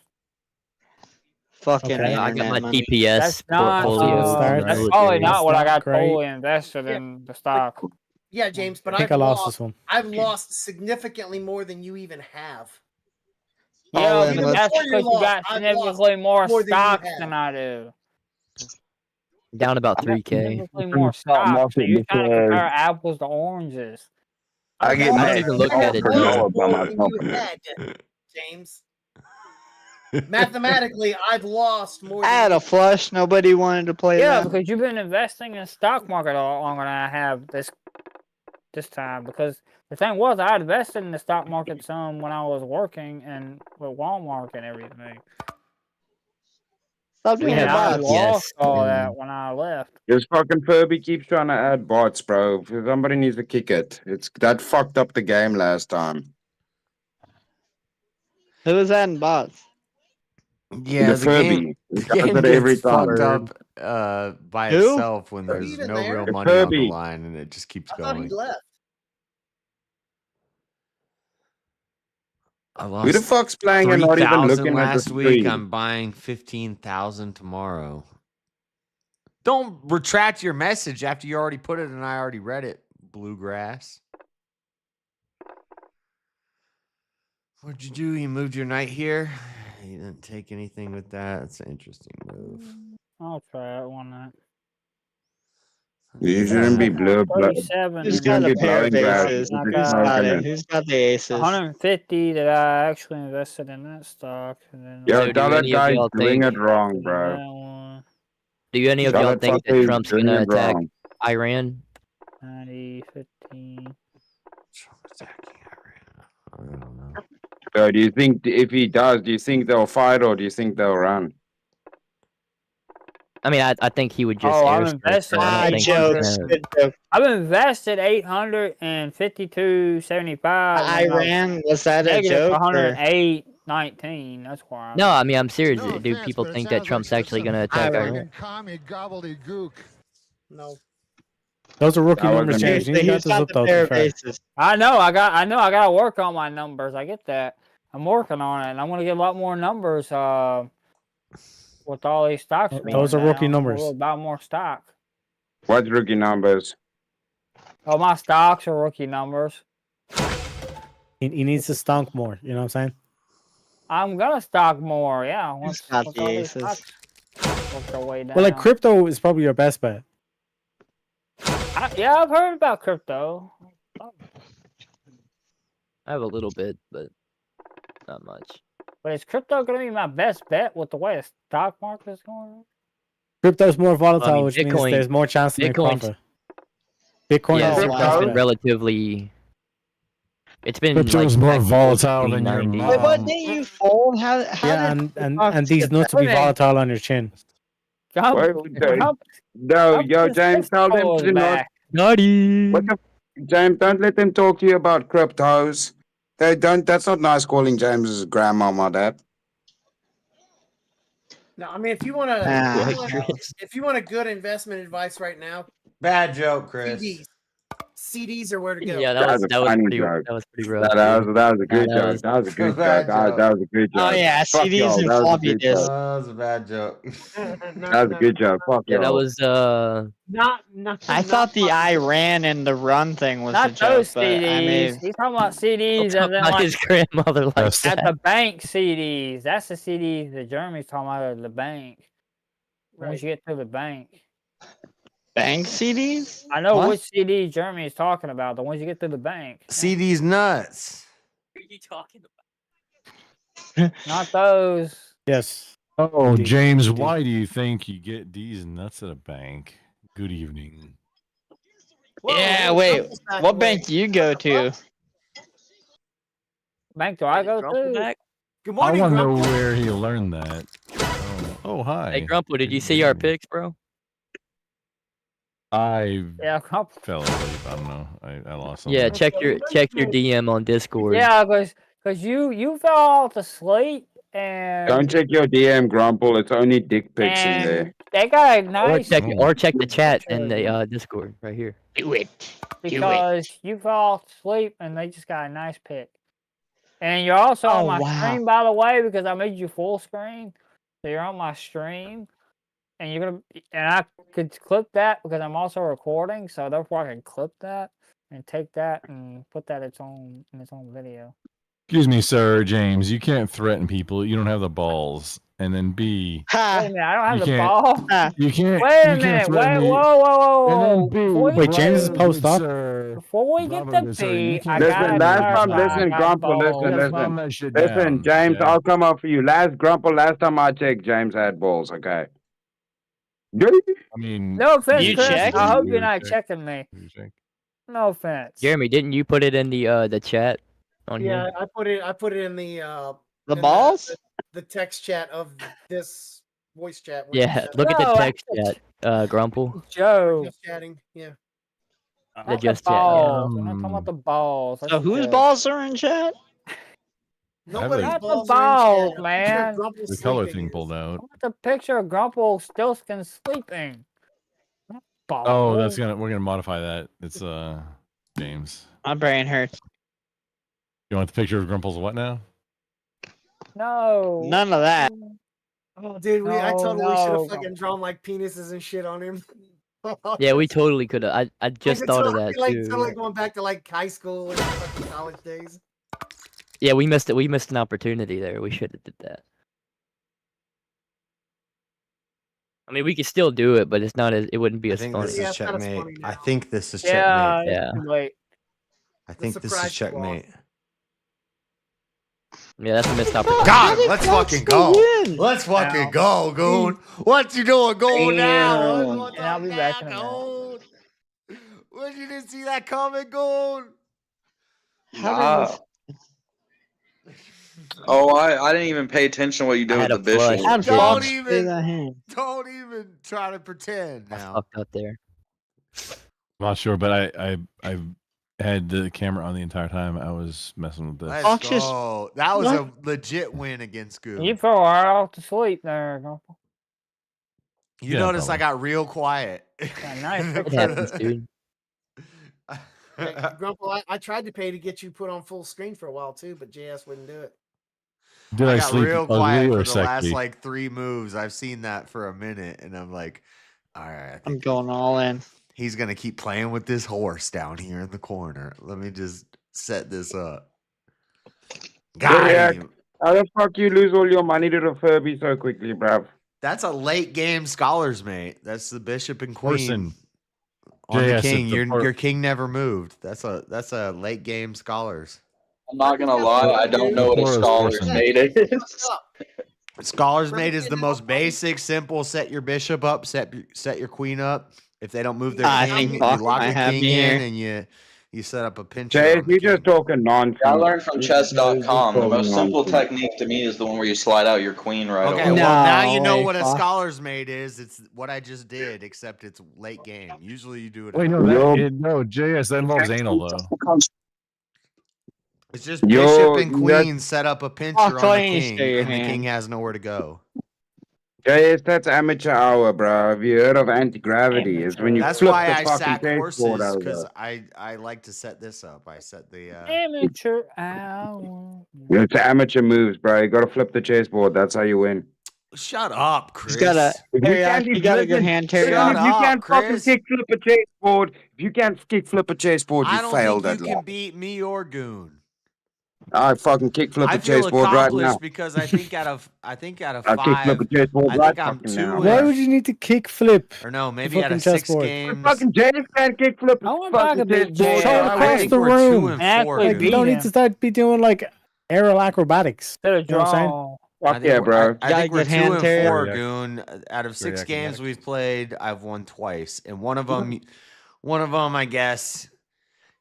Fucking Okay. I got internet my money. TPS That's not. portfolio. Start. That's military. probably not what I got Great. totally invested in the stock. Yeah, James, but I think I've I lost lost. this one. I've lost significantly more than you even have. Yeah, in but with- that's Before you because you got lost, I've significantly more more than you stocks have. than I do. Down about I got 3K. significantly more Stock stocks. So market you're trying to because compare apples to oranges. I get I mad. don't even look at it. $1 by my More than you company. had, James. Mathematically, I've lost more. I had than a flush. Nobody wanted to play Yeah, that. because you've been investing in stock market a lot longer than I have this time. Because the thing was, I invested in the stock market some when I was working and with Walmart and everything. Stop doing And the I bots. lost all and- that when I left. This fucking Furby keeps trying to add bots, bro. Somebody needs to kick it. It's that fucked up the game last time. Who was adding bots? Yeah, the Furby. the It does game it every gets fucked time. up by Who? itself when Are you there's even no there? real The money on the Furby. line, and it just keeps I thought he going. left. I Who the lost fuck's playing and not even 3,000 looking at the last week. screen? I'm buying 15,000 tomorrow. Don't retract your message after you already put it and I already read it. bluegrass. What'd you do? You moved your knight here? You didn't take anything with that. That's an interesting move. I'll try it one night. You shouldn't be blue. 37. You shouldn't be blowing grass. You should be smoking it. Who's got the aces? 150 that I actually invested in that stock. And then Yo, So tell do that any of guy y'all doing think? it wrong, bro. that one, Do any of Tell y'all that think fucker that he's Trump's doing gonna it attack wrong. Iran? 90, 15. I don't know. So do you think if he does, do you think they'll fight or do you think they'll run? I mean, I think he would just Oh, I'm airstrike. invested. her. I don't think he's jokes. gonna- Good joke. I've invested 852.75. Iran, was that a Negative joke? Or? 108.19. That's why. No, I mean I'm serious. No Do offense, people but it think that sounds Trump's like actually some gonna attack fucking Iran? commie gobbledygook. No. Those are rookie That numbers, wasn't me. James. You need to got this up though. To be fair. I know. I got to work on my numbers. I get that. I'm working on it, and I'm gonna get a lot more numbers. With all these stocks. Those are rookie numbers. We'll buy more stock. What's rookie numbers? Oh, my stocks are rookie numbers. He needs to stunk more. You know what I'm saying? I'm gonna stock more. Yeah. Once got all the these aces? stocks work their way down. Well, like crypto is probably your best bet. Yeah, I've heard about crypto. I have a little bit, but not much. But is crypto gonna be my best bet with the way the stock market is going? Crypto's more volatile, which means Bitcoin- there's more chance to make Bitcoin's- profit. Bitcoin Yeah, is your it's best been bet. relatively. It's been Crypto's like more back to volatile than your 1590. Wait, what didn't you fold? How Yeah, did and these nuts will be volatile on your chin. Wait, no, yo, James, tell them to not. Naughty. What the? James, don't let them talk to you about cryptos. They don't. That's not nice calling James's grandmama that. No, I mean if you want to, if you want a good investment advice right now, Bad joke, Chris. CDs are where to go. Yeah, that was funny pretty. joke. That was pretty rough. That dude. was a good that joke. was- That was a good Bad joke. That was a good joke. Oh yeah, Fuck CDs y'all. and That was a floppy good disks. joke. That was a bad joke. That was a good joke. Fuck Yeah, that y'all. was I thought the Iran and the run thing was a Not joke, those but I CDs. mean, He's talking about CDs Don't as in talk about like his grandmother like Yes. at that. the bank CDs. That's the CDs that Jeremy's talking about at the bank. Once you get to the bank. bank CDs? I know What? which CD Jeremy is talking about. The ones you get to the bank. See these nuts. What are you talking about? Not those. Yes. Oh, Indeed. James, Indeed. why do you think you get these nuts at a bank? Good evening. Yeah, wait. What bank do you go to? Bank do I go to? Back? Good I morning, want to know Grumple. where he learned that. Oh, hi. Hey, Grumple, did you see our picks, bro? I Yeah, Grumple. fell asleep. I don't know. I lost something. Yeah, check your DM on Discord. Yeah, because you fell asleep and Don't check your DM, Grumple. It's only dick pics in there. and they got a nice Or check the chat in the Discord right here. Do it. because you fell asleep and they just got a nice pic. And you're also on Oh, my wow. stream, by the way, because I made you full screen. So you're on my stream. And I could clip that because I'm also recording, so therefore I can clip that and take that and put that in its own video. Excuse me, sir, James. You can't threaten people. You don't have the balls. And then B. Wait a minute, I don't have You the can't- ball. You can't. Wait a you can't minute, threaten wait, me. whoa. And then B. Wait, James is brother, post up. sir. Before we get Brother, the sir, you P, I can't- gotta Listen, last time, clarify, listen, I got Grumple, balls. listen, Calm that shit listen, down, James, okay? I'll come up for you. Last time I checked, James had balls, okay? I mean, No offense, You Chris. check? I hope you're You not check. checking me. You check. No offense. Jeremy, didn't you put it in the chat on Yeah, here? I put it in the The in balls? the text chat of this voice chat. where Yeah, just- look at the No, text chat, Grumple. Joe. just chatting. Yeah. The Not just the chat. Yeah. balls. I'm not talking about the balls. So That's whose Joe. balls are in chat? Nobody's Not the balls balls, are in chat. man. Grumple's The color sleeping thing is- pulled out. The picture of Grumple Stilskin sleeping. Not balls. Oh, we're gonna modify that. It's James. My brain hurts. You want the picture of Grumple's what now? No. None of that. Oh, dude, I No, totally should no. have fucking drawn like penises and shit on him. Yeah, we totally could have. I just thought of that too. Totally going back to like high school and fucking college days. Yeah, we missed it. We missed an opportunity there. We should have did that. I mean, we could still do it, but it's not as. It wouldn't be I as think funny. this is checkmate. I think this is Yeah, checkmate. it's too late. I think this is checkmate. Yeah, that's a missed opportunity. God, let's fucking go. Let's fucking go, Goon. What you doing, Goon now? And I'll be back in a minute. Goon. What, you didn't see that coming, Goon? Nah. Oh, I didn't even pay attention to what you did with the bishop. Don't even try to pretend now. Fucked up there. I'm not sure, but I had the camera on the entire time. I was messing with this. Let's go. That was a legit win against Goon. You fell right off to sleep there, Grumple. You notice I got real quiet. Nice. It happens, dude. Grumple, I tried to pay to get you put on full screen for a while too, but JS wouldn't do it. Did I got sleep real ugly quiet or for the last sexy? like 3 moves. I've seen that for a minute, and I'm like, all right. I'm going all in. He's gonna keep playing with this horse down here in the corner. Let me just set this up. Got Zodiac, him. how the fuck you lose all your money to the Furby so quickly, bruv? That's a late game scholars, mate. That's the bishop and queen Person. on the JS, king. it's the Your king never moved. That's a late game scholars. I'm not gonna lie, I don't know what a scholar's mate is. Scholars mate is the most basic, simple. Set your bishop up, set your queen up. If they don't move their I king, think you Fox lock might the have king me in, here. and you set up a pincher. Jay, on the you just talking nonsense. I learned from chess.com. The most simple Nonsense. technique to me is the one where you slide out your queen right Okay, away. well now you know way, what a Fox. scholar's mate is. It's what I just did, except it's late game. Usually you do it. Wait, no, no, JS, that involves anal though. It's just Yo, bishop and that- queen set up a pincher on the Clean, king, stay your and the king hand. has nowhere to go. JS, that's amateur hour, bro. Have you heard of anti-gravity? It's when you That's flip why the I fucking sack chessboard horses, over. because I like to set this up. I set the Amateur hour. It's amateur moves, bro. You gotta flip the chessboard. That's how you win. Shut up, Chris. He's got a. If Terry, can't you got a good listen, hand, listen, Terry. Shut if you up, can't fucking Chris. kick flip a chessboard, if you can't kick flip a chessboard, you I don't failed think at you can life. beat me or Goon. I fucking kick flip I a feel chessboard right accomplished now. because I think out of I kick flip five, a chessboard I right think I'm fucking 2 now. Why would you need to kick flip? or no, the maybe out fucking of 6 chessboard? games. Fucking James can't kick flip a I want back fucking a big chessboard. Jay. Throw it I across think the we're 2 room. and Actually 4. Like, you beat don't need him. to start be doing like aerial acrobatics. Instead of You know what I'm saying? draw. I Fuck think yeah, we're- bro. I think Got a we're good 2 hand, and Terry. 4, Yeah. Goon. Out of 6 Yeah, games exactly. we've played, I've won twice, and one of them, I guess,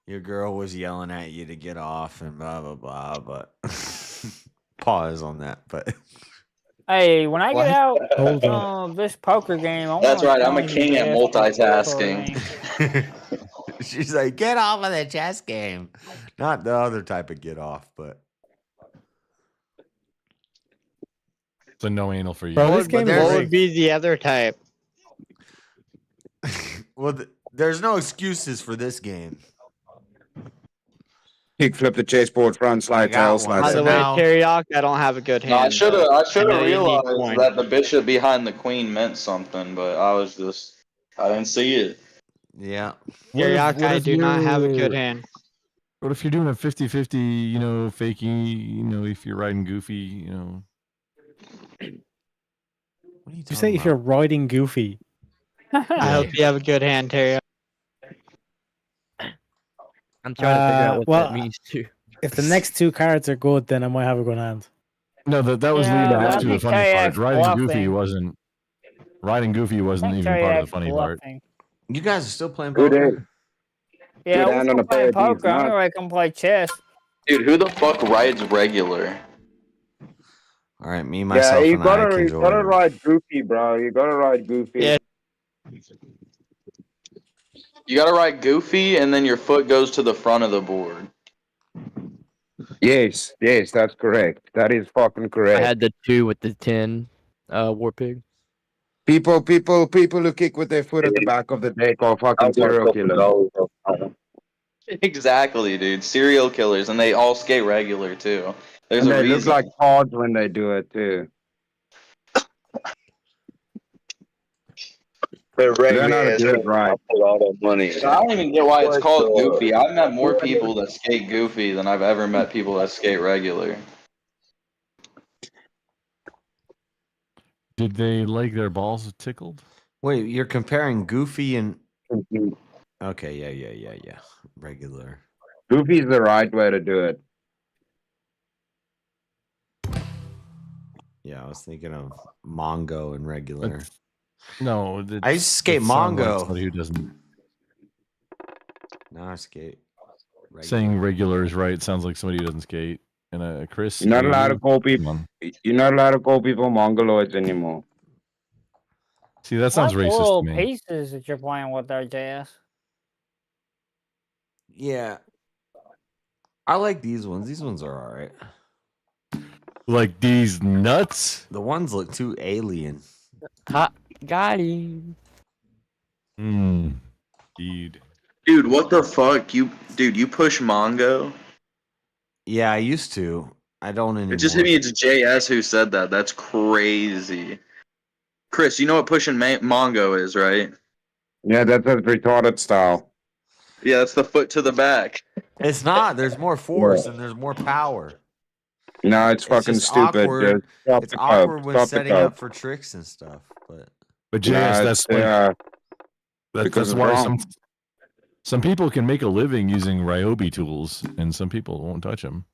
your girl was yelling at you to get off and blah blah blah. But pause on that. But Hey, when I What? get out Hold on. of this poker game, I That's wanna right, I'm a challenge king you at to multitasking. she's like, get off of the chess game. Not the other type of get off, but So no anal for you. Bro, Well, this but game is there's- What would rigged. be the other type? well, there's no excuses for this game. Kick flip the chessboard, front slide, got tail one. slide. By So the way, now- Teriyaki, I don't have a good No, I hand. should have I know you need realized coin. that the bishop behind the queen meant something, but I didn't see it. Yeah. Teriyaki, I do not have a good hand. What if you're doing a 50-50, you know, fakey, if you're riding goofy, What are you You talking say if you're about? riding Goofy. I hope you have a good hand, Teriyaki. I'm trying to figure out what well, that means too. If the next 2 cards are good, then I might have a good hand. No, that was Yeah, leading I up to the think funny part. KX Riding goofy wasn't even part of the funny part. You guys are still playing Good poker? hand. Yeah, Good we're hand still on a pair playing of these poker. I'm nuts. gonna come play chess. Dude, who the fuck rides regular? All right, me, Yeah, myself, you and I gotta can you gotta join. ride goofy, bro. You gotta ride goofy. Yeah. You gotta ride goofy, and then your foot goes to the front of the board. Yes, that's correct. That is fucking I correct. had the 2 with the 10 war pig. People who kick with their foot at the back of the deck are fucking serial killers. Exactly, dude. Serial killers, and they all skate regular too. There's And a they look reason. like cards when they do it too. But Learn how to do it right. I put all that money. I don't even get why it's But, called goofy. I've met more people that skate goofy than I've ever met people that skate regular. Did they like their balls tickled? Wait, you're comparing Goofy and okay, yeah. Regular. Goofy's the right way to do it. Yeah, I was thinking of Mongo and regular. No, I used to skate it sounds like Mongo. somebody who doesn't. Now I skate. Saying regular is right. Sounds like somebody who doesn't skate. And Chris, You're not allowed to call come people. on. You're not allowed to call people mongoloids anymore. See, that sounds Like the racist little to me. pieces that you're playing with there, JS. Yeah. I like these ones. These ones are all right. Like these nuts? The ones look too alien. Ha, got him. Indeed. Dude, what the fuck? You push Mongo? Yeah, I used to. I don't anymore. It just hit me. It's JS who said that. That's crazy. Chris, you know what pushing Mongo is, right? Yeah, that's a retarded style. Yeah, that's the foot to the back. It's not. There's more force and there's more power. No, it's fucking just stupid. awkward. Just stop It's the awkward cope. when Stop the setting cope. up for tricks and stuff. But JS, No, that's it's, like, because that's it's why wrong. some people can make a living using Ryobi tools, and some people won't touch them.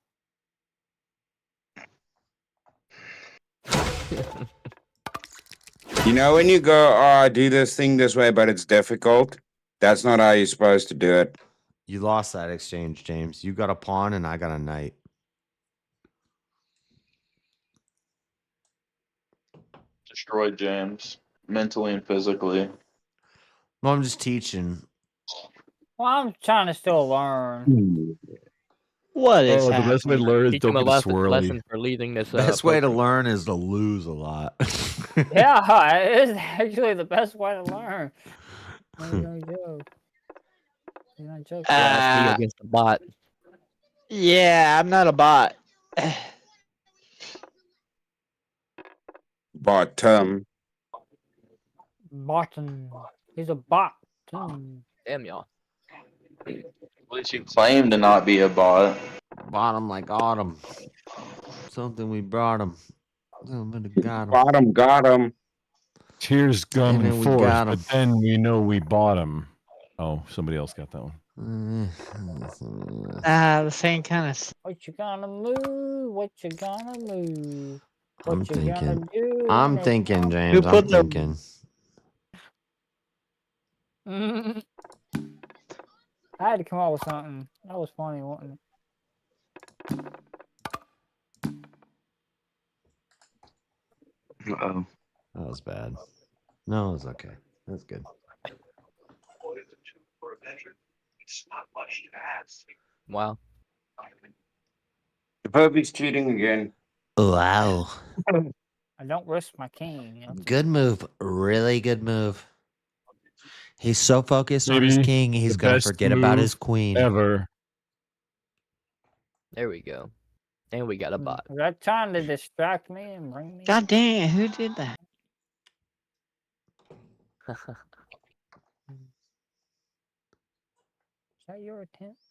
You know when you go, I do this thing this way, but it's difficult? That's not how you're supposed to do it. you lost that exchange, James. You got a pawn and I got a knight. Destroyed James, mentally and physically. Well, I'm just teaching. Well, I'm trying to still learn. What is Oh, the best way to learn is Teach don't him a get a swirly. lesson for leaving this. Best way to poker. learn is to lose a lot. Yeah, it is actually the best way to learn. No joke. You're not joking. Yeah, that's me against the bot. Yeah, I'm not a bot. Bottom. Barton. He's a bot. Damn y'all. At least you claim to not be a bot. Bottom like autumn. Something we brought him. Somebody got him. Bottom got him. Tears And coming then we forth, got 'em. but then we know we bought them. Oh, somebody else got that one. The same kind of. What you gonna move? What you gonna move? What I'm you gonna thinking. do? I'm thinking, James. I'm thinking. I had to come up with something. That was funny, wasn't it? Uh-oh. That was bad. No, it was okay. That's good. It's not much to ask. Wow. The Pope's cheating again. Wow. I don't risk my king. Good move. Really good move. He's so focused on his Maybe king, he's the going to best forget about move his queen. Ever. There we go. And we got a bot. Is that trying to distract me and bring me? God damn, who did that? Is that your attempt?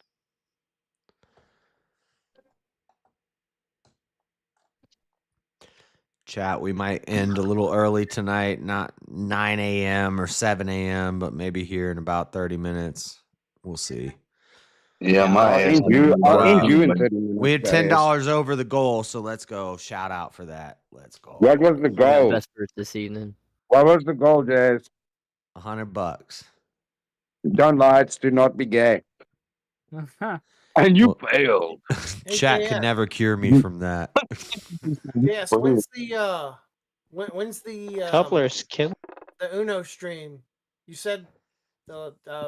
Chat, we might end a little early tonight, not 9 a.m. or 7 a.m., but maybe here in about 30 minutes. We'll see. Yeah, my ass. I'll end you in 30 minutes. We had guys. $10 over the goal, so let's go. Shout out for that. Let's go. What was the goal? Best first this evening. What was the goal, Jazz? $100. Don't lie, it's do not be gay. And you failed. Chat yeah. can never cure me from that. Yes. When's the when's the Coupler's kill. the Uno stream? You said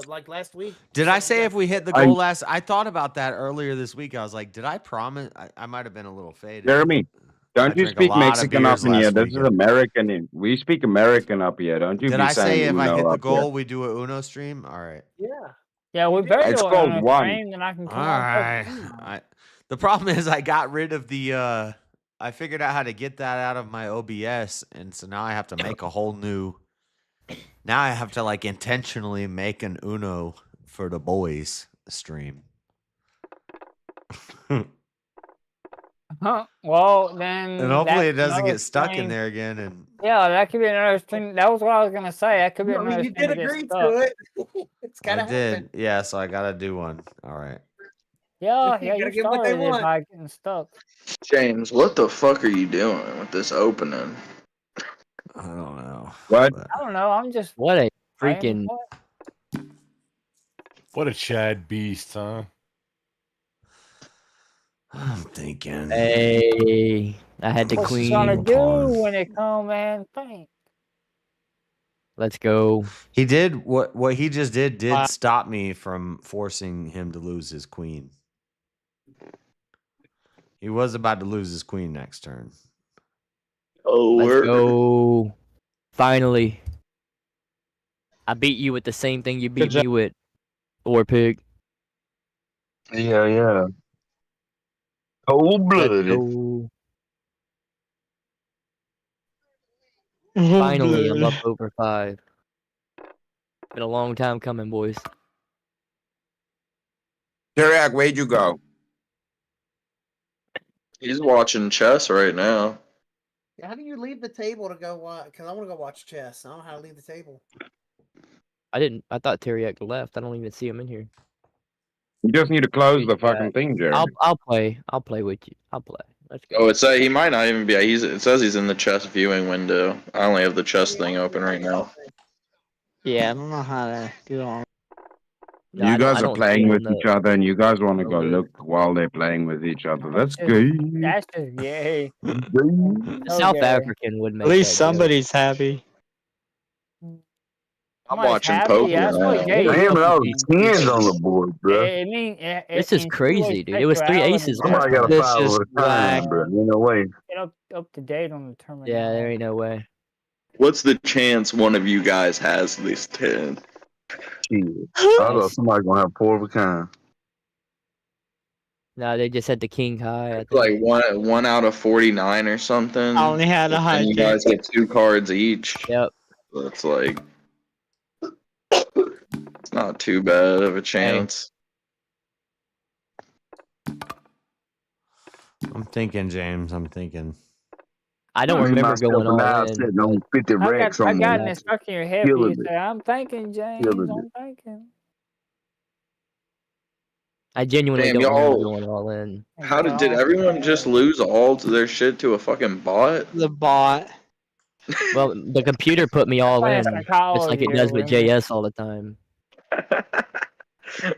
like last week. Did I say if we hit the goal last? I thought about that earlier this week. I was like, did I promise? I might have been a little faded. Jeremy, don't you drank a speak lot of Mexican up beers in here? last This weekend. is American. We speak American up here. Don't you Did be I say saying if I Uno hit the up goal, here. we do a Uno stream? All right. Yeah. Yeah, we better It's do it called on a one. stream, then I can All come on. right. The problem is I got rid of the. I figured out how to get that out of my OBS, and so now I have to make a whole new Now I have to like intentionally make an Uno for the boys stream. Huh? Well, then. And hopefully it that's doesn't another get stuck in stream. there again. And Yeah, that could be another stream. That was what I was gonna say. That could be I mean, another you stream did that gets agree stuck. to it. It's I gotta did. happen. Yeah, so I gotta do one. All right. Yeah, You yeah, gotta you get what they started it want. by getting stuck. James, what the fuck are you doing with this opening? I don't know. What? I don't know. I'm just What a freaking. freaking What a Chad beast, huh? I'm thinking. hey! I had the What you gonna queen. do when it come, man? Think. Let's go. He did what he just did stop me from forcing him to lose his queen. He was about to lose his queen next turn. Oh, Let's go. Finally. I beat you with the same thing you beat me with. Or pig. Yeah, yeah. Cold blooded. Go. Finally, I'm up over 5. Been a long time coming, boys. Dirac, where'd you go? He's watching chess right now. How do you leave the table to go watch? Because I want to go watch chess. I don't know how to leave the table. I thought Teriak left. I don't even see him in here. You just need to close the fucking thing, Jerry. I'll play. I'll play with you. I'll play. Let's go. Oh, he might not even be. It says he's in the chess viewing window. I only have the chess thing open right now. Yeah, I don't know how to do all. You guys are playing with each other, and you guys want to go look while they're playing with each other. That's gay. That's just gay. South African would make. At least that somebody's happy. I'm Somebody's watching happy, poker that's what now. gay is. Damn, that was 10s on the board, bro. This is crazy, dude. It was 3 aces. Somebody got a This 5 is over time, bro. Ain't no way. Get up to date on the terminal. Yeah, there ain't no way. What's the chance one of you guys has these 10? Shit. I thought somebody gonna have 4 of a kind. No, they just had the king high. I It's like one out of 49 or something. I only had a And high you guys get 2 cards each. Yep. So it's like it's not too bad of a chance. I'm thinking, James. I'm thinking. I don't remember going all in. Sitting on 50 racks I on got the it stuck in your head. For Killing you it. say, I'm thinking, James. Killing I'm thinking. I genuinely Damn, don't remember y'all. going all in. How did everyone just lose all to their shit to a fucking bot? The bot. Well, the computer put me all in, just like it does with JS all the time.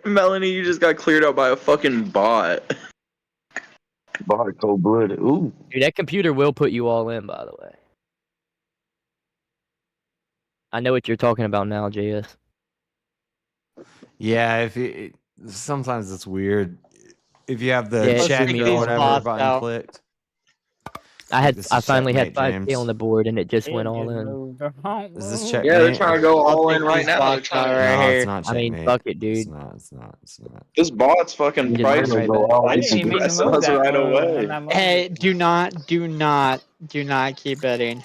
Melanie, you just got cleared out by a fucking bot. Bot cold blooded. Ooh. Dude, that computer will put you all in, by the way. I know what you're talking about now, JS. Yeah, sometimes it's weird if you have the Yeah, check me or all whatever out. button clicked. I This is finally had checkmate, 5K James. on the board, and it just went all in. Is this Yeah, they're checkmate? trying to go all in right now. They're trying to. No, it's not I mean, checkmate. fuck it, dude. It's not. It's not. It's not. This bot's fucking You just priced went right back. I didn't even mean to move that right move, away. and I'm Hey, do not keep betting.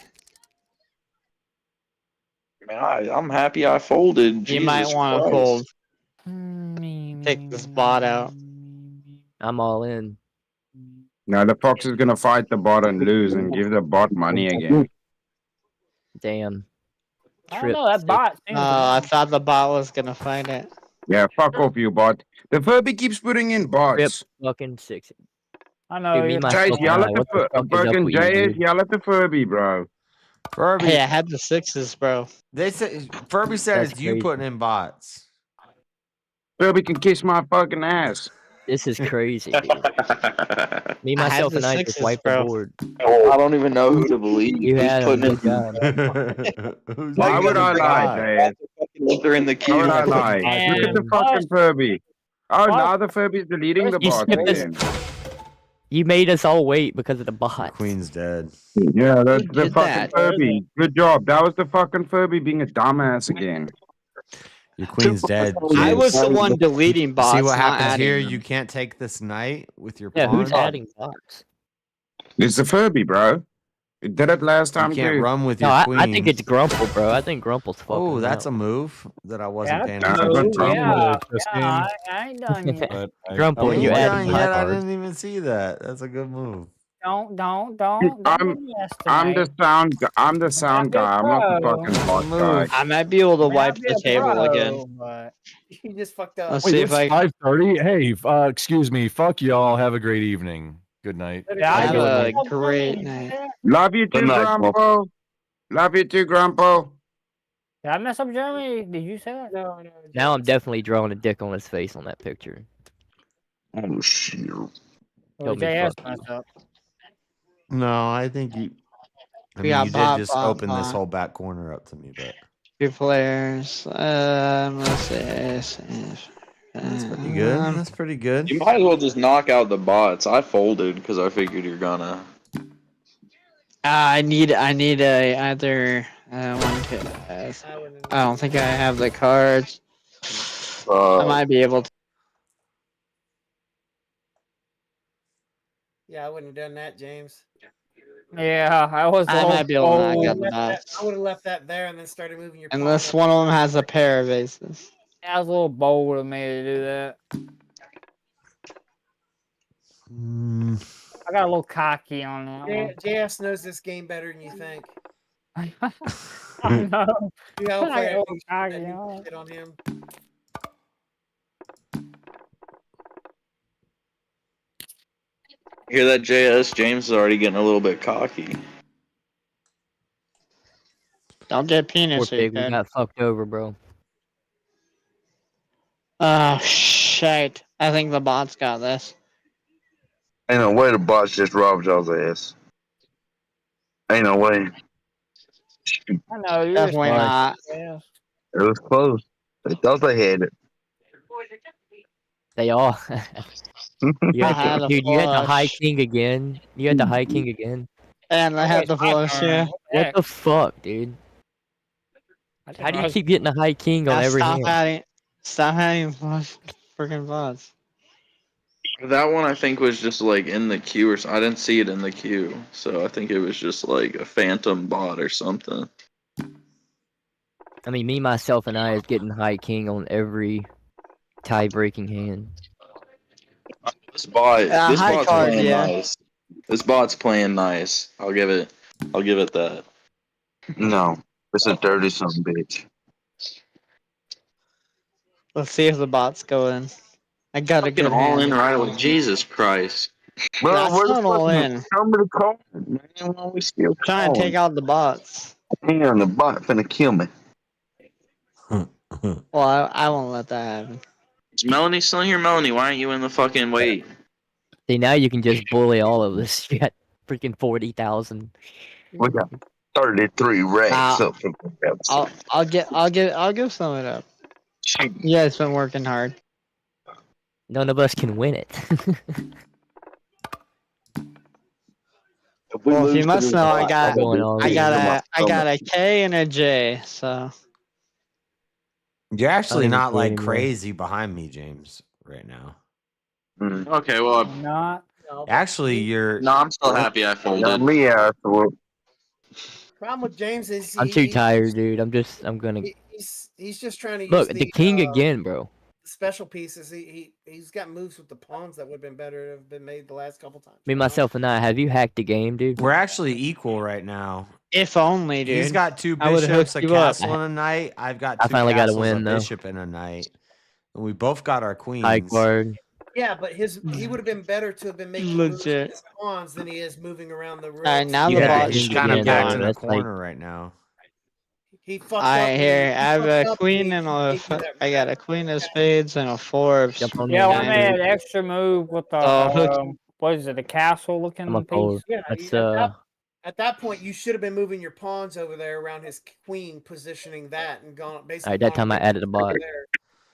Man, I'm happy I folded. You might want to fold. Take this bot out. I'm all in. Now the fox is gonna fight the bot and lose and give the bot money again. Damn. I don't know, that bot. I thought the bot was gonna find it. Yeah, fuck off, you bot. The Furby keeps putting in bots. Rip fucking 6. I know. Dude, me, you're- myself, Chase, and yell I, at what the fuck is up fucking with you, JS, dude? yell at the Furby, bro. Furby. Hey, I had the 6s, bro. They said Furby said That's it's you crazy. putting in bots. Furby can kiss my fucking ass. This is crazy, dude. Me, I had myself, the and I just 6s, wiped bro. the board. I don't even know who to believe. You Who's had him. putting Good job. Why would I lie, JS? They're in the Why queue. would I lie? Look at the fucking Furby. Oh, now the Furby's deleting the You bots skipped us. again. You made us all wait because of the bot. Queen's dead. Yeah, that's Who the did fucking that? Furby. Good job. That was the fucking Furby being a dumbass again. Your queen's dead. I James. was the one deleting bots. See what not happens adding here? them. You can't take this knight with your Yeah, pawn. who's adding bots? It's the Furby, bro. You did it last You time can't too. run with No, your I queen. think it's Grumple, bro. I think Grumple's fucking. Oh, him that's out. a move that I wasn't Yeah, paying that's a attention move. to. Yeah, Chess yeah, game, I ain't done yet. but Grumple, You you ain't add done my yet. I card. didn't even see that. That's a good move. Don't I'm underestimate. I'm the sound be a guy. I'm not the pro. fucking bot guy. I might be able to May wipe not be the a table again. pro, but You just fucked up. Let's Wait, see if it's I 5:30. Hey, excuse me. Fuck y'all. Have a great evening. Good night. have a great night. Love you Good too, night, Grump. Grandpa. Love you too, Grandpa. did I mess up Jeremy? Did you say that? No. Now I'm definitely drawing a dick on his face on that picture. Oh shit! Well, Help me JS fuck messed up. No, I think you. I We mean, got you did bot, just bot, open this bot. whole back corner up to me, but 2 players. Let's see. that's pretty good. That's pretty good. You might as well just knock out the bots. I folded because I figured you're gonna. I need a either 1, 2. I don't think I have the cards. I might be able to. Yeah, I wouldn't have done that, James. Yeah, I was. I might be able to knock out the I bots. would have left that there and then started moving your. Unless one of them has a pair of aces. That was a little bold of me to do that. I got a little cocky on that one. JS knows this game better than you think. I know. You gotta I play got a it little cocky on it. shit on him. Hear that, JS? James is already getting a little bit cocky. Don't get Poor penis. pig, we got fucked over, bro. Oh shit! I think the bots got this. Ain't no way the bots just robbed y'all's ass. Ain't no way. I know you're Definitely smart. not. Yeah. It was close. They thought they had it. They all. You I had had the, a dude, you had the high flush. king again. You had the high king again. And I had the flush, yeah. What the fuck, dude? How do you keep getting the high king on Now every hand? Stop having flush freaking bots. That one I think was just like in the queue or something. I didn't see it in the queue, so I think it was just like a phantom bot or something. I mean, me, myself, and I is getting high king on every tie-breaking hand. This bot's high card, playing yeah. nice. This bot's playing nice. I'll give it that. No, it's a dirty son of a bitch. Let's see if the bots go in. I got a Fucking good all hand. in right away. Jesus Christ. Bro, That's where's not all fucking in. come to the call, man? Why we still Trying to take calling? out the bots. Damn, the bot finna kill me. Well, I won't let that happen. Is Melanie still here? Melanie, why aren't you in the fucking wait? See, now you can just bully all of us. You got freaking 40,000. We got 33 racks up for the I'll give some of it up. You guys been working hard. None of us can win it. Well, if you must know, I got Going a K and a J, so You're actually even not see like anymore. crazy behind me, James, right now. Okay, well, Not. Actually, you're. no, I'm still happy I folded. me afterward. Problem with James is I'm too tired, dude. I'm gonna he's just trying to look use the king again, bro. special pieces. He's got moves with the pawns that would have been better to have been made the last couple times. Me, myself, and I. Have you hacked the game, dude? We're actually equal right now. if only, dude. He's got 2 I would've bishops, hooked a you up. castle, and a knight. I've got I 2 finally got a castles, win, a though. bishop, and a knight. And we both got our queens. High card. Yeah, but he would have been better to have been making moves with Legit. his pawns than he is moving around the room. Alright, now You the had bots the He's should king kind be of again, backed bro. in a That's like corner right now. He fucked up. I hear. he I have fucked a up queen and and he gave you that I got a queen of spades and a 4 of jump on me Yeah, and I get made it. an extra move with the Oh, what is it? The castle I'm a looking piece. fold. Yeah, That's at that point, you should have been moving your pawns over there around his queen, positioning that and gone basically. Alright, that time I added a bot.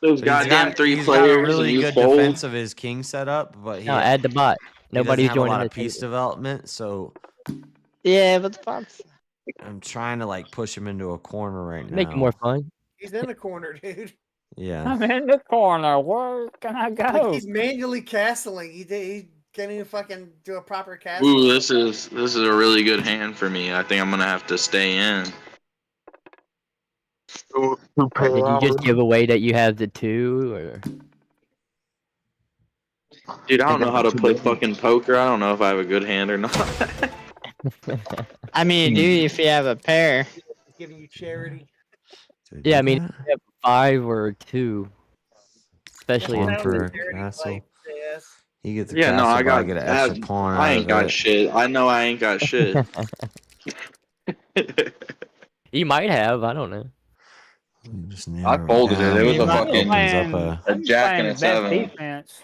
Those But goddamn 3 he's got a players and really you good fold. defense of his king setup, but No, add the bot. he doesn't Nobody's have a joining lot the of piece table. development, so yeah, but the bots. I'm trying to like push him into a corner right now. Make it more fun. He's in the corner, dude. Yeah. I'm in the corner. Where can I Like go? he's manually castling. He Can't even fucking do a proper cast. Ooh, this is a really good hand for me. I think I'm gonna have to stay in. Or did you just give away that you have the 2, or? Dude, I don't know how to play fucking poker. I don't know if I have a good hand or not. I mean, you do if you have a pair. Giving you charity. Yeah, I mean, if you have 5 or 2, especially Pawn in for a two. castle. You get the Yeah, no, castle, I but I got. get an extra pawn I out ain't of got it. shit. I know I ain't got shit. You might have. I don't know. You just I narrow folded it. It was a I'm just fucking playing. a I'm just jack and playing a best 7. defense.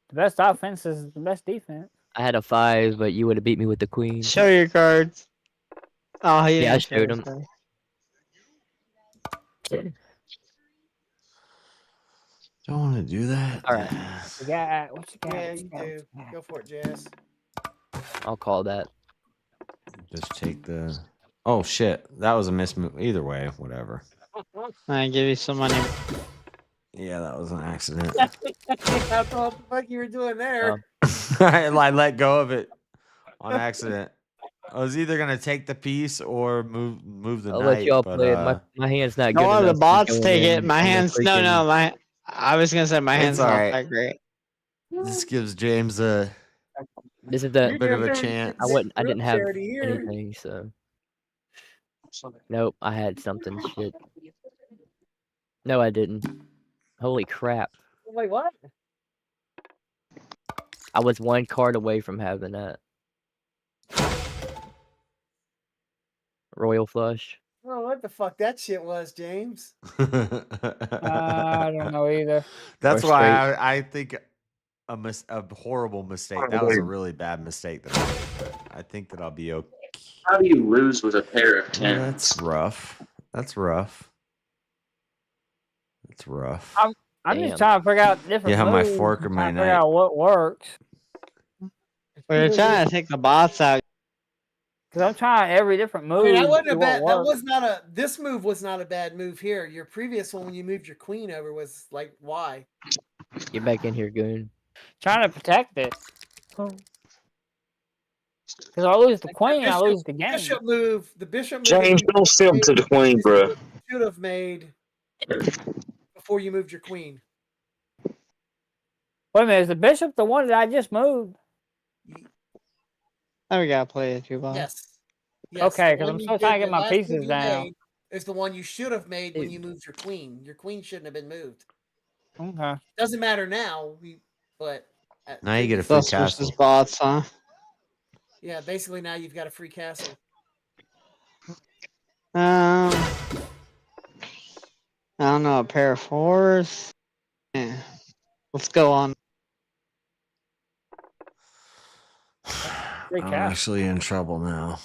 The best offense is the best defense. I had a 5, but you would have beat me with the queen. Show your cards. Oh, he Yeah, I didn't show showed his him. cards. Don't want to do that. All right, You got what you got? Yeah, you do. Go for it, Jazz. I'll call that. Just take the. Oh shit! That was a miss move. Either way, whatever. I give you some money. Yeah, that was an accident. I thought what the fuck you were doing there. I let go of it on accident. I was either gonna take the piece or move the I'll knight, let y'all but play it. My hand's not good No, enough. the to be bots going take in it. My on the hands. No, freaking- my. I was gonna say my It's hand's not alright. that great. this gives James a This is the bit of a chance. I didn't have charity here. anything, so. Nope, I had something. Shit. No, I didn't. Holy crap! Wait, what? I was 1 card away from having that. Royal flush. Oh, what the fuck that shit was, James? I don't know either. That's Or why I think a horrible mistake. That was a really bad mistake that I made, but I think that I'll be okay. How do you lose with a pair of 10s? That's rough. That's rough. That's rough. I'm just trying to figure out different. You have my moves, fork or my trying to figure knife. out what works. We're trying to take the bots out. Cause I'm trying every different move. I mean, that to wasn't see a what bad. That works. was not a. This move was not a bad move here. Your previous one, when you moved your queen over, was like, why? Get back in here, goon. Trying to protect it. Cause I lose the queen, I lose the game. Bishop move. The bishop move. James, don't sim to the queen, bro. Should have made before you moved your queen. Wait a minute, is the bishop the one that I just moved? Now we gotta play the 2 bots. Yes. Okay, the 'cause one I'm you still did, trying to the get my last move pieces you down. made is the one you should have made when you moved your queen. Your queen shouldn't have been moved. Okay. Doesn't matter now, but Now you get a Let's free switch castle. this bots, huh? yeah, basically now you've got a free castle. I don't know, a pair of 4s. Yeah. Let's go on. Free I'm castle. actually in trouble now.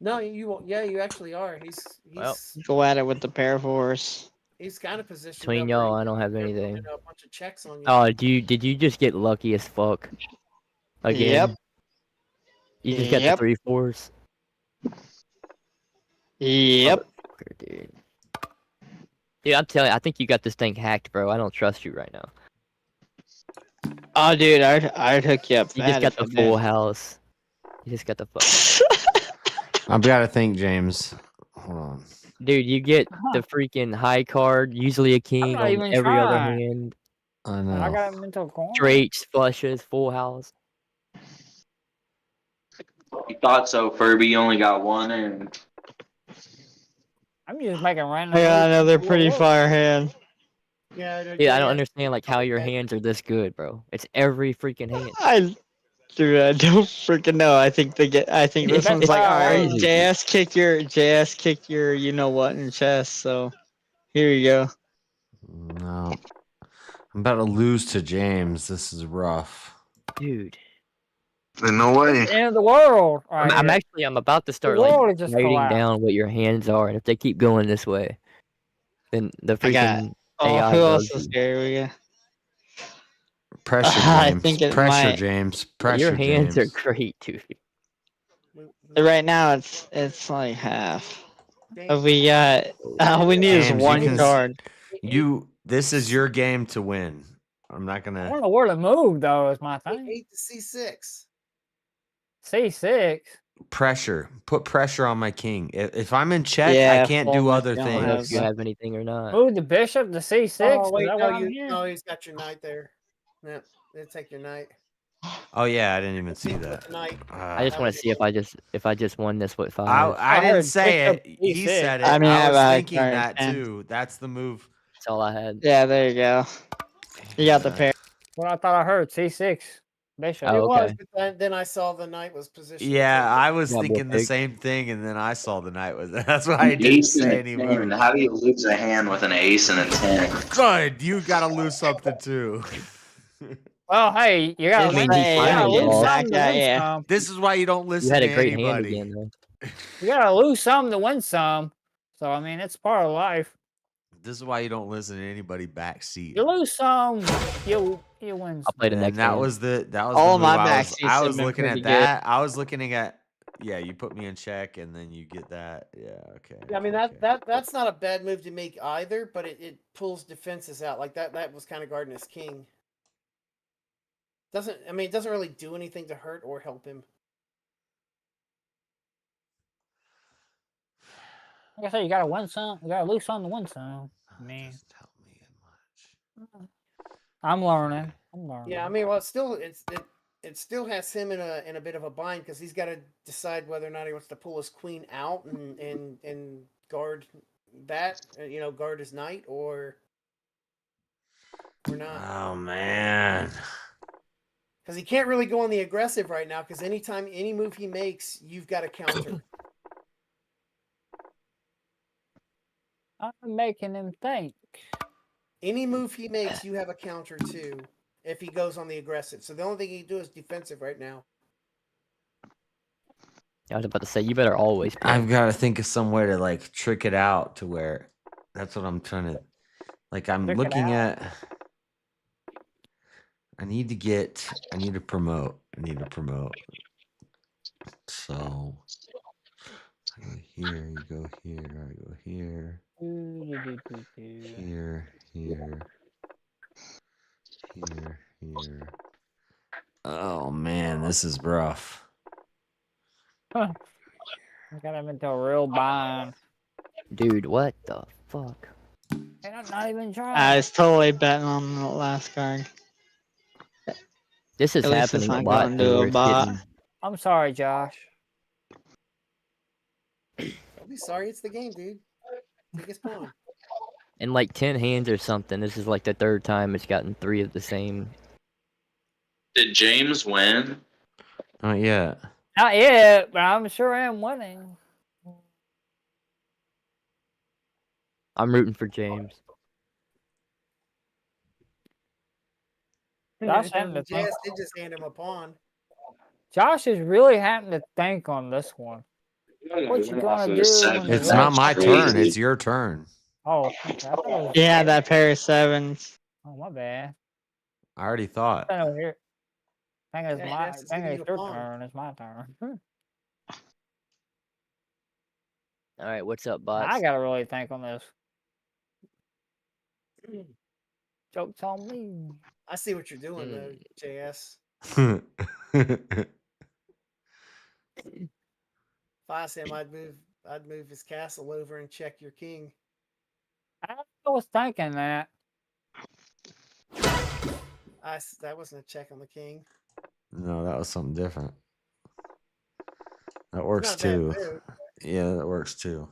No, you won't. Yeah, you actually are. He's Well. Go at it with the pair of 4s. he's kind of positioned Between up where y'all, he I don't have can anything. put a bunch of checks on you. Oh, did you just get lucky as fuck? Again? Yep. You just got the Yep. 3 4s? Yep. Dude. Dude, I'm telling you, I think you got this thing hacked, bro. I don't trust you right now. Oh, dude, I'd hook you up. You just bad got if the I did. full house. You just got the fuck. I've got to think, James. Hold on. Dude, you get the freaking high card, usually a king not on even every other trying. hand. I I know. got a mental corner. Straights, flushes, full house. You thought so, Furby. You only got one, and I'm just making random. I got moves another to see what pretty works. fire hand. Yeah, Dude, I don't understand like how your hands are this good, bro. It's every freaking hand. Dude, I don't freaking know. I think I think this It's one's like, all right, crazy. JS kicked your you know what in chest. So here you go. No. I'm about to lose to James. This is rough. Dude. No way. It's the end of the world. Right I'm about to start world like is just writing collapsed. down what your hands are, and if they keep going this way, then the I got. freaking Oh, AI who else bugs is you. here? We got. Pressure, I James. think it Pressure, might. James. Pressure, Your hands James. are great, dude. Right now, it's like half. But we got. All we need is James, one card. This is your game to win. I'm not I gonna. don't know where to move though. Is my thing. 8 to C6. C6. Pressure. Put pressure on my king. If I'm in check, I Yeah, can't do fullness, other you I don't don't know if things. you have anything or not. Move the bishop to C6. Oh Is wait, that no, what I'm hearing? no, he's got your knight there. No, they take your knight. Oh yeah, I didn't even see With that. the knight. I just want to see if I just won this with 5. I didn't heard say bishop it. He E6. said it. I mean, I I have was a high thinking card, that 10. too. That's the move. That's all I had. Yeah, there you go. You got the pair. What I thought I heard C6 bishop. Oh, It was, okay. but then I saw the knight was positioned. to Yeah, take I it. was Yeah, thinking the big. same thing, and then I saw the knight was. That's why I An didn't ace and say a any 10. more. How do you lose a hand with an ace and a 10? Good, you gotta lose something too. Well, hey, you gotta I mean, win. you You gotta finally lose lost. some to win some. This is why you don't You listen had to a great hand anybody. again, though. You gotta lose some to win some. So I mean, it's part of life. This is why you don't listen to anybody backseat. You lose some, you win. I'll play the And next that hand. was the All move my I back was seats have was been looking pretty at good. that. I was looking at yeah, you put me in check and then you get that. Yeah, okay. Yeah, I mean that's not a bad move to make either, but it pulls defenses out like that. That was kind of guarding his king. It doesn't really do anything to hurt or help him. Like I said, you gotta win some. You gotta lose some to win some. I mean, Doesn't help me much. I'm learning. I'm learning. Yeah, I mean, well, it still has him in a bit of a bind because he's got to decide whether or not he wants to pull his queen out and guard that, guard his knight or not. Oh man. Because he can't really go on the aggressive right now. Because anytime any move he makes, you've got to counter. I'm making him think. Any move he makes, you have a counter too. If he goes on the aggressive, so the only thing he can do is defensive right now. I was about to say you better always play. I've got to think of some way to like trick it out to where that's what I'm trying to like I'm Trick it looking out. at I need to promote. So I go here, you go here, I go here. Here. Oh man, this is rough. I got him into a real bind. Dude, what the fuck? And I'm not even trying. I was totally betting on the last card. This is At least it's happening a not lot going too. to Where a it's bot. getting, I'm sorry, Josh. Don't be sorry, it's the game, dude. Take his pawn. in like 10 hands or something. This is like the 3rd time it's gotten 3 of the same. Did James win? Not yet. Not yet, but I'm sure I am winning. I'm rooting for James. Josh having to think. JS did just hand him a pawn. Josh is really having to think on this one. What you gonna do? when It's the not rest- my turn, it's your turn. Oh, okay. I thought it was. Yeah, that pair of 7s. Oh, my bad. I already thought. I know here. I think it's Yeah, my. Jess is I think giving it's you a your pawn. turn. It's my turn. All right, what's up, bots? I gotta really think on this. Joke's on me. I see what you're doing though, JS. If I was him, I'd move his castle over and check your king. I was thinking that. That wasn't a check on the king. No, that was something different. That works not a bad too. move. Yeah, that works too.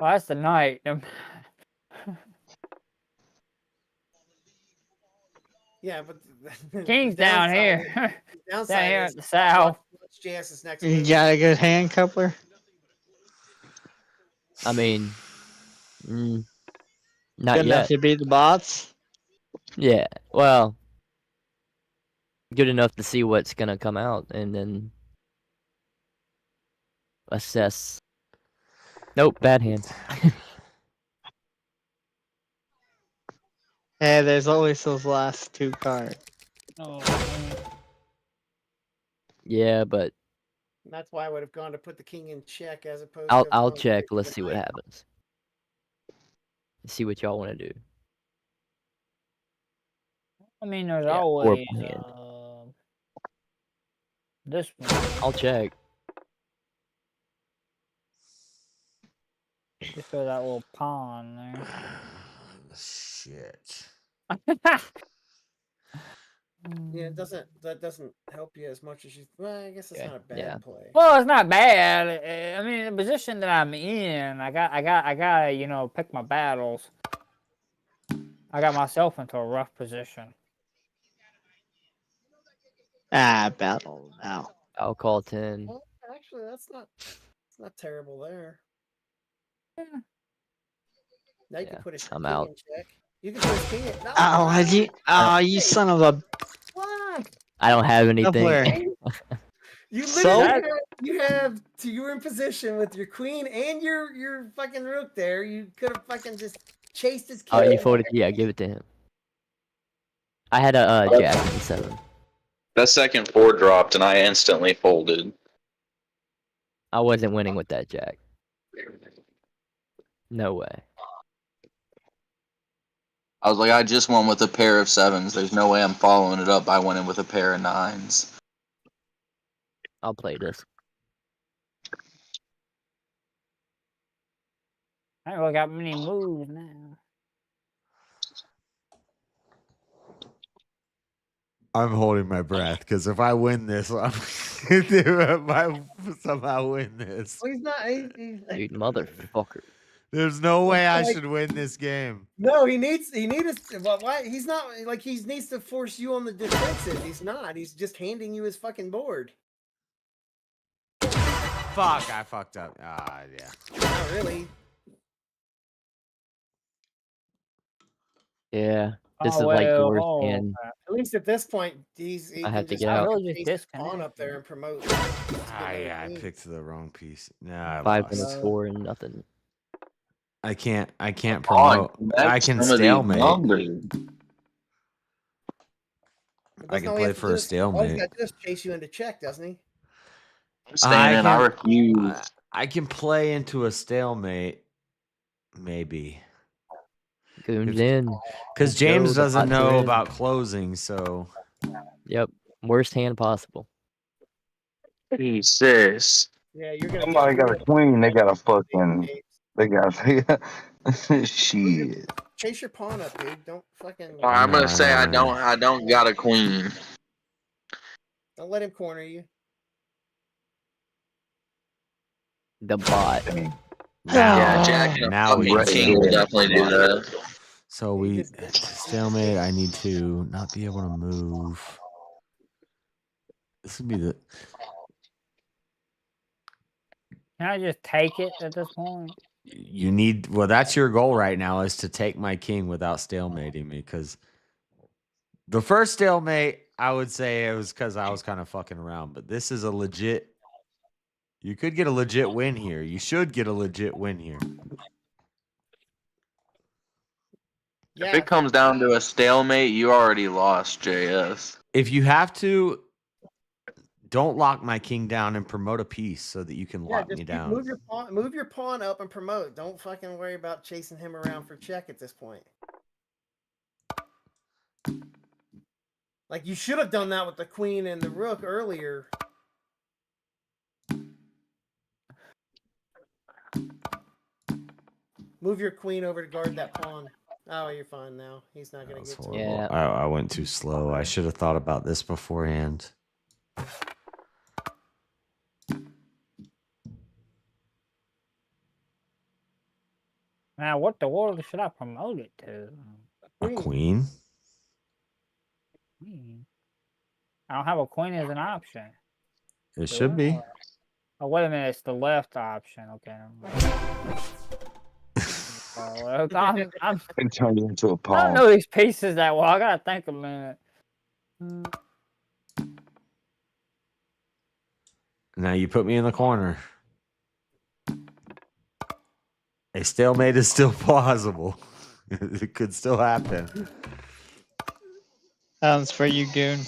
Well, that's the night. Yeah, but the King's down downside here. is- the Down downside here is at the south. what's JS's next You move? got a good hand coupler? I mean, not Good enough yet. to beat the bots? Yeah, well, good enough to see what's gonna come out and then assess. Nope, bad hand. Hey, there's always those last 2 cards. Oh, man. Yeah, but That's why I would have gone to put the king in check as opposed I'll to. I'll going check. to Let's the see what knight. happens. See what y'all want to do. I mean, there's Yeah, or always hand. this one. I'll check. Just go that little pawn there. Shit. Yeah, that doesn't help you as much as you. Well, I guess it's Okay, not a bad yeah. play. Well, it's not bad. I mean, the position that I'm in, I got, you know, pick my battles. I got myself into a rough position. Battle now. I'll call 10. Well, actually, it's not terrible there. Yeah. Now you Yeah, can put his I'm king out. in check. You can put his king in. No, Oh, you son of a. what? I don't have Where? anything. You So? literally you're in position with your queen and your fucking rook there. You could have fucking just chased his king. Oh, you folded? Yeah, give it to him. I had a jack and 7. That second 4 dropped, and I instantly folded. I wasn't winning with that jack. No way. I was like, I just went with a pair of 7s. There's no way I'm following it up by winning with a pair of 9s. I'll play this. I ain't really got many moves now. I'm holding my breath because if I win this, I'm if I somehow win this. Well, he's not. Dude, motherfucker. There's no way I should win this game. No, he needs. Well, why? He's not like he needs to force you on the defensive. He's not. He's just handing you his fucking board. Fuck, I fucked up. Yeah. Not really. Yeah, this Oh, is like the well, worst oh, hand. At least at this point, he I can have to just get out. Really just chase his disconnect. pawn up there and promote. Yeah, I picked the wrong piece. Nah, I 5 lost. minutes, 4 and nothing. I can't promote. I can stalemate. I can play for a All he's stalemate. got to do is chase you into check, doesn't he? I refuse. I can play into a stalemate, maybe. Goons in. Because Let's James go, the doesn't pots are know in. about closing, so. Yep, worst hand possible. Jesus. Yeah, you're gonna. Somebody got a queen. They got a fucking. They got shit. Chase your pawn up, dude. Don't fucking. I'm gonna say I don't got a queen. Don't let him corner you. The bot. Yeah, Jack and now a we fucking king will definitely do that. So we stalemate. I need to not be able to move. This would be the. Can I just take it at this point? You need. Well, that's your goal right now is to take my king without stalemating me. Because the first stalemate, I would say it was because I was kind of fucking around. But this is a legit. You could get a legit win here. You should get a legit win here. If it comes down to a stalemate, you already lost, JS. If you have to, don't lock my king down and promote a piece so that you can lock me down. Move your pawn up and promote. Don't fucking worry about chasing him around for check at this point. Like you should have done that with the queen and the rook earlier. Move your queen over to guard that pawn. Oh, you're fine now. He's not going to get to Horrible. it. I went too slow. I should have thought about this beforehand. Now, what the world should I promote it to? A queen? I don't have a queen as an option. It should be. Oh, wait a minute. It's the left option. Okay. I'm It turned into a I don't pawn. know these pieces that well. I gotta think a minute. Now you put me in the corner. A stalemate is still plausible. It could still happen. Sounds for you, Goon.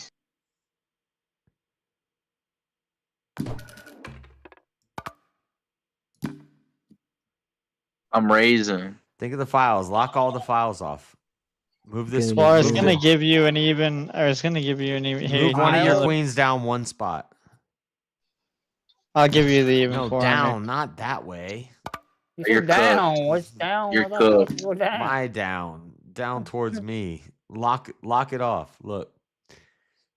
I'm raising. Think of the files. Lock all the files off. Move this. Or it's move gonna the- give you an even. Or it's gonna give you an even. Here, Move one of your I'll- queens down one spot. I'll give you the even No, 400. down, not that way. You You're said down. cooked. What's down? You're What the fuck cooked. go down? My down towards me. Lock it off. Look.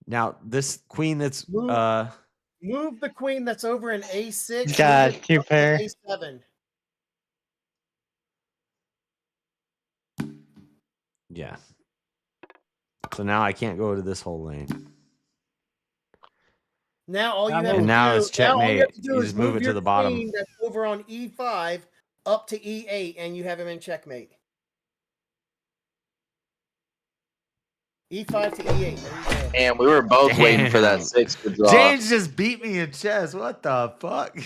Now this queen that's Move the queen that's over in A6. Got move it 2 up to pair. A7. yeah. So now I can't go to this whole lane. Now all you And have to now do, it's now all you have checkmate. to do You is just move it to your the bottom. queen that's over on E5 up to E8, and you have him in checkmate. E5 to E8. There you go. And we were both waiting for that 6 to drop. James just beat me in chess. What the fuck?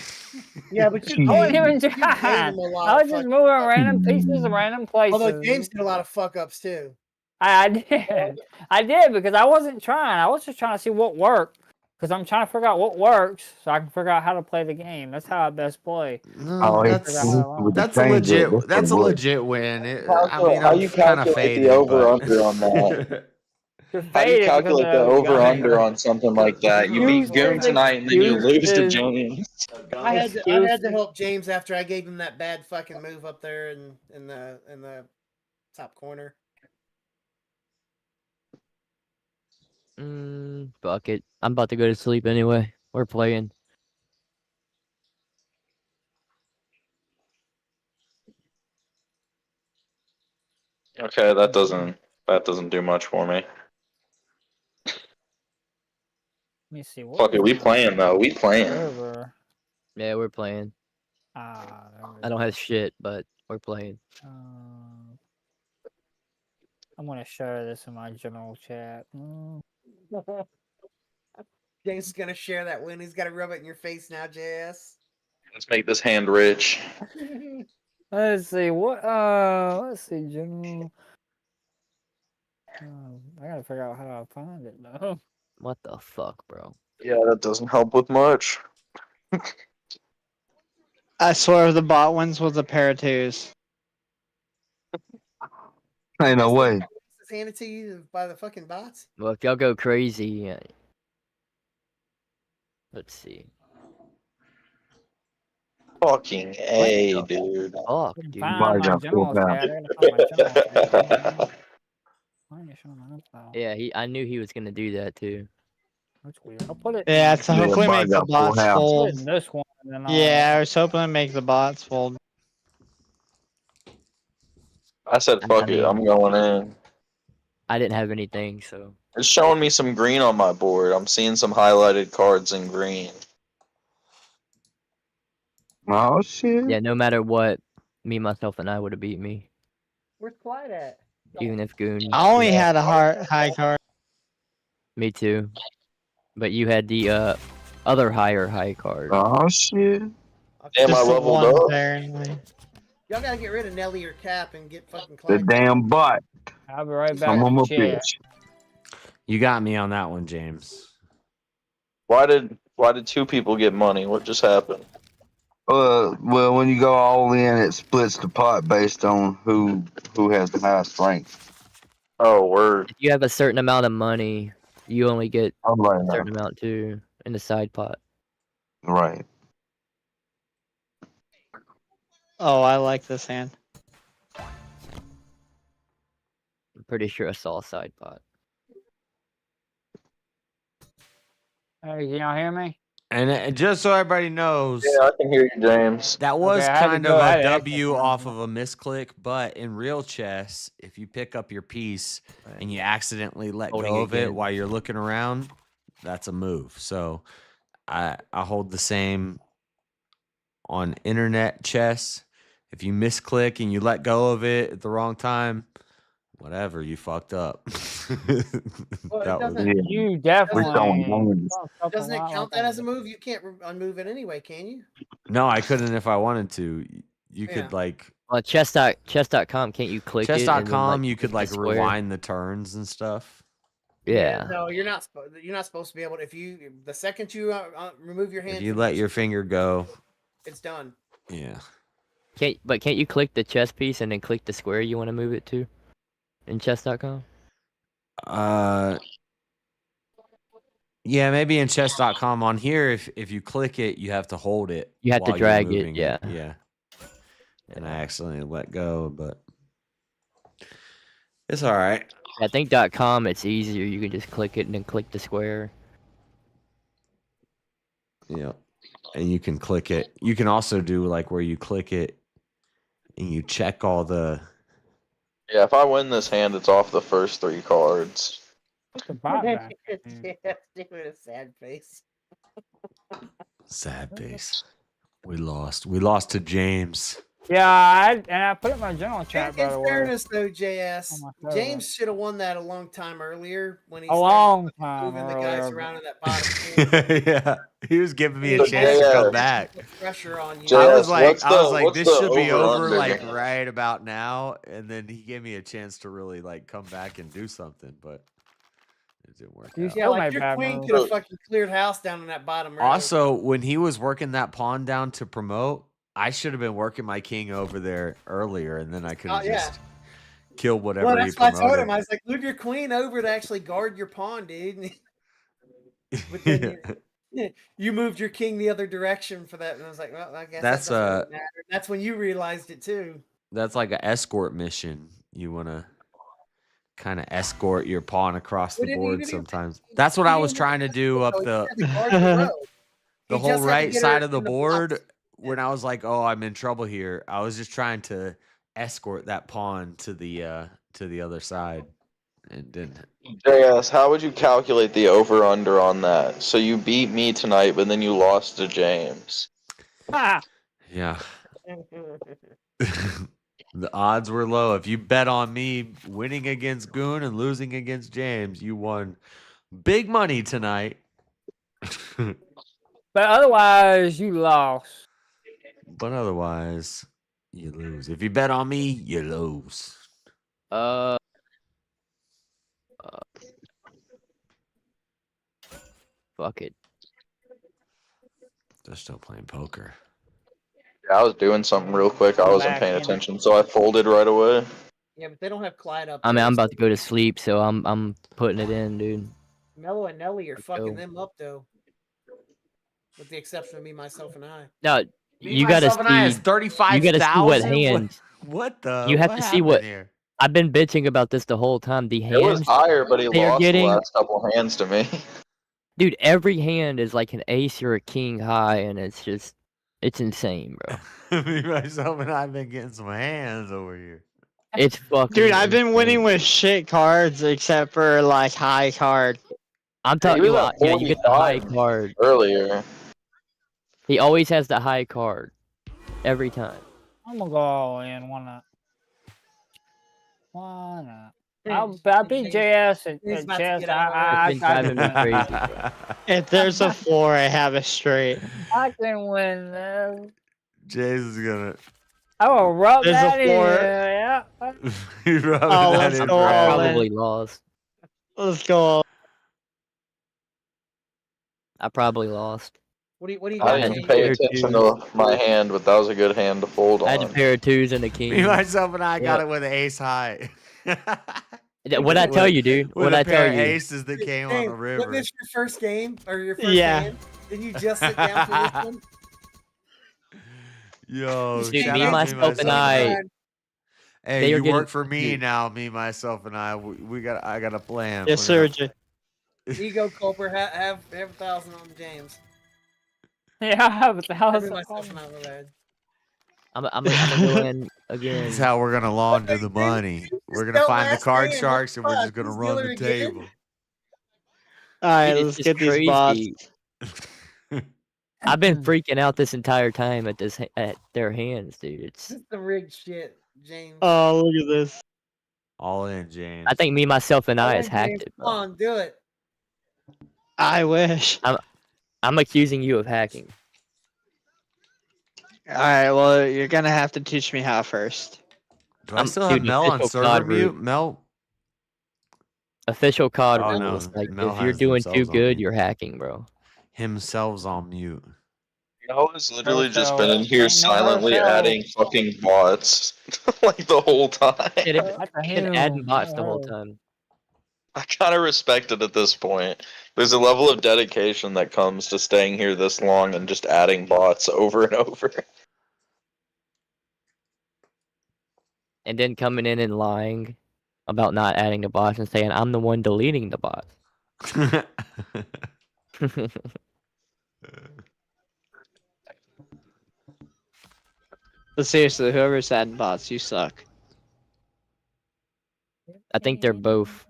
Yeah, but you I wasn't even gave trying. him a lot I was of just fuck- moving random pieces of random places. Although James did a lot of fuck ups too. I did. I did because I wasn't trying. I was just trying to see what worked. Because I'm trying to figure out what works so I can figure out how to play the game. That's how I best play. No, that's That's a legit. That's a legit win. I mean, How I'm you kind of calculate faded, the over but under on that? You're How do you faded because calculate the of over guys. under on something like that? You beat Goon tonight and then you lose to James. I had to help James after I gave him that bad fucking move up there in the top corner. Fuck it. I'm about to go to sleep anyway. We're playing. Okay, that doesn't do much for me. Let me see. What Fuck it, is we my playing though. We playing. server? Yeah, we're playing. I don't have shit, but we're playing. I'm gonna share this in my general chat. James is gonna share that win. He's got to rub it in your face now, JS. Let's make this hand rich. Let's see what. Let's see general. I gotta figure out how to find it though. What the fuck, bro? Yeah, that doesn't help with much. I swear the bot wins with a pair of 2s. Ain't no way. It's handed to you by the fucking bots. Well, if y'all go crazy, let's see. Fucking A, dude. Fuck, dude. Find my general chat. I gotta find my general chat. Why are you showing up though? Yeah, I knew he was gonna do that too. That's weird. I'll put it. Yeah, so hopefully make the bots Put it fold. in this one. And then Yeah, I was hoping to make the bots fold. I said fuck it, I'm going in. I didn't have anything, so. It's showing me some green on my board. I'm seeing some highlighted cards in green. Oh shit. Yeah, no matter what, me, myself, and I would have beat me. Where's Clyde at? Even if Goon. I only had a high card. Me too. But you had the other high card. Oh shit. Damn, I Just the leveled one up. apparently. Y'all gotta get rid of Nelly or Cap and get fucking The Clyde. damn bot. I'll be right back. Some of in a chat. bitch. You got me on that one, James. Why did 2 people get money? What just happened? Well, when you go all in, it splits the pot based on who has the highest rank. Oh, word. If you have a certain amount of money, you only get I'm a like, certain amount too in the side pot. right. Oh, I like this hand. I'm pretty sure I saw a side pot. Hey, can y'all hear me? And just so everybody knows, Yeah, I can hear you, James. that was Okay, I had to kind go- of I had a to W exit. off of a misclick, but in real chess, if you pick up your piece and you accidentally let Holding go of it again. while you're looking around, that's a move. So I hold the same on internet chess. If you misclick and you let go of it at the wrong time, whatever, you fucked up. Well, it That was- doesn't. You We're definitely. throwing bones. Doesn't it count that as a move? You can't unmove it anyway, can you? No, I couldn't if I wanted to. You Yeah. could like Well, chess.com, can't you click it? and then, chess.com, you could click like the square? rewind the turns and stuff. Yeah. No, you're not. You're not supposed to be able to. If you the second you remove your hand, If you from let the- your finger go, it's done. yeah. Can't you click the chess piece and then click the square you want to move it to? in chess.com? Yeah, maybe in chess.com. On here, if you click it, you have to hold it. You have to while you're drag it, moving yeah. Yeah. And I accidentally let go, but it's all right. I think .com it's easier. You can just click it and then click the square. Yeah. And you can click it. You can also do like where you click it and you check all the. Yeah, if I win this hand, it's off the first 3 cards. Buyback. With a sad face. Sad face. We lost. We lost to James. Yeah, I put it in my general chat, by In the way. fairness, though, JS, Oh my James should have won that a long time earlier when he A started long time moving the guys earlier. around in that bottom. Yeah, he was giving me a So chance to JS, come back. Pressure on you. I was JS, like, what's this the should be over over-under like game? right about now, and then he gave me a chance to really like come back and do something, but it didn't work out. Yeah, like your queen could have fucking cleared house down in that bottom row. Also, when he was working that pawn down to promote, I should have been working my king over there earlier, and then I could have just killed whatever well, he that's why I promoted. told him. I was like, move your queen over to actually guard your pawn, dude. But then you moved your king the other direction for that, and I was like, well, I guess That's, that doesn't really matter. That's when you realized it too. That's like an escort mission. You want to kind of escort your pawn across the board sometimes. That's what I was trying to do up the whole right side of the board. When I was like, oh, I'm in trouble here, I was just trying to escort that pawn to the other side, and didn't. JS, how would you calculate the over-under on that? So you beat me tonight, but then you lost to James. Yeah. The odds were low. If you bet on me winning against Goon and losing against James, you won big money tonight. But otherwise, you lost. But otherwise, you lose. If you bet on me, you lose. Fuck it. They're still playing poker. Yeah, I was doing something real quick. I wasn't paying attention, so I folded right away. Yeah, but they don't have Clyde up. I mean, I'm about to go to sleep, so I'm putting it in, dude. Mello and Nelly are fucking go. them up though. With the exception of me, myself, and I. No, Me, you gotta myself, and I is see. You 35,000? gotta see what hands. What the? You have what to see what. happened here? I've been bitching about this the whole time. The It was hands higher, but he they're lost getting, the last couple hands to me. dude. Every hand is like an ace or a king high, and it's insane, bro. Me, myself, and I've been getting some hands over here. It's fucking. Dude, I've been insane. winning with shit cards except for like high card. I'm talking about, yeah, you get the high card earlier. He always has the high card every time. I'm gonna go all in. Why not? Why not? I beat JS at chess. I If there's a 4, I have a straight. I can win this. James is gonna. I will rub There's a that in. 4. Yeah. You rubbing Oh, that let's in, go bro. all in. Probably lost. Let's go. I probably lost. What do you I got? didn't James? pay attention to my hand, but that was a good hand to fold on. I had a pair of twos and a king. Me, myself, and I got Yeah. it with an ace high. What'd I tell you, dude? With What'd a I pair tell of you? aces that came on the James, river. wasn't this your first game or your first Yeah. hand? Did you just sit down for this one? Yo, Dude, shout me, out myself, and I. Hey, they are you getting- work for me dude. now. Me, myself, and I. I got a plan. Yes, We're sir. gonna- Ego Culper, have 1,000 on James. Yeah, I have 1,000. Myself and I were there. I'm gonna go in again. This is how we're gonna launder the money. We're gonna dealt find the last card hand, sharks, and we're what just the gonna fuck? run This the dealer again? table. Alright, Dude, let's it's get just these bots. crazy. I've been freaking out this entire time at their hands, dude. It's. This is the rigged shit, James. Oh, look at this. All in, James. I think me, myself, and I Come has on, hacked James, it, Come bro. on, do it. I wish. I'm accusing you of hacking. Alright, well, you're gonna have to teach me how first. Do I still have dude, Mel on official server COD mute? route. Mel? Official COD Oh, no, rules. Like, Mel if you're has doing too themselves on good, mute. you're hacking, bro. Himself's on mute. Y'all has literally just been Herself. in here Ain't no silently herself. adding fucking bots like the whole time. Yeah, they've That's a been adding human. bots not the whole her. time. I kind of respect it at this point. There's a level of dedication that comes to staying here this long and just adding bots over and over. And then coming in and lying about not adding the bots and saying, I'm the one deleting the bots. But seriously, whoever's adding bots, you suck. I think they're both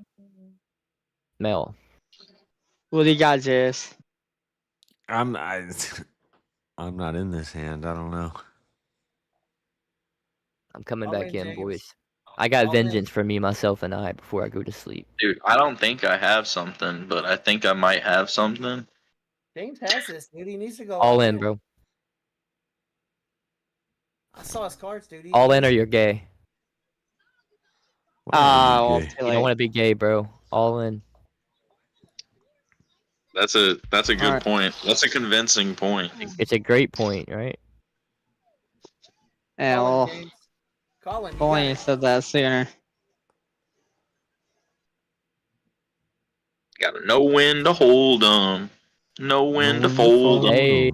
male. What do you got, Jairus? I'm not in this hand. I don't know. I'm coming All back in, in, James. boys. I got All in. vengeance for me, myself, and I before I go to sleep. Dude, I don't think I have something, but I think I might have something. James has this, dude. He needs to go All in, bro. I saw his cards, dude. All in or you're gay. Well, gay? too You late. don't want to be gay, bro. All in. That's a good Alright. point. That's a convincing point. It's a great point, right? Yeah, Colin, well, James. Colin, you if only got you it. said that sooner. Gotta know when to hold 'em. Know when to fold 'em. Hey.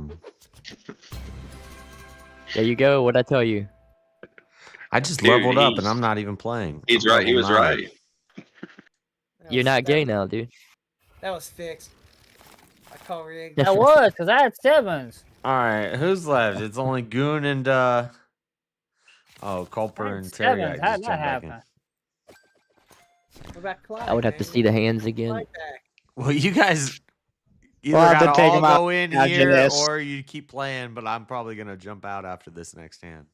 There you go. What'd I tell you? I just Dude, leveled up and he's- I'm not even playing. He's I'm right. He level was 9. right. You're not gay now, dude. That was fixed. I call rigged. That was, because I had 7s. All right, who's left? It's only Goon and Culper and Terry. Sevens. I How'd just that jumped back in. happen? What about Clyde? I would have to man? see the hands again. Clyde back. Well, you guys either We'll have to gotta take all him out go in now, here Janice. or you keep playing. But I'm probably gonna jump out after this next hand.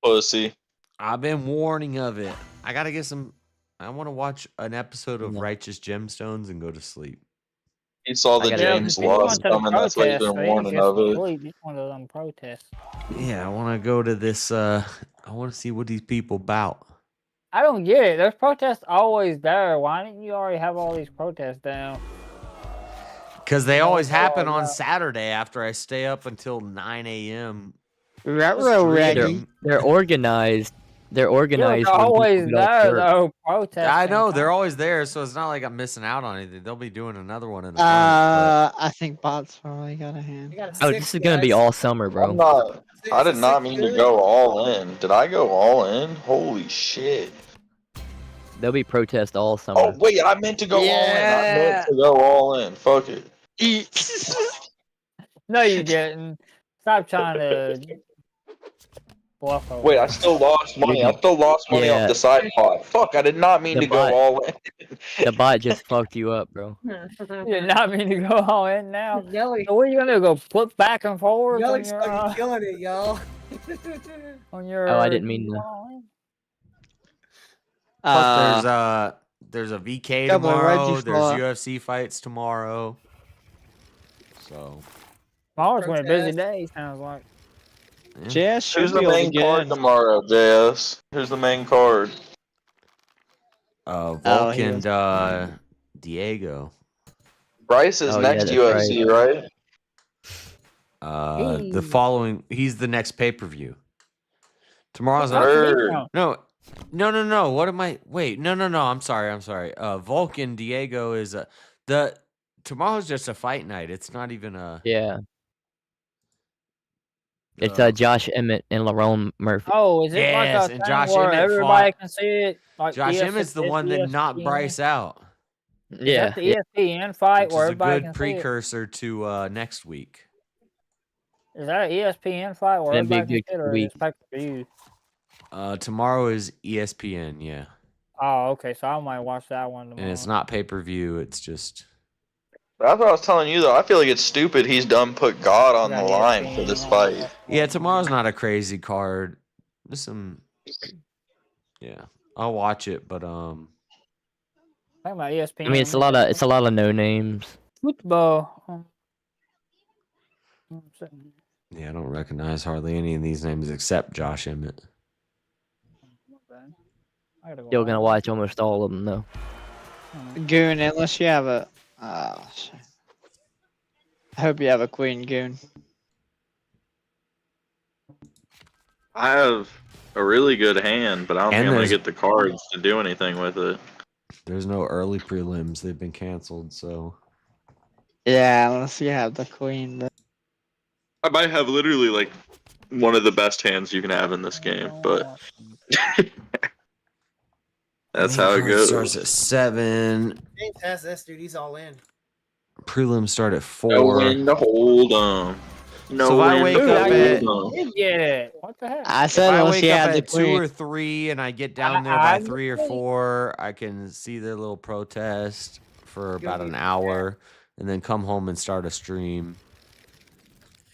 Pussy. I've been warning of it. I gotta get some. I want to watch an episode of Righteous Gemstones and go to sleep. He saw the gotta Yeah, James he went loss to the coming. That's why he's protest, been so he warning just of it. sleep. He's one of them protests. Yeah, I want to go to this. I want to see what these people about. I don't get it. There's protests always there. Why didn't you already have all these protests down? Because they always happen on yeah. Saturday after I stay up until 9 a.m. They're organized. They're Yeah, organized. they're when people always get off there, work. though, protesting. I know they're always there, so it's not like I'm missing out on anything. They'll be doing another one in the I think bots probably got a hand. Oh, this is gonna be all summer, bro. I'm not. I did not mean to go all in. Did I go all in? Holy shit. There'll be protests all summer. Oh wait, I meant to go all in. I meant to go all in. Fuck it. No, you didn't. Stop trying to bluff over. Wait, I still lost money. I still lost money Yeah. off the side pot. Fuck, I did not mean The to bot- go all in. The bot just fucked you up, bro. You did not mean to go all in now. So what are you gonna do? Go flip back and forth on Yelly's your fucking killing it, y'all. on your? Oh, I didn't mean to. Plus, there's a VK Double, why'd you tomorrow. There's fall? UFC fights tomorrow. So Tomorrow's been a busy day. Sounds like. JS should Who's the be able to main get card in. tomorrow, JS? Who's the main card? Volk he and Diego. Bryce is Oh, yeah, next that's UFC, right? The following, he's the next pay per view. Tomorrow's Heard. no. What am I? Wait, no. I'm sorry. Volk and Diego is tomorrow's just a fight night. It's not even a. Yeah. It's Josh Emmett and Lerone Murphy. Oh, is it Yes, like a and thing Josh where Emmett everybody fought- can see it? Like Josh ESPN Emmett's the one that knocked Bryce out. Yeah. Is that the ESPN fight Which where is a everybody good can see it? precursor to next week. Is that an ESPN fight where That'd be a everybody can see good it, or week. is it pay-per-view? Tomorrow is ESPN, yeah. Oh, okay. So I might watch that one tomorrow. And it's not pay per view, it's just. That's what I was telling you, though. I feel like it's stupid he's done put God on the Yeah, line for this fight. Yeah, tomorrow's not a crazy card. There's some. Yeah, I'll watch it, but Talking about ESPN. I mean, it's a lot of no names. Football. yeah, I don't recognize hardly any of these names except Josh Emmett. Still gonna watch almost all of them though. Goon, unless you have a. I hope you have a queen, Goon. I have a really good hand, but I don't And think I'm gonna there's- get the cards to do anything with it. There's no early prelims. They've been canceled, so. Yeah, unless you have the queen. But... I might have literally like one of the best hands you can have in this game, but that's how it goes. Starts at 7. James has this, dude. He's all in. Prelims start at 4. No when to hold on. No So if I when wake to up at, hold on. Get it. What the heck? I said if I unless wake you up have the at 2 queen. or 3 and I get down there by 3 or 4, I can see their little protest for about an hour, and then come home and start a stream.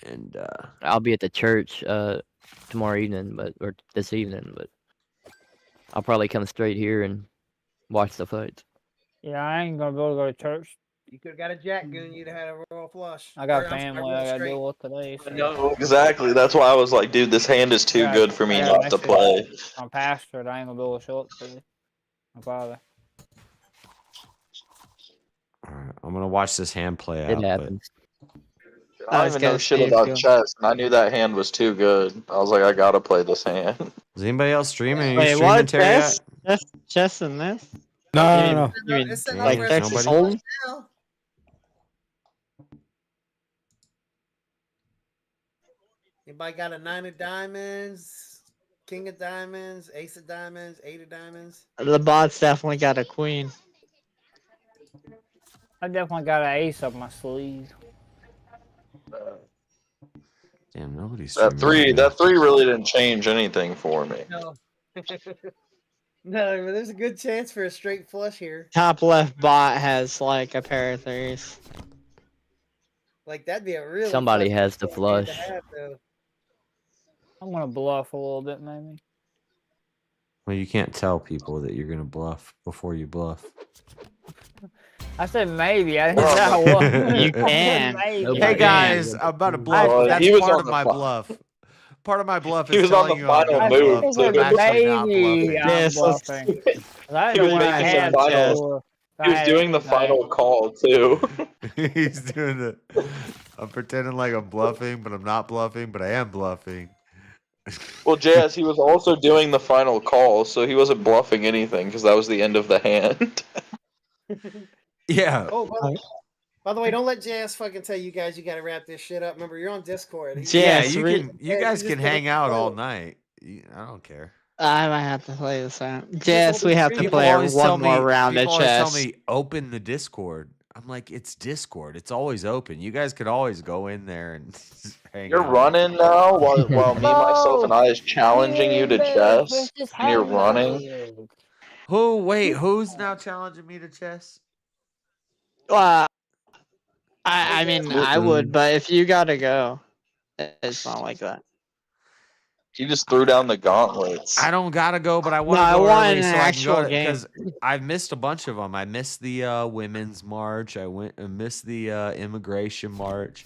And I'll be at the church tomorrow evening, or this evening, but I'll probably come straight here and watch the fights. Yeah, I ain't gonna be able to go to church. You could have got a jack goon. You'd have had a royal flush. I got Or, I'm sorry, family royal I gotta straight. deal with today. So. No, exactly. That's why I was like, dude, this hand is too good for me not to play. I'm pastored. I ain't gonna be able to show up today. My father. Alright, I'm gonna watch this hand play out. It happens. I don't even know shit about chess, and I knew that hand was too good. I was like, I gotta play this hand. Is anybody else streaming? Are you Wait, streaming, what? Terry? Chess? Chess in this? No. You mean It's set up like where Texas it's Hold'em? now. Anybody got a 9 of diamonds, king of diamonds, ace of diamonds, 8 of diamonds? The bot's definitely got a queen. I definitely got an ace up my sleeve. Damn, nobody's That streaming. that three really didn't change anything for me. No. No, but there's a good chance for a straight flush here. Top left bot has like a pair of threes. Like that'd be a really Somebody flush has the hand to flush. have, though. I'm gonna bluff a little bit, maybe. Well, you can't tell people that you're gonna bluff before you bluff. I said maybe. I didn't say I was. You I said can. maybe. Hey guys, I'm about to bluff. That's he was part on of the my fi- bluff. Part of my bluff He is was on telling the you I'm final gonna move, bluff, too. but I'm actually not Maybe bluffing. I'm Yes, let's- bluffing. 'Cause I He didn't was know what I making some had final- before. He was doing the final call too. He's doing the. I'm pretending like I'm bluffing, but I'm not bluffing, but I am bluffing. Well, Jazz, he was also doing the final call, so he wasn't bluffing anything because that was the end of the hand. Yeah. Oh, by the way, don't let JS fucking tell you guys you got to wrap this shit up. Remember, you're on Discord. He's- Yeah, Yes, you we- can. You guys can hang out all night. I don't care. I might have to play this out. Jess, we have to People play always tell one more me. round of People always tell chess. me open the Discord. I'm like, it's Discord. It's always open. You guys could always go in there and hang You're out. running now while me, myself, and I is challenging you to chess, and you're running. Who? Wait, who's now challenging me to chess? I mean, I would, but if you gotta go, it's not like that. He just threw down the gauntlets. I don't gotta go, but I want No, to I go want early an so I can actual go game. because I've missed a bunch of them. I missed the women's march. I missed the immigration march,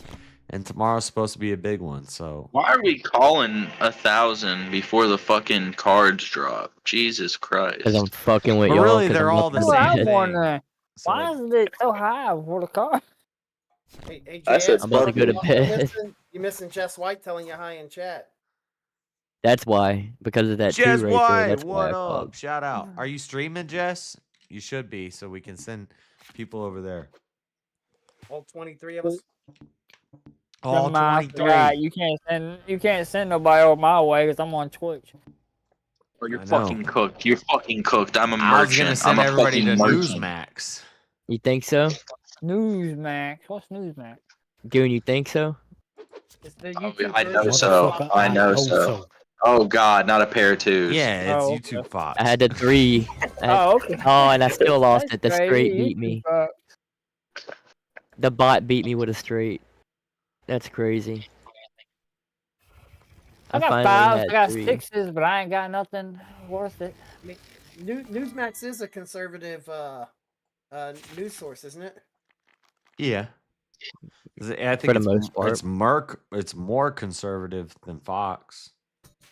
and tomorrow's supposed to be a big one. So Why are we calling 1,000 before the fucking cards drop? Jesus Christ! Because I'm fucking with But y'all. really, 'cause they're I'm all the looking same at I'm it. thing. wondering, So, why is it so high for the car? Hey, I said JS, I'm about to go to bed. You're missing Jess White telling you hi in chat. That's why. Because of that Jess two right there. White, That's why I what called. up? Shout out. Are you streaming, Jess? You should be, so we can send people over there. All 23 of us. All Never mind, I 23. forgot. You can't send nobody over my way because I'm on Twitch. Or you're I know. fucking cooked. You're fucking cooked. I'm a I was gonna merchant. send I'm a everybody fucking to merchant. Newsmax. You think so? Newsmax. What's Newsmax? Goon, you think so? It's the Oh, YouTube I know version. so. Motherfucker, I know know so. Oh God, not a pair of twos. Yeah, it's Oh, YouTube okay. Fox. I had the 3. Oh, okay. Oh, and I still lost it. The That's straight crazy. beat me. YouTube, The bot beat me with a straight. That's crazy. I got finally fives, had I got 3. sixes, but I ain't got nothing worth it. Newsmax is a conservative news source, isn't it? Yeah. I think For the it's, most part. it's more conservative than Fox.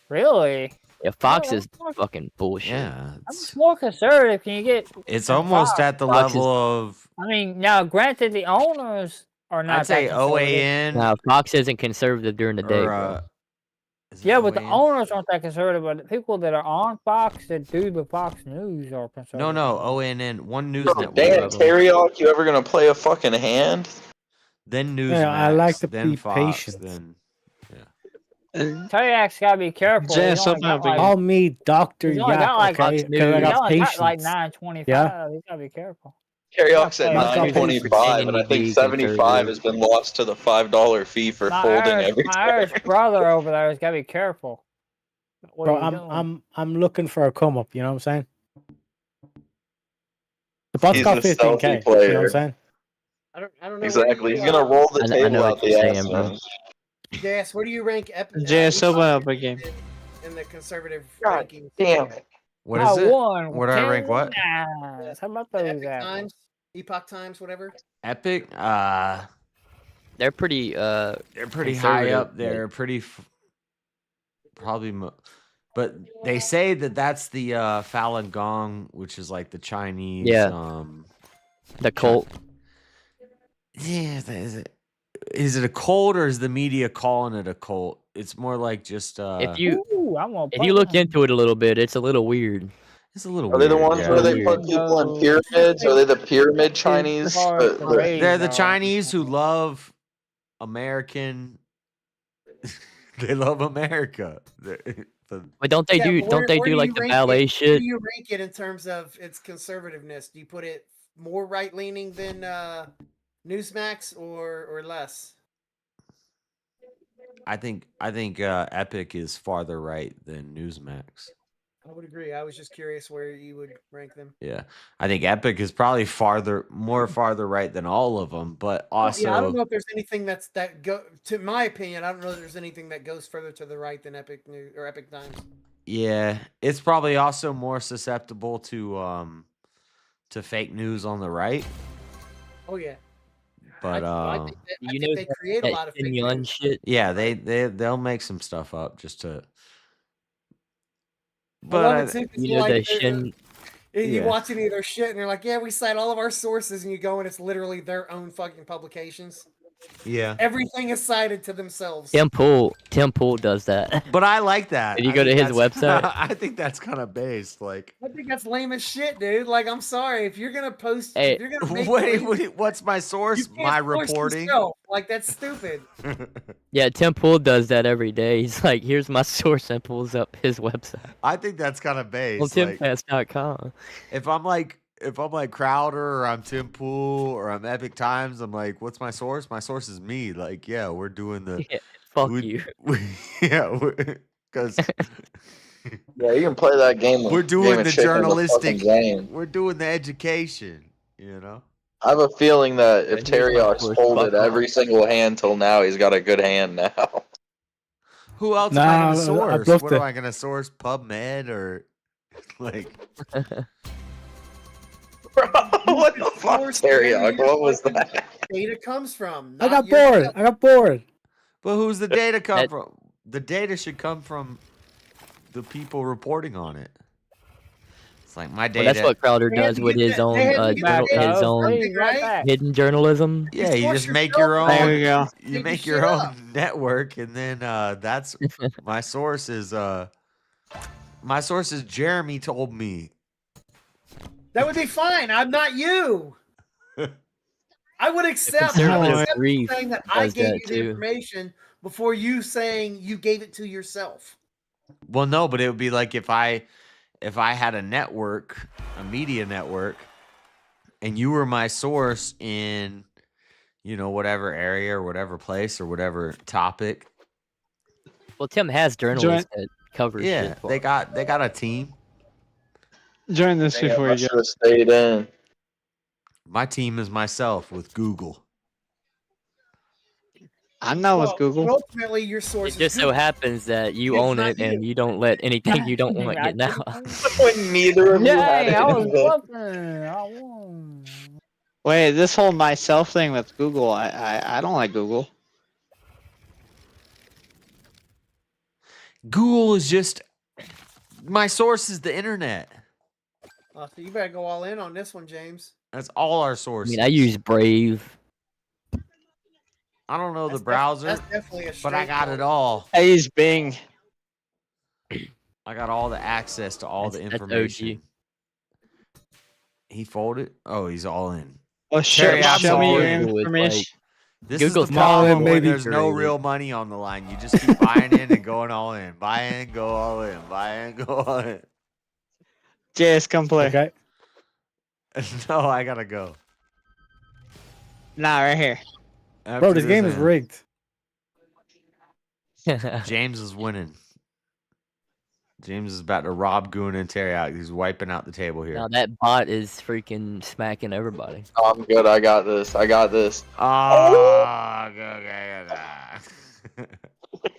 Really? Yeah, Fox Oh, is fucking bullshit. Yeah, I'm it's, more conservative. Can you get? it's than almost Fox? at the Fox is- level of I mean, now granted, the owners are not I'd say that conservative. OAN. Now, Fox isn't conservative during the day, Or, bro. Yeah, but the owners aren't that conservative. But the people that are on Fox that do the Fox News are conservative. No, ONN, One News Bro, Network. damn, Teriyaki, you ever gonna play a fucking hand? Then Newsmax. Yeah, I like to then be Fox. patient. Then Teriyak's gotta be careful. He's only got like, Call me Dr. he's only Yak, got like, okay? Because I he's got only got patience. like 925. Yeah? He's gotta be careful. Teriyak's at I've got 925, and I think 75 has been lost to the $5 fee for folding every My time. Irish brother over there has gotta be careful. What Bro, are you doing? I'm looking for a come up, you know what I'm saying? The bot's He's got a 15k, stealthy you know what player. I'm saying? I don't know. Exactly. He's gonna roll the I table know out what you're the saying, ass, bro. man. JS, where do you rank JS, open up a game. in the conservative God rankings? damn it. What I is it? won. Where do I rank what? How about those Epic apples? Times, Epoch Times, whatever. Epic. They're pretty. They're pretty high conservative, up there. Pretty. Probably. But they say that that's the Falun Gong, which is like the Chinese. Yeah. The cult. Yeah, is it a cult or is the media calling it a cult? It's more like just If you Ooh, I'm gonna if you look into it a little bit, it's a little weird. It's a little Are weird. they the ones where they put people in pyramids? Are they the pyramid Chinese? They're the Chinese who love American. They love America. But don't they do? But Don't they where do like you the rank ballet Where shit? do you rank it in terms of its conservativeness? Do you put it more right leaning than Newsmax or less? I think Epic is farther right than Newsmax. I would agree. I was just curious where you would rank them. Yeah, I think Epic is probably more farther right than all of them, but also Yeah, I don't know if there's anything to my opinion, I don't know if there's anything that goes further to the right than Epic News or Epic Times. yeah, it's probably also more susceptible to fake news on the right. Oh yeah. But I think they create a lot of fake news. shit. Yeah, they'll make some stuff up just to. I love it too, 'cause You know like, the Shin. you Yeah. watch any of their shit and they're like, yeah, we cite all of our sources, and you go and it's literally their own fucking publications. Yeah. Everything is cited to themselves. Tim Pool does that. But I like that. Did you I go to think his that's- website? I think that's kind of based. Like, I think that's lame as shit, dude. Like, I'm sorry if you're gonna post. Hey, if you're gonna make what's my source? you can't My source reporting. yourself. Like, that's stupid. Yeah, Tim Pool does that every day. He's like, here's my source and pulls up his website. I think that's kind of based. On like, timpass.com. if I'm like Crowder or I'm Tim Pool or I'm Epic Times, I'm like, what's my source? My source is me. Like, yeah, we're doing the. Yeah, fuck you. Because Yeah, you can play that game. we're doing game of the chicken with a journalistic. fucking game. We're doing the education. You know. I have a feeling that if here's my Teriyak's source, folded fuck every single hand till now, he's got a good hand now. Who else am I Nah, gonna source? I'd love What to- am I gonna source? PubMed or like? What the fuck, Teriyak? What was that? Data comes from. I not got yourself. bored. I got bored. But who's the data come from? The data should come from the people reporting on it. It's like my Well, data. that's what Crowder They had does to with get his that- own they had to get that data his from own something, right? hidden journalism. Yeah, you source just make yourself. your own. There we go. You Make make your your shit own up. network, and then that's my source is. My source is Jeremy told me. That would be fine. I'm not you. I would accept. I conservative would accept brief saying that I does gave that you the too. information before you saying you gave it to yourself. Well, no, but it would be like if I had a network, a media network, and you were my source in, whatever area or whatever place or whatever topic. Well, Tim has journalists that cover Yeah, shit. for they him. got a team. Join this Damn, before I you should go. have stayed in. My team is myself with Google. I'm not with But Google. ultimately, your source It is just so Google. happens that you It's own not it you. and you don't let anything you don't want get out. When neither of you had Dang, I was it. bluffing. I won. Wait, this whole myself thing with Google, I don't like Google. Google is just my source is the internet. So you better go all in on this one, James. That's all our I sources. mean, I use Brave. I don't know the That's browser, definitely a but I straight got call. it all. I use Bing. I got all the access to all the That's information. He folded. Oh, he's all in. Oh, show me all your in. information. This Google's is the problem when maybe there's no curated. real money on the line. You just keep buying in and going all in. Buy in, go all in. Buy in, go all in. JS, come play. Okay. No, I gotta go. Nah, right here. Bro, this game is rigged. James is winning. James is about to rob Goon and Terry out. He's wiping out the table here. Now that bot is freaking smacking everybody. I'm good. I got this. I got this. Ah, okay.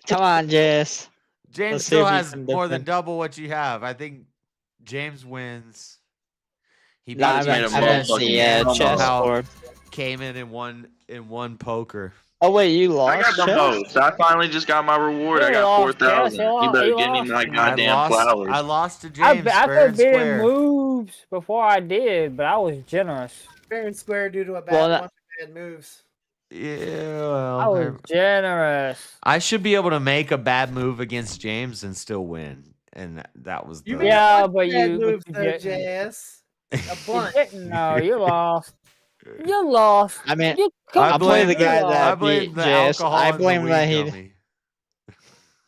Come on, JS. James Let's see still if you has can more than defend. double what you have. I think James wins. He beat Nah, you in I chess. missed the chess Somehow board. came in one poker. Oh wait, you lost. I got the chess? most. I finally just got my reward. I You got lost, 4,000. Jess. You better You give me lost. my goddamn I flowers. lost to I James I fair could and beat square. moves before I did, but I was generous. Fair and square due to a Well, bunch of bad moves. Yeah, well, I was generous. I should be able to make a bad move against James and still win. And that was the You made Yeah, a bunch but of bad you moves but though, you didn't. JS. A You bunch. didn't. No, you lost. You lost. I mean, You I blame the completely guy lost. that blame beat the JS. alcohol I and the blame weed that he. gummy.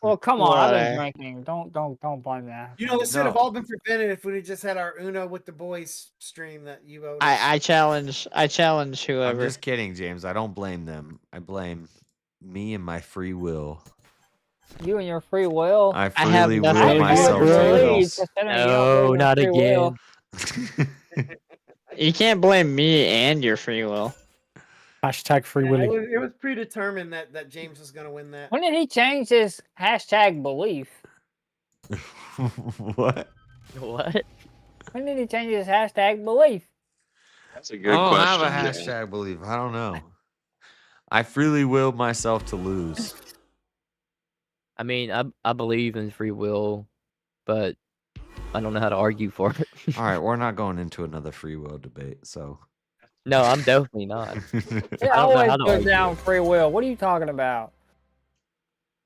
Well, come on. I've been Whatever. drinking. Don't blame that. You know, this should No. have all been prevented if we just had our Uno with the boys stream that you voted. I challenge I'm whoever. just kidding, James. I don't blame them. I blame me and my free will. You and your free will. I I have freely nothing will to do myself with to it. lose. No, not again. You can't blame me and your free will. Hashtag free It willy. was predetermined that James was going to win that. When did he change his hashtag belief? What? What? When did he change his hashtag belief? That's a I good don't question. have a hashtag belief. I don't know. I freely willed myself to lose. I mean, I believe in free will, but I don't know how to argue for it. All right, we're not going into another free will debate. So No, I'm definitely not. It I don't know always how to goes argue down it. free will. What are you talking about?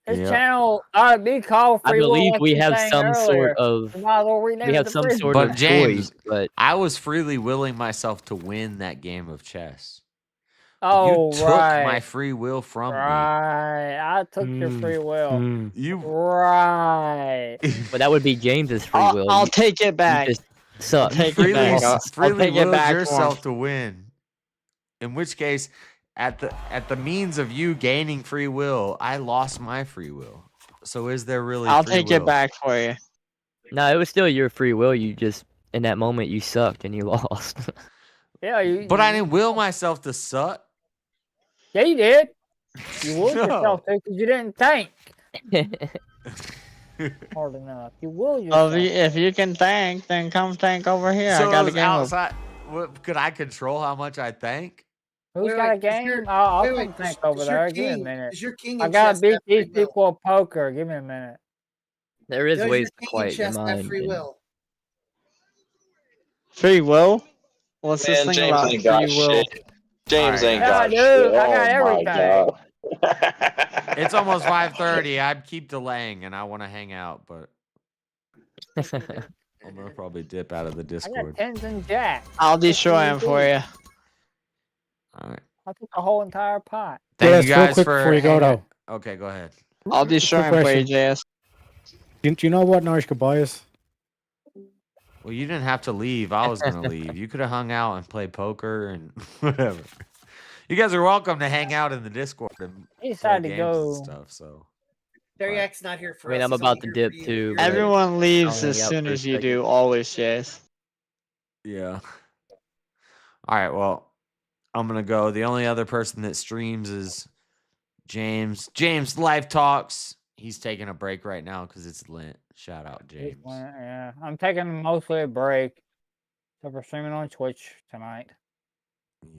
This Yep. channel ought to be called I free will. believe Like we you have saying some sort earlier. of We might as well rename we it have to some free. sort But of James, choice, but I was freely willing myself to win that game of chess. Oh, You took right. my free will from Right. I took your free will. me. You Right. but that would be James's free will. I'll You- take it back. You just suck. Take it freely, back. I'll freely take it willed back for him. yourself to win. In which case, at the means of you gaining free will, I lost my free will. So is there really? I'll free take will? it back for you. No, it was still your free will. You just in that moment you sucked and you lost. Yeah, you. But I didn't will myself to suck. Yeah, you did. You willed No. yourself to because you didn't think hard enough. You willed Well, yourself. if you can tank, then come tank over here. So I got it a was game of. outside. Could I control how much I think? Who's Wait, got a wait, 'cause game? you're- I'll wait, come wait, 'cause- think over 'cause your there. Give me a king- minute. 'cause your king I in gotta chess beat got these free will. people at poker. Give me a minute. There is Does ways your to king in quiet your chess have mind. free and- will? Free will? What's this Man, thing James about ain't got free will? shit. James ain't Yeah, I got do. shit. I got Oh my everything. god. It's almost 5:30. I'd keep delaying, and I want to hang out, but I'm gonna probably dip out of the I got Discord. tens and jacks. I'll destroy him for you. All right. I took the whole entire pot. Thank Yes, you real guys quick for before you go, hanging- though. Okay, go ahead. I'll destroy him for you, JS. Do you know what an Irish goodbye is? Well, you didn't have to leave. I was gonna leave. You could have hung out and played poker and whatever. You guys are welcome to hang out in the Discord and He play decided to games go. and stuff. So Teriak's not here for I mean, us. I'm he's about only to here dip for you. too. You're but Everyone leaves I'll as hang out soon for a as you second. do, always, JS. yeah. All right. Well, I'm gonna go. The only other person that streams is James. James live talks. He's taking a break right now because it's Lent. Shout out, James. Yeah, I'm taking mostly a break. So we're streaming on Twitch tonight.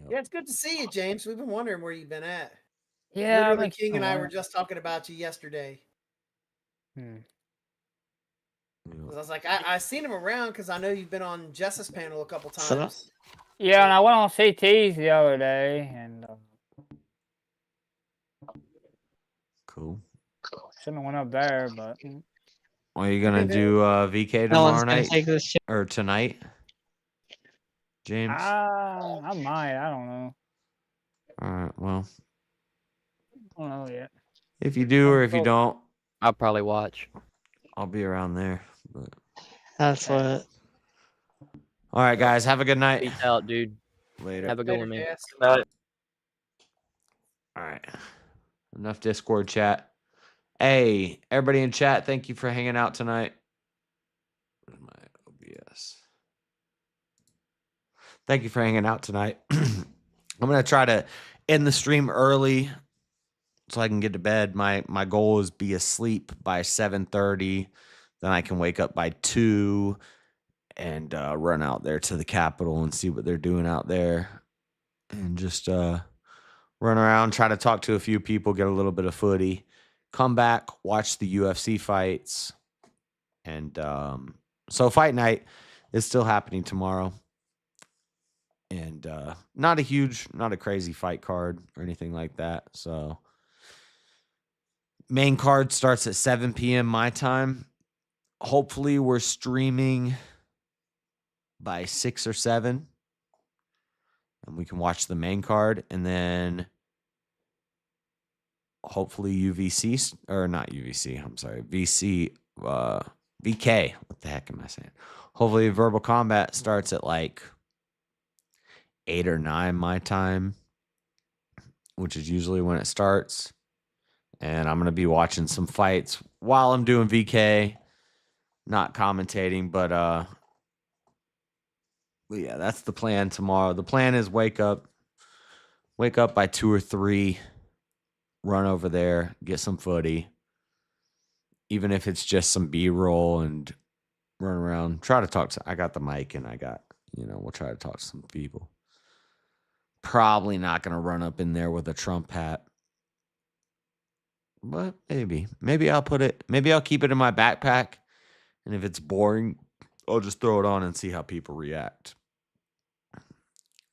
Yeah, it's good to see you, James. We've been wondering where you've been at. Yeah, Literally, I've been King and I were somewhere. just talking about you yesterday. Hmm. 'Cause I was like, I seen him around because I know you've been on Jess's panel a couple So- times. Yeah, and I went on CT's the other day, and Cool. Shouldn't have went up there, but Are you gonna do VK No one's tomorrow gonna night take this shit. or tonight, James? I might. I don't know. All right. Well, I don't know yet. if you do or if you don't, I'll probably watch. I'll be around there. But... That's what. All right, guys. Have a good night. Peace out, dude. Later. Have a good one, man. All right. Enough Discord chat. Hey, everybody in chat, thank you for hanging out tonight. Where's my OBS? Thank you for hanging out tonight. I'm going to try to end the stream early so I can get to bed. My goal is be asleep by 7:30. Then I can wake up by 2 and run out there to the Capitol and see what they're doing out there. And just run around, try to talk to a few people, get a little bit of footy. Come back, watch the UFC fights. And so fight night is still happening tomorrow. And not a crazy fight card or anything like that. So main card starts at 7 p.m. my time. Hopefully we're streaming by 6 or 7. And we can watch the main card. And then hopefully UVC, or not UVC, I'm sorry, VK. What the heck am I saying? Hopefully Verbal Combat starts at like 8 or 9 my time, which is usually when it starts. And I'm going to be watching some fights while I'm doing VK, not commentating, but yeah, that's the plan tomorrow. The plan is wake up by 2 or 3, run over there, get some footy, even if it's just some B-roll, and run around, try to talk to, I got the mic and I got, we'll try to talk to some people. Probably not going to run up in there with a Trump hat, but maybe I'll keep it in my backpack. And if it's boring, I'll just throw it on and see how people react.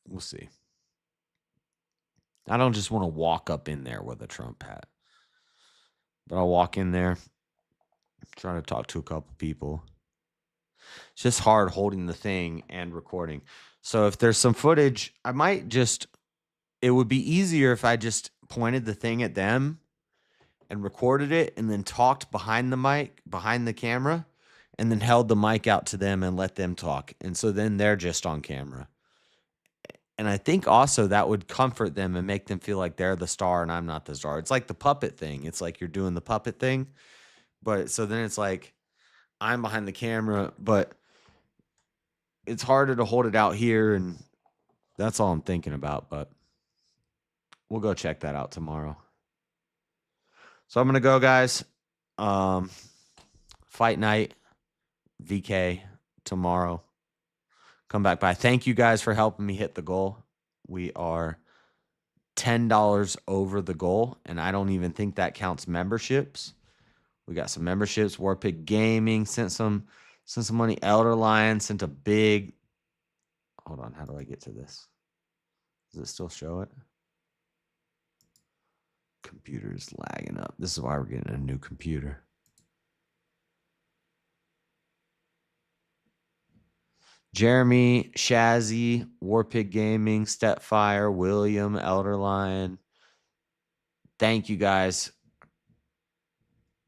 We'll see. I don't just want to walk up in there with a Trump hat, but I'll walk in there, try to talk to a couple people. It's just hard holding the thing and recording. So if there's some footage, it would be easier if I just pointed the thing at them and recorded it and then talked behind the mic, behind the camera, and then held the mic out to them and let them talk. And so then they're just on camera. And I think also that would comfort them and make them feel like they're the star and I'm not the star. It's like the puppet thing. It's like you're doing the puppet thing. But so then it's like I'm behind the camera, but it's harder to hold it out here. And that's all I'm thinking about. But we'll go check that out tomorrow. So I'm going to go, guys. Fight night, VK tomorrow. Come back by. Thank you guys for helping me hit the goal. We are $10 over the goal, and I don't even think that counts memberships. We got some memberships. Warpig Gaming sent some money. Elder Lion sent a big. Hold on, how do I get to this? Does it still show it? Computer's lagging up. This is why we're getting a new computer. Jeremy, Shazzy, Warpig Gaming, Stepfire, William, Elder Lion. Thank you guys.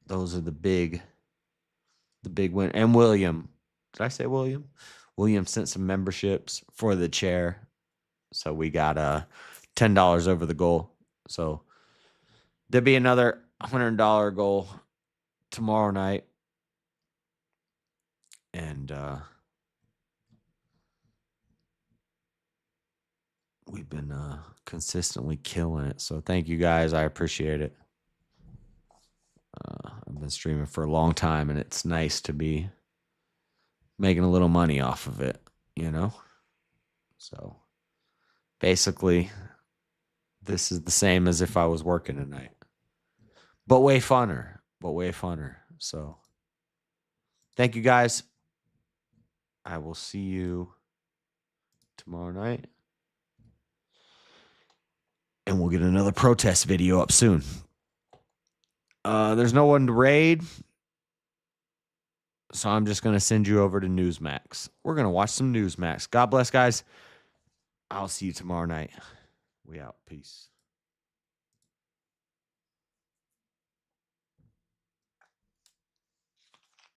Those are the big win. And William. Did I say William? William sent some memberships for the chair. So we got $10 over the goal. So there'll be another $100 goal tomorrow night. And we've been consistently killing it. So thank you guys. I appreciate it. I've been streaming for a long time, and it's nice to be making a little money off of it, So basically, this is the same as if I was working tonight. But way funner. So thank you guys. I will see you tomorrow night. And we'll get another protest video up soon. There's no one to raid. So I'm just going to send you over to Newsmax. We're going to watch some Newsmax. God bless, guys. I'll see you tomorrow night. We out. Peace.